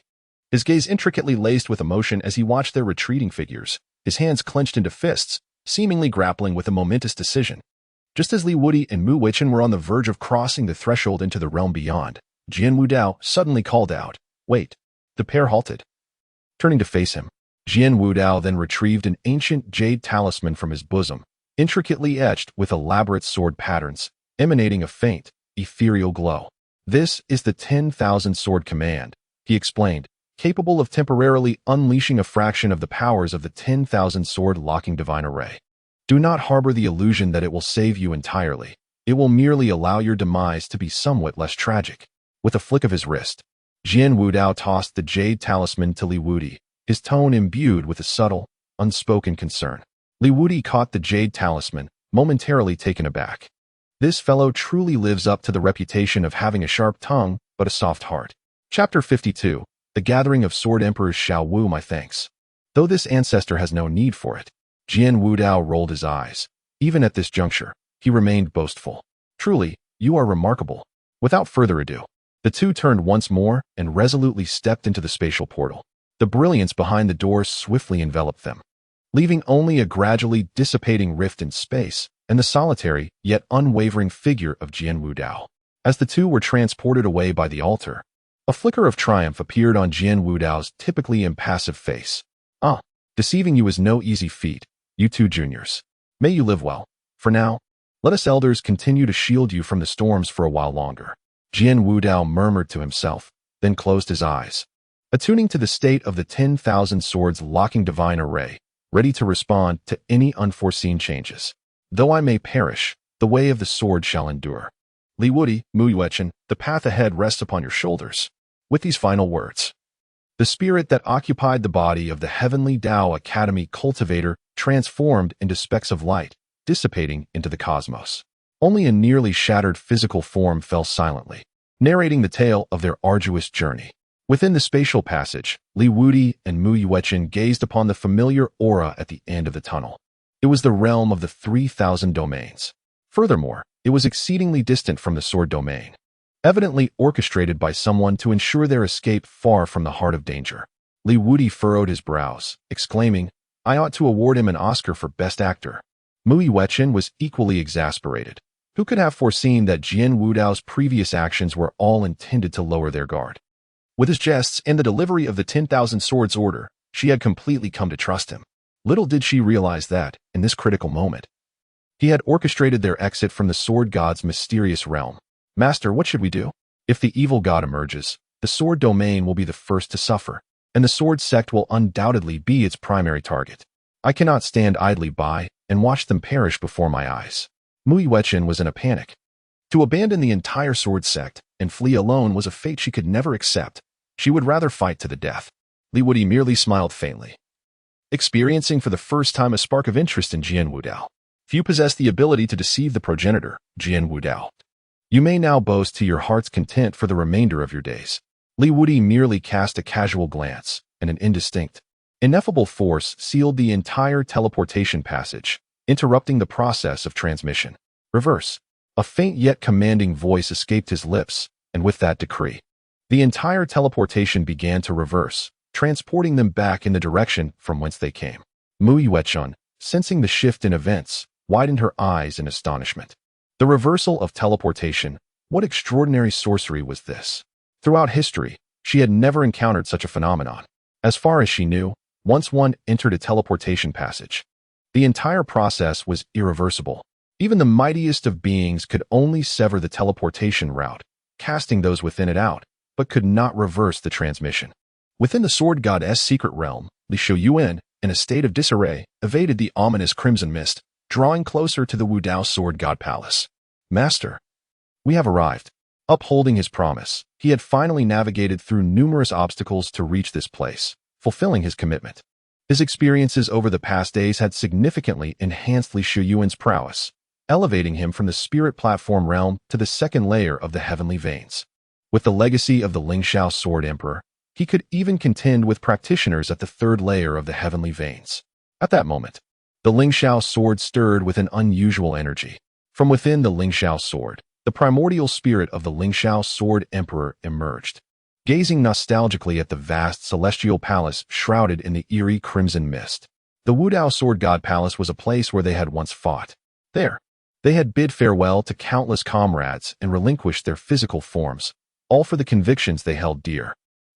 his gaze intricately laced with emotion as he watched their retreating figures, his hands clenched into fists, seemingly grappling with a momentous decision. Just as Li Wudi and Mu Wuchen were on the verge of crossing the threshold into the realm beyond, Jian Wudao suddenly called out, "Wait!" The pair halted. Turning to face him, Jian Wudao then retrieved an ancient jade talisman from his bosom, intricately etched with elaborate sword patterns, emanating a faint, ethereal glow. "This is the 10,000 sword command," he explained, capable of temporarily unleashing a fraction of the powers of the 10,000 sword locking divine array. Do not harbor the illusion that it will save you entirely. It will merely allow your demise to be somewhat less tragic. With a flick of his wrist, Jian Wudao tossed the jade talisman to Li Wudi, his tone imbued with a subtle, unspoken concern. Li Wudi caught the jade talisman, momentarily taken aback. This fellow truly lives up to the reputation of having a sharp tongue, but a soft heart. Chapter 52. The Gathering of Sword Emperors. Xiao Wu, my thanks. Though this ancestor has no need for it, Jian Wudao rolled his eyes. Even at this juncture, he remained boastful. Truly, you are remarkable. Without further ado, the two turned once more and resolutely stepped into the spatial portal. The brilliance behind the doors swiftly enveloped them, leaving only a gradually dissipating rift in space and the solitary yet unwavering figure of Jian Wudao. As the two were transported away by the altar, a flicker of triumph appeared on Jian Wudao's typically impassive face. Deceiving you is no easy feat, you two juniors. May you live well. For now, let us elders continue to shield you from the storms for a while longer. Jian Wudao murmured to himself, then closed his eyes, attuning to the state of the 10,000 swords locking divine array, ready to respond to any unforeseen changes. Though I may perish, the way of the sword shall endure. Li Wudi, Mu Yuechen, the path ahead rests upon your shoulders. With these final words, the spirit that occupied the body of the heavenly Tao Academy cultivator transformed into specks of light, dissipating into the cosmos. Only a nearly shattered physical form fell silently, narrating the tale of their arduous journey. Within the spatial passage, Li Wudi and Mu Yuechen gazed upon the familiar aura at the end of the tunnel. It was the realm of the 3,000 domains. Furthermore, it was exceedingly distant from the sword domain, evidently orchestrated by someone to ensure their escape far from the heart of danger. Li Wudi furrowed his brows, exclaiming, "I ought to award him an Oscar for Best Actor." Mu Yuechen was equally exasperated. Who could have foreseen that Jian Wudao's previous actions were all intended to lower their guard? With his jests and the delivery of the 10,000 swords order, she had completely come to trust him. Little did she realize that, in this critical moment, he had orchestrated their exit from the sword god's mysterious realm. "Master, what should we do? If the evil god emerges, the sword domain will be the first to suffer, and the sword sect will undoubtedly be its primary target. I cannot stand idly by and watch them perish before my eyes." Mu Yuechen was in a panic. To abandon the entire sword sect and flee alone was a fate she could never accept. She would rather fight to the death. Li Wudi merely smiled faintly, experiencing for the first time a spark of interest in Jian Wudao. Few possess the ability to deceive the progenitor, Jian Wudao. You may now boast to your heart's content for the remainder of your days. Li Wudi merely cast a casual glance, and an indistinct, ineffable force sealed the entire teleportation passage, interrupting the process of transmission. Reverse. A faint yet commanding voice escaped his lips, and with that decree, the entire teleportation began to reverse, transporting them back in the direction from whence they came. Mu Yuechen, sensing the shift in events, widened her eyes in astonishment. The reversal of teleportation, what extraordinary sorcery was this? Throughout history, she had never encountered such a phenomenon. As far as she knew, once one entered a teleportation passage, the entire process was irreversible. Even the mightiest of beings could only sever the teleportation route, casting those within it out, but could not reverse the transmission. Within the sword god's secret realm, Li Yuan, in a state of disarray, evaded the ominous crimson mist, drawing closer to the Wudao sword god palace. "Master, we have arrived." Upholding his promise, he had finally navigated through numerous obstacles to reach this place, fulfilling his commitment. His experiences over the past days had significantly enhanced Li Yuan's prowess, elevating him from the spirit platform realm to the second layer of the heavenly veins. With the legacy of the Lingxiao Sword Emperor, he could even contend with practitioners at the third layer of the heavenly veins. At that moment, the Lingxiao sword stirred with an unusual energy. From within the Lingxiao sword, the primordial spirit of the Lingxiao Sword Emperor emerged, gazing nostalgically at the vast celestial palace shrouded in the eerie crimson mist. The Wudao Sword God Palace was a place where they had once fought. There, they had bid farewell to countless comrades and relinquished their physical forms, all for the convictions they held dear.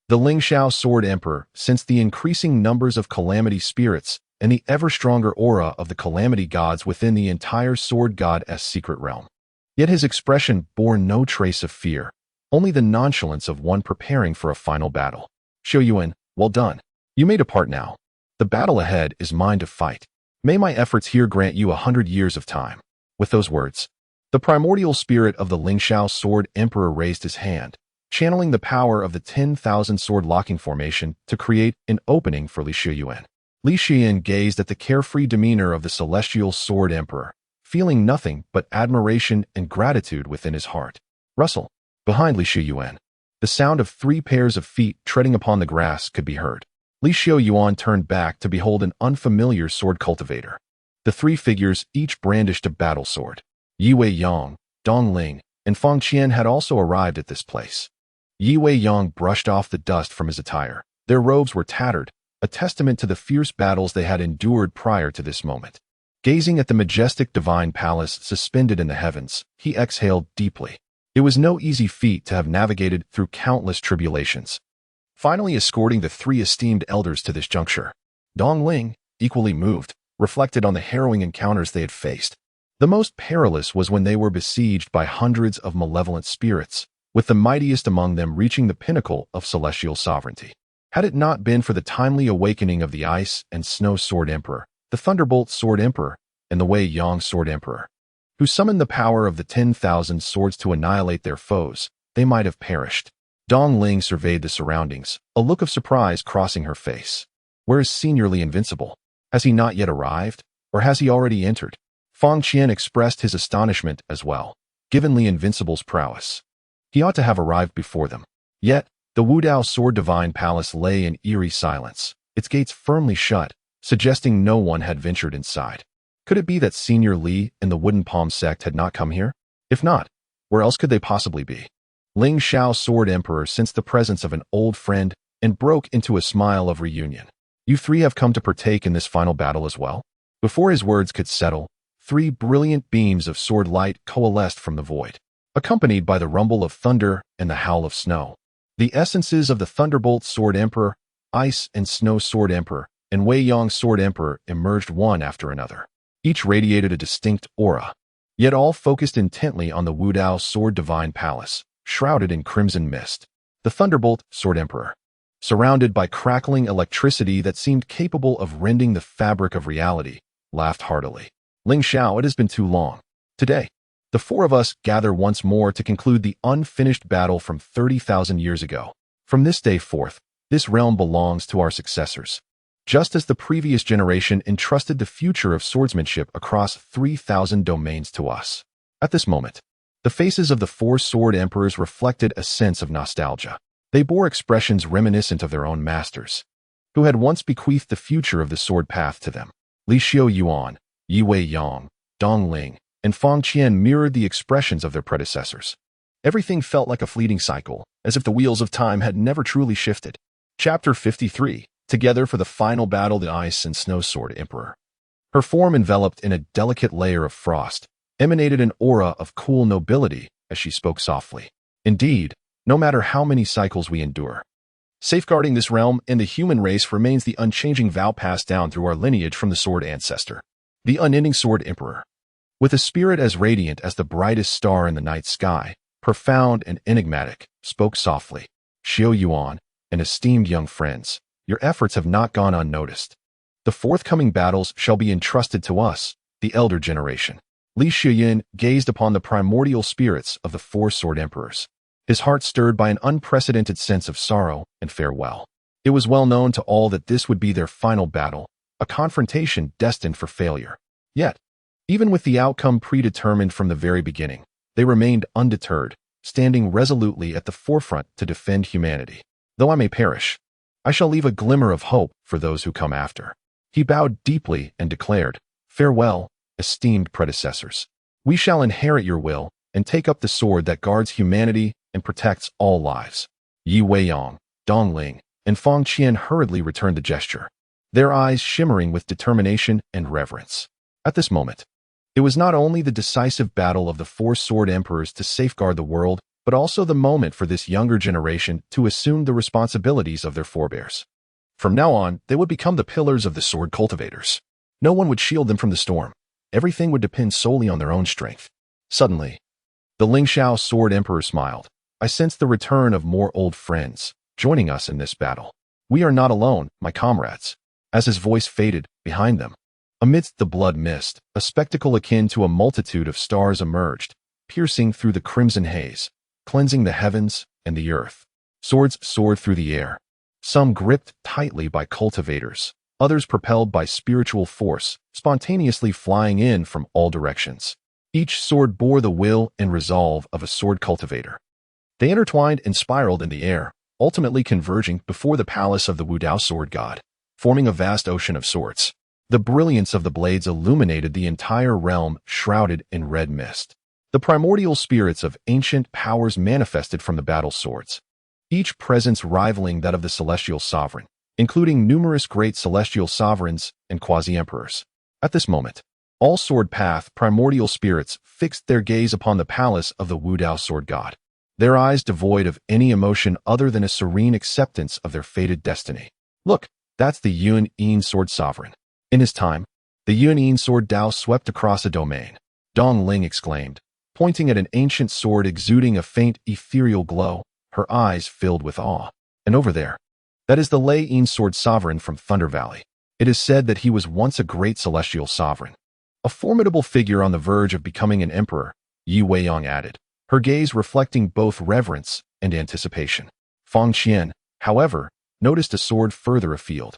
The Lingxiao Sword Emperor sensed the increasing numbers of calamity spirits and the ever-stronger aura of the calamity gods within the entire sword god's secret realm. Yet his expression bore no trace of fear, only the nonchalance of one preparing for a final battle. "Xiu Yuan, well done. You may depart now. The battle ahead is mine to fight. May my efforts here grant you 100 years of time." With those words, the primordial spirit of the Lingxiao Sword Emperor raised his hand, channeling the power of the 10,000 sword locking formation to create an opening for Li Yuan. Li Yuan gazed at the carefree demeanor of the celestial sword emperor, feeling nothing but admiration and gratitude within his heart. Rustle. Behind Li Yuan, the sound of 3 pairs of feet treading upon the grass could be heard. Li Yuan turned back to behold an unfamiliar sword cultivator. The 3 figures each brandished a battle sword. Yi Wei Yang, Dong Ling, and Fang Qian had also arrived at this place. Yi Wei Yang brushed off the dust from his attire. Their robes were tattered, a testament to the fierce battles they had endured prior to this moment. Gazing at the majestic divine palace suspended in the heavens, he exhaled deeply. It was no easy feat to have navigated through countless tribulations, finally escorting the 3 esteemed elders to this juncture. Dong Ling, equally moved, reflected on the harrowing encounters they had faced. The most perilous was when they were besieged by hundreds of malevolent spirits, with the mightiest among them reaching the pinnacle of celestial sovereignty. Had it not been for the timely awakening of the Ice and Snow Sword Emperor, the Thunderbolt Sword Emperor, and the Wei Yang Sword Emperor, who summoned the power of the 10,000 swords to annihilate their foes, they might have perished. Dong Ling surveyed the surroundings, a look of surprise crossing her face. Where is Senior Li Invincible? Has he not yet arrived? Or has he already entered? Fang Qian expressed his astonishment as well, given Li Invincible's prowess. He ought to have arrived before them. Yet, the Wudao Sword Divine Palace lay in eerie silence, its gates firmly shut, suggesting no one had ventured inside. Could it be that Senior Li and the Wooden Palm sect had not come here? If not, where else could they possibly be? Ling Xiao Sword Emperor sensed the presence of an old friend and broke into a smile of reunion. You three have come to partake in this final battle as well? Before his words could settle, 3 brilliant beams of sword light coalesced from the void, accompanied by the rumble of thunder and the howl of snow. The essences of the Thunderbolt Sword Emperor, Ice and Snow Sword Emperor, and Wei Yang Sword Emperor emerged one after another. Each radiated a distinct aura, yet all focused intently on the Wudao Sword Divine Palace, shrouded in crimson mist. The Thunderbolt Sword Emperor, surrounded by crackling electricity that seemed capable of rending the fabric of reality, laughed heartily. Ling Xiao, it has been too long. Today, the 4 of us gather once more to conclude the unfinished battle from 30,000 years ago. From this day forth, this realm belongs to our successors. Just as the previous generation entrusted the future of swordsmanship across 3,000 domains to us. At this moment, the faces of the 4 sword emperors reflected a sense of nostalgia. They bore expressions reminiscent of their own masters, who had once bequeathed the future of the sword path to them. Li Xiao Yuan, Yi Wei Yang, Dong Ling, and Fang Qian mirrored the expressions of their predecessors. Everything felt like a fleeting cycle, as if the wheels of time had never truly shifted. Chapter 53. Together for the final battle, the Ice and Snow Sword Emperor. Her form, enveloped in a delicate layer of frost, emanated an aura of cool nobility as she spoke softly. Indeed, no matter how many cycles we endure, safeguarding this realm and the human race remains the unchanging vow passed down through our lineage from the Sword Ancestor, the unending Sword Emperor. With a spirit as radiant as the brightest star in the night sky, profound and enigmatic, spoke softly. Xiao Yuan, and esteemed young friends, your efforts have not gone unnoticed. The forthcoming battles shall be entrusted to us, the elder generation. Li Shiyin gazed upon the primordial spirits of the 4 sword emperors, his heart stirred by an unprecedented sense of sorrow and farewell. It was well known to all that this would be their final battle, a confrontation destined for failure. Yet, even with the outcome predetermined from the very beginning, they remained undeterred, standing resolutely at the forefront to defend humanity. Though I may perish, I shall leave a glimmer of hope for those who come after. He bowed deeply and declared, farewell, esteemed predecessors. We shall inherit your will and take up the sword that guards humanity and protects all lives. Yi Weiyang, Dong Ling, and Fang Qian hurriedly returned the gesture, their eyes shimmering with determination and reverence. At this moment, it was not only the decisive battle of the 4 sword emperors to safeguard the world, but also the moment for this younger generation to assume the responsibilities of their forebears. From now on, they would become the pillars of the sword cultivators. No one would shield them from the storm. Everything would depend solely on their own strength. Suddenly, the Lingxiao Sword Emperor smiled. I sense the return of more old friends, joining us in this battle. We are not alone, my comrades. As his voice faded behind them, amidst the blood mist, a spectacle akin to a multitude of stars emerged, piercing through the crimson haze, cleansing the heavens and the earth. Swords soared through the air, some gripped tightly by cultivators, others propelled by spiritual force, spontaneously flying in from all directions. Each sword bore the will and resolve of a sword cultivator. They intertwined and spiraled in the air, ultimately converging before the palace of the Wudao sword god, forming a vast ocean of swords. The brilliance of the blades illuminated the entire realm, shrouded in red mist. The primordial spirits of ancient powers manifested from the battle swords, each presence rivaling that of the celestial sovereign, including numerous great celestial sovereigns and quasi-emperors. At this moment, all sword path primordial spirits fixed their gaze upon the palace of the Wudao sword god, their eyes devoid of any emotion other than a serene acceptance of their fated destiny. Look, that's the Yuan Yin sword sovereign. In his time, the Yuan Yin sword Dao swept across a domain. Dong Ling exclaimed, pointing at an ancient sword exuding a faint ethereal glow, her eyes filled with awe. And over there, that is the Lei Yin sword sovereign from Thunder Valley. It is said that he was once a great celestial sovereign, A formidable figure on the verge of becoming an emperor, Yi Weiyang added, her gaze reflecting both reverence and anticipation. Fang Qian, however, noticed a sword further afield,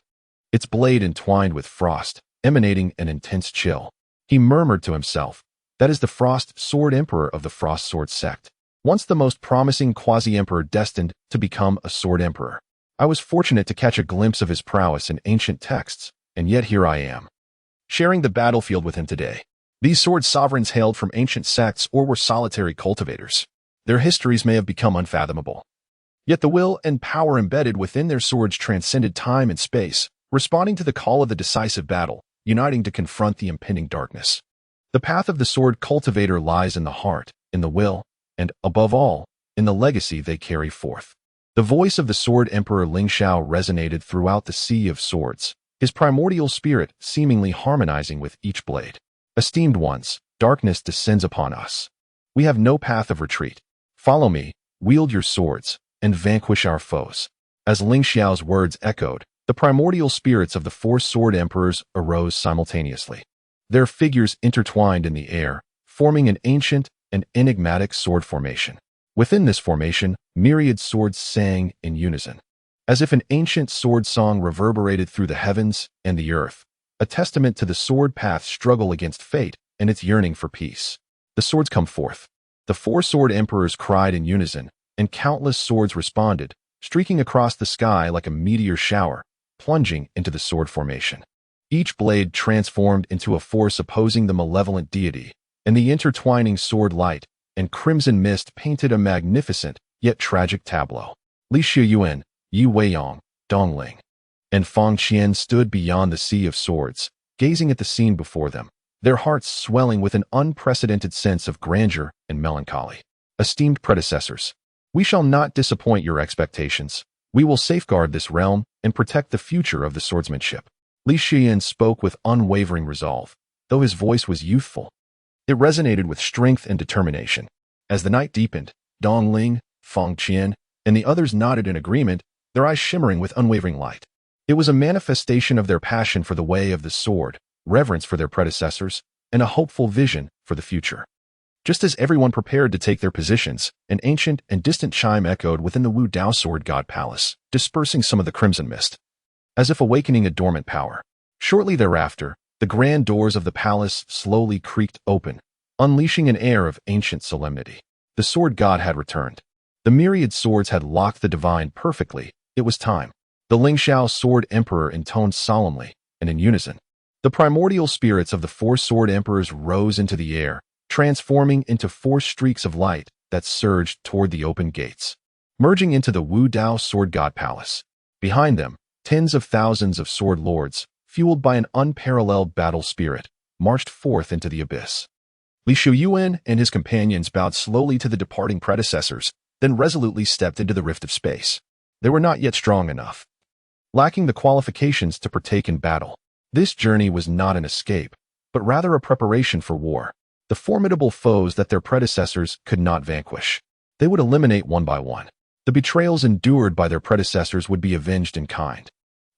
its blade entwined with frost, emanating an intense chill. He murmured to himself, "That is the Frost Sword Emperor of the Frost Sword sect. Once the most promising quasi-emperor destined to become a sword emperor. I was fortunate to catch a glimpse of his prowess in ancient texts, and yet here I am, sharing the battlefield with him today." These sword sovereigns hailed from ancient sects or were solitary cultivators. Their histories may have become unfathomable. Yet the will and power embedded within their swords transcended time and space, responding to the call of the decisive battle, uniting to confront the impending darkness. The path of the sword cultivator lies in the heart, in the will, and, above all, in the legacy they carry forth. The voice of the sword emperor Ling Xiao resonated throughout the sea of swords, his primordial spirit seemingly harmonizing with each blade. "Esteemed ones, darkness descends upon us. We have no path of retreat. Follow me, wield your swords, and vanquish our foes." As Ling Xiao's words echoed, the primordial spirits of the four sword emperors arose simultaneously. Their figures intertwined in the air, forming an ancient and enigmatic sword formation. Within this formation, myriad swords sang in unison, as if an ancient sword song reverberated through the heavens and the earth, a testament to the sword path's struggle against fate and its yearning for peace. The swords come forth. The four sword emperors cried in unison, and countless swords responded, streaking across the sky like a meteor shower, plunging into the sword formation. Each blade transformed into a force opposing the malevolent deity, and the intertwining sword light and crimson mist painted a magnificent yet tragic tableau. Li Shiyuan, Yi Weiyang, Dongling, and Fang Qian stood beyond the sea of swords, gazing at the scene before them, their hearts swelling with an unprecedented sense of grandeur and melancholy. "Esteemed predecessors, we shall not disappoint your expectations. We will safeguard this realm and protect the future of the swordsmanship." Li Shiyan spoke with unwavering resolve, though his voice was youthful. It resonated with strength and determination. As the night deepened, Dongling, Fang Qian, and the others nodded in agreement, their eyes shimmering with unwavering light. It was a manifestation of their passion for the way of the sword, reverence for their predecessors, and a hopeful vision for the future. Just as everyone prepared to take their positions, an ancient and distant chime echoed within the Wu Dao Sword God Palace, dispersing some of the crimson mist, as if awakening a dormant power. Shortly thereafter, the grand doors of the palace slowly creaked open, unleashing an air of ancient solemnity. The sword god had returned. The myriad swords had locked the divine perfectly. It was time. The Ling Xiao Sword Emperor intoned solemnly and in unison. The primordial spirits of the four sword emperors rose into the air, transforming into four streaks of light that surged toward the open gates, merging into the Wu Dao Sword God Palace. Behind them, tens of thousands of sword lords, fueled by an unparalleled battle spirit, marched forth into the abyss. Li Shuyuan and his companions bowed slowly to the departing predecessors, then resolutely stepped into the rift of space. They were not yet strong enough, lacking the qualifications to partake in battle. This journey was not an escape, but rather a preparation for war, the formidable foes that their predecessors could not vanquish. They would eliminate one by one. The betrayals endured by their predecessors would be avenged in kind.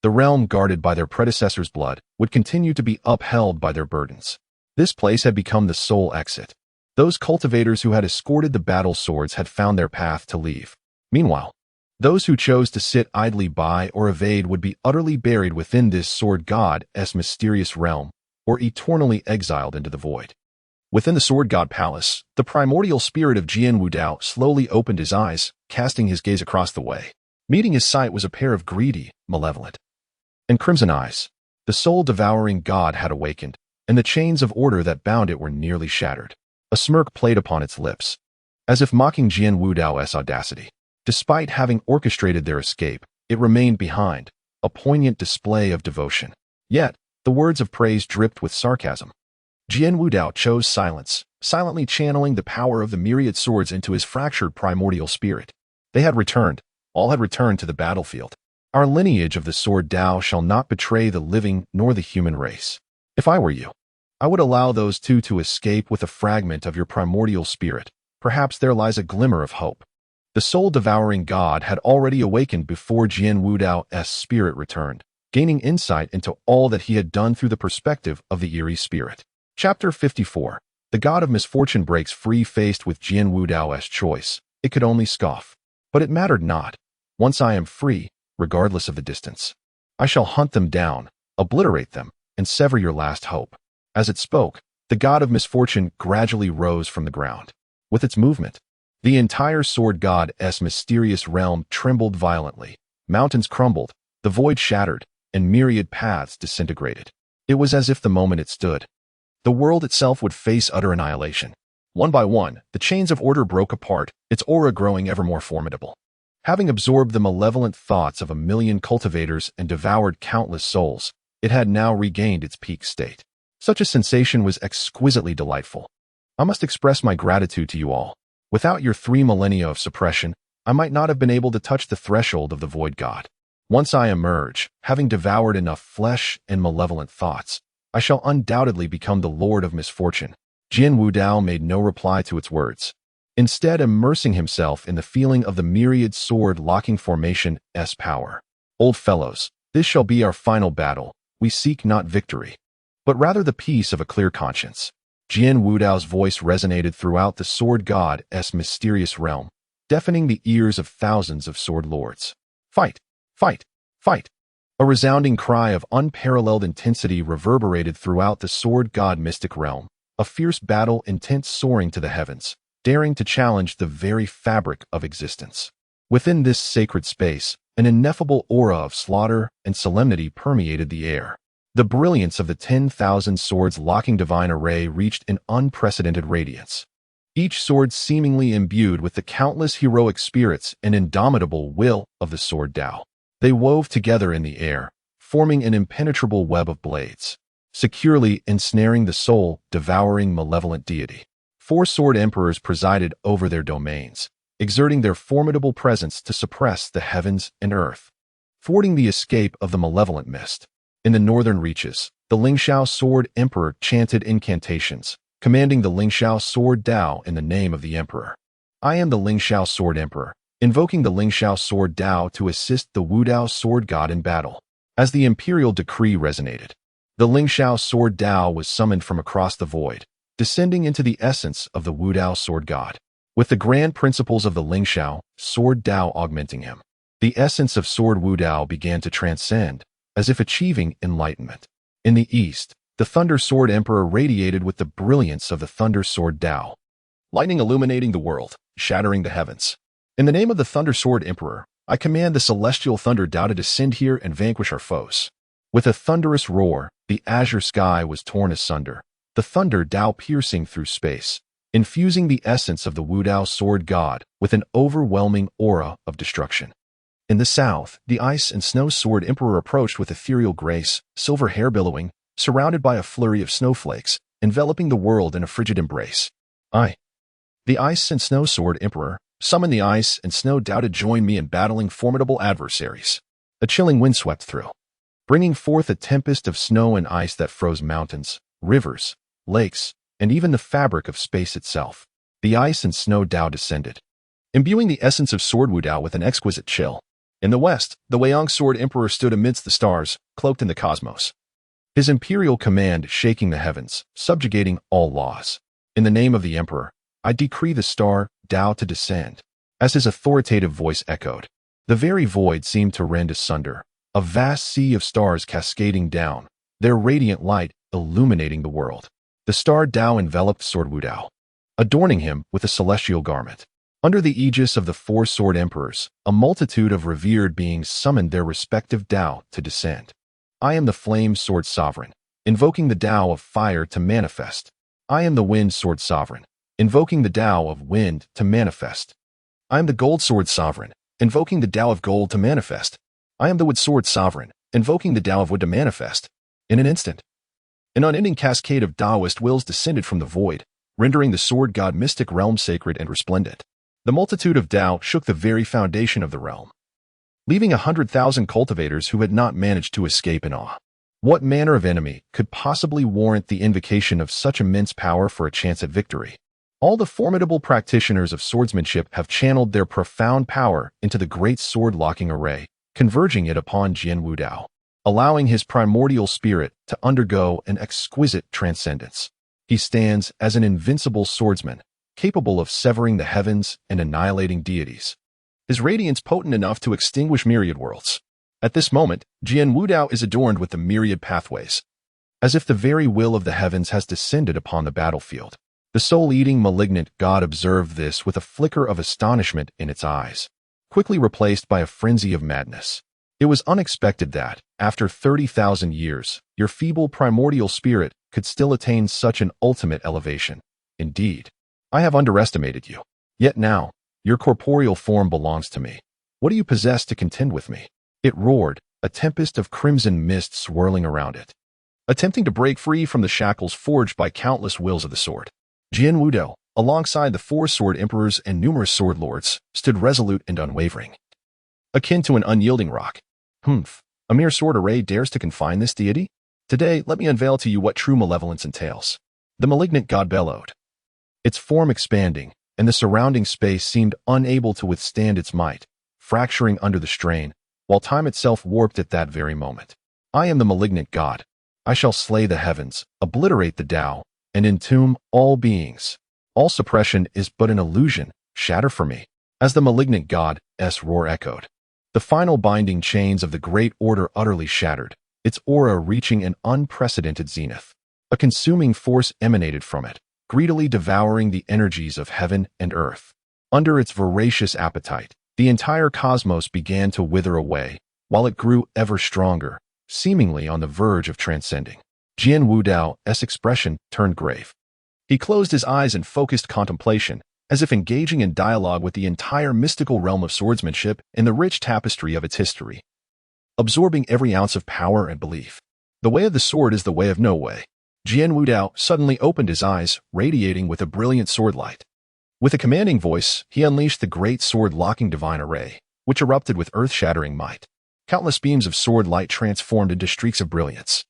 The realm guarded by their predecessors' blood would continue to be upheld by their burdens. This place had become the sole exit. Those cultivators who had escorted the battle swords had found their path to leave. Meanwhile, those who chose to sit idly by or evade would be utterly buried within this sword god's mysterious realm, or eternally exiled into the void. Within the Sword God Palace, the primordial spirit of Jian Wudao slowly opened his eyes, casting his gaze across the way. Meeting his sight was a pair of greedy, malevolent, and crimson eyes. The soul-devouring god had awakened, and the chains of order that bound it were nearly shattered. A smirk played upon its lips, as if mocking Jian Wudao's audacity. Despite having orchestrated their escape, it remained behind, a poignant display of devotion. Yet, the words of praise dripped with sarcasm. Jian Wudao chose silence, silently channeling the power of the myriad swords into his fractured primordial spirit. They had returned. All had returned to the battlefield. Our lineage of the sword Dao shall not betray the living nor the human race. If I were you, I would allow those two to escape with a fragment of your primordial spirit. Perhaps there lies a glimmer of hope. The soul-devouring god had already awakened before Jian Wudao's spirit returned, gaining insight into all that he had done through the perspective of the eerie spirit. Chapter 54. The god of misfortune breaks free faced with Jian Wudao's choice. It could only scoff. But it mattered not. Once I am free, regardless of the distance, I shall hunt them down, obliterate them, and sever your last hope. As it spoke, the god of misfortune gradually rose from the ground. With its movement, the entire sword god's mysterious realm trembled violently. Mountains crumbled, the void shattered, and myriad paths disintegrated. It was as if the moment it stood, the world itself would face utter annihilation. One by one, the chains of order broke apart, its aura growing ever more formidable. Having absorbed the malevolent thoughts of 1,000,000 cultivators and devoured countless souls, it had now regained its peak state. Such a sensation was exquisitely delightful. I must express my gratitude to you all. Without your 3 millennia of suppression, I might not have been able to touch the threshold of the void god. Once I emerge, having devoured enough flesh and malevolent thoughts, I shall undoubtedly become the Lord of Misfortune. Jian Wudao made no reply to its words, instead immersing himself in the feeling of the myriad sword-locking formation's power. Old fellows, this shall be our final battle. We seek not victory, but rather the peace of a clear conscience. Jian Wudao's voice resonated throughout the sword god's mysterious realm, deafening the ears of thousands of sword lords. Fight! Fight! Fight! A resounding cry of unparalleled intensity reverberated throughout the sword god mystic realm, a fierce battle intent soaring to the heavens, daring to challenge the very fabric of existence. Within this sacred space, an ineffable aura of slaughter and solemnity permeated the air. The brilliance of the 10,000 swords locking divine array reached an unprecedented radiance. Each sword seemingly imbued with the countless heroic spirits and indomitable will of the sword Tao. They wove together in the air, forming an impenetrable web of blades, securely ensnaring the soul, devouring malevolent deity. 4 sword emperors presided over their domains, exerting their formidable presence to suppress the heavens and earth, thwarting the escape of the malevolent mist. In the northern reaches, the Lingxiao sword emperor chanted incantations, commanding the Lingxiao sword Tao in the name of the emperor. I am the Lingxiao sword emperor, invoking the Lingxiao sword Tao to assist the Wudao sword god in battle. As the imperial decree resonated, the Lingxiao sword Tao was summoned from across the void, descending into the essence of the Wudao sword god, with the grand principles of the Lingxiao sword Tao augmenting him. The essence of sword Wudao began to transcend, as if achieving enlightenment. In the east, the Thunder Sword Emperor radiated with the brilliance of the Thunder Sword Tao, lightning illuminating the world, shattering the heavens. In the name of the Thunder Sword Emperor, I command the celestial thunder Tao to descend here and vanquish our foes. With a thunderous roar, the azure sky was torn asunder, the thunder Tao piercing through space, infusing the essence of the Wudao sword god with an overwhelming aura of destruction. In the south, the Ice and Snow Sword Emperor approached with ethereal grace, silver hair billowing, surrounded by a flurry of snowflakes, enveloping the world in a frigid embrace. The Ice and Snow Sword Emperor, summoned the Ice and Snow Tao to join me in battling formidable adversaries. A chilling wind swept through, bringing forth a tempest of snow and ice that froze mountains, rivers, lakes, and even the fabric of space itself. The Ice and Snow Tao descended, imbuing the essence of Sword Wudao with an exquisite chill. In the west, the Weiyang Sword Emperor stood amidst the stars, cloaked in the cosmos, his imperial command shaking the heavens, subjugating all laws. In the name of the Emperor, I decree the star Tao to descend. As his authoritative voice echoed, the very void seemed to rend asunder, a vast sea of stars cascading down, their radiant light illuminating the world. The star Tao enveloped Sword Wudao, adorning him with a celestial garment. Under the aegis of the 4 sword emperors, a multitude of revered beings summoned their respective Tao to descend. I am the Flame Sword Sovereign, invoking the Tao of fire to manifest. I am the Wind Sword Sovereign, invoking the Tao of wind to manifest. I am the Gold Sword Sovereign, invoking the Tao of gold to manifest. I am the Wood Sword Sovereign, invoking the Tao of wood to manifest. In an instant, an unending cascade of Taoist wills descended from the void, rendering the sword god mystic realm sacred and resplendent. The multitude of Tao shook the very foundation of the realm, leaving 100,000 cultivators who had not managed to escape in awe. What manner of enemy could possibly warrant the invocation of such immense power for a chance at victory? All the formidable practitioners of swordsmanship have channeled their profound power into the great sword-locking array, converging it upon Jian Wudao, allowing his primordial spirit to undergo an exquisite transcendence. He stands as an invincible swordsman, capable of severing the heavens and annihilating deities. His radiance potent enough to extinguish myriad worlds. At this moment, Jian Wudao is adorned with the myriad pathways, as if the very will of the heavens has descended upon the battlefield. The soul-eating malignant god observed this with a flicker of astonishment in its eyes, quickly replaced by a frenzy of madness. It was unexpected that, after 30,000 years, your feeble primordial spirit could still attain such an ultimate elevation. Indeed, I have underestimated you. Yet now, your corporeal form belongs to me. What do you possess to contend with me? It roared, a tempest of crimson mist swirling around it, attempting to break free from the shackles forged by countless wills of the sword. Jian Wudao, alongside the four sword emperors and numerous sword lords, stood resolute and unwavering, akin to an unyielding rock. A mere sword array dares to confine this deity? Today, let me unveil to you what true malevolence entails. The malignant god bellowed, its form expanding, and the surrounding space seemed unable to withstand its might, fracturing under the strain, while time itself warped at that very moment. I am the malignant god. I shall slay the heavens, obliterate the Tao, and entomb all beings. All suppression is but an illusion. Shatter for me. As the malignant god's roar echoed, the final binding chains of the great order utterly shattered, its aura reaching an unprecedented zenith. A consuming force emanated from it, greedily devouring the energies of heaven and earth. Under its voracious appetite, the entire cosmos began to wither away, while it grew ever stronger, seemingly on the verge of transcending. Jian Wudao's expression turned grave. He closed his eyes in focused contemplation, as if engaging in dialogue with the entire mystical realm of swordsmanship in the rich tapestry of its history, absorbing every ounce of power and belief. The way of the sword is the way of no way. Jian Wudao suddenly opened his eyes, radiating with a brilliant sword light. With a commanding voice, he unleashed the great sword-locking divine array, which erupted with earth-shattering might. Countless beams of sword light transformed into streaks of brilliance,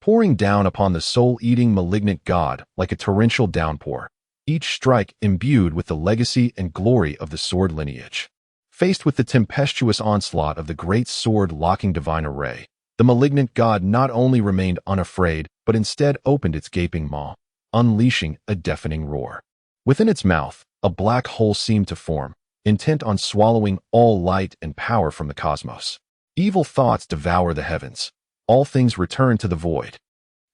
pouring down upon the soul-eating malignant god like a torrential downpour, each strike imbued with the legacy and glory of the sword lineage. Faced with the tempestuous onslaught of the great sword-locking divine array, the malignant god not only remained unafraid, but instead opened its gaping maw, unleashing a deafening roar. Within its mouth, a black hole seemed to form, intent on swallowing all light and power from the cosmos. Evil thoughts devour the heavens. All things return to the void.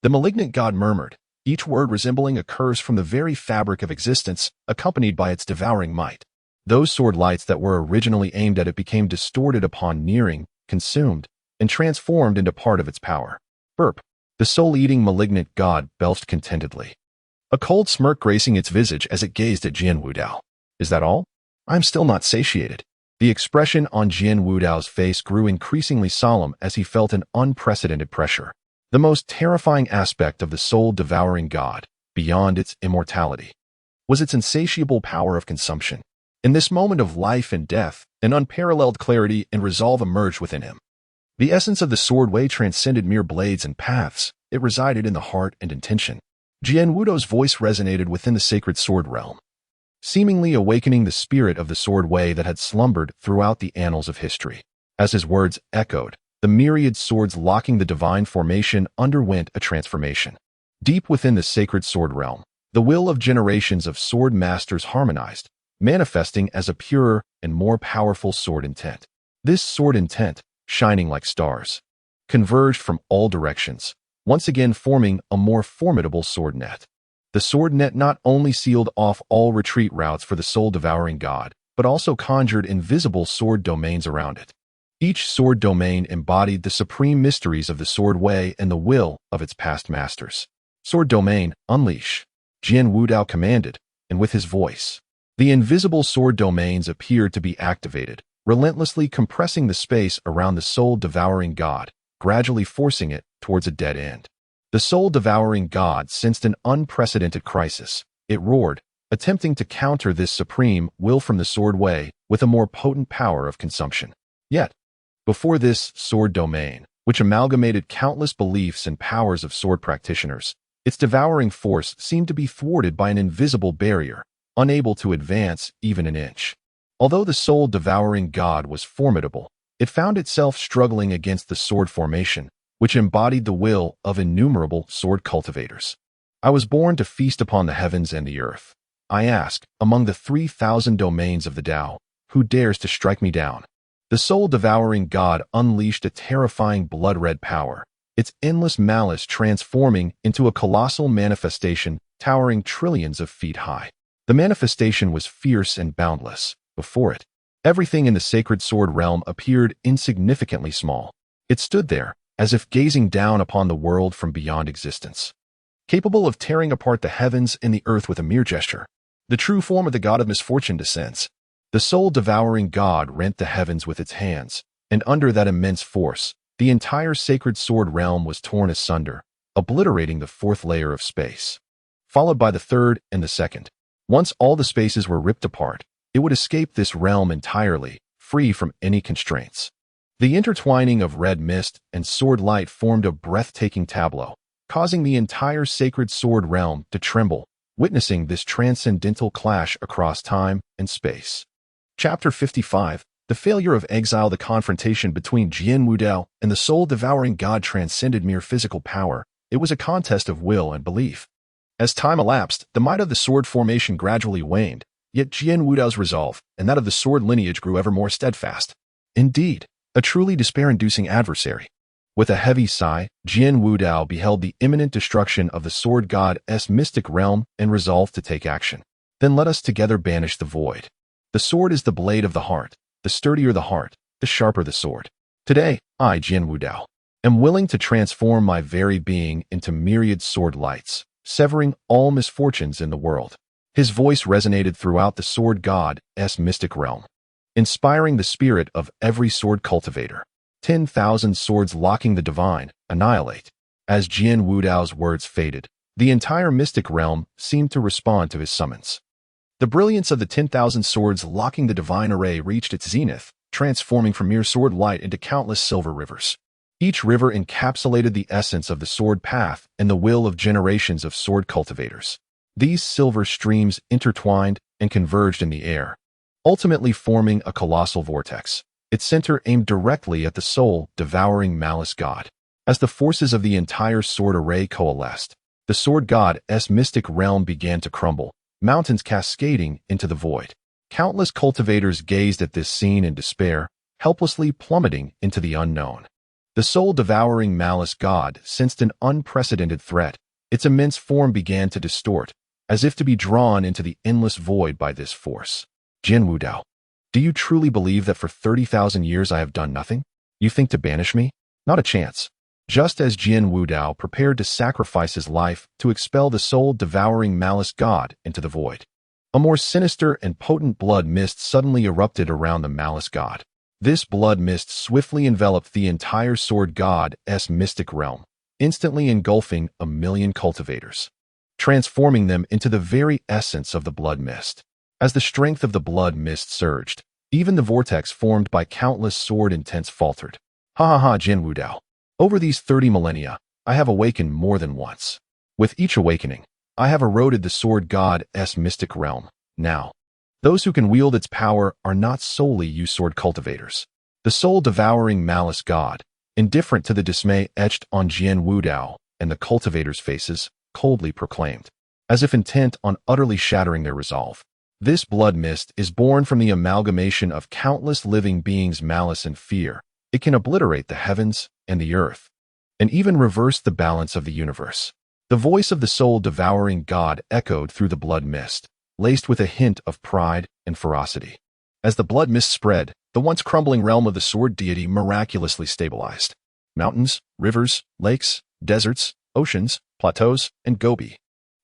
The malignant god murmured, each word resembling a curse from the very fabric of existence, accompanied by its devouring might. Those sword lights that were originally aimed at it became distorted upon nearing, consumed, and transformed into part of its power. Burp. The soul-eating malignant god belched contentedly, a cold smirk gracing its visage as it gazed at Jian Wudao. Is that all? I'm still not satiated. The expression on Jian Wudao's face grew increasingly solemn as he felt an unprecedented pressure. The most terrifying aspect of the soul-devouring god, beyond its immortality, was its insatiable power of consumption. In this moment of life and death, an unparalleled clarity and resolve emerged within him. The essence of the sword way transcended mere blades and paths. It resided in the heart and intention. Jian Wudao's voice resonated within the sacred sword realm, seemingly awakening the spirit of the sword way that had slumbered throughout the annals of history. As his words echoed, the myriad swords locking the divine formation underwent a transformation. Deep within the sacred sword realm, the will of generations of sword masters harmonized, manifesting as a purer and more powerful sword intent. This sword intent, shining like stars, converged from all directions, once again forming a more formidable sword net. The sword net not only sealed off all retreat routes for the soul-devouring god, but also conjured invisible sword domains around it. Each sword domain embodied the supreme mysteries of the sword way and the will of its past masters. Sword domain, unleash, Jian Wudao commanded, and with his voice, the invisible sword domains appeared to be activated, relentlessly compressing the space around the soul-devouring god, gradually forcing it towards a dead end. The soul-devouring god sensed an unprecedented crisis. It roared, attempting to counter this supreme will from the sword way with a more potent power of consumption. Yet, before this sword domain, which amalgamated countless beliefs and powers of sword practitioners, its devouring force seemed to be thwarted by an invisible barrier, unable to advance even an inch. Although the soul-devouring god was formidable, it found itself struggling against the sword formation, which embodied the will of innumerable sword cultivators. I was born to feast upon the heavens and the earth. I ask, among the 3,000 domains of the Tao, who dares to strike me down? The soul-devouring god unleashed a terrifying blood-red power, its endless malice transforming into a colossal manifestation towering trillions of feet high. The manifestation was fierce and boundless. Before it, everything in the sacred sword realm appeared insignificantly small. It stood there, as if gazing down upon the world from beyond existence, capable of tearing apart the heavens and the earth with a mere gesture. The true form of the god of misfortune descends. The soul-devouring god rent the heavens with its hands, and under that immense force, the entire sacred sword realm was torn asunder, obliterating the fourth layer of space, followed by the third and the second. Once all the spaces were ripped apart, it would escape this realm entirely, free from any constraints. The intertwining of red mist and sword light formed a breathtaking tableau, causing the entire sacred sword realm to tremble, witnessing this transcendental clash across time and space. Chapter 55. The failure of exile. The confrontation between Jian Wudao and the soul-devouring god transcended mere physical power. It was a contest of will and belief. As time elapsed, the might of the sword formation gradually waned, yet Jian Wudao's resolve and that of the sword lineage grew ever more steadfast. Indeed, a truly despair-inducing adversary. With a heavy sigh, Jian Wudao beheld the imminent destruction of the sword god's mystic realm and resolved to take action. Then let us together banish the void. The sword is the blade of the heart. The sturdier the heart, the sharper the sword. Today, I, Jian Wudao, am willing to transform my very being into myriad sword lights, severing all misfortunes in the world. His voice resonated throughout the sword god's mystic realm, inspiring the spirit of every sword cultivator. 10,000 swords locking the divine, annihilate. As Jian Wudao's words faded, the entire mystic realm seemed to respond to his summons. The brilliance of the 10,000 swords locking the divine array reached its zenith, transforming from mere sword light into countless silver rivers. Each river encapsulated the essence of the sword path and the will of generations of sword cultivators. These silver streams intertwined and converged in the air, ultimately forming a colossal vortex. Its center aimed directly at the soul-devouring malice god. As the forces of the entire sword array coalesced, the sword god's mystic realm began to crumble, mountains cascading into the void. Countless cultivators gazed at this scene in despair, helplessly plummeting into the unknown. The soul-devouring malice god sensed an unprecedented threat. Its immense form began to distort, as if to be drawn into the endless void by this force. Jian Wudao, do you truly believe that for 30,000 years I have done nothing? You think to banish me? Not a chance. Just as Jian Wudao prepared to sacrifice his life to expel the soul-devouring malice god into the void, a more sinister and potent blood mist suddenly erupted around the malice god. This blood mist swiftly enveloped the entire sword god's mystic realm, instantly engulfing 1,000,000 cultivators, transforming them into the very essence of the blood mist. As the strength of the blood mist surged, even the vortex formed by countless sword intents faltered. Jian Wudao. Over these 30 millennia, I have awakened more than once. With each awakening, I have eroded the sword god's mystic realm. Now, those who can wield its power are not solely you sword cultivators. The soul-devouring malice god, indifferent to the dismay etched on Jian Wudao and the cultivators' faces, coldly proclaimed, as if intent on utterly shattering their resolve. This blood mist is born from the amalgamation of countless living beings' malice and fear. It can obliterate the heavens and the earth, and even reverse the balance of the universe. The voice of the soul-devouring god echoed through the blood mist, laced with a hint of pride and ferocity. As the blood mist spread, the once crumbling realm of the sword deity miraculously stabilized. Mountains, rivers, lakes, deserts, oceans, plateaus, and Gobi.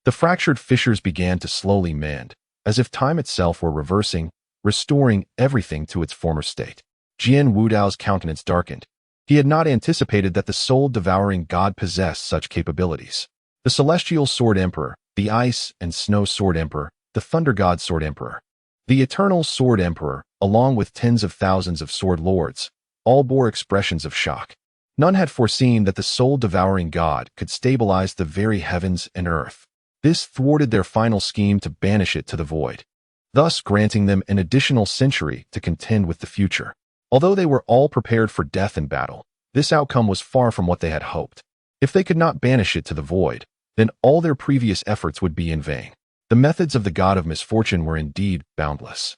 The fractured fissures began to slowly mend, as if time itself were reversing, restoring everything to its former state. Jian Wudao's countenance darkened. He had not anticipated that the soul-devouring god possessed such capabilities. The celestial sword emperor, the ice and snow sword emperor, the thunder god sword emperor, the eternal sword emperor, along with tens of thousands of sword lords, all bore expressions of shock. None had foreseen that the soul-devouring god could stabilize the very heavens and earth. This thwarted their final scheme to banish it to the void, thus granting them an additional century to contend with the future. Although they were all prepared for death in battle, this outcome was far from what they had hoped. If they could not banish it to the void, then all their previous efforts would be in vain. The methods of the god of misfortune were indeed boundless.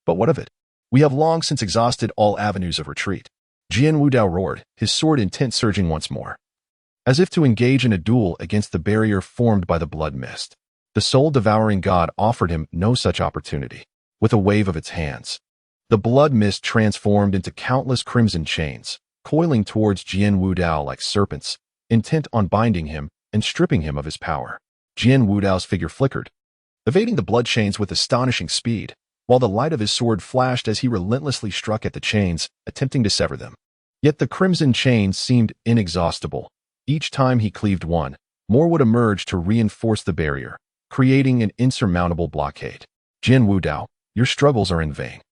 But what of it? We have long since exhausted all avenues of retreat. Jian Wudao roared, his sword intent surging once more. As if to engage in a duel against the barrier formed by the blood mist. The soul-devouring god offered him no such opportunity. With a wave of its hands, the blood mist transformed into countless crimson chains, coiling towards Jian Wudao like serpents, intent on binding him and stripping him of his power. Jian Wudao's figure flickered, evading the blood chains with astonishing speed, while the light of his sword flashed as he relentlessly struck at the chains, attempting to sever them. Yet the crimson chains seemed inexhaustible. Each time he cleaved one, more would emerge to reinforce the barrier, creating an insurmountable blockade. Jian Wudao, your struggles are in vain.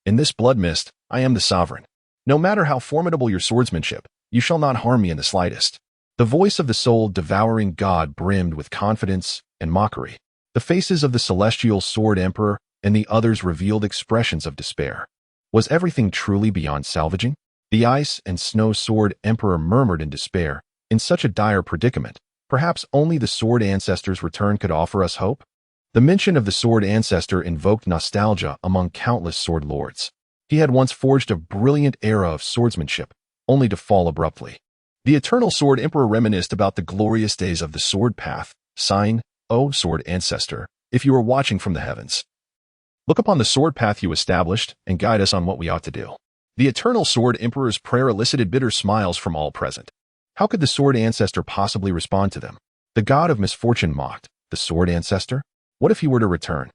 In this blood mist, I am the sovereign. No matter how formidable your swordsmanship, you shall not harm me in the slightest. The voice of the soul-devouring god brimmed with confidence and mockery. The faces of the celestial sword emperor and the others revealed expressions of despair. Was everything truly beyond salvaging? The ice and snow sword emperor murmured in despair. In such a dire predicament, perhaps only the sword ancestor's return could offer us hope? The mention of the sword ancestor invoked nostalgia among countless sword lords. He had once forged a brilliant era of swordsmanship, only to fall abruptly. The eternal sword emperor reminisced about the glorious days of the sword path, sighing, "O sword ancestor, if you were watching from the heavens, look upon the sword path you established and guide us on what we ought to do." The eternal sword emperor's prayer elicited bitter smiles from all present. How could the sword ancestor possibly respond to them? The god of misfortune mocked. The sword ancestor? What if he were to return?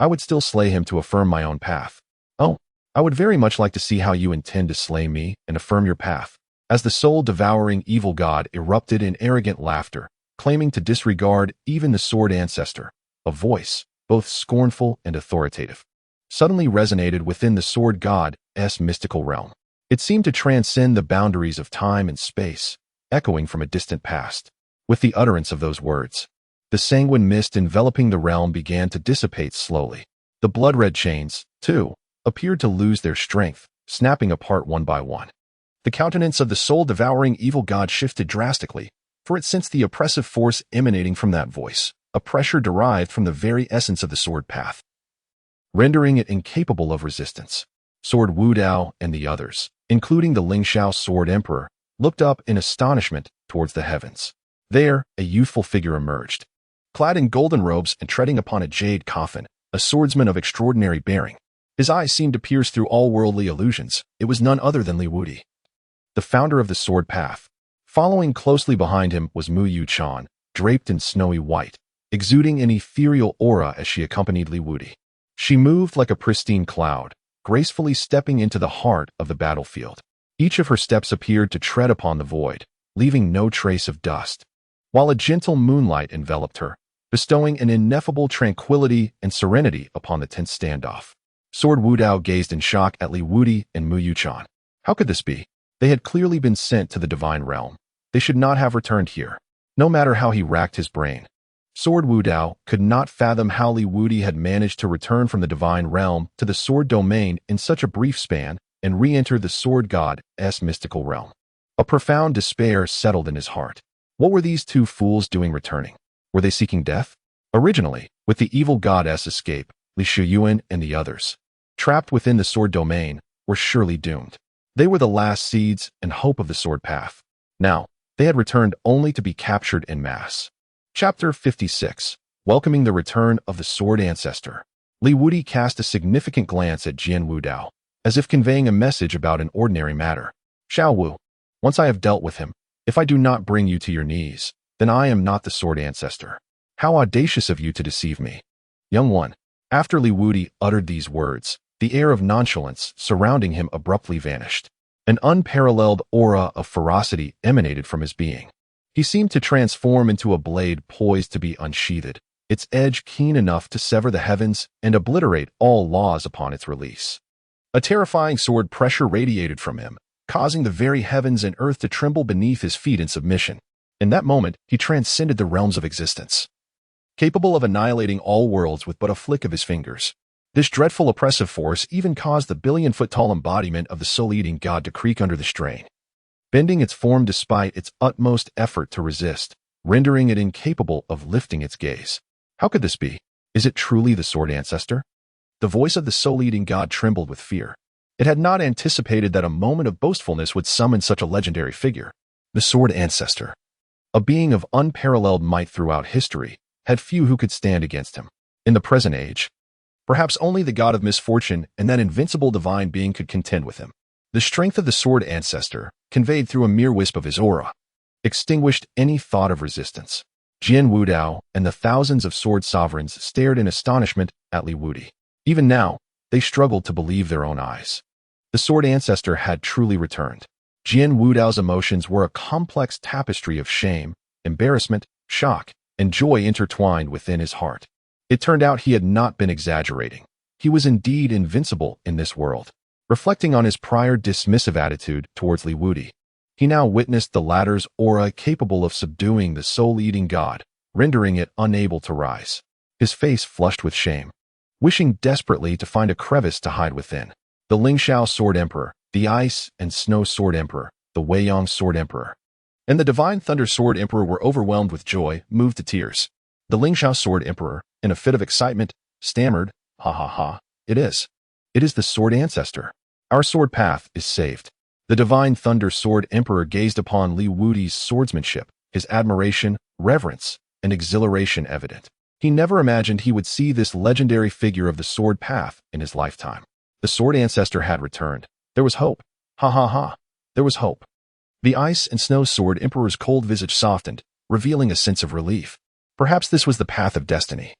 I would still slay him to affirm my own path. Oh, I would very much like to see how you intend to slay me and affirm your path. As the soul-devouring evil god erupted in arrogant laughter, claiming to disregard even the sword ancestor, a voice, both scornful and authoritative, suddenly resonated within the sword god's mystical realm. It seemed to transcend the boundaries of time and space, echoing from a distant past. With the utterance of those words, the sanguine mist enveloping the realm began to dissipate slowly. The blood-red chains, too, appeared to lose their strength, snapping apart one by one. The countenance of the soul-devouring evil god shifted drastically, for it sensed the oppressive force emanating from that voice, a pressure derived from the very essence of the sword path, rendering it incapable of resistance. Sword Wudao and the others, including the Lingxiao sword emperor, looked up in astonishment towards the heavens. There, a youthful figure emerged. Clad in golden robes and treading upon a jade coffin, a swordsman of extraordinary bearing. His eyes seemed to pierce through all worldly illusions. It was none other than Wudi, the founder of the sword path. Following closely behind him was Mu Yuchan, draped in snowy white, exuding an ethereal aura as she accompanied Wudi. She moved like a pristine cloud, gracefully stepping into the heart of the battlefield. Each of her steps appeared to tread upon the void, leaving no trace of dust, while a gentle moonlight enveloped her, bestowing an ineffable tranquility and serenity upon the tense standoff. Sword Wudao gazed in shock at Wudi and Mu Yuchan. How could this be? They had clearly been sent to the divine realm. They should not have returned here. No matter how he racked his brain, Sword Wudao could not fathom how Wudi had managed to return from the divine realm to the sword domain in such a brief span and re-enter the sword god's mystical realm. A profound despair settled in his heart. What were these two fools doing returning? Were they seeking death? Originally, with the evil goddess escape, Li Shuyuan and the others, trapped within the sword domain, were surely doomed. They were the last seeds and hope of the sword path. Now, they had returned only to be captured en masse. Chapter 56. Welcoming the return of the sword ancestor. Wudi cast a significant glance at Jian Wudao, as if conveying a message about an ordinary matter. Xiao Wu, once I have dealt with him, if I do not bring you to your knees, then I am not the sword ancestor. How audacious of you to deceive me. Young one. After Wudi uttered these words, the air of nonchalance surrounding him abruptly vanished. An unparalleled aura of ferocity emanated from his being. He seemed to transform into a blade poised to be unsheathed, its edge keen enough to sever the heavens and obliterate all laws upon its release. A terrifying sword pressure radiated from him, causing the very heavens and earth to tremble beneath his feet in submission. In that moment, he transcended the realms of existence, capable of annihilating all worlds with but a flick of his fingers. This dreadful oppressive force even caused the billion-foot-tall embodiment of the soul-eating god to creak under the strain, bending its form despite its utmost effort to resist. rendering it incapable of lifting its gaze. How could this be? Is it truly the sword ancestor? The voice of the soul-eating god trembled with fear. It had not anticipated that a moment of boastfulness would summon such a legendary figure. The sword ancestor, a being of unparalleled might throughout history, had few who could stand against him. In the present age, perhaps only the god of misfortune and that invincible divine being could contend with him. The strength of the sword ancestor, conveyed through a mere wisp of his aura, extinguished any thought of resistance. Jian Wudao and the thousands of sword sovereigns stared in astonishment at Li Wudi. Even now, they struggled to believe their own eyes. The sword ancestor had truly returned. Jian Wudao's emotions were a complex tapestry of shame, embarrassment, shock, and joy intertwined within his heart. It turned out he had not been exaggerating. He was indeed invincible in this world. Reflecting on his prior dismissive attitude towards Li Wudi, he now witnessed the latter's aura capable of subduing the soul-eating god, rendering it unable to rise. His face flushed with shame, wishing desperately to find a crevice to hide within. The Lingxiao Sword Emperor, the Ice and Snow Sword Emperor, the Weiyang Sword Emperor, and the Divine Thunder Sword Emperor were overwhelmed with joy, moved to tears. The Lingxiao Sword Emperor, in a fit of excitement, stammered, "Ha ha ha, it is the sword ancestor. Our sword path is saved." The Divine Thunder Sword Emperor gazed upon Li Wudi's swordsmanship, his admiration, reverence, and exhilaration evident. He never imagined he would see this legendary figure of the sword path in his lifetime. The sword ancestor had returned. There was hope. Ha ha ha. There was hope. The Ice and Snow Sword Emperor's cold visage softened, revealing a sense of relief. Perhaps this was the path of destiny.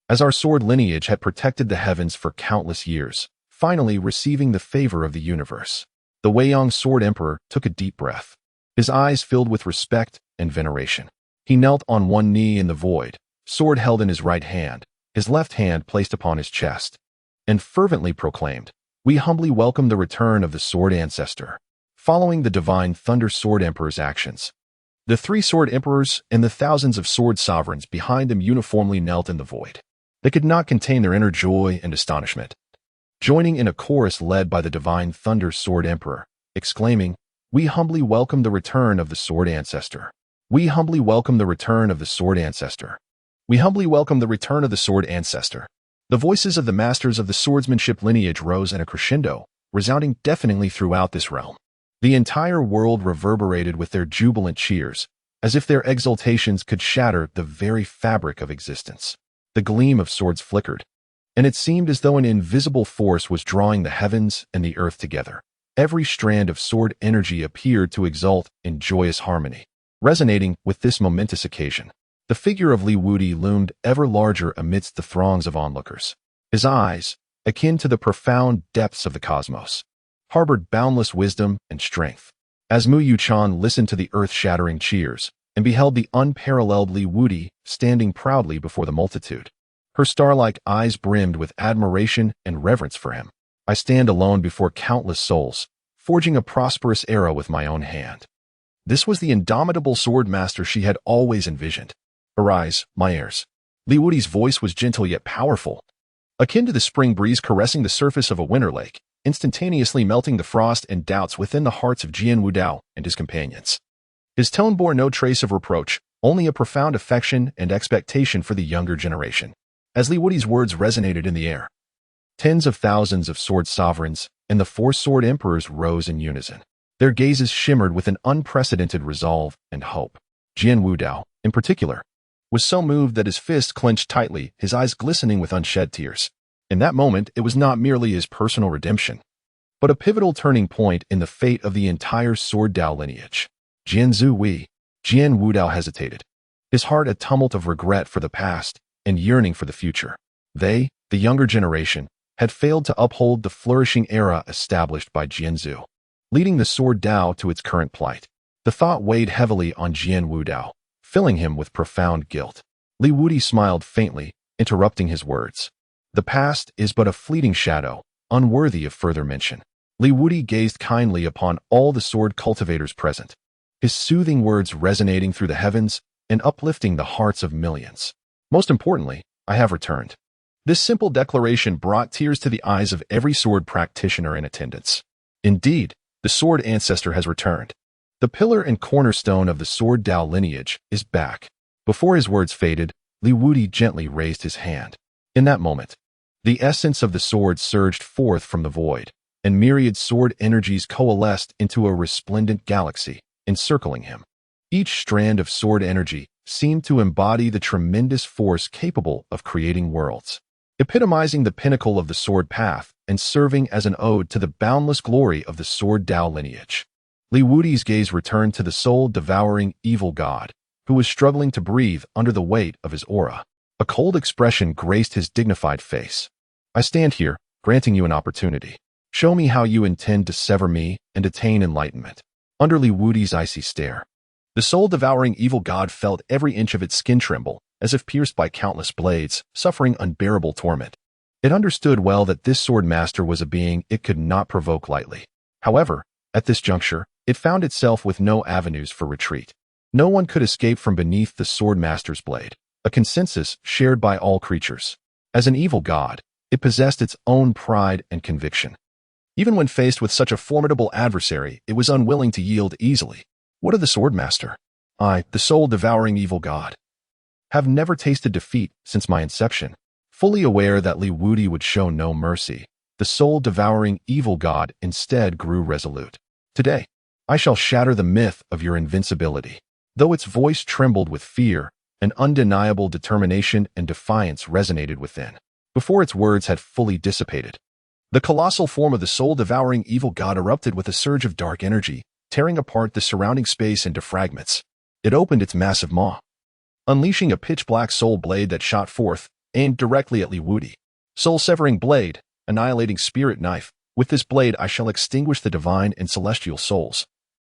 As our sword lineage had protected the heavens for countless years, finally receiving the favor of the universe. The Weiyang Sword Emperor took a deep breath. His eyes filled with respect and veneration. He knelt on one knee in the void, sword held in his right hand, his left hand placed upon his chest, and fervently proclaimed, "We humbly welcome the return of the sword ancestor." Following the Divine Thunder Sword Emperor's actions, the three sword emperors and the thousands of sword sovereigns behind him uniformly knelt in the void. They could not contain their inner joy and astonishment, joining in a chorus led by the Divine Thunder Sword Emperor, exclaiming, "We humbly welcome the return of the sword ancestor. We humbly welcome the return of the sword ancestor. We humbly welcome the return of the sword ancestor." The voices of the masters of the swordsmanship lineage rose in a crescendo, resounding deafeningly throughout this realm. The entire world reverberated with their jubilant cheers, as if their exultations could shatter the very fabric of existence. The gleam of swords flickered, and it seemed as though an invisible force was drawing the heavens and the earth together. Every strand of sword energy appeared to exult in joyous harmony. Resonating with this momentous occasion, the figure of Li Wudi loomed ever larger amidst the throngs of onlookers. His eyes, akin to the profound depths of the cosmos, harbored boundless wisdom and strength. As Mu Yuchan listened to the earth-shattering cheers and beheld the unparalleled Li Wudi standing proudly before the multitude, her star-like eyes brimmed with admiration and reverence for him. "I stand alone before countless souls, forging a prosperous era with my own hand." This was the indomitable sword master she had always envisioned. "Arise, my heirs." Li Wudi's voice was gentle yet powerful, akin to the spring breeze caressing the surface of a winter lake, instantaneously melting the frost and doubts within the hearts of Jian Wudao and his companions. His tone bore no trace of reproach, only a profound affection and expectation for the younger generation. As Li Wudi's words resonated in the air, tens of thousands of sword sovereigns and the four sword emperors rose in unison. Their gazes shimmered with an unprecedented resolve and hope. Jian Wudao, in particular, was so moved that his fists clenched tightly, his eyes glistening with unshed tears. In that moment, it was not merely his personal redemption, but a pivotal turning point in the fate of the entire Sword Dao lineage. Jian Wudao hesitated, his heart a tumult of regret for the past and yearning for the future. They, the younger generation, had failed to uphold the flourishing era established by Jianzu, leading the Sword Dao to its current plight. The thought weighed heavily on Jian Wudao, filling him with profound guilt. Li Wudi smiled faintly, interrupting his words. "The past is but a fleeting shadow, unworthy of further mention." Li Wudi gazed kindly upon all the sword cultivators present, his soothing words resonating through the heavens and uplifting the hearts of millions. "Most importantly, I have returned." This simple declaration brought tears to the eyes of every sword practitioner in attendance. Indeed, the sword ancestor has returned. The pillar and cornerstone of the Sword Dao lineage is back. Before his words faded, Wudi gently raised his hand. In that moment, the essence of the sword surged forth from the void, and myriad sword energies coalesced into a resplendent galaxy, encircling him. Each strand of sword energy seemed to embody the tremendous force capable of creating worlds, epitomizing the pinnacle of the sword path and serving as an ode to the boundless glory of the Sword Dao lineage. Wudi's gaze returned to the soul-devouring evil god, who was struggling to breathe under the weight of his aura. A cold expression graced his dignified face. I stand here, granting you an opportunity. Show me how you intend to sever me and attain enlightenment. Under Wudi's icy stare, the soul-devouring evil god felt every inch of its skin tremble, as if pierced by countless blades, suffering unbearable torment. It understood well that this sword master was a being it could not provoke lightly. However, at this juncture, it found itself with no avenues for retreat. No one could escape from beneath the sword master's blade, a consensus shared by all creatures. As an evil god, it possessed its own pride and conviction. Even when faced with such a formidable adversary, it was unwilling to yield easily. What of the sword master? I, the soul-devouring evil god, have never tasted defeat since my inception. Fully aware that Wudi would show no mercy, the soul-devouring evil god instead grew resolute. Today, I shall shatter the myth of your invincibility. Though its voice trembled with fear, an undeniable determination and defiance resonated within. Before its words had fully dissipated, the colossal form of the soul-devouring evil god erupted with a surge of dark energy, tearing apart the surrounding space into fragments. It opened its massive maw, unleashing a pitch-black soul blade that shot forth, aimed directly at Wudi. Soul-severing blade, annihilating spirit knife. With this blade I shall extinguish the divine and celestial souls,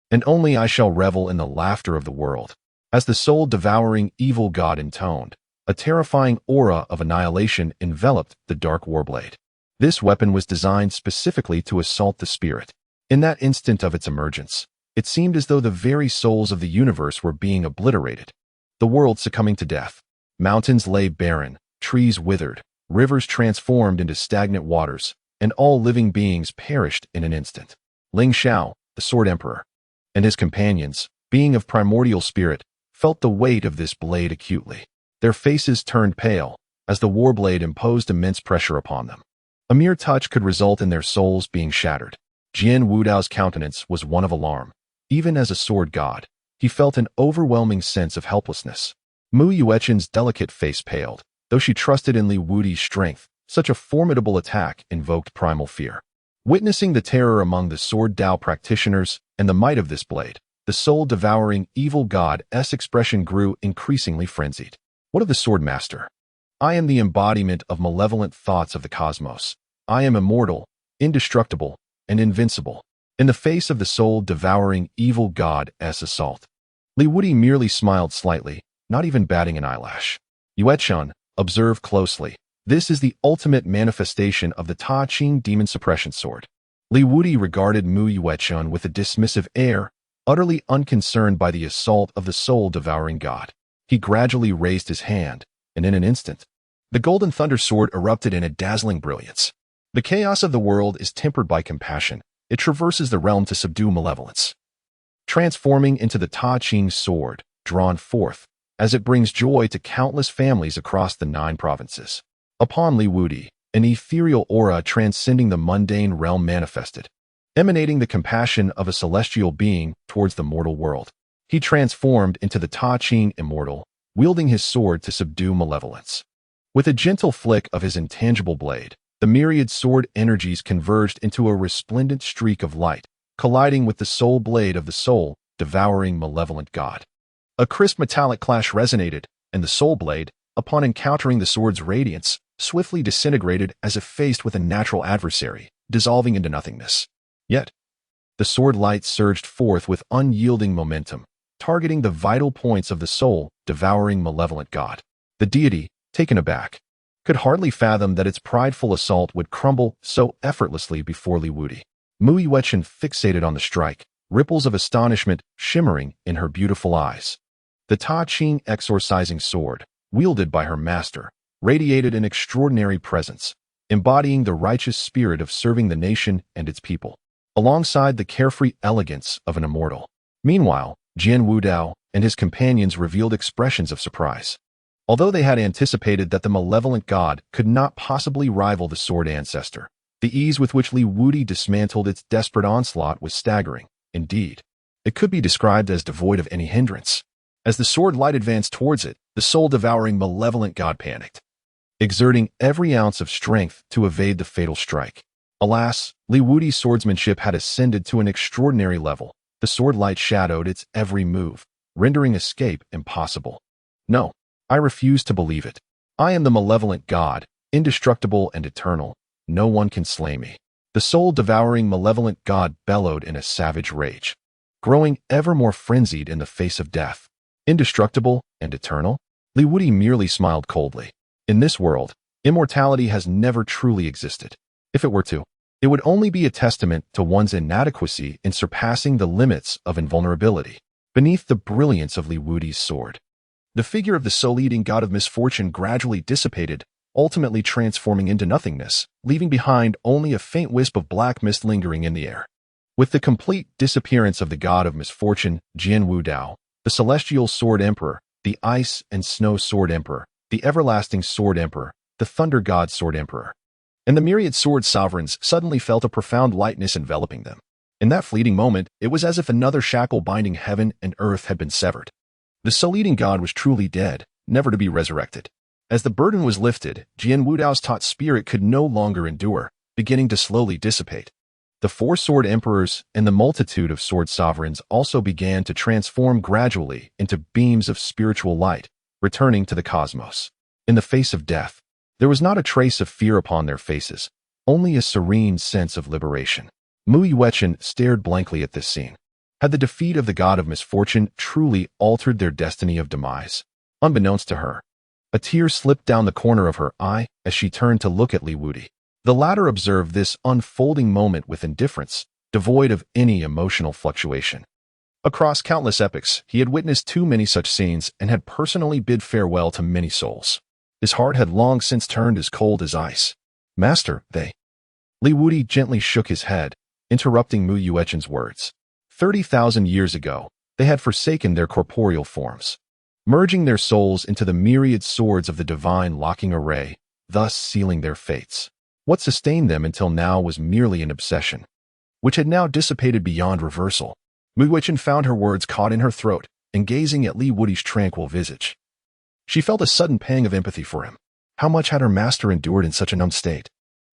and only I shall revel in the laughter of the world. As the soul-devouring evil god intoned, a terrifying aura of annihilation enveloped the dark warblade. This weapon was designed specifically to assault the spirit. In that instant of its emergence, it seemed as though the very souls of the universe were being obliterated, the world succumbing to death. Mountains lay barren, trees withered, rivers transformed into stagnant waters, and all living beings perished in an instant. Ling Xiao, the Sword Emperor, and his companions, being of primordial spirit, felt the weight of this blade acutely. Their faces turned pale, as the warblade imposed immense pressure upon them. A mere touch could result in their souls being shattered. Jian Wudao's countenance was one of alarm. Even as a sword god, he felt an overwhelming sense of helplessness. Mu Yuechen's delicate face paled, though she trusted in Wudi's strength. Such a formidable attack invoked primal fear. Witnessing the terror among the Sword Dao practitioners and the might of this blade, the soul-devouring evil god's expression grew increasingly frenzied. What of the sword master? I am the embodiment of malevolent thoughts of the cosmos. I am immortal, indestructible, and invincible. In the face of the soul-devouring evil god's assault, Wudi merely smiled slightly, not even batting an eyelash. Yuechen, observe closely. This is the ultimate manifestation of the Ta Ching demon suppression sword. Wudi regarded Mu Yuechen with a dismissive air, utterly unconcerned by the assault of the soul-devouring god. He gradually raised his hand, and in an instant, the golden thunder sword erupted in a dazzling brilliance. The chaos of the world is tempered by compassion. It traverses the realm to subdue malevolence, transforming into the Ta Ching sword, drawn forth, as it brings joy to countless families across the 9 provinces. Upon Wudi, an ethereal aura transcending the mundane realm manifested, emanating the compassion of a celestial being towards the mortal world. He transformed into the Ta Ching immortal, wielding his sword to subdue malevolence. With a gentle flick of his intangible blade, the myriad sword energies converged into a resplendent streak of light, colliding with the soul blade of the soul-devouring malevolent god. A crisp metallic clash resonated, and the soul blade, upon encountering the sword's radiance, swiftly disintegrated as if faced with a natural adversary, dissolving into nothingness. Yet, the sword light surged forth with unyielding momentum, targeting the vital points of the soul-devouring malevolent god. The deity, taken aback, could hardly fathom that its prideful assault would crumble so effortlessly before Wudi. Mu Yuechen fixated on the strike, ripples of astonishment shimmering in her beautiful eyes. The Ta Ching exorcising sword, wielded by her master, radiated an extraordinary presence, embodying the righteous spirit of serving the nation and its people, alongside the carefree elegance of an immortal. Meanwhile, Jian Wudao and his companions revealed expressions of surprise. Although they had anticipated that the malevolent god could not possibly rival the sword ancestor, the ease with which Wudi dismantled its desperate onslaught was staggering. Indeed, it could be described as devoid of any hindrance. As the sword light advanced towards it, the soul-devouring malevolent god panicked, exerting every ounce of strength to evade the fatal strike. Alas, Wudi's swordsmanship had ascended to an extraordinary level. The sword light shadowed its every move, rendering escape impossible. No, I refuse to believe it. I am the malevolent god, indestructible and eternal. No one can slay me. The soul-devouring malevolent god bellowed in a savage rage, growing ever more frenzied in the face of death. Indestructible and eternal? Wudi merely smiled coldly. In this world, immortality has never truly existed. If it were to, it would only be a testament to one's inadequacy in surpassing the limits of invulnerability. Beneath the brilliance of Wudi's sword, the figure of the soul-eating god of misfortune gradually dissipated, ultimately transforming into nothingness, leaving behind only a faint wisp of black mist lingering in the air. With the complete disappearance of the god of misfortune, Jian Wudao, the celestial sword emperor, the ice and snow sword emperor, the everlasting sword emperor, the thunder god sword emperor, and the myriad sword sovereigns suddenly felt a profound lightness enveloping them. In that fleeting moment, it was as if another shackle binding heaven and earth had been severed. The soul-eating god was truly dead, never to be resurrected. As the burden was lifted, Jian Wudao's taut spirit could no longer endure, beginning to slowly dissipate. The four sword emperors and the multitude of sword sovereigns also began to transform gradually into beams of spiritual light, returning to the cosmos. In the face of death, there was not a trace of fear upon their faces, only a serene sense of liberation. Mu Yuechen stared blankly at this scene. Had the defeat of the god of misfortune truly altered their destiny of demise? Unbeknownst to her, a tear slipped down the corner of her eye as she turned to look at Wudi. The latter observed this unfolding moment with indifference, devoid of any emotional fluctuation. Across countless epochs, he had witnessed too many such scenes and had personally bid farewell to many souls. His heart had long since turned as cold as ice. Master, Wudi gently shook his head, interrupting Mu Yuechen's words. 30,000 years ago, they had forsaken their corporeal forms, merging their souls into the myriad swords of the divine locking array, thus sealing their fates. What sustained them until now was merely an obsession, which had now dissipated beyond reversal. Mu Yuechen found her words caught in her throat, and gazing at Wudi's tranquil visage, she felt a sudden pang of empathy for him. How much had her master endured in such a numb state?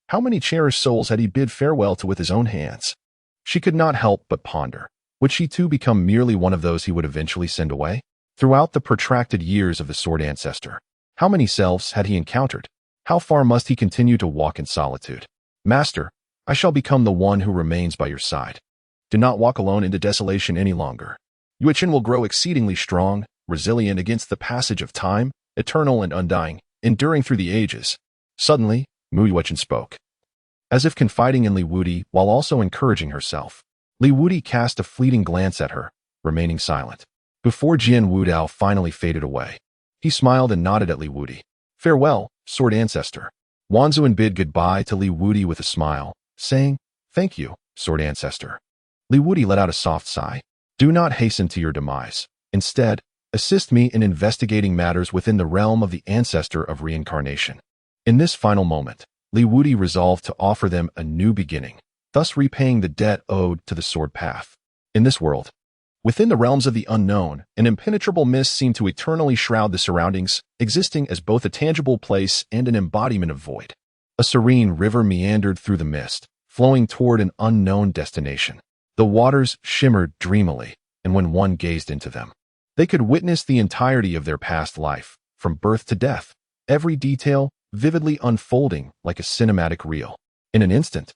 How many cherished souls had he bid farewell to with his own hands? She could not help but ponder. Would she too become merely one of those he would eventually send away? Throughout the protracted years of the sword ancestor, how many selves had he encountered? How far must he continue to walk in solitude? Master, I shall become the one who remains by your side. Do not walk alone into desolation any longer. Yuechen will grow exceedingly strong, resilient against the passage of time, eternal and undying, enduring through the ages. Suddenly, Mu Yuechen spoke, as if confiding in Wudi while also encouraging herself. Wudi cast a fleeting glance at her, remaining silent. Before Jian Wudao finally faded away, he smiled and nodded at Wudi. Farewell, sword ancestor. Wanzuan bid goodbye to Wudi with a smile, saying, Thank you, sword ancestor. Wudi let out a soft sigh. Do not hasten to your demise. Instead, assist me in investigating matters within the realm of the ancestor of reincarnation. In this final moment, Wudi resolved to offer them a new beginning, thus repaying the debt owed to the sword path. In this world, within the realms of the unknown, an impenetrable mist seemed to eternally shroud the surroundings, existing as both a tangible place and an embodiment of void. A serene river meandered through the mist, flowing toward an unknown destination. The waters shimmered dreamily, and when one gazed into them, they could witness the entirety of their past life, from birth to death, every detail vividly unfolding like a cinematic reel. In an instant,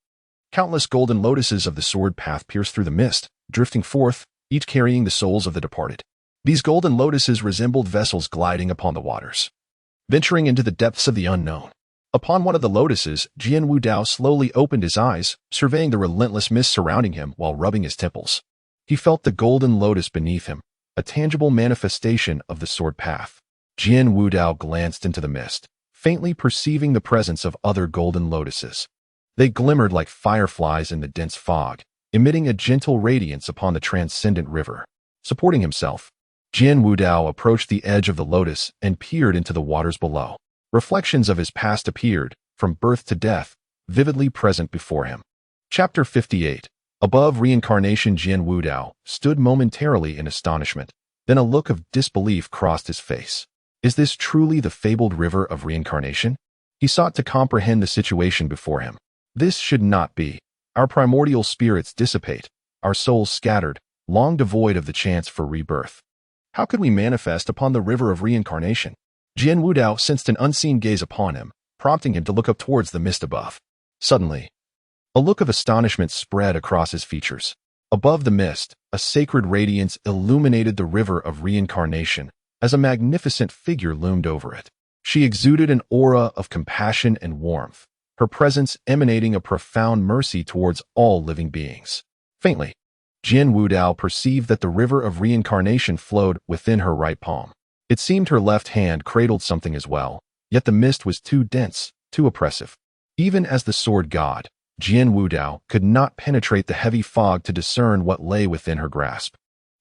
countless golden lotuses of the sword path pierced through the mist, drifting forth, each carrying the souls of the departed. These golden lotuses resembled vessels gliding upon the waters, venturing into the depths of the unknown. Upon one of the lotuses, Jian Wudao slowly opened his eyes, surveying the relentless mist surrounding him while rubbing his temples. He felt the golden lotus beneath him, a tangible manifestation of the sword path. Jian Wudao glanced into the mist, faintly perceiving the presence of other golden lotuses. They glimmered like fireflies in the dense fog, emitting a gentle radiance upon the transcendent river. Supporting himself, Jian Wudao approached the edge of the lotus and peered into the waters below. Reflections of his past appeared, from birth to death, vividly present before him. Chapter 58. Above reincarnation, Jian Wudao stood momentarily in astonishment. Then a look of disbelief crossed his face. Is this truly the fabled river of reincarnation? He sought to comprehend the situation before him. This should not be. Our primordial spirits dissipate, our souls scattered, long devoid of the chance for rebirth. How could we manifest upon the river of reincarnation? Jian Wudao sensed an unseen gaze upon him, prompting him to look up towards the mist above. Suddenly, a look of astonishment spread across his features. Above the mist, a sacred radiance illuminated the river of reincarnation as a magnificent figure loomed over it. She exuded an aura of compassion and warmth, her presence emanating a profound mercy towards all living beings. Faintly, Jian Wudao perceived that the river of reincarnation flowed within her right palm. It seemed her left hand cradled something as well, yet the mist was too dense, too oppressive. Even as the sword god, Jian Wudao could not penetrate the heavy fog to discern what lay within her grasp.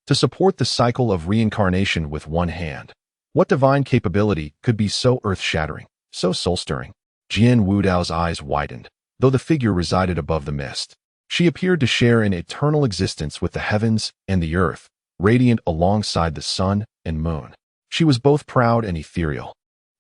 To support the cycle of reincarnation with one hand, what divine capability could be so earth-shattering, so soul-stirring? Jian Wudao's eyes widened, though the figure resided above the mist. She appeared to share an eternal existence with the heavens and the earth, radiant alongside the sun and moon. She was both proud and ethereal,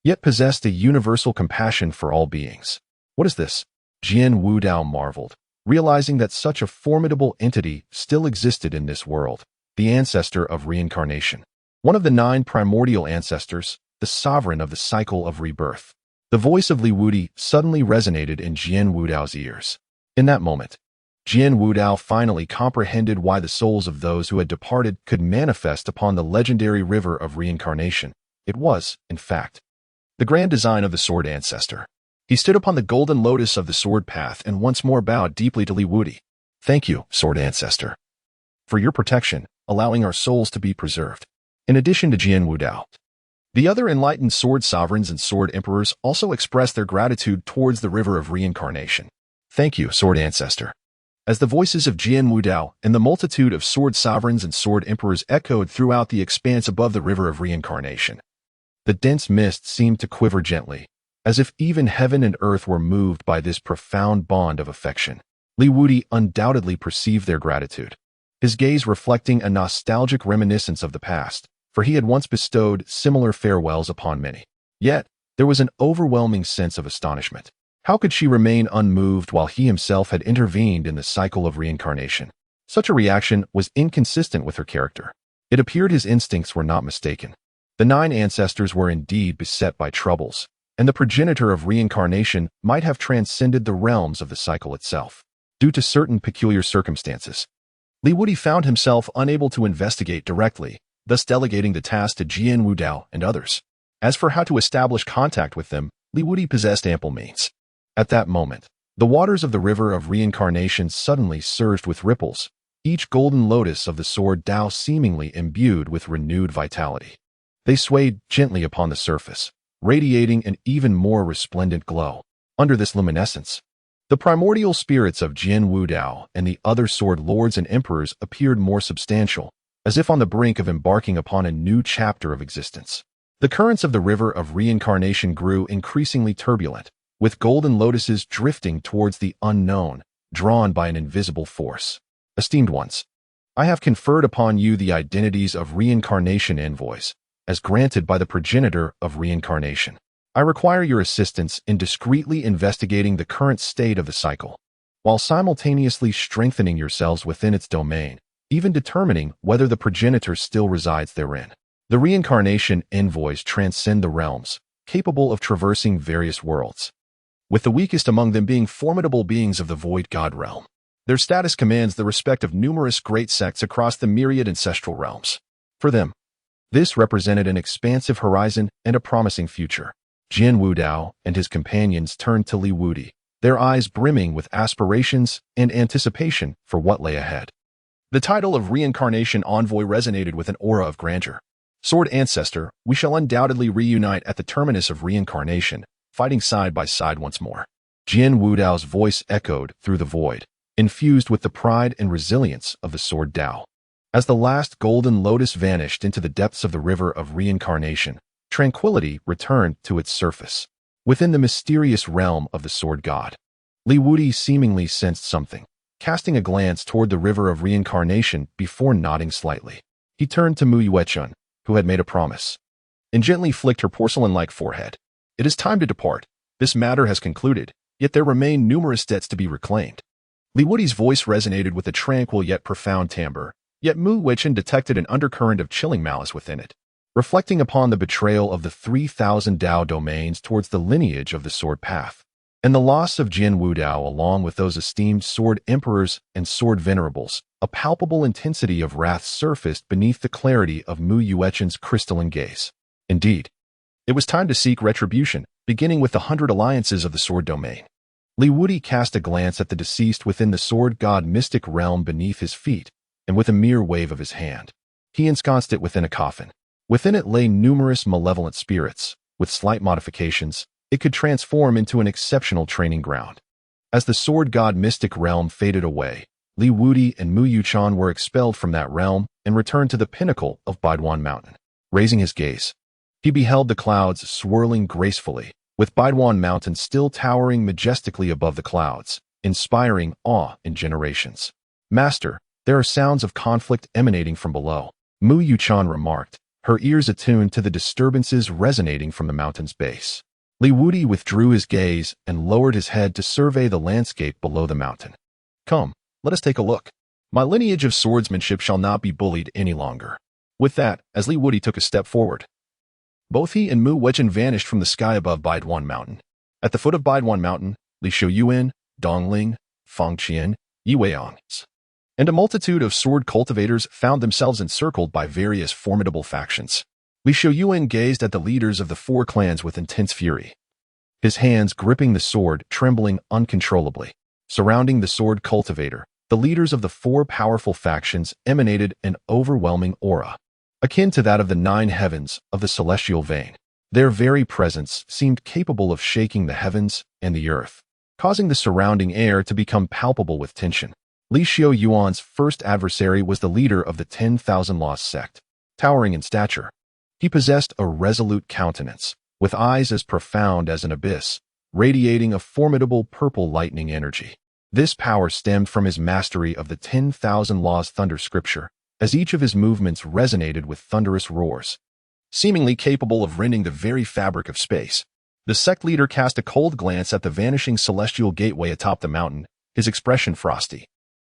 yet possessed a universal compassion for all beings. What is this? Jian Wudao marveled, realizing that such a formidable entity still existed in this world, the ancestor of reincarnation. One of the 9 primordial ancestors, the sovereign of the cycle of rebirth. The voice of Wudi suddenly resonated in Jian Wudao's ears. In that moment, Jian Wudao finally comprehended why the souls of those who had departed could manifest upon the legendary river of reincarnation. It was, in fact, the grand design of the sword ancestor. He stood upon the golden lotus of the sword path and once more bowed deeply to Wudi. Thank you, sword ancestor, for your protection, allowing our souls to be preserved. In addition to Jian Wudao, the other enlightened sword sovereigns and sword emperors also expressed their gratitude towards the river of reincarnation. Thank you, sword ancestor. As the voices of Jian Wudao and the multitude of sword sovereigns and sword emperors echoed throughout the expanse above the river of reincarnation, the dense mist seemed to quiver gently, as if even heaven and earth were moved by this profound bond of affection. Wudi undoubtedly perceived their gratitude, his gaze reflecting a nostalgic reminiscence of the past, for he had once bestowed similar farewells upon many. Yet, there was an overwhelming sense of astonishment. How could she remain unmoved while he himself had intervened in the cycle of reincarnation? Such a reaction was inconsistent with her character. It appeared his instincts were not mistaken. The 9 ancestors were indeed beset by troubles, and the progenitor of reincarnation might have transcended the realms of the cycle itself. Due to certain peculiar circumstances, Wudi found himself unable to investigate directly, thus delegating the task to Jian Wudao and others. As for how to establish contact with them, Wudi possessed ample means. At that moment, the waters of the river of reincarnation suddenly surged with ripples, each golden lotus of the sword Dao seemingly imbued with renewed vitality. They swayed gently upon the surface, radiating an even more resplendent glow. Under this luminescence, the primordial spirits of Jian Wudao and the other sword lords and emperors appeared more substantial, as if on the brink of embarking upon a new chapter of existence. The currents of the river of reincarnation grew increasingly turbulent, with golden lotuses drifting towards the unknown, drawn by an invisible force. Esteemed ones, I have conferred upon you the identities of reincarnation envoys, as granted by the progenitor of reincarnation. I require your assistance in discreetly investigating the current state of the cycle, while simultaneously strengthening yourselves within its domain, even determining whether the progenitor still resides therein. The reincarnation envoys transcend the realms, capable of traversing various worlds, with the weakest among them being formidable beings of the void god realm. Their status commands the respect of numerous great sects across the myriad ancestral realms. For them, this represented an expansive horizon and a promising future. Jian Wudao and his companions turned to Wudi, their eyes brimming with aspirations and anticipation for what lay ahead. The title of Reincarnation Envoy resonated with an aura of grandeur. Sword Ancestor, we shall undoubtedly reunite at the terminus of reincarnation, fighting side by side once more. Jian Wudao's voice echoed through the void, infused with the pride and resilience of the sword Dao. As the last golden lotus vanished into the depths of the river of reincarnation, tranquility returned to its surface. Within the mysterious realm of the sword god, Wudi seemingly sensed something, casting a glance toward the river of reincarnation before nodding slightly. He turned to Mu Yuan, who had made a promise, and gently flicked her porcelain-like forehead. "It is time to depart. This matter has concluded, yet there remain numerous debts to be reclaimed." Wudi's voice resonated with a tranquil yet profound timbre, yet Mu Yuan detected an undercurrent of chilling malice within it. Reflecting upon the betrayal of the 3,000 Dao domains towards the lineage of the sword path, and the loss of Jin Wudao along with those esteemed sword emperors and sword venerables, a palpable intensity of wrath surfaced beneath the clarity of Mu Yuan's crystalline gaze. Indeed, it was time to seek retribution, beginning with the 100 alliances of the sword domain. Wudi cast a glance at the deceased within the sword god mystic realm beneath his feet, and with a mere wave of his hand, he ensconced it within a coffin. Within it lay numerous malevolent spirits. With slight modifications, it could transform into an exceptional training ground. As the sword god mystic realm faded away, Wudi and Mu Yuan were expelled from that realm and returned to the pinnacle of Baiduan Mountain. Raising his gaze, he beheld the clouds swirling gracefully, with Baiduan Mountain still towering majestically above the clouds, inspiring awe in generations. "Master, there are sounds of conflict emanating from below," Mu Yuan remarked, her ears attuned to the disturbances resonating from the mountain's base. Wudi withdrew his gaze and lowered his head to survey the landscape below the mountain. "Come, let us take a look. My lineage of swordsmanship shall not be bullied any longer." With that, as Wudi took a step forward, both he and Mu Yuan vanished from the sky above Baiduan Mountain. At the foot of Baiduan Mountain, Li Shouyuan, Dongling, Fangqian, Yiweang, and a multitude of sword cultivators found themselves encircled by various formidable factions. Li Shouyuan gazed at the leaders of the 4 clans with intense fury, his hands gripping the sword, trembling uncontrollably. Surrounding the sword cultivator, the leaders of the 4 powerful factions emanated an overwhelming aura, akin to that of the 9 heavens of the celestial vein. Their very presence seemed capable of shaking the heavens and the earth, causing the surrounding air to become palpable with tension. Li Shouyuan's first adversary was the leader of the 10,000 Lost sect. Towering in stature, he possessed a resolute countenance, with eyes as profound as an abyss, radiating a formidable purple lightning energy. This power stemmed from his mastery of the 10,000 Laws thunder scripture, as each of his movements resonated with thunderous roars, seemingly capable of rending the very fabric of space. The sect leader cast a cold glance at the vanishing celestial gateway atop the mountain, his expression frosty.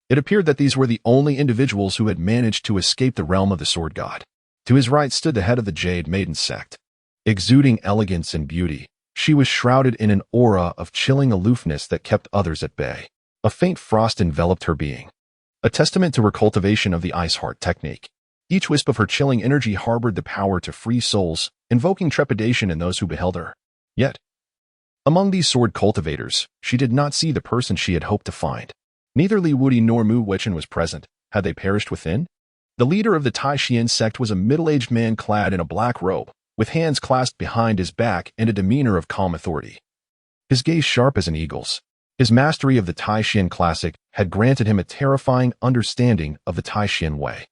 It appeared that these were the only individuals who had managed to escape the realm of the sword god. To his right stood the head of the Jade Maiden sect. Exuding elegance and beauty, she was shrouded in an aura of chilling aloofness that kept others at bay. A faint frost enveloped her being, a testament to her cultivation of the Ice Heart technique. Each wisp of her chilling energy harbored the power to free souls, invoking trepidation in those who beheld her. Yet, among these sword cultivators, she did not see the person she had hoped to find. Neither Wudi nor Mu Yuan was present. Had they perished within? The leader of the Taishian sect was a middle-aged man clad in a black robe, with hands clasped behind his back and a demeanor of calm authority. His gaze sharp as an eagle's. His mastery of the Taishian classic had granted him a terrifying understanding of the Taishian way.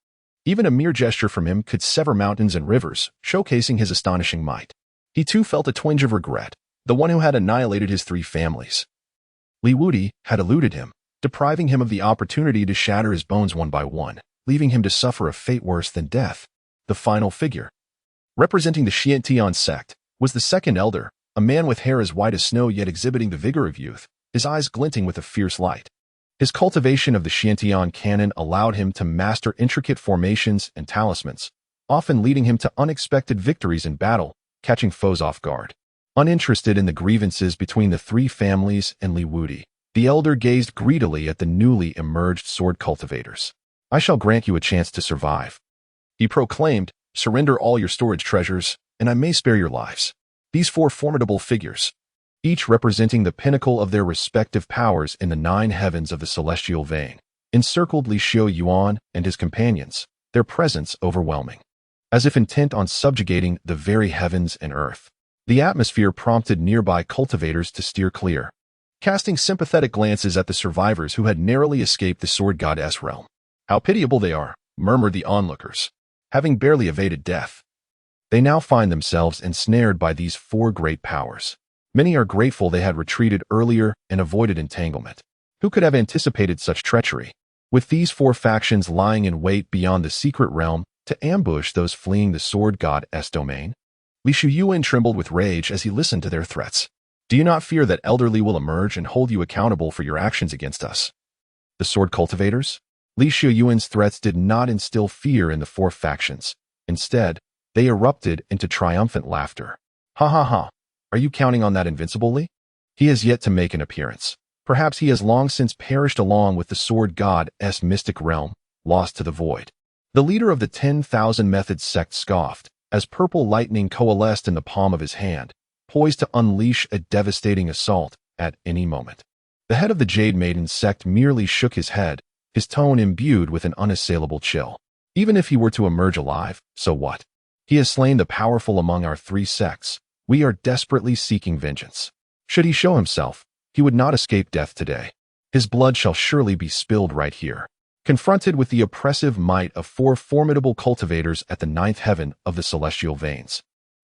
Even a mere gesture from him could sever mountains and rivers, showcasing his astonishing might. He too felt a twinge of regret, the one who had annihilated his 3 families. Wudi had eluded him, depriving him of the opportunity to shatter his bones one by one, leaving him to suffer a fate worse than death. The final figure, representing the Xiantian sect, was the second elder, a man with hair as white as snow yet exhibiting the vigor of youth, his eyes glinting with a fierce light. His cultivation of the Xiantian canon allowed him to master intricate formations and talismans, often leading him to unexpected victories in battle, catching foes off guard. Uninterested in the grievances between the 3 families and Wudi, the elder gazed greedily at the newly emerged sword cultivators. "I shall grant you a chance to survive," he proclaimed. "Surrender all your storage treasures, and I may spare your lives." These 4 formidable figures, each representing the pinnacle of their respective powers in the 9 heavens of the celestial vein, encircled Li Shouyuan and his companions, their presence overwhelming. As if intent on subjugating the very heavens and earth, the atmosphere prompted nearby cultivators to steer clear, casting sympathetic glances at the survivors who had narrowly escaped the sword goddess realm. "How pitiable they are," murmured the onlookers. Having barely evaded death, they now find themselves ensnared by these four great powers. Many are grateful they had retreated earlier and avoided entanglement. Who could have anticipated such treachery? With these four factions lying in wait beyond the secret realm to ambush those fleeing the sword god's domain, Li Shuyuan trembled with rage as he listened to their threats. Do you not fear that Elder Li will emerge and hold you accountable for your actions against us? The sword cultivators? Li Shuyuan's threats did not instill fear in the four factions. Instead, they erupted into triumphant laughter. Ha ha ha! Are you counting on that invincible Li? He has yet to make an appearance. Perhaps he has long since perished along with the sword god's mystic realm, lost to the void. The leader of the 10,000 Methods sect scoffed, as purple lightning coalesced in the palm of his hand, poised to unleash a devastating assault at any moment. The head of the Jade Maiden sect merely shook his head, his tone imbued with an unassailable chill. Even if he were to emerge alive, so what? He has slain the powerful among our three sects. We are desperately seeking vengeance. Should he show himself, he would not escape death today. His blood shall surely be spilled right here. Confronted with the oppressive might of four formidable cultivators at the ninth heaven of the celestial veins,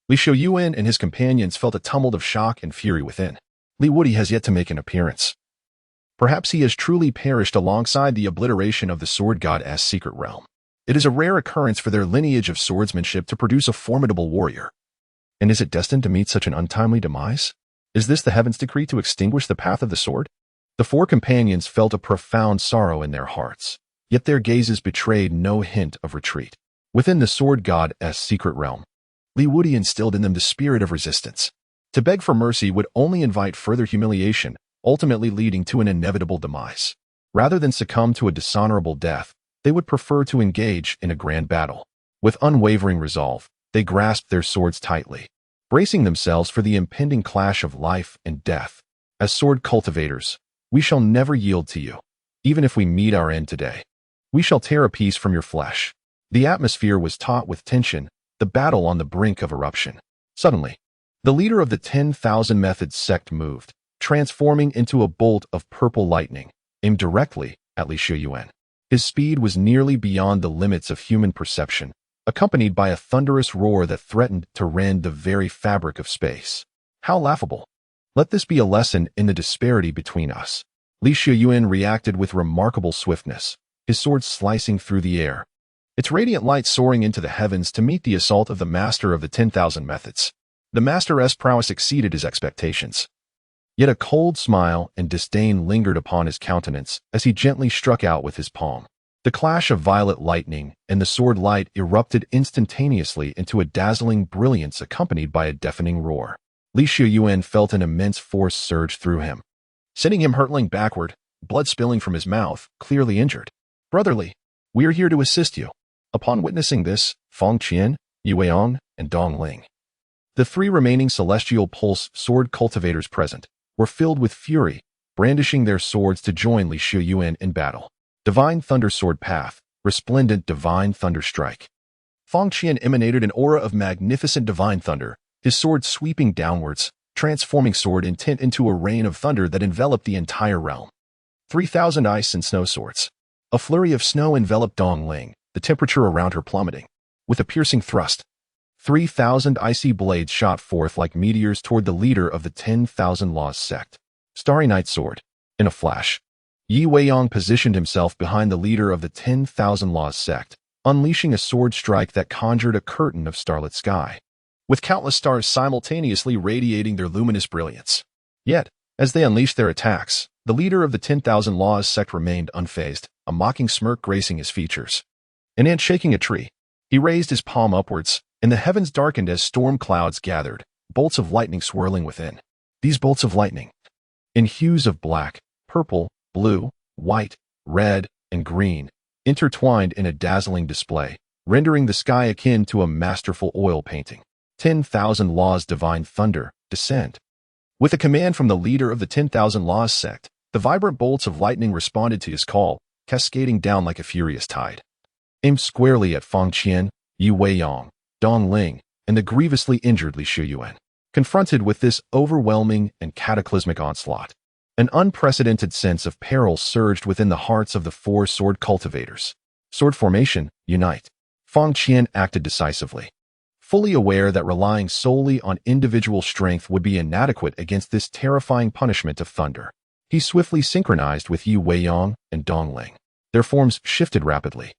Li Shuyuan and his companions felt a tumult of shock and fury within. Li Wudi has yet to make an appearance. Perhaps he has truly perished alongside the obliteration of the sword god's secret realm. It is a rare occurrence for their lineage of swordsmanship to produce a formidable warrior. And is it destined to meet such an untimely demise? Is this the heaven's decree to extinguish the path of the sword? The four companions felt a profound sorrow in their hearts, yet their gazes betrayed no hint of retreat. Within the sword god's secret realm, Li Wudi instilled in them the spirit of resistance. To beg for mercy would only invite further humiliation, ultimately leading to an inevitable demise. Rather than succumb to a dishonorable death, they would prefer to engage in a grand battle. With unwavering resolve, they grasped their swords tightly, bracing themselves for the impending clash of life and death. As sword cultivators, we shall never yield to you, even if we meet our end today. We shall tear a piece from your flesh. The atmosphere was taut with tension, the battle on the brink of eruption. Suddenly, the leader of the 10,000 Methods sect moved, transforming into a bolt of purple lightning, aimed directly at Li Shuyuan. His speed was nearly beyond the limits of human perception, accompanied by a thunderous roar that threatened to rend the very fabric of space. How laughable! Let this be a lesson in the disparity between us. Li Shuyuan reacted with remarkable swiftness, his sword slicing through the air, its radiant light soaring into the heavens to meet the assault of the master of the 10,000 Methods. The master's prowess exceeded his expectations. Yet a cold smile and disdain lingered upon his countenance as he gently struck out with his palm. The clash of violet lightning and the sword light erupted instantaneously into a dazzling brilliance accompanied by a deafening roar. Li Shuyuan felt an immense force surge through him, sending him hurtling backward, blood spilling from his mouth, clearly injured. Brotherly, we are here to assist you. Upon witnessing this, Feng Qian, Yueyong, and Dong Ling, the three remaining celestial pulse sword cultivators present, were filled with fury, brandishing their swords to join Li Shuyuan in battle. Divine Thunder Sword Path, resplendent Divine Thunder Strike. Feng Qian emanated an aura of magnificent divine thunder, his sword sweeping downwards, transforming sword intent into a rain of thunder that enveloped the entire realm. 3,000 ice and snow swords. A flurry of snow enveloped Dong Ling, the temperature around her plummeting. With a piercing thrust, 3,000 icy blades shot forth like meteors toward the leader of the 10,000 Laws sect. Starry Night Sword. In a flash, Yi Weiyong positioned himself behind the leader of the 10,000 Laws sect, unleashing a sword strike that conjured a curtain of starlit sky, with countless stars simultaneously radiating their luminous brilliance. Yet, as they unleashed their attacks, the leader of the 10,000 Laws sect remained unfazed, a mocking smirk gracing his features. An ant shaking a tree, he raised his palm upwards, and the heavens darkened as storm clouds gathered, bolts of lightning swirling within. These bolts of lightning, in hues of black, purple, blue, white, red, and green, intertwined in a dazzling display, rendering the sky akin to a masterful oil painting. 10,000 Laws Divine Thunder, descend. With a command from the leader of the 10,000 Laws sect, the vibrant bolts of lightning responded to his call, cascading down like a furious tide. Aimed squarely at Feng Qian, Yi Weiyong, Dong Ling, and the grievously injured Li Shuyuan. Confronted with this overwhelming and cataclysmic onslaught, an unprecedented sense of peril surged within the hearts of the four sword cultivators. Sword formation, unite. Fang Qian acted decisively. Fully aware that relying solely on individual strength would be inadequate against this terrifying punishment of thunder, he swiftly synchronized with Yu Weiyang and Dongling. Their forms shifted rapidly,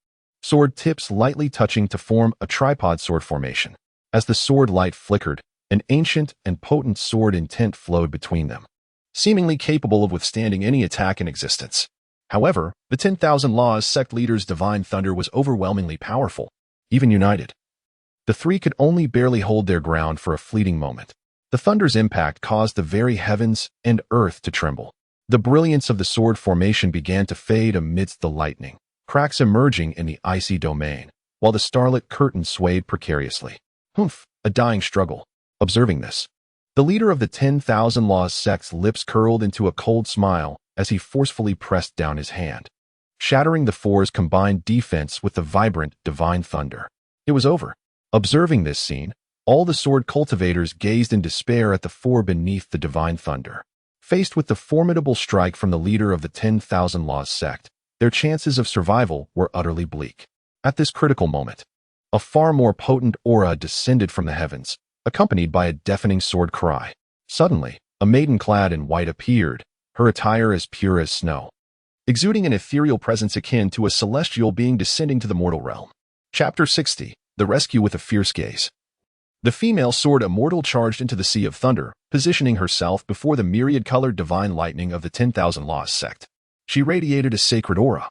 sword tips lightly touching to form a tripod sword formation. As the sword light flickered, an ancient and potent sword intent flowed between them, seemingly capable of withstanding any attack in existence. However, the 10,000 Laws sect leader's divine thunder was overwhelmingly powerful, even united. The three could only barely hold their ground for a fleeting moment. The thunder's impact caused the very heavens and earth to tremble. The brilliance of the sword formation began to fade amidst the lightning, cracks emerging in the icy domain, while the starlit curtain swayed precariously. Humph, a dying struggle. Observing this, the leader of the 10,000 Laws sect's lips curled into a cold smile as he forcefully pressed down his hand, shattering the four's combined defense with the vibrant divine thunder. It was over. Observing this scene, all the sword cultivators gazed in despair at the four beneath the divine thunder. Faced with the formidable strike from the leader of the 10,000 Laws sect, their chances of survival were utterly bleak. At this critical moment, a far more potent aura descended from the heavens, accompanied by a deafening sword cry. Suddenly, a maiden clad in white appeared, her attire as pure as snow, exuding an ethereal presence akin to a celestial being descending to the mortal realm. Chapter 60. The Rescue with a Fierce Gaze. The female sword immortal charged into the sea of thunder, positioning herself before the myriad-colored divine lightning of the 10,000 Laws sect. She radiated a sacred aura,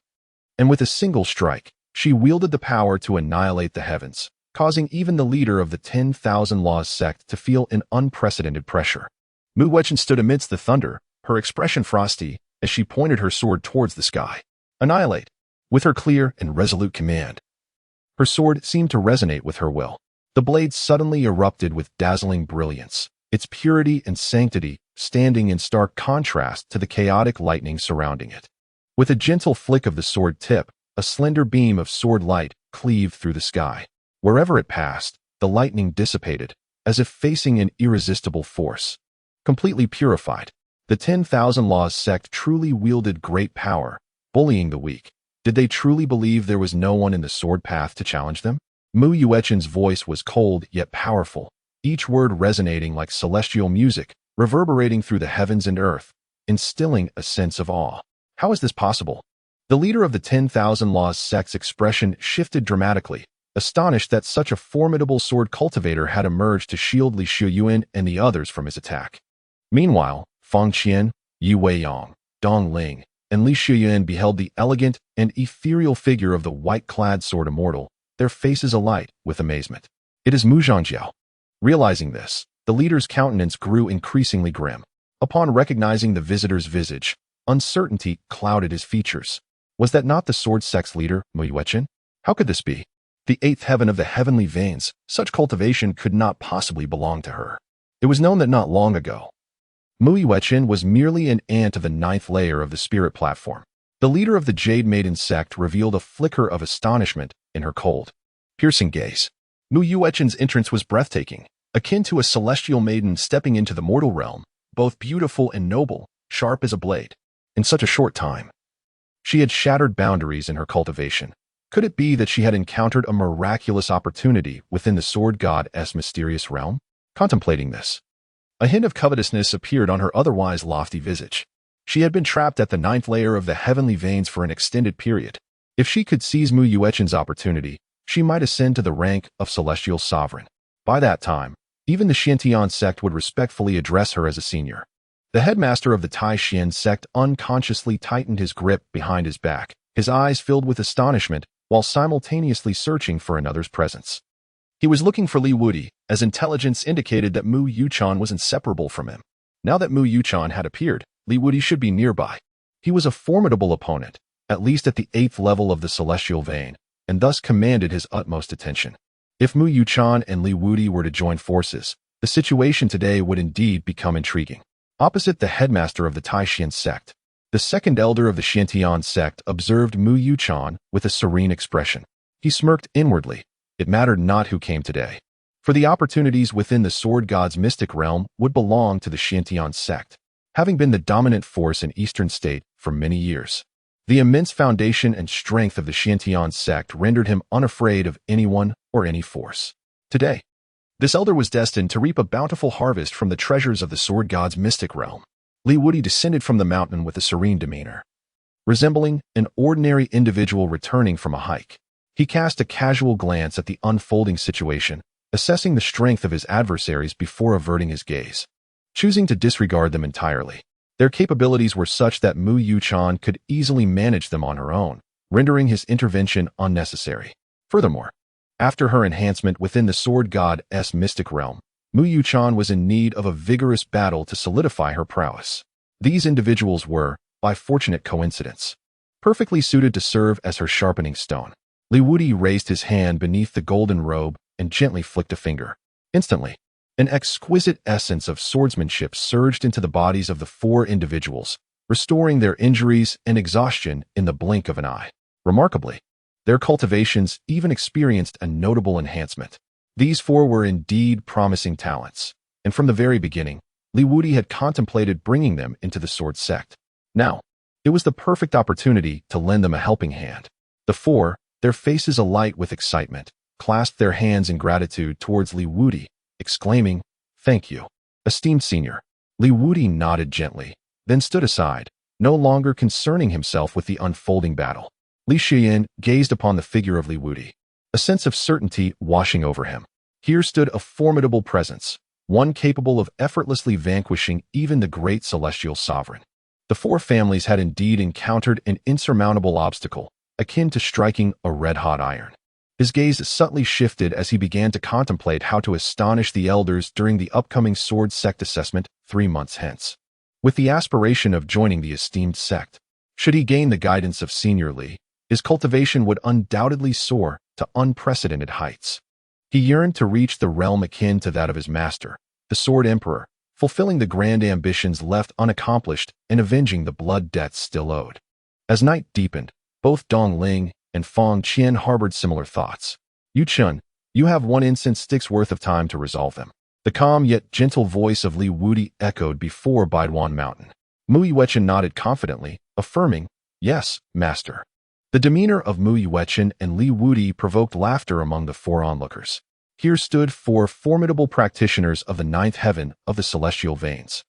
and with a single strike, she wielded the power to annihilate the heavens, causing even the leader of the 10,000 Laws sect to feel an unprecedented pressure. Mu Wechen stood amidst the thunder, her expression frosty, as she pointed her sword towards the sky. Annihilate! With her clear and resolute command, her sword seemed to resonate with her will. The blade suddenly erupted with dazzling brilliance, its purity and sanctity standing in stark contrast to the chaotic lightning surrounding it. With a gentle flick of the sword tip, a slender beam of sword light cleaved through the sky. Wherever it passed, the lightning dissipated, as if facing an irresistible force. Completely purified, the 10,000 Laws sect truly wielded great power, bullying the weak. Did they truly believe there was no one in the sword path to challenge them? Mu Yuechen's voice was cold yet powerful, each word resonating like celestial music, reverberating through the heavens and earth, instilling a sense of awe. How is this possible? The leader of the 10,000 Laws sect's expression shifted dramatically, astonished that such a formidable sword cultivator had emerged to shield Li Shuyuan and the others from his attack. Meanwhile, Fang Qian, Yu Weiyang, Dong Ling, and Li Shuyuan beheld the elegant and ethereal figure of the white-clad sword immortal, their faces alight with amazement. It is Mu Zhangjiao. Realizing this, the leader's countenance grew increasingly grim. Upon recognizing the visitor's visage, uncertainty clouded his features. Was that not the sword sect's leader, Mu Yuechen? How could this be? The eighth heaven of the heavenly veins, such cultivation could not possibly belong to her. It was known that not long ago, Mu Yuechen was merely an ant of the ninth layer of the spirit platform. The leader of the Jade Maiden sect revealed a flicker of astonishment in her cold, piercing gaze. Mu Yuechen's entrance was breathtaking, akin to a celestial maiden stepping into the mortal realm, both beautiful and noble, sharp as a blade. In such a short time, she had shattered boundaries in her cultivation. Could it be that she had encountered a miraculous opportunity within the sword god's mysterious realm? Contemplating this, a hint of covetousness appeared on her otherwise lofty visage. She had been trapped at the ninth layer of the heavenly veins for an extended period. If she could seize Mu Yuechen's opportunity, she might ascend to the rank of celestial sovereign. By that time, even the Xiantian sect would respectfully address her as a senior. The headmaster of the Tai Xian sect unconsciously tightened his grip behind his back, his eyes filled with astonishment while simultaneously searching for another's presence. He was looking for Li Wudi, as intelligence indicated that Mu Yuchan was inseparable from him. Now that Mu Yuchan had appeared, Li Wudi should be nearby. He was a formidable opponent, at least at the 8th level of the celestial vein, and thus commanded his utmost attention. If Mu Yuchan and Li Wudi were to join forces, the situation today would indeed become intriguing. Opposite the headmaster of the Tai Xian sect, the second elder of the Xiantian sect observed Mu Yuchan with a serene expression. He smirked inwardly. It mattered not who came today, for the opportunities within the sword god's mystic realm would belong to the Xiantian sect, having been the dominant force in Eastern State for many years. The immense foundation and strength of the Xiantian sect rendered him unafraid of anyone or any force. Today, this elder was destined to reap a bountiful harvest from the treasures of the sword god's mystic realm. Wudi descended from the mountain with a serene demeanor. Resembling an ordinary individual returning from a hike, he cast a casual glance at the unfolding situation, assessing the strength of his adversaries before averting his gaze. Choosing to disregard them entirely, their capabilities were such that Mu Yuchan could easily manage them on her own, rendering his intervention unnecessary. Furthermore, after her enhancement within the sword god's mystic realm, Mu Yuchan was in need of a vigorous battle to solidify her prowess. These individuals were, by fortunate coincidence, perfectly suited to serve as her sharpening stone. Wudi raised his hand beneath the golden robe and gently flicked a finger. Instantly, an exquisite essence of swordsmanship surged into the bodies of the four individuals, restoring their injuries and exhaustion in the blink of an eye. Remarkably, their cultivations even experienced a notable enhancement. These four were indeed promising talents, and from the very beginning, Wudi had contemplated bringing them into the sword sect. Now, it was the perfect opportunity to lend them a helping hand. The four, their faces alight with excitement, clasped their hands in gratitude towards Wudi, exclaiming, "Thank you, esteemed senior." Wudi nodded gently, then stood aside, no longer concerning himself with the unfolding battle. Li Xian gazed upon the figure of Wudi, a sense of certainty washing over him. Here stood a formidable presence, one capable of effortlessly vanquishing even the great celestial sovereign. The four families had indeed encountered an insurmountable obstacle, akin to striking a red-hot iron. His gaze subtly shifted as he began to contemplate how to astonish the elders during the upcoming sword sect assessment 3 months hence. With the aspiration of joining the esteemed sect, should he gain the guidance of Senior Li, his cultivation would undoubtedly soar to unprecedented heights. He yearned to reach the realm akin to that of his master, the Sword Emperor, fulfilling the grand ambitions left unaccomplished and avenging the blood debts still owed. As night deepened, both Dong Ling and Fong Qian harbored similar thoughts. "Yu Chun, you have 1 incense stick's worth of time to resolve them." The calm yet gentle voice of Wudi echoed before Baiduan Mountain. Mu Yuechen nodded confidently, affirming, "Yes, master." The demeanor of Mu Yuechen and Wudi provoked laughter among the four onlookers. Here stood 4 formidable practitioners of the 9th heaven of the celestial veins,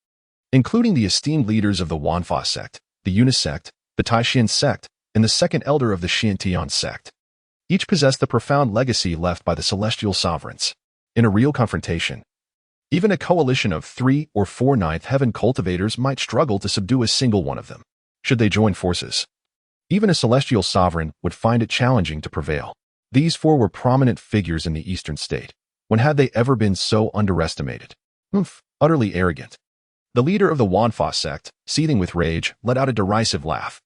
including the esteemed leaders of the Wanfa sect, the Yuna sect, the Taishan sect, and the second elder of the Xiantian sect. Each possessed the profound legacy left by the celestial sovereigns. In a real confrontation, even a coalition of 3 or 4 9th heaven cultivators might struggle to subdue a single one of them. Should they join forces, even a celestial sovereign would find it challenging to prevail. These 4 were prominent figures in the eastern state. When had they ever been so underestimated? Utterly arrogant. The leader of the Wanfa sect, seething with rage, let out a derisive laugh,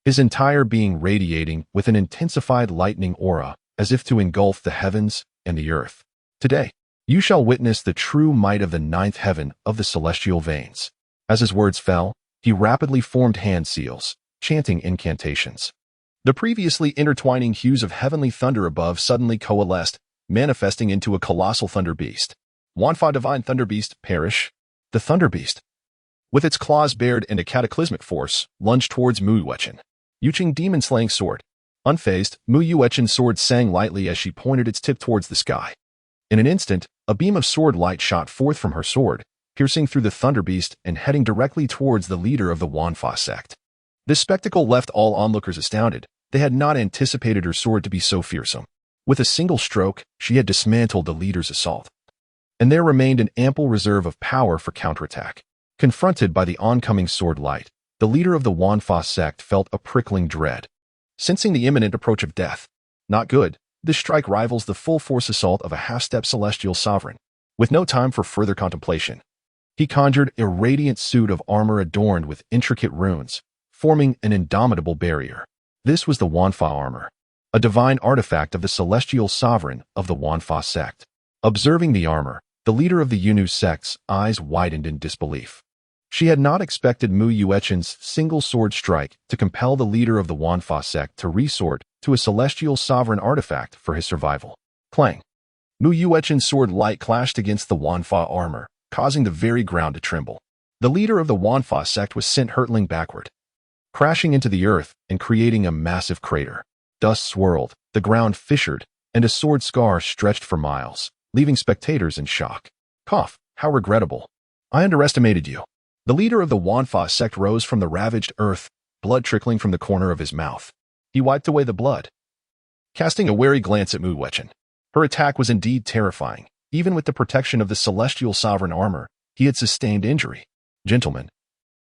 his entire being radiating with an intensified lightning aura, as if to engulf the heavens and the earth. "Today, you shall witness the true might of the 9th heaven of the celestial veins." As his words fell, he rapidly formed hand seals, chanting incantations. The previously intertwining hues of heavenly thunder above suddenly coalesced, manifesting into a colossal thunder beast. "Wanfa divine thunder beast, perish." The thunder beast, with its claws bared and a cataclysmic force, lunged towards Mu Yuechen. Yuching demon-slaying sword. Unfazed, Mu Yuechen's sword sang lightly as she pointed its tip towards the sky. In an instant, a beam of sword light shot forth from her sword, piercing through the thunder beast and heading directly towards the leader of the Wanfa sect. This spectacle left all onlookers astounded. They had not anticipated her sword to be so fearsome. With a single stroke, she had dismantled the leader's assault, and there remained an ample reserve of power for counterattack. Confronted by the oncoming sword light, the leader of the Wanfa sect felt a prickling dread. Sensing the imminent approach of death, not good, this strike rivals the full-force assault of a half-step celestial sovereign. With no time for further contemplation, he conjured a radiant suit of armor adorned with intricate runes, forming an indomitable barrier. This was the Wanfa armor, a divine artifact of the celestial sovereign of the Wanfa sect. Observing the armor, the leader of the Yunu sect's eyes widened in disbelief. She had not expected Mu Yuechen's single sword strike to compel the leader of the Wanfa sect to resort to a celestial sovereign artifact for his survival. Clang! Mu Yuechen's sword light clashed against the Wanfa armor, causing the very ground to tremble. The leader of the Wanfa sect was sent hurtling backward. crashing into the earth and creating a massive crater. Dust swirled, the ground fissured, and a sword scar stretched for miles, leaving spectators in shock. Cough, how regrettable. I underestimated you. The leader of the Wanfa sect rose from the ravaged earth, blood trickling from the corner of his mouth. He wiped away the blood, casting a wary glance at Mu Yuan. Her attack was indeed terrifying. Even with the protection of the celestial sovereign armor, he had sustained injury. Gentlemen,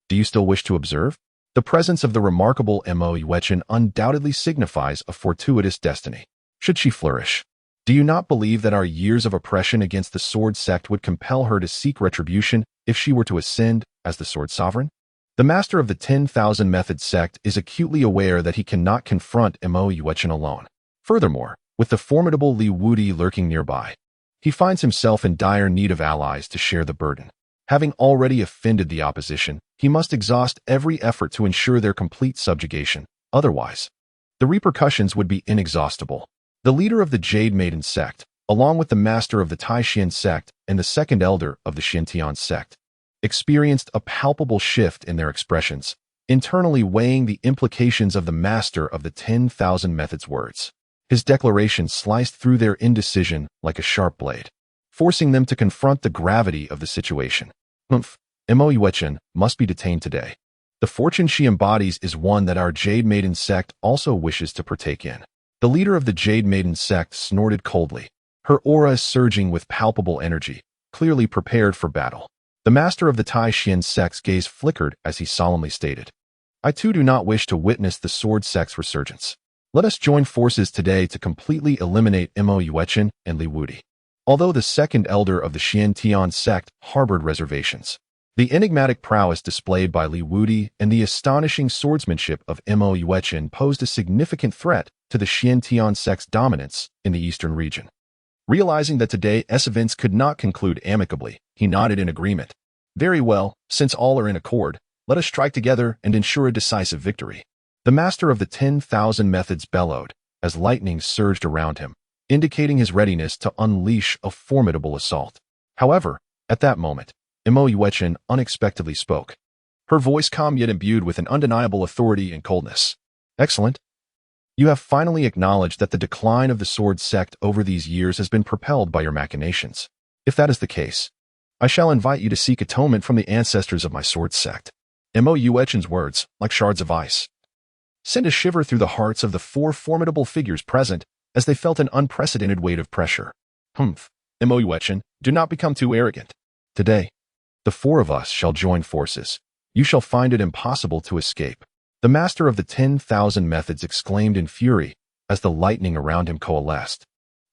do you still wish to observe? The presence of the remarkable Emperor Yuan Yuan undoubtedly signifies a fortuitous destiny. Should she flourish, do you not believe that our years of oppression against the sword sect would compel her to seek retribution if she were to ascend as the sword sovereign? The master of the 10,000 Methods sect is acutely aware that he cannot confront Emperor Yuan Yuan alone. Furthermore, with the formidable Wudi lurking nearby, he finds himself in dire need of allies to share the burden. Having already offended the opposition, he must exhaust every effort to ensure their complete subjugation. Otherwise, the repercussions would be inexhaustible. The leader of the Jade Maiden sect, along with the master of the Taishan sect and the second elder of the Xintian sect, experienced a palpable shift in their expressions, internally weighing the implications of the master of the 10,000 Methods words. His declaration sliced through their indecision like a sharp blade, forcing them to confront the gravity of the situation. Emperor Yuan Yuan must be detained today. The fortune she embodies is one that our Jade Maiden sect also wishes to partake in. The leader of the Jade Maiden sect snorted coldly, her aura surging with palpable energy, clearly prepared for battle. The master of the Taishan sect's gaze flickered as he solemnly stated, I too do not wish to witness the sword sect's resurgence. Let us join forces today to completely eliminate Emperor Yuan Yuan and Wudi. Although the second elder of the Xintian sect harbored reservations, the enigmatic prowess displayed by Wudi and the astonishing swordsmanship of Emperor Yuan Yuan posed a significant threat to the Xintian sect's dominance in the eastern region. Realizing that today's events could not conclude amicably, he nodded in agreement. Very well, since all are in accord, let us strike together and ensure a decisive victory. The master of the 10,000 Methods bellowed as lightning surged around him, indicating his readiness to unleash a formidable assault. However, at that moment, Emperor Yuan Yuan unexpectedly spoke, her voice calm yet imbued with an undeniable authority and coldness. Excellent. You have finally acknowledged that the decline of the sword sect over these years has been propelled by your machinations. If that is the case, I shall invite you to seek atonement from the ancestors of my sword sect. Emperor Yuan Yuan's words, like shards of ice, sent a shiver through the hearts of the four formidable figures present as they felt an unprecedented weight of pressure. Emperor Yuan Yuan, do not become too arrogant. Today, the four of us shall join forces. You shall find it impossible to escape. The master of the 10,000 Methods exclaimed in fury as the lightning around him coalesced,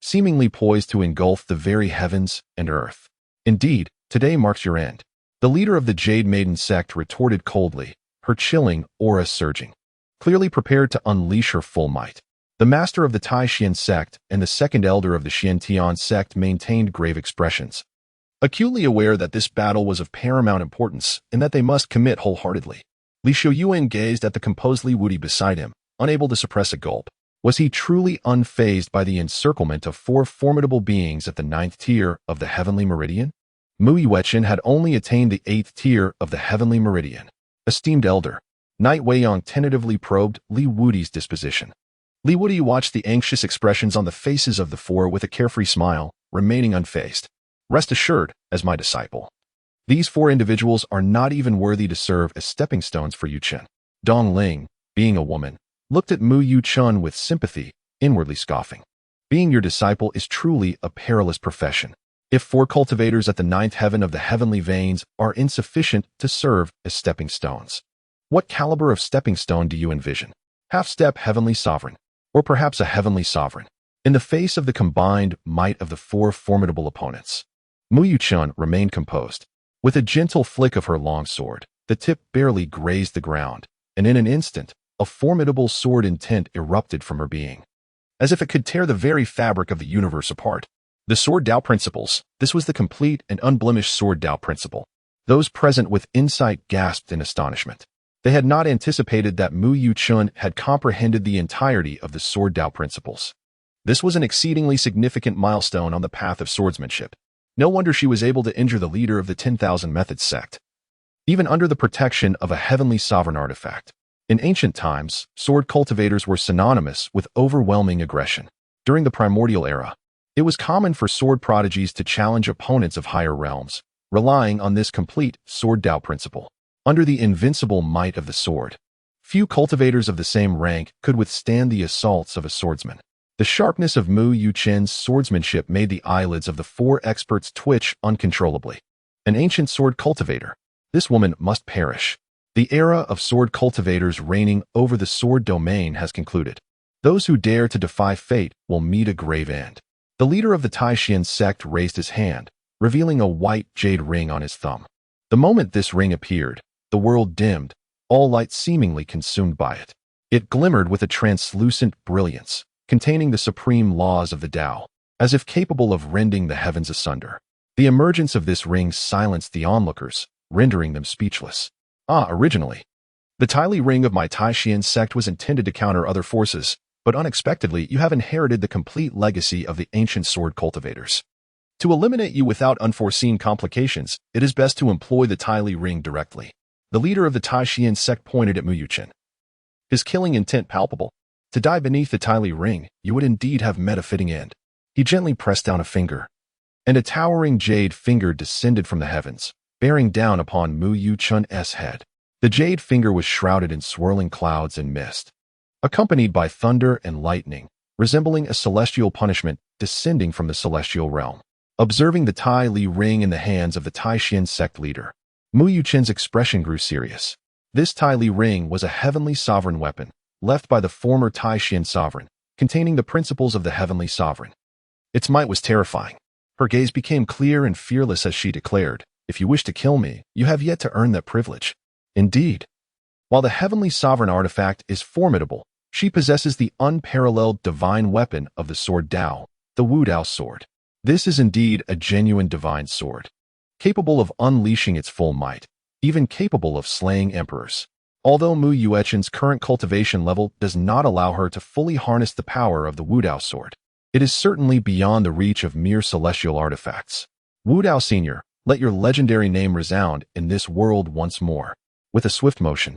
seemingly poised to engulf the very heavens and earth. Indeed, today marks your end. The leader of the Jade Maiden sect retorted coldly, her chilling aura surging, clearly prepared to unleash her full might. The master of the Taishan sect and the second elder of the Xintian sect maintained grave expressions, acutely aware that this battle was of paramount importance and that they must commit wholeheartedly. Li Yuan gazed at the composed Wudi beside him, unable to suppress a gulp. Was he truly unfazed by the encirclement of four formidable beings at the 9th tier of the heavenly meridian? Mu Yuan had only attained the 8th tier of the heavenly meridian. Esteemed elder, Knight Weiyang tentatively probed Wudi's disposition. Wudi watched the anxious expressions on the faces of the four with a carefree smile, remaining unfazed. Rest assured, as my disciple, these four individuals are not even worthy to serve as stepping stones for Yu Chen. Dong Ling, being a woman, looked at Mu Yuan with sympathy, inwardly scoffing. Being your disciple is truly a perilous profession. If four cultivators at the 9th heaven of the heavenly veins are insufficient to serve as stepping stones, what caliber of stepping stone do you envision? Half-step heavenly sovereign, or perhaps a heavenly sovereign? In the face of the combined might of the four formidable opponents, Mu Yuan remained composed. With a gentle flick of her long sword, the tip barely grazed the ground, and in an instant, a formidable sword intent erupted from her being, as if it could tear the very fabric of the universe apart. The sword Tao principles, this was the complete and unblemished sword Tao principle. Those present with insight gasped in astonishment. They had not anticipated that Mu Yuan had comprehended the entirety of the sword Tao principles. This was an exceedingly significant milestone on the path of swordsmanship. No wonder she was able to injure the leader of the 10,000 Methods sect, even under the protection of a heavenly sovereign artifact. In ancient times, sword cultivators were synonymous with overwhelming aggression. During the primordial era, it was common for sword prodigies to challenge opponents of higher realms, relying on this complete sword Tao principle. Under the invincible might of the sword, few cultivators of the same rank could withstand the assaults of a swordsman. The sharpness of Mu Yuchen's swordsmanship made the eyelids of the four experts twitch uncontrollably. An ancient sword cultivator. This woman must perish. The era of sword cultivators reigning over the sword domain has concluded. Those who dare to defy fate will meet a grave end. The leader of the Taishan sect raised his hand, revealing a white jade ring on his thumb. The moment this ring appeared, the world dimmed, all light seemingly consumed by it. It glimmered with a translucent brilliance, containing the supreme laws of the Tao, as if capable of rending the heavens asunder. The emergence of this ring silenced the onlookers, rendering them speechless. Originally, the Tyli ring of my Taishan sect was intended to counter other forces, but unexpectedly you have inherited the complete legacy of the ancient sword cultivators. To eliminate you without unforeseen complications, it is best to employ the Tyli ring directly. The leader of the Taishan sect pointed at Mu Yuchen, his killing intent palpable. To die beneath the Tyli ring, you would indeed have met a fitting end. He gently pressed down a finger, and a towering jade finger descended from the heavens, bearing down upon Mu Yuchen's head. The jade finger was shrouded in swirling clouds and mist, accompanied by thunder and lightning, resembling a celestial punishment descending from the celestial realm. Observing the Tai Li ring in the hands of the Taishan sect leader, Mu Yuchen's expression grew serious. This Tai Li ring was a heavenly sovereign weapon, left by the former Taishan sovereign, containing the principles of the heavenly sovereign. Its might was terrifying. Her gaze became clear and fearless as she declared, "If you wish to kill me, you have yet to earn that privilege." Indeed, while the heavenly sovereign artifact is formidable, she possesses the unparalleled divine weapon of the sword Tao, the Wu Dao sword. This is indeed a genuine divine sword, capable of unleashing its full might, even capable of slaying emperors. Although Mu Yuchen's current cultivation level does not allow her to fully harness the power of the Wu Dao sword, it is certainly beyond the reach of mere celestial artifacts. Wu Dao Senior, let your legendary name resound in this world once more. With a swift motion,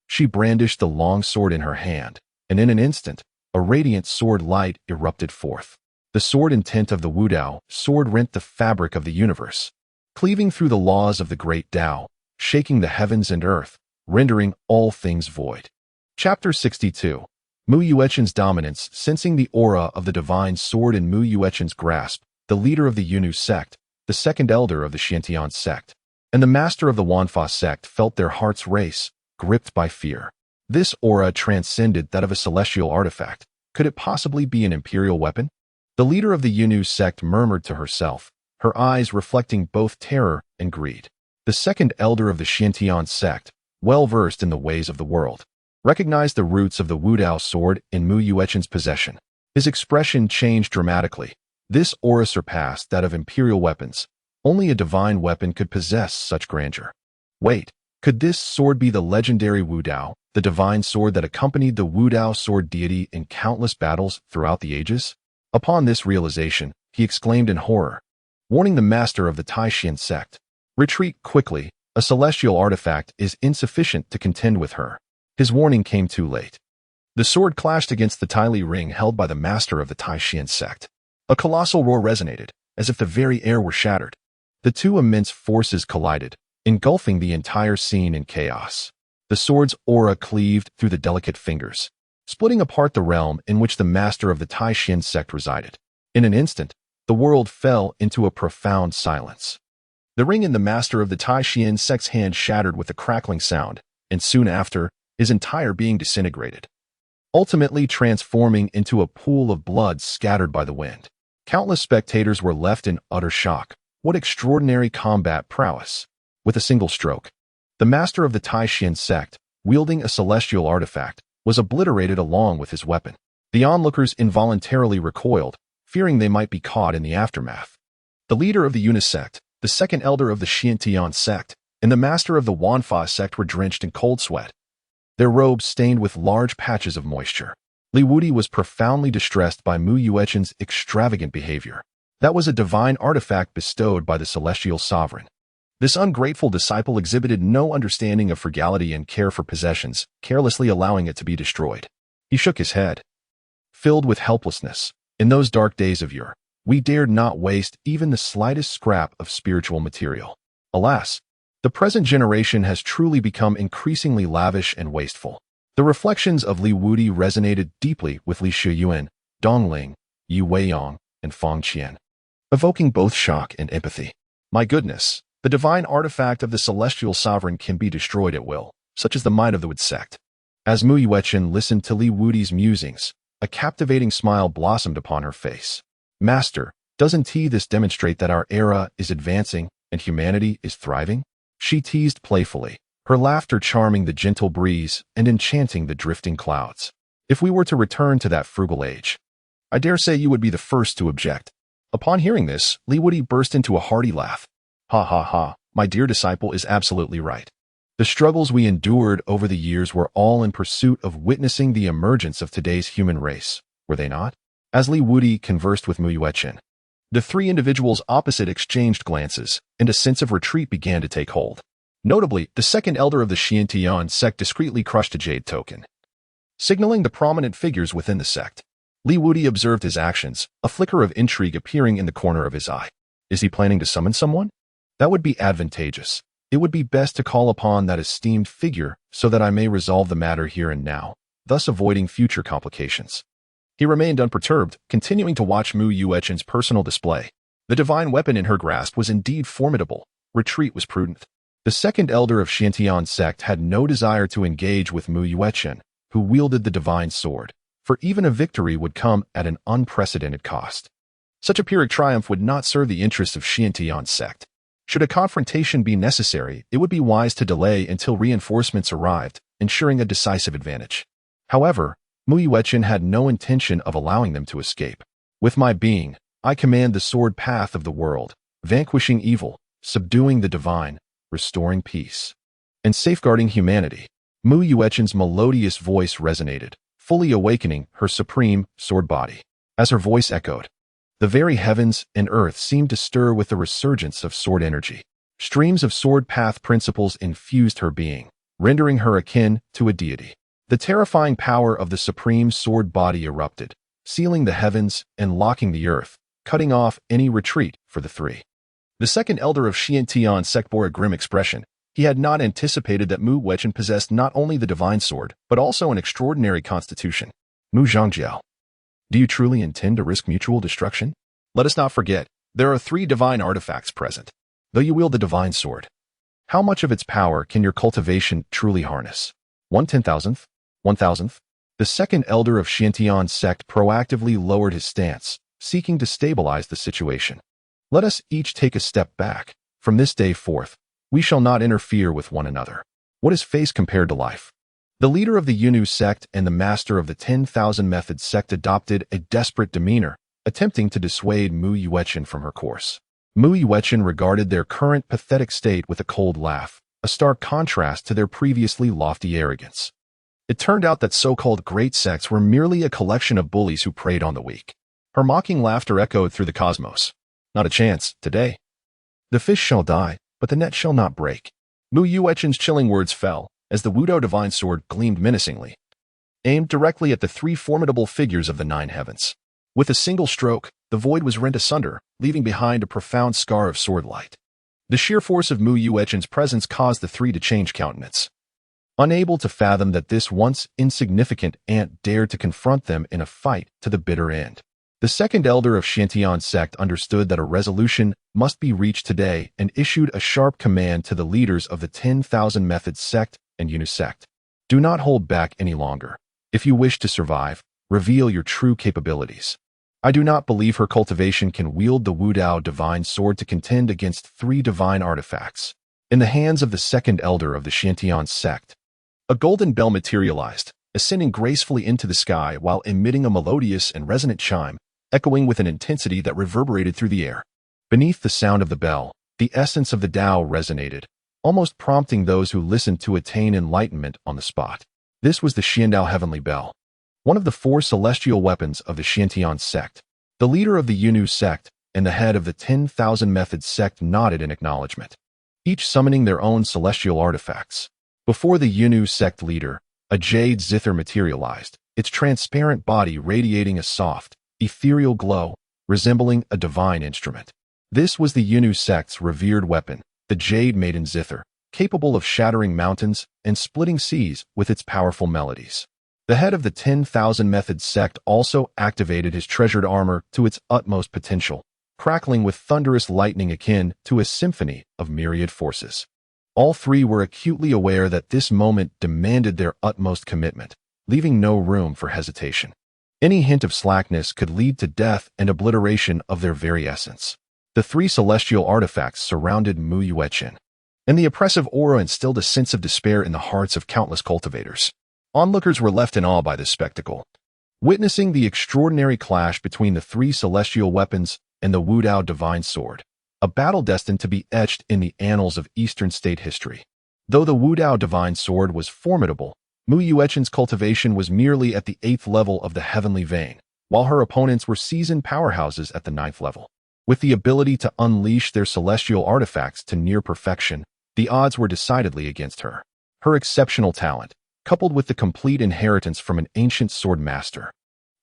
she brandished the long sword in her hand, and in an instant, a radiant sword light erupted forth. The sword intent of the Wu Dao sword rent the fabric of the universe, cleaving through the laws of the great Tao, shaking the heavens and earth, rendering all things void. Chapter 62. Mu Yuchen's dominance. Sensing the aura of the divine sword in Mu Yuchen's grasp, the leader of the Yunnu sect, the second elder of the Xiantian sect, and the master of the Wanfa sect felt their hearts race, gripped by fear. This aura transcended that of a celestial artifact. Could it possibly be an imperial weapon? The leader of the Yunnu sect murmured to herself, her eyes reflecting both terror and greed. The second elder of the Xiantian sect, well-versed in the ways of the world, recognized the roots of the Wu Dao sword in Mu Yuchen's possession. His expression changed dramatically. This aura surpassed that of imperial weapons. Only a divine weapon could possess such grandeur. Wait, could this sword be the legendary Wu Dao, the divine sword that accompanied the Wu Dao sword deity in countless battles throughout the ages? Upon this realization, he exclaimed in horror, warning the master of the Taishan sect, "Retreat quickly, a celestial artifact is insufficient to contend with her." His warning came too late. The sword clashed against the Tyli ring held by the master of the Taishan sect. A colossal roar resonated, as if the very air were shattered. The two immense forces collided, engulfing the entire scene in chaos. The sword's aura cleaved through the delicate fingers, splitting apart the realm in which the master of the Taishan sect resided. In an instant, the world fell into a profound silence. The ring in the master of the Taishan sect's hand shattered with a crackling sound, and soon after, his entire being disintegrated, ultimately transforming into a pool of blood scattered by the wind. Countless spectators were left in utter shock. What extraordinary combat prowess! With a single stroke, the master of the Taishan sect, wielding a celestial artifact, was obliterated along with his weapon. The onlookers involuntarily recoiled, fearing they might be caught in the aftermath. The leader of the Yunnu sect, the second elder of the Xiantian sect, and the master of the Wanfa sect were drenched in cold sweat, their robes stained with large patches of moisture. Wudi was profoundly distressed by Mu Yuchen's extravagant behavior. That was a divine artifact bestowed by the celestial sovereign. This ungrateful disciple exhibited no understanding of frugality and care for possessions, carelessly allowing it to be destroyed. He shook his head, filled with helplessness. In those dark days of yore, we dared not waste even the slightest scrap of spiritual material. Alas, the present generation has truly become increasingly lavish and wasteful. The reflections of Li Wudi resonated deeply with Li Shiyuan, Dongling, Yu Weiyong, and Fang Qian, evoking both shock and empathy. My goodness, the divine artifact of the celestial sovereign can be destroyed at will, such as the might of the Wudi sect. As Mu Yuechen listened to Li Wudi's musings, a captivating smile blossomed upon her face. Master, doesn't this demonstrate that our era is advancing and humanity is thriving? She teased playfully, her laughter charming the gentle breeze and enchanting the drifting clouds. If we were to return to that frugal age, I dare say you would be the first to object. Upon hearing this, Li Wudi burst into a hearty laugh. Ha ha ha, my dear disciple is absolutely right. The struggles we endured over the years were all in pursuit of witnessing the emergence of today's human race, were they not? As Li Wudi conversed with Mu Yuechen, the three individuals opposite exchanged glances, and a sense of retreat began to take hold. Notably, the second elder of the Xiantian sect discreetly crushed a jade token, signaling the prominent figures within the sect. Li Wudi observed his actions, a flicker of intrigue appearing in the corner of his eye. Is he planning to summon someone? That would be advantageous. It would be best to call upon that esteemed figure so that I may resolve the matter here and now, thus avoiding future complications. He remained unperturbed, continuing to watch Mu Yuechen's personal display. The divine weapon in her grasp was indeed formidable. Retreat was prudent. The second elder of Xiantian sect had no desire to engage with Mu Yuechen, who wielded the divine sword, for even a victory would come at an unprecedented cost. Such a Pyrrhic triumph would not serve the interests of Xiantian sect. Should a confrontation be necessary, it would be wise to delay until reinforcements arrived, ensuring a decisive advantage. However, Mu Yuechen had no intention of allowing them to escape. With my being, I command the sword path of the world, vanquishing evil, subduing the divine, restoring peace, and safeguarding humanity. Mu Yuechen's melodious voice resonated, fully awakening her supreme sword body. As her voice echoed, the very heavens and earth seemed to stir with the resurgence of sword energy. Streams of sword path principles infused her being, rendering her akin to a deity. The terrifying power of the supreme sword body erupted, sealing the heavens and locking the earth, cutting off any retreat for the three. The second elder of Xiantian sect bore a grim expression. He had not anticipated that Mu Yuechen possessed not only the divine sword, but also an extraordinary constitution. Mu Zhangjiao, do you truly intend to risk mutual destruction? Let us not forget, there are 3 divine artifacts present. Though you wield the divine sword, how much of its power can your cultivation truly harness? 1/10,000th? 1,000th? The second elder of Xiantian sect proactively lowered his stance, seeking to stabilize the situation. Let us each take a step back. From this day forth, we shall not interfere with one another. What is face compared to life? The leader of the Yunnu sect and the master of the 10,000 Methods sect adopted a desperate demeanor, attempting to dissuade Mu Yuechen from her course. Mu Yuechen regarded their current pathetic state with a cold laugh, a stark contrast to their previously lofty arrogance. It turned out that so-called great sects were merely a collection of bullies who preyed on the weak. Her mocking laughter echoed through the cosmos. Not a chance, today. The fish shall die, but the net shall not break. Mu Yuechen's chilling words fell, as the Wudo divine sword gleamed menacingly, aimed directly at the 3 formidable figures of the 9 heavens. With a single stroke, the void was rent asunder, leaving behind a profound scar of sword light. The sheer force of Mu Yuechen's presence caused the 3 to change countenance. Unable to fathom that this once insignificant ant dared to confront them in a fight to the bitter end. The second elder of Xiantian sect understood that a resolution must be reached today and issued a sharp command to the leaders of the 10,000 Methods sect and Yunnu sect. Do not hold back any longer. If you wish to survive, reveal your true capabilities. I do not believe her cultivation can wield the Wudao divine sword to contend against 3 divine artifacts. In the hands of the second elder of the Xiantian sect, a golden bell materialized, ascending gracefully into the sky while emitting a melodious and resonant chime, echoing with an intensity that reverberated through the air. Beneath the sound of the bell, the essence of the Tao resonated, almost prompting those who listened to attain enlightenment on the spot. This was the Xiandao Heavenly Bell, one of the 4 celestial weapons of the Xiantian sect. The leader of the Yunnu sect and the head of the 10,000 Methods sect nodded in acknowledgement. each summoning their own celestial artifacts. Before the Yunu sect leader, a jade zither materialized, its transparent body radiating a soft, ethereal glow, resembling a divine instrument. This was the Yunu sect's revered weapon, the jade maiden zither, capable of shattering mountains and splitting seas with its powerful melodies. The head of the 10,000 Methods sect also activated his treasured armor to its utmost potential, crackling with thunderous lightning akin to a symphony of myriad forces. All three were acutely aware that this moment demanded their utmost commitment, leaving no room for hesitation. Any hint of slackness could lead to death and obliteration of their very essence. The three celestial artifacts surrounded Mu Yuechen, and the oppressive aura instilled a sense of despair in the hearts of countless cultivators. Onlookers were left in awe by this spectacle. Witnessing the extraordinary clash between the three celestial weapons and the Wudao divine sword, a battle destined to be etched in the annals of Eastern state history. Though the Wudao divine sword was formidable, Mu Yuechen's cultivation was merely at the 8th level of the heavenly vein, while her opponents were seasoned powerhouses at the 9th level. With the ability to unleash their celestial artifacts to near perfection, the odds were decidedly against her. Her exceptional talent, coupled with the complete inheritance from an ancient sword master,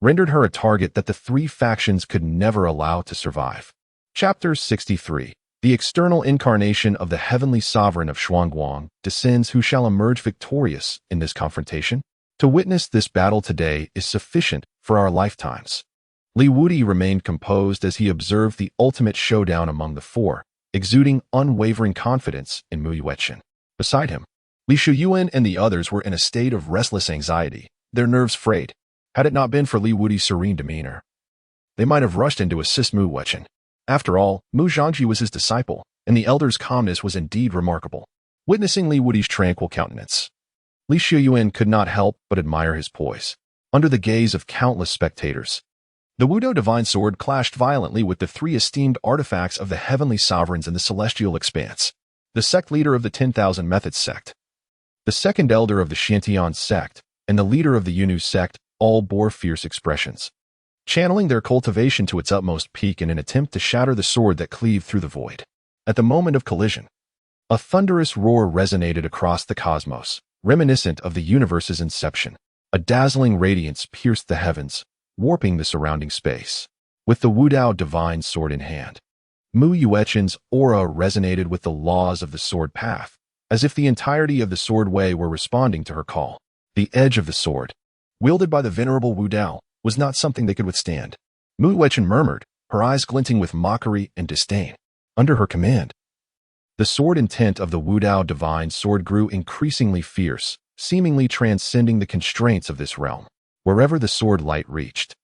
rendered her a target that the three factions could never allow to survive. Chapter 63. The external incarnation of the heavenly sovereign of Shuangguang descends. Who shall emerge victorious in this confrontation? To witness this battle today is sufficient for our lifetimes. Wudi remained composed as he observed the ultimate showdown among the four, exuding unwavering confidence in Mu Yuechen. Beside him, Yuan and the others were in a state of restless anxiety, their nerves frayed. Had it not been for Wudi's serene demeanor, they might have rushed in to assist Mu Yuechen. After all, Mu Zhangji was his disciple, and the elder's calmness was indeed remarkable. Witnessing Wudi's tranquil countenance, Yuan could not help but admire his poise. Under the gaze of countless spectators, the Wudao divine sword clashed violently with the three esteemed artifacts of the heavenly sovereigns in the celestial expanse. The sect leader of the 10,000 Methods sect, the second elder of the Xiantian sect, and the leader of the Yunu sect all bore fierce expressions, channeling their cultivation to its utmost peak in an attempt to shatter the sword that cleaved through the void. At the moment of collision, a thunderous roar resonated across the cosmos, reminiscent of the universe's inception. A dazzling radiance pierced the heavens, warping the surrounding space. With the Wudao divine sword in hand, Mu Yuechen's aura resonated with the laws of the sword path, as if the entirety of the sword way were responding to her call. The edge of the sword, wielded by the venerable Wudao, was not something they could withstand. Mu Yuechen murmured, her eyes glinting with mockery and disdain. Under her command, the sword intent of the Wudao divine sword grew increasingly fierce, seemingly transcending the constraints of this realm. Wherever the sword light reached,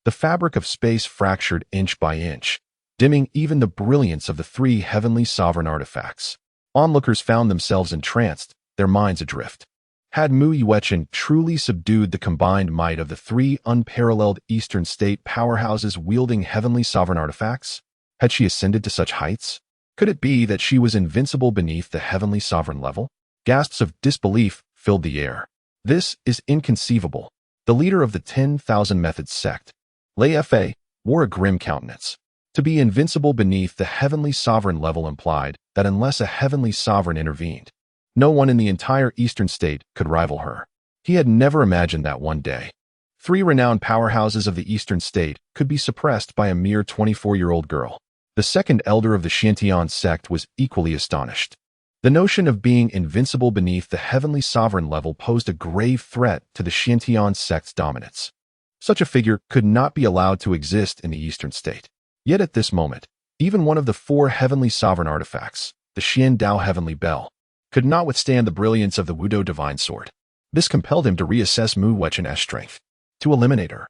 the fabric of space fractured inch by inch, dimming even the brilliance of the three heavenly sovereign artifacts. Onlookers found themselves entranced, their minds adrift. Had Mu Yuechen truly subdued the combined might of the three unparalleled Eastern state powerhouses wielding heavenly sovereign artifacts? Had she ascended to such heights? Could it be that she was invincible beneath the heavenly sovereign level? Gasps of disbelief filled the air. This is inconceivable. The leader of the 10,000 Methods sect, Lei Fa, wore a grim countenance. To be invincible beneath the heavenly sovereign level implied that unless a heavenly sovereign intervened, no one in the entire Eastern state could rival her. He had never imagined that one day three renowned powerhouses of the Eastern state could be suppressed by a mere 24-year-old girl. The second elder of the Xiantian sect was equally astonished. The notion of being invincible beneath the heavenly sovereign level posed a grave threat to the Xiantian sect's dominance. Such a figure could not be allowed to exist in the Eastern state. Yet at this moment, even one of the four heavenly sovereign artifacts, the Xian Dao Heavenly Bell, could not withstand the brilliance of the Wudao divine sword. This compelled him to reassess Mu Yuechen's strength. To eliminate her,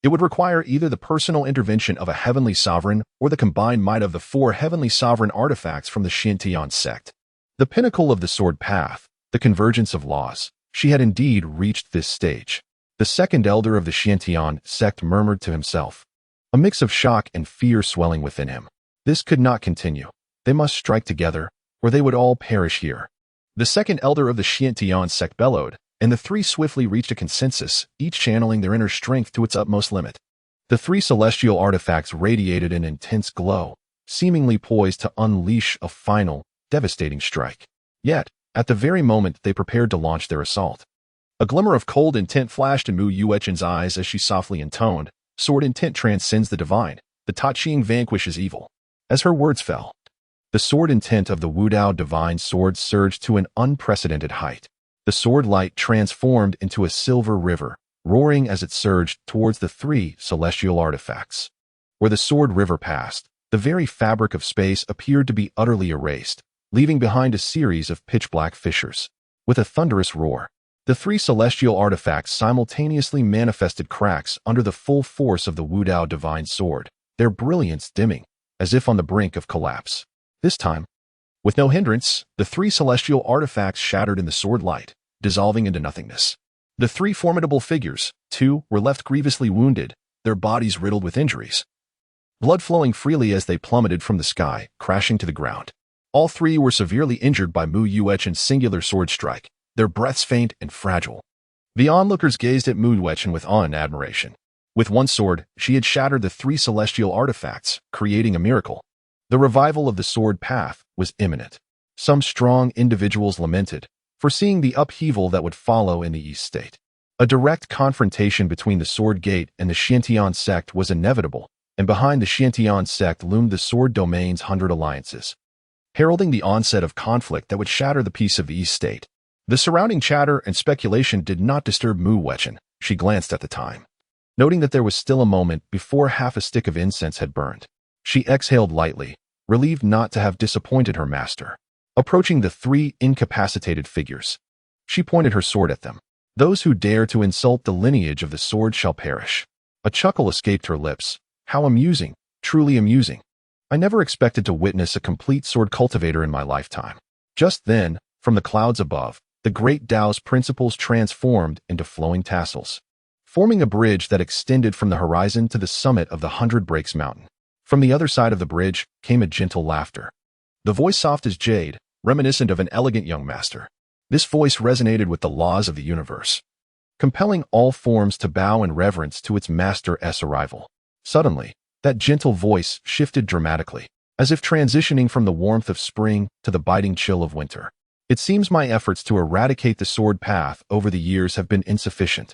it would require either the personal intervention of a heavenly sovereign or the combined might of the four heavenly sovereign artifacts from the Xiantian sect. The pinnacle of the sword path, the convergence of laws, she had indeed reached this stage. The second elder of the Xiantian sect murmured to himself, a mix of shock and fear swelling within him. This could not continue. They must strike together, or they would all perish here. The second elder of the Xiantian sect bellowed, and the three swiftly reached a consensus, each channeling their inner strength to its utmost limit. The three celestial artifacts radiated an intense glow, seemingly poised to unleash a final, devastating strike. Yet, at the very moment they prepared to launch their assault, a glimmer of cold intent flashed in Mu Yuechen's eyes as she softly intoned, "Sword intent transcends the divine. The Ta Ching vanquishes evil." As her words fell, the sword intent of the Wudao divine sword surged to an unprecedented height. The sword light transformed into a silver river, roaring as it surged towards the three celestial artifacts. Where the sword river passed, the very fabric of space appeared to be utterly erased, leaving behind a series of pitch-black fissures. With a thunderous roar, the three celestial artifacts simultaneously manifested cracks under the full force of the Wudao divine sword, their brilliance dimming, as if on the brink of collapse. This time, with no hindrance, the three celestial artifacts shattered in the sword light, dissolving into nothingness. The three formidable figures, too, were left grievously wounded, their bodies riddled with injuries, blood flowing freely as they plummeted from the sky, crashing to the ground. All three were severely injured by Mu Yuechen's singular sword strike, their breaths faint and fragile. The onlookers gazed at Mu Yuechen with awe and admiration. With one sword, she had shattered the three celestial artifacts, creating a miracle. The revival of the sword path was imminent. Some strong individuals lamented, foreseeing the upheaval that would follow in the East State. A direct confrontation between the Sword Gate and the Xiantian sect was inevitable, and behind the Xiantian sect loomed the Sword Domain's 100 alliances, heralding the onset of conflict that would shatter the peace of the East State. The surrounding chatter and speculation did not disturb Mu Yuechen. She glanced at the time, noting that there was still a moment before half a stick of incense had burned. She exhaled lightly, relieved not to have disappointed her master. Approaching the three incapacitated figures, she pointed her sword at them. "Those who dare to insult the lineage of the sword shall perish." A chuckle escaped her lips. How amusing, truly amusing. I never expected to witness a complete sword cultivator in my lifetime. Just then, from the clouds above, the great Tao's principles transformed into flowing tassels, forming a bridge that extended from the horizon to the summit of the 100 Breaks Mountain. From the other side of the bridge came a gentle laughter, the voice soft as jade, reminiscent of an elegant young master. This voice resonated with the laws of the universe, compelling all forms to bow in reverence to its master's arrival. Suddenly, that gentle voice shifted dramatically, as if transitioning from the warmth of spring to the biting chill of winter. "It seems my efforts to eradicate the sword path over the years have been insufficient."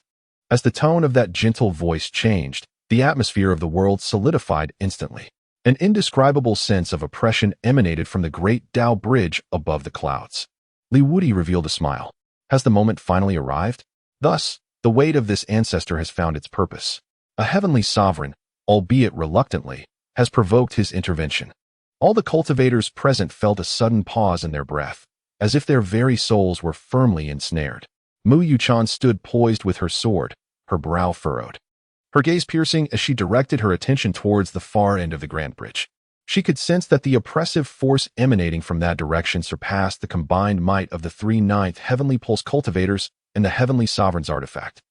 As the tone of that gentle voice changed, the atmosphere of the world solidified instantly. An indescribable sense of oppression emanated from the great Tao bridge above the clouds. Wudi revealed a smile. Has the moment finally arrived? Thus, the weight of this ancestor has found its purpose. A heavenly sovereign, albeit reluctantly, has provoked his intervention. All the cultivators present felt a sudden pause in their breath, as if their very souls were firmly ensnared. Mu Yuechan stood poised with her sword, her brow furrowed, her gaze piercing as she directed her attention towards the far end of the Grand Bridge. She could sense that the oppressive force emanating from that direction surpassed the combined might of the three ninth Heavenly Pulse cultivators and the Heavenly Sovereign's artifact.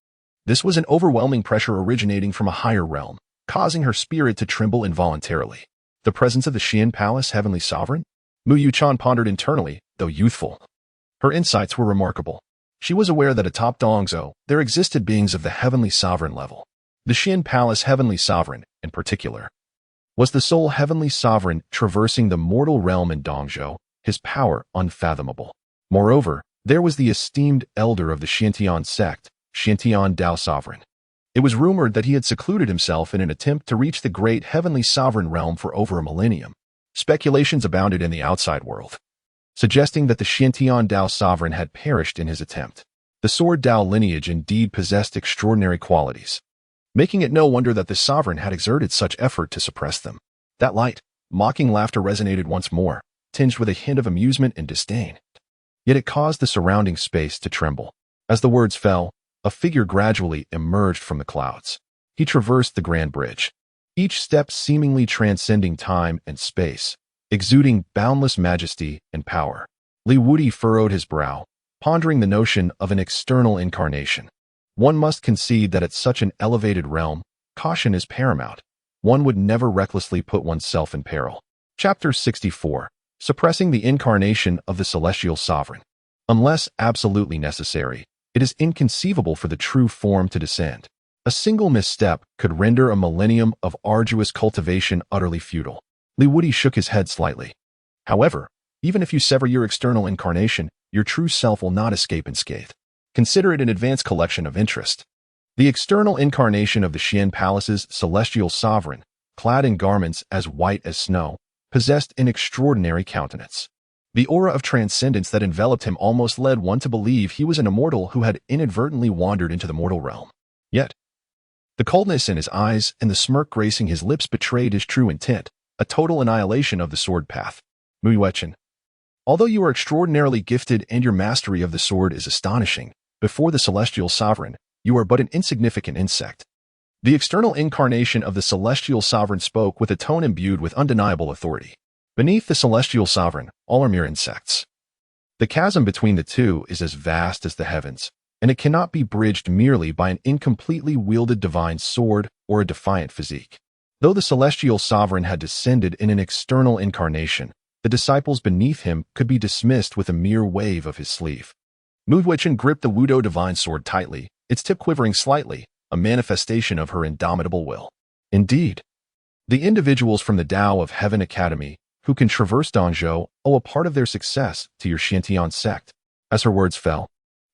This was an overwhelming pressure originating from a higher realm, causing her spirit to tremble involuntarily. The presence of the Xian Palace Heavenly Sovereign? Mu Yuechan pondered internally, though youthful. Her insights were remarkable. She was aware that atop Dongzhou, there existed beings of the Heavenly Sovereign level. The Xian Palace Heavenly Sovereign, in particular, was the sole Heavenly Sovereign traversing the mortal realm in Dongzhou, his power unfathomable. Moreover, there was the esteemed elder of the Xiantian sect, Xiantian Tao Sovereign. It was rumored that he had secluded himself in an attempt to reach the great Heavenly Sovereign realm for over a millennium. Speculations abounded in the outside world, suggesting that the Xiantian Tao Sovereign had perished in his attempt. The Sword Tao lineage indeed possessed extraordinary qualities, making it no wonder that the sovereign had exerted such effort to suppress them. That light, mocking laughter resonated once more, tinged with a hint of amusement and disdain. Yet it caused the surrounding space to tremble. As the words fell, a figure gradually emerged from the clouds. He traversed the Grand Bridge, each step seemingly transcending time and space, exuding boundless majesty and power. Wudi furrowed his brow, pondering the notion of an external incarnation. One must concede that at such an elevated realm, caution is paramount. One would never recklessly put oneself in peril. Chapter 64. Suppressing the incarnation of the celestial sovereign. Unless absolutely necessary, it is inconceivable for the true form to descend. A single misstep could render a millennium of arduous cultivation utterly futile. Wudi shook his head slightly. However, Even if you sever your external incarnation, your true self will not escape unscathed. Consider it an advanced collection of interest. The external incarnation of the Xian Palace's celestial sovereign, clad in garments as white as snow, possessed an extraordinary countenance. The aura of transcendence that enveloped him almost led one to believe he was an immortal who had inadvertently wandered into the mortal realm. Yet, the coldness in his eyes and the smirk gracing his lips betrayed his true intent, a total annihilation of the sword path. Mu Yuan, although you are extraordinarily gifted and your mastery of the sword is astonishing, before the celestial sovereign, you are but an insignificant insect. The external incarnation of the celestial sovereign spoke with a tone imbued with undeniable authority. Beneath the celestial sovereign, all are mere insects. The chasm between the two is as vast as the heavens, and it cannot be bridged merely by an incompletely wielded divine sword or a defiant physique. Though the celestial sovereign had descended in an external incarnation, the disciples beneath him could be dismissed with a mere wave of his sleeve. Mu Yuan gripped the Wudo divine sword tightly, its tip quivering slightly, a manifestation of her indomitable will. Indeed, the individuals from the Tao of Heaven Academy who can traverse Dongzhou owe a part of their success to your Xiantian sect. As her words fell,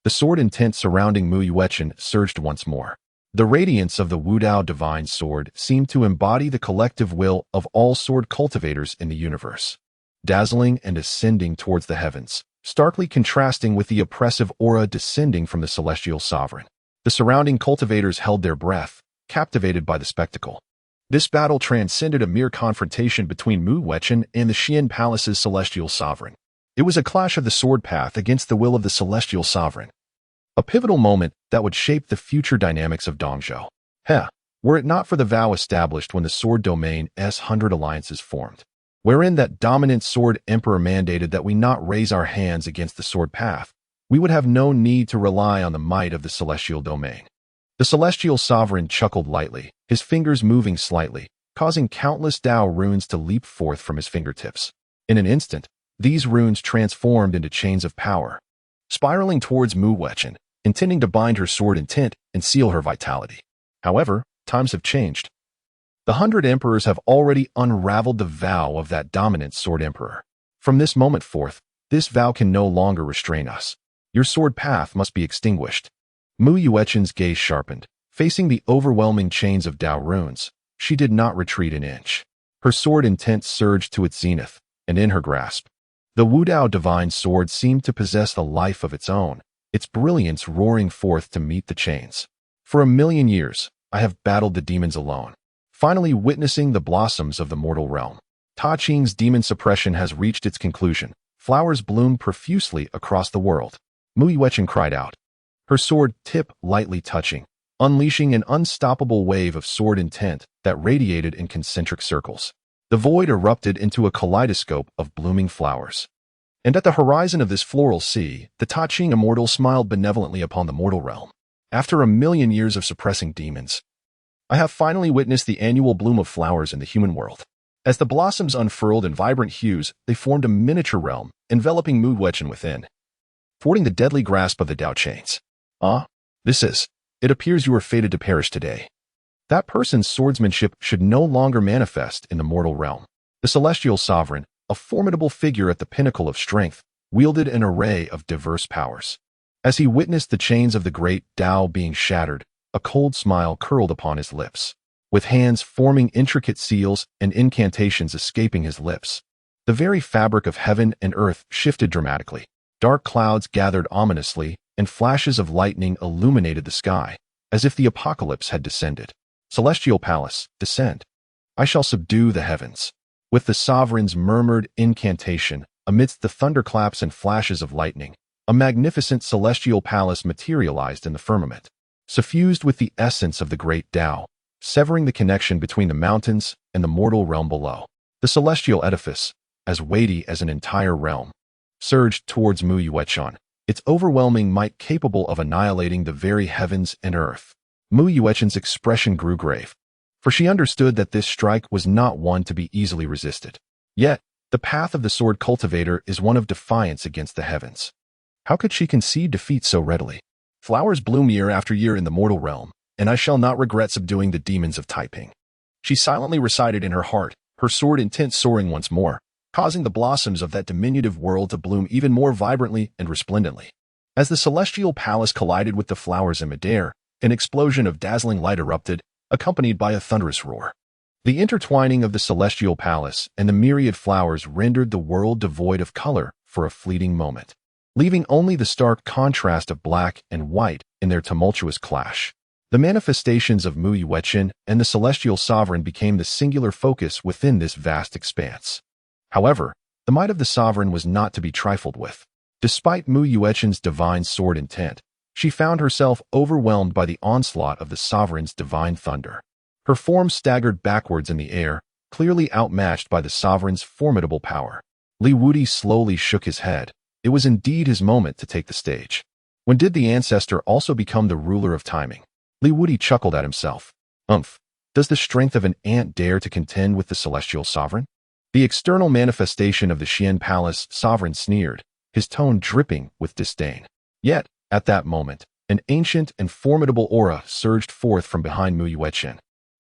the sword intent surrounding Mu Yuan surged once more. The radiance of the Wudao divine sword seemed to embody the collective will of all sword cultivators in the universe, dazzling and ascending towards the heavens, starkly contrasting with the oppressive aura descending from the celestial sovereign. The surrounding cultivators held their breath, captivated by the spectacle. This battle transcended a mere confrontation between Mu Yuan and the Xian Palace's celestial sovereign. It was a clash of the sword path against the will of the celestial sovereign. A pivotal moment that would shape the future dynamics of Dongzhou. Were it not for the vow established when the sword domain's 100 alliances formed, wherein that dominant sword emperor mandated that we not raise our hands against the sword path, we would have no need to rely on the might of the celestial domain. The celestial sovereign chuckled lightly, his fingers moving slightly, causing countless Tao runes to leap forth from his fingertips. In an instant, these runes transformed into chains of power, spiraling towards Mu Yuan, intending to bind her sword intent and seal her vitality. However, times have changed. The 100 emperors have already unraveled the vow of that dominant sword emperor. From this moment forth, this vow can no longer restrain us. Your sword path must be extinguished. Mu Yuan's gaze sharpened. Facing the overwhelming chains of Tao runes, she did not retreat an inch. Her sword intent surged to its zenith, and in her grasp, the Wudao divine sword seemed to possess a life of its own, its brilliance roaring forth to meet the chains. For 1,000,000 years, I have battled the demons alone, finally witnessing the blossoms of the mortal realm. Ta Qing's demon suppression has reached its conclusion. Flowers bloom profusely across the world. Mu Yuan cried out, her sword tip lightly touching, unleashing an unstoppable wave of sword intent that radiated in concentric circles. The void erupted into a kaleidoscope of blooming flowers. And at the horizon of this floral sea, the Ta Qing immortal smiled benevolently upon the mortal realm. After 1,000,000 years of suppressing demons, I have finally witnessed the annual bloom of flowers in the human world. As the blossoms unfurled in vibrant hues, they formed a miniature realm, enveloping Mu Yuan within, thwarting the deadly grasp of the Tao chains. It appears you are fated to perish today. That person's swordsmanship should no longer manifest in the mortal realm. The celestial sovereign, a formidable figure at the pinnacle of strength, wielded an array of diverse powers. As he witnessed the chains of the great Tao being shattered, a cold smile curled upon his lips. With hands forming intricate seals and incantations escaping his lips, the very fabric of heaven and earth shifted dramatically. Dark clouds gathered ominously, and flashes of lightning illuminated the sky, as if the apocalypse had descended. Celestial Palace, descend. I shall subdue the heavens. With the sovereign's murmured incantation, amidst the thunderclaps and flashes of lightning, a magnificent celestial palace materialized in the firmament, suffused with the essence of the great Tao, severing the connection between the mountains and the mortal realm below. The celestial edifice, as weighty as an entire realm, surged towards Mu Yuan, its overwhelming might capable of annihilating the very heavens and earth. Mu Yuan's expression grew grave, for she understood that this strike was not one to be easily resisted. Yet, the path of the sword cultivator is one of defiance against the heavens. How could she concede defeat so readily? Flowers bloom year after year in the mortal realm, and I shall not regret subduing the demons of Taiping. She silently recited in her heart, her sword intent soaring once more. causing the blossoms of that diminutive world to bloom even more vibrantly and resplendently. As the celestial palace collided with the flowers in midair, an explosion of dazzling light erupted, accompanied by a thunderous roar. The intertwining of the celestial palace and the myriad flowers rendered the world devoid of color for a fleeting moment, leaving only the stark contrast of black and white in their tumultuous clash. The manifestations of Mu Yuechen and the celestial sovereign became the singular focus within this vast expanse. However, the might of the sovereign was not to be trifled with. Despite Mu Yuechen's divine sword intent, she found herself overwhelmed by the onslaught of the sovereign's divine thunder. Her form staggered backwards in the air, clearly outmatched by the sovereign's formidable power. Wudi slowly shook his head. It was indeed his moment to take the stage. When did the Ancestor also become the ruler of timing? Wudi chuckled at himself. Does the strength of an ant dare to contend with the celestial sovereign? The external manifestation of the Xian Palace sovereign sneered, his tone dripping with disdain. Yet, at that moment, an ancient and formidable aura surged forth from behind Mu Yuechen,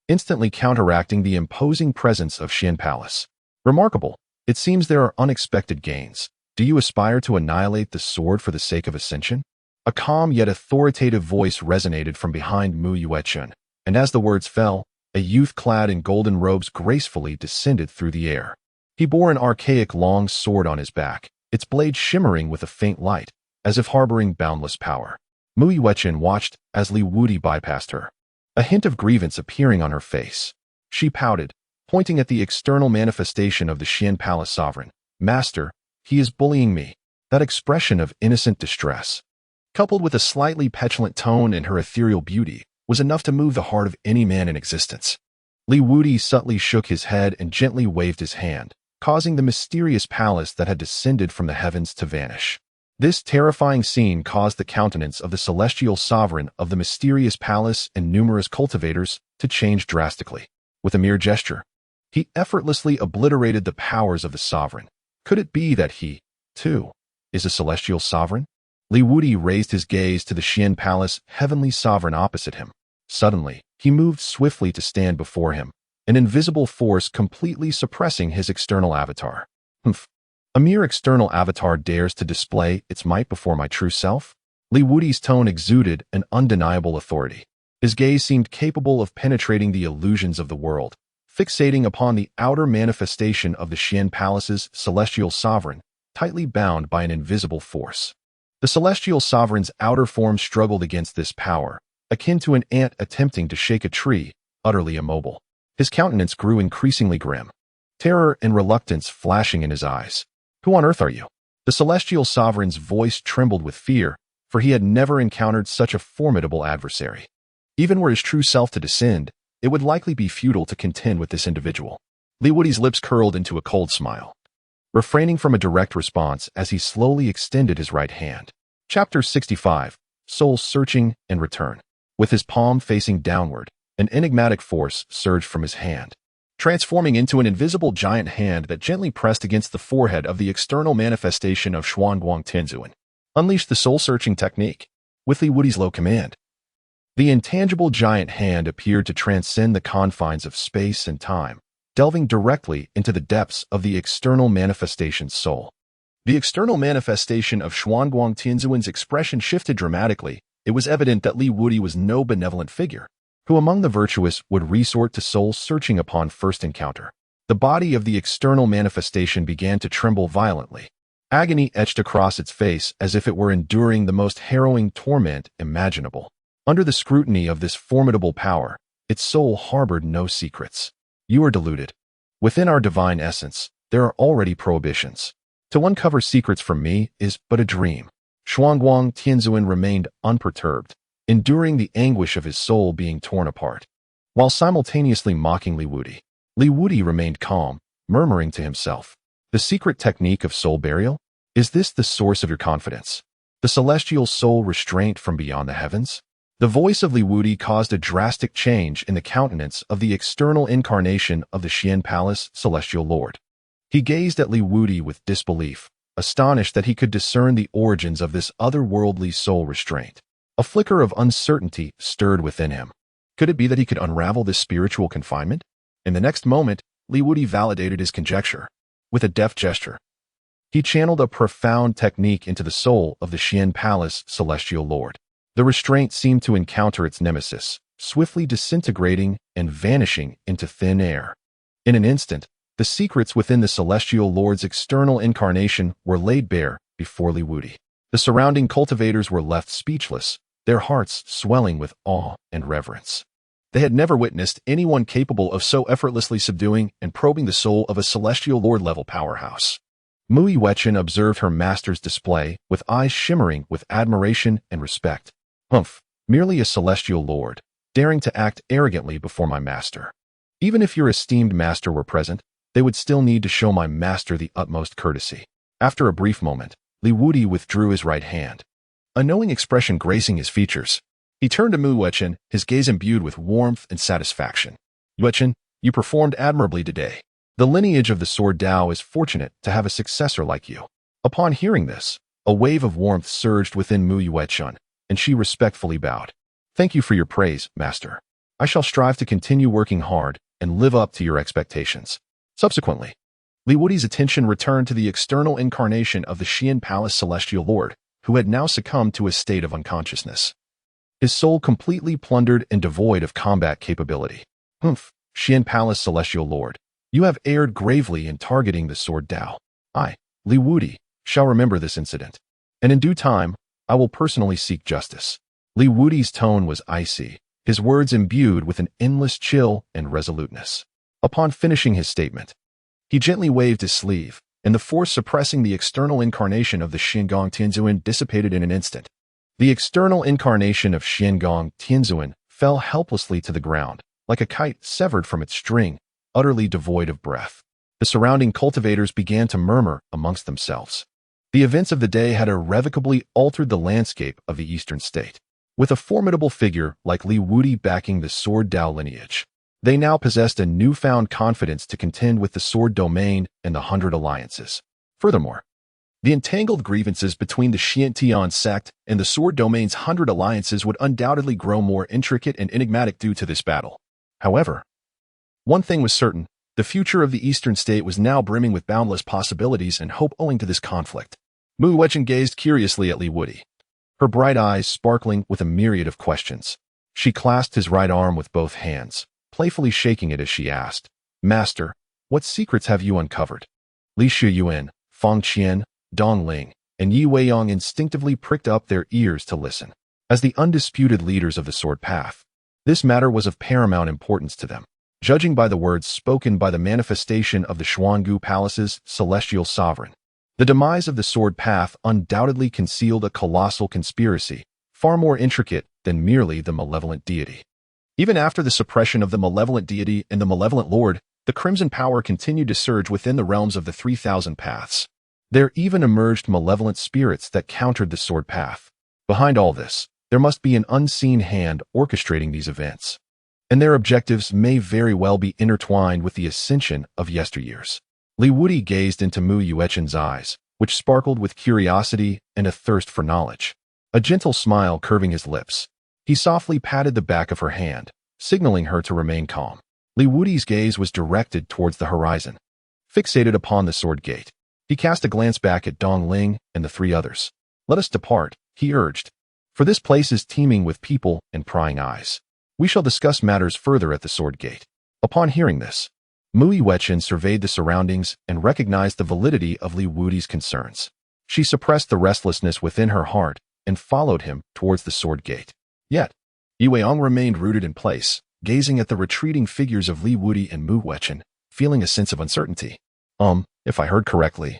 instantly counteracting the imposing presence of Xian Palace. Remarkable. It seems there are unexpected gains. Do you aspire to annihilate the sword for the sake of ascension? A calm yet authoritative voice resonated from behind Mu Yuechen, and as the words fell, a youth clad in golden robes gracefully descended through the air. He bore an archaic long sword on his back, its blade shimmering with a faint light, as if harboring boundless power. Mu Yuechen watched as Wudi bypassed her, a hint of grievance appearing on her face. She pouted, pointing at the external manifestation of the Xian Palace sovereign. Master, he is bullying me. That expression of innocent distress, coupled with a slightly petulant tone in her ethereal beauty, was enough to move the heart of any man in existence. Wudi subtly shook his head and gently waved his hand, causing the mysterious palace that had descended from the heavens to vanish. This terrifying scene caused the countenance of the celestial sovereign of the mysterious palace and numerous cultivators to change drastically. With a mere gesture, he effortlessly obliterated the powers of the sovereign. Could it be that he, too, is a celestial sovereign? Wudi raised his gaze to the Xian Palace heavenly sovereign opposite him. Suddenly, he moved swiftly to stand before him, an invisible force completely suppressing his external avatar. A mere external avatar dares to display its might before my true self? Wudi's tone exuded an undeniable authority. His gaze seemed capable of penetrating the illusions of the world, fixating upon the outer manifestation of the Xian Palace's celestial sovereign, tightly bound by an invisible force. The celestial sovereign's outer form struggled against this power, akin to an ant attempting to shake a tree, utterly immobile. His countenance grew increasingly grim, terror and reluctance flashing in his eyes. Who on earth are you? The celestial sovereign's voice trembled with fear, for he had never encountered such a formidable adversary. Even were his true self to descend, it would likely be futile to contend with this individual. Wudi's lips curled into a cold smile, refraining from a direct response as he slowly extended his right hand. Chapter 65, Soul Searching and Return. With his palm facing downward, an enigmatic force surged from his hand, transforming into an invisible giant hand that gently pressed against the forehead of the external manifestation of Xuanguang Tianzuan. Unleash the soul-searching technique. With Wudi's low command, the intangible giant hand appeared to transcend the confines of space and time, delving directly into the depths of the external manifestation's soul. The external manifestation of Xuanguang Tianzuan's expression shifted dramatically. It was evident that Wudi was no benevolent figure, who among the virtuous would resort to soul-searching upon first encounter. The body of the external manifestation began to tremble violently. Agony etched across its face as if it were enduring the most harrowing torment imaginable. Under the scrutiny of this formidable power, its soul harbored no secrets. You are deluded. Within our divine essence, there are already prohibitions. To uncover secrets from me is but a dream. Xuanguang Tianzuan remained unperturbed, enduring the anguish of his soul being torn apart, while simultaneously mocking Wudi remained calm, murmuring to himself, "The secret technique of soul burial? Is this the source of your confidence? The celestial soul restraint from beyond the heavens?" The voice of Wudi caused a drastic change in the countenance of the external incarnation of the Xian Palace celestial lord. He gazed at Wudi with disbelief, astonished that he could discern the origins of this otherworldly soul restraint. A flicker of uncertainty stirred within him. Could it be that he could unravel this spiritual confinement? In the next moment, Wudi validated his conjecture. With a deft gesture, he channeled a profound technique into the soul of the Xian Palace celestial lord. The restraint seemed to encounter its nemesis, swiftly disintegrating and vanishing into thin air. In an instant, the secrets within the celestial lord's external incarnation were laid bare before Wudi. The surrounding cultivators were left speechless, their hearts swelling with awe and reverence. They had never witnessed anyone capable of so effortlessly subduing and probing the soul of a celestial lord-level powerhouse. Mui Wechen observed her master's display with eyes shimmering with admiration and respect. Humph, merely a celestial lord, daring to act arrogantly before my master. Even if your esteemed master were present, they would still need to show my master the utmost courtesy. After a brief moment, Wudi withdrew his right hand. A knowing expression gracing his features, he turned to Mui Wechen, his gaze imbued with warmth and satisfaction. Wechen, you performed admirably today. The lineage of the Sword Dao is fortunate to have a successor like you. Upon hearing this, a wave of warmth surged within Mui Wechen, and she respectfully bowed. Thank you for your praise, master. I shall strive to continue working hard and live up to your expectations. Subsequently, Wudi's attention returned to the external incarnation of the Xian Palace celestial lord, who had now succumbed to a state of unconsciousness. His soul completely plundered and devoid of combat capability. Humph, Xian Palace celestial lord, you have erred gravely in targeting the Sword Dao. I, Wudi, shall remember this incident, and in due time, I will personally seek justice. Wudi's tone was icy, his words imbued with an endless chill and resoluteness. Upon finishing his statement, he gently waved his sleeve, and the force suppressing the external incarnation of the Xiangong Tianzuan dissipated in an instant. The external incarnation of Xiangong Tianzuan fell helplessly to the ground, like a kite severed from its string, utterly devoid of breath. The surrounding cultivators began to murmur amongst themselves. The events of the day had irrevocably altered the landscape of the eastern state. With a formidable figure like Wudi backing the Sword Dao lineage, they now possessed a newfound confidence to contend with the Sword Domain and the 100 Alliances. Furthermore, the entangled grievances between the Xiantian sect and the Sword Domain's 100 Alliances would undoubtedly grow more intricate and enigmatic due to this battle. However, one thing was certain, the future of the eastern state was now brimming with boundless possibilities and hope owing to this conflict. Mui Wechen gazed curiously at Wudi, her bright eyes sparkling with a myriad of questions. She clasped his right arm with both hands, playfully shaking it as she asked, Master, what secrets have you uncovered? Li Shiyuan, Fang Qian, Dong Ling, and Yi Weiyang instinctively pricked up their ears to listen. As the undisputed leaders of the Sword Path, this matter was of paramount importance to them. Judging by the words spoken by the manifestation of the Xuangu Palace's celestial sovereign, the demise of the Sword Path undoubtedly concealed a colossal conspiracy, far more intricate than merely the malevolent deity. Even after the suppression of the malevolent deity and the malevolent lord, the crimson power continued to surge within the realms of the 3,000 paths. There even emerged malevolent spirits that countered the Sword Path. Behind all this, there must be an unseen hand orchestrating these events, and their objectives may very well be intertwined with the ascension of yesteryears. Wudi gazed into Mui Wechen's eyes, which sparkled with curiosity and a thirst for knowledge. A gentle smile curving his lips, he softly patted the back of her hand, signaling her to remain calm. Wudi's gaze was directed towards the horizon. Fixated upon the sword gate, he cast a glance back at Dong Ling and the three others. Let us depart, he urged, for this place is teeming with people and prying eyes. We shall discuss matters further at the sword gate. Upon hearing this, Mui Wechen surveyed the surroundings and recognized the validity of Wudi's concerns. She suppressed the restlessness within her heart and followed him towards the sword gate. Yet, Yi Weiyang remained rooted in place, gazing at the retreating figures of Wudi and Mui Wechen, feeling a sense of uncertainty. If I heard correctly,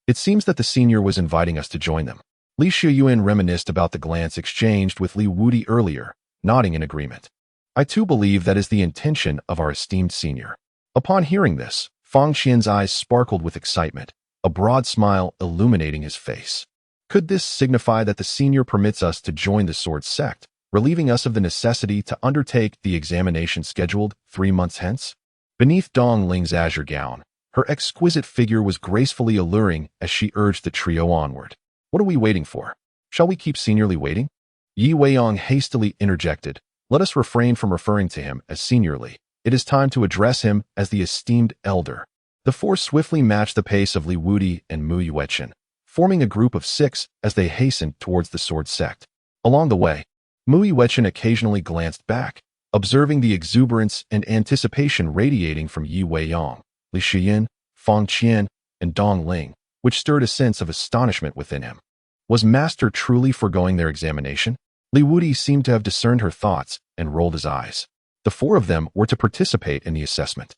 it seems that the senior was inviting us to join them. Li Shiyuan reminisced about the glance exchanged with Wudi earlier, nodding in agreement. I too believe that is the intention of our esteemed senior. Upon hearing this, Fang Qian's eyes sparkled with excitement, a broad smile illuminating his face. Could this signify that the senior permits us to join the sword sect, relieving us of the necessity to undertake the examination scheduled 3 months hence? Beneath Dong Ling's azure gown, her exquisite figure was gracefully alluring as she urged the trio onward. What are we waiting for? Shall we keep seniorly waiting? Yi Weiyang hastily interjected. Let us refrain from referring to him as seniorly. It is time to address him as the esteemed elder. The four swiftly matched the pace of Li Wudi and Mu Yuechen, forming a group of 6 as they hastened towards the sword sect. Along the way, Mu Yuechen occasionally glanced back, observing the exuberance and anticipation radiating from Yi Weiyang, Li Shiyin, Fang Qian, and Dong Ling, which stirred a sense of astonishment within him. Was Master truly foregoing their examination? Li Wudi seemed to have discerned her thoughts and rolled his eyes. The 4 of them were to participate in the assessment.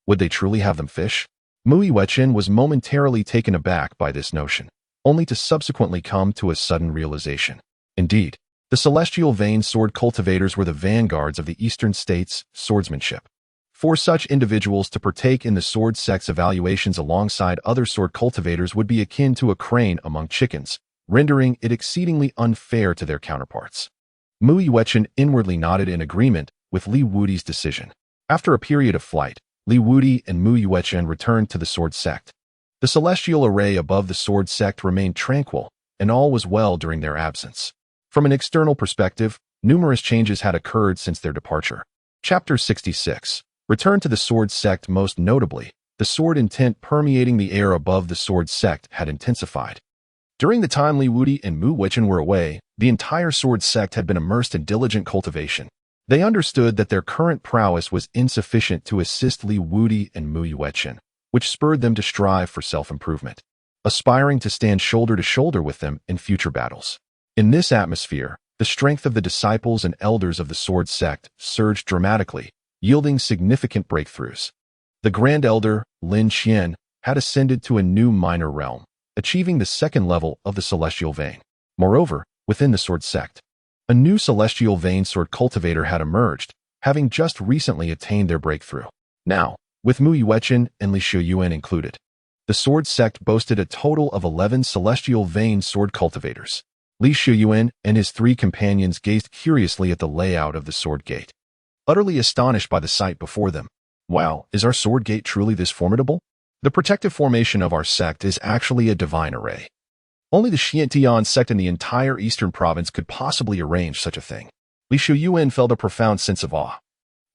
Would they truly have them fish? Mu Yuechen was momentarily taken aback by this notion, only to subsequently come to a sudden realization. Indeed, the celestial vein sword cultivators were the vanguards of the Eastern states' swordsmanship. For such individuals to partake in the sword sect's evaluations alongside other sword cultivators would be akin to a crane among chickens, rendering it exceedingly unfair to their counterparts. Mu Yuechen inwardly nodded in agreement with Li Wudi's decision. After a period of flight, Li Wudi and Mu Yuechen returned to the sword sect. The celestial array above the sword sect remained tranquil, and all was well during their absence. From an external perspective, numerous changes had occurred since their departure. Chapter 66. Return to the sword sect. Most notably, the sword intent permeating the air above the sword sect had intensified. During the time Li Wudi and Mu Yuechen were away, the entire sword sect had been immersed in diligent cultivation. They understood that their current prowess was insufficient to assist Li Wudi and Mu Yuechen, which spurred them to strive for self-improvement, aspiring to stand shoulder to shoulder with them in future battles. In this atmosphere, the strength of the disciples and elders of the sword sect surged dramatically, yielding significant breakthroughs. The Grand Elder, Lin Qian, had ascended to a new minor realm, achieving the 2nd level of the celestial vein. Moreover, within the sword sect, a new celestial vein sword cultivator had emerged, having just recently attained their breakthrough. Now, with Mu Yuechen and Li Shiyuan included, the sword sect boasted a total of 11 celestial vein sword cultivators. Li Shiyuan and his 3 companions gazed curiously at the layout of the sword gate, utterly astonished by the sight before them. Wow, is our sword gate truly this formidable? The protective formation of our sect is actually a divine array. Only the Xiantian sect in the entire eastern province could possibly arrange such a thing. Li Shiyuan felt a profound sense of awe,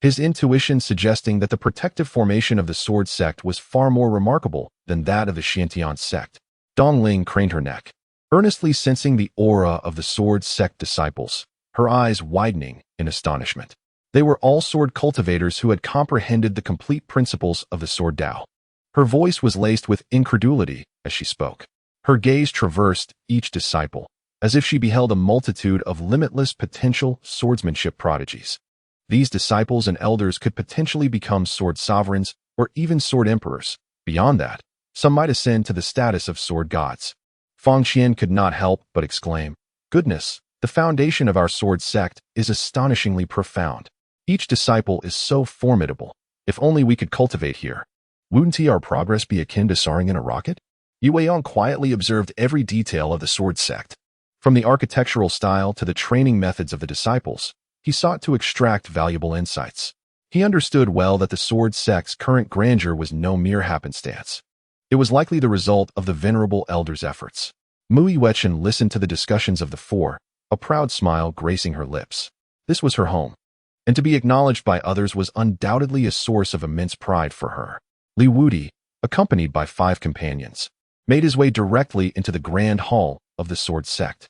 his intuition suggesting that the protective formation of the sword sect was far more remarkable than that of the Xiantian sect. Dong Ling craned her neck, earnestly sensing the aura of the sword sect disciples, her eyes widening in astonishment. They were all sword cultivators who had comprehended the complete principles of the sword Tao. Her voice was laced with incredulity as she spoke. Her gaze traversed each disciple, as if she beheld a multitude of limitless potential swordsmanship prodigies. These disciples and elders could potentially become sword sovereigns or even sword emperors. Beyond that, some might ascend to the status of sword gods. Fang Qian could not help but exclaim, "Goodness, the foundation of our sword sect is astonishingly profound. Each disciple is so formidable. If only we could cultivate here. Wouldn't our progress be akin to soaring in a rocket?" Yi Weiyang quietly observed every detail of the sword sect. From the architectural style to the training methods of the disciples, he sought to extract valuable insights. He understood well that the sword sect's current grandeur was no mere happenstance. It was likely the result of the venerable elder's efforts. Mu Yuechen listened to the discussions of the 4, a proud smile gracing her lips. This was her home, and to be acknowledged by others was undoubtedly a source of immense pride for her. Li Wudi, accompanied by 5 companions, made his way directly into the grand hall of the sword sect.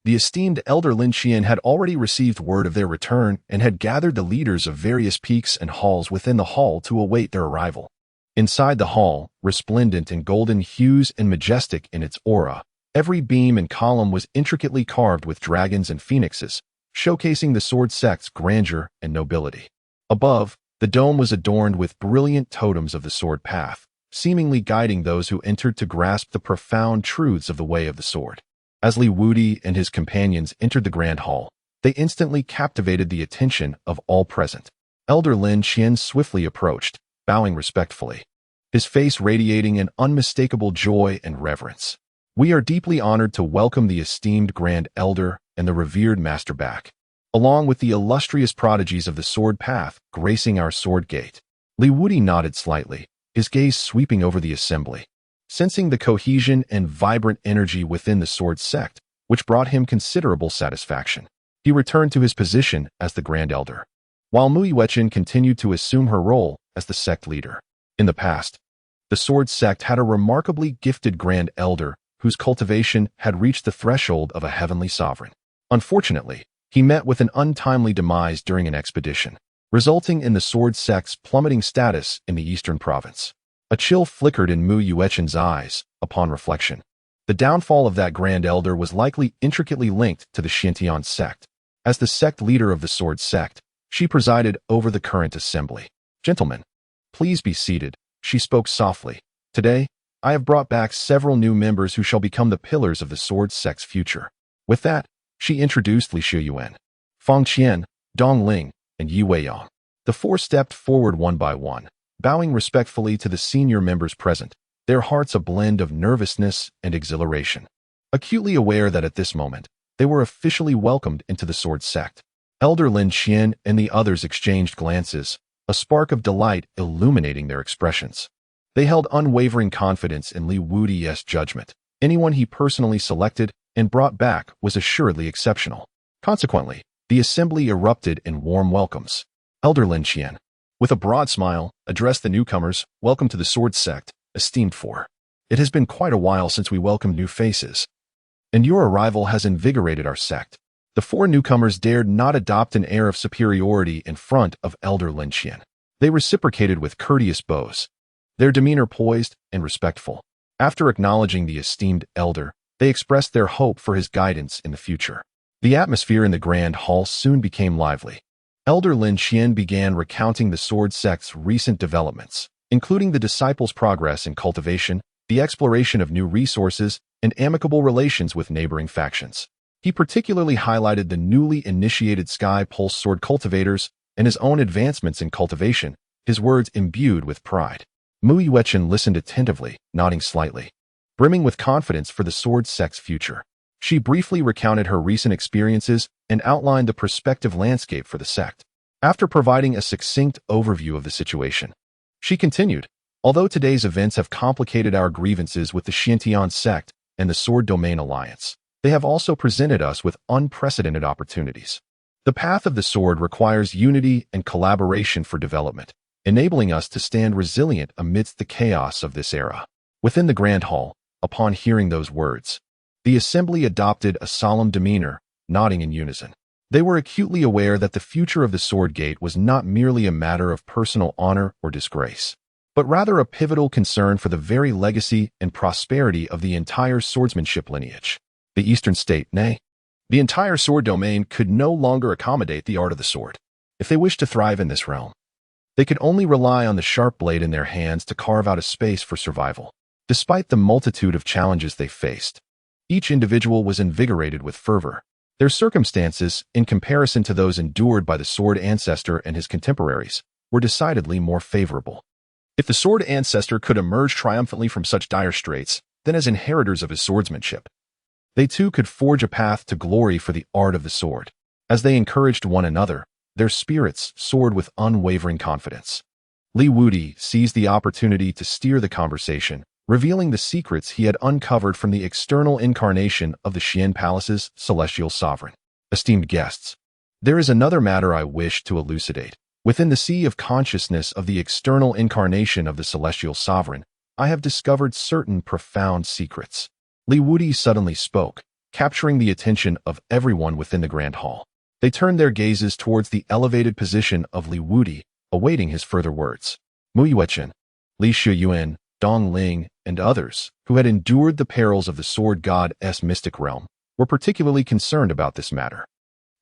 The esteemed elder Lin Qian had already received word of their return and had gathered the leaders of various peaks and halls within the hall to await their arrival. Inside the hall, resplendent in golden hues and majestic in its aura, every beam and column was intricately carved with dragons and phoenixes, showcasing the sword sect's grandeur and nobility. Above, the dome was adorned with brilliant totems of the sword path, seemingly guiding those who entered to grasp the profound truths of the way of the sword. As Li Wudi and his companions entered the grand hall, they instantly captivated the attention of all present. Elder Lin Qian swiftly approached, bowing respectfully, his face radiating an unmistakable joy and reverence. "We are deeply honored to welcome the esteemed Grand Elder and the revered Master back, along with the illustrious prodigies of the sword path gracing our sword gate." Li Wudi nodded slightly, his gaze sweeping over the assembly. Sensing the cohesion and vibrant energy within the sword sect, which brought him considerable satisfaction, he returned to his position as the Grand Elder, while Mu Yuechen continued to assume her role as the sect leader. In the past, The sword sect had a remarkably gifted Grand Elder whose cultivation had reached the threshold of a heavenly sovereign. Unfortunately, he met with an untimely demise during an expedition, resulting in the sword sect's plummeting status in the eastern province. A chill flickered in Mu Yuechen's eyes upon reflection. The downfall of that Grand Elder was likely intricately linked to the Xiantian sect. As the sect leader of the sword sect, she presided over the current assembly. "Gentlemen, please be seated," she spoke softly. "Today, I have brought back several new members who shall become the pillars of the sword sect's future." With that, she introduced Li Shiyuan, Fang Qian, Dong Ling, and Yi Weiyang. The four stepped forward one by one, bowing respectfully to the senior members present, their hearts a blend of nervousness and exhilaration. Acutely aware that at this moment, they were officially welcomed into the sword sect. Elder Lin Qian and the others exchanged glances, a spark of delight illuminating their expressions. They held unwavering confidence in Li Wudi's judgment. Anyone he personally selected and brought back was assuredly exceptional. Consequently, the assembly erupted in warm welcomes. Elder Lin Qian, with a broad smile, addressed the newcomers. "Welcome to the sword sect, esteemed four. It has been quite a while since we welcomed new faces, and your arrival has invigorated our sect." The four newcomers dared not adopt an air of superiority in front of Elder Lin Qian. They reciprocated with courteous bows, their demeanor poised and respectful. After acknowledging the esteemed elder, they expressed their hope for his guidance in the future. The atmosphere in the grand hall soon became lively. Elder Lin Qian began recounting the sword sect's recent developments, including the disciples' progress in cultivation, the exploration of new resources, and amicable relations with neighboring factions. He particularly highlighted the newly initiated Sky Pulse sword cultivators and his own advancements in cultivation, his words imbued with pride. Mu Yuechen listened attentively, nodding slightly, brimming with confidence for the sword sect's future. She briefly recounted her recent experiences and outlined the prospective landscape for the sect. After providing a succinct overview of the situation, she continued, "Although today's events have complicated our grievances with the Xiantian sect and the Sword Domain Alliance, they have also presented us with unprecedented opportunities. The path of the sword requires unity and collaboration for development, enabling us to stand resilient amidst the chaos of this era." Within the Grand Hall, upon hearing those words, the assembly adopted a solemn demeanor, nodding in unison. They were acutely aware that the future of the Sword Gate was not merely a matter of personal honor or disgrace, but rather a pivotal concern for the very legacy and prosperity of the entire swordsmanship lineage. The Eastern State, nay, the entire sword domain could no longer accommodate the art of the sword. If they wished to thrive in this realm, they could only rely on the sharp blade in their hands to carve out a space for survival. Despite the multitude of challenges they faced, each individual was invigorated with fervor. Their circumstances, in comparison to those endured by the sword ancestor and his contemporaries, were decidedly more favorable. If the sword ancestor could emerge triumphantly from such dire straits, then as inheritors of his swordsmanship, they too could forge a path to glory for the art of the sword. As they encouraged one another, their spirits soared with unwavering confidence. Li Wudi seized the opportunity to steer the conversation, revealing the secrets he had uncovered from the external incarnation of the Xian Palace's celestial sovereign. "Esteemed guests, there is another matter I wish to elucidate. Within the sea of consciousness of the external incarnation of the celestial sovereign, I have discovered certain profound secrets." Li Wudi suddenly spoke, capturing the attention of everyone within the Grand Hall. They turned their gazes towards the elevated position of Li Wudi, awaiting his further words. Mu Yuechen, Li Shiyuan, Dong Ling, and others, who had endured the perils of the sword god's mystic realm, were particularly concerned about this matter.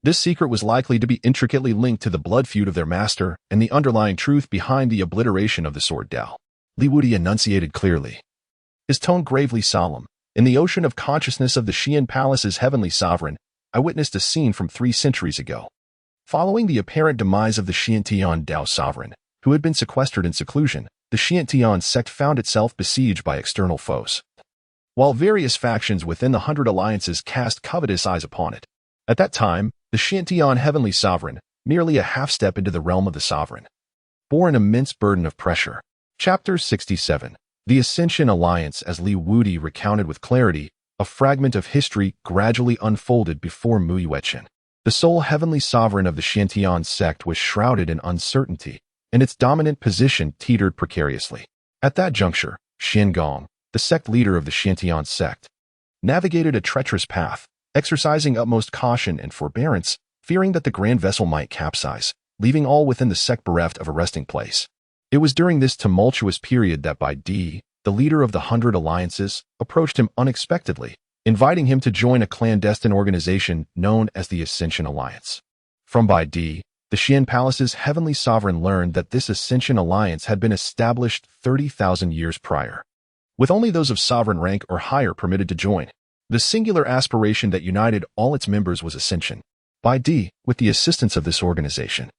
This secret was likely to be intricately linked to the blood feud of their master and the underlying truth behind the obliteration of the sword Dao. Li Wudi enunciated clearly, his tone gravely solemn. "In the ocean of consciousness of the Xian Palace's heavenly sovereign, I witnessed a scene from 3 centuries ago. Following the apparent demise of the Xiantian Dao sovereign, who had been sequestered in seclusion, the Xiantian sect found itself besieged by external foes, while various factions within the 100 alliances cast covetous eyes upon it. At that time, the Xiantian heavenly sovereign, merely a half-step into the realm of the sovereign, bore an immense burden of pressure." Chapter 67. The Ascension Alliance. As Li Wudi recounted with clarity, a fragment of history gradually unfolded before Mu Yuechen. The sole heavenly sovereign of the Xiantian sect was shrouded in uncertainty, and its dominant position teetered precariously. At that juncture, Xian Gong, the sect leader of the Xiantian sect, navigated a treacherous path, exercising utmost caution and forbearance, fearing that the grand vessel might capsize, leaving all within the sect bereft of a resting place. It was during this tumultuous period that Bai Di, the leader of the 100 Alliances, approached him unexpectedly, inviting him to join a clandestine organization known as the Ascension Alliance. From Bai Di, the Xian Palace's heavenly sovereign learned that this Ascension Alliance had been established 30,000 years prior, with only those of sovereign rank or higher permitted to join. The singular aspiration that united all its members was ascension. Bai Di, with the assistance of this organization,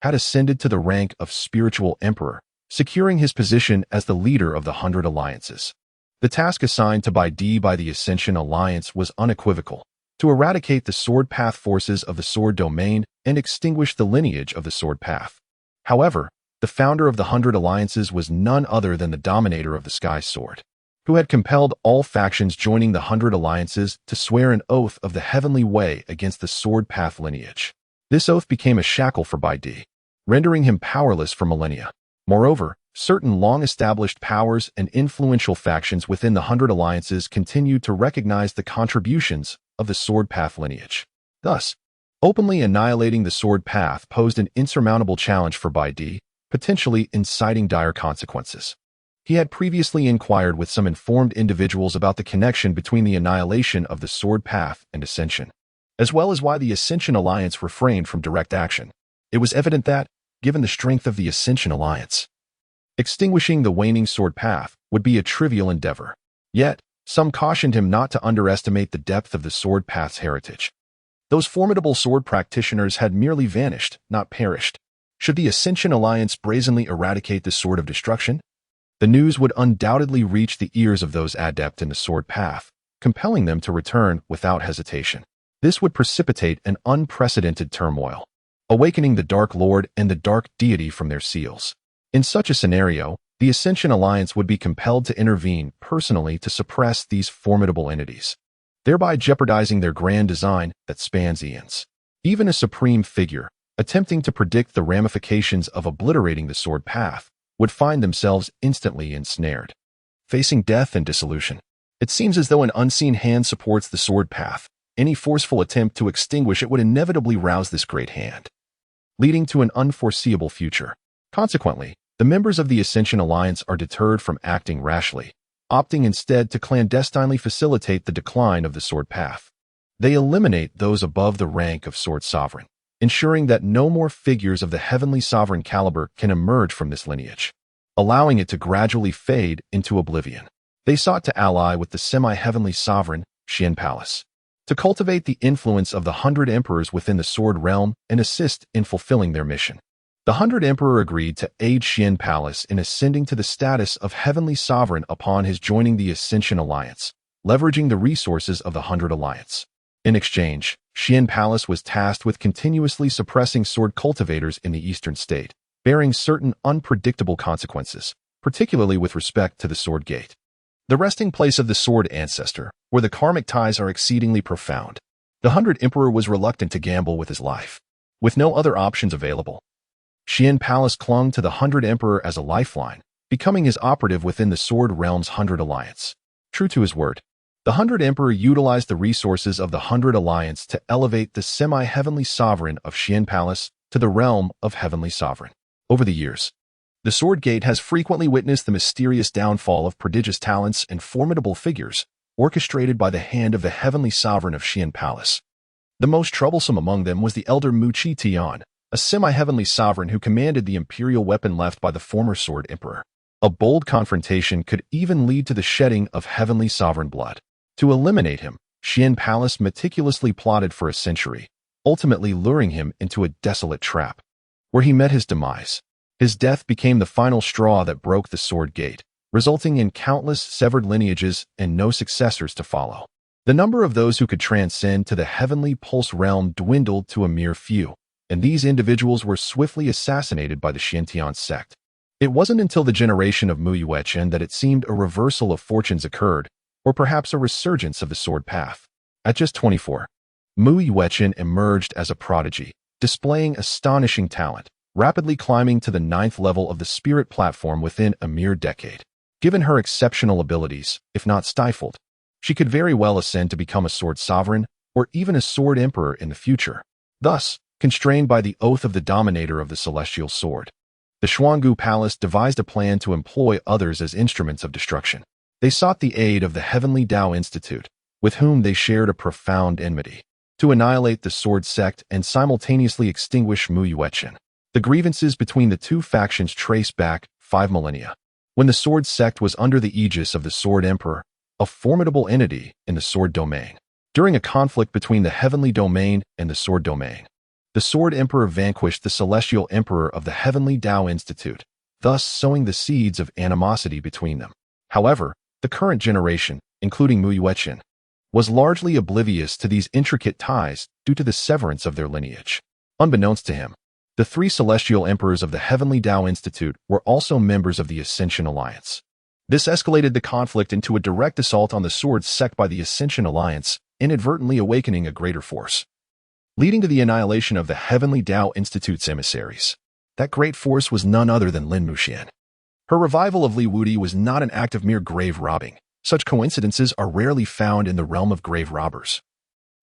had ascended to the rank of spiritual emperor, securing his position as the leader of the 100 Alliances. The task assigned to Bai Di by the Ascension Alliance was unequivocal: to eradicate the Sword Path forces of the Sword Domain and extinguish the lineage of the Sword Path. However, the founder of the 100 Alliances was none other than the dominator of the Sky Sword, who had compelled all factions joining the 100 Alliances to swear an oath of the heavenly way against the Sword Path lineage. This oath became a shackle for Bai Di, rendering him powerless for millennia. Moreover, certain long-established powers and influential factions within the 100 Alliances continued to recognize the contributions of the Sword Path lineage. Thus, openly annihilating the Sword Path posed an insurmountable challenge for Bai Di, potentially inciting dire consequences. He had previously inquired with some informed individuals about the connection between the annihilation of the Sword Path and Ascension, as well as why the Ascension Alliance refrained from direct action. It was evident that, given the strength of the Ascension Alliance, extinguishing the waning Sword Path would be a trivial endeavor. Yet, some cautioned him not to underestimate the depth of the Sword Path's heritage. Those formidable sword practitioners had merely vanished, not perished. Should the Ascension Alliance brazenly eradicate the Sword of Destruction, the news would undoubtedly reach the ears of those adept in the Sword Path, compelling them to return without hesitation. This would precipitate an unprecedented turmoil, awakening the Dark Lord and the Dark Deity from their seals. In such a scenario, the Ascension Alliance would be compelled to intervene personally to suppress these formidable entities, thereby jeopardizing their grand design that spans eons. Even a supreme figure, attempting to predict the ramifications of obliterating the Sword Path, would find themselves instantly ensnared, facing death and dissolution. It seems as though an unseen hand supports the Sword Path. Any forceful attempt to extinguish it would inevitably rouse this great hand, leading to an unforeseeable future. Consequently, the members of the Ascension Alliance are deterred from acting rashly, opting instead to clandestinely facilitate the decline of the Sword Path. They eliminate those above the rank of Sword Sovereign, ensuring that no more figures of the heavenly sovereign caliber can emerge from this lineage, allowing it to gradually fade into oblivion. They sought to ally with the semi-heavenly sovereign, Xian Palace, to cultivate the influence of the 100 Emperors within the Sword Realm and assist in fulfilling their mission. The 100 Emperor agreed to aid Xian Palace in ascending to the status of heavenly sovereign upon his joining the Ascension Alliance, leveraging the resources of the 100 Alliance. In exchange, Xian Palace was tasked with continuously suppressing sword cultivators in the eastern state, bearing certain unpredictable consequences, particularly with respect to the Sword Gate, the resting place of the Sword Ancestor, where the karmic ties are exceedingly profound. The 100 Emperor was reluctant to gamble with his life. With no other options available, Xian Palace clung to the 100 Emperor as a lifeline, becoming his operative within the Sword Realm's 100 Alliance. True to his word, the 100 Emperor utilized the resources of the 100 Alliance to elevate the semi-heavenly sovereign of Xian Palace to the realm of heavenly sovereign. Over the years, the Sword Gate has frequently witnessed the mysterious downfall of prodigious talents and formidable figures, orchestrated by the hand of the heavenly sovereign of Xian Palace. The most troublesome among them was the elder Mu Chi Tian, a semi-heavenly sovereign who commanded the imperial weapon left by the former Sword Emperor. A bold confrontation could even lead to the shedding of heavenly sovereign blood. To eliminate him, Xian Palace meticulously plotted for a century, ultimately luring him into a desolate trap, where he met his demise. His death became the final straw that broke the Sword Gate, resulting in countless severed lineages and no successors to follow. The number of those who could transcend to the heavenly pulse realm dwindled to a mere few, and these individuals were swiftly assassinated by the Xiantian sect. It wasn't until the generation of Mu Yuan that it seemed a reversal of fortunes occurred, or perhaps a resurgence of the Sword Path. At just 24, Mu Yuan emerged as a prodigy, displaying astonishing talent, rapidly climbing to the 9th level of the spirit platform within a mere decade. Given her exceptional abilities, if not stifled, she could very well ascend to become a sword sovereign or even a sword emperor in the future. Thus, constrained by the oath of the dominator of the celestial sword, the Xuangu Palace devised a plan to employ others as instruments of destruction. They sought the aid of the Heavenly Tao Institute, with whom they shared a profound enmity, to annihilate the sword sect and simultaneously extinguish Mu Yuechen. The grievances between the two factions trace back 5 millennia, when the sword sect was under the aegis of the Sword Emperor, a formidable entity in the sword domain. During a conflict between the heavenly domain and the sword domain, the Sword Emperor vanquished the Celestial Emperor of the Heavenly Tao Institute, thus sowing the seeds of animosity between them. However, the current generation, including Mu Yuechen, was largely oblivious to these intricate ties due to the severance of their lineage. Unbeknownst to him, the 3 Celestial Emperors of the Heavenly Tao Institute were also members of the Ascension Alliance. This escalated the conflict into a direct assault on the sword sect by the Ascension Alliance, inadvertently awakening a greater force, leading to the annihilation of the Heavenly Tao Institute's emissaries. That great force was none other than Lin Muxian. Her revival of Li Wudi was not an act of mere grave robbing. Such coincidences are rarely found in the realm of grave robbers,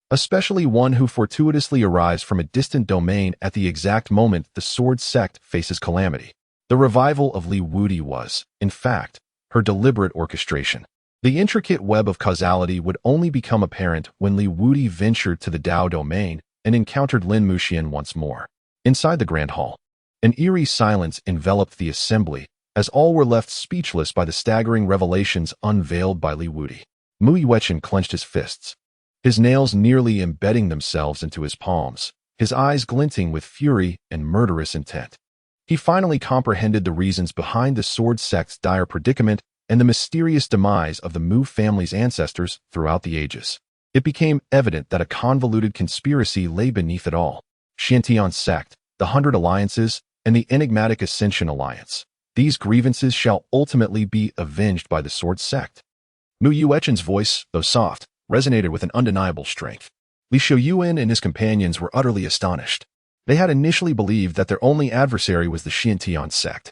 especially one who fortuitously arrives from a distant domain at the exact moment the sword sect faces calamity. The revival of Li Wudi was, in fact, her deliberate orchestration. The intricate web of causality would only become apparent when Li Wudi ventured to the Tao domain and encountered Lin Muxian once more. Inside the Grand Hall, an eerie silence enveloped the assembly, as all were left speechless by the staggering revelations unveiled by Li Wudi. Mu Yuechen clenched his fists, his nails nearly embedding themselves into his palms, his eyes glinting with fury and murderous intent. He finally comprehended the reasons behind the sword sect's dire predicament and the mysterious demise of the Mu family's ancestors throughout the ages. It became evident that a convoluted conspiracy lay beneath it all. Xiantian sect, the 100 Alliances, and the enigmatic Ascension Alliance. These grievances shall ultimately be avenged by the sword sect. Mu Yuechen's voice, though soft, resonated with an undeniable strength. Li Yuan and his companions were utterly astonished. They had initially believed that their only adversary was the Xiantian sect,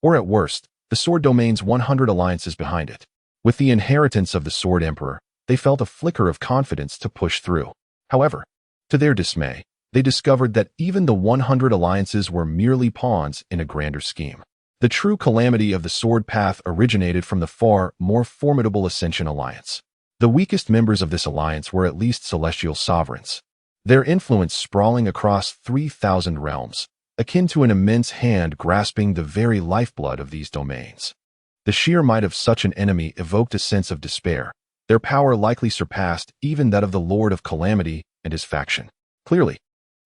or at worst, the sword domain's 100 alliances behind it. With the inheritance of the Sword Emperor, they felt a flicker of confidence to push through. However, to their dismay, they discovered that even the 100 alliances were merely pawns in a grander scheme. The true calamity of the sword path originated from the far more formidable Ascension Alliance. The weakest members of this alliance were at least celestial sovereigns, their influence sprawling across 3,000 realms, akin to an immense hand grasping the very lifeblood of these domains. The sheer might of such an enemy evoked a sense of despair. Their power likely surpassed even that of the Lord of Calamity and his faction. Clearly,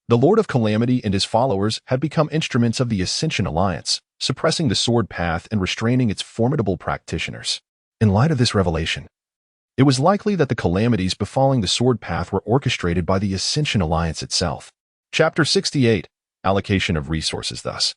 the Lord of Calamity and his followers had become instruments of the Ascension Alliance, suppressing the sword path and restraining its formidable practitioners. In light of this revelation, it was likely that the calamities befalling the sword path were orchestrated by the Ascension Alliance itself. Chapter 68. Allocation of resources thus.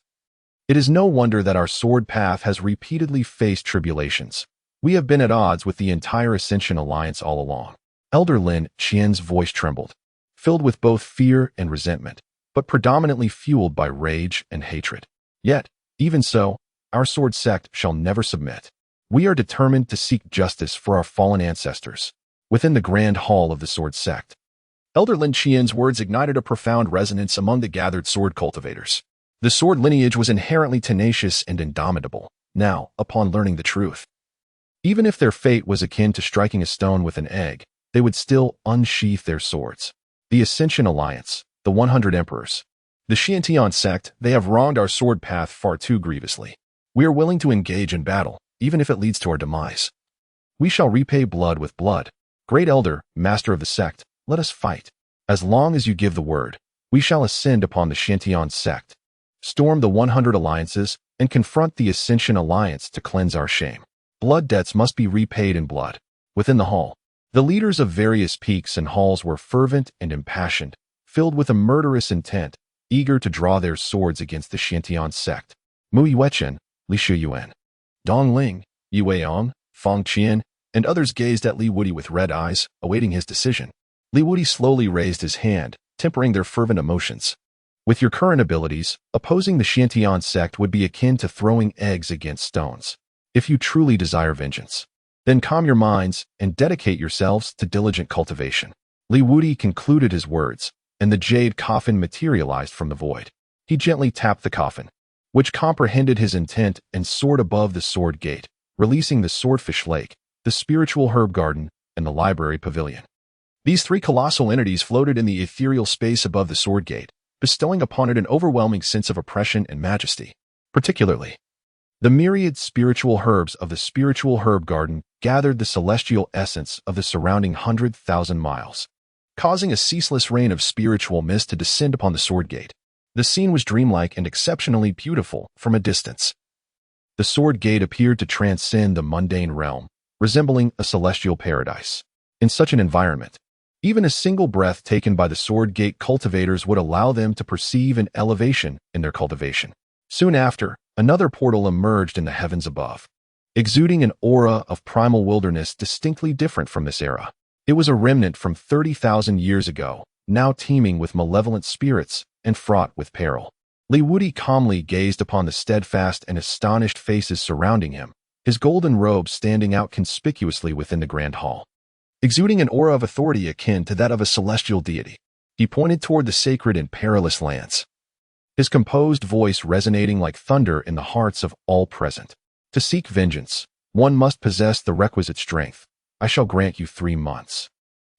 It is no wonder that our sword path has repeatedly faced tribulations. We have been at odds with the entire Ascension Alliance all along. Elder Lin Qian's voice trembled, filled with both fear and resentment, but predominantly fueled by rage and hatred. Yet, even so, our sword sect shall never submit. We are determined to seek justice for our fallen ancestors. Within the grand hall of the sword sect, Elder Lin Qian's words ignited a profound resonance among the gathered sword cultivators. The sword lineage was inherently tenacious and indomitable. Now, upon learning the truth, even if their fate was akin to striking a stone with an egg, they would still unsheath their swords. The Ascension Alliance, the 100 Emperors, the Xiantian sect, they have wronged our sword path far too grievously. We are willing to engage in battle, even if it leads to our demise. We shall repay blood with blood. Great Elder, Master of the sect, let us fight. As long as you give the word, we shall ascend upon the Xiantian sect, storm the 100 alliances, and confront the Ascension Alliance to cleanse our shame. Blood debts must be repaid in blood. Within the hall, the leaders of various peaks and halls were fervent and impassioned, filled with a murderous intent, eager to draw their swords against the Xiantian sect. Mu Yuechen, Li Yuan, Dong Ling, Yue Yong, Fang Qian, and others gazed at Li Wudi with red eyes, awaiting his decision. Li Wudi slowly raised his hand, tempering their fervent emotions. With your current abilities, opposing the Xiantian sect would be akin to throwing eggs against stones. If you truly desire vengeance, then calm your minds and dedicate yourselves to diligent cultivation. Li Wudi concluded his words, and the jade coffin materialized from the void. He gently tapped the coffin, which comprehended his intent, and soared above the sword gate, releasing the swordfish lake, the spiritual herb garden, and the library pavilion. These three colossal entities floated in the ethereal space above the sword gate, bestowing upon it an overwhelming sense of oppression and majesty. Particularly, the myriad spiritual herbs of the spiritual herb garden gathered the celestial essence of the surrounding 100,000 miles, causing a ceaseless rain of spiritual mist to descend upon the sword gate. The scene was dreamlike and exceptionally beautiful from a distance. The sword gate appeared to transcend the mundane realm, resembling a celestial paradise. In such an environment, even a single breath taken by the sword gate cultivators would allow them to perceive an elevation in their cultivation. Soon after, another portal emerged in the heavens above, exuding an aura of primal wilderness distinctly different from this era. It was a remnant from 30,000 years ago, now teeming with malevolent spirits and fraught with peril. Li Wudi calmly gazed upon the steadfast and astonished faces surrounding him, his golden robe standing out conspicuously within the grand hall. Exuding an aura of authority akin to that of a celestial deity, he pointed toward the sacred and perilous lands, his composed voice resonating like thunder in the hearts of all present. To seek vengeance, one must possess the requisite strength. I shall grant you 3 months.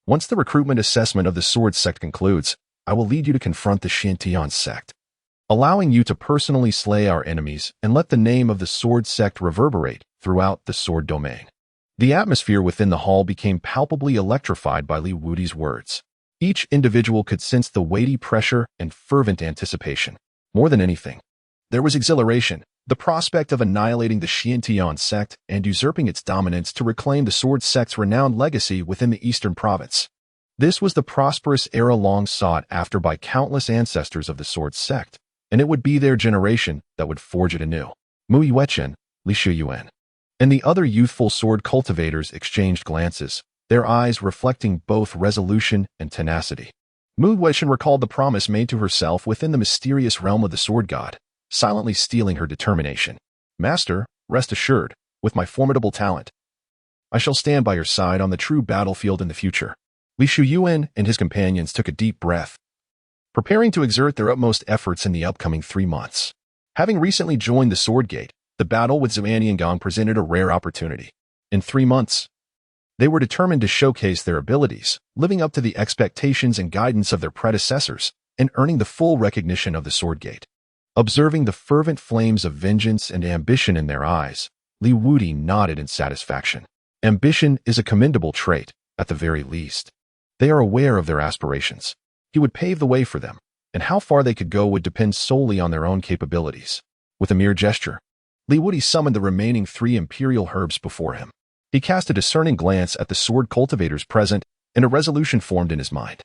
Once the recruitment assessment of the sword sect concludes, I will lead you to confront the Xiantian sect, allowing you to personally slay our enemies and let the name of the sword sect reverberate throughout the sword domain. The atmosphere within the hall became palpably electrified by Li Wudi's words. Each individual could sense the weighty pressure and fervent anticipation. More than anything, there was exhilaration, the prospect of annihilating the Xiantian sect and usurping its dominance to reclaim the sword sect's renowned legacy within the eastern province. This was the prosperous era long sought after by countless ancestors of the sword sect, and it would be their generation that would forge it anew. Mu Yuechen, Li Yuan, and the other youthful sword cultivators exchanged glances, their eyes reflecting both resolution and tenacity. Mu Yuechen recalled the promise made to herself within the mysterious realm of the sword god, silently steeling her determination. Master, rest assured, with my formidable talent, I shall stand by your side on the true battlefield in the future. Li Yuan and his companions took a deep breath, preparing to exert their utmost efforts in the upcoming 3 months. Having recently joined the sword gate, the battle with Xuaniangong presented a rare opportunity. In 3 months, they were determined to showcase their abilities, living up to the expectations and guidance of their predecessors, and earning the full recognition of the sword gate. Observing the fervent flames of vengeance and ambition in their eyes, Li Wudi nodded in satisfaction. Ambition is a commendable trait, at the very least. They are aware of their aspirations. He would pave the way for them, and how far they could go would depend solely on their own capabilities. With a mere gesture, Li Wudi summoned the remaining 3 imperial herbs before him. He cast a discerning glance at the sword cultivators present, and a resolution formed in his mind.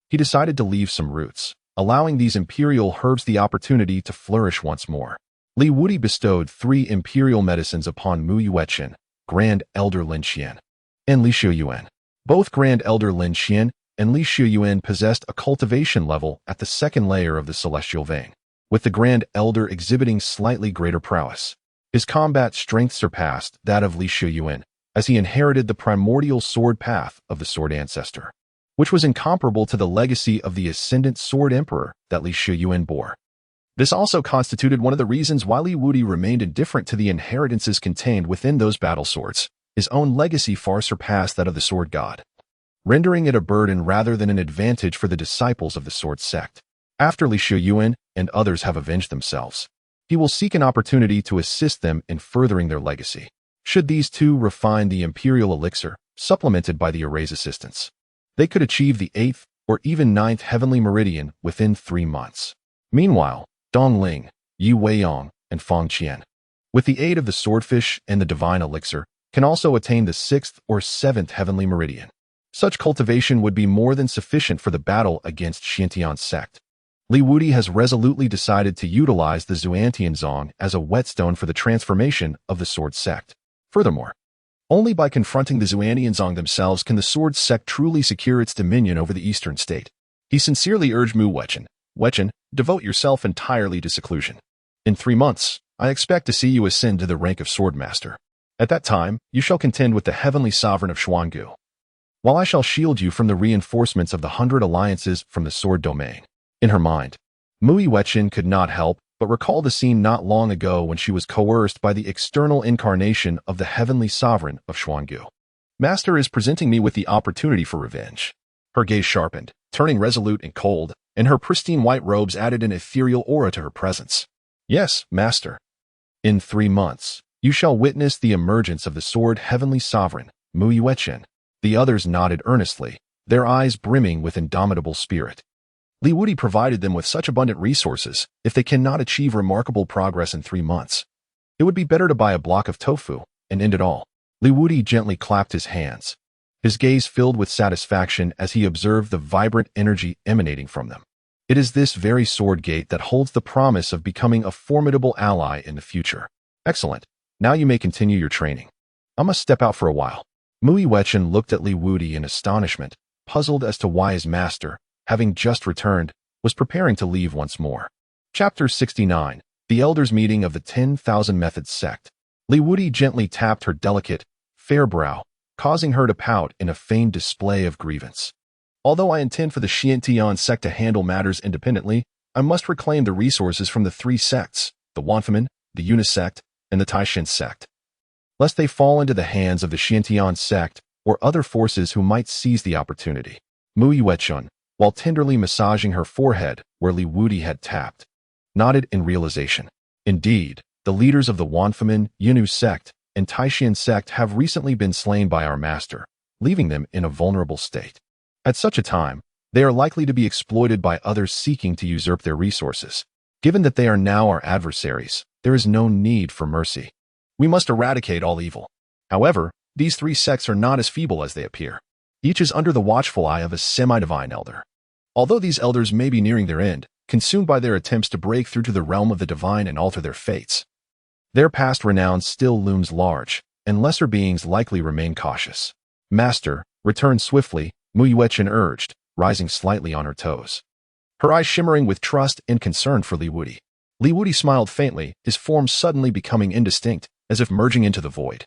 He decided to leave some roots, allowing these imperial herbs the opportunity to flourish once more. Li Wudi bestowed 3 imperial medicines upon Mu Yuechen, Grand Elder Lin Xian, and Li Yuan. Both Grand Elder Lin Xian and Li Yuan possessed a cultivation level at the 2nd layer of the celestial vein, with the Grand Elder exhibiting slightly greater prowess. His combat strength surpassed that of Li Yuan, as he inherited the primordial sword path of the sword ancestor, which was incomparable to the legacy of the ascendant sword emperor that Li Yuan bore. This also constituted one of the reasons why Li Wudi remained indifferent to the inheritances contained within those battle swords. His own legacy far surpassed that of the sword god, rendering it a burden rather than an advantage for the disciples of the sword sect. After Li Yuan and others have avenged themselves, he will seek an opportunity to assist them in furthering their legacy. Should these 2 refine the imperial elixir, supplemented by the array's assistance, they could achieve the 8th or even 9th heavenly meridian within 3 months. Meanwhile, Dongling, Yi Weiyong, and Fang Qian, with the aid of the swordfish and the divine elixir, can also attain the 6th or 7th heavenly meridian. Such cultivation would be more than sufficient for the battle against Xiantian sect. Li Wudi has resolutely decided to utilize the Xuantianzong as a whetstone for the transformation of the sword sect. Furthermore, only by confronting the Xuanianzong themselves can the sword sect truly secure its dominion over the eastern state. He sincerely urged Mu Yuechen, Wechen, devote yourself entirely to seclusion. In 3 months, I expect to see you ascend to the rank of Swordmaster. At that time, you shall contend with the heavenly sovereign of Xuangu, while I shall shield you from the reinforcements of the 100 alliances from the sword domain. In her mind, Mui Wechen could not help but recall the scene not long ago when she was coerced by the external incarnation of the heavenly sovereign of Xuangu. Master is presenting me with the opportunity for revenge. Her gaze sharpened, turning resolute and cold, and her pristine white robes added an ethereal aura to her presence. Yes, Master. In 3 months, you shall witness the emergence of the sword heavenly sovereign, Mui Wechen. The others nodded earnestly, their eyes brimming with indomitable spirit. Wudi provided them with such abundant resources. If they cannot achieve remarkable progress in 3 months, it would be better to buy a block of tofu and end it all. Wudi gently clapped his hands, his gaze filled with satisfaction as he observed the vibrant energy emanating from them. It is this very sword gate that holds the promise of becoming a formidable ally in the future. Excellent. Now you may continue your training. I must step out for a while. Mui Wechen looked at Wudi in astonishment, puzzled as to why his master, having just returned, was preparing to leave once more. Chapter 69. The Elders' Meeting of the 10,000 Methods Sect. Wudi gently tapped her delicate, fair brow, causing her to pout in a feigned display of grievance. Although I intend for the Xiantian sect to handle matters independently, I must reclaim the resources from the 3 sects, the Wanfamin, the Yunis sect, and the Taishin sect, lest they fall into the hands of the Xiantian sect or other forces who might seize the opportunity. Mui Wechen, while tenderly massaging her forehead where Wudi had tapped, nodded in realization. Indeed, the leaders of the Wanfamin, Yunus sect, and Taishin sect have recently been slain by our master, leaving them in a vulnerable state. At such a time, they are likely to be exploited by others seeking to usurp their resources. Given that they are now our adversaries, there is no need for mercy. We must eradicate all evil. However, these 3 sects are not as feeble as they appear. Each is under the watchful eye of a semi-divine elder. Although these elders may be nearing their end, consumed by their attempts to break through to the realm of the divine and alter their fates, their past renown still looms large, and lesser beings likely remain cautious. Master, return swiftly, Mui Wechen urged, rising slightly on her toes, her eyes shimmering with trust and concern for Wudi. Wudi smiled faintly, his form suddenly becoming indistinct, as if merging into the void,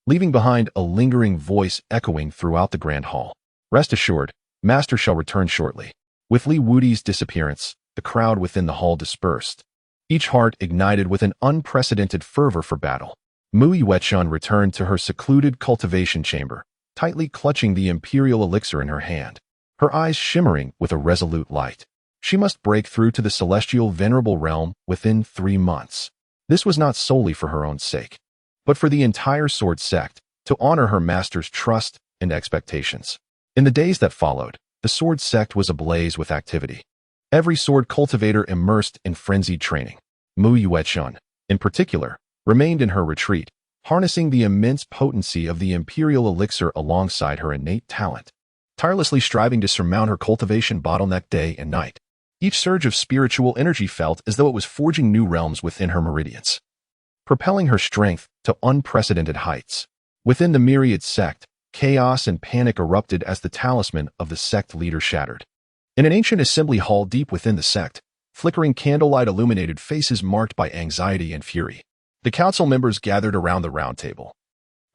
leaving behind a lingering voice echoing throughout the grand hall. Rest assured, Master shall return shortly. With Wudi's disappearance, the crowd within the hall dispersed, each heart ignited with an unprecedented fervor for battle. Mui Wechen returned to her secluded cultivation chamber, tightly clutching the imperial elixir in her hand, her eyes shimmering with a resolute light. She must break through to the celestial venerable realm within 3 months. This was not solely for her own sake, but for the entire sword sect, to honor her master's trust and expectations. In the days that followed, the sword sect was ablaze with activity. Every sword cultivator immersed in frenzied training. Mui Wechen, in particular, remained in her retreat, harnessing the immense potency of the imperial elixir alongside her innate talent, tirelessly striving to surmount her cultivation bottleneck day and night. Each surge of spiritual energy felt as though it was forging new realms within her meridians, propelling her strength to unprecedented heights. Within the myriad sect, chaos and panic erupted as the talisman of the sect leader shattered. In an ancient assembly hall deep within the sect, flickering candlelight illuminated faces marked by anxiety and fury. The council members gathered around the round table,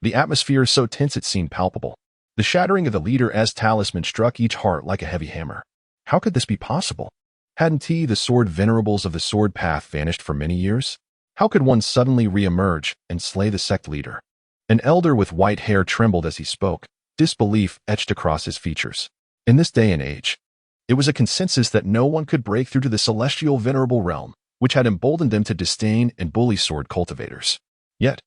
the atmosphere so tense it seemed palpable. The shattering of the leader's talisman struck each heart like a heavy hammer. How could this be possible? Hadn't the sword venerables of the sword path vanished for many years? How could one suddenly re-emerge and slay the sect leader? An elder with white hair trembled as he spoke, disbelief etched across his features. In this day and age, it was a consensus that no one could break through to the celestial venerable realm, which had emboldened them to disdain and bully sword cultivators. Yet,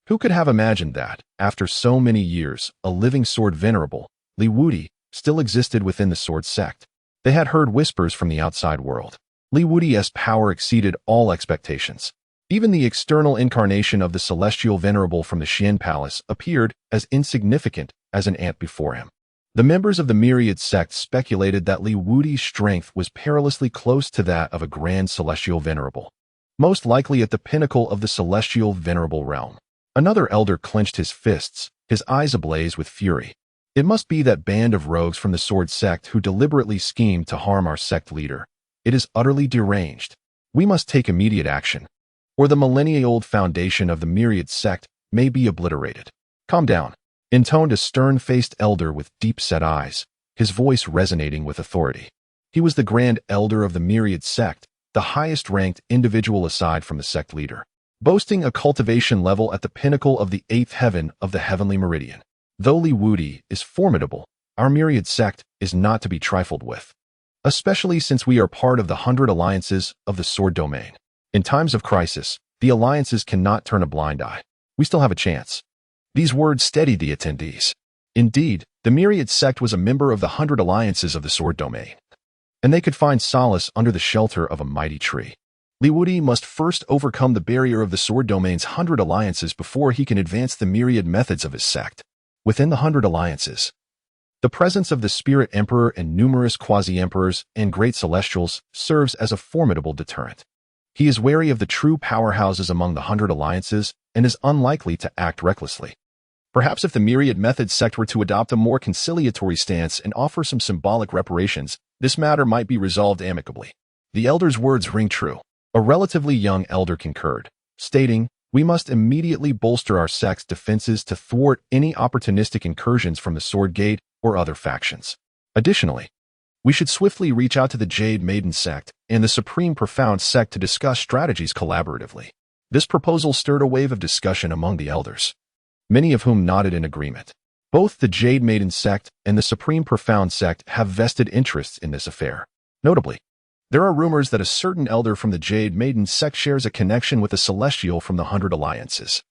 who could have imagined that, after so many years, a living sword venerable, Wudi, still existed within the sword sect? They had heard whispers from the outside world. Wudi's power exceeded all expectations. Even the external incarnation of the celestial venerable from the Xian Palace appeared as insignificant as an ant before him. The members of the myriad sect speculated that Wudi's strength was perilously close to that of a grand celestial venerable, most likely at the pinnacle of the celestial venerable realm. Another elder clenched his fists, his eyes ablaze with fury. It must be that band of rogues from the sword sect who deliberately schemed to harm our sect leader. It is utterly deranged. We must take immediate action, or the millennia-old foundation of the myriad sect may be obliterated. Calm down, intoned a stern-faced elder with deep-set eyes, his voice resonating with authority. He was the grand elder of the myriad sect, the highest-ranked individual aside from the sect leader, boasting a cultivation level at the pinnacle of the eighth heaven of the heavenly meridian. Though Wudi is formidable, our myriad sect is not to be trifled with, especially since we are part of the 100 alliances of the sword domain. In times of crisis, the alliances cannot turn a blind eye. We still have a chance. These words steadied the attendees. Indeed, the myriad sect was a member of the 100 alliances of the sword domain, and they could find solace under the shelter of a mighty tree. Wudi must first overcome the barrier of the sword domain's 100 alliances before he can advance the myriad methods of his sect. Within the 100 alliances, the presence of the Spirit Emperor and numerous quasi-emperors and great celestials serves as a formidable deterrent. He is wary of the true powerhouses among the 100 alliances and is unlikely to act recklessly. Perhaps if the myriad method sect were to adopt a more conciliatory stance and offer some symbolic reparations, this matter might be resolved amicably. The elder's words ring true. A relatively young elder concurred, stating, "We must immediately bolster our sect's defenses to thwart any opportunistic incursions from the Sword Gate or other factions. Additionally, we should swiftly reach out to the Jade Maiden sect and the Supreme Profound sect to discuss strategies collaboratively." This proposal stirred a wave of discussion among the elders, many of whom nodded in agreement. Both the Jade Maiden sect and the Supreme Profound sect have vested interests in this affair. Notably, there are rumors that a certain elder from the Jade Maiden sect shares a connection with a celestial from the 100 alliances.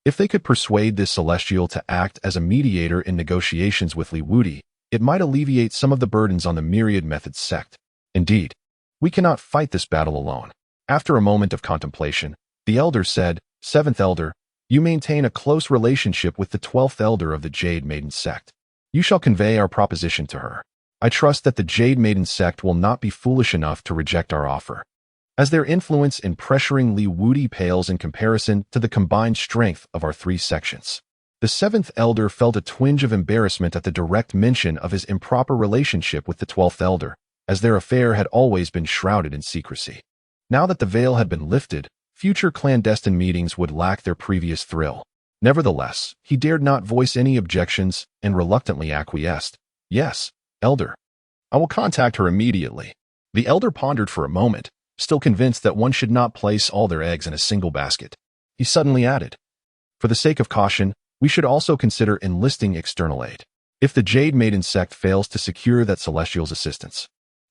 If they could persuade this celestial to act as a mediator in negotiations with Wudi, it might alleviate some of the burdens on the myriad methods sect. Indeed, we cannot fight this battle alone. After a moment of contemplation, the elder said, "Seventh elder, you maintain a close relationship with the 12th elder of the Jade Maiden sect. You shall convey our proposition to her. I trust that the Jade Maiden sect will not be foolish enough to reject our offer, as their influence in pressuring Wudi pales in comparison to the combined strength of our three sections." The seventh elder felt a twinge of embarrassment at the direct mention of his improper relationship with the 12th elder, as their affair had always been shrouded in secrecy. Now that the veil had been lifted, future clandestine meetings would lack their previous thrill. Nevertheless, he dared not voice any objections and reluctantly acquiesced. "Yes, elder. I will contact her immediately." The elder pondered for a moment, still convinced that one should not place all their eggs in a single basket. He suddenly added, "For the sake of caution, we should also consider enlisting external aid. If the Jade Maiden sect fails to secure that celestial's assistance,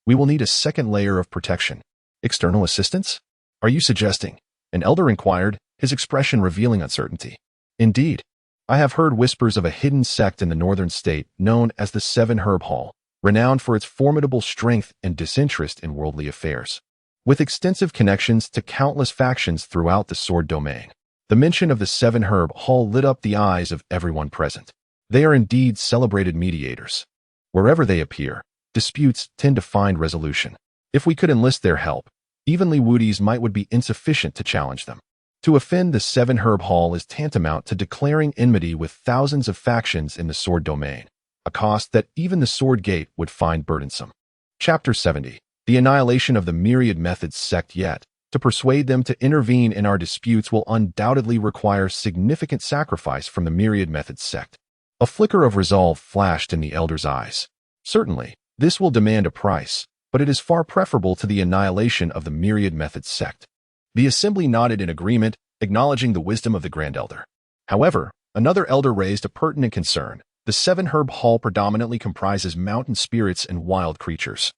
we will need a second layer of protection." "External assistance? Are you suggesting?" an elder inquired, his expression revealing uncertainty. "Indeed, I have heard whispers of a hidden sect in the northern state known as the Seven Herb Hall, renowned for its formidable strength and disinterest in worldly affairs, with extensive connections to countless factions throughout the sword domain." The mention of the Seven Herb Hall lit up the eyes of everyone present. They are indeed celebrated mediators. Wherever they appear, disputes tend to find resolution. If we could enlist their help, even Wudi's might would be insufficient to challenge them. To offend the Seven Herb Hall is tantamount to declaring enmity with thousands of factions in the sword domain, a cost that even the Sword Gate would find burdensome. Chapter 70. The annihilation of the myriad methods sect. Yet, to persuade them to intervene in our disputes will undoubtedly require significant sacrifice from the myriad methods sect. A flicker of resolve flashed in the elder's eyes. Certainly, this will demand a price, but it is far preferable to the annihilation of the myriad methods sect. The assembly nodded in agreement, acknowledging the wisdom of the grand elder. However, another elder raised a pertinent concern. The Seven Herb Hall predominantly comprises mountain spirits and wild creatures,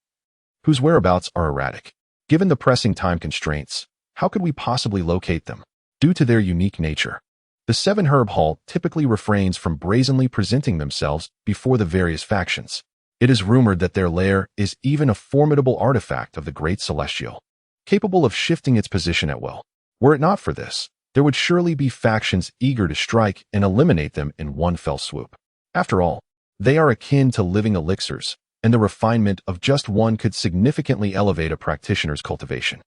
whose whereabouts are erratic. Given the pressing time constraints, how could we possibly locate them? Due to their unique nature, the Seven Herb Hall typically refrains from brazenly presenting themselves before the various factions. It is rumored that their lair is even a formidable artifact of the Great Celestial, capable of shifting its position at will. Were it not for this, there would surely be factions eager to strike and eliminate them in one fell swoop. After all, they are akin to living elixirs, and the refinement of just one could significantly elevate a practitioner's cultivation.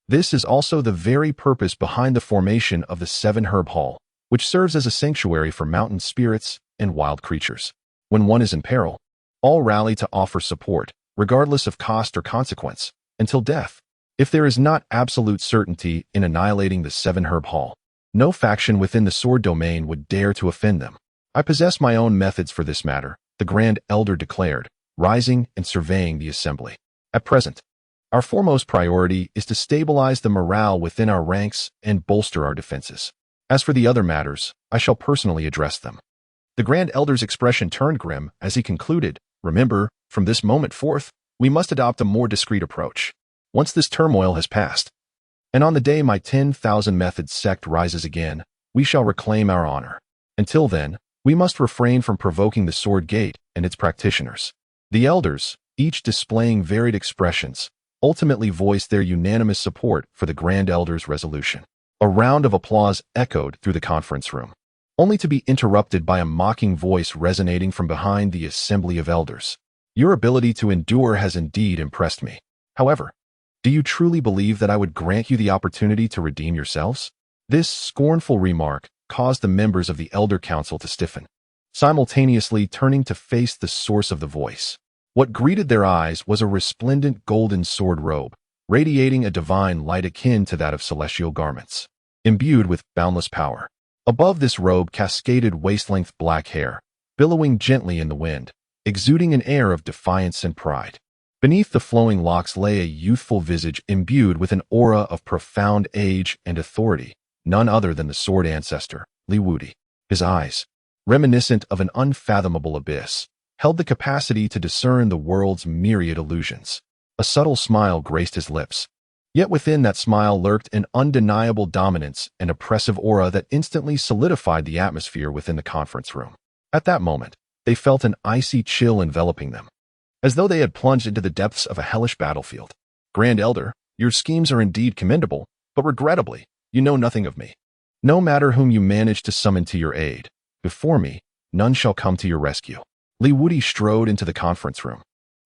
This is also the very purpose behind the formation of the Seven Herb Hall, which serves as a sanctuary for mountain spirits and wild creatures. When one is in peril, all rally to offer support, regardless of cost or consequence. until death. If there is not absolute certainty in annihilating the seven-herb hall, no faction within the sword domain would dare to offend them. I possess my own methods for this matter, the Grand Elder declared, rising and surveying the assembly. At present, our foremost priority is to stabilize the morale within our ranks and bolster our defenses. As for the other matters, I shall personally address them. The Grand Elder's expression turned grim as he concluded, remember, from this moment forth, we must adopt a more discreet approach. Once this turmoil has passed, and on the day my 10,000 methods sect rises again, we shall reclaim our honor. Until then, we must refrain from provoking the Sword Gate and its practitioners. The elders, each displaying varied expressions, ultimately voiced their unanimous support for the Grand Elder's resolution. A round of applause echoed through the conference room, only to be interrupted by a mocking voice resonating from behind the assembly of elders. Your ability to endure has indeed impressed me. However, do you truly believe that I would grant you the opportunity to redeem yourselves? This scornful remark caused the members of the Elder Council to stiffen, simultaneously turning to face the source of the voice. What greeted their eyes was a resplendent golden sword robe, radiating a divine light akin to that of celestial garments, imbued with boundless power. Above this robe cascaded waist-length black hair, billowing gently in the wind, exuding an air of defiance and pride. Beneath the flowing locks lay a youthful visage imbued with an aura of profound age and authority, none other than the sword ancestor, Wudi. His eyes, reminiscent of an unfathomable abyss, held the capacity to discern the world's myriad illusions. A subtle smile graced his lips, yet within that smile lurked an undeniable dominance and oppressive aura that instantly solidified the atmosphere within the conference room. At that moment, they felt an icy chill enveloping them, as though they had plunged into the depths of a hellish battlefield. Grand Elder, your schemes are indeed commendable, but regrettably, you know nothing of me. No matter whom you manage to summon to your aid, before me, none shall come to your rescue. Wudi strode into the conference room,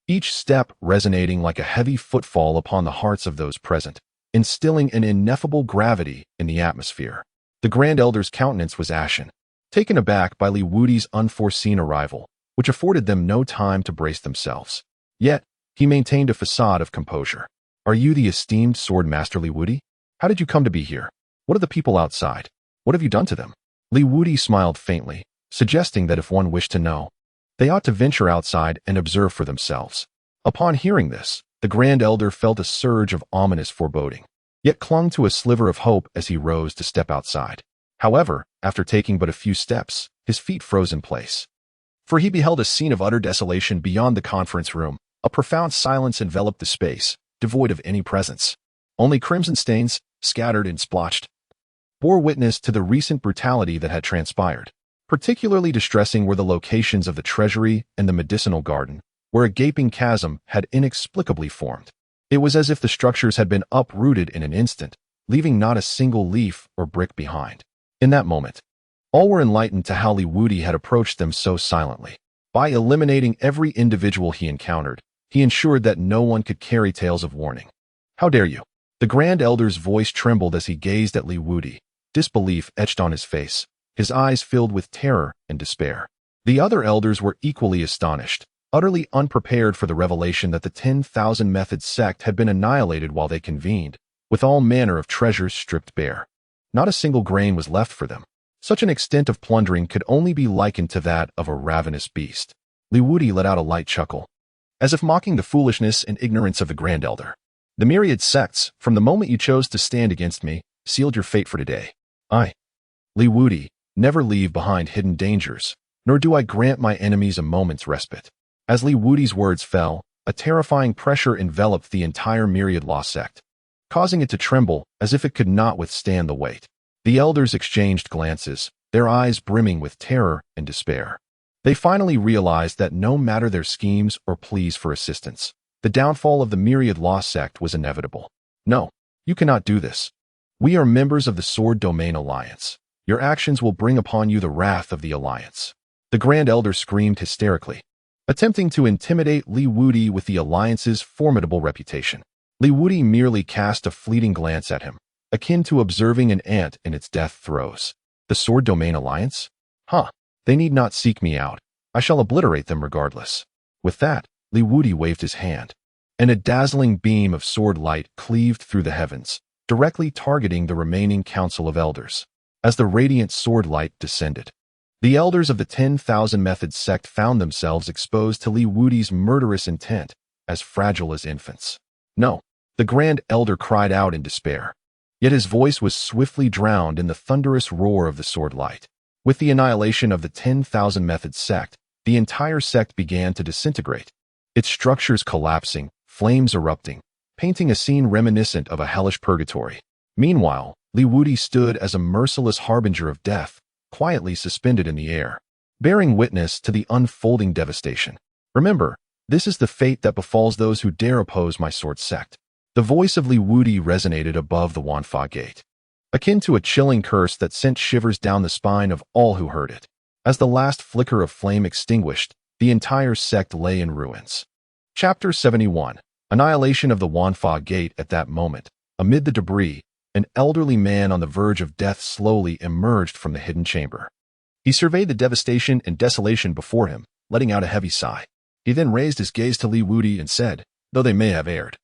each step resonating like a heavy footfall upon the hearts of those present, instilling an ineffable gravity in the atmosphere. The Grand Elder's countenance was ashen, taken aback by Wudi's unforeseen arrival, which afforded them no time to brace themselves. Yet, he maintained a facade of composure. Are you the esteemed sword master Wudi? How did you come to be here? What are the people outside? What have you done to them? Wudi smiled faintly, suggesting that if one wished to know, they ought to venture outside and observe for themselves. Upon hearing this, the Grand Elder felt a surge of ominous foreboding, yet clung to a sliver of hope as he rose to step outside. However, after taking but a few steps, his feet froze in place, for he beheld a scene of utter desolation beyond the conference room. A profound silence enveloped the space, devoid of any presence. Only crimson stains, scattered and splotched, bore witness to the recent brutality that had transpired. Particularly distressing were the locations of the treasury and the medicinal garden, where a gaping chasm had inexplicably formed. It was as if the structures had been uprooted in an instant, leaving not a single leaf or brick behind. In that moment, all were enlightened to how Wudi had approached them so silently. By eliminating every individual he encountered, he ensured that no one could carry tales of warning. How dare you? The Grand Elder's voice trembled as he gazed at Wudi, disbelief etched on his face, his eyes filled with terror and despair. The other elders were equally astonished, utterly unprepared for the revelation that the 10,000 Methods sect had been annihilated while they convened, with all manner of treasures stripped bare. Not a single grain was left for them. Such an extent of plundering could only be likened to that of a ravenous beast. Wudi let out a light chuckle, as if mocking the foolishness and ignorance of the Grand Elder. The myriad sects, from the moment you chose to stand against me, sealed your fate for today. I, Wudi, never leave behind hidden dangers, nor do I grant my enemies a moment's respite. As Wudi's words fell, a terrifying pressure enveloped the entire myriad law sect, causing it to tremble as if it could not withstand the weight. The elders exchanged glances, their eyes brimming with terror and despair. They finally realized that no matter their schemes or pleas for assistance, the downfall of the myriad law sect was inevitable. No, you cannot do this. We are members of the Sword Domain Alliance. Your actions will bring upon you the wrath of the Alliance. The Grand Elder screamed hysterically, attempting to intimidate Wudi with the Alliance's formidable reputation. Wudi merely cast a fleeting glance at him, akin to observing an ant in its death throes. The Sword Domain Alliance? Huh. They need not seek me out. I shall obliterate them regardless. With that, Wudi waved his hand, and a dazzling beam of sword light cleaved through the heavens, directly targeting the remaining council of elders. As the radiant sword light descended, the elders of the 10,000 Methods sect found themselves exposed to Li Wudi's murderous intent, as fragile as infants. No, the Grand Elder cried out in despair. Yet his voice was swiftly drowned in the thunderous roar of the sword light. With the annihilation of the 10,000 Methods sect, the entire sect began to disintegrate, its structures collapsing, flames erupting, painting a scene reminiscent of a hellish purgatory. Meanwhile, Li Wudi stood as a merciless harbinger of death, quietly suspended in the air, bearing witness to the unfolding devastation. Remember, this is the fate that befalls those who dare oppose my sword sect. The voice of Li Wudi resonated above the Wanfa gate, akin to a chilling curse that sent shivers down the spine of all who heard it. As the last flicker of flame extinguished, the entire sect lay in ruins. Chapter 71. Annihilation of the Wanfa gate. At that moment, amid the debris, an elderly man on the verge of death slowly emerged from the hidden chamber. He surveyed the devastation and desolation before him, letting out a heavy sigh. He then raised his gaze to Li Wudi and said, though they may have erred,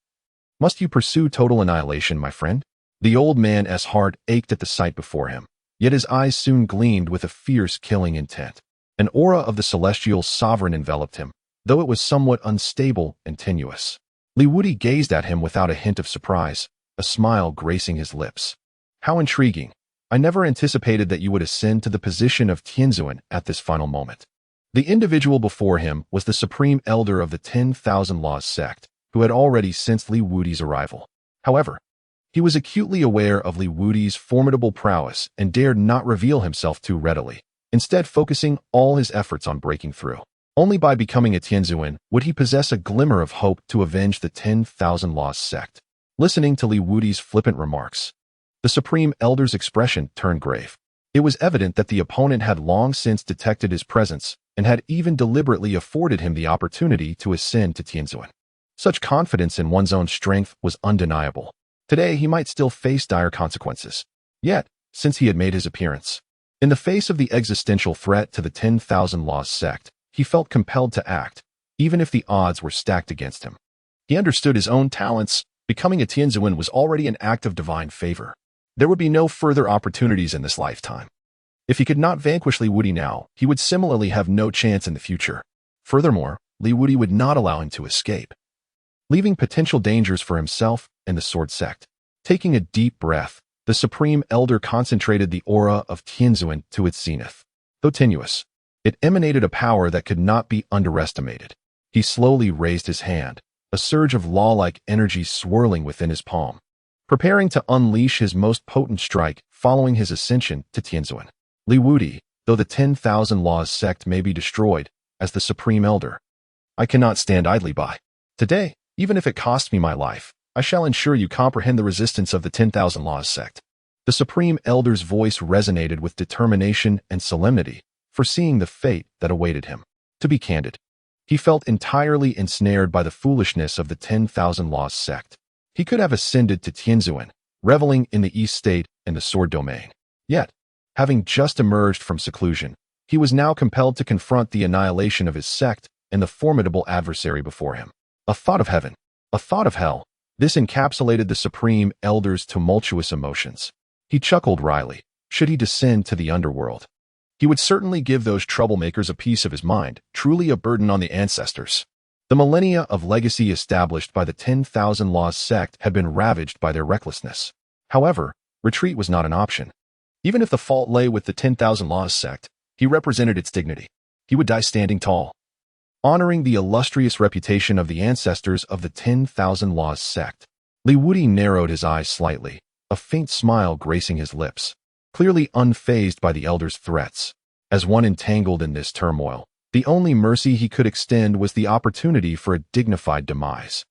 "Must you pursue total annihilation, my friend?" The old man's heart ached at the sight before him, yet his eyes soon gleamed with a fierce killing intent. An aura of the celestial sovereign enveloped him, though it was somewhat unstable and tenuous. Li Wudi gazed at him without a hint of surprise, a smile gracing his lips. "How intriguing. I never anticipated that you would ascend to the position of Tianzuan at this final moment." The individual before him was the supreme elder of the 10,000 Laws sect, who had already sensed Li Wudi's arrival. However, he was acutely aware of Li Wudi's formidable prowess and dared not reveal himself too readily, instead focusing all his efforts on breaking through. Only by becoming a Tianzuan would he possess a glimmer of hope to avenge the 10,000 Laws sect. Listening to Li Wudi's flippant remarks, the supreme elder's expression turned grave. It was evident that the opponent had long since detected his presence and had even deliberately afforded him the opportunity to ascend to Tianzuan. Such confidence in one's own strength was undeniable. Today he might still face dire consequences. Yet, since he had made his appearance, in the face of the existential threat to the 10,000 Laws sect, he felt compelled to act, even if the odds were stacked against him. He understood his own talents. Becoming a Tianzuan was already an act of divine favor. There would be no further opportunities in this lifetime. If he could not vanquish Li Wudi now, he would similarly have no chance in the future. Furthermore, Li Wudi would not allow him to escape, leaving potential dangers for himself and the sword sect. Taking a deep breath, the supreme elder concentrated the aura of Tianzuan to its zenith. Though tenuous, it emanated a power that could not be underestimated. He slowly raised his hand, a surge of law-like energy swirling within his palm, preparing to unleash his most potent strike following his ascension to Tianzuan. Li Wudi, though the 10,000 Laws sect may be destroyed, as the supreme elder, I cannot stand idly by. Today, even if it costs me my life, I shall ensure you comprehend the resistance of the 10,000 Laws sect. The supreme elder's voice resonated with determination and solemnity, foreseeing the fate that awaited him. To be candid, he felt entirely ensnared by the foolishness of the 10,000 Laws sect. He could have ascended to Tianzuan, reveling in the East State and the sword domain. Yet, having just emerged from seclusion, he was now compelled to confront the annihilation of his sect and the formidable adversary before him. A thought of heaven, a thought of hell. This encapsulated the supreme elder's tumultuous emotions. He chuckled wryly. Should he descend to the underworld, he would certainly give those troublemakers a piece of his mind, truly a burden on the ancestors. The millennia of legacy established by the 10,000 Laws sect had been ravaged by their recklessness. However, retreat was not an option. Even if the fault lay with the 10,000 Laws sect, he represented its dignity. He would die standing tall, honoring the illustrious reputation of the ancestors of the 10,000 Laws sect. Li Wudi narrowed his eyes slightly, a faint smile gracing his lips, clearly unfazed by the elder's threats. As one entangled in this turmoil, the only mercy he could extend was the opportunity for a dignified demise,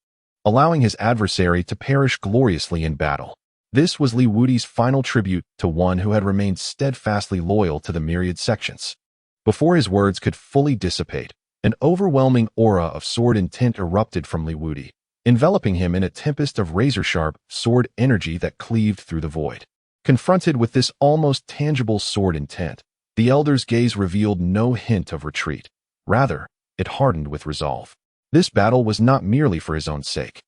allowing his adversary to perish gloriously in battle. This was Li Wudi's final tribute to one who had remained steadfastly loyal to the myriad sections. Before his words could fully dissipate, an overwhelming aura of sword intent erupted from Li Wudi, enveloping him in a tempest of razor-sharp sword energy that cleaved through the void. Confronted with this almost tangible sword intent, the elder's gaze revealed no hint of retreat. Rather, it hardened with resolve. This battle was not merely for his own sake,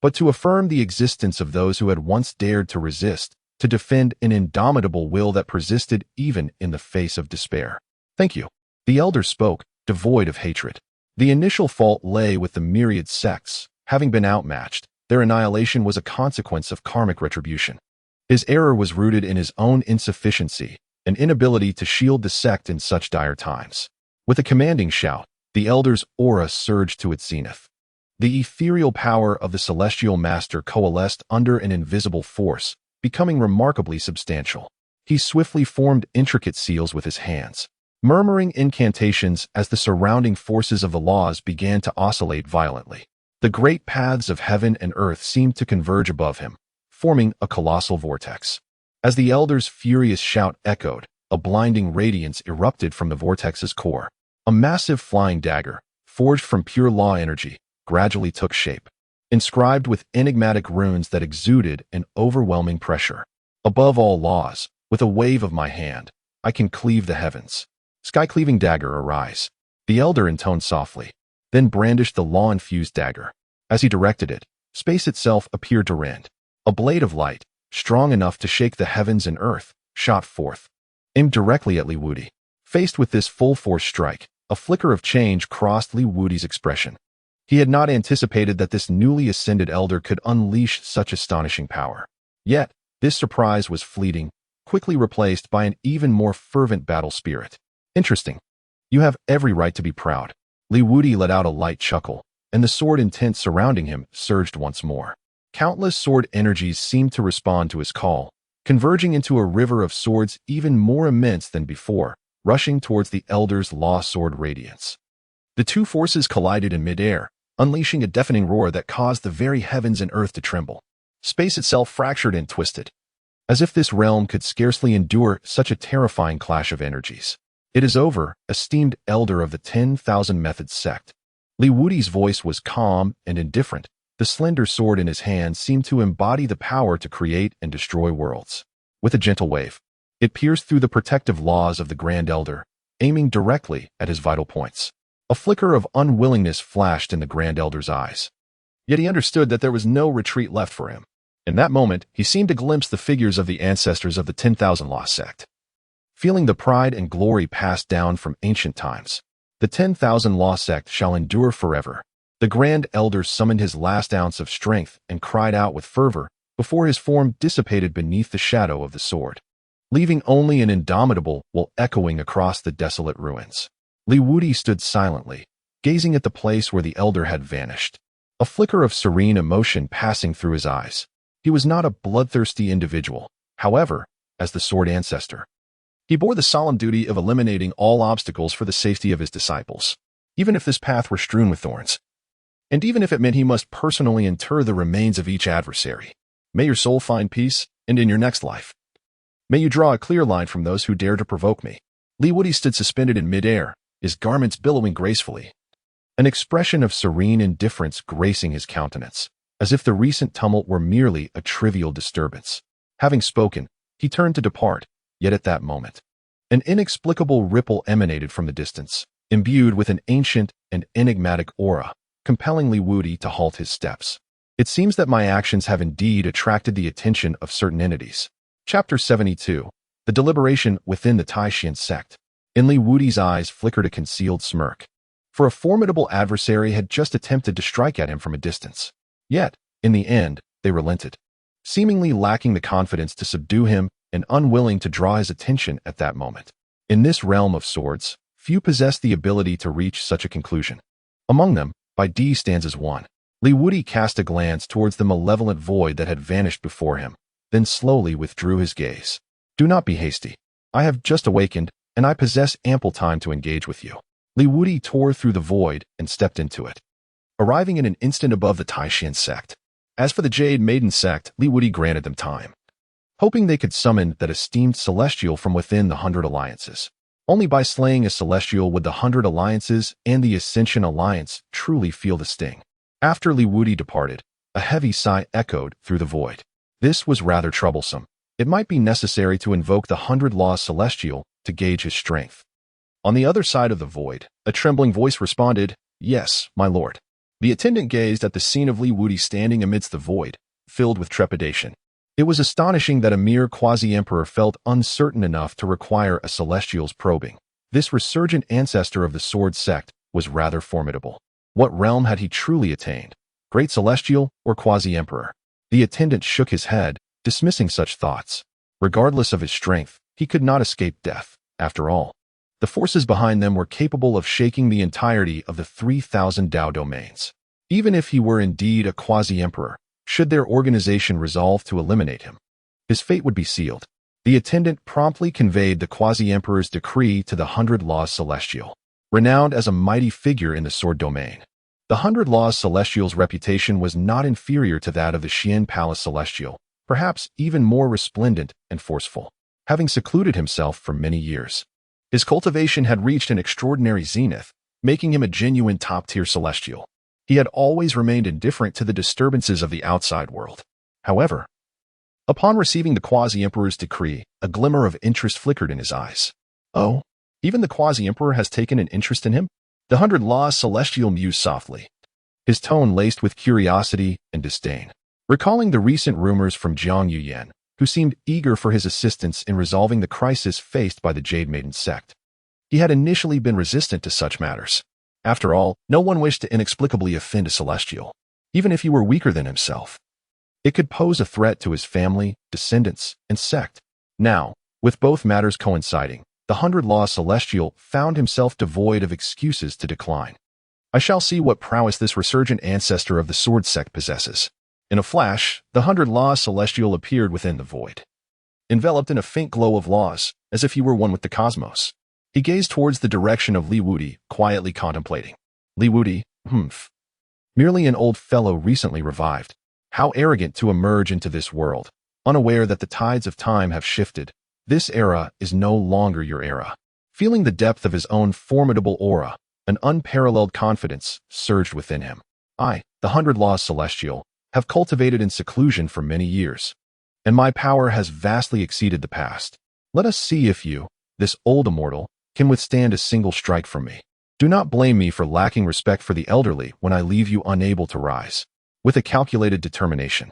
but to affirm the existence of those who had once dared to resist, to defend an indomitable will that persisted even in the face of despair. Thank you. The elder spoke, devoid of hatred. The initial fault lay with the myriad sects. Having been outmatched, their annihilation was a consequence of karmic retribution. His error was rooted in his own insufficiency, an inability to shield the sect in such dire times. With a commanding shout, the elder's aura surged to its zenith. The ethereal power of the celestial master coalesced under an invisible force, becoming remarkably substantial. He swiftly formed intricate seals with his hands, murmuring incantations as the surrounding forces of the laws began to oscillate violently. The great paths of heaven and earth seemed to converge above him, forming a colossal vortex. As the elder's furious shout echoed, a blinding radiance erupted from the vortex's core. A massive flying dagger, forged from pure law energy, gradually took shape, inscribed with enigmatic runes that exuded an overwhelming pressure. Above all laws, with a wave of my hand, I can cleave the heavens. Sky-cleaving dagger, arise. The elder intoned softly, then brandished the law-infused dagger. As he directed it, space itself appeared to rend. A blade of light, strong enough to shake the heavens and earth, shot forth, aimed directly at Wudi. Faced with this full-force strike, a flicker of change crossed Wudi's expression. He had not anticipated that this newly ascended elder could unleash such astonishing power. Yet, this surprise was fleeting, quickly replaced by an even more fervent battle spirit. Interesting. You have every right to be proud. Wudi let out a light chuckle, and the sword intent surrounding him surged once more. Countless sword energies seemed to respond to his call, converging into a river of swords even more immense than before, rushing towards the elder's law sword radiance. The two forces collided in midair, unleashing a deafening roar that caused the very heavens and earth to tremble. Space itself fractured and twisted, as if this realm could scarcely endure such a terrifying clash of energies. It is over, esteemed elder of the 10,000 Methods sect. Wudi's voice was calm and indifferent. The slender sword in his hand seemed to embody the power to create and destroy worlds. With a gentle wave, it pierced through the protective laws of the Grand Elder, aiming directly at his vital points. A flicker of unwillingness flashed in the Grand Elder's eyes. Yet he understood that there was no retreat left for him. In that moment, he seemed to glimpse the figures of the ancestors of the 10,000 Lost sect. Feeling the pride and glory passed down from ancient times, the 10,000 Lost sect shall endure forever. The Grand Elder summoned his last ounce of strength and cried out with fervor before his form dissipated beneath the shadow of the sword, leaving only an indomitable will echoing across the desolate ruins. Wudi stood silently, gazing at the place where the elder had vanished, a flicker of serene emotion passing through his eyes. He was not a bloodthirsty individual, however, as the sword ancestor. He bore the solemn duty of eliminating all obstacles for the safety of his disciples, even if this path were strewn with thorns. And even if it meant he must personally inter the remains of each adversary. May your soul find peace, and in your next life, may you draw a clear line from those who dare to provoke me. Wudi stood suspended in midair, his garments billowing gracefully, an expression of serene indifference gracing his countenance, as if the recent tumult were merely a trivial disturbance. Having spoken, he turned to depart, yet at that moment, an inexplicable ripple emanated from the distance, imbued with an ancient and enigmatic aura, compelling Wudi to halt his steps. It seems that my actions have indeed attracted the attention of certain entities. Chapter 72. The Deliberation Within the Taishan Sect. In Wudi's eyes flickered a concealed smirk, for a formidable adversary had just attempted to strike at him from a distance. Yet, in the end, they relented, seemingly lacking the confidence to subdue him and unwilling to draw his attention at that moment. In this realm of swords, few possess the ability to reach such a conclusion. Among them, by D stands as one. Wudi cast a glance towards the malevolent void that had vanished before him, then slowly withdrew his gaze. Do not be hasty. I have just awakened, and I possess ample time to engage with you. Wudi tore through the void and stepped into it, arriving in an instant above the Taishan sect. As for the Jade Maiden sect, Wudi granted them time, hoping they could summon that esteemed celestial from within the 100 alliances. Only by slaying a celestial would the 100 alliances and the Ascension Alliance truly feel the sting. After Wudi departed, a heavy sigh echoed through the void. This was rather troublesome. It might be necessary to invoke the 100 Laws Celestial to gauge his strength. On the other side of the void, a trembling voice responded, "Yes, my lord." The attendant gazed at the scene of Li Wudi standing amidst the void, filled with trepidation. It was astonishing that a mere quasi-emperor felt uncertain enough to require a celestial's probing. This resurgent ancestor of the sword sect was rather formidable. What realm had he truly attained? Great celestial or quasi-emperor? The attendant shook his head, dismissing such thoughts. Regardless of his strength, he could not escape death. After all, the forces behind them were capable of shaking the entirety of the 3,000 Dao domains. Even if he were indeed a quasi-emperor, should their organization resolve to eliminate him, his fate would be sealed. The attendant promptly conveyed the quasi-emperor's decree to the 100 Laws Celestial. Renowned as a mighty figure in the sword domain, the 100 Laws Celestial's reputation was not inferior to that of the Xian Palace Celestial, perhaps even more resplendent and forceful. Having secluded himself for many years, his cultivation had reached an extraordinary zenith, making him a genuine top-tier celestial. He had always remained indifferent to the disturbances of the outside world. However, upon receiving the quasi-emperor's decree, a glimmer of interest flickered in his eyes. Oh, even the quasi-emperor has taken an interest in him? The 100 Laws Celestial mused softly, his tone laced with curiosity and disdain. Recalling the recent rumors from Jiang Yuyan, who seemed eager for his assistance in resolving the crisis faced by the Jade Maiden sect, he had initially been resistant to such matters. After all, no one wished to inexplicably offend a celestial, even if he were weaker than himself. It could pose a threat to his family, descendants, and sect. Now, with both matters coinciding, the 100 Laws Celestial found himself devoid of excuses to decline. I shall see what prowess this resurgent ancestor of the sword sect possesses. In a flash, the 100 Laws Celestial appeared within the void, enveloped in a faint glow of laws, as if he were one with the cosmos. He gazed towards the direction of Li Wudi, quietly contemplating. Li Wudi, merely an old fellow recently revived. How arrogant to emerge into this world, unaware that the tides of time have shifted. This era is no longer your era. Feeling the depth of his own formidable aura, an unparalleled confidence surged within him. I, the 100 Laws Celestial, have cultivated in seclusion for many years, and my power has vastly exceeded the past. Let us see if you, this old immortal, can withstand a single strike from me. Do not blame me for lacking respect for the elderly when I leave you unable to rise. With a calculated determination,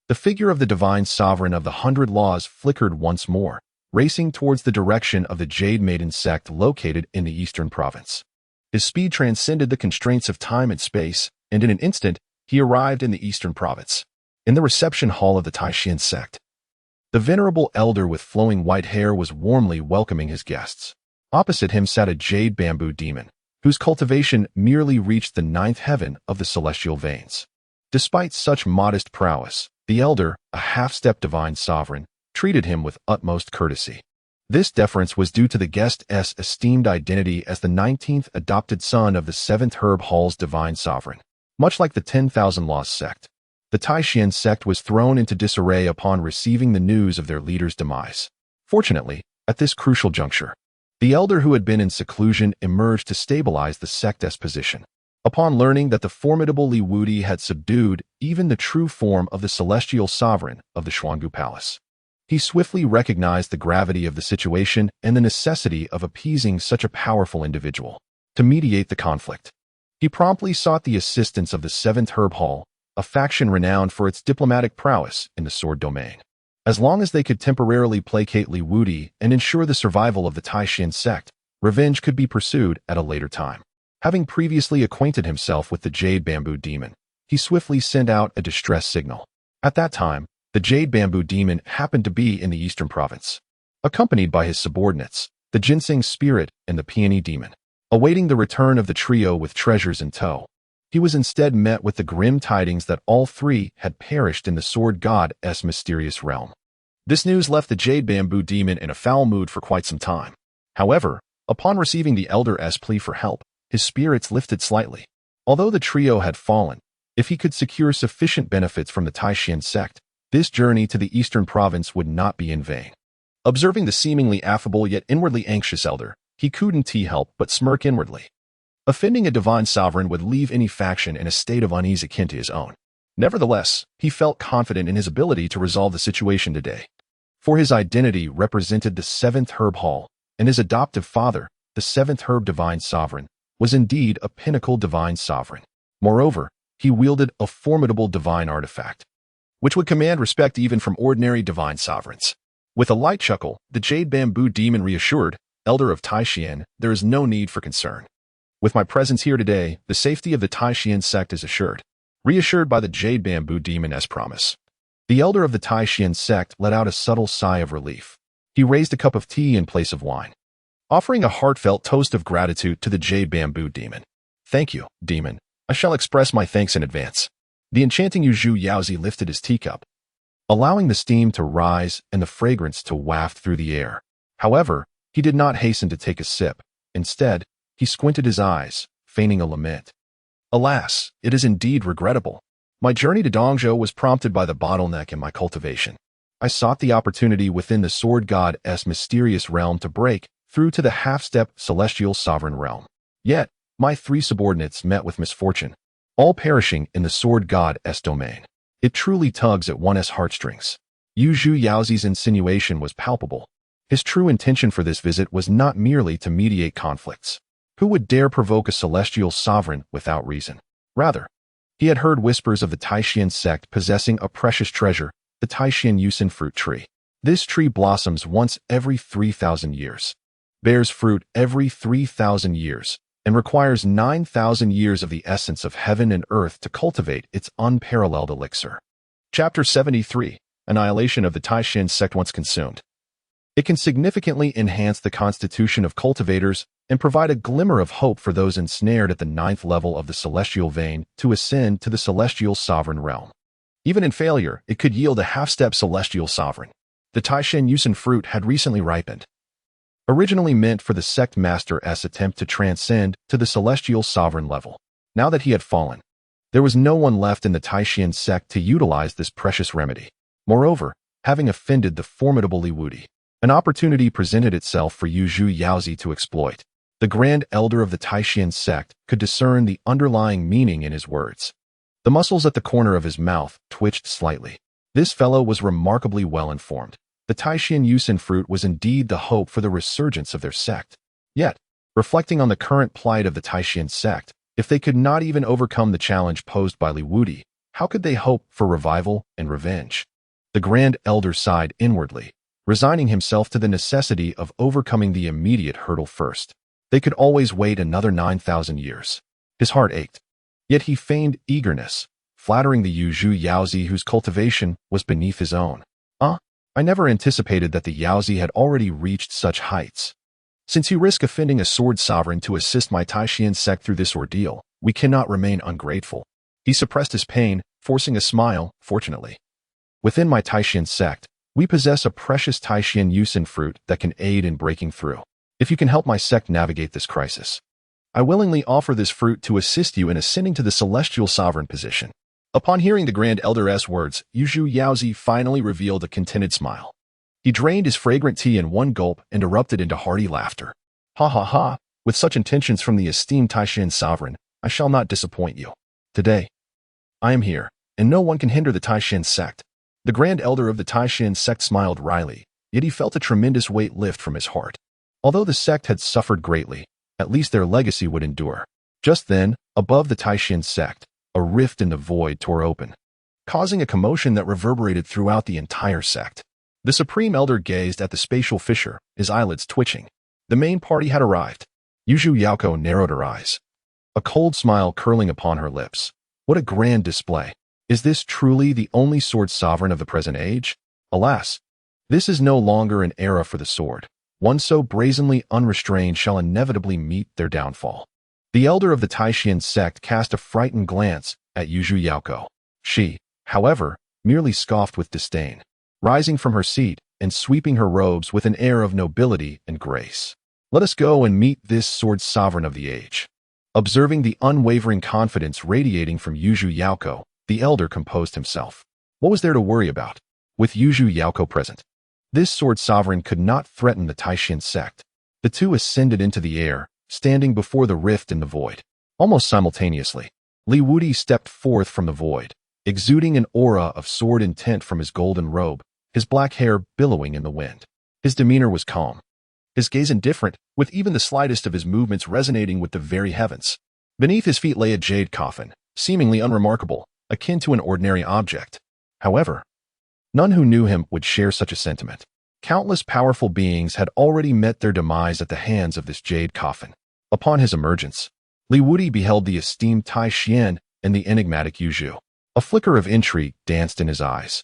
the figure of the divine sovereign of the 100 Laws flickered once more, racing towards the direction of the Jade Maiden sect located in the eastern province. His speed transcended the constraints of time and space, and in an instant, he arrived in the eastern province, in the reception hall of the Taishan sect. The venerable elder with flowing white hair was warmly welcoming his guests. Opposite him sat a jade bamboo demon, whose cultivation merely reached the 9th heaven of the celestial veins. Despite such modest prowess, the elder, a half-step divine sovereign, treated him with utmost courtesy. This deference was due to the guest's esteemed identity as the 19th adopted son of the 7th Herb Hall's divine sovereign. Much like the 10,000 Laws sect, the Taishan sect was thrown into disarray upon receiving the news of their leader's demise. Fortunately, at this crucial juncture, the elder who had been in seclusion emerged to stabilize the sect's position. Upon learning that the formidable Li Wudi had subdued even the true form of the celestial sovereign of the Xuangu Palace, he swiftly recognized the gravity of the situation and the necessity of appeasing such a powerful individual. To mediate the conflict, he promptly sought the assistance of the 7th Herb Hall, a faction renowned for its diplomatic prowess in the sword domain. As long as they could temporarily placate Li Wudi and ensure the survival of the Taishan sect, revenge could be pursued at a later time. Having previously acquainted himself with the Jade Bamboo Demon, he swiftly sent out a distress signal. At that time, the Jade Bamboo Demon happened to be in the eastern province, accompanied by his subordinates, the Ginseng Spirit and the Peony Demon, awaiting the return of the trio with treasures in tow. He was instead met with the grim tidings that all three had perished in the Sword God's mysterious realm. This news left the Jade Bamboo Demon in a foul mood for quite some time. However, upon receiving the Elder's plea for help, his spirits lifted slightly. Although the trio had fallen, if he could secure sufficient benefits from the Taishan sect, this journey to the eastern province would not be in vain. Observing the seemingly affable yet inwardly anxious elder, he couldn't help but smirk inwardly. Offending a divine sovereign would leave any faction in a state of unease akin to his own. Nevertheless, he felt confident in his ability to resolve the situation today. For his identity represented the 7th Herb Hall, and his adoptive father, the 7th Herb Divine Sovereign, was indeed a pinnacle divine sovereign. Moreover, he wielded a formidable divine artifact, which would command respect even from ordinary divine sovereigns. With a light chuckle, the Jade Bamboo Demon reassured, Elder of Taishan, there is no need for concern. With my presence here today, the safety of the Taishan sect is assured. Reassured by the Jade Bamboo Demon as promise. The Elder of the Taishan sect let out a subtle sigh of relief. He raised a cup of tea in place of wine, offering a heartfelt toast of gratitude to the Jade Bamboo Demon. Thank you, Demon. I shall express my thanks in advance. The enchanting Yuzhu Yaozi lifted his teacup, allowing the steam to rise and the fragrance to waft through the air. However, he did not hasten to take a sip. Instead, he squinted his eyes, feigning a lament. Alas, it is indeed regrettable. My journey to Dongzhou was prompted by the bottleneck in my cultivation. I sought the opportunity within the Sword God's mysterious realm to break through to the half-step celestial sovereign realm. Yet, my 3 subordinates met with misfortune, all perishing in the Sword God's domain. It truly tugs at one's heartstrings. Yuzhu Yaozi's insinuation was palpable. His true intention for this visit was not merely to mediate conflicts. Who would dare provoke a celestial sovereign without reason? Rather, he had heard whispers of the Taishan sect possessing a precious treasure, the Taishan Yusin fruit tree. This tree blossoms once every 3,000 years, bears fruit every 3,000 years, and requires 9,000 years of the essence of heaven and earth to cultivate its unparalleled elixir. Chapter 73. Annihilation of the Taishan sect once consumed. It can significantly enhance the constitution of cultivators and provide a glimmer of hope for those ensnared at the 9th level of the celestial vein to ascend to the celestial sovereign realm. Even in failure, it could yield a half-step celestial sovereign. The Taishan Yusin fruit had recently ripened. Originally meant for the sect master's attempt to transcend to the celestial sovereign level. Now that he had fallen, there was no one left in the Taishan sect to utilize this precious remedy. Moreover, having offended the formidable Wudi, an opportunity presented itself for Yuzhu Yaozi to exploit. The Grand Elder of the Taishan sect could discern the underlying meaning in his words. The muscles at the corner of his mouth twitched slightly. This fellow was remarkably well informed. The Taishan Yusin fruit was indeed the hope for the resurgence of their sect. Yet, reflecting on the current plight of the Taishan sect, if they could not even overcome the challenge posed by Wudi, how could they hope for revival and revenge? The Grand Elder sighed inwardly, resigning himself to the necessity of overcoming the immediate hurdle first. They could always wait another 9,000 years. His heart ached. Yet he feigned eagerness, flattering the Yuzhu Yaozi whose cultivation was beneath his own. I never anticipated that the Yaozi had already reached such heights. Since you risk offending a sword sovereign to assist my Taishan sect through this ordeal, we cannot remain ungrateful. He suppressed his pain, forcing a smile, fortunately. Within my Taishan sect, we possess a precious Taishan Yusin fruit that can aid in breaking through. If you can help my sect navigate this crisis, I willingly offer this fruit to assist you in ascending to the celestial sovereign position. Upon hearing the Grand Elder's words, Yuzhu Yaozi finally revealed a contented smile. He drained his fragrant tea in one gulp and erupted into hearty laughter. Ha ha ha, with such intentions from the esteemed Taishan sovereign, I shall not disappoint you. Today, I am here, and no one can hinder the Taishan sect. The Grand Elder of the Taishan sect smiled wryly, yet he felt a tremendous weight lift from his heart. Although the sect had suffered greatly, at least their legacy would endure. Just then, above the Taishan sect, a rift in the void tore open, causing a commotion that reverberated throughout the entire sect. The Supreme Elder gazed at the spatial fissure, his eyelids twitching. The main party had arrived. Yuzhu Yaoko narrowed her eyes, a cold smile curling upon her lips. What a grand display! Is this truly the only sword sovereign of the present age? Alas, this is no longer an era for the sword. One so brazenly unrestrained shall inevitably meet their downfall. The elder of the Taishan sect cast a frightened glance at Yuzhu Yaoko. She, however, merely scoffed with disdain, rising from her seat and sweeping her robes with an air of nobility and grace. Let us go and meet this sword sovereign of the age. Observing the unwavering confidence radiating from Yuzhu Yaoko, the elder composed himself. What was there to worry about? With Yuzhu Yaoko present, this sword sovereign could not threaten the Taishan sect. The two ascended into the air, standing before the rift in the void. Almost simultaneously, Wudi stepped forth from the void, exuding an aura of sword intent from his golden robe, his black hair billowing in the wind. His demeanor was calm, his gaze indifferent, with even the slightest of his movements resonating with the very heavens. Beneath his feet lay a jade coffin, seemingly unremarkable, akin to an ordinary object. However, none who knew him would share such a sentiment. Countless powerful beings had already met their demise at the hands of this jade coffin. Upon his emergence, Li Wudi beheld the esteemed Tai Xian and the enigmatic Yu Zhu. A flicker of intrigue danced in his eyes.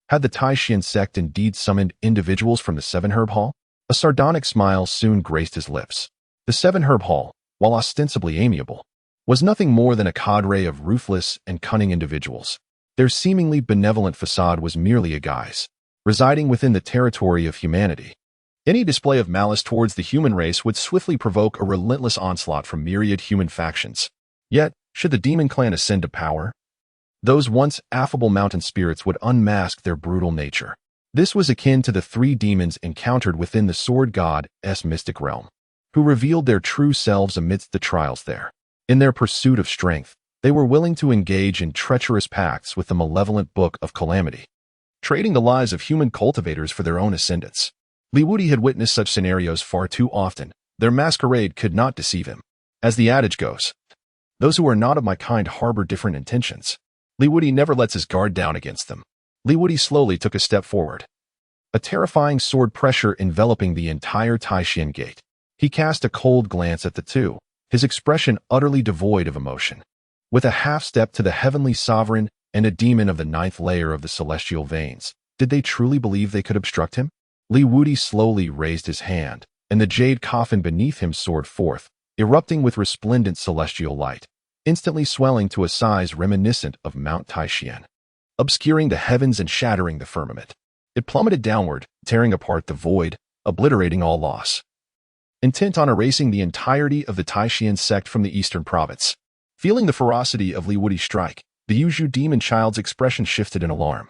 Had the Tai Xian sect indeed summoned individuals from the Seven Herb Hall? A sardonic smile soon graced his lips. The Seven Herb Hall, while ostensibly amiable, was nothing more than a cadre of ruthless and cunning individuals. Their seemingly benevolent facade was merely a guise, residing within the territory of humanity. Any display of malice towards the human race would swiftly provoke a relentless onslaught from myriad human factions. Yet, should the demon clan ascend to power, those once affable mountain spirits would unmask their brutal nature. This was akin to the three demons encountered within the Sword God's mystic realm, who revealed their true selves amidst the trials there. In their pursuit of strength, they were willing to engage in treacherous pacts with the malevolent Book of Calamity, trading the lives of human cultivators for their own ascendance. Li Wudi had witnessed such scenarios far too often. Their masquerade could not deceive him. As the adage goes, those who are not of my kind harbor different intentions. Li Wudi never lets his guard down against them. Li Wudi slowly took a step forward, a terrifying sword pressure enveloping the entire Tai Xian gate. He cast a cold glance at the two, his expression utterly devoid of emotion. With a half-step to the heavenly sovereign and a demon of the ninth layer of the celestial veins, did they truly believe they could obstruct him? Li Wudi slowly raised his hand, and the jade coffin beneath him soared forth, erupting with resplendent celestial light, instantly swelling to a size reminiscent of Mount Tai Xian, obscuring the heavens and shattering the firmament. It plummeted downward, tearing apart the void, obliterating all loss. Intent on erasing the entirety of the Tai Xian sect from the eastern province. Feeling the ferocity of Li Wudi's strike, the Yu Zhu demon child's expression shifted in alarm,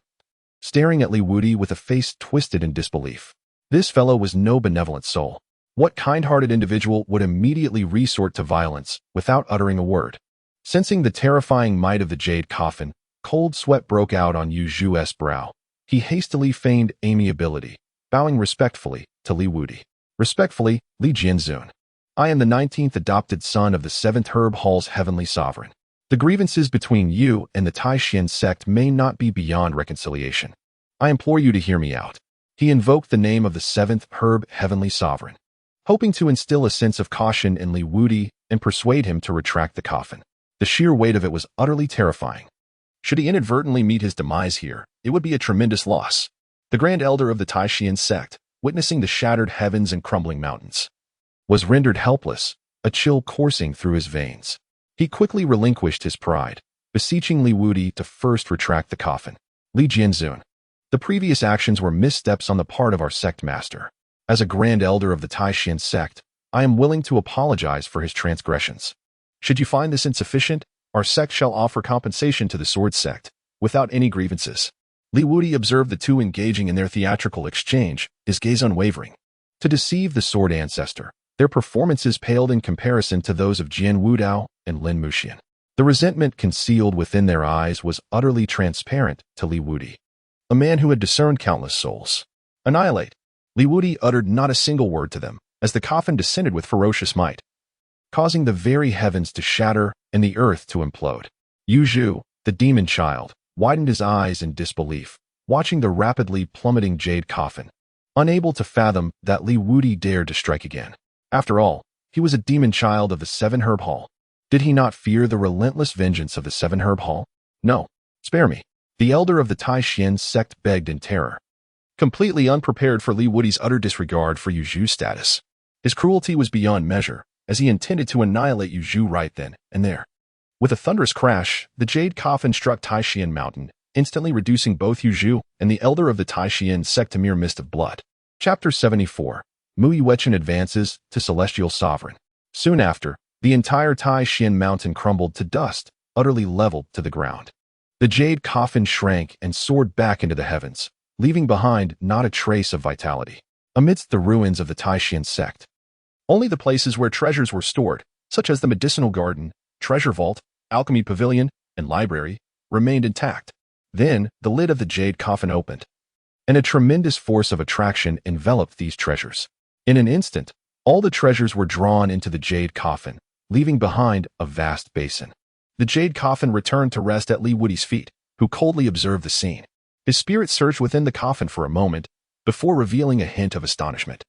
staring at Li Wudi with a face twisted in disbelief. This fellow was no benevolent soul. What kind-hearted individual would immediately resort to violence without uttering a word? Sensing the terrifying might of the jade coffin, cold sweat broke out on Yu Zhu's brow. He hastily feigned amiability, bowing respectfully to Li Wudi. Respectfully, Li Jianzun. I am the 19th adopted son of the 7th Herb Hall's heavenly sovereign. The grievances between you and the Tai Xian sect may not be beyond reconciliation. I implore you to hear me out. He invoked the name of the 7th Herb heavenly sovereign, hoping to instill a sense of caution in Li Wudi and persuade him to retract the coffin. The sheer weight of it was utterly terrifying. Should he inadvertently meet his demise here, it would be a tremendous loss. The Grand Elder of the Tai Xian sect, witnessing the shattered heavens and crumbling mountains, was rendered helpless, a chill coursing through his veins. He quickly relinquished his pride, beseeching Li Wudi to first retract the coffin. Li Jianzun. The previous actions were missteps on the part of our sect master. As a Grand Elder of the Tai Xian sect, I am willing to apologize for his transgressions. Should you find this insufficient, our sect shall offer compensation to the Sword sect, without any grievances. Li Wudi observed the two engaging in their theatrical exchange, his gaze unwavering. To deceive the Sword Ancestor, their performances paled in comparison to those of Jian Wudao and Lin Muxian. The resentment concealed within their eyes was utterly transparent to Li Wudi, a man who had discerned countless souls. Annihilate. Li Wudi uttered not a single word to them, as the coffin descended with ferocious might, causing the very heavens to shatter and the earth to implode. Yu Zhu, the demon child, widened his eyes in disbelief, watching the rapidly plummeting jade coffin, unable to fathom that Li Wudi dared to strike again. After all, he was a demon child of the 7 Herb Hall. Did he not fear the relentless vengeance of the 7 Herb Hall? No. Spare me. The elder of the Tai Xian sect begged in terror, completely unprepared for Li Wudi's utter disregard for Yu Zhu's status. His cruelty was beyond measure, as he intended to annihilate Yu Zhu right then and there. With a thunderous crash, the jade coffin struck Tai Xian Mountain, instantly reducing both Yu Zhu and the elder of the Tai Xian sect to mere mist of blood. Chapter 74. Mu Yuechen advances to Celestial Sovereign. Soon after, the entire Tai Xian Mountain crumbled to dust, utterly leveled to the ground. The jade coffin shrank and soared back into the heavens, leaving behind not a trace of vitality. Amidst the ruins of the Tai Xian sect, only the places where treasures were stored, such as the medicinal garden, treasure vault, alchemy pavilion, and library, remained intact. Then, the lid of the jade coffin opened, and a tremendous force of attraction enveloped these treasures. In an instant, all the treasures were drawn into the jade coffin, leaving behind a vast basin. The jade coffin returned to rest at Li Wudi's feet, who coldly observed the scene. His spirit searched within the coffin for a moment, before revealing a hint of astonishment.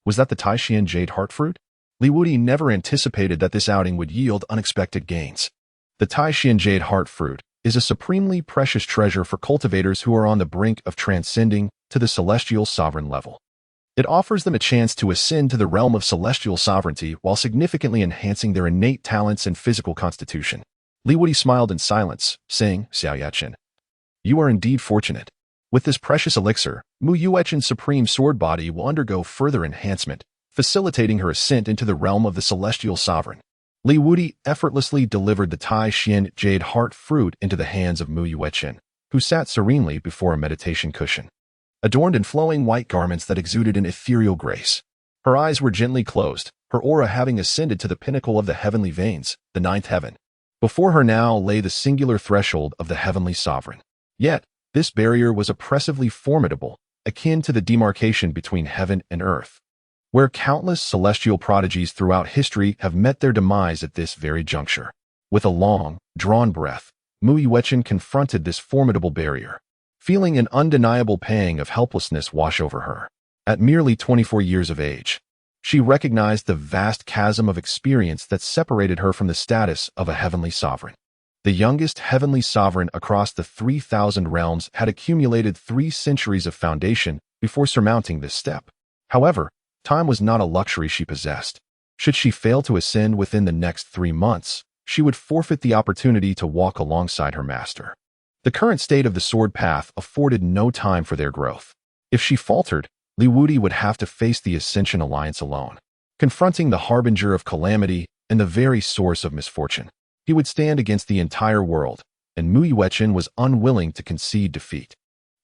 Was that the Taishan jade heart fruit? Li Wudi never anticipated that this outing would yield unexpected gains. The Taishan jade heart fruit is a supremely precious treasure for cultivators who are on the brink of transcending to the celestial sovereign level. It offers them a chance to ascend to the realm of celestial sovereignty while significantly enhancing their innate talents and physical constitution. Li Wudi smiled in silence, saying, "Xiao Yaqin, you are indeed fortunate. With this precious elixir, Mu Yuechen's supreme sword body will undergo further enhancement, facilitating her ascent into the realm of the celestial sovereign." Li Wudi effortlessly delivered the Taishan jade heart fruit into the hands of Mu Yuechen, who sat serenely before a meditation cushion, adorned in flowing white garments that exuded an ethereal grace. Her eyes were gently closed, her aura having ascended to the pinnacle of the heavenly veins, the ninth heaven. Before her now lay the singular threshold of the heavenly sovereign. Yet, this barrier was oppressively formidable, akin to the demarcation between heaven and earth, where countless celestial prodigies throughout history have met their demise at this very juncture. With a long, drawn breath, Mu Yuechen confronted this formidable barrier, feeling an undeniable pang of helplessness wash over her. At merely 24 years of age, she recognized the vast chasm of experience that separated her from the status of a heavenly sovereign. The youngest heavenly sovereign across the 3,000 realms had accumulated 3 centuries of foundation before surmounting this step. However, time was not a luxury she possessed. Should she fail to ascend within the next 3 months, she would forfeit the opportunity to walk alongside her master. The current state of the sword path afforded no time for their growth. If she faltered, Li Wudi would have to face the Ascension Alliance alone, confronting the harbinger of calamity and the very source of misfortune. He would stand against the entire world, and Mu Yuechen was unwilling to concede defeat.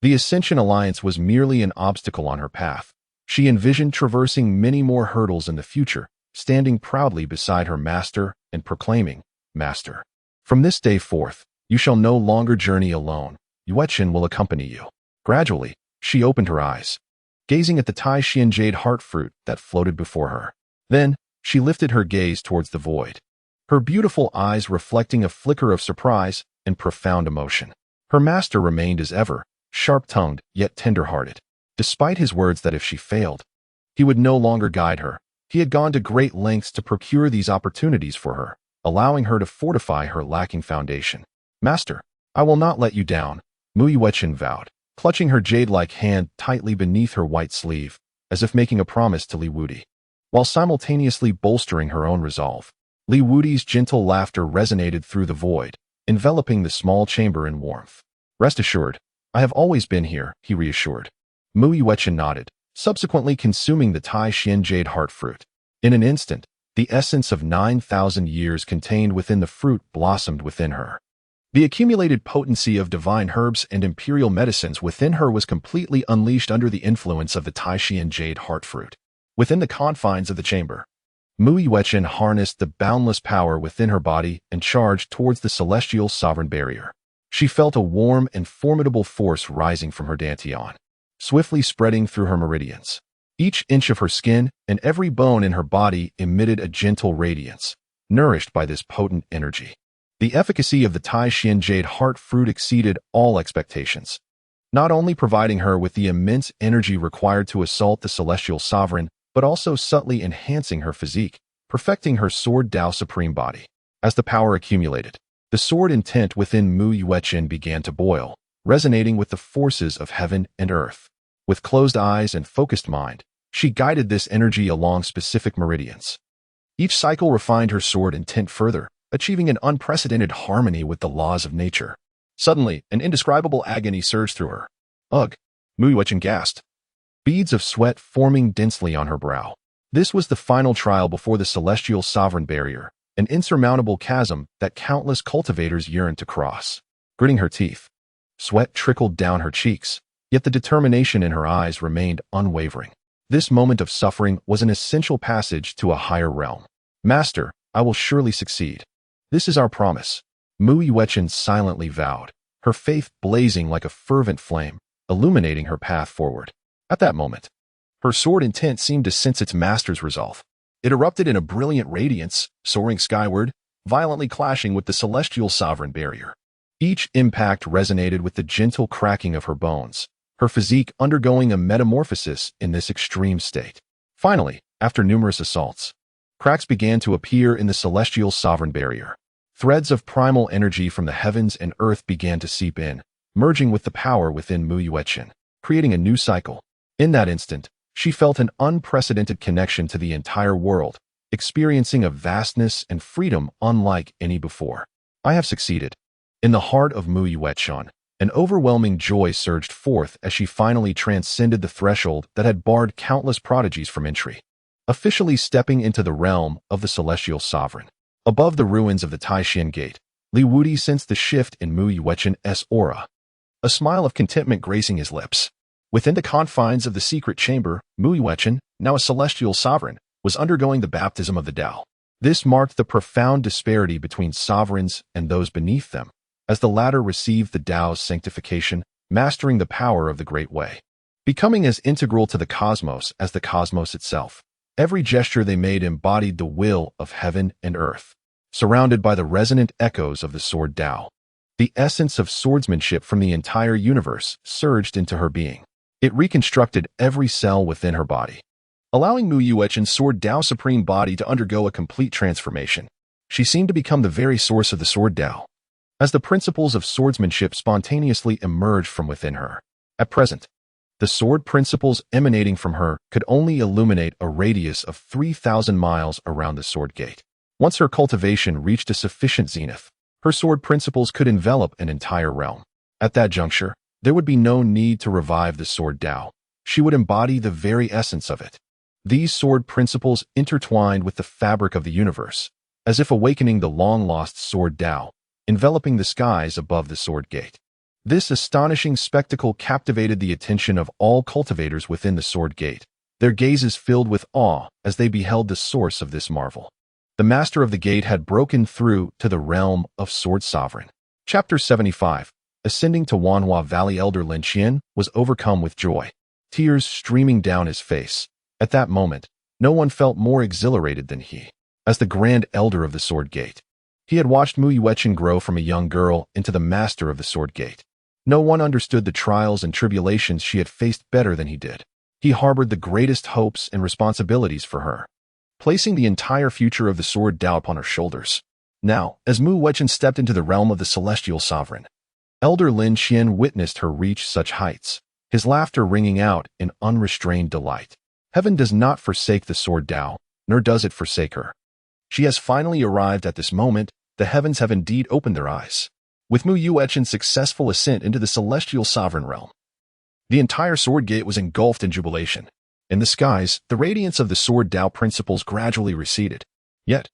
The Ascension Alliance was merely an obstacle on her path. She envisioned traversing many more hurdles in the future, standing proudly beside her master and proclaiming, "Master, from this day forth, you shall no longer journey alone. Yuechen will accompany you." Gradually, she opened her eyes, gazing at the Taishan jade heart fruit that floated before her. Then, she lifted her gaze towards the void, her beautiful eyes reflecting a flicker of surprise and profound emotion. Her master remained as ever, sharp-tongued yet tender-hearted. Despite his words that if she failed, he would no longer guide her, he had gone to great lengths to procure these opportunities for her, allowing her to fortify her lacking foundation. "Master, I will not let you down," Mu Yuechen vowed, clutching her jade-like hand tightly beneath her white sleeve, as if making a promise to Li Wudi, while simultaneously bolstering her own resolve. Li Wudi's gentle laughter resonated through the void, enveloping the small chamber in warmth. "Rest assured, I have always been here," he reassured. Mu Yuechen nodded, subsequently consuming the Taishan jade heart fruit. In an instant, the essence of 9,000 years contained within the fruit blossomed within her. The accumulated potency of divine herbs and imperial medicines within her was completely unleashed under the influence of the Taishan jade heart fruit. Within the confines of the chamber, Mu Yuechen harnessed the boundless power within her body and charged towards the celestial sovereign barrier. She felt a warm and formidable force rising from her dantian, swiftly spreading through her meridians. Each inch of her skin and every bone in her body emitted a gentle radiance, nourished by this potent energy. The efficacy of the Taishan jade heart fruit exceeded all expectations, not only providing her with the immense energy required to assault the celestial sovereign, but also subtly enhancing her physique, perfecting her sword Dao supreme body. As the power accumulated, the sword intent within Mu Yuechen began to boil, resonating with the forces of heaven and earth. With closed eyes and focused mind, she guided this energy along specific meridians. Each cycle refined her sword intent further, achieving an unprecedented harmony with the laws of nature. Suddenly, an indescribable agony surged through her. "Ugh!" Mu Yuechen gasped, beads of sweat forming densely on her brow. This was the final trial before the celestial sovereign barrier, an insurmountable chasm that countless cultivators yearned to cross. Gritting her teeth, sweat trickled down her cheeks, yet the determination in her eyes remained unwavering. This moment of suffering was an essential passage to a higher realm. "Master, I will surely succeed. This is our promise," Mu Yuechen silently vowed, her faith blazing like a fervent flame, illuminating her path forward. At that moment, her sword intent seemed to sense its master's resolve. It erupted in a brilliant radiance, soaring skyward, violently clashing with the celestial sovereign barrier. Each impact resonated with the gentle cracking of her bones, her physique undergoing a metamorphosis in this extreme state. Finally, after numerous assaults, cracks began to appear in the celestial sovereign barrier. Threads of primal energy from the heavens and earth began to seep in, merging with the power within Mu Yuechen, creating a new cycle. In that instant, she felt an unprecedented connection to the entire world, experiencing a vastness and freedom unlike any before. I have succeeded. In the heart of Mu Yuechen, an overwhelming joy surged forth as she finally transcended the threshold that had barred countless prodigies from entry, officially stepping into the realm of the celestial sovereign. Above the ruins of the Taishan Gate, Wudi sensed the shift in Mu Yuechen's aura, a smile of contentment gracing his lips. Within the confines of the secret chamber, Mu Yuechen, now a celestial sovereign, was undergoing the baptism of the Tao. This marked the profound disparity between sovereigns and those beneath them, as the latter received the Tao's sanctification, mastering the power of the Great Way, becoming as integral to the cosmos as the cosmos itself. Every gesture they made embodied the will of heaven and earth, surrounded by the resonant echoes of the sword Tao. The essence of swordsmanship from the entire universe surged into her being. It reconstructed every cell within her body, allowing Mu Yuechen's sword Tao supreme body to undergo a complete transformation. She seemed to become the very source of the sword Tao, as the principles of swordsmanship spontaneously emerged from within her. At present, the sword principles emanating from her could only illuminate a radius of 3,000 miles around the sword gate. Once her cultivation reached a sufficient zenith, her sword principles could envelop an entire realm. At that juncture, there would be no need to revive the sword Tao. She would embody the very essence of it. These sword principles intertwined with the fabric of the universe, as if awakening the long-lost sword Tao, enveloping the skies above the sword gate. This astonishing spectacle captivated the attention of all cultivators within the sword gate, their gazes filled with awe as they beheld the source of this marvel. The master of the gate had broken through to the realm of sword sovereign. Chapter 75. Ascending to Wanhua Valley, Elder Lin Qian was overcome with joy, tears streaming down his face. At that moment, no one felt more exhilarated than he. As the grand elder of the sword gate, he had watched Mu Yuechen grow from a young girl into the master of the sword gate. No one understood the trials and tribulations she had faced better than he did. He harbored the greatest hopes and responsibilities for her, placing the entire future of the sword Tao upon her shoulders. Now, as Mu Yuechen stepped into the realm of the celestial sovereign, Elder Lin Qian witnessed her reach such heights, his laughter ringing out in unrestrained delight. Heaven does not forsake the sword Tao, nor does it forsake her. She has finally arrived at this moment. The heavens have indeed opened their eyes. With Mu Yuechen's successful ascent into the celestial sovereign realm, the entire sword gate was engulfed in jubilation. In the skies, the radiance of the sword Tao principles gradually receded. Yet,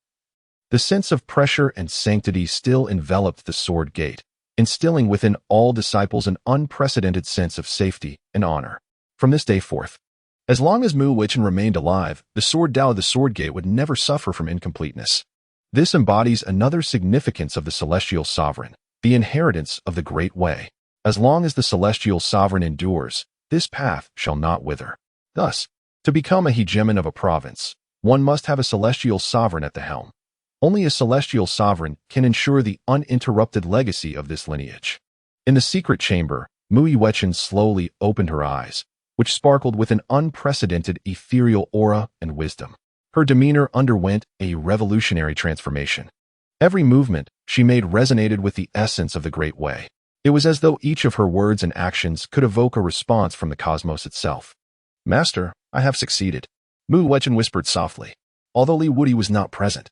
the sense of pressure and sanctity still enveloped the sword gate, instilling within all disciples an unprecedented sense of safety and honor. From this day forth, as long as Mu Yuechen remained alive, the sword Tao of the sword gate would never suffer from incompleteness. This embodies another significance of the celestial sovereign, the inheritance of the Great Way. As long as the celestial sovereign endures, this path shall not wither. Thus, to become a hegemon of a province, one must have a celestial sovereign at the helm. Only a celestial sovereign can ensure the uninterrupted legacy of this lineage. In the secret chamber, Mu Yuechen slowly opened her eyes, which sparkled with an unprecedented ethereal aura and wisdom. Her demeanor underwent a revolutionary transformation. Every movement she made resonated with the essence of the Great Way. It was as though each of her words and actions could evoke a response from the cosmos itself. "Master, I have succeeded," Mu Yuechen whispered softly, although Wudi was not present.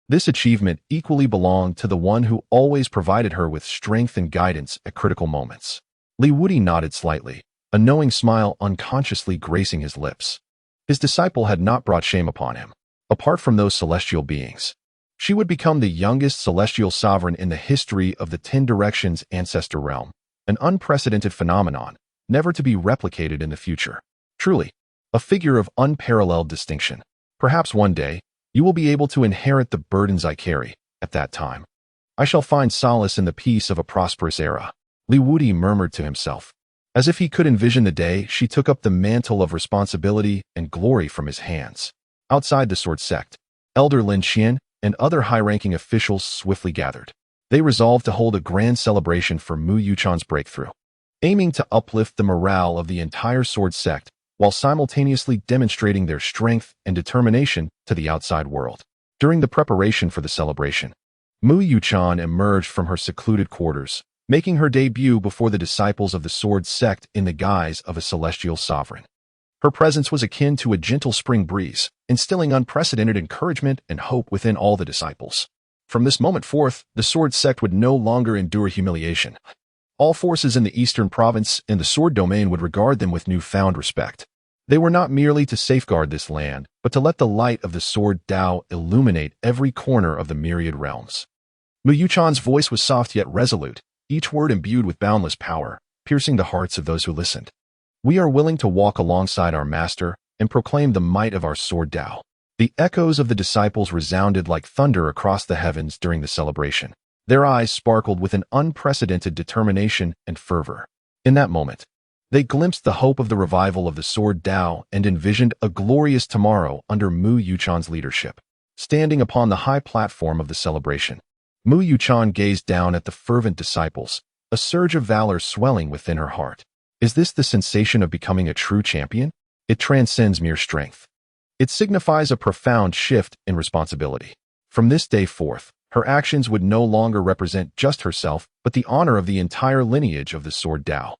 This achievement equally belonged to the one who always provided her with strength and guidance at critical moments. Wudi nodded slightly, a knowing smile unconsciously gracing his lips. His disciple had not brought shame upon him. Apart from those celestial beings, she would become the youngest celestial sovereign in the history of the 10 Directions Ancestor realm, an unprecedented phenomenon, never to be replicated in the future. Truly, a figure of unparalleled distinction. Perhaps one day, you will be able to inherit the burdens I carry. At that time, I shall find solace in the peace of a prosperous era. Wudi murmured to himself, as if he could envision the day she took up the mantle of responsibility and glory from his hands. Outside the sword sect, Elder Lin Qian, and other high-ranking officials swiftly gathered. They resolved to hold a grand celebration for Mu Yuchan's breakthrough, aiming to uplift the morale of the entire sword sect while simultaneously demonstrating their strength and determination to the outside world. During the preparation for the celebration, Mu Yuchan emerged from her secluded quarters, making her debut before the disciples of the sword sect in the guise of a celestial sovereign. Her presence was akin to a gentle spring breeze, instilling unprecedented encouragement and hope within all the disciples. From this moment forth, the sword sect would no longer endure humiliation. All forces in the eastern province and the sword domain would regard them with newfound respect. They were not merely to safeguard this land, but to let the light of the sword Tao illuminate every corner of the myriad realms. Mu Yuchan's voice was soft yet resolute, each word imbued with boundless power, piercing the hearts of those who listened. We are willing to walk alongside our master and proclaim the might of our sword Tao. The echoes of the disciples resounded like thunder across the heavens during the celebration. Their eyes sparkled with an unprecedented determination and fervor. In that moment, they glimpsed the hope of the revival of the sword Tao and envisioned a glorious tomorrow under Mu Yuchan's leadership. Standing upon the high platform of the celebration, Mu Yuchan gazed down at the fervent disciples, a surge of valor swelling within her heart. Is this the sensation of becoming a true champion? It transcends mere strength. It signifies a profound shift in responsibility. From this day forth, her actions would no longer represent just herself, but the honor of the entire lineage of the sword Tao.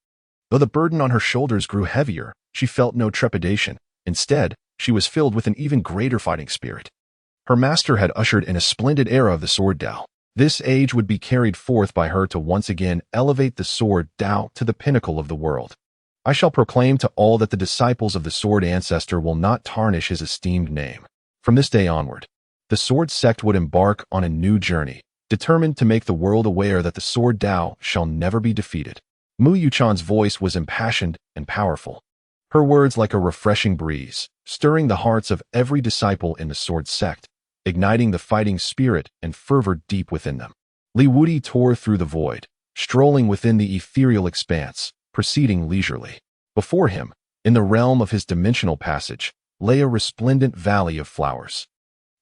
Though the burden on her shoulders grew heavier, she felt no trepidation. Instead, she was filled with an even greater fighting spirit. Her master had ushered in a splendid era of the sword Tao. This age would be carried forth by her to once again elevate the sword Tao to the pinnacle of the world. I shall proclaim to all that the disciples of the sword Ancestor will not tarnish his esteemed name. From this day onward, the sword sect would embark on a new journey, determined to make the world aware that the sword Tao shall never be defeated. Mu Yuchan's voice was impassioned and powerful, her words like a refreshing breeze, stirring the hearts of every disciple in the sword sect, igniting the fighting spirit and fervor deep within them. Wudi tore through the void, strolling within the ethereal expanse, proceeding leisurely. Before him, in the realm of his dimensional passage, lay a resplendent valley of flowers.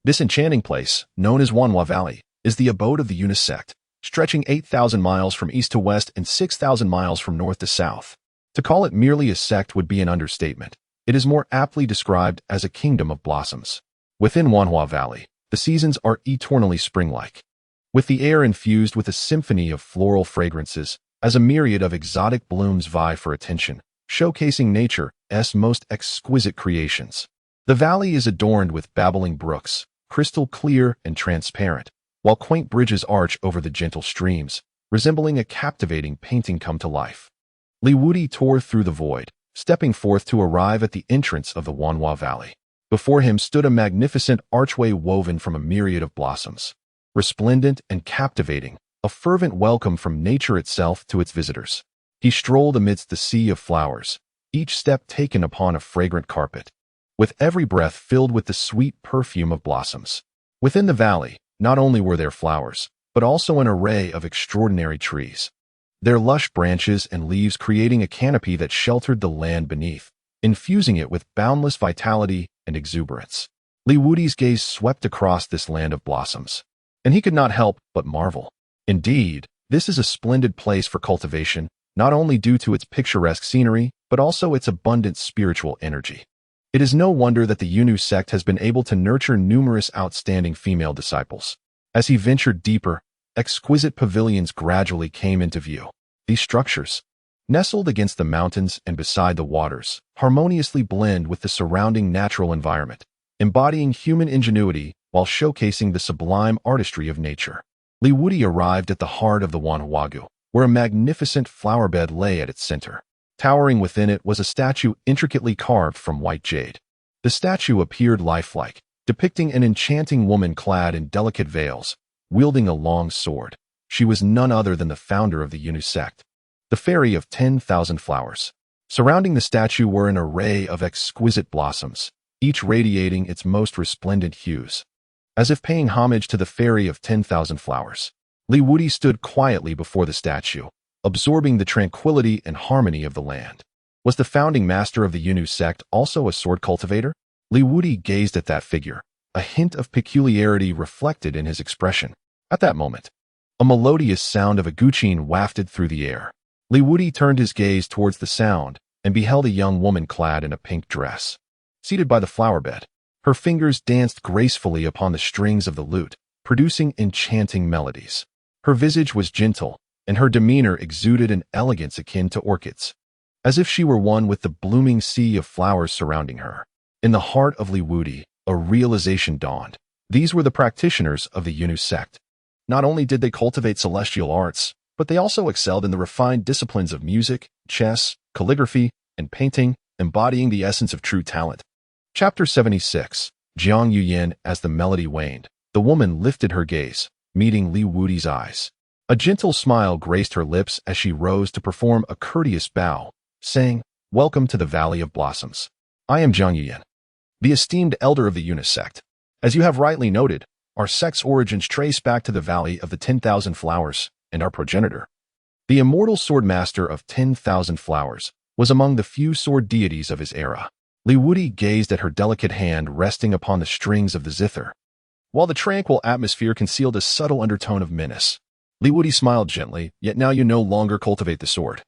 This enchanting place, known as Wanhua Valley, is the abode of the Yuan sect, stretching 8,000 miles from east to west and 6,000 miles from north to south. To call it merely a sect would be an understatement. It is more aptly described as a kingdom of blossoms. Within Wanhua Valley, the seasons are eternally spring-like, with the air infused with a symphony of floral fragrances as a myriad of exotic blooms vie for attention, showcasing nature's most exquisite creations. The valley is adorned with babbling brooks, crystal clear and transparent, while quaint bridges arch over the gentle streams, resembling a captivating painting come to life. Wudi tore through the void, stepping forth to arrive at the entrance of the Wanhua Valley. Before him stood a magnificent archway woven from a myriad of blossoms. Resplendent and captivating, a fervent welcome from nature itself to its visitors. He strolled amidst the sea of flowers, each step taken upon a fragrant carpet, with every breath filled with the sweet perfume of blossoms. Within the valley, not only were there flowers, but also an array of extraordinary trees, their lush branches and leaves creating a canopy that sheltered the land beneath, infusing it with boundless vitality and exuberance. Wudi's gaze swept across this land of blossoms, and he could not help but marvel. Indeed, this is a splendid place for cultivation, not only due to its picturesque scenery, but also its abundant spiritual energy. It is no wonder that the Yuan sect has been able to nurture numerous outstanding female disciples. As he ventured deeper, exquisite pavilions gradually came into view. These structures, nestled against the mountains and beside the waters, harmoniously blend with the surrounding natural environment, embodying human ingenuity while showcasing the sublime artistry of nature. Wudi arrived at the heart of the Wanhua, where a magnificent flowerbed lay at its center. Towering within it was a statue intricately carved from white jade. The statue appeared lifelike, depicting an enchanting woman clad in delicate veils, wielding a long sword. She was none other than the founder of the Yuan sect, the Fairy of 10,000 Flowers. Surrounding the statue were an array of exquisite blossoms, each radiating its most resplendent hues. As if paying homage to the Fairy of 10,000 Flowers, Wudi stood quietly before the statue, absorbing the tranquility and harmony of the land. Was the founding master of the Yuan sect also a sword cultivator? Wudi gazed at that figure, a hint of peculiarity reflected in his expression. At that moment, a melodious sound of a guqin wafted through the air. Li Wudi turned his gaze towards the sound and beheld a young woman clad in a pink dress. Seated by the flower bed, her fingers danced gracefully upon the strings of the lute, producing enchanting melodies. Her visage was gentle, and her demeanor exuded an elegance akin to orchids, as if she were one with the blooming sea of flowers surrounding her. In the heart of Li Wudi, a realization dawned. These were the practitioners of the Yunus sect. Not only did they cultivate celestial arts, but they also excelled in the refined disciplines of music, chess, calligraphy, and painting, embodying the essence of true talent. Chapter 76. Jiang Yuyan. As the melody waned, the woman lifted her gaze, meeting Li Wudi's eyes. A gentle smile graced her lips as she rose to perform a courteous bow, saying, "Welcome to the Valley of Blossoms. I am Jiang Yuyan, the esteemed elder of the Yunus sect. As you have rightly noted, our sect's origins trace back to the Valley of the 10,000 Flowers, and our progenitor, the immortal sword master of 10,000 Flowers, was among the few sword deities of his era." Li Wudi gazed at her delicate hand resting upon the strings of the zither. While the tranquil atmosphere concealed a subtle undertone of menace, Li Wudi smiled gently. "Yet now you no longer cultivate the sword,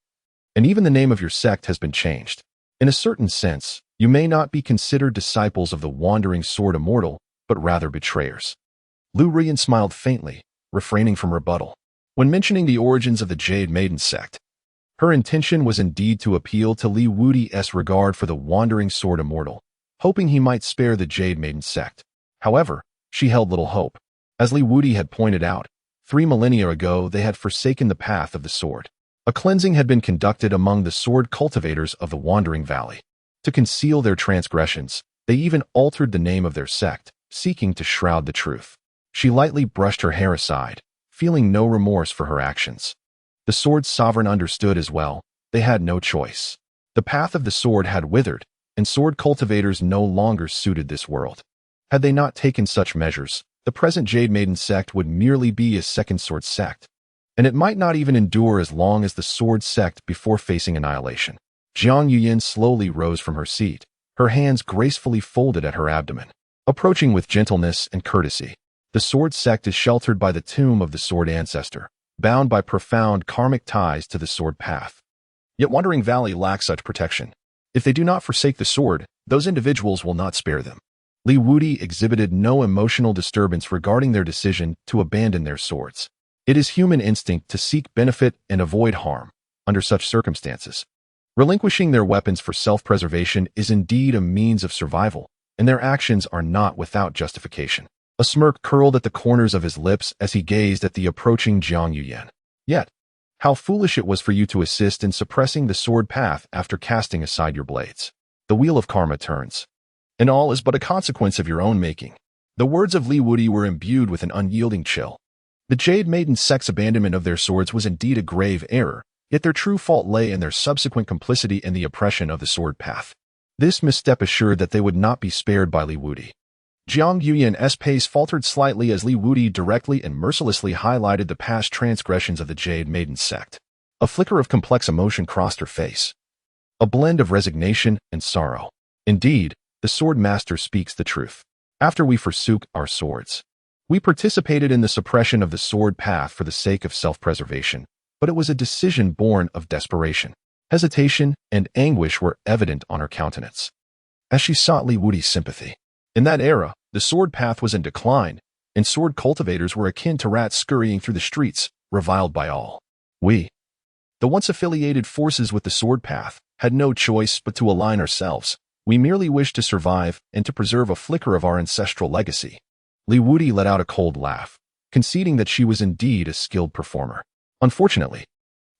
and even the name of your sect has been changed. In a certain sense, you may not be considered disciples of the wandering sword immortal, but rather betrayers." Lu Rian smiled faintly, refraining from rebuttal. When mentioning the origins of the Jade Maiden sect, her intention was indeed to appeal to Li Wudi's regard for the wandering sword immortal, hoping he might spare the Jade Maiden sect. However, she held little hope. As Li Wudi had pointed out, 3 millennia ago they had forsaken the path of the sword. A cleansing had been conducted among the sword cultivators of the Wandering Valley. To conceal their transgressions, they even altered the name of their sect, seeking to shroud the truth. She lightly brushed her hair aside, feeling no remorse for her actions. The sword's sovereign understood as well. They had no choice. The path of the sword had withered, and sword cultivators no longer suited this world. Had they not taken such measures, the present Jade Maiden sect would merely be a second sword sect, and it might not even endure as long as the sword sect before facing annihilation. Jiang Yuyan slowly rose from her seat, her hands gracefully folded at her abdomen, approaching with gentleness and courtesy. The sword sect is sheltered by the tomb of the sword ancestor, bound by profound karmic ties to the sword path. Yet Wandering Valley lacks such protection. If they do not forsake the sword, those individuals will not spare them. Li Wudi exhibited no emotional disturbance regarding their decision to abandon their swords. It is human instinct to seek benefit and avoid harm under such circumstances. Relinquishing their weapons for self-preservation is indeed a means of survival, and their actions are not without justification. A smirk curled at the corners of his lips as he gazed at the approaching Jiang Yuyan. "Yet, how foolish it was for you to assist in suppressing the sword path after casting aside your blades. The wheel of karma turns, and all is but a consequence of your own making." The words of Li Wudi were imbued with an unyielding chill. The Jade Maiden sect's abandonment of their swords was indeed a grave error, yet their true fault lay in their subsequent complicity in the oppression of the sword path. This misstep assured that they would not be spared by Li Wudi. Jiang Yuyan's pace faltered slightly as Li Wudi directly and mercilessly highlighted the past transgressions of the Jade Maiden sect. A flicker of complex emotion crossed her face, a blend of resignation and sorrow. "Indeed, the sword master speaks the truth. After we forsook our swords, we participated in the suppression of the sword path for the sake of self-preservation, but it was a decision born of desperation." Hesitation and anguish were evident on her countenance as she sought Li Wudi's sympathy. In that era, the sword path was in decline, and sword cultivators were akin to rats scurrying through the streets, reviled by all. We, the once affiliated forces with the sword path, had no choice but to align ourselves. We merely wished to survive and to preserve a flicker of our ancestral legacy. Li Wudi let out a cold laugh, conceding that she was indeed a skilled performer. Unfortunately,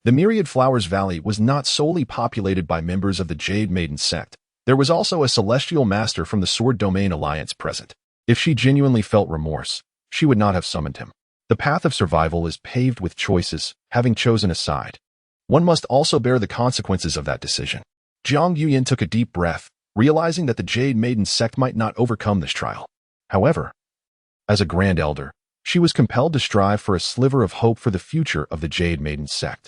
the Myriad Flowers Valley was not solely populated by members of the Jade Maiden sect. There was also a celestial master from the Sword Domain Alliance present. If she genuinely felt remorse, she would not have summoned him. The path of survival is paved with choices. Having chosen a side, one must also bear the consequences of that decision. Jiang Yuyan took a deep breath, realizing that the Jade Maiden sect might not overcome this trial. However, as a Grand Elder, she was compelled to strive for a sliver of hope for the future of the Jade Maiden sect.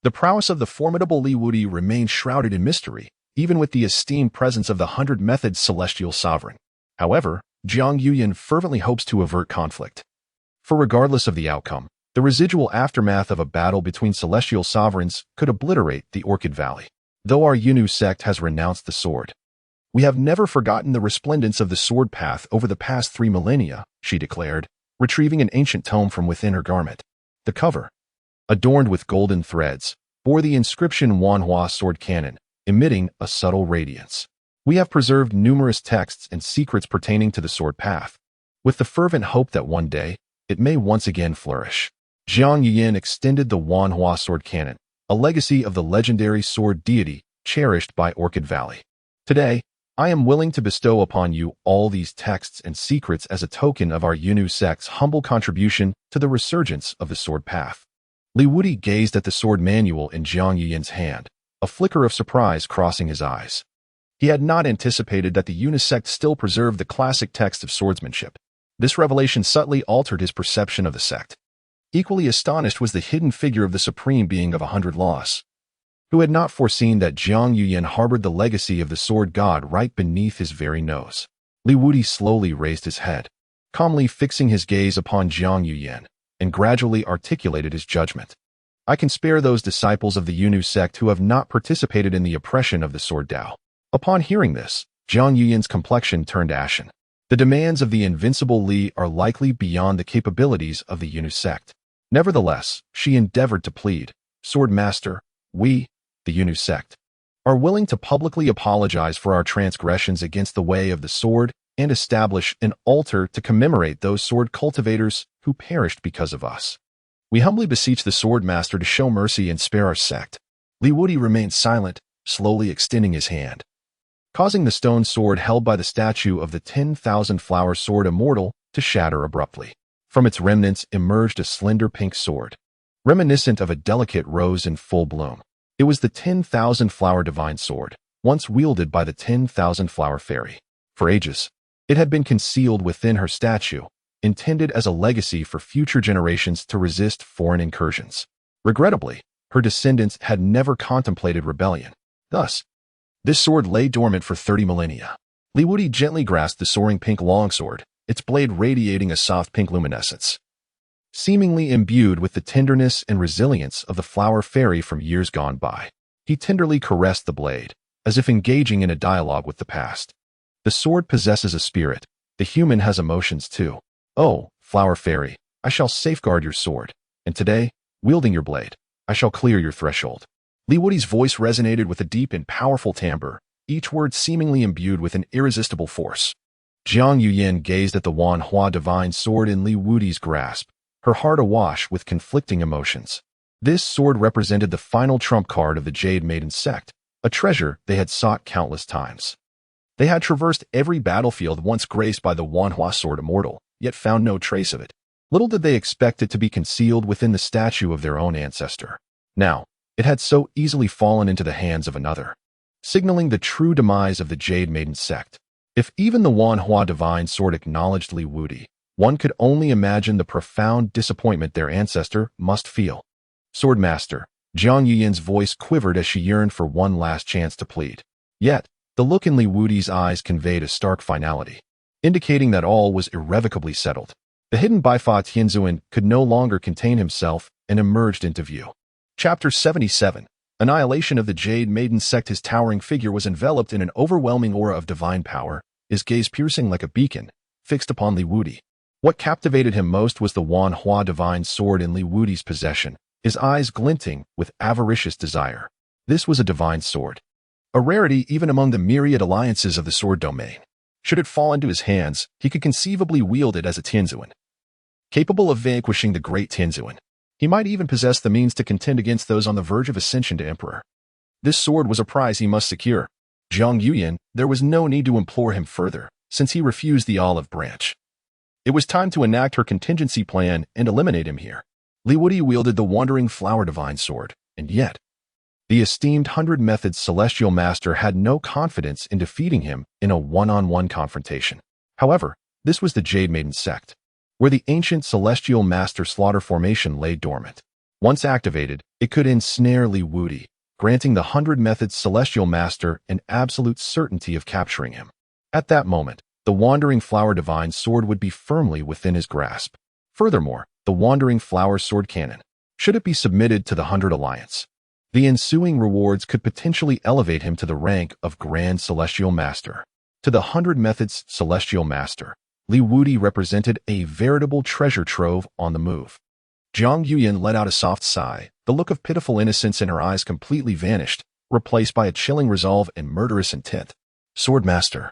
The prowess of the formidable Li Wudi remained shrouded in mystery, even with the esteemed presence of the 100 Methods Celestial Sovereign. However, Jiang Yuyan fervently hopes to avert conflict. For regardless of the outcome, the residual aftermath of a battle between celestial sovereigns could obliterate the Orchid Valley. Though our Yunu sect has renounced the sword, we have never forgotten the resplendence of the sword path over the past 3 millennia, she declared, retrieving an ancient tome from within her garment. The cover, adorned with golden threads, bore the inscription Wanhua Sword Canon, emitting a subtle radiance. We have preserved numerous texts and secrets pertaining to the sword path, with the fervent hope that one day it may once again flourish. Jiang Yuyan extended the Wanhua Sword Canon, a legacy of the legendary sword deity cherished by Orchid Valley. Today, I am willing to bestow upon you all these texts and secrets as a token of our Yunu sect's humble contribution to the resurgence of the sword path. Li Wudi gazed at the sword manual in Jiang Yuyan's hand, a flicker of surprise crossing his eyes. He had not anticipated that the Yunu sect still preserved the classic text of swordsmanship. This revelation subtly altered his perception of the sect. Equally astonished was the hidden figure of the supreme being of 100 laws, who had not foreseen that Jiang Yuyan harbored the legacy of the sword god right beneath his very nose. Li Wudi slowly raised his head, calmly fixing his gaze upon Jiang Yuyan, and gradually articulated his judgment. I can spare those disciples of the Yunu sect who have not participated in the oppression of the sword Dao. Upon hearing this, Jiang Yuyan's complexion turned ashen. The demands of the invincible Li are likely beyond the capabilities of the Yunu sect. Nevertheless, she endeavored to plead, Sword Master, we, the Yunu sect, are willing to publicly apologize for our transgressions against the way of the sword and establish an altar to commemorate those sword cultivators who perished because of us. We humbly beseech the Sword Master to show mercy and spare our sect. Li Wudi remained silent, slowly extending his hand, causing the stone sword held by the statue of the 10,000-flower sword immortal to shatter abruptly. From its remnants emerged a slender pink sword, reminiscent of a delicate rose in full bloom. It was the 10,000-flower divine sword, once wielded by the 10,000-flower fairy. For ages, it had been concealed within her statue, intended as a legacy for future generations to resist foreign incursions. Regrettably, her descendants had never contemplated rebellion. Thus, this sword lay dormant for 30 millennia. Li Wudi gently grasped the soaring pink longsword, its blade radiating a soft pink luminescence, seemingly imbued with the tenderness and resilience of the flower fairy from years gone by. He tenderly caressed the blade, as if engaging in a dialogue with the past. The sword possesses a spirit. The human has emotions too. Oh, flower fairy, I shall safeguard your sword, and today, wielding your blade, I shall clear your threshold. Li Wudi's voice resonated with a deep and powerful timbre, each word seemingly imbued with an irresistible force. Jiang Yuyan gazed at the Wanhua divine sword in Li Wudi's grasp, her heart awash with conflicting emotions. This sword represented the final trump card of the Jade Maiden sect, a treasure they had sought countless times. They had traversed every battlefield once graced by the Wanhua sword immortal, yet found no trace of it. Little did they expect it to be concealed within the statue of their own ancestor. Now, it had so easily fallen into the hands of another, signaling the true demise of the Jade Maiden sect. If even the Wanhua divine sword acknowledged Li Wudi, one could only imagine the profound disappointment their ancestor must feel. Sword Master, Jiang Yuyan's voice quivered as she yearned for one last chance to plead. Yet, the look in Li Wudi's eyes conveyed a stark finality, indicating that all was irrevocably settled. The hidden Baifa Tianzuan could no longer contain himself and emerged into view. Chapter 77. Annihilation of the Jade Maiden sect. His towering figure was enveloped in an overwhelming aura of divine power, his gaze piercing like a beacon, fixed upon Li Wudi. What captivated him most was the Wanhua divine sword in Li Wudi's possession, his eyes glinting with avaricious desire. This was a divine sword, a rarity even among the myriad alliances of the sword domain. Should it fall into his hands, he could conceivably wield it as a Tianzuan, capable of vanquishing the great Tianzuan. He might even possess the means to contend against those on the verge of ascension to emperor. This sword was a prize he must secure. Jiang Yuyan, there was no need to implore him further, since he refused the olive branch. It was time to enact her contingency plan and eliminate him here. Li Wudi wielded the wandering flower divine sword, and yet, the esteemed 100 Methods celestial master had no confidence in defeating him in a one-on-one confrontation. However, this was the Jade Maiden sect, where the ancient celestial master slaughter formation lay dormant. Once activated, it could ensnare Li Wudi, granting the 100 Methods celestial master an absolute certainty of capturing him. At that moment, the Wandering Flower Divine Sword would be firmly within his grasp. Furthermore, the Wandering Flower Sword Cannon, should it be submitted to the 100 Alliance, the ensuing rewards could potentially elevate him to the rank of Grand Celestial Master. To the 100 Methods Celestial Master, Li Wudi represented a veritable treasure trove on the move. Jiang Yuyan let out a soft sigh. The look of pitiful innocence in her eyes completely vanished, replaced by a chilling resolve and murderous intent. Sword Master,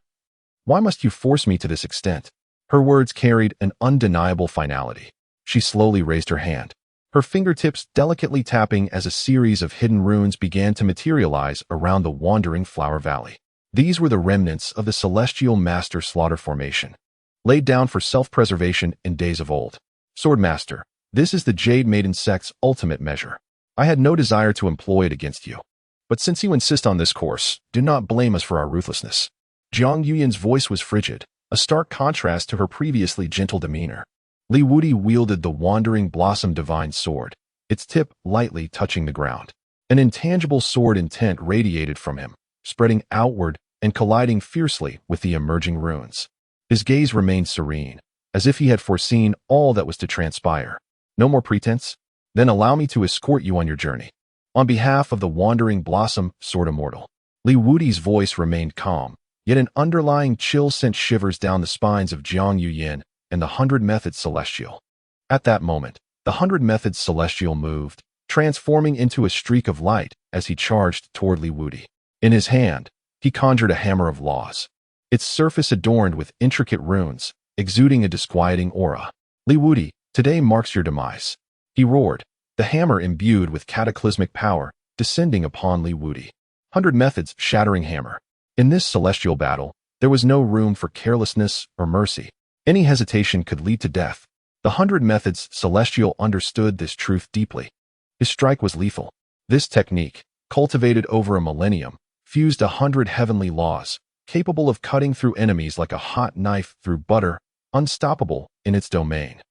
why must you force me to this extent? Her words carried an undeniable finality. She slowly raised her hand, her fingertips delicately tapping as a series of hidden runes began to materialize around the Wandering Flower Valley. These were the remnants of the Celestial Master Slaughter Formation, laid down for self-preservation in days of old. Sword Master, this is the Jade Maiden sect's ultimate measure. I had no desire to employ it against you. But since you insist on this course, do not blame us for our ruthlessness. Jiang Yuyan's voice was frigid, a stark contrast to her previously gentle demeanor. Li Wudi wielded the Wandering Blossom Divine Sword, its tip lightly touching the ground. An intangible sword intent radiated from him, spreading outward and colliding fiercely with the emerging runes. His gaze remained serene, as if he had foreseen all that was to transpire. No more pretense? Then allow me to escort you on your journey. On behalf of the Wandering Blossom Sword Immortal. Li Wudi's voice remained calm, yet an underlying chill sent shivers down the spines of Jiang Yuyan and the 100 Methods Celestial. At that moment, the 100 Methods Celestial moved, transforming into a streak of light as he charged toward Li Wudi. In his hand, he conjured a hammer of laws, its surface adorned with intricate runes, exuding a disquieting aura. Li Wudi, today marks your demise, he roared, the hammer imbued with cataclysmic power, descending upon Li Wudi. 100 Methods Shattering Hammer. In this celestial battle, there was no room for carelessness or mercy. Any hesitation could lead to death. The 100 Methods Celestial understood this truth deeply. His strike was lethal. This technique, cultivated over a millennium, fused 100 heavenly laws, capable of cutting through enemies like a hot knife through butter, unstoppable in its domain.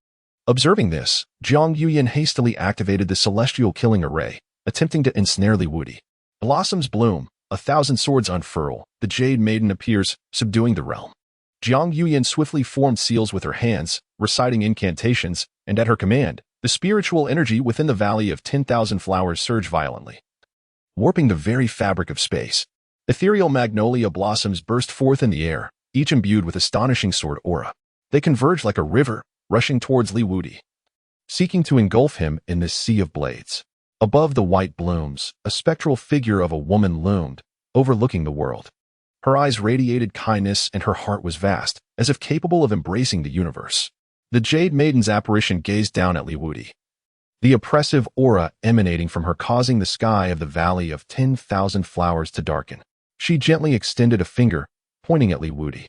Observing this, Jiang Yuyan hastily activated the Celestial Killing Array, attempting to ensnare Li Wudi. Blossoms bloom, 1,000 swords unfurl, the Jade Maiden appears, subduing the realm. Jiang Yuyan swiftly formed seals with her hands, reciting incantations, and at her command, the spiritual energy within the Valley of 10,000 Flowers surged violently, warping the very fabric of space. Ethereal magnolia blossoms burst forth in the air, each imbued with astonishing sword aura. They converged like a river, rushing towards Li Wudi, seeking to engulf him in this sea of blades. Above the white blooms, a spectral figure of a woman loomed, overlooking the world. Her eyes radiated kindness and her heart was vast, as if capable of embracing the universe. The Jade Maiden's apparition gazed down at Li Wudi, the oppressive aura emanating from her causing the sky of the Valley of 10,000 Flowers to darken. She gently extended a finger, pointing at Li Wudi.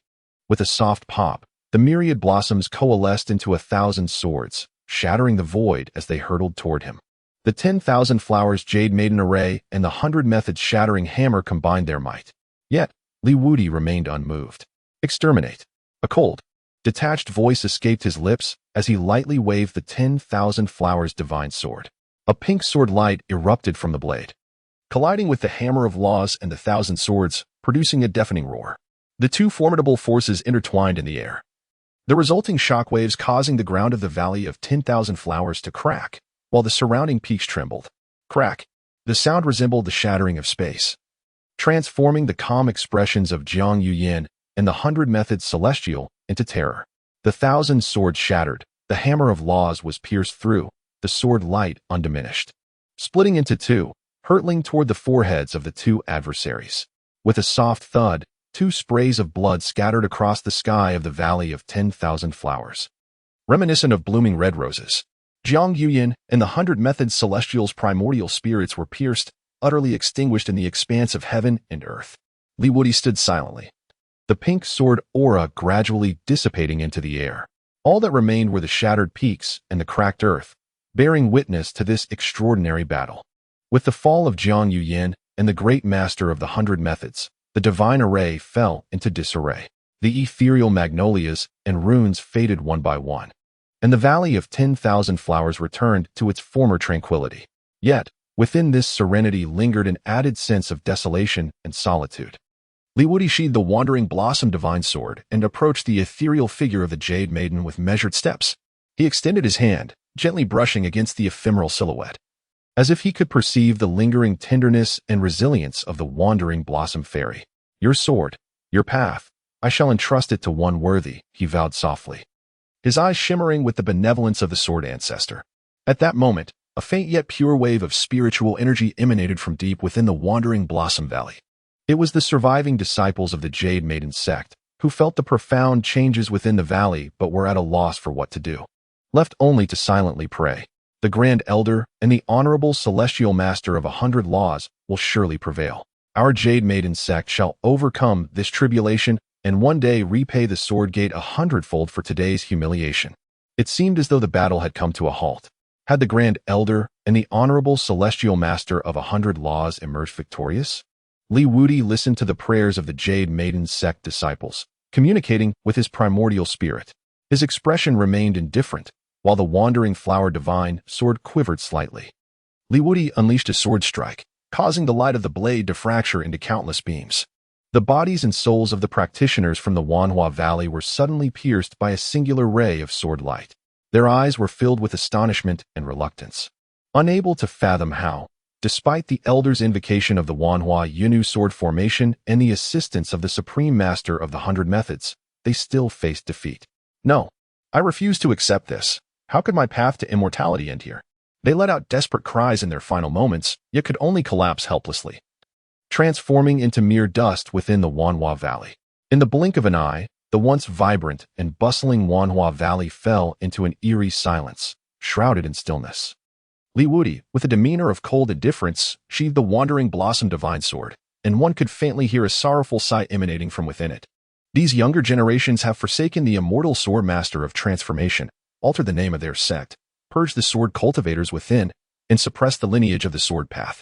With a soft pop, the myriad blossoms coalesced into 1,000 swords, shattering the void as they hurtled toward him. The 10,000 Flowers Jade Maiden Array and the 100 Methods Shattering Hammer combined their might. Yet, Li Wudi remained unmoved. Exterminate. A cold, detached voice escaped his lips as he lightly waved the 10,000 Flowers Divine Sword. A pink sword light erupted from the blade, colliding with the Hammer of Laws and the 1,000 swords, producing a deafening roar. The two formidable forces intertwined in the air, the resulting shockwaves causing the ground of the Valley of 10,000 Flowers to crack, while the surrounding peaks trembled. Crack. The sound resembled the shattering of space, transforming the calm expressions of Jiang Yuyan and the 100 Methods Celestial into terror. The 1,000 swords shattered, the Hammer of Laws was pierced through, the sword light undiminished, splitting into two, hurtling toward the foreheads of the two adversaries. With a soft thud, 2 sprays of blood scattered across the sky of the Valley of 10,000 Flowers. Reminiscent of blooming red roses, Jiang Yuyan and the 100 Methods Celestial's primordial spirits were pierced, utterly extinguished in the expanse of heaven and earth. Li Wudi stood silently, the pink sword aura gradually dissipating into the air. All that remained were the shattered peaks and the cracked earth, bearing witness to this extraordinary battle. With the fall of Jiang Yuyan and the great master of the 100 Methods, the divine array fell into disarray. The ethereal magnolias and runes faded one by one, and the Valley of 10,000 Flowers returned to its former tranquility. Yet, within this serenity lingered an added sense of desolation and solitude. Li Wudi sheathed the wandering blossom divine sword and approached the ethereal figure of the Jade Maiden with measured steps. He extended his hand, gently brushing against the ephemeral silhouette, as if he could perceive the lingering tenderness and resilience of the wandering blossom fairy. Your sword, your path, I shall entrust it to one worthy, he vowed softly, his eyes shimmering with the benevolence of the sword ancestor. At that moment, a faint yet pure wave of spiritual energy emanated from deep within the wandering blossom valley. It was the surviving disciples of the Jade Maiden sect, who felt the profound changes within the valley but were at a loss for what to do. Left only to silently pray, the Grand Elder and the Honorable Celestial Master of 100 Laws will surely prevail. Our Jade Maiden sect shall overcome this tribulation and one day repay the Sword Gate 100-fold for today's humiliation. It seemed as though the battle had come to a halt. Had the Grand Elder and the Honorable Celestial Master of 100 Laws emerged victorious? Li Wudi listened to the prayers of the Jade Maiden sect disciples, communicating with his primordial spirit. His expression remained indifferent, while the wandering flower divine sword quivered slightly. Li Wudi unleashed a sword strike, causing the light of the blade to fracture into countless beams. The bodies and souls of the practitioners from the Wanhua Valley were suddenly pierced by a singular ray of sword light. Their eyes were filled with astonishment and reluctance. Unable to fathom how, despite the Elder's invocation of the Wanhua Yunnu sword formation and the assistance of the Supreme Master of the 100 Methods, they still faced defeat. No, I refuse to accept this. How could my path to immortality end here? They let out desperate cries in their final moments, yet could only collapse helplessly, transforming into mere dust within the Wanhua Valley. In the blink of an eye, the once vibrant and bustling Wanhua Valley fell into an eerie silence, shrouded in stillness. Li Wudi, with a demeanor of cold indifference, sheathed the wandering blossom divine sword, and one could faintly hear a sorrowful sigh emanating from within it. These younger generations have forsaken the immortal sword master of transformation, altered the name of their sect, purged the sword cultivators within, and suppressed the lineage of the sword path.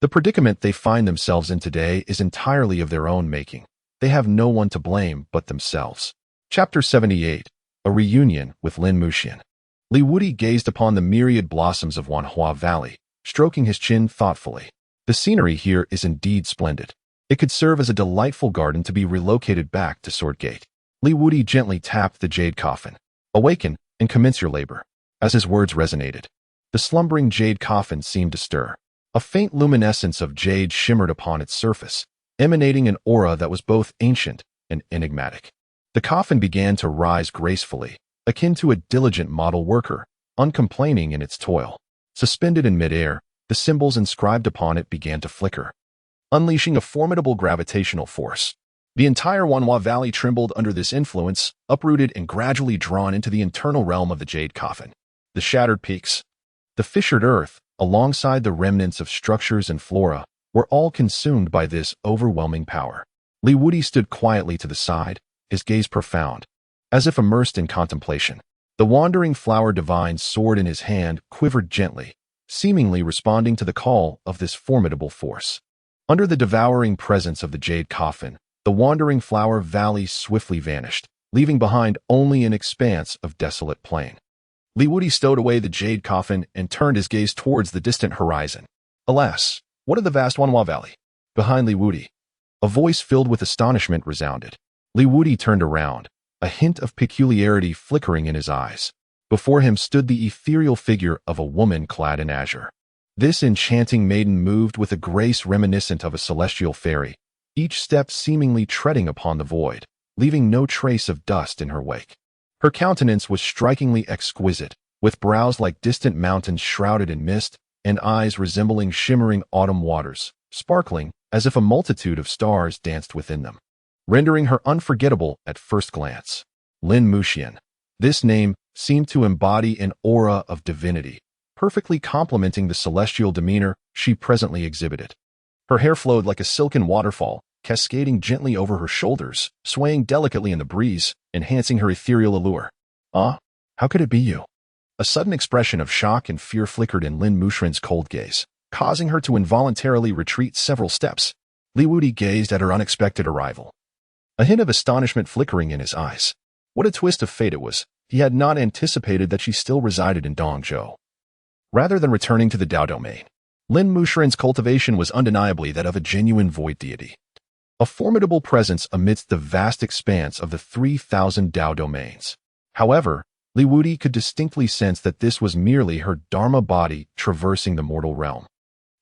The predicament they find themselves in today is entirely of their own making. They have no one to blame but themselves. Chapter 78. A Reunion with Lin Muxian. Li Wudi gazed upon the myriad blossoms of Wanhua Valley, stroking his chin thoughtfully. The scenery here is indeed splendid. It could serve as a delightful garden to be relocated back to Sword Gate. Li Wudi gently tapped the jade coffin. Awaken and commence your labor. As his words resonated, the slumbering jade coffin seemed to stir. A faint luminescence of jade shimmered upon its surface, emanating an aura that was both ancient and enigmatic. The coffin began to rise gracefully, akin to a diligent model worker, uncomplaining in its toil. Suspended in midair, the symbols inscribed upon it began to flicker, unleashing a formidable gravitational force. The entire Wanhua Valley trembled under this influence, uprooted and gradually drawn into the internal realm of the jade coffin. The shattered peaks, the fissured earth, alongside the remnants of structures and flora, were all consumed by this overwhelming power. Li Wudi stood quietly to the side, his gaze profound, as if immersed in contemplation. The wandering flower divine's sword in his hand quivered gently, seemingly responding to the call of this formidable force. Under the devouring presence of the jade coffin, the wandering flower valley swiftly vanished, leaving behind only an expanse of desolate plain. Li Wudi stowed away the jade coffin and turned his gaze towards the distant horizon. Alas, what of the vast Wanhua Valley? Behind Li Wudi, a voice filled with astonishment resounded. Li Wudi turned around, a hint of peculiarity flickering in his eyes. Before him stood the ethereal figure of a woman clad in azure. This enchanting maiden moved with a grace reminiscent of a celestial fairy, each step seemingly treading upon the void, leaving no trace of dust in her wake. Her countenance was strikingly exquisite, with brows like distant mountains shrouded in mist, and eyes resembling shimmering autumn waters, sparkling as if a multitude of stars danced within them, rendering her unforgettable at first glance. Lin Muxian. This name seemed to embody an aura of divinity, perfectly complementing the celestial demeanor she presently exhibited. Her hair flowed like a silken waterfall, cascading gently over her shoulders, swaying delicately in the breeze, enhancing her ethereal allure. Ah, how could it be you? A sudden expression of shock and fear flickered in Lin Muxian's cold gaze, causing her to involuntarily retreat several steps. Li Wudi gazed at her unexpected arrival, a hint of astonishment flickering in his eyes. What a twist of fate it was. He had not anticipated that she still resided in Dongzhou. Rather than returning to the Dao domain, Lin Muxian's cultivation was undeniably that of a genuine void deity. a formidable presence amidst the vast expanse of the 3,000 Dao domains. However, Li Wudi could distinctly sense that this was merely her Dharma body traversing the mortal realm.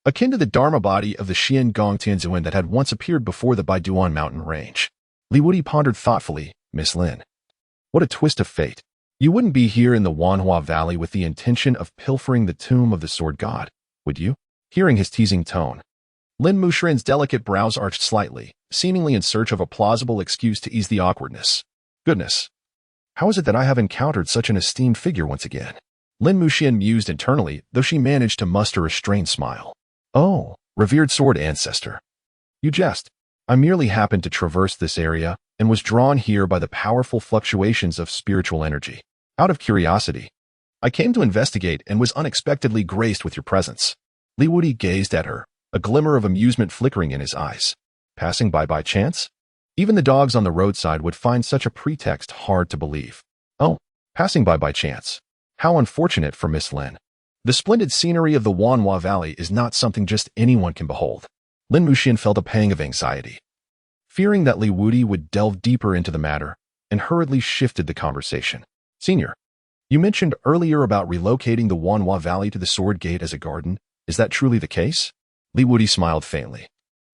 Akin to the Dharma body of the Xian Gong Tianzuan that had once appeared before the Baiduan mountain range. Li Wudi pondered thoughtfully, Miss Lin. What a twist of fate. You wouldn't be here in the Wanhua Valley with the intention of pilfering the tomb of the sword god, would you? Hearing his teasing tone, Lin Muxian's delicate brows arched slightly, seemingly in search of a plausible excuse to ease the awkwardness. Goodness. How is it that I have encountered such an esteemed figure once again? Lin Muxian mused internally, though she managed to muster a strained smile. Oh, revered sword ancestor. You jest. I merely happened to traverse this area and was drawn here by the powerful fluctuations of spiritual energy. Out of curiosity, I came to investigate and was unexpectedly graced with your presence. Li Wudi gazed at her, a glimmer of amusement flickering in his eyes. Passing by chance? Even the dogs on the roadside would find such a pretext hard to believe. Oh, passing by chance. How unfortunate for Miss Lin. The splendid scenery of the Wanhua Valley is not something just anyone can behold. Lin Muxian felt a pang of anxiety, fearing that Li Wudi would delve deeper into the matter, and hurriedly shifted the conversation. Senior, you mentioned earlier about relocating the Wanhua Valley to the Sword Gate as a garden. Is that truly the case? Li Wudi smiled faintly,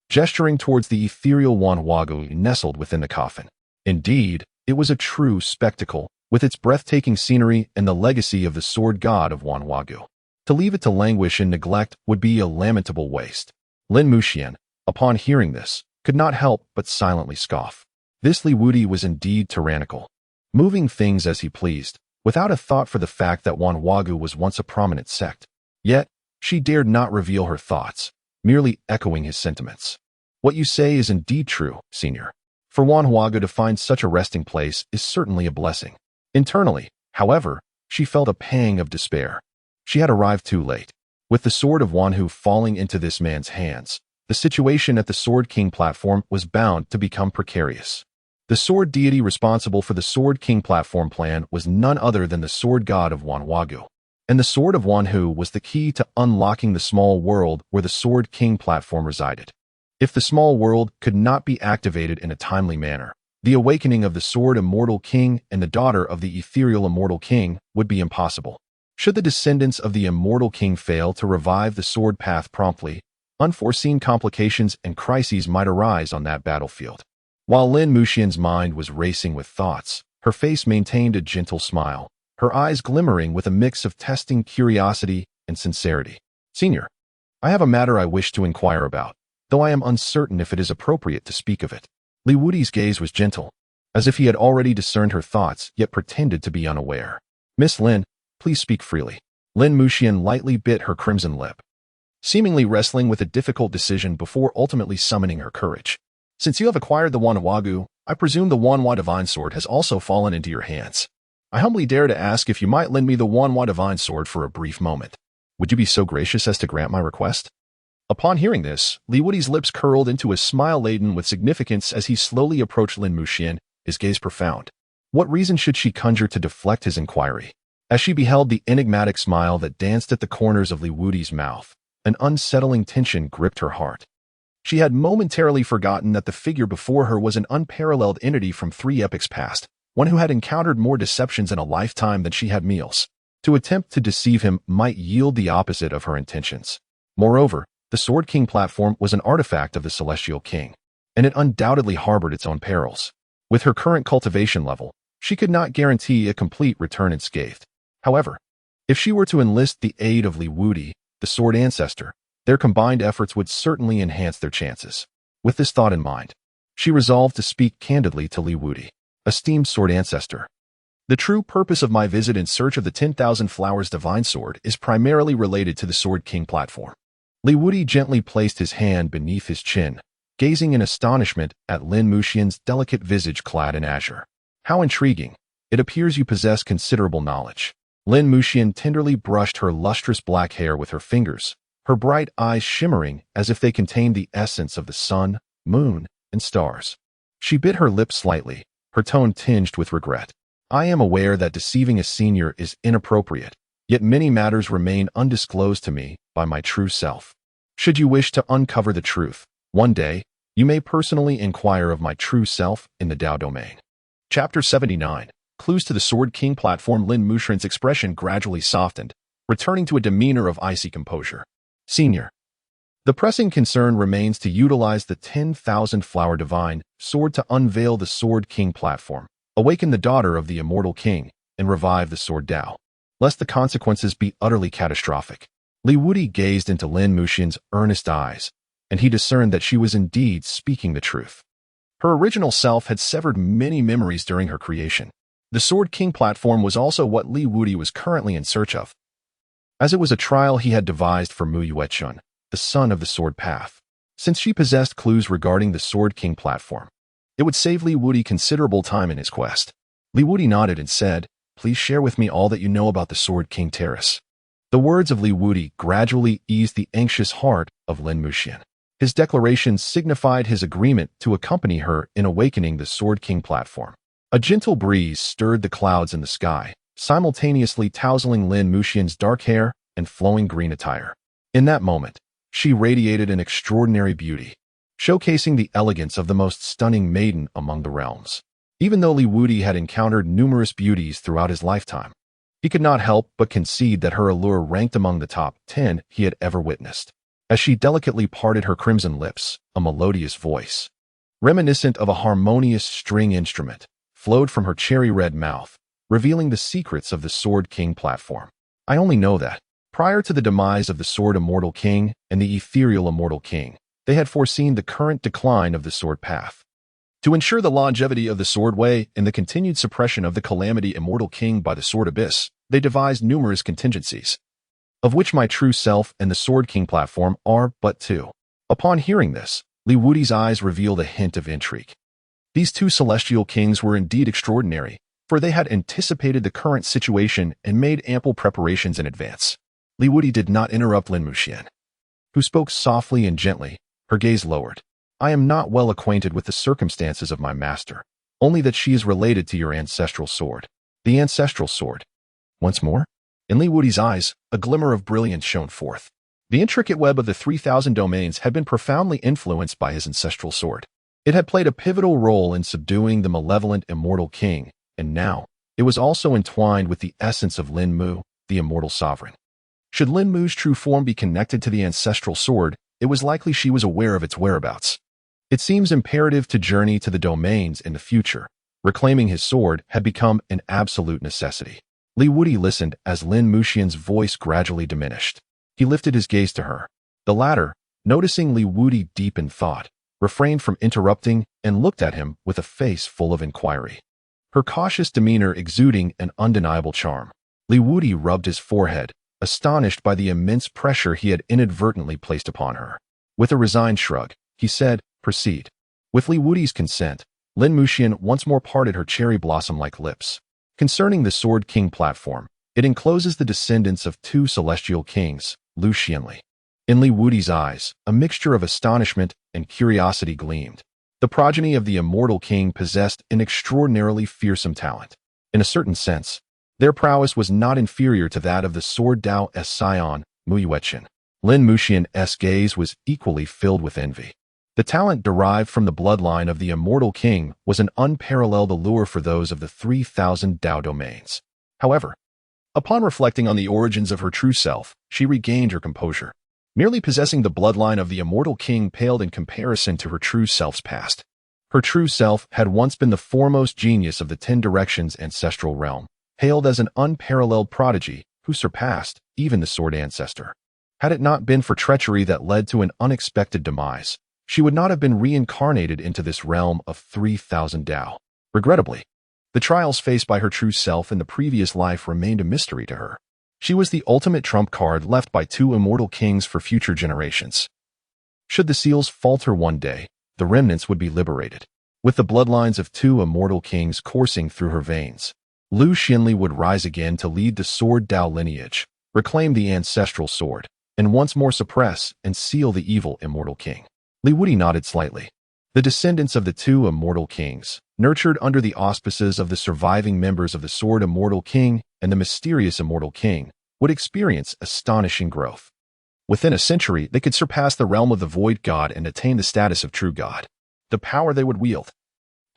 gesturing towards the ethereal Wanhuagu nestled within the coffin. Indeed, it was a true spectacle, with its breathtaking scenery and the legacy of the sword god of Wanhuagu. To leave it to languish in neglect would be a lamentable waste. Lin Muxian, upon hearing this, could not help but silently scoff. This Li Wudi was indeed tyrannical, moving things as he pleased, without a thought for the fact that Wanhuagu was once a prominent sect. Yet, she dared not reveal her thoughts, merely echoing his sentiments. What you say is indeed true, Senior. For Wanhuagu to find such a resting place is certainly a blessing. Internally, however, she felt a pang of despair. She had arrived too late. With the sword of Wanhu falling into this man's hands, the situation at the Sword King platform was bound to become precarious. The sword deity responsible for the Sword King platform plan was none other than the sword god of Wanhuagu. And the sword of Wanhu was the key to unlocking the small world where the Sword King platform resided. If the small world could not be activated in a timely manner, the awakening of the Sword Immortal King and the daughter of the Ethereal Immortal King would be impossible. Should the descendants of the Immortal King fail to revive the sword path promptly, unforeseen complications and crises might arise on that battlefield. While Lin Muxian's mind was racing with thoughts, her face maintained a gentle smile, her eyes glimmering with a mix of testing curiosity and sincerity. Senior, I have a matter I wish to inquire about, though I am uncertain if it is appropriate to speak of it. Li Wudi's gaze was gentle, as if he had already discerned her thoughts yet pretended to be unaware. Miss Lin, please speak freely. Lin Muxian lightly bit her crimson lip, seemingly wrestling with a difficult decision before ultimately summoning her courage. Since you have acquired the Wanhuagu, I presume the Wanhua Divine Sword has also fallen into your hands. I humbly dare to ask if you might lend me the Wanhua Divine Sword for a brief moment. Would you be so gracious as to grant my request? Upon hearing this, Li Wudi's lips curled into a smile laden with significance as he slowly approached Lin Muxian, his gaze profound. What reason should she conjure to deflect his inquiry? As she beheld the enigmatic smile that danced at the corners of Li Wudi's mouth, an unsettling tension gripped her heart. She had momentarily forgotten that the figure before her was an unparalleled entity from 3 epochs past, one who had encountered more deceptions in a lifetime than she had meals. To attempt to deceive him might yield the opposite of her intentions. Moreover, the Sword King platform was an artifact of the Celestial King, and it undoubtedly harbored its own perils. With her current cultivation level, she could not guarantee a complete return unscathed. However, if she were to enlist the aid of Li Wudi, the sword ancestor, their combined efforts would certainly enhance their chances. With this thought in mind, she resolved to speak candidly to Li Wudi. Esteemed sword ancestor, the true purpose of my visit in search of the 10,000 Flowers Divine Sword is primarily related to the Sword King platform. Li Wudi gently placed his hand beneath his chin, gazing in astonishment at Lin Muxian's delicate visage clad in azure. How intriguing. It appears you possess considerable knowledge. Lin Muxian tenderly brushed her lustrous black hair with her fingers, her bright eyes shimmering as if they contained the essence of the sun, moon, and stars. She bit her lips slightly, her tone tinged with regret. I am aware that deceiving a senior is inappropriate, yet many matters remain undisclosed to me by my true self. Should you wish to uncover the truth, one day, You may personally inquire of my true self in the Dao domain. Chapter 79. Clues to the Sword King platform. Lin Muxian's expression gradually softened, returning to a demeanor of icy composure. Senior. The pressing concern remains to utilize the 10,000 flower divine sword to unveil the Sword King platform, awaken the daughter of the immortal king, and revive the Sword Dao, lest the consequences be utterly catastrophic. Li Wudi gazed into Lin Muxian's earnest eyes, and he discerned that she was indeed speaking the truth. Her original self had severed many memories during her creation. The Sword King platform was also what Li Wudi was currently in search of, as it was a trial he had devised for Mu Yuechun, the son of the Sword Path. Since she possessed clues regarding the Sword King platform, it would save Li Wudi considerable time in his quest. Li Wudi nodded and said, "Please share with me all that you know about the Sword King Terrace." The words of Li Wudi gradually eased the anxious heart of Lin Muxian. His declaration signified his agreement to accompany her in awakening the Sword King platform. A gentle breeze stirred the clouds in the sky, simultaneously tousling Lin Muxian's dark hair and flowing green attire. In that moment, she radiated an extraordinary beauty, showcasing the elegance of the most stunning maiden among the realms. Even though Li Wudi had encountered numerous beauties throughout his lifetime, he could not help but concede that her allure ranked among the top 10 he had ever witnessed. As she delicately parted her crimson lips, a melodious voice, reminiscent of a harmonious string instrument, flowed from her cherry-red mouth, revealing the secrets of the Sword King platform. I only know that, prior to the demise of the Sword Immortal King and the Ethereal Immortal King, they had foreseen the current decline of the Sword Path. To ensure the longevity of the Sword Way and the continued suppression of the Calamity Immortal King by the Sword Abyss, they devised numerous contingencies, of which my true self and the Sword King platform are but two. Upon hearing this, Li Wudi's eyes revealed a hint of intrigue. These two celestial kings were indeed extraordinary, for they had anticipated the current situation and made ample preparations in advance. Li Wudi did not interrupt Lin Muxian, who spoke softly and gently, her gaze lowered. I am not well acquainted with the circumstances of my master, only that she is related to your ancestral sword. The ancestral sword. Once more? In Li Wudi's eyes, a glimmer of brilliance shone forth. The intricate web of the 3,000 domains had been profoundly influenced by his ancestral sword. It had played a pivotal role in subduing the malevolent immortal king, and now, it was also entwined with the essence of Lin Mu, the immortal sovereign. Should Lin Mu's true form be connected to the ancestral sword, it was likely she was aware of its whereabouts. It seems imperative to journey to the domains in the future. Reclaiming his sword had become an absolute necessity. Li Wudi listened as Lin Muxian's voice gradually diminished. He lifted his gaze to her. The latter, noticing Li Wudi deep in thought, refrained from interrupting and looked at him with a face full of inquiry, her cautious demeanor exuding an undeniable charm. Li Wudi rubbed his forehead, astonished by the immense pressure he had inadvertently placed upon her. With a resigned shrug, he said, "Proceed." With Li Wudi's consent, Lin Muxian once more parted her cherry blossom-like lips. Concerning the Sword King platform, it encloses the descendants of two celestial kings, Lu Xianli. In Li Wudi's eyes, a mixture of astonishment and curiosity gleamed. The progeny of the immortal king possessed an extraordinarily fearsome talent. In a certain sense, their prowess was not inferior to that of the Sword Dao's scion, Mu Yuechun. Lin Muxian's gaze was equally filled with envy. The talent derived from the bloodline of the immortal king was an unparalleled allure for those of the 3,000 Dao domains. However, upon reflecting on the origins of her true self, she regained her composure. Merely possessing the bloodline of the immortal king paled in comparison to her true self's past. Her true self had once been the foremost genius of the 10 Directions ancestral realm, hailed as an unparalleled prodigy who surpassed even the Sword Ancestor. Had it not been for treachery that led to an unexpected demise, she would not have been reincarnated into this realm of 3,000 Dao. Regrettably, the trials faced by her true self in the previous life remained a mystery to her. She was the ultimate trump card left by two immortal kings for future generations. Should the seals falter one day, the remnants would be liberated. With the bloodlines of two immortal kings coursing through her veins, Lu Xianli would rise again to lead the Sword Dao lineage, reclaim the ancestral sword, and once more suppress and seal the evil immortal king. Li Wudi nodded slightly. The descendants of the two immortal kings, nurtured under the auspices of the surviving members of the Sword Immortal King and the mysterious Immortal King, would experience astonishing growth. Within a century, they could surpass the realm of the void god and attain the status of true god. The power they would wield,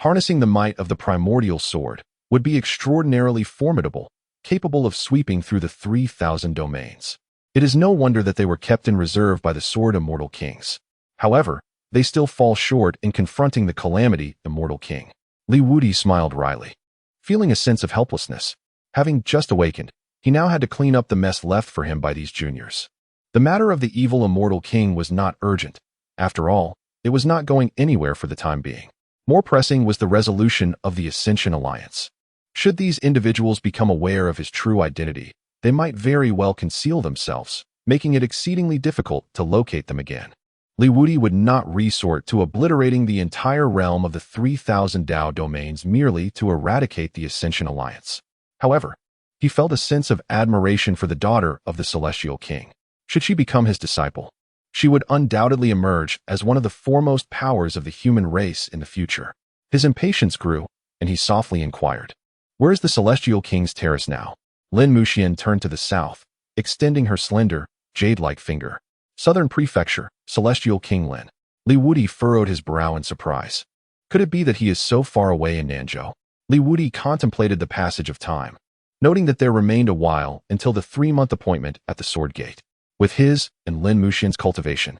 harnessing the might of the primordial sword, would be extraordinarily formidable, capable of sweeping through the 3,000 domains. It is no wonder that they were kept in reserve by the sword immortal kings. However, they still fall short in confronting the calamity immortal king. Wudi smiled wryly, feeling a sense of helplessness. Having just awakened, he now had to clean up the mess left for him by these juniors. The matter of the evil immortal king was not urgent. After all, it was not going anywhere for the time being. More pressing was the resolution of the Ascension Alliance. Should these individuals become aware of his true identity, they might very well conceal themselves, making it exceedingly difficult to locate them again. Wudi would not resort to obliterating the entire realm of the 3,000 Dao domains merely to eradicate the Ascension Alliance. However, he felt a sense of admiration for the daughter of the Celestial King. Should she become his disciple, she would undoubtedly emerge as one of the foremost powers of the human race in the future. His impatience grew, and he softly inquired, "Where is the Celestial King's terrace now?" Lin Muxian turned to the south, extending her slender, jade-like finger. "Southern Prefecture, Celestial King Lin." Wudi furrowed his brow in surprise. Could it be that he is so far away in Nanzhou? Wudi contemplated the passage of time, noting that there remained a while until the 3-month appointment at the Sword Gate. With his and Lin Muxian's cultivation,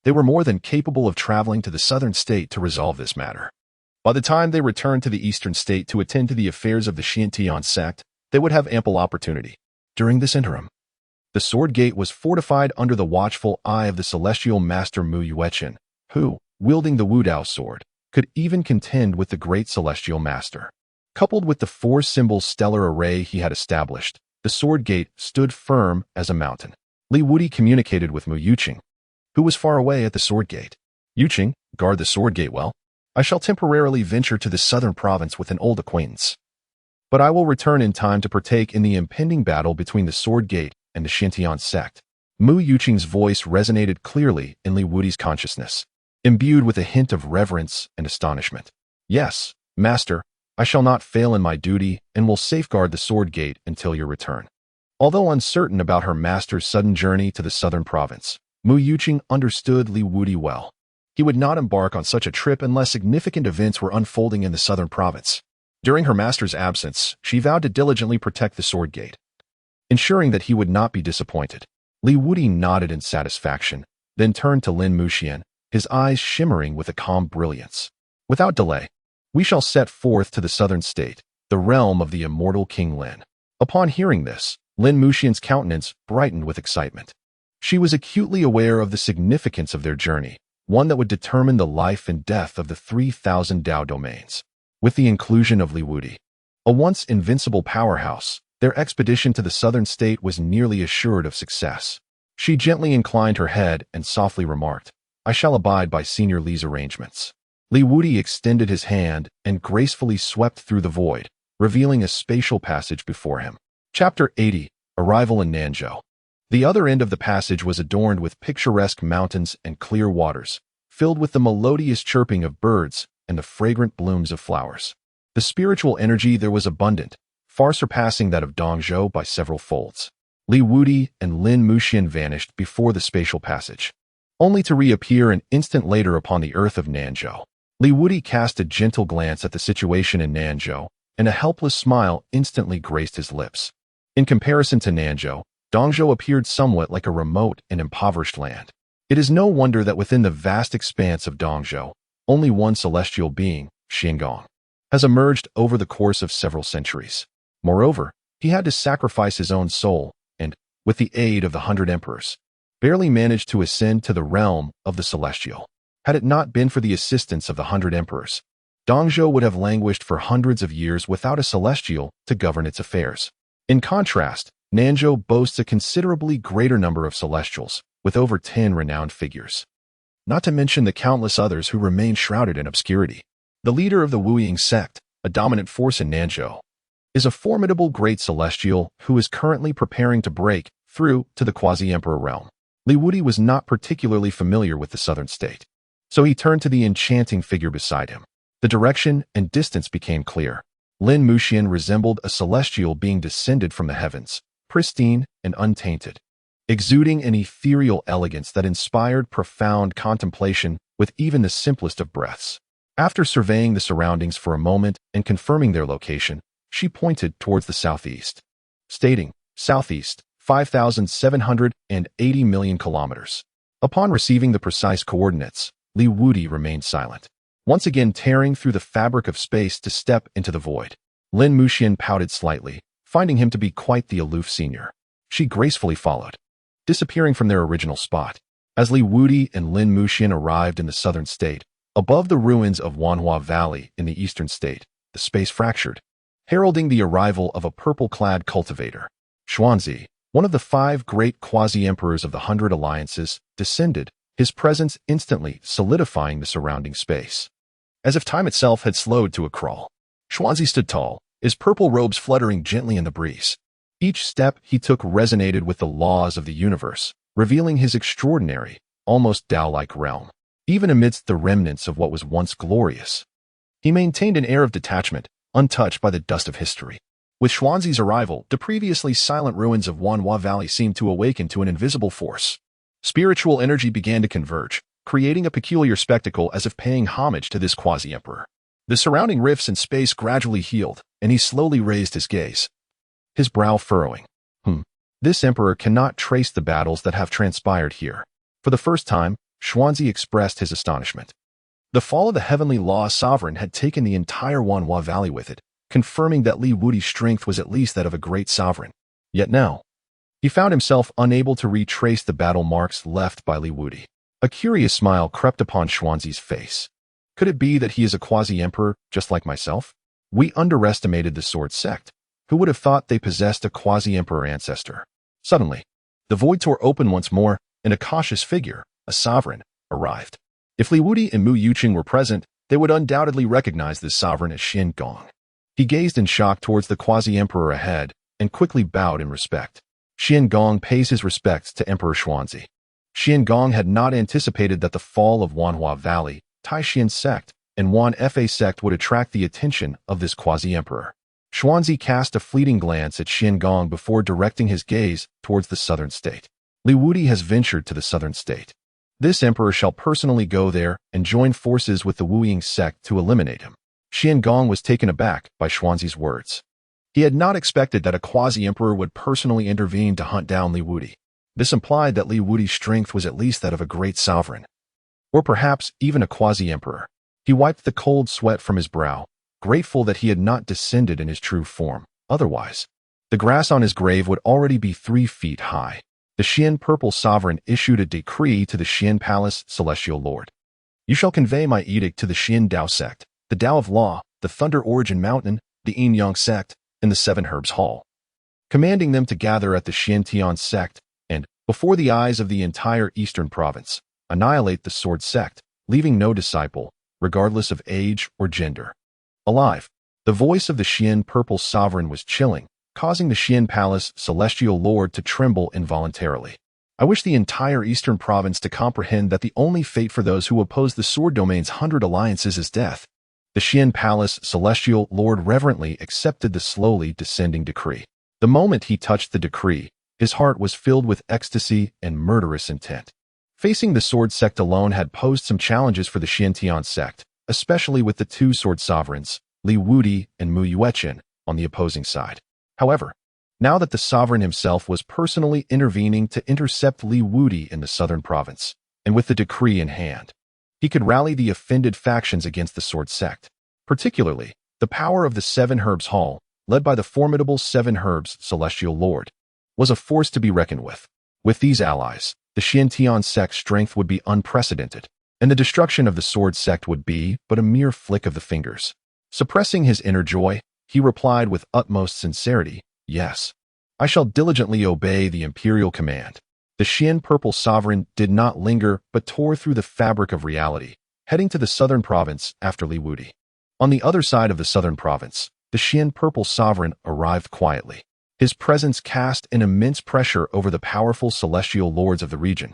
they were more than capable of traveling to the southern state to resolve this matter. By the time they returned to the eastern state to attend to the affairs of the Xiantian sect, they would have ample opportunity. During this interim, the Sword Gate was fortified under the watchful eye of the celestial master Mu Yuechen, who, wielding the Wudao sword, could even contend with the great celestial master. Coupled with the 4-symbol stellar array he had established, the Sword Gate stood firm as a mountain. Wudi communicated with Mu Yuqing, who was far away at the Sword Gate. "Yuqing, guard the Sword Gate well. I shall temporarily venture to the southern province with an old acquaintance, but I will return in time to partake in the impending battle between the Sword Gate and the Xiantian sect." Mu Yuqing's voice resonated clearly in Wudi's consciousness, imbued with a hint of reverence and astonishment. "Yes, master, I shall not fail in my duty and will safeguard the Sword Gate until your return." Although uncertain about her master's sudden journey to the southern province, Mu Yuqing understood Wudi well. He would not embark on such a trip unless significant events were unfolding in the southern province. During her master's absence, she vowed to diligently protect the Sword Gate, ensuring that he would not be disappointed. Wudi nodded in satisfaction, then turned to Lin Muxian, his eyes shimmering with a calm brilliance. "Without delay, we shall set forth to the southern state, the realm of the immortal King Lin." Upon hearing this, Lin Muxian's countenance brightened with excitement. She was acutely aware of the significance of their journey, one that would determine the life and death of the 3,000 Dao domains. With the inclusion of Wudi, a once invincible powerhouse, their expedition to the southern state was nearly assured of success. She gently inclined her head and softly remarked, "I shall abide by Senior Li's arrangements." Wudi extended his hand and gracefully swept through the void, revealing a spatial passage before him. Chapter 80, Arrival in Nanzhou. The other end of the passage was adorned with picturesque mountains and clear waters, filled with the melodious chirping of birds and the fragrant blooms of flowers. The spiritual energy there was abundant, far surpassing that of Dongzhou by several folds. Wudi and Lin Muxian vanished before the spatial passage, only to reappear an instant later upon the earth of Nanzhou. Wudi cast a gentle glance at the situation in Nanzhou, and a helpless smile instantly graced his lips. In comparison to Nanzhou, Dongzhou appeared somewhat like a remote and impoverished land. It is no wonder that within the vast expanse of Dongzhou, only one celestial being, Xingong, has emerged over the course of several centuries. Moreover, he had to sacrifice his own soul and, with the aid of the 100 emperors, barely managed to ascend to the realm of the celestial. Had it not been for the assistance of the 100 emperors, Dongzhou would have languished for hundreds of years without a celestial to govern its affairs. In contrast, Nanzhou boasts a considerably greater number of celestials, with over 10 renowned figures. Not to mention the countless others who remain shrouded in obscurity. The leader of the Wuying sect, a dominant force in Nanzhou, is a formidable great celestial who is currently preparing to break through to the quasi-emperor realm. Wudi was not particularly familiar with the southern state, so he turned to the enchanting figure beside him. The direction and distance became clear. Lin Muxian resembled a celestial being descended from the heavens, pristine and untainted. exuding an ethereal elegance that inspired profound contemplation with even the simplest of breaths. After surveying the surroundings for a moment and confirming their location, she pointed towards the southeast, stating, "Southeast, 5,780 million kilometers." Upon receiving the precise coordinates, Li Wudi remained silent, once again tearing through the fabric of space to step into the void. Lin Muxian pouted slightly, finding him to be quite the aloof senior. She gracefully followed, disappearing from their original spot. As Li Wudi and Lin Muxian arrived in the southern state, above the ruins of Wanhua Valley in the eastern state, the space fractured, heralding the arrival of a purple-clad cultivator. Xuanzi, one of the 5 great quasi-emperors of the 100 Alliances, descended, his presence instantly solidifying the surrounding space. As if time itself had slowed to a crawl, Xuanzi stood tall, his purple robes fluttering gently in the breeze. Each step he took resonated with the laws of the universe, revealing his extraordinary, almost Tao-like realm. Even amidst the remnants of what was once glorious, he maintained an air of detachment, untouched by the dust of history. With Xuanzi's arrival, the previously silent ruins of Wanhua Valley seemed to awaken to an invisible force. Spiritual energy began to converge, creating a peculiar spectacle as if paying homage to this quasi-emperor. The surrounding rifts in space gradually healed, and he slowly raised his gaze, his brow furrowing. This emperor cannot trace the battles that have transpired here. For the first time, Xuanzi expressed his astonishment. The fall of the heavenly law sovereign had taken the entire Wanhua Valley with it, confirming that Li Wudi's strength was at least that of a great sovereign. Yet now, he found himself unable to retrace the battle marks left by Li Wudi. A curious smile crept upon Xuanzi's face. Could it be that he is a quasi-emperor, just like myself? We underestimated the sword sect. Who would have thought they possessed a quasi-emperor ancestor? Suddenly, the void tore open once more, and a cautious figure, a sovereign, arrived. If Li Wudi and Mu Yuqing were present, they would undoubtedly recognize this sovereign as Xian Gong. He gazed in shock towards the quasi-emperor ahead and quickly bowed in respect. Xian Gong pays his respects to Emperor Xuanzi. Xian Gong had not anticipated that the fall of Wanhua Valley, Taishan sect, and Wan Fa sect would attract the attention of this quasi-emperor. Xuanzi cast a fleeting glance at Xian Gong before directing his gaze towards the southern state. Li Wudi has ventured to the southern state. This emperor shall personally go there and join forces with the Wuying sect to eliminate him. Xian Gong was taken aback by Xuanzi's words. He had not expected that a quasi-emperor would personally intervene to hunt down Li Wudi. This implied that Li Wudi's strength was at least that of a great sovereign, or perhaps even a quasi-emperor. He wiped the cold sweat from his brow, grateful that he had not descended in his true form. Otherwise, the grass on his grave would already be 3 feet high. The Xian Purple Sovereign issued a decree to the Xian Palace Celestial Lord. You shall convey my edict to the Xian Dao sect, the Dao of Law, the Thunder Origin Mountain, the Yin Yang sect, and the 7 Herbs Hall, commanding them to gather at the Xian Tian sect and, before the eyes of the entire eastern province, annihilate the sword sect, leaving no disciple, regardless of age or gender, alive. The voice of the Xian Purple Sovereign was chilling, causing the Xian Palace Celestial Lord to tremble involuntarily. I wish the entire eastern province to comprehend that the only fate for those who oppose the sword domain's 100 alliances is death. The Xian Palace Celestial Lord reverently accepted the slowly descending decree. The moment he touched the decree, his heart was filled with ecstasy and murderous intent. Facing the sword sect alone had posed some challenges for the Xian Tian sect, especially with the 2 sword sovereigns, Li Wudi and Mu Yuqing, on the opposing side. However, now that the sovereign himself was personally intervening to intercept Li Wudi in the southern province, and with the decree in hand, he could rally the offended factions against the sword sect. Particularly, the power of the 7 Herbs Hall, led by the formidable 7 Herbs Celestial Lord, was a force to be reckoned with. With these allies, the Xian Tian sect's strength would be unprecedented, and the destruction of the sword sect would be but a mere flick of the fingers. Suppressing his inner joy, he replied with utmost sincerity, "Yes, I shall diligently obey the imperial command." The Xian Purple Sovereign did not linger but tore through the fabric of reality, heading to the southern province after Li Wudi. On the other side of the southern province, the Xian Purple Sovereign arrived quietly. His presence cast an immense pressure over the powerful celestial lords of the region,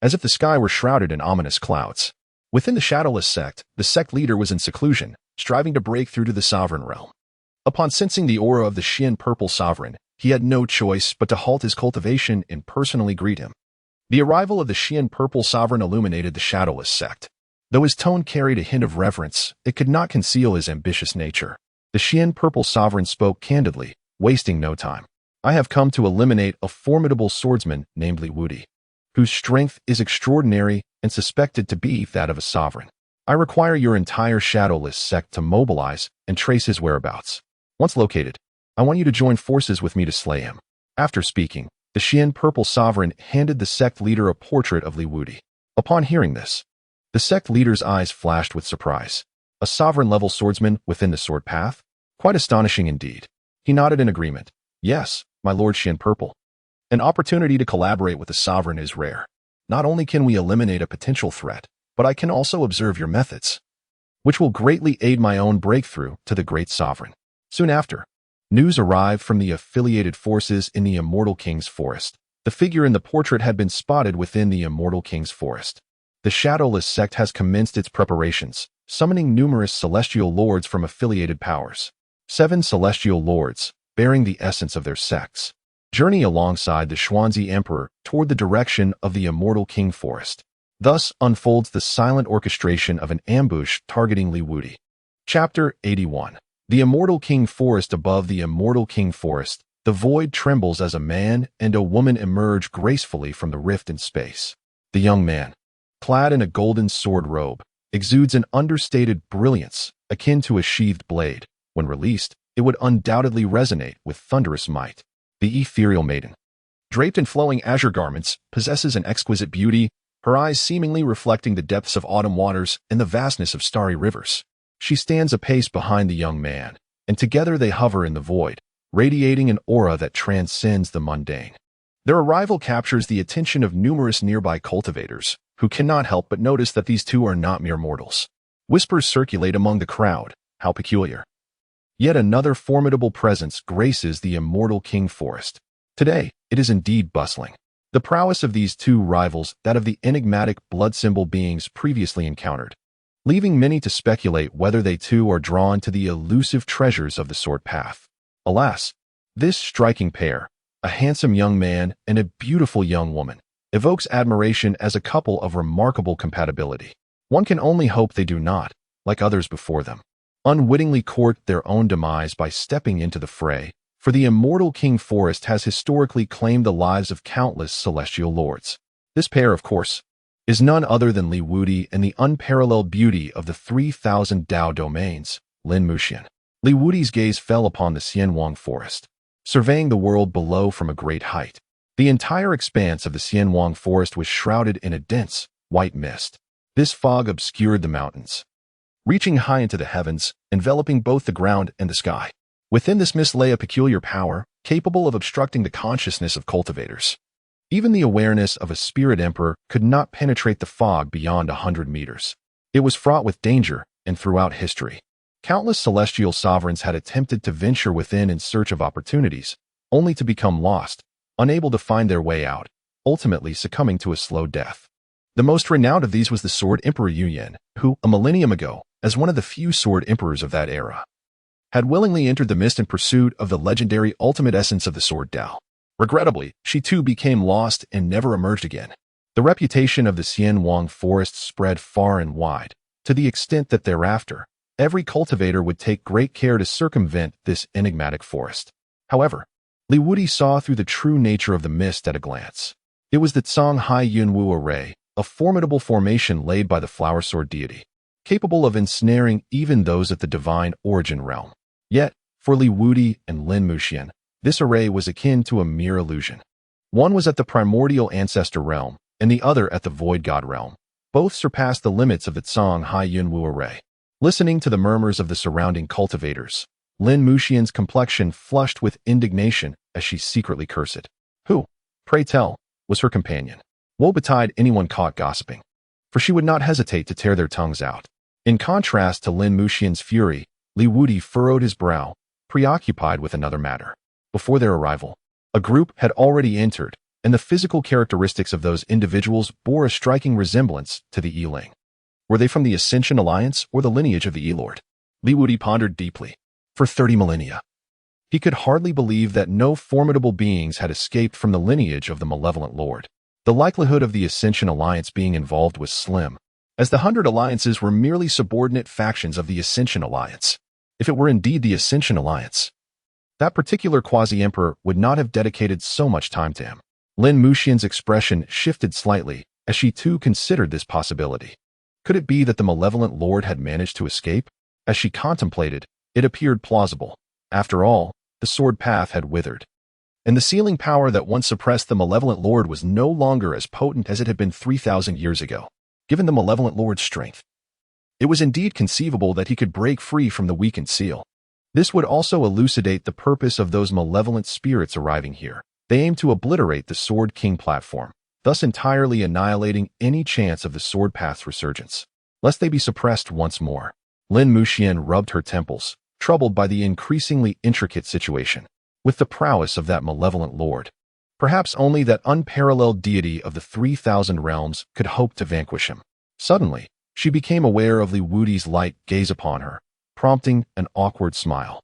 as if the sky were shrouded in ominous clouds. Within the Shadowless sect, the sect leader was in seclusion, striving to break through to the sovereign realm. Upon sensing the aura of the Xian Purple Sovereign, he had no choice but to halt his cultivation and personally greet him. The arrival of the Xian purple sovereign illuminated the shadowless sect. Though his tone carried a hint of reverence, it could not conceal his ambitious nature. The Xian purple sovereign spoke candidly, wasting no time. I have come to eliminate a formidable swordsman named Wudi, whose strength is extraordinary and suspected to be that of a sovereign. I require your entire shadowless sect to mobilize and trace his whereabouts. Once located, I want you to join forces with me to slay him. After speaking, the Xian purple sovereign handed the sect leader a portrait of Wudi. Upon hearing this, the sect leader's eyes flashed with surprise. A sovereign-level swordsman within the sword path? Quite astonishing indeed. He nodded in agreement. Yes, my lord Xian Purple. An opportunity to collaborate with the sovereign is rare. Not only can we eliminate a potential threat, but I can also observe your methods, which will greatly aid my own breakthrough to the great sovereign. Soon after, news arrived from the affiliated forces in the Immortal King's forest. The figure in the portrait had been spotted within the Immortal King's forest. The Shadowless sect has commenced its preparations, summoning numerous celestial lords from affiliated powers. 7 celestial lords, bearing the essence of their sects, journey alongside the Xuanzi Emperor toward the direction of the Immortal King forest. Thus unfolds the silent orchestration of an ambush targeting Wudi. Chapter 81. The Immortal King Forest. Above the Immortal King Forest, the void trembles as a man and a woman emerge gracefully from the rift in space. The young man, clad in a golden sword robe, exudes an understated brilliance akin to a sheathed blade. When released, it would undoubtedly resonate with thunderous might. The ethereal maiden, draped in flowing azure garments, possesses an exquisite beauty, her eyes seemingly reflecting the depths of autumn waters and the vastness of starry rivers. She stands a pace behind the young man, and together they hover in the void, radiating an aura that transcends the mundane. Their arrival captures the attention of numerous nearby cultivators, who cannot help but notice that these two are not mere mortals. Whispers circulate among the crowd. How peculiar. Yet another formidable presence graces the Immortal King Forest. Today, it is indeed bustling. The prowess of these two rivals that of the enigmatic blood symbol beings previously encountered, leaving many to speculate whether they too are drawn to the elusive treasures of the sword path. Alas, this striking pair, a handsome young man and a beautiful young woman, evokes admiration as a couple of remarkable compatibility. One can only hope they do not, like others before them, unwittingly court their own demise by stepping into the fray, for the Immortal King Forest has historically claimed the lives of countless celestial lords. This pair, of course, is none other than Wudi and the unparalleled beauty of the 3,000 Dao domains, Lin Muxian. Wudi's gaze fell upon the Xianwang Forest, surveying the world below from a great height. The entire expanse of the Xianwang Forest was shrouded in a dense, white mist. This fog obscured the mountains, reaching high into the heavens, enveloping both the ground and the sky. Within this mist lay a peculiar power, capable of obstructing the consciousness of cultivators. Even the awareness of a spirit emperor could not penetrate the fog beyond 100 meters. It was fraught with danger, and throughout history, countless celestial sovereigns had attempted to venture within in search of opportunities, only to become lost, unable to find their way out, ultimately succumbing to a slow death. The most renowned of these was the Sword Emperor Yuan Yuan, who, a millennium ago, as one of the few sword emperors of that era, had willingly entered the mist in pursuit of the legendary ultimate essence of the sword Dao. Regrettably, she too became lost and never emerged again. The reputation of the Xianwang Forest spread far and wide, to the extent that thereafter, every cultivator would take great care to circumvent this enigmatic forest. However, Wudi saw through the true nature of the mist at a glance. It was the Tsang Hai Yunwu array, a formidable formation laid by the flower sword deity, capable of ensnaring even those at the divine origin realm. Yet, for Wudi and Lin Muxian, this array was akin to a mere illusion. One was at the primordial ancestor realm, and the other at the void god realm. Both surpassed the limits of the Tsang Hai Yunwu array. Listening to the murmurs of the surrounding cultivators, Lin Muxian's complexion flushed with indignation as she secretly cursed. Who, pray tell, was her companion? Woe betide anyone caught gossiping, for she would not hesitate to tear their tongues out. In contrast to Lin Muxian's fury, Wudi furrowed his brow, preoccupied with another matter. Before their arrival, a group had already entered, and the physical characteristics of those individuals bore a striking resemblance to the Yiling. Were they from the Ascension Alliance or the lineage of the E-Lord? Wudi pondered deeply. For 30 millennia, He could hardly believe that no formidable beings had escaped from the lineage of the malevolent lord. The likelihood of the Ascension Alliance being involved was slim, as the 100 alliances were merely subordinate factions of the Ascension Alliance. If it were indeed the Ascension Alliance, that particular quasi-emperor would not have dedicated so much time to him. Lin Muxian's expression shifted slightly as she too considered this possibility. Could it be that the malevolent lord had managed to escape? As she contemplated, it appeared plausible. After all, the sword path had withered, and the sealing power that once suppressed the malevolent lord was no longer as potent as it had been 3,000 years ago. Given the malevolent lord's strength, it was indeed conceivable that he could break free from the weakened seal. This would also elucidate the purpose of those malevolent spirits arriving here. They aimed to obliterate the Sword King platform, thus entirely annihilating any chance of the sword path's resurgence, lest they be suppressed once more. Lin Muxian rubbed her temples, troubled by the increasingly intricate situation. With the prowess of that malevolent lord, perhaps only that unparalleled deity of the 3,000 realms could hope to vanquish him. Suddenly, she became aware of Li Wudi's light gaze upon her, prompting an awkward smile.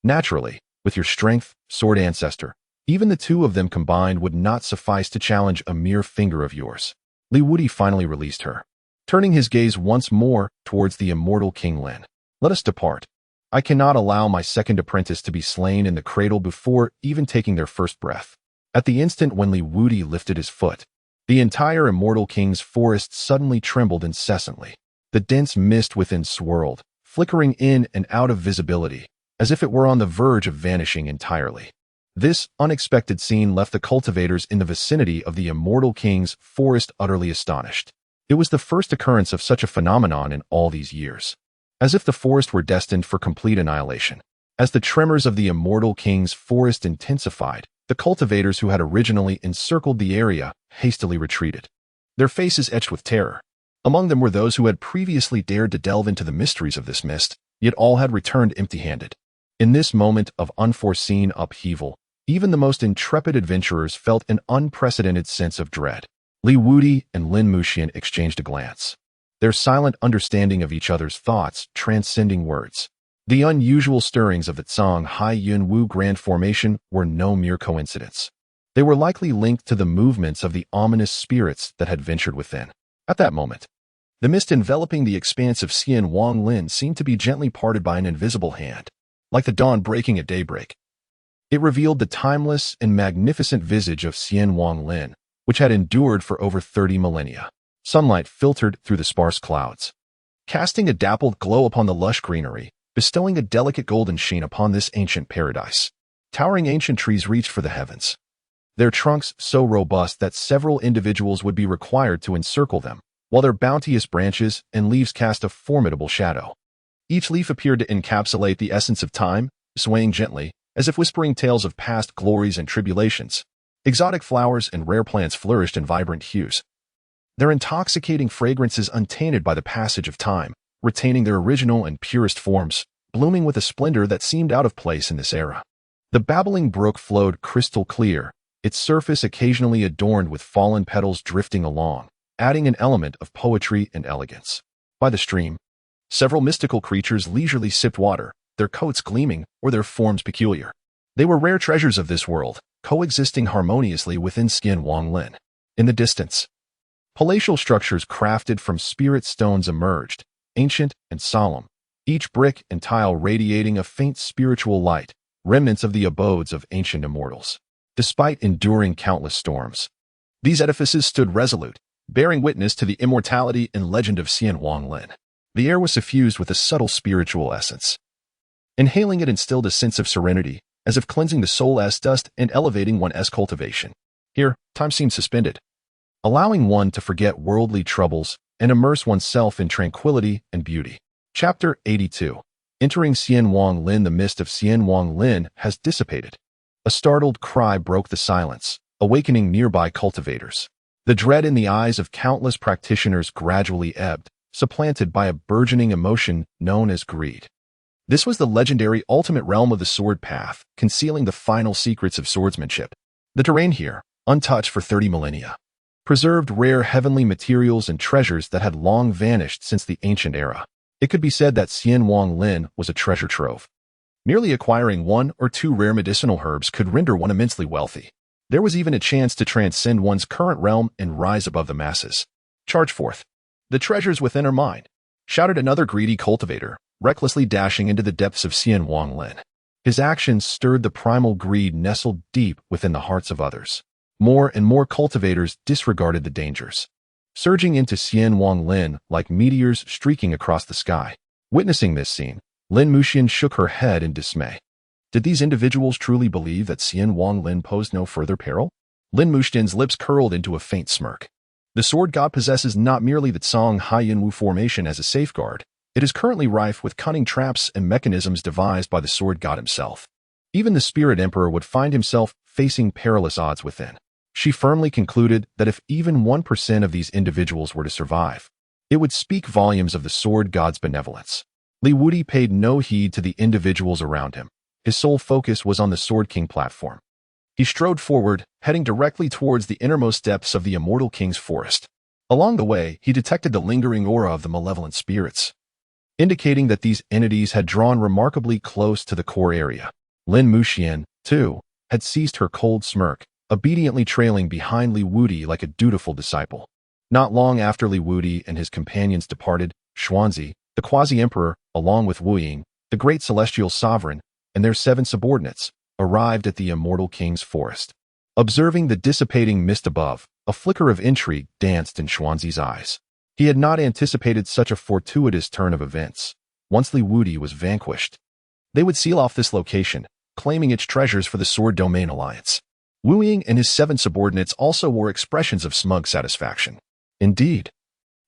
Naturally, with your strength, sword ancestor, even the two of them combined would not suffice to challenge a mere finger of yours. Li Wudi finally released her, turning his gaze once more towards the immortal King Lin. Let us depart. I cannot allow my second apprentice to be slain in the cradle before even taking their first breath. At the instant when Li Wudi lifted his foot, the entire immortal king's forest suddenly trembled incessantly. The dense mist within swirled, flickering in and out of visibility, as if it were on the verge of vanishing entirely. This unexpected scene left the cultivators in the vicinity of the immortal king's forest utterly astonished. It was the first occurrence of such a phenomenon in all these years. As if the forest were destined for complete annihilation. As the tremors of the immortal king's forest intensified, the cultivators who had originally encircled the area hastily retreated, their faces etched with terror. Among them were those who had previously dared to delve into the mysteries of this mist, yet all had returned empty-handed. In this moment of unforeseen upheaval, even the most intrepid adventurers felt an unprecedented sense of dread. Li Wudi and Lin Muxian exchanged a glance, their silent understanding of each other's thoughts transcending words. The unusual stirrings of the Zhang Hai Yun Wu Grand Formation were no mere coincidence. They were likely linked to the movements of the ominous spirits that had ventured within. At that moment, the mist enveloping the expanse of Xian Wang Lin seemed to be gently parted by an invisible hand, like the dawn breaking at daybreak. It revealed the timeless and magnificent visage of Xian Wang Lin, which had endured for over 30 millennia. Sunlight filtered through the sparse clouds, casting a dappled glow upon the lush greenery, bestowing a delicate golden sheen upon this ancient paradise. Towering ancient trees reached for the heavens, their trunks so robust that several individuals would be required to encircle them, while their bounteous branches and leaves cast a formidable shadow. Each leaf appeared to encapsulate the essence of time, swaying gently, as if whispering tales of past glories and tribulations. Exotic flowers and rare plants flourished in vibrant hues, their intoxicating fragrances untainted by the passage of time, retaining their original and purest forms, blooming with a splendor that seemed out of place in this era. The babbling brook flowed crystal clear, its surface occasionally adorned with fallen petals drifting along, adding an element of poetry and elegance. By the stream, several mystical creatures leisurely sipped water, their coats gleaming or their forms peculiar. They were rare treasures of this world, coexisting harmoniously within Xian Wang Lin. In the distance, palatial structures crafted from spirit stones emerged, ancient and solemn, each brick and tile radiating a faint spiritual light, remnants of the abodes of ancient immortals. Despite enduring countless storms, these edifices stood resolute, bearing witness to the immortality and legend of Xian Wang Lin. The air was suffused with a subtle spiritual essence. Inhaling it instilled a sense of serenity, as if cleansing the soul as dust and elevating one's cultivation. Here, time seemed suspended, allowing one to forget worldly troubles and immerse oneself in tranquility and beauty. Chapter 82. Entering Xian Wang Lin. The mist of Xian Wang Lin has dissipated. A startled cry broke the silence, awakening nearby cultivators. The dread in the eyes of countless practitioners gradually ebbed, supplanted by a burgeoning emotion known as greed. This was the legendary ultimate realm of the sword path, concealing the final secrets of swordsmanship. The terrain here, untouched for 30 millennia, preserved rare heavenly materials and treasures that had long vanished since the ancient era. It could be said that Xian Wang Lin was a treasure trove. Merely acquiring one or two rare medicinal herbs could render one immensely wealthy. There was even a chance to transcend one's current realm and rise above the masses. Charge forth. The treasures within are mine, shouted another greedy cultivator, recklessly dashing into the depths of Xian Wanglin. His actions stirred the primal greed nestled deep within the hearts of others. More and more cultivators disregarded the dangers, surging into Xian Wanglin like meteors streaking across the sky. Witnessing this scene, Lin Muxian shook her head in dismay. Did these individuals truly believe that Xian Wanglin posed no further peril? Lin Muxian's lips curled into a faint smirk. The sword god possesses not merely the Tsang Haiyan Wu formation as a safeguard, it is currently rife with cunning traps and mechanisms devised by the sword god himself. Even the spirit emperor would find himself facing perilous odds within. She firmly concluded that if even 1% of these individuals were to survive, it would speak volumes of the sword god's benevolence. Li Wudi paid no heed to the individuals around him. His sole focus was on the Sword King platform. He strode forward, heading directly towards the innermost depths of the Immortal King's forest. Along the way, he detected the lingering aura of the malevolent spirits, indicating that these entities had drawn remarkably close to the core area. Lin Muxian, too, had ceased her cold smirk, obediently trailing behind Li Wudi like a dutiful disciple. Not long after Li Wudi and his companions departed, Xuanzi, the quasi-emperor, along with Wu Ying, the great celestial sovereign, and their 7 subordinates, arrived at the Immortal King's forest. Observing the dissipating mist above, a flicker of intrigue danced in Xuanzi's eyes. He had not anticipated such a fortuitous turn of events. Once Li Wudi was vanquished, they would seal off this location, claiming its treasures for the Sword Domain Alliance. Wu Ying and his 7 subordinates also wore expressions of smug satisfaction. Indeed,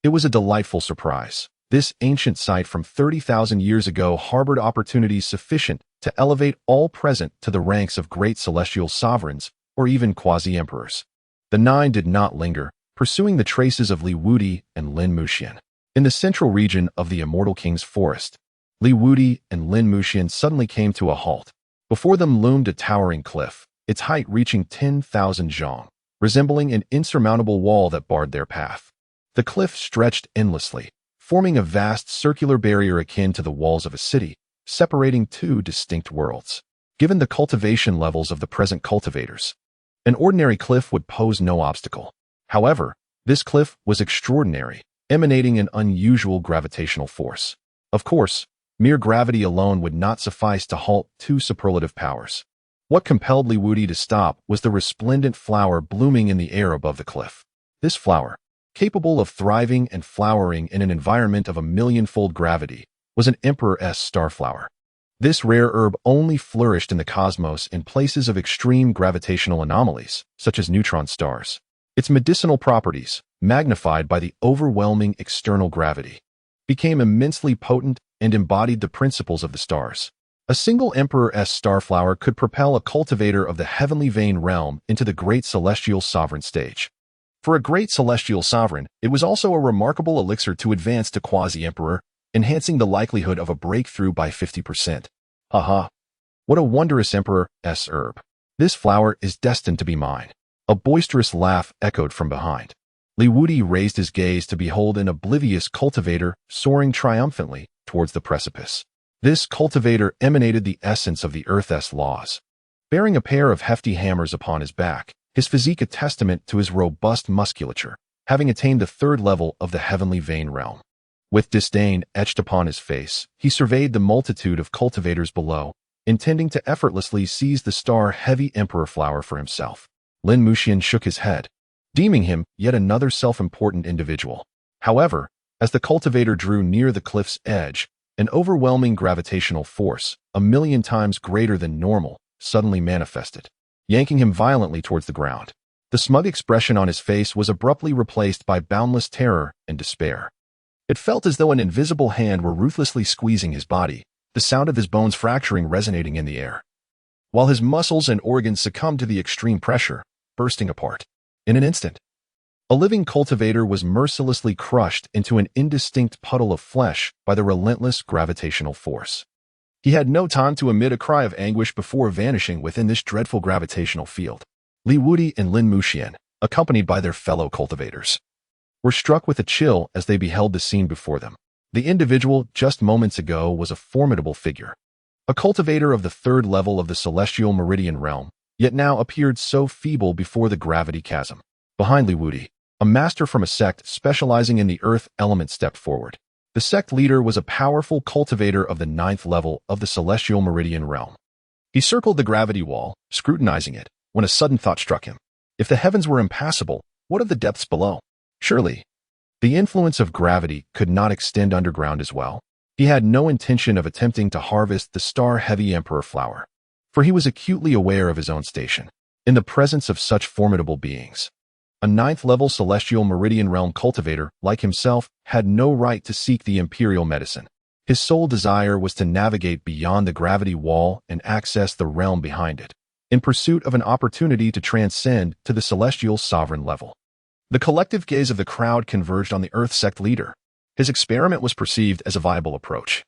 it was a delightful surprise. This ancient site from 30,000 years ago harbored opportunities sufficient to elevate all present to the ranks of great celestial sovereigns or even quasi-emperors. The 9 did not linger, pursuing the traces of Li Wudi and Lin Muxian. In the central region of the Immortal King's forest, Li Wudi and Lin Muxian suddenly came to a halt. Before them loomed a towering cliff, its height reaching 10,000 zhong, resembling an insurmountable wall that barred their path. The cliff stretched endlessly, forming a vast circular barrier akin to the walls of a city, separating 2 distinct worlds. Given the cultivation levels of the present cultivators, an ordinary cliff would pose no obstacle. However, this cliff was extraordinary, emanating an unusual gravitational force. Of course, mere gravity alone would not suffice to halt 2 superlative powers. What compelled Li Wudi to stop was the resplendent flower blooming in the air above the cliff. This flower, capable of thriving and flowering in an environment of a millionfold gravity, was an Emperor's starflower. This rare herb only flourished in the cosmos in places of extreme gravitational anomalies, such as neutron stars. Its medicinal properties, magnified by the overwhelming external gravity, became immensely potent and embodied the principles of the stars. A single Emperor's starflower could propel a cultivator of the heavenly vein realm into the great celestial sovereign stage. For a great celestial sovereign, it was also a remarkable elixir to advance to quasi-emperor, enhancing the likelihood of a breakthrough by 50%. Haha. What a wondrous Emperor's herb. This flower is destined to be mine. A boisterous laugh echoed from behind. Li Wudi raised his gaze to behold an oblivious cultivator soaring triumphantly towards the precipice. This cultivator emanated the essence of the Earth's laws. Bearing a pair of hefty hammers upon his back, his physique a testament to his robust musculature, having attained the 3rd level of the heavenly vein realm. With disdain etched upon his face, he surveyed the multitude of cultivators below, intending to effortlessly seize the star-heavy emperor flower for himself. Lin Muxian shook his head, deeming him yet another self-important individual. However, as the cultivator drew near the cliff's edge, an overwhelming gravitational force, 1,000,000 times greater than normal, suddenly manifested, yanking him violently towards the ground. The smug expression on his face was abruptly replaced by boundless terror and despair. It felt as though an invisible hand were ruthlessly squeezing his body, the sound of his bones fracturing resonating in the air, while his muscles and organs succumbed to the extreme pressure, bursting apart. In an instant, a living cultivator was mercilessly crushed into an indistinct puddle of flesh by the relentless gravitational force. He had no time to emit a cry of anguish before vanishing within this dreadful gravitational field. Li Wudi and Lin Muxian, accompanied by their fellow cultivators, were struck with a chill as they beheld the scene before them. The individual just moments ago was a formidable figure, a cultivator of the third level of the celestial meridian realm, yet now appeared so feeble before the gravity chasm. Behind Wudi, a master from a sect specializing in the earth element stepped forward. The sect leader was a powerful cultivator of the ninth level of the celestial meridian realm. He circled the gravity wall, scrutinizing it, when a sudden thought struck him. If the heavens were impassable, what of the depths below? Surely, the influence of gravity could not extend underground as well. He had no intention of attempting to harvest the star-heavy Emperor flower, for he was acutely aware of his own station, in the presence of such formidable beings. A ninth-level celestial meridian realm cultivator, like himself, had no right to seek the imperial medicine. His sole desire was to navigate beyond the gravity wall and access the realm behind it, in pursuit of an opportunity to transcend to the celestial sovereign level. The collective gaze of the crowd converged on the Earth sect leader. His experiment was perceived as a viable approach,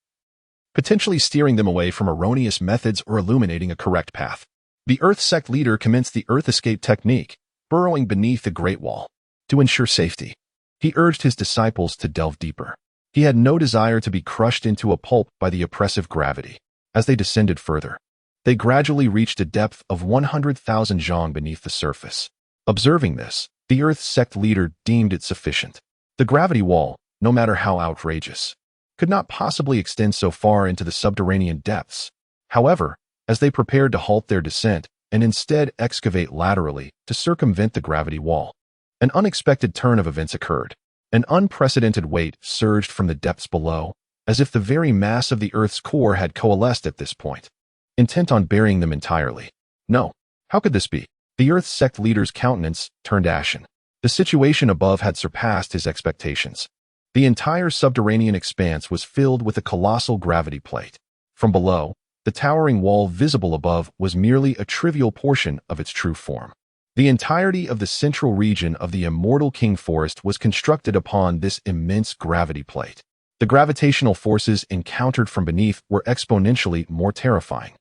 potentially steering them away from erroneous methods or illuminating a correct path. The Earth sect leader commenced the Earth escape technique, burrowing beneath the Great Wall. To ensure safety, he urged his disciples to delve deeper. He had no desire to be crushed into a pulp by the oppressive gravity. As they descended further, they gradually reached a depth of 100,000 zhang beneath the surface. Observing this, the Earth sect leader deemed it sufficient. The gravity wall, no matter how outrageous, could not possibly extend so far into the subterranean depths. However, as they prepared to halt their descent and instead excavate laterally to circumvent the gravity wall, an unexpected turn of events occurred. An unprecedented weight surged from the depths below, as if the very mass of the Earth's core had coalesced at this point, intent on burying them entirely. No, how could this be? The Earth sect leader's countenance turned ashen. The situation above had surpassed his expectations. The entire subterranean expanse was filled with a colossal gravity plate. From below, the towering wall visible above was merely a trivial portion of its true form. The entirety of the central region of the immortal King Forest was constructed upon this immense gravity plate. The gravitational forces encountered from beneath were exponentially more terrifying,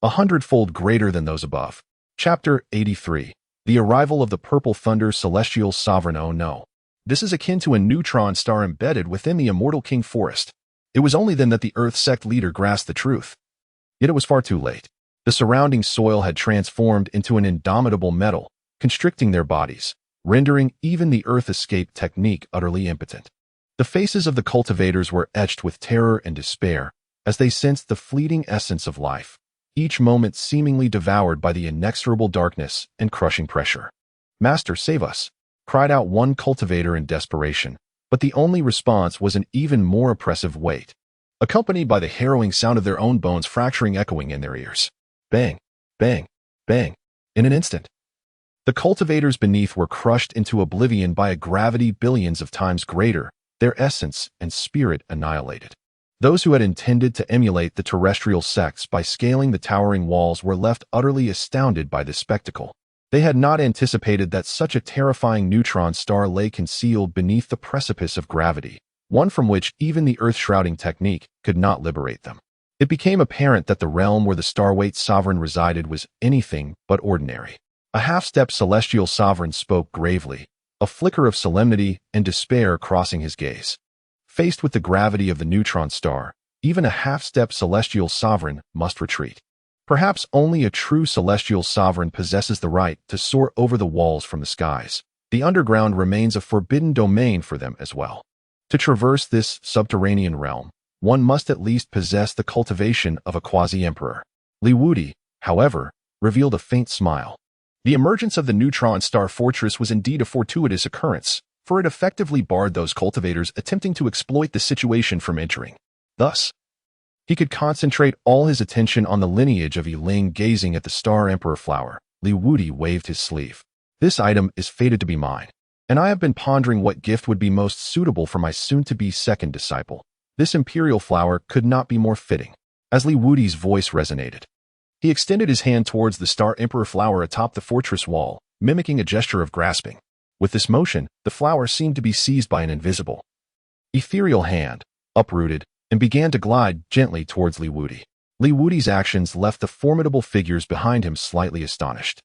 100-fold greater than those above. Chapter 83. The Arrival of the Purple Thunder Celestial Sovereign. Oh no. This is akin to a neutron star embedded within the immortal King Forest. It was only then that the Earth sect leader grasped the truth. Yet it was far too late. The surrounding soil had transformed into an indomitable metal, constricting their bodies, rendering even the Earth escape technique utterly impotent. The faces of the cultivators were etched with terror and despair as they sensed the fleeting essence of life, each moment seemingly devoured by the inexorable darkness and crushing pressure. "Master, save us!" cried out one cultivator in desperation, but the only response was an even more oppressive weight, accompanied by the harrowing sound of their own bones fracturing echoing in their ears. Bang, bang, bang. In an instant, the cultivators beneath were crushed into oblivion by a gravity billions of times greater, their essence and spirit annihilated. Those who had intended to emulate the terrestrial sects by scaling the towering walls were left utterly astounded by this spectacle. They had not anticipated that such a terrifying neutron star lay concealed beneath the precipice of gravity, one from which even the earth-shrouding technique could not liberate them. It became apparent that the realm where the Starweight Sovereign resided was anything but ordinary. A half-step celestial sovereign spoke gravely, a flicker of solemnity and despair crossing his gaze. Faced with the gravity of the neutron star, even a half-step celestial sovereign must retreat. Perhaps only a true celestial sovereign possesses the right to soar over the walls from the skies. The underground remains a forbidden domain for them as well. To traverse this subterranean realm, one must at least possess the cultivation of a quasi-emperor. Wudi, however, revealed a faint smile. The emergence of the neutron star fortress was indeed a fortuitous occurrence, for it effectively barred those cultivators attempting to exploit the situation from entering. Thus, he could concentrate all his attention on the lineage of Yiling. Gazing at the star emperor flower, Wudi waved his sleeve. "This item is fated to be mine, and I have been pondering what gift would be most suitable for my soon-to-be second disciple. This imperial flower could not be more fitting." As Wudi's voice resonated, he extended his hand towards the star emperor flower atop the fortress wall, mimicking a gesture of grasping. With this motion, the flower seemed to be seized by an invisible, ethereal hand, uprooted, and began to glide gently towards Wudi. Wudi's actions left the formidable figures behind him slightly astonished.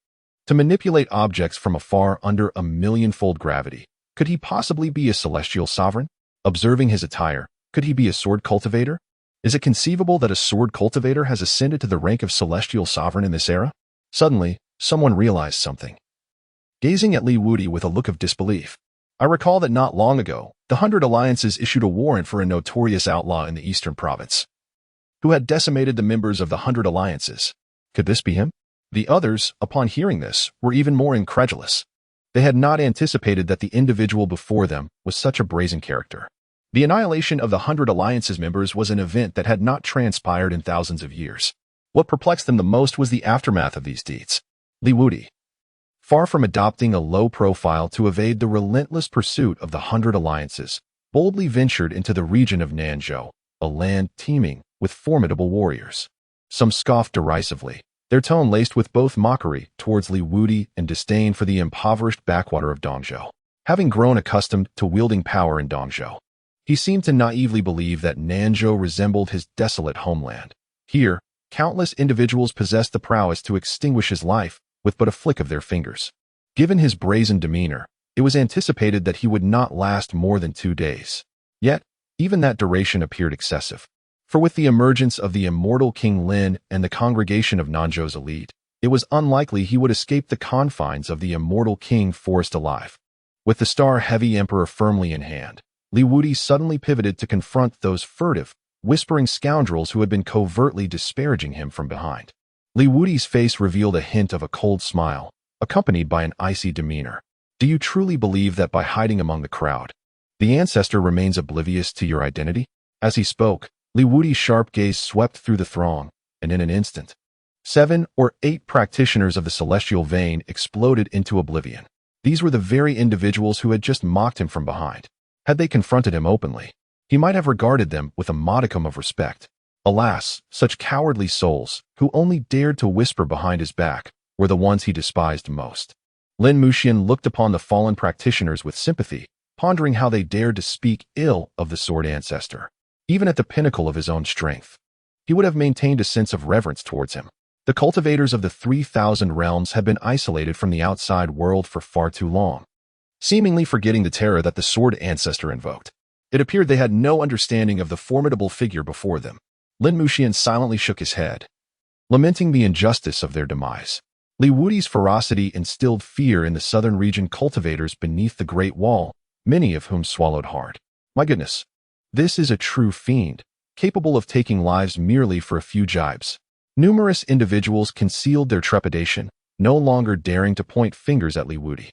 To manipulate objects from afar under a million-fold gravity, could he possibly be a celestial sovereign? Observing his attire, could he be a sword cultivator? Is it conceivable that a sword cultivator has ascended to the rank of celestial sovereign in this era? Suddenly, someone realized something. Gazing at Li Wudi with a look of disbelief, I recall that not long ago, the 100 Alliances issued a warrant for a notorious outlaw in the Eastern Province, who had decimated the members of the 100 Alliances. Could this be him? The others, upon hearing this, were even more incredulous. They had not anticipated that the individual before them was such a brazen character. The annihilation of the 100 Alliances members was an event that had not transpired in thousands of years. What perplexed them the most was the aftermath of these deeds. Li Wudi, far from adopting a low profile to evade the relentless pursuit of the 100 Alliances, boldly ventured into the region of Nanzhou, a land teeming with formidable warriors. Some scoffed derisively, their tone laced with both mockery towards Li Wudi and disdain for the impoverished backwater of Dongzhou. Having grown accustomed to wielding power in Dongzhou, he seemed to naively believe that Nanzhou resembled his desolate homeland. Here, countless individuals possessed the prowess to extinguish his life with but a flick of their fingers. Given his brazen demeanor, it was anticipated that he would not last more than 2 days. Yet, even that duration appeared excessive. For with the emergence of the immortal King Lin and the congregation of Nanzhou's elite, it was unlikely he would escape the confines of the immortal king forest alive. With the star-heavy emperor firmly in hand, Li Wudi suddenly pivoted to confront those furtive, whispering scoundrels who had been covertly disparaging him from behind. Li Wudi's face revealed a hint of a cold smile, accompanied by an icy demeanor. Do you truly believe that by hiding among the crowd, the Ancestor remains oblivious to your identity? As he spoke, Li Wudi's sharp gaze swept through the throng, and in an instant, 7 or 8 practitioners of the celestial vein exploded into oblivion. These were the very individuals who had just mocked him from behind. Had they confronted him openly, he might have regarded them with a modicum of respect. Alas, such cowardly souls, who only dared to whisper behind his back, were the ones he despised most. Lin Muxian looked upon the fallen practitioners with sympathy, pondering how they dared to speak ill of the sword ancestor. Even at the pinnacle of his own strength, he would have maintained a sense of reverence towards him. The cultivators of the 3,000 realms had been isolated from the outside world for far too long, seemingly forgetting the terror that the sword ancestor invoked. It appeared they had no understanding of the formidable figure before them. Lin Muxian silently shook his head, lamenting the injustice of their demise. Li Wudi's ferocity instilled fear in the southern region cultivators beneath the Great Wall, many of whom swallowed hard. My goodness, this is a true fiend, capable of taking lives merely for a few jibes. Numerous individuals concealed their trepidation, no longer daring to point fingers at Li Wudi.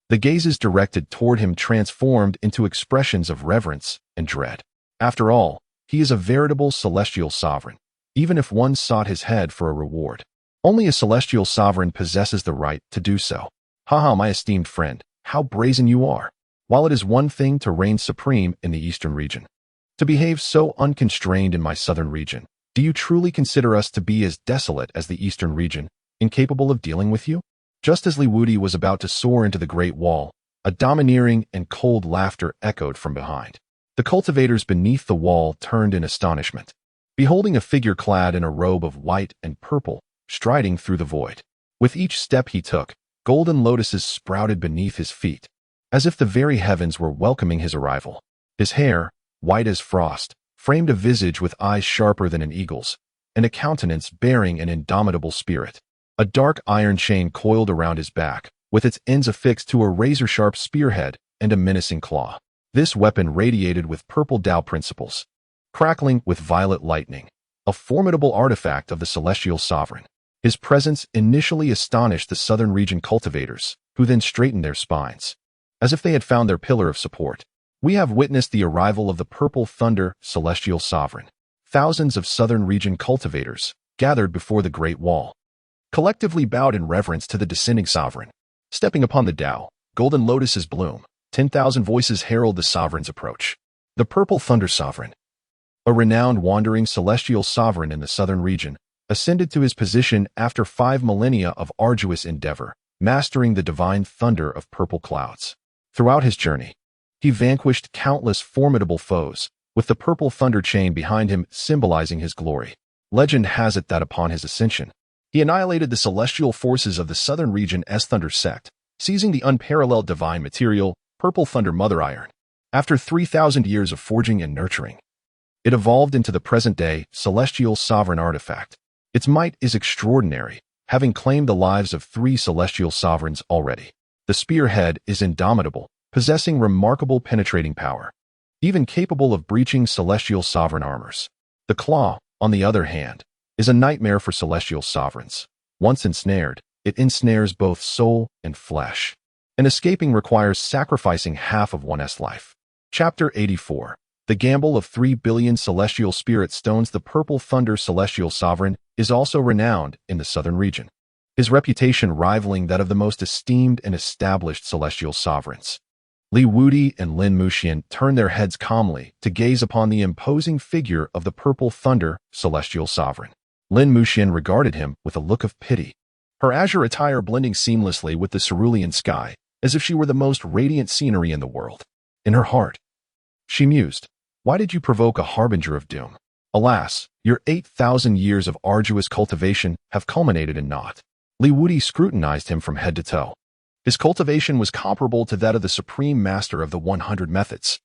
The gazes directed toward him transformed into expressions of reverence and dread. After all, he is a veritable celestial sovereign, even if one sought his head for a reward. Only a celestial sovereign possesses the right to do so. Haha, my esteemed friend, how brazen you are. While it is one thing to reign supreme in the eastern region, to behave so unconstrained in my southern region, do you truly consider us to be as desolate as the eastern region, incapable of dealing with you? Just as Li Wudi was about to soar into the Great Wall, a domineering and cold laughter echoed from behind. The cultivators beneath the wall turned in astonishment, beholding a figure clad in a robe of white and purple, striding through the void. With each step he took, golden lotuses sprouted beneath his feet, as if the very heavens were welcoming his arrival. His hair, white as frost, framed a visage with eyes sharper than an eagle's, and a countenance bearing an indomitable spirit. A dark iron chain coiled around his back, with its ends affixed to a razor-sharp spearhead and a menacing claw. This weapon radiated with purple Tao principles, crackling with violet lightning, a formidable artifact of the celestial sovereign. His presence initially astonished the southern region cultivators, who then straightened their spines, as if they had found their pillar of support. We have witnessed the arrival of the purple thunder celestial sovereign. Thousands of southern region cultivators gathered before the Great Wall, collectively bowed in reverence to the descending sovereign. Stepping upon the Tao, golden lotuses bloom. 10,000 voices herald the sovereign's approach. The purple thunder sovereign, a renowned wandering celestial sovereign in the southern region, ascended to his position after 5 millennia of arduous endeavor, mastering the divine thunder of purple clouds. Throughout his journey, he vanquished countless formidable foes, with the purple thunder chain behind him symbolizing his glory. Legend has it that upon his ascension, he annihilated the celestial forces of the southern region's thunder sect, seizing the unparalleled divine material, purple thunder mother iron. After 3,000 years of forging and nurturing, It evolved into the present-day celestial sovereign artifact. Its might is extraordinary, having claimed the lives of 3 celestial sovereigns already. The spearhead is indomitable, possessing remarkable penetrating power, even capable of breaching celestial sovereign armors. The claw, on the other hand, is a nightmare for celestial sovereigns. Once ensnared, it ensnares both soul and flesh, and escaping requires sacrificing half of one's life. Chapter 84. The Gamble of 3 billion Celestial Spirit Stones. The Purple Thunder Celestial Sovereign is also renowned in the southern region, his reputation rivaling that of the most esteemed and established celestial sovereigns. Li Wudi and Lin Muxian turned their heads calmly to gaze upon the imposing figure of the Purple Thunder Celestial Sovereign. Lin Muxian regarded him with a look of pity, her azure attire blending seamlessly with the cerulean sky, as if she were the most radiant scenery in the world. In her heart, she mused, "Why did you provoke a harbinger of doom? Alas, your 8,000 years of arduous cultivation have culminated in naught." Li Wudi scrutinized him from head to toe. His cultivation was comparable to that of the supreme master of the 100 methods.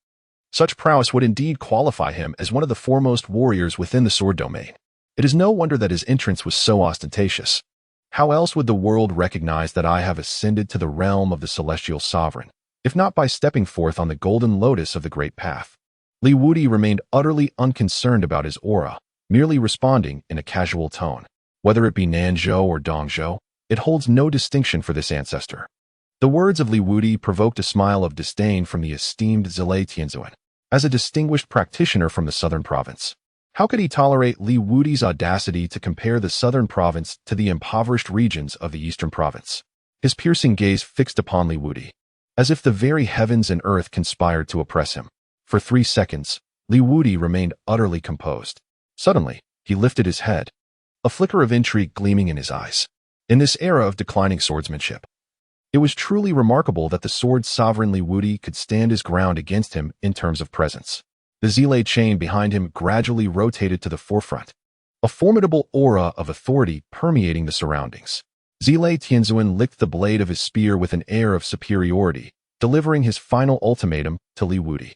Such prowess would indeed qualify him as one of the foremost warriors within the sword domain. It is no wonder that his entrance was so ostentatious. How else would the world recognize that I have ascended to the realm of the celestial sovereign, if not by stepping forth on the golden lotus of the great path? Li Wudi remained utterly unconcerned about his aura, merely responding in a casual tone. Whether it be Nanzhou or Dongzhou, it holds no distinction for this ancestor. The words of Li Wudi provoked a smile of disdain from the esteemed Zilei Tianzuan. As a distinguished practitioner from the southern province, how could he tolerate Li Wudi's audacity to compare the southern province to the impoverished regions of the eastern province? His piercing gaze fixed upon Li Wudi, as if the very heavens and earth conspired to oppress him. For 3 seconds, Li Wudi remained utterly composed. Suddenly, he lifted his head, a flicker of intrigue gleaming in his eyes. In this era of declining swordsmanship, it was truly remarkable that the sword sovereign Li Wudi could stand his ground against him in terms of presence. The Zilei chain behind him gradually rotated to the forefront, a formidable aura of authority permeating the surroundings. Zilei Tianzuan licked the blade of his spear with an air of superiority, delivering his final ultimatum to Li Wudi.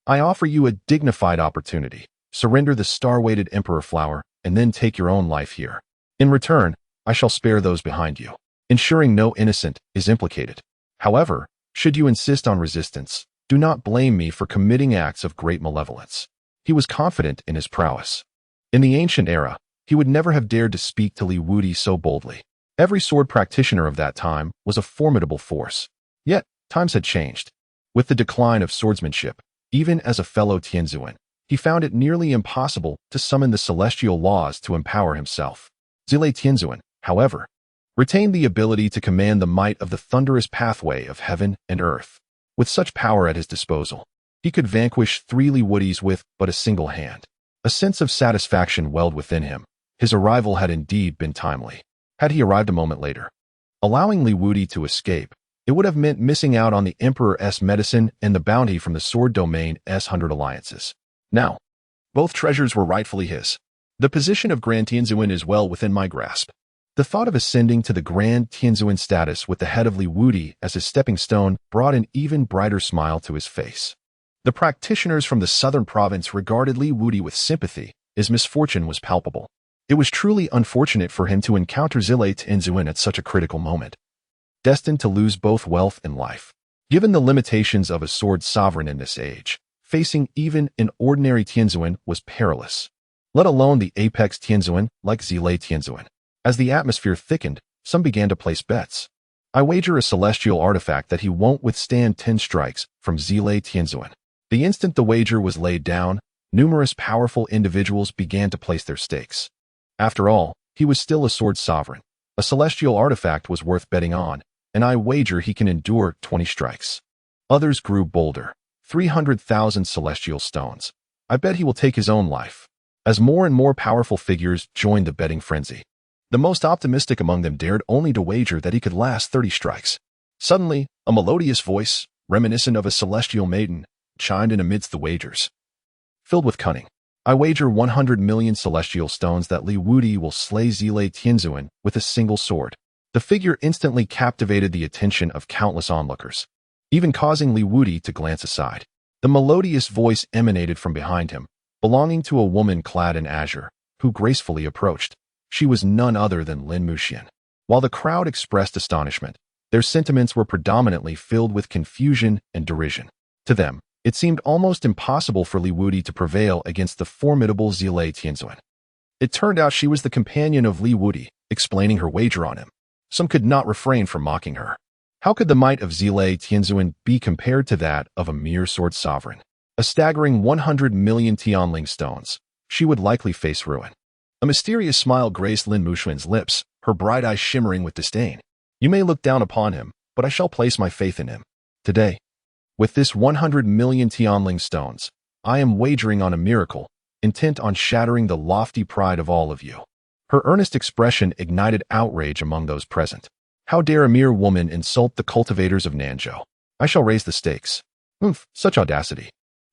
"I offer you a dignified opportunity. Surrender the star-weighted Emperor flower, and then take your own life here. In return, I shall spare those behind you, ensuring no innocent is implicated. However, should you insist on resistance, do not blame me for committing acts of great malevolence." He was confident in his prowess. In the ancient era, he would never have dared to speak to Li Wudi so boldly. Every sword practitioner of that time was a formidable force. Yet, times had changed. With the decline of swordsmanship, even as a fellow Tianzuan, he found it nearly impossible to summon the celestial laws to empower himself. Zilei Tianzuan, however, retained the ability to command the might of the thunderous pathway of heaven and earth. With such power at his disposal, he could vanquish 3 Li Wudis with but a single hand. A sense of satisfaction welled within him. His arrival had indeed been timely. Had he arrived a moment later, allowing Li Wudi to escape, it would have meant missing out on the Emperor's medicine and the bounty from the sword domain's 100 alliances. Now, both treasures were rightfully his. The position of Grand Tianzuan is well within my grasp. The thought of ascending to the Grand Tianzuan status with the head of Li Wudi as his stepping stone brought an even brighter smile to his face. The practitioners from the southern province regarded Li Wudi with sympathy. His misfortune was palpable. It was truly unfortunate for him to encounter Zilei Tianzuan at such a critical moment, destined to lose both wealth and life. Given the limitations of a sword sovereign in this age, facing even an ordinary Tianzuan was perilous, let alone the apex Tianzuan like Zilei Tianzuan. As the atmosphere thickened, some began to place bets. "I wager a celestial artifact that he won't withstand 10 strikes from Zilei Tianzuan." The instant the wager was laid down, numerous powerful individuals began to place their stakes. After all, he was still a sword sovereign. A celestial artifact was worth betting on, and I wager he can endure 20 strikes. Others grew bolder. 300,000 celestial stones. I bet he will take his own life. As more and more powerful figures joined the betting frenzy, the most optimistic among them dared only to wager that he could last 30 strikes. Suddenly, a melodious voice, reminiscent of a celestial maiden, chimed in amidst the wagers. Filled with cunning, "I wager 100 million celestial stones that Li Wudi will slay Zilei Tianzuan with a single sword." The figure instantly captivated the attention of countless onlookers, even causing Li Wudi to glance aside. The melodious voice emanated from behind him, belonging to a woman clad in azure, who gracefully approached. She was none other than Lin Muxian. While the crowd expressed astonishment, their sentiments were predominantly filled with confusion and derision. To them, it seemed almost impossible for Li Wudi to prevail against the formidable Zilei Tianzuan. It turned out she was the companion of Li Wudi, explaining her wager on him. Some could not refrain from mocking her. How could the might of Zilei Tianzuan be compared to that of a mere sword sovereign? A staggering 100 million Tianling stones. She would likely face ruin. A mysterious smile graced Lin Muxian's lips, her bright eyes shimmering with disdain. You may look down upon him, but I shall place my faith in him. Today, with this 100 million Tianling stones, I am wagering on a miracle, intent on shattering the lofty pride of all of you. Her earnest expression ignited outrage among those present. How dare a mere woman insult the cultivators of Nanzhou? I shall raise the stakes. Such audacity.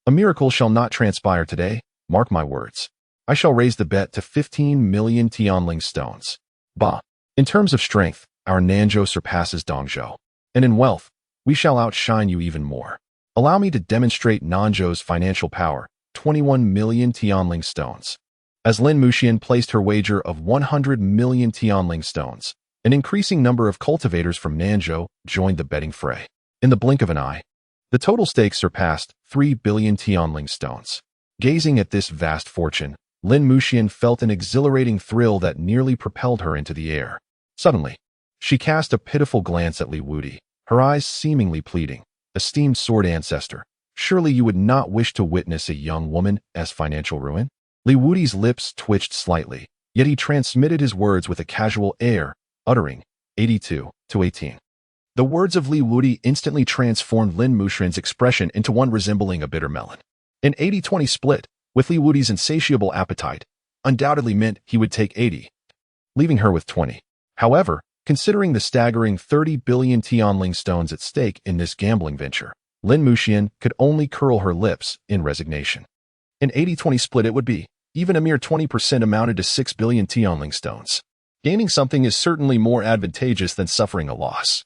A miracle shall not transpire today, mark my words. I shall raise the bet to 15 million Tianling stones. Bah! In terms of strength, our Nanzhou surpasses Dongzhou. And in wealth, we shall outshine you even more. Allow me to demonstrate Nanzhou's financial power, 21 million Tianling stones. As Lin Muxian placed her wager of 100 million Tianling stones, an increasing number of cultivators from Nanzhou joined the betting fray. In the blink of an eye, the total stakes surpassed 3 billion Tianling stones. Gazing at this vast fortune, Lin Muxian felt an exhilarating thrill that nearly propelled her into the air. Suddenly, she cast a pitiful glance at Li Wudi, her eyes seemingly pleading. Esteemed sword ancestor, surely you would not wish to witness a young woman as financial ruin? Li Wudi's lips twitched slightly, yet he transmitted his words with a casual air, uttering 82 to 18. The words of Li Wudi instantly transformed Lin Muxian's expression into one resembling a bitter melon. An 80-20 split, with Li Wudi's insatiable appetite, undoubtedly meant he would take 80, leaving her with 20. However, considering the staggering 30 billion Tianling stones at stake in this gambling venture, Lin Muxian could only curl her lips in resignation. An 80-20 split it would be. Even a mere 20% amounted to 6 billion Tianling stones. Gaining something is certainly more advantageous than suffering a loss.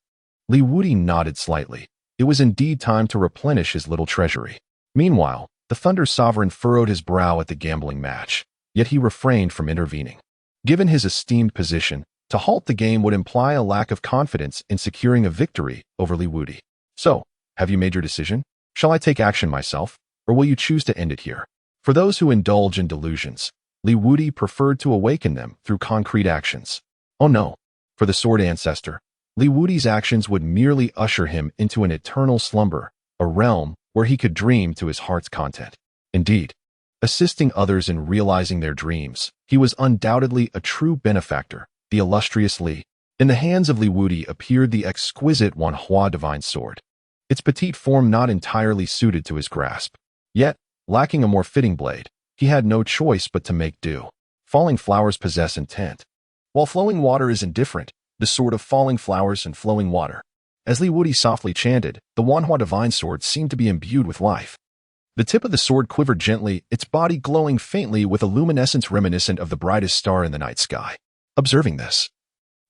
Li Wudi nodded slightly. It was indeed time to replenish his little treasury. Meanwhile, the Thunder Sovereign furrowed his brow at the gambling match, yet he refrained from intervening. Given his esteemed position, to halt the game would imply a lack of confidence in securing a victory over Li Wudi. So, have you made your decision? Shall I take action myself, or will you choose to end it here? For those who indulge in delusions, Li Wudi preferred to awaken them through concrete actions. Oh no, for the sword ancestor, Li Wudi's actions would merely usher him into an eternal slumber, a realm where he could dream to his heart's content. Indeed, assisting others in realizing their dreams, he was undoubtedly a true benefactor, the illustrious Li. In the hands of Li Wudi appeared the exquisite Wanhua divine sword, its petite form not entirely suited to his grasp. Yet, lacking a more fitting blade, he had no choice but to make do. Falling flowers possess intent. While flowing water is indifferent, the sword of falling flowers and flowing water. As Li Wudi softly chanted, the Wanhua divine sword seemed to be imbued with life. The tip of the sword quivered gently, its body glowing faintly with a luminescence reminiscent of the brightest star in the night sky. Observing this,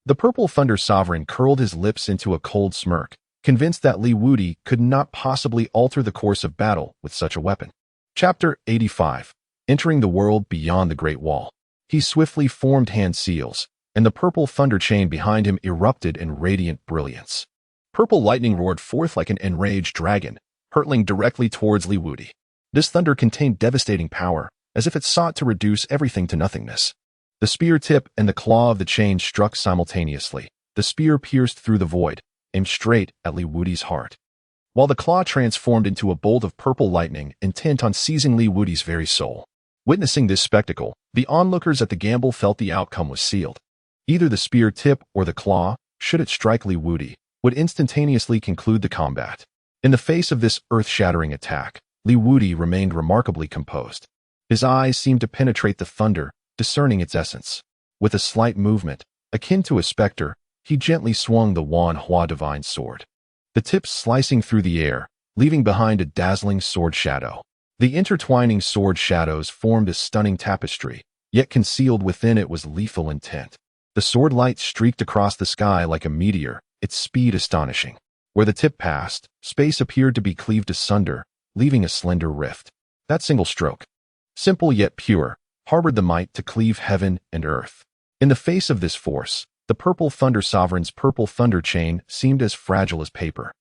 the purple Thunder Sovereign curled his lips into a cold smirk, convinced that Li Wudi could not possibly alter the course of battle with such a weapon. Chapter 85. Entering the world beyond the Great Wall. He swiftly formed hand seals, and the purple thunder chain behind him erupted in radiant brilliance. Purple lightning roared forth like an enraged dragon, hurtling directly towards Li Wudi. This thunder contained devastating power, as if it sought to reduce everything to nothingness. The spear tip and the claw of the chain struck simultaneously. The spear pierced through the void, aimed straight at Li Wudi's heart, while the claw transformed into a bolt of purple lightning intent on seizing Li Wudi's very soul. Witnessing this spectacle, the onlookers at the gamble felt the outcome was sealed. Either the spear tip or the claw, should it strike Li Wudi, would instantaneously conclude the combat. In the face of this earth-shattering attack, Li Wudi remained remarkably composed. His eyes seemed to penetrate the thunder, discerning its essence. With a slight movement, akin to a specter, he gently swung the Wanhua divine sword, the tip slicing through the air, leaving behind a dazzling sword shadow. The intertwining sword shadows formed a stunning tapestry, yet concealed within it was lethal intent. The sword light streaked across the sky like a meteor, its speed astonishing. Where the tip passed, space appeared to be cleaved asunder, leaving a slender rift. That single stroke, simple yet pure, harbored the might to cleave heaven and earth. In the face of this force, the Purple Thunder Sovereign's purple thunder chain seemed as fragile as paper.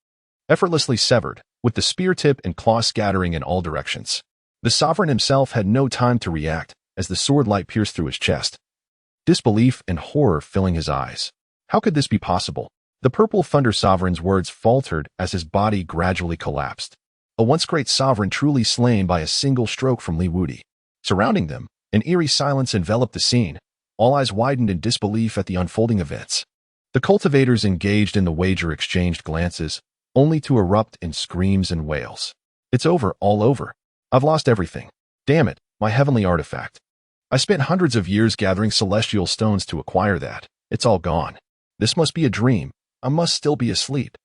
Effortlessly severed, with the spear tip and claw scattering in all directions. The sovereign himself had no time to react as the sword light pierced through his chest. Disbelief and horror filling his eyes. How could this be possible? The Purple Thunder Sovereign's words faltered as his body gradually collapsed. A once great sovereign truly slain by a single stroke from Wudi. Surrounding them, an eerie silence enveloped the scene. All eyes widened in disbelief at the unfolding events. The cultivators engaged in the wager exchanged glances, only to erupt in screams and wails. It's over, all over. I've lost everything. Damn it, my heavenly artifact. I spent hundreds of years gathering celestial stones to acquire that. It's all gone. This must be a dream. I must still be asleep.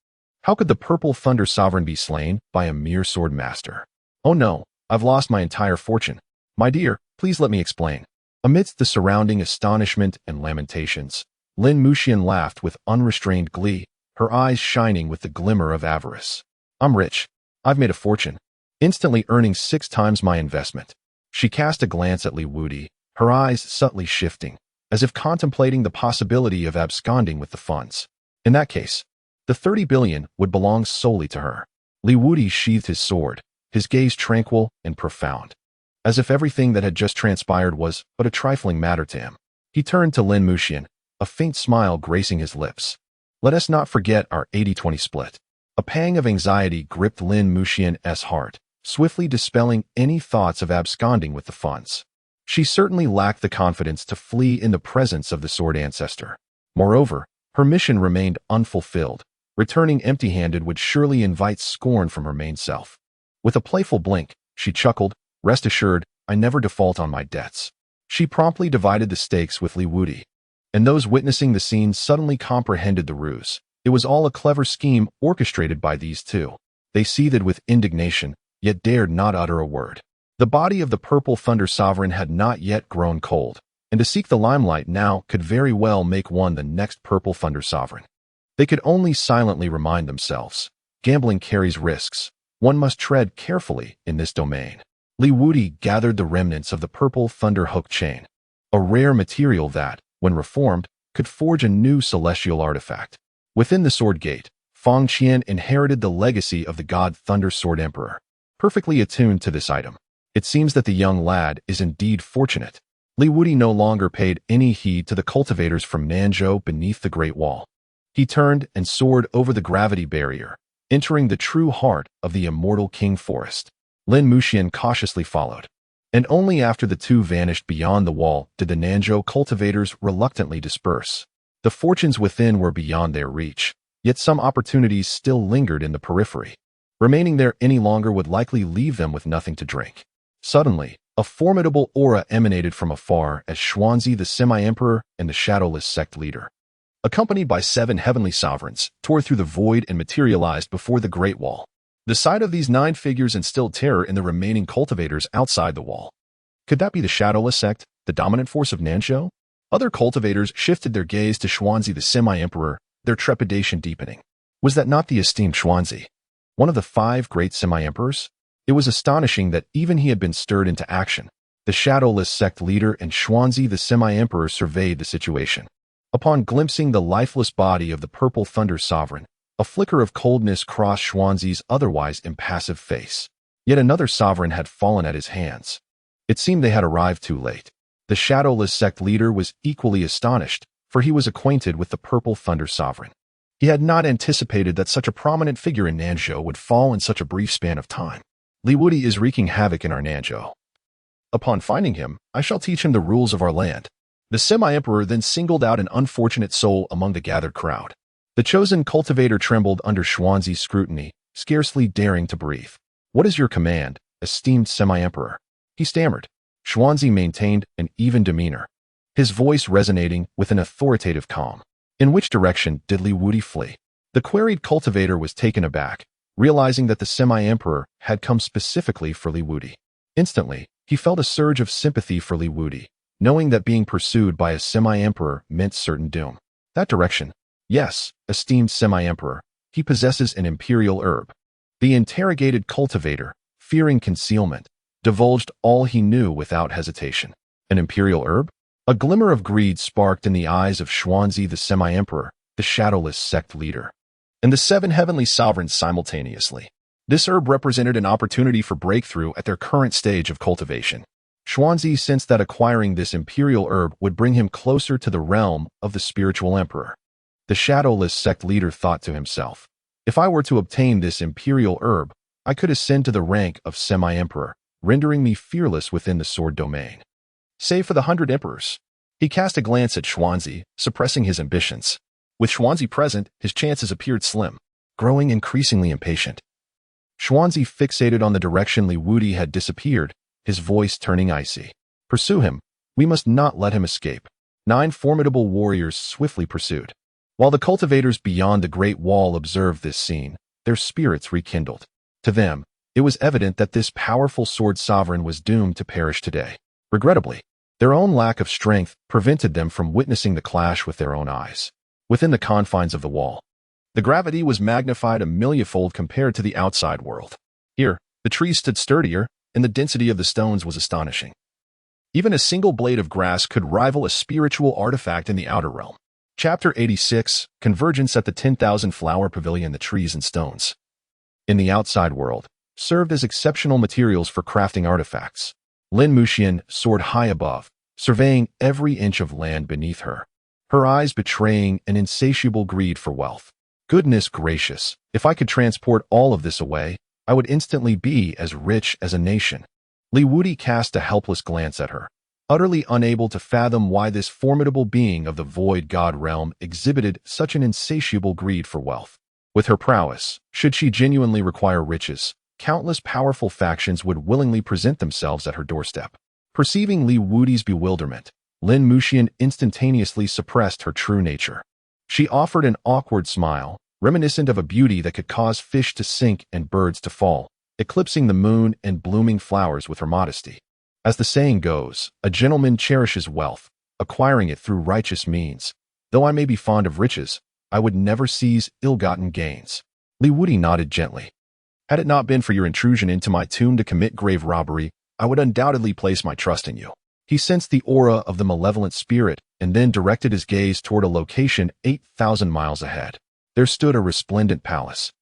How could the Purple Thunder Sovereign be slain by a mere sword master? Oh no, I've lost my entire fortune. My dear, please let me explain. Amidst the surrounding astonishment and lamentations, Lin Muxian laughed with unrestrained glee, her eyes shining with the glimmer of avarice. I'm rich. I've made a fortune, instantly earning 6 times my investment. She cast a glance at Wudi, her eyes subtly shifting, as if contemplating the possibility of absconding with the funds. In that case, the 30 billion would belong solely to her. Wudi sheathed his sword, his gaze tranquil and profound, as if everything that had just transpired was but a trifling matter to him. He turned to Lin Muxian, a faint smile gracing his lips. Let us not forget our 80-20 split. A pang of anxiety gripped Lin Muxian's heart, swiftly dispelling any thoughts of absconding with the funds. She certainly lacked the confidence to flee in the presence of the sword ancestor. Moreover, her mission remained unfulfilled. Returning empty-handed would surely invite scorn from her main self. With a playful blink, she chuckled, "Rest assured, I never default on my debts." She promptly divided the stakes with Wudi, and those witnessing the scene suddenly comprehended the ruse. It was all a clever scheme orchestrated by these two. They seethed with indignation, yet dared not utter a word. The body of the Purple Thunder Sovereign had not yet grown cold, and to seek the limelight now could very well make one the next Purple Thunder Sovereign. They could only silently remind themselves, gambling carries risks. One must tread carefully in this domain. Wudi gathered the remnants of the Purple Thunder hook chain, a rare material that, when reformed, could forge a new celestial artifact. Within the Sword Gate, Feng Qian inherited the legacy of the God Thunder Sword Emperor, perfectly attuned to this item. It seems that the young lad is indeed fortunate. Wudi no longer paid any heed to the cultivators from Nanzhou beneath the Great Wall. He turned and soared over the gravity barrier, entering the true heart of the immortal King Forest. Lin Muxian cautiously followed, and only after the two vanished beyond the wall did the Nanzhou cultivators reluctantly disperse. The fortunes within were beyond their reach, yet some opportunities still lingered in the periphery. Remaining there any longer would likely leave them with nothing to drink. Suddenly, a formidable aura emanated from afar as Xuanzi the Semi-Emperor and the Shadowless sect leader, accompanied by 7 heavenly sovereigns, tore through the void and materialized before the Great Wall. The sight of these 9 figures instilled terror in the remaining cultivators outside the wall. Could that be the Shadowless sect, the dominant force of Nanzhou? Other cultivators shifted their gaze to Xuanzi the Semi-Emperor, their trepidation deepening. Was that not the esteemed Xuanzi, one of the 5 great Semi-Emperors? It was astonishing that even he had been stirred into action. The Shadowless sect leader and Xuanzi the Semi-Emperor surveyed the situation. Upon glimpsing the lifeless body of the Purple Thunder Sovereign, a flicker of coldness crossed Xuanzi's otherwise impassive face. Yet another sovereign had fallen at his hands. It seemed they had arrived too late. The Shadowless sect leader was equally astonished, for he was acquainted with the Purple Thunder Sovereign. He had not anticipated that such a prominent figure in Nanzhou would fall in such a brief span of time. Wudi is wreaking havoc in our Nanzhou. Upon finding him, I shall teach him the rules of our land. The Semi-Emperor then singled out an unfortunate soul among the gathered crowd. The chosen cultivator trembled under Xuanzi's scrutiny, scarcely daring to breathe. What is your command, esteemed Semi-Emperor? He stammered. Xuanzi maintained an even demeanor, his voice resonating with an authoritative calm. In which direction did Wudi flee? The queried cultivator was taken aback, realizing that the Semi-Emperor had come specifically for Wudi. Instantly, he felt a surge of sympathy for Wudi, knowing that being pursued by a Semi-Emperor meant certain doom. That direction. Yes, esteemed Semi-Emperor, he possesses an imperial herb. The interrogated cultivator, fearing concealment, divulged all he knew without hesitation. An imperial herb? A glimmer of greed sparked in the eyes of Xuanzi, the semi-emperor, the shadowless sect leader, and the 7 heavenly sovereigns simultaneously. This herb represented an opportunity for breakthrough at their current stage of cultivation. Xuanzi sensed that acquiring this imperial herb would bring him closer to the realm of the spiritual emperor. The shadowless sect leader thought to himself, if I were to obtain this imperial herb, I could ascend to the rank of semi-emperor, rendering me fearless within the sword domain. Save for the 100 emperors. He cast a glance at Xuanzi, suppressing his ambitions. With Xuanzi present, his chances appeared slim, growing increasingly impatient. Xuanzi fixated on the direction Wudi had disappeared, his voice turning icy. Pursue him. We must not let him escape. 9 formidable warriors swiftly pursued. While the cultivators beyond the Great Wall observed this scene, their spirits rekindled. To them, it was evident that this powerful sword sovereign was doomed to perish today. Regrettably, their own lack of strength prevented them from witnessing the clash with their own eyes. Within the confines of the wall, the gravity was magnified a millionfold compared to the outside world. Here, the trees stood sturdier, and the density of the stones was astonishing. Even a single blade of grass could rival a spiritual artifact in the outer realm. Chapter 86, Convergence at the 10,000 Flower Pavilion. The trees and stones in the outside world served as exceptional materials for crafting artifacts. Lin Muxian soared high above, surveying every inch of land beneath her, her eyes betraying an insatiable greed for wealth. Goodness gracious, if I could transport all of this away, I would instantly be as rich as a nation. Wudi cast a helpless glance at her, utterly unable to fathom why this formidable being of the void god realm exhibited such an insatiable greed for wealth. With her prowess, should she genuinely require riches, countless powerful factions would willingly present themselves at her doorstep. Perceiving Wudi's bewilderment, Lin Muxian instantaneously suppressed her true nature. She offered an awkward smile, reminiscent of a beauty that could cause fish to sink and birds to fall, eclipsing the moon and blooming flowers with her modesty. As the saying goes, a gentleman cherishes wealth, acquiring it through righteous means. Though I may be fond of riches, I would never seize ill-gotten gains. Wudi nodded gently. Had it not been for your intrusion into my tomb to commit grave robbery, I would undoubtedly place my trust in you. He sensed the aura of the malevolent spirit and then directed his gaze toward a location 8,000 miles ahead. There stood a resplendent palace,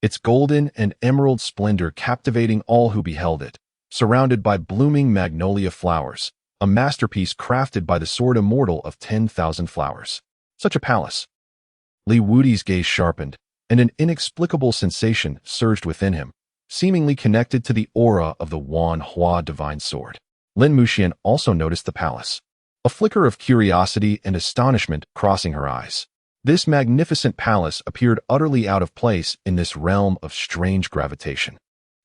its golden and emerald splendor captivating all who beheld it, surrounded by blooming magnolia flowers, a masterpiece crafted by the sword immortal of 10,000 flowers. Such a palace. Wudi's gaze sharpened, and an inexplicable sensation surged within him, seemingly connected to the aura of the Wan Hua divine sword. Lin Muxian also noticed the palace, a flicker of curiosity and astonishment crossing her eyes. This magnificent palace appeared utterly out of place in this realm of strange gravitation.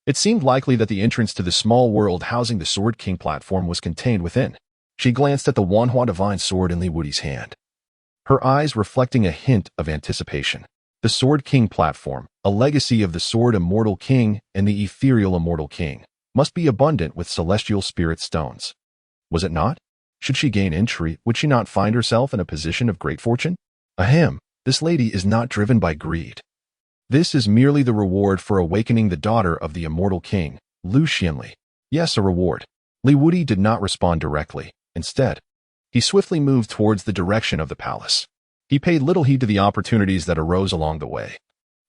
It seemed likely that the entrance to the small world housing the Sword King platform was contained within. She glanced at the Wanhua divine sword in Wudi's hand, her eyes reflecting a hint of anticipation. The Sword King platform, a legacy of the Sword Immortal King and the Ethereal Immortal King, must be abundant with celestial spirit stones. Was it not? Should she gain entry, would she not find herself in a position of great fortune? Ahem, this lady is not driven by greed. This is merely the reward for awakening the daughter of the Immortal King, Lu Xianli. Yes, a reward. Wudi did not respond directly. Instead, he swiftly moved towards the direction of the palace. He paid little heed to the opportunities that arose along the way,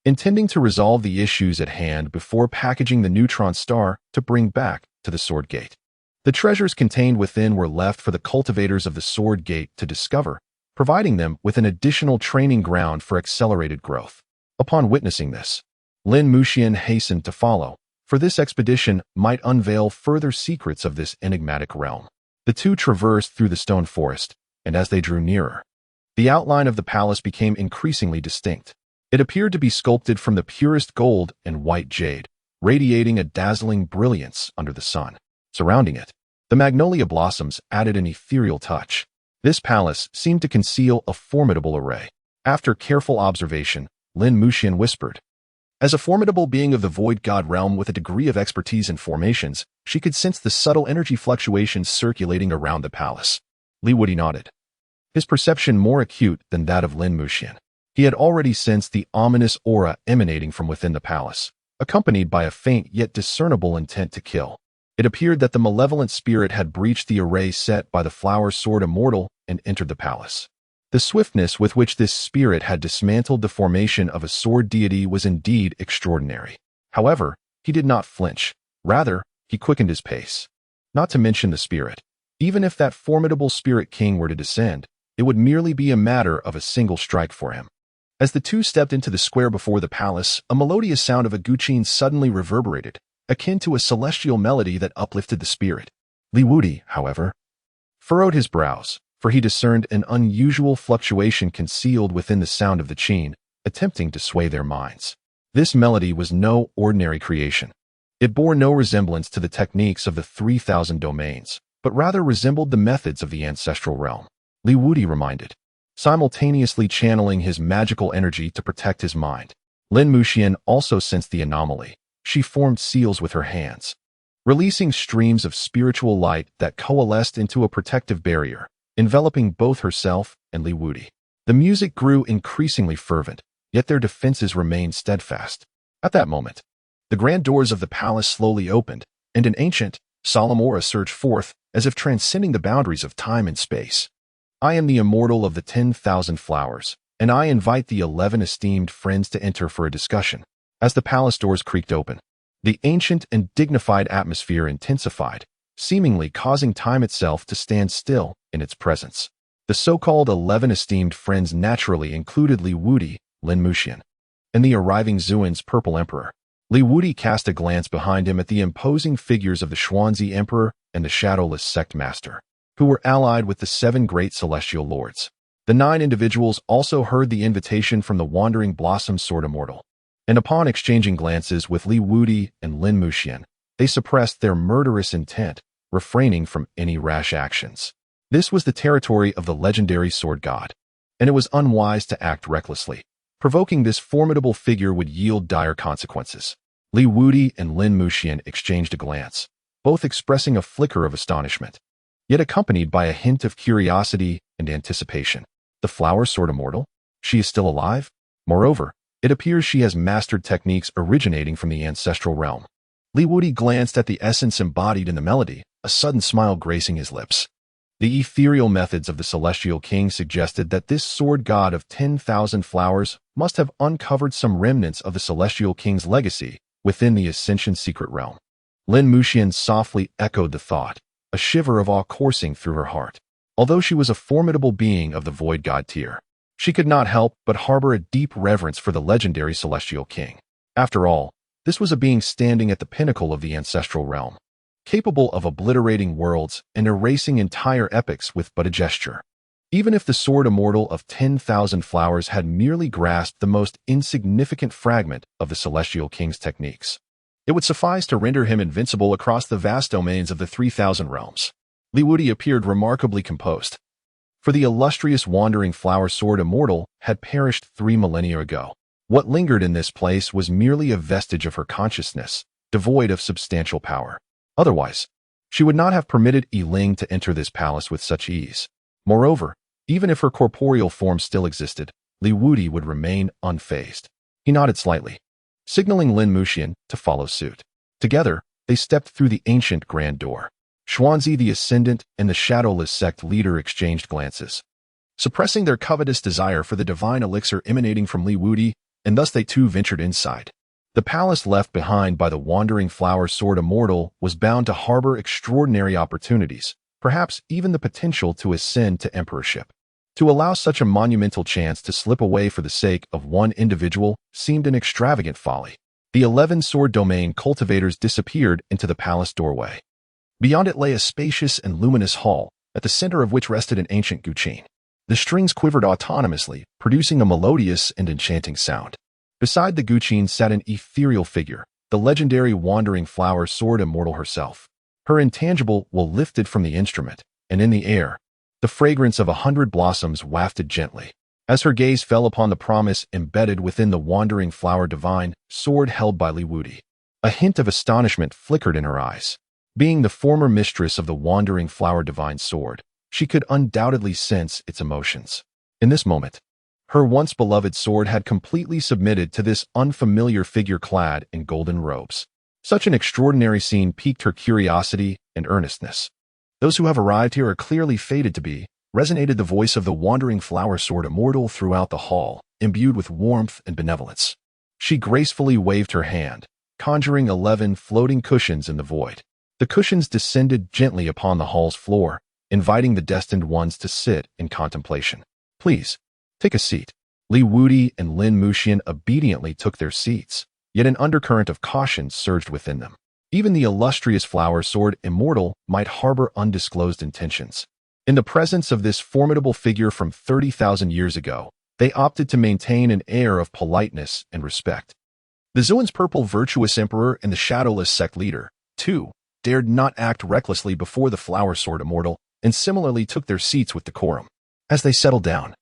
intending to resolve the issues at hand before packaging the neutron star to bring back to the Sword Gate. The treasures contained within were left for the cultivators of the Sword Gate to discover, providing them with an additional training ground for accelerated growth. Upon witnessing this, Lin Muxian hastened to follow, for this expedition might unveil further secrets of this enigmatic realm. The two traversed through the stone forest, and as they drew nearer, the outline of the palace became increasingly distinct. It appeared to be sculpted from the purest gold and white jade, radiating a dazzling brilliance under the sun. Surrounding it, the magnolia blossoms added an ethereal touch. This palace seemed to conceal a formidable array. After careful observation, Lin Muxian whispered. As a formidable being of the void god realm with a degree of expertise in formations, she could sense the subtle energy fluctuations circulating around the palace. Wudi nodded, his perception more acute than that of Lin Muxian. He had already sensed the ominous aura emanating from within the palace, accompanied by a faint yet discernible intent to kill. It appeared that the malevolent spirit had breached the array set by the flower sword immortal and entered the palace. The swiftness with which this spirit had dismantled the formation of a sword deity was indeed extraordinary. However, he did not flinch. Rather, he quickened his pace. Not to mention the spirit. Even if that formidable spirit king were to descend, it would merely be a matter of a single strike for him. As the two stepped into the square before the palace, a melodious sound of a guqin suddenly reverberated, akin to a celestial melody that uplifted the spirit. Wudi, however, furrowed his brows, for he discerned an unusual fluctuation concealed within the sound of the qin, attempting to sway their minds. This melody was no ordinary creation. It bore no resemblance to the techniques of the 3,000 domains, but rather resembled the methods of the ancestral realm. Wudi reminded, simultaneously channeling his magical energy to protect his mind. Lin Muxian also sensed the anomaly. She formed seals with her hands, releasing streams of spiritual light that coalesced into a protective barrier, enveloping both herself and Wudi. The music grew increasingly fervent, yet their defenses remained steadfast. At that moment, the grand doors of the palace slowly opened, and an ancient, solemn aura surged forth, as if transcending the boundaries of time and space. I am the immortal of the 10,000 flowers, and I invite the 11 esteemed friends to enter for a discussion. As the palace doors creaked open, the ancient and dignified atmosphere intensified, seemingly causing time itself to stand still in its presence. The so-called 11 esteemed friends naturally included Wudi, Lin Muxian, and the arriving Zuan's purple emperor. Wudi cast a glance behind him at the imposing figures of the Xuanzi emperor and the shadowless sect master, who were allied with the 7 great celestial lords. The 9 individuals also heard the invitation from the wandering blossom sword immortal, and upon exchanging glances with Wudi and Lin Muxian, they suppressed their murderous intent, refraining from any rash actions. This was the territory of the legendary sword god, and it was unwise to act recklessly. Provoking this formidable figure would yield dire consequences. Wudi and Lin Muxian exchanged a glance, both expressing a flicker of astonishment, yet accompanied by a hint of curiosity and anticipation. The flower sword immortal? She is still alive? Moreover, it appears she has mastered techniques originating from the ancestral realm. Wudi glanced at the essence embodied in the melody, a sudden smile gracing his lips. The ethereal methods of the celestial king suggested that this sword god of 10,000 flowers must have uncovered some remnants of the celestial king's legacy within the Ascension secret realm. Lin Muxian softly echoed the thought, a shiver of awe coursing through her heart. Although she was a formidable being of the void god tier, she could not help but harbor a deep reverence for the legendary celestial king. After all, this was a being standing at the pinnacle of the ancestral realm, capable of obliterating worlds and erasing entire epochs with but a gesture. Even if the sword immortal of 10,000 flowers had merely grasped the most insignificant fragment of the celestial king's techniques, it would suffice to render him invincible across the vast domains of the 3,000 realms. Wudi appeared remarkably composed, for the illustrious wandering flower sword immortal had perished 3 millennia ago. What lingered in this place was merely a vestige of her consciousness, devoid of substantial power. Otherwise, she would not have permitted Ling to enter this palace with such ease. Moreover, even if her corporeal form still existed, Wudi would remain unfazed. He nodded slightly, signaling Lin Muxian to follow suit. Together, they stepped through the ancient grand door. Xuanzi the Ascendant and the shadowless sect leader exchanged glances, suppressing their covetous desire for the divine elixir emanating from Wudi, and thus they too ventured inside. The palace left behind by the wandering flower sword immortal was bound to harbor extraordinary opportunities, perhaps even the potential to ascend to emperorship. To allow such a monumental chance to slip away for the sake of one individual seemed an extravagant folly. The 11 sword domain cultivators disappeared into the palace doorway. Beyond it lay a spacious and luminous hall, at the center of which rested an ancient guqin. The strings quivered autonomously, producing a melodious and enchanting sound. Beside the guqin sat an ethereal figure, the legendary wandering flower sword immortal herself. Her intangible will lifted from the instrument, and in the air, the fragrance of 100 blossoms wafted gently. As her gaze fell upon the promise embedded within the wandering flower divine sword held by Wudi, a hint of astonishment flickered in her eyes. Being the former mistress of the wandering flower divine sword, she could undoubtedly sense its emotions. In this moment, her once beloved sword had completely submitted to this unfamiliar figure clad in golden robes. Such an extraordinary scene piqued her curiosity and earnestness. Those who have arrived here are clearly fated to be, resonated the voice of the wandering flower sword immortal throughout the hall, imbued with warmth and benevolence. She gracefully waved her hand, conjuring 11 floating cushions in the void. The cushions descended gently upon the hall's floor, inviting the destined ones to sit in contemplation. Please, take a seat. Li Wudi and Lin Muxian obediently took their seats, yet an undercurrent of caution surged within them. Even the illustrious flower sword immortal might harbor undisclosed intentions. In the presence of this formidable figure from 30,000 years ago, they opted to maintain an air of politeness and respect. The Zuan's purple virtuous emperor and the shadowless sect leader, too, dared not act recklessly before the flower sword immortal and similarly took their seats with decorum. As they settled down,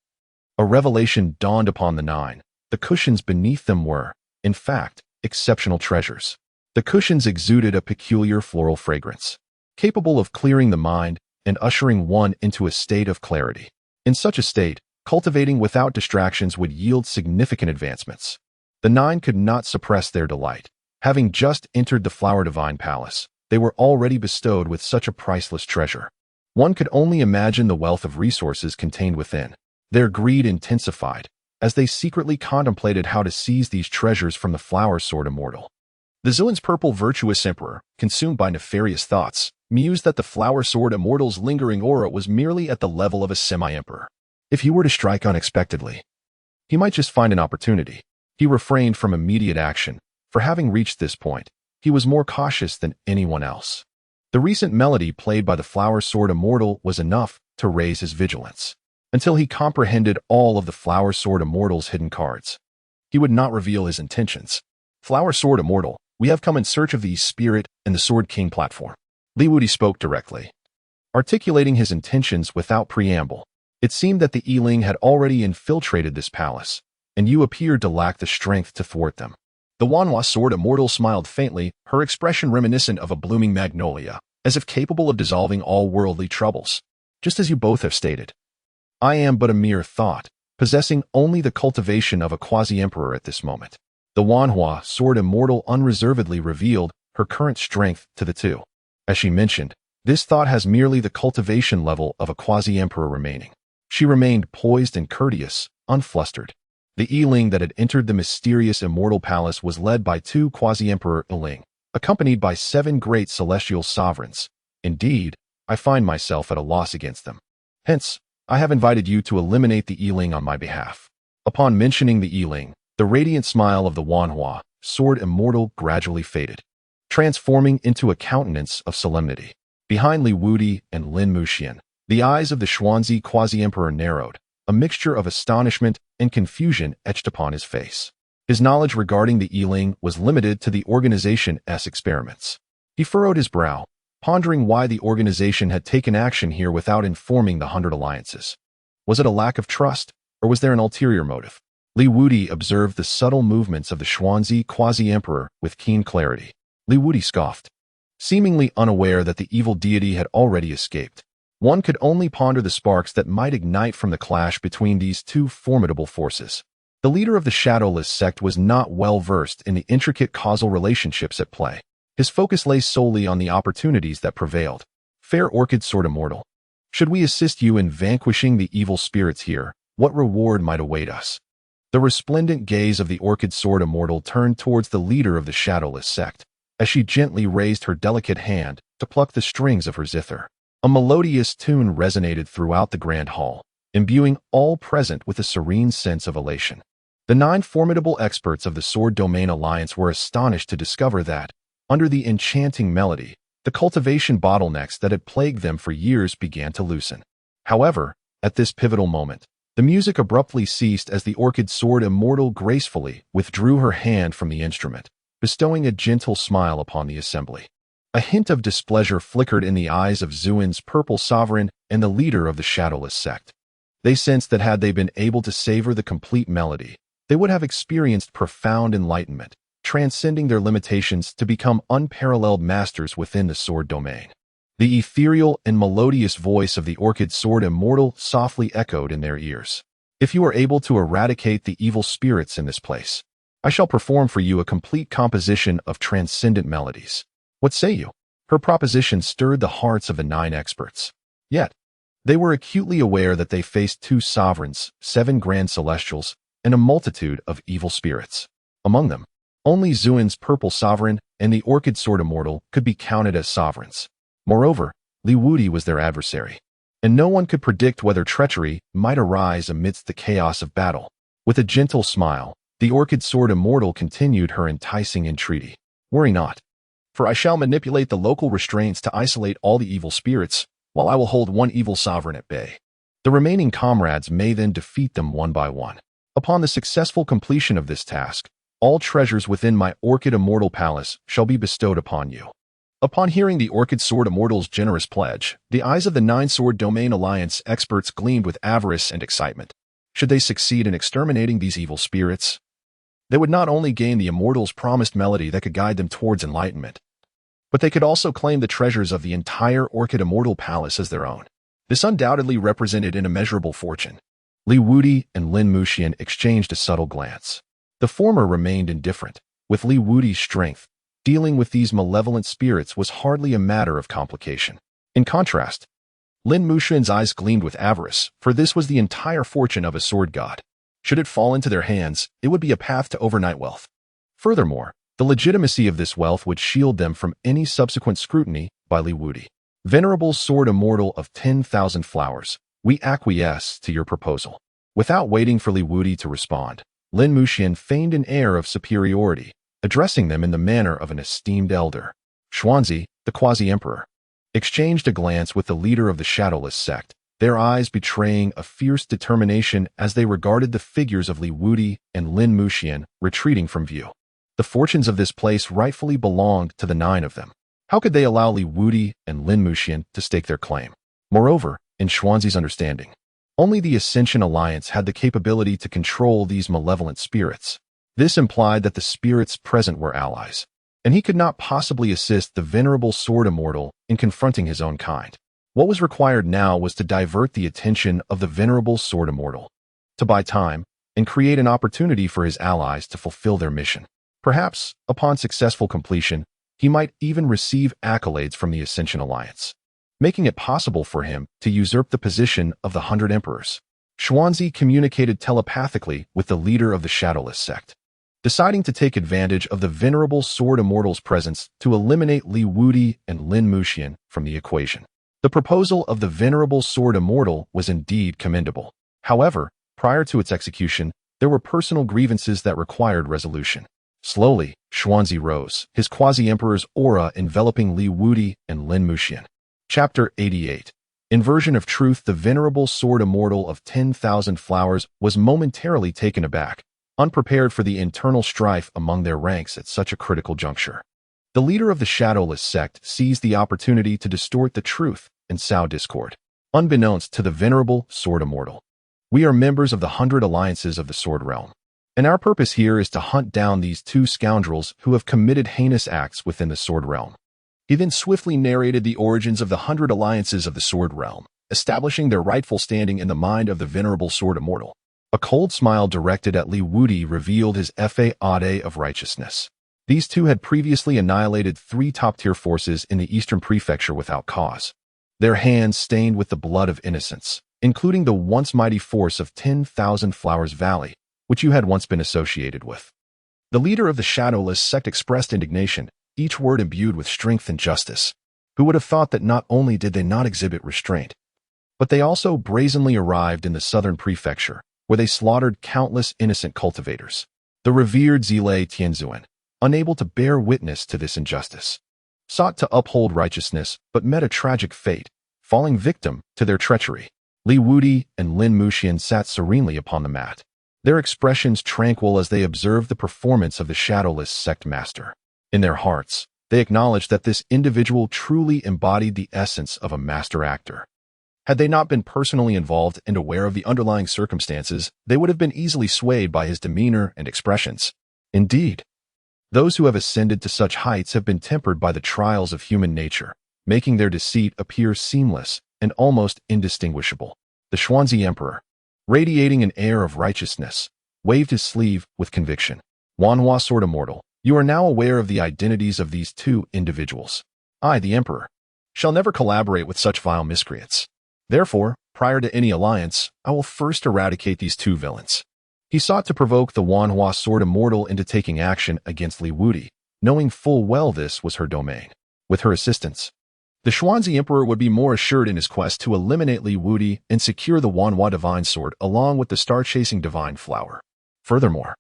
a revelation dawned upon the 9. The cushions beneath them were, in fact, exceptional treasures. The cushions exuded a peculiar floral fragrance, capable of clearing the mind and ushering one into a state of clarity. In such a state, cultivating without distractions would yield significant advancements. The 9 could not suppress their delight. Having just entered the Flower Divine Palace, they were already bestowed with such a priceless treasure. One could only imagine the wealth of resources contained within. Their greed intensified as they secretly contemplated how to seize these treasures from the flower sword immortal. The Zuan's purple virtuous emperor, consumed by nefarious thoughts, mused that the flower sword immortal's lingering aura was merely at the level of a semi-emperor. If he were to strike unexpectedly, he might just find an opportunity. He refrained from immediate action, for having reached this point, he was more cautious than anyone else. The recent melody played by the flower sword immortal was enough to raise his vigilance. Until he comprehended all of the flower sword immortal's hidden cards, he would not reveal his intentions. Flower sword immortal, we have come in search of the spirit and the Sword King platform. Li Wudi spoke directly, articulating his intentions without preamble. It seemed that the Yiling had already infiltrated this palace, and you appeared to lack the strength to thwart them. The Wanhua sword immortal smiled faintly, her expression reminiscent of a blooming magnolia, as if capable of dissolving all worldly troubles. Just as you both have stated, I am but a mere thought, possessing only the cultivation of a quasi-emperor at this moment. The Wanhua sword immortal unreservedly revealed her current strength to the 2. As she mentioned, this thought has merely the cultivation level of a quasi-emperor remaining. She remained poised and courteous, unflustered. The Yiling that had entered the mysterious immortal palace was led by 2 quasi-emperor Yiling, accompanied by 7 great celestial sovereigns. Indeed, I find myself at a loss against them. Hence, I have invited you to eliminate the Yiling on my behalf. Upon mentioning the Yiling, the radiant smile of the Wanhua sword immortal gradually faded, transforming into a countenance of solemnity. Behind Li Wudi and Lin Muxian, the eyes of the Xuanzi quasi-emperor narrowed, a mixture of astonishment and confusion etched upon his face. His knowledge regarding the Yiling was limited to the organization's experiments. He furrowed his brow, pondering why the organization had taken action here without informing the 100 alliances. Was it a lack of trust, or was there an ulterior motive? Li Wudi observed the subtle movements of the Xuanzi quasi-emperor with keen clarity. Li Wudi scoffed, seemingly unaware that the evil deity had already escaped. One could only ponder the sparks that might ignite from the clash between these 2 formidable forces. The leader of the shadowless sect was not well versed in the intricate causal relationships at play. His focus lay solely on the opportunities that prevailed. Fair Orchid Sword Immortal, should we assist you in vanquishing the evil spirits here, what reward might await us? The resplendent gaze of the Orchid Sword Immortal turned towards the leader of the shadowless sect, as she gently raised her delicate hand to pluck the strings of her zither. A melodious tune resonated throughout the grand hall, imbuing all present with a serene sense of elation. The 9 formidable experts of the Sword Domain Alliance were astonished to discover that, under the enchanting melody, the cultivation bottlenecks that had plagued them for years began to loosen. However, at this pivotal moment, the music abruptly ceased as the Orchid Sword Immortal gracefully withdrew her hand from the instrument, bestowing a gentle smile upon the assembly. A hint of displeasure flickered in the eyes of Zuan's purple sovereign and the leader of the shadowless sect. They sensed that had they been able to savor the complete melody, they would have experienced profound enlightenment, transcending their limitations to become unparalleled masters within the sword domain. The ethereal and melodious voice of the Orchid Sword Immortal softly echoed in their ears. If you are able to eradicate the evil spirits in this place, I shall perform for you a complete composition of transcendent melodies. What say you? Her proposition stirred the hearts of the 9 experts. Yet, they were acutely aware that they faced 2 sovereigns, 7 grand celestials, and a multitude of evil spirits. Among them, only Zuin's purple sovereign and the orchid sword immortal could be counted as sovereigns. Moreover, Wudi was their adversary, and no one could predict whether treachery might arise amidst the chaos of battle. With a gentle smile, the orchid sword immortal continued her enticing entreaty. Worry not, for I shall manipulate the local restraints to isolate all the evil spirits, while I will hold one evil sovereign at bay. The remaining comrades may then defeat them one by one. Upon the successful completion of this task, all treasures within my Orchid Immortal Palace shall be bestowed upon you. Upon hearing the Orchid Sword Immortal's generous pledge, the eyes of the 9 Sword Domain Alliance experts gleamed with avarice and excitement. Should they succeed in exterminating these evil spirits, they would not only gain the Immortal's promised melody that could guide them towards enlightenment, but they could also claim the treasures of the entire Orchid Immortal Palace as their own. This undoubtedly represented an immeasurable fortune. Wudi and Lin Muxian exchanged a subtle glance. The former remained indifferent. With Wudi's strength, dealing with these malevolent spirits was hardly a matter of complication. In contrast, Lin Muxian's eyes gleamed with avarice, for this was the entire fortune of a sword god. Should it fall into their hands, it would be a path to overnight wealth. Furthermore, the legitimacy of this wealth would shield them from any subsequent scrutiny by Wudi. Venerable Sword Immortal of 10,000 Flowers, we acquiesce to your proposal. Without waiting for Wudi to respond, Lin Muxian feigned an air of superiority, addressing them in the manner of an esteemed elder. Xuanzi, the quasi-emperor, exchanged a glance with the leader of the Shadowless sect, their eyes betraying a fierce determination as they regarded the figures of Wudi and Lin Muxian retreating from view. The fortunes of this place rightfully belonged to the 9 of them. How could they allow Wudi and Lin Muxian to stake their claim? Moreover, in Xuanzi's understanding, only the Ascension Alliance had the capability to control these malevolent spirits. This implied that the spirits present were allies, and he could not possibly assist the venerable Sword Immortal in confronting his own kind. What was required now was to divert the attention of the venerable Sword Immortal, to buy time and create an opportunity for his allies to fulfill their mission. Perhaps, upon successful completion, he might even receive accolades from the Ascension Alliance, making it possible for him to usurp the position of the 100 Emperors. Xuanzi communicated telepathically with the leader of the Shadowless sect, deciding to take advantage of the venerable Sword Immortal's presence to eliminate Wudi and Lin Muxian from the equation. The proposal of the venerable Sword Immortal was indeed commendable. However, prior to its execution, there were personal grievances that required resolution. Slowly, Xuanzi rose, his quasi-emperor's aura enveloping Wudi and Lin Muxian. Chapter 88. Inversion of Truth. The venerable Sword Immortal of 10,000 Flowers was momentarily taken aback, unprepared for the internal strife among their ranks at such a critical juncture. The leader of the Shadowless sect seized the opportunity to distort the truth and sow discord. Unbeknownst to the venerable Sword Immortal, we are members of the 100 alliances of the Sword Realm, and our purpose here is to hunt down these 2 scoundrels who have committed heinous acts within the Sword Realm. He then swiftly narrated the origins of the 100 alliances of the Sword Realm, establishing their rightful standing in the mind of the venerable Sword Immortal. A cold smile directed at Wudi revealed his fa-ade of righteousness. These 2 had previously annihilated 3 top-tier forces in the Eastern Prefecture without cause, their hands stained with the blood of innocents, including the once mighty force of 10,000 Flowers Valley, which you had once been associated with. The leader of the Shadowless sect expressed indignation, each word imbued with strength and justice. Who would have thought that not only did they not exhibit restraint, but they also brazenly arrived in the Southern Prefecture, where they slaughtered countless innocent cultivators. The revered Zile Tianzuan, unable to bear witness to this injustice, sought to uphold righteousness but met a tragic fate, falling victim to their treachery. Wudi and Lin Muxian sat serenely upon the mat, their expressions tranquil as they observed the performance of the Shadowless sect master. In their hearts, they acknowledged that this individual truly embodied the essence of a master actor. Had they not been personally involved and aware of the underlying circumstances, they would have been easily swayed by his demeanor and expressions. Indeed, those who have ascended to such heights have been tempered by the trials of human nature, making their deceit appear seamless and almost indistinguishable. The Xuanzi Emperor, radiating an air of righteousness, waved his sleeve with conviction. Yuanhua Sword Immortal, you are now aware of the identities of these two individuals. I, the Emperor, shall never collaborate with such vile miscreants. Therefore, prior to any alliance, I will first eradicate these two villains. He sought to provoke the Yuanhua Sword Immortal into taking action against Li Wudi, knowing full well this was her domain. With her assistance, the Xuanzi Emperor would be more assured in his quest to eliminate Li Wudi and secure the Yuanhua Divine Sword along with the star-chasing Divine Flower. Furthermore,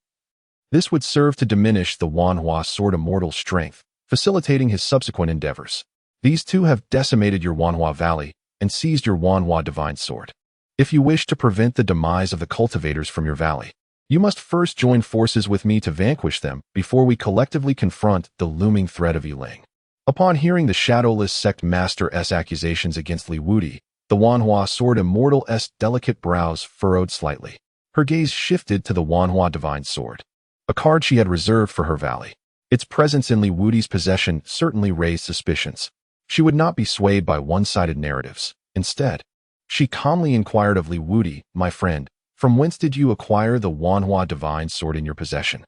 this would serve to diminish the Yuanhua Sword Immortal's strength, facilitating his subsequent endeavors. These two have decimated your Yuanhua Valley and seized your Yuanhua Divine Sword. If you wish to prevent the demise of the cultivators from your valley, you must first join forces with me to vanquish them before we collectively confront the looming threat of Yiling. Upon hearing the Shadowless Sect Master's accusations against Li Wudi, the Yuanhua Sword Immortal's delicate brows furrowed slightly. Her gaze shifted to the Yuanhua Divine Sword, a card she had reserved for her valley. Its presence in Li Wudi's possession certainly raised suspicions. She would not be swayed by one-sided narratives. Instead, she calmly inquired of Li Wudi, "My friend, from whence did you acquire the Yuanhua Divine Sword in your possession?"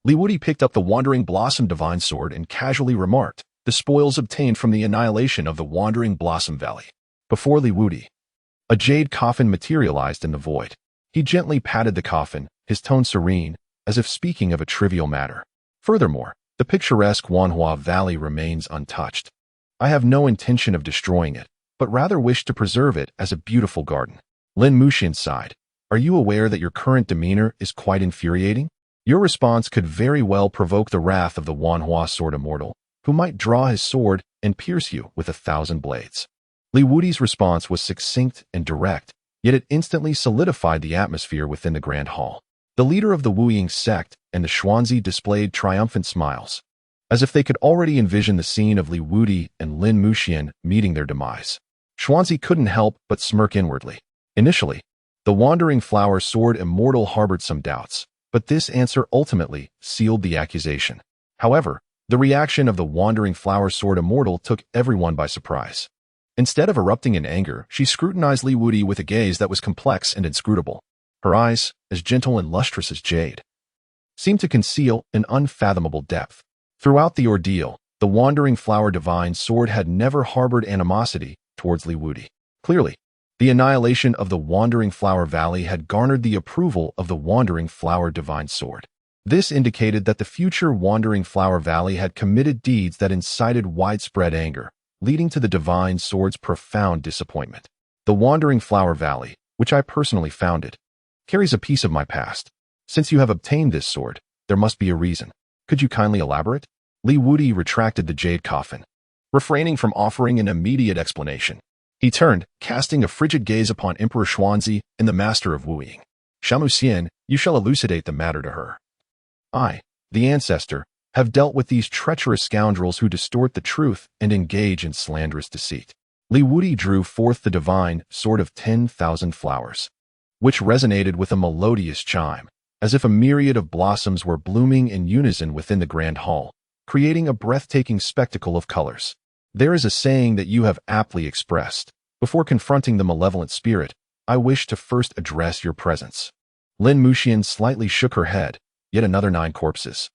Li Wudi picked up the Wandering Blossom Divine Sword and casually remarked, "The spoils obtained from the annihilation of the Wandering Blossom Valley." Before Li Wudi, a jade coffin materialized in the void. He gently patted the coffin, his tone serene, as if speaking of a trivial matter. Furthermore, the picturesque Yuanhua Valley remains untouched. I have no intention of destroying it, but rather wish to preserve it as a beautiful garden. Lin Muxian sighed. Are you aware that your current demeanor is quite infuriating? Your response could very well provoke the wrath of the Yuanhua Sword Immortal, who might draw his sword and pierce you with 1,000 blades. Li Wudi's response was succinct and direct, yet it instantly solidified the atmosphere within the Grand Hall. The leader of the Wuying sect and the Xuanzi displayed triumphant smiles, as if they could already envision the scene of Li Wudi and Lin Muxian meeting their demise. Xuanzi couldn't help but smirk inwardly. Initially, the Wandering Flower Sword Immortal harbored some doubts, but this answer ultimately sealed the accusation. However, the reaction of the Wandering Flower Sword Immortal took everyone by surprise. Instead of erupting in anger, she scrutinized Li Wudi with a gaze that was complex and inscrutable. Her eyes, as gentle and lustrous as jade, seemed to conceal an unfathomable depth. Throughout the ordeal, the Wandering Flower Divine Sword had never harbored animosity towards Li Wudi. Clearly, the annihilation of the Wandering Flower Valley had garnered the approval of the Wandering Flower Divine Sword. This indicated that the future Wandering Flower Valley had committed deeds that incited widespread anger, leading to the Divine Sword's profound disappointment. The Wandering Flower Valley, which I personally founded, carries a piece of my past. Since you have obtained this sword, there must be a reason. Could you kindly elaborate? Li Wudi retracted the jade coffin, refraining from offering an immediate explanation. He turned, casting a frigid gaze upon Emperor Xuanzi and the Master of Wuying. Shamu Xian, you shall elucidate the matter to her. I, the Ancestor, have dealt with these treacherous scoundrels who distort the truth and engage in slanderous deceit. Li Wudi drew forth the divine sword of 10,000 flowers, which resonated with a melodious chime, as if a myriad of blossoms were blooming in unison within the Grand Hall, creating a breathtaking spectacle of colors. There is a saying that you have aptly expressed. Before confronting the malevolent spirit, I wish to first address your presence. Lin Muxian slightly shook her head. Yet another 9 corpses.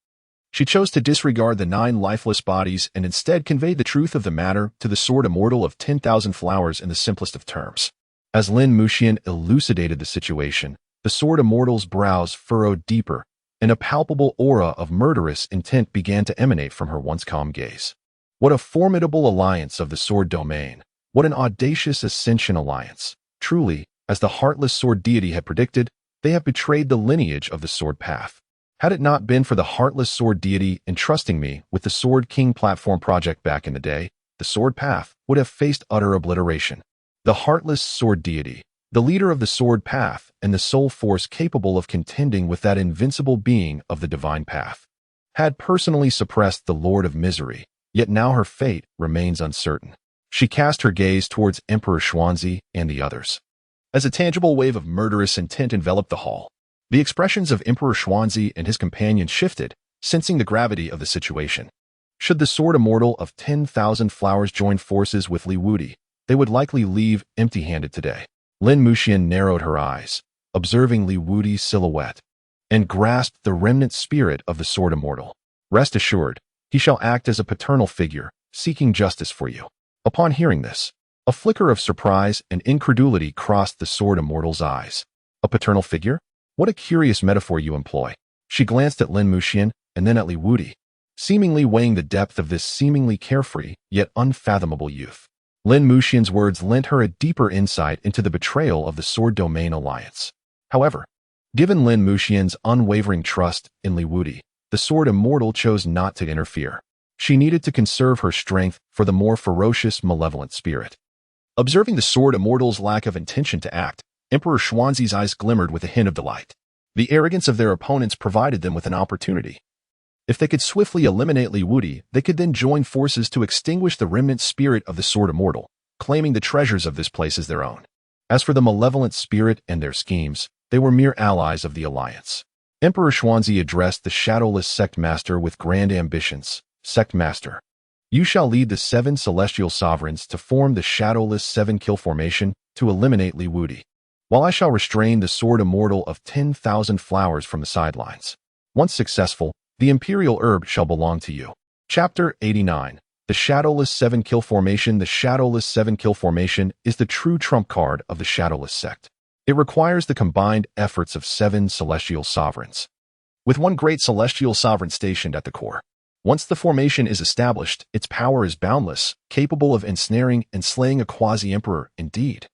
She chose to disregard the 9 lifeless bodies and instead conveyed the truth of the matter to the Sword Immortal of 10,000 flowers in the simplest of terms. As Lin Muxian elucidated the situation, the Sword Immortal's brows furrowed deeper, and a palpable aura of murderous intent began to emanate from her once calm gaze. What a formidable alliance of the Sword Domain! What an audacious Ascension alliance! Truly, as the heartless Sword Deity had predicted, they have betrayed the lineage of the Sword Path. Had it not been for the heartless Sword Deity entrusting me with the Sword King platform project back in the day, the Sword Path would have faced utter obliteration. The heartless Sword Deity, the leader of the Sword Path and the sole force capable of contending with that invincible being of the Divine Path, had personally suppressed the Lord of Misery, yet now her fate remains uncertain. She cast her gaze towards Emperor Xuanzi and the others. As a tangible wave of murderous intent enveloped the hall, the expressions of Emperor Xuanzi and his companions shifted, sensing the gravity of the situation. Should the Sword Immortal of 10,000 flowers join forces with Li Wudi, they would likely leave empty-handed today. Lin Muxian narrowed her eyes, observing Li Wudi's silhouette, and grasped the remnant spirit of the sword immortal. Rest assured, he shall act as a paternal figure, seeking justice for you. Upon hearing this, a flicker of surprise and incredulity crossed the sword immortal's eyes. A paternal figure? What a curious metaphor you employ. She glanced at Lin Muxian and then at Li Wudi, seemingly weighing the depth of this seemingly carefree yet unfathomable youth. Lin Muxian's words lent her a deeper insight into the betrayal of the Sword Domain Alliance. However, given Lin Muxian's unwavering trust in Li Wudi, the Sword Immortal chose not to interfere. She needed to conserve her strength for the more ferocious, malevolent spirit. Observing the Sword Immortal's lack of intention to act, Emperor Xuanzi's eyes glimmered with a hint of delight. The arrogance of their opponents provided them with an opportunity. If they could swiftly eliminate Li Wudi, they could then join forces to extinguish the remnant spirit of the Sword Immortal, claiming the treasures of this place as their own. As for the malevolent spirit and their schemes, they were mere allies of the alliance. Emperor Xuanzi addressed the shadowless sect master with grand ambitions. Sect master, you shall lead the 7 celestial sovereigns to form the shadowless 7-kill formation to eliminate Li Wudi, while I shall restrain the Sword Immortal of 10,000 flowers from the sidelines. Once successful, the Imperial Herb shall belong to you. Chapter 89. The Shadowless 7-Kill Formation. The Shadowless 7-Kill Formation is the true trump card of the Shadowless sect. It requires the combined efforts of 7 celestial sovereigns, with one great celestial sovereign stationed at the core. Once the formation is established, its power is boundless, capable of ensnaring and slaying a quasi-emperor indeed.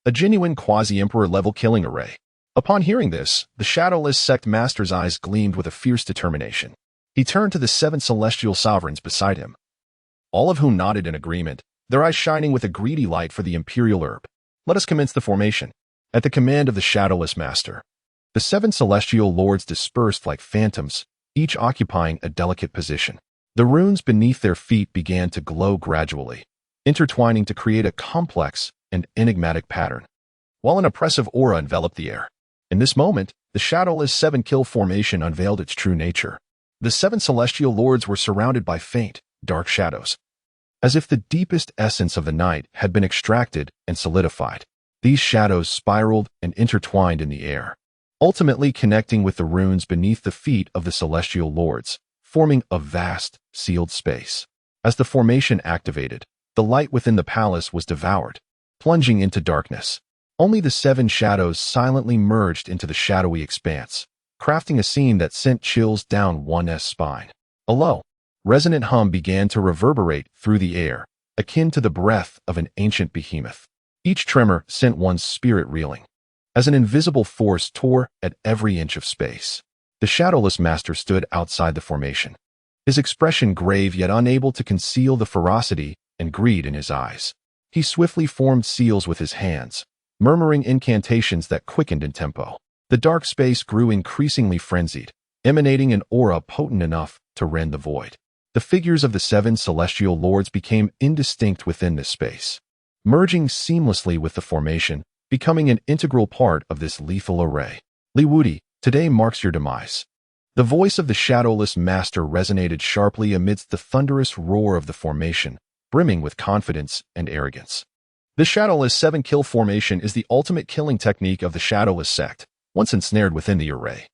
A genuine quasi-emperor level killing array. Upon hearing this, the shadowless sect master's eyes gleamed with a fierce determination. He turned to the 7 celestial sovereigns beside him, all of whom nodded in agreement, their eyes shining with a greedy light for the Imperial Herb. Let us commence the formation. At the command of the shadowless master, the 7 celestial lords dispersed like phantoms, each occupying a delicate position. The runes beneath their feet began to glow gradually, intertwining to create a complex and enigmatic pattern, while an oppressive aura enveloped the air. In this moment, the shadowless 7-kill formation unveiled its true nature. The 7 celestial lords were surrounded by faint, dark shadows, as if the deepest essence of the night had been extracted and solidified. These shadows spiraled and intertwined in the air, ultimately connecting with the runes beneath the feet of the celestial lords, forming a vast, sealed space. As the formation activated, the light within the palace was devoured, plunging into darkness. Only the 7 shadows silently merged into the shadowy expanse, crafting a scene that sent chills down one's spine. A low, resonant hum began to reverberate through the air, akin to the breath of an ancient behemoth. Each tremor sent one's spirit reeling, as an invisible force tore at every inch of space. The shadowless master stood outside the formation, his expression grave yet unable to conceal the ferocity and greed in his eyes. He swiftly formed seals with his hands, murmuring incantations that quickened in tempo. The dark space grew increasingly frenzied, emanating an aura potent enough to rend the void. The figures of the 7 celestial lords became indistinct within this space, merging seamlessly with the formation, becoming an integral part of this lethal array. Li Wudi, today marks your demise. The voice of the shadowless master resonated sharply amidst the thunderous roar of the formation, brimming with confidence and arrogance. The shadowless 7-kill formation is the ultimate killing technique of the shadowless sect, once ensnared within the array.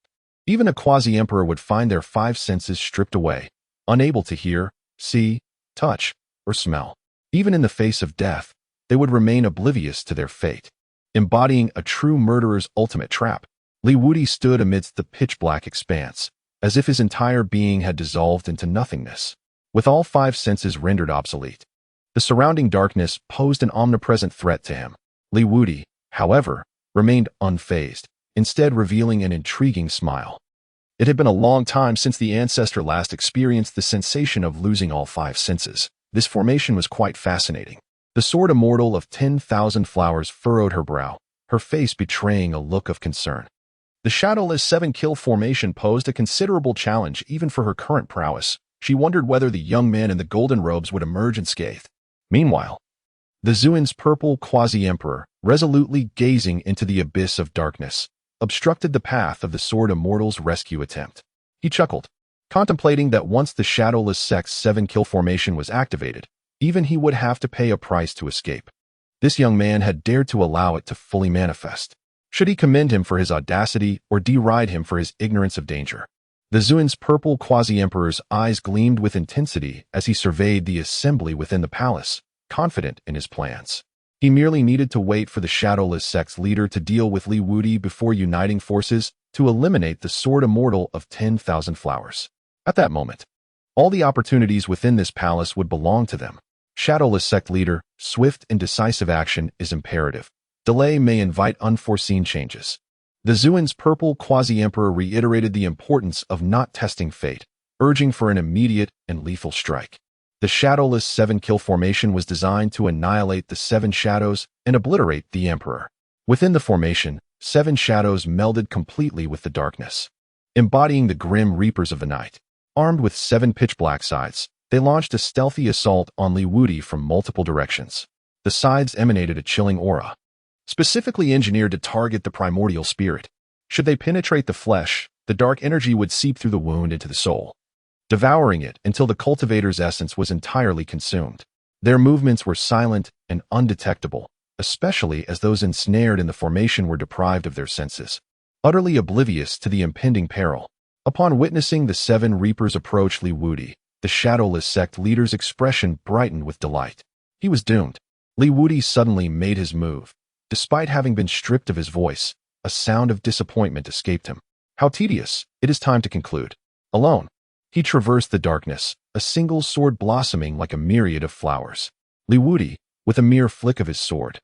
Even a quasi-emperor would find their 5 senses stripped away, unable to hear, see, touch, or smell. Even in the face of death, they would remain oblivious to their fate. Embodying a true murderer's ultimate trap, Li Wudi stood amidst the pitch-black expanse, as if his entire being had dissolved into nothingness. With all 5 senses rendered obsolete, the surrounding darkness posed an omnipresent threat to him. Li Wudi, however, remained unfazed, instead revealing an intriguing smile. It had been a long time since the Ancestor last experienced the sensation of losing all 5 senses. This formation was quite fascinating. The Sword Immortal of 10,000 flowers furrowed her brow, her face betraying a look of concern. The shadowless 7-kill formation posed a considerable challenge even for her current prowess. She wondered whether the young man in the golden robes would emerge unscathed. Meanwhile, the Zuin's purple quasi-emperor, resolutely gazing into the abyss of darkness, obstructed the path of the Sword Immortal's rescue attempt. He chuckled, contemplating that once the shadowless sect's 7-kill formation was activated, even he would have to pay a price to escape. This young man had dared to allow it to fully manifest. Should he commend him for his audacity or deride him for his ignorance of danger? The Zuin's purple quasi-emperor's eyes gleamed with intensity as he surveyed the assembly within the palace, confident in his plans. He merely needed to wait for the shadowless sect's leader to deal with Li Wudi before uniting forces to eliminate the sword immortal of 10,000 flowers. At that moment, all the opportunities within this palace would belong to them. Shadowless sect leader, swift and decisive action is imperative. Delay may invite unforeseen changes. The Zuin's purple quasi-emperor reiterated the importance of not testing fate, urging for an immediate and lethal strike. The shadowless 7-kill formation was designed to annihilate the 7 shadows and obliterate the emperor. Within the formation, 7 shadows melded completely with the darkness, embodying the grim reapers of the night. Armed with 7 pitch-black scythes, they launched a stealthy assault on Li Wudi from multiple directions. The scythes emanated a chilling aura, specifically engineered to target the primordial spirit. Should they penetrate the flesh, the dark energy would seep through the wound into the soul, devouring it until the cultivator's essence was entirely consumed. Their movements were silent and undetectable, especially as those ensnared in the formation were deprived of their senses, utterly oblivious to the impending peril. Upon witnessing the 7 reapers approach Li Wudi, the shadowless sect leader's expression brightened with delight. He was doomed. Li Wudi suddenly made his move. Despite having been stripped of his voice, a sound of disappointment escaped him. How tedious! It is time to conclude. Alone, he traversed the darkness, a single sword blossoming like a myriad of flowers. Li Wudi, with a mere flick of his sword,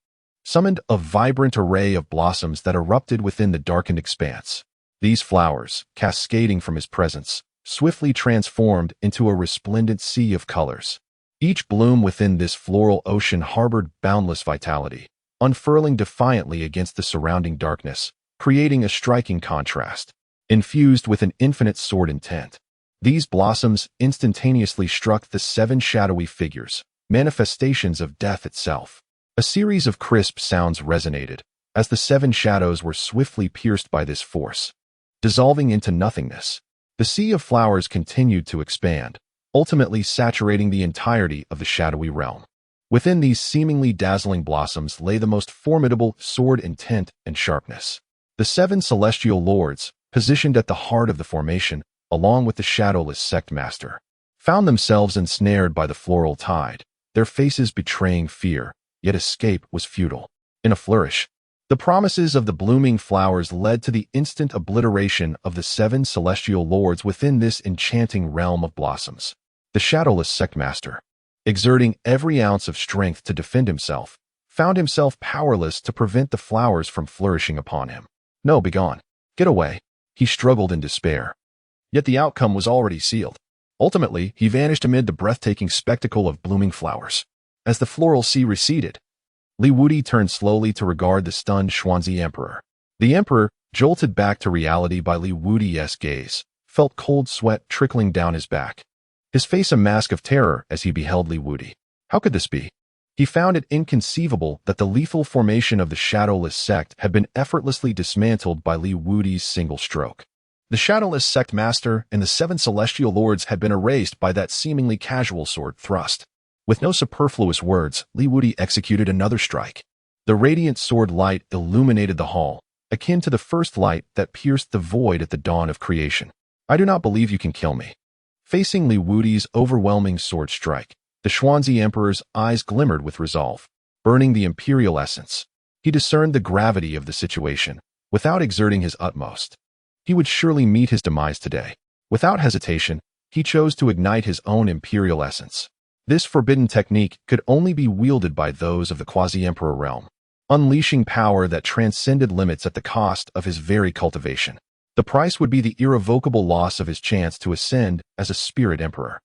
summoned a vibrant array of blossoms that erupted within the darkened expanse. These flowers, cascading from his presence, swiftly transformed into a resplendent sea of colors. Each bloom within this floral ocean harbored boundless vitality, unfurling defiantly against the surrounding darkness, creating a striking contrast. Infused with an infinite sword intent, these blossoms instantaneously struck the 7 shadowy figures, manifestations of death itself. A series of crisp sounds resonated, as the 7 shadows were swiftly pierced by this force. Dissolving into nothingness, the sea of flowers continued to expand, ultimately saturating the entirety of the shadowy realm. Within these seemingly dazzling blossoms lay the most formidable sword intent and sharpness. The 7 celestial lords, positioned at the heart of the formation, along with the shadowless sect master, found themselves ensnared by the floral tide, their faces betraying fear, yet escape was futile. In a flourish, the promises of the blooming flowers led to the instant obliteration of the 7 celestial lords within this enchanting realm of blossoms. The shadowless sect master, exerting every ounce of strength to defend himself, found himself powerless to prevent the flowers from flourishing upon him. No, begone. Get away. He struggled in despair. Yet the outcome was already sealed. Ultimately, he vanished amid the breathtaking spectacle of blooming flowers. As the floral sea receded, Li Wudi turned slowly to regard the stunned Xuanzi emperor. The emperor, jolted back to reality by Li Wudi's gaze, felt cold sweat trickling down his back, his face a mask of terror as he beheld Li Wudi. How could this be? He found it inconceivable that the lethal formation of the shadowless sect had been effortlessly dismantled by Li Wudi's single stroke. The shadowless sect master and the 7 celestial lords had been erased by that seemingly casual sword thrust. With no superfluous words, Li Wudi executed another strike. The radiant sword light illuminated the hall, akin to the first light that pierced the void at the dawn of creation. I do not believe you can kill me. Facing Li Wudi's overwhelming sword strike, the Xuanzi emperor's eyes glimmered with resolve, burning the imperial essence. He discerned the gravity of the situation. Without exerting his utmost, he would surely meet his demise today. Without hesitation, he chose to ignite his own imperial essence. This forbidden technique could only be wielded by those of the quasi-emperor realm, unleashing power that transcended limits at the cost of his very cultivation. The price would be the irrevocable loss of his chance to ascend as a spirit emperor.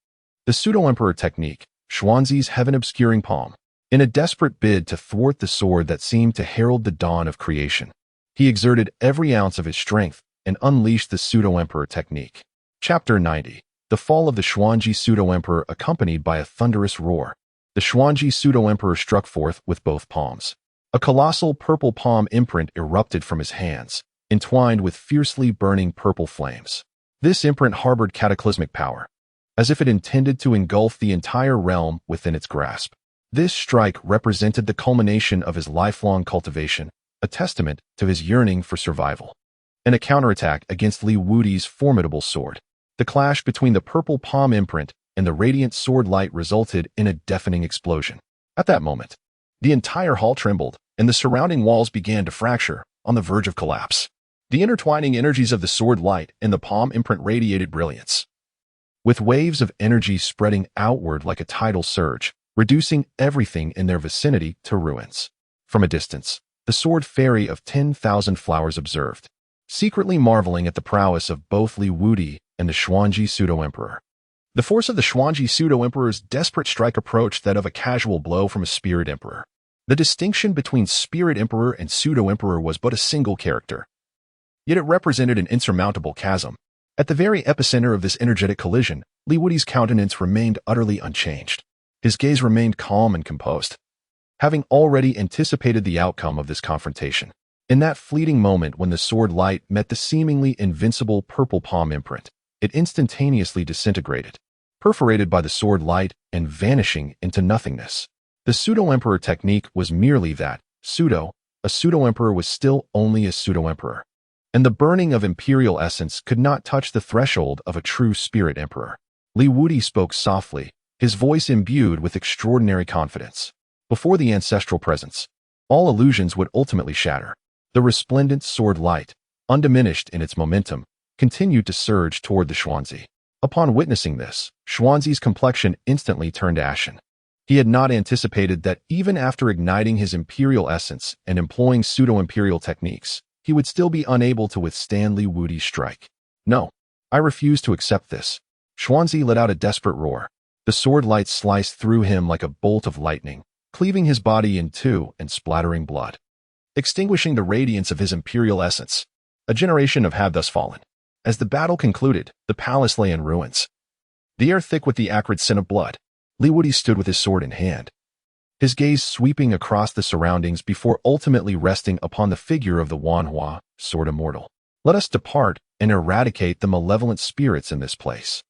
The pseudo-emperor technique, Xuanzi's heaven-obscuring palm. In a desperate bid to thwart the sword that seemed to herald the dawn of creation, he exerted every ounce of his strength and unleashed the pseudo-emperor technique. Chapter 90. The fall of the Xuanzi pseudo-emperor accompanied by a thunderous roar. The Xuanzi pseudo-emperor struck forth with both palms. A colossal purple palm imprint erupted from his hands, entwined with fiercely burning purple flames. This imprint harbored cataclysmic power, as if it intended to engulf the entire realm within its grasp. This strike represented the culmination of his lifelong cultivation, a testament to his yearning for survival. And a counterattack against Li Wudi's formidable sword. The clash between the purple palm imprint and the radiant sword light resulted in a deafening explosion. At that moment, the entire hall trembled, and the surrounding walls began to fracture, on the verge of collapse. The intertwining energies of the sword light and the palm imprint radiated brilliance, with waves of energy spreading outward like a tidal surge, reducing everything in their vicinity to ruins. From a distance, the sword fairy of 10,000 flowers observed, secretly marveling at the prowess of both Li Wudi and the Xuanji pseudo-emperor. The force of the Xuanji pseudo-emperor's desperate strike approached that of a casual blow from a spirit emperor. The distinction between spirit emperor and pseudo-emperor was but a single character. Yet it represented an insurmountable chasm. At the very epicenter of this energetic collision, Li Wudi's countenance remained utterly unchanged. His gaze remained calm and composed, having already anticipated the outcome of this confrontation. In that fleeting moment when the sword light met the seemingly invincible purple palm imprint, it instantaneously disintegrated, perforated by the sword light and vanishing into nothingness. The pseudo-emperor technique was merely that, a pseudo-emperor was still only a pseudo-emperor, and the burning of imperial essence could not touch the threshold of a true spirit emperor. Li Wudi spoke softly, his voice imbued with extraordinary confidence. Before the ancestral presence, all illusions would ultimately shatter. The resplendent sword light, undiminished in its momentum, continued to surge toward the Xuanzi. Upon witnessing this, Xuanzi's complexion instantly turned ashen. He had not anticipated that even after igniting his imperial essence and employing pseudo-imperial techniques, he would still be unable to withstand Li Wudi's strike. No, I refuse to accept this. Xuanzi let out a desperate roar. The sword light sliced through him like a bolt of lightning, cleaving his body in two and splattering blood, extinguishing the radiance of his imperial essence. A generation had thus fallen. As the battle concluded, the palace lay in ruins, the air thick with the acrid scent of blood. Li Wudi stood with his sword in hand, his gaze sweeping across the surroundings before ultimately resting upon the figure of the Wanhua, sword immortal. Let us depart and eradicate the malevolent spirits in this place.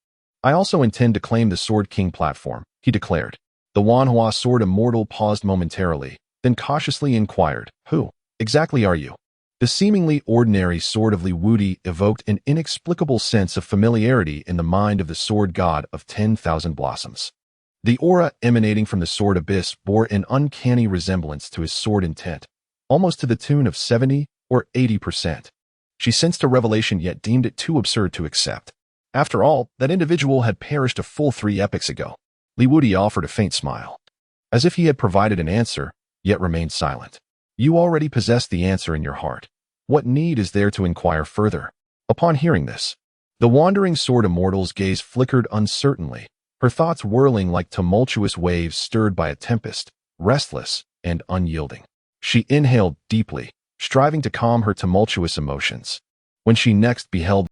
I also intend to claim the Sword King platform, he declared. The Wanhua sword immortal paused momentarily, then cautiously inquired, "Who exactly are you?" The seemingly ordinary sword of Li Wudi evoked an inexplicable sense of familiarity in the mind of the sword god of 10,000 blossoms. The aura emanating from the sword abyss bore an uncanny resemblance to his sword intent, almost to the tune of 70 or 80%. She sensed a revelation yet deemed it too absurd to accept. After all, that individual had perished a full 3 epochs ago. Li Wudi offered a faint smile, as if he had provided an answer, yet remained silent. You already possess the answer in your heart. What need is there to inquire further? Upon hearing this, the wandering sword immortal's gaze flickered uncertainly, her thoughts whirling like tumultuous waves stirred by a tempest, restless and unyielding. She inhaled deeply, striving to calm her tumultuous emotions. When she next beheld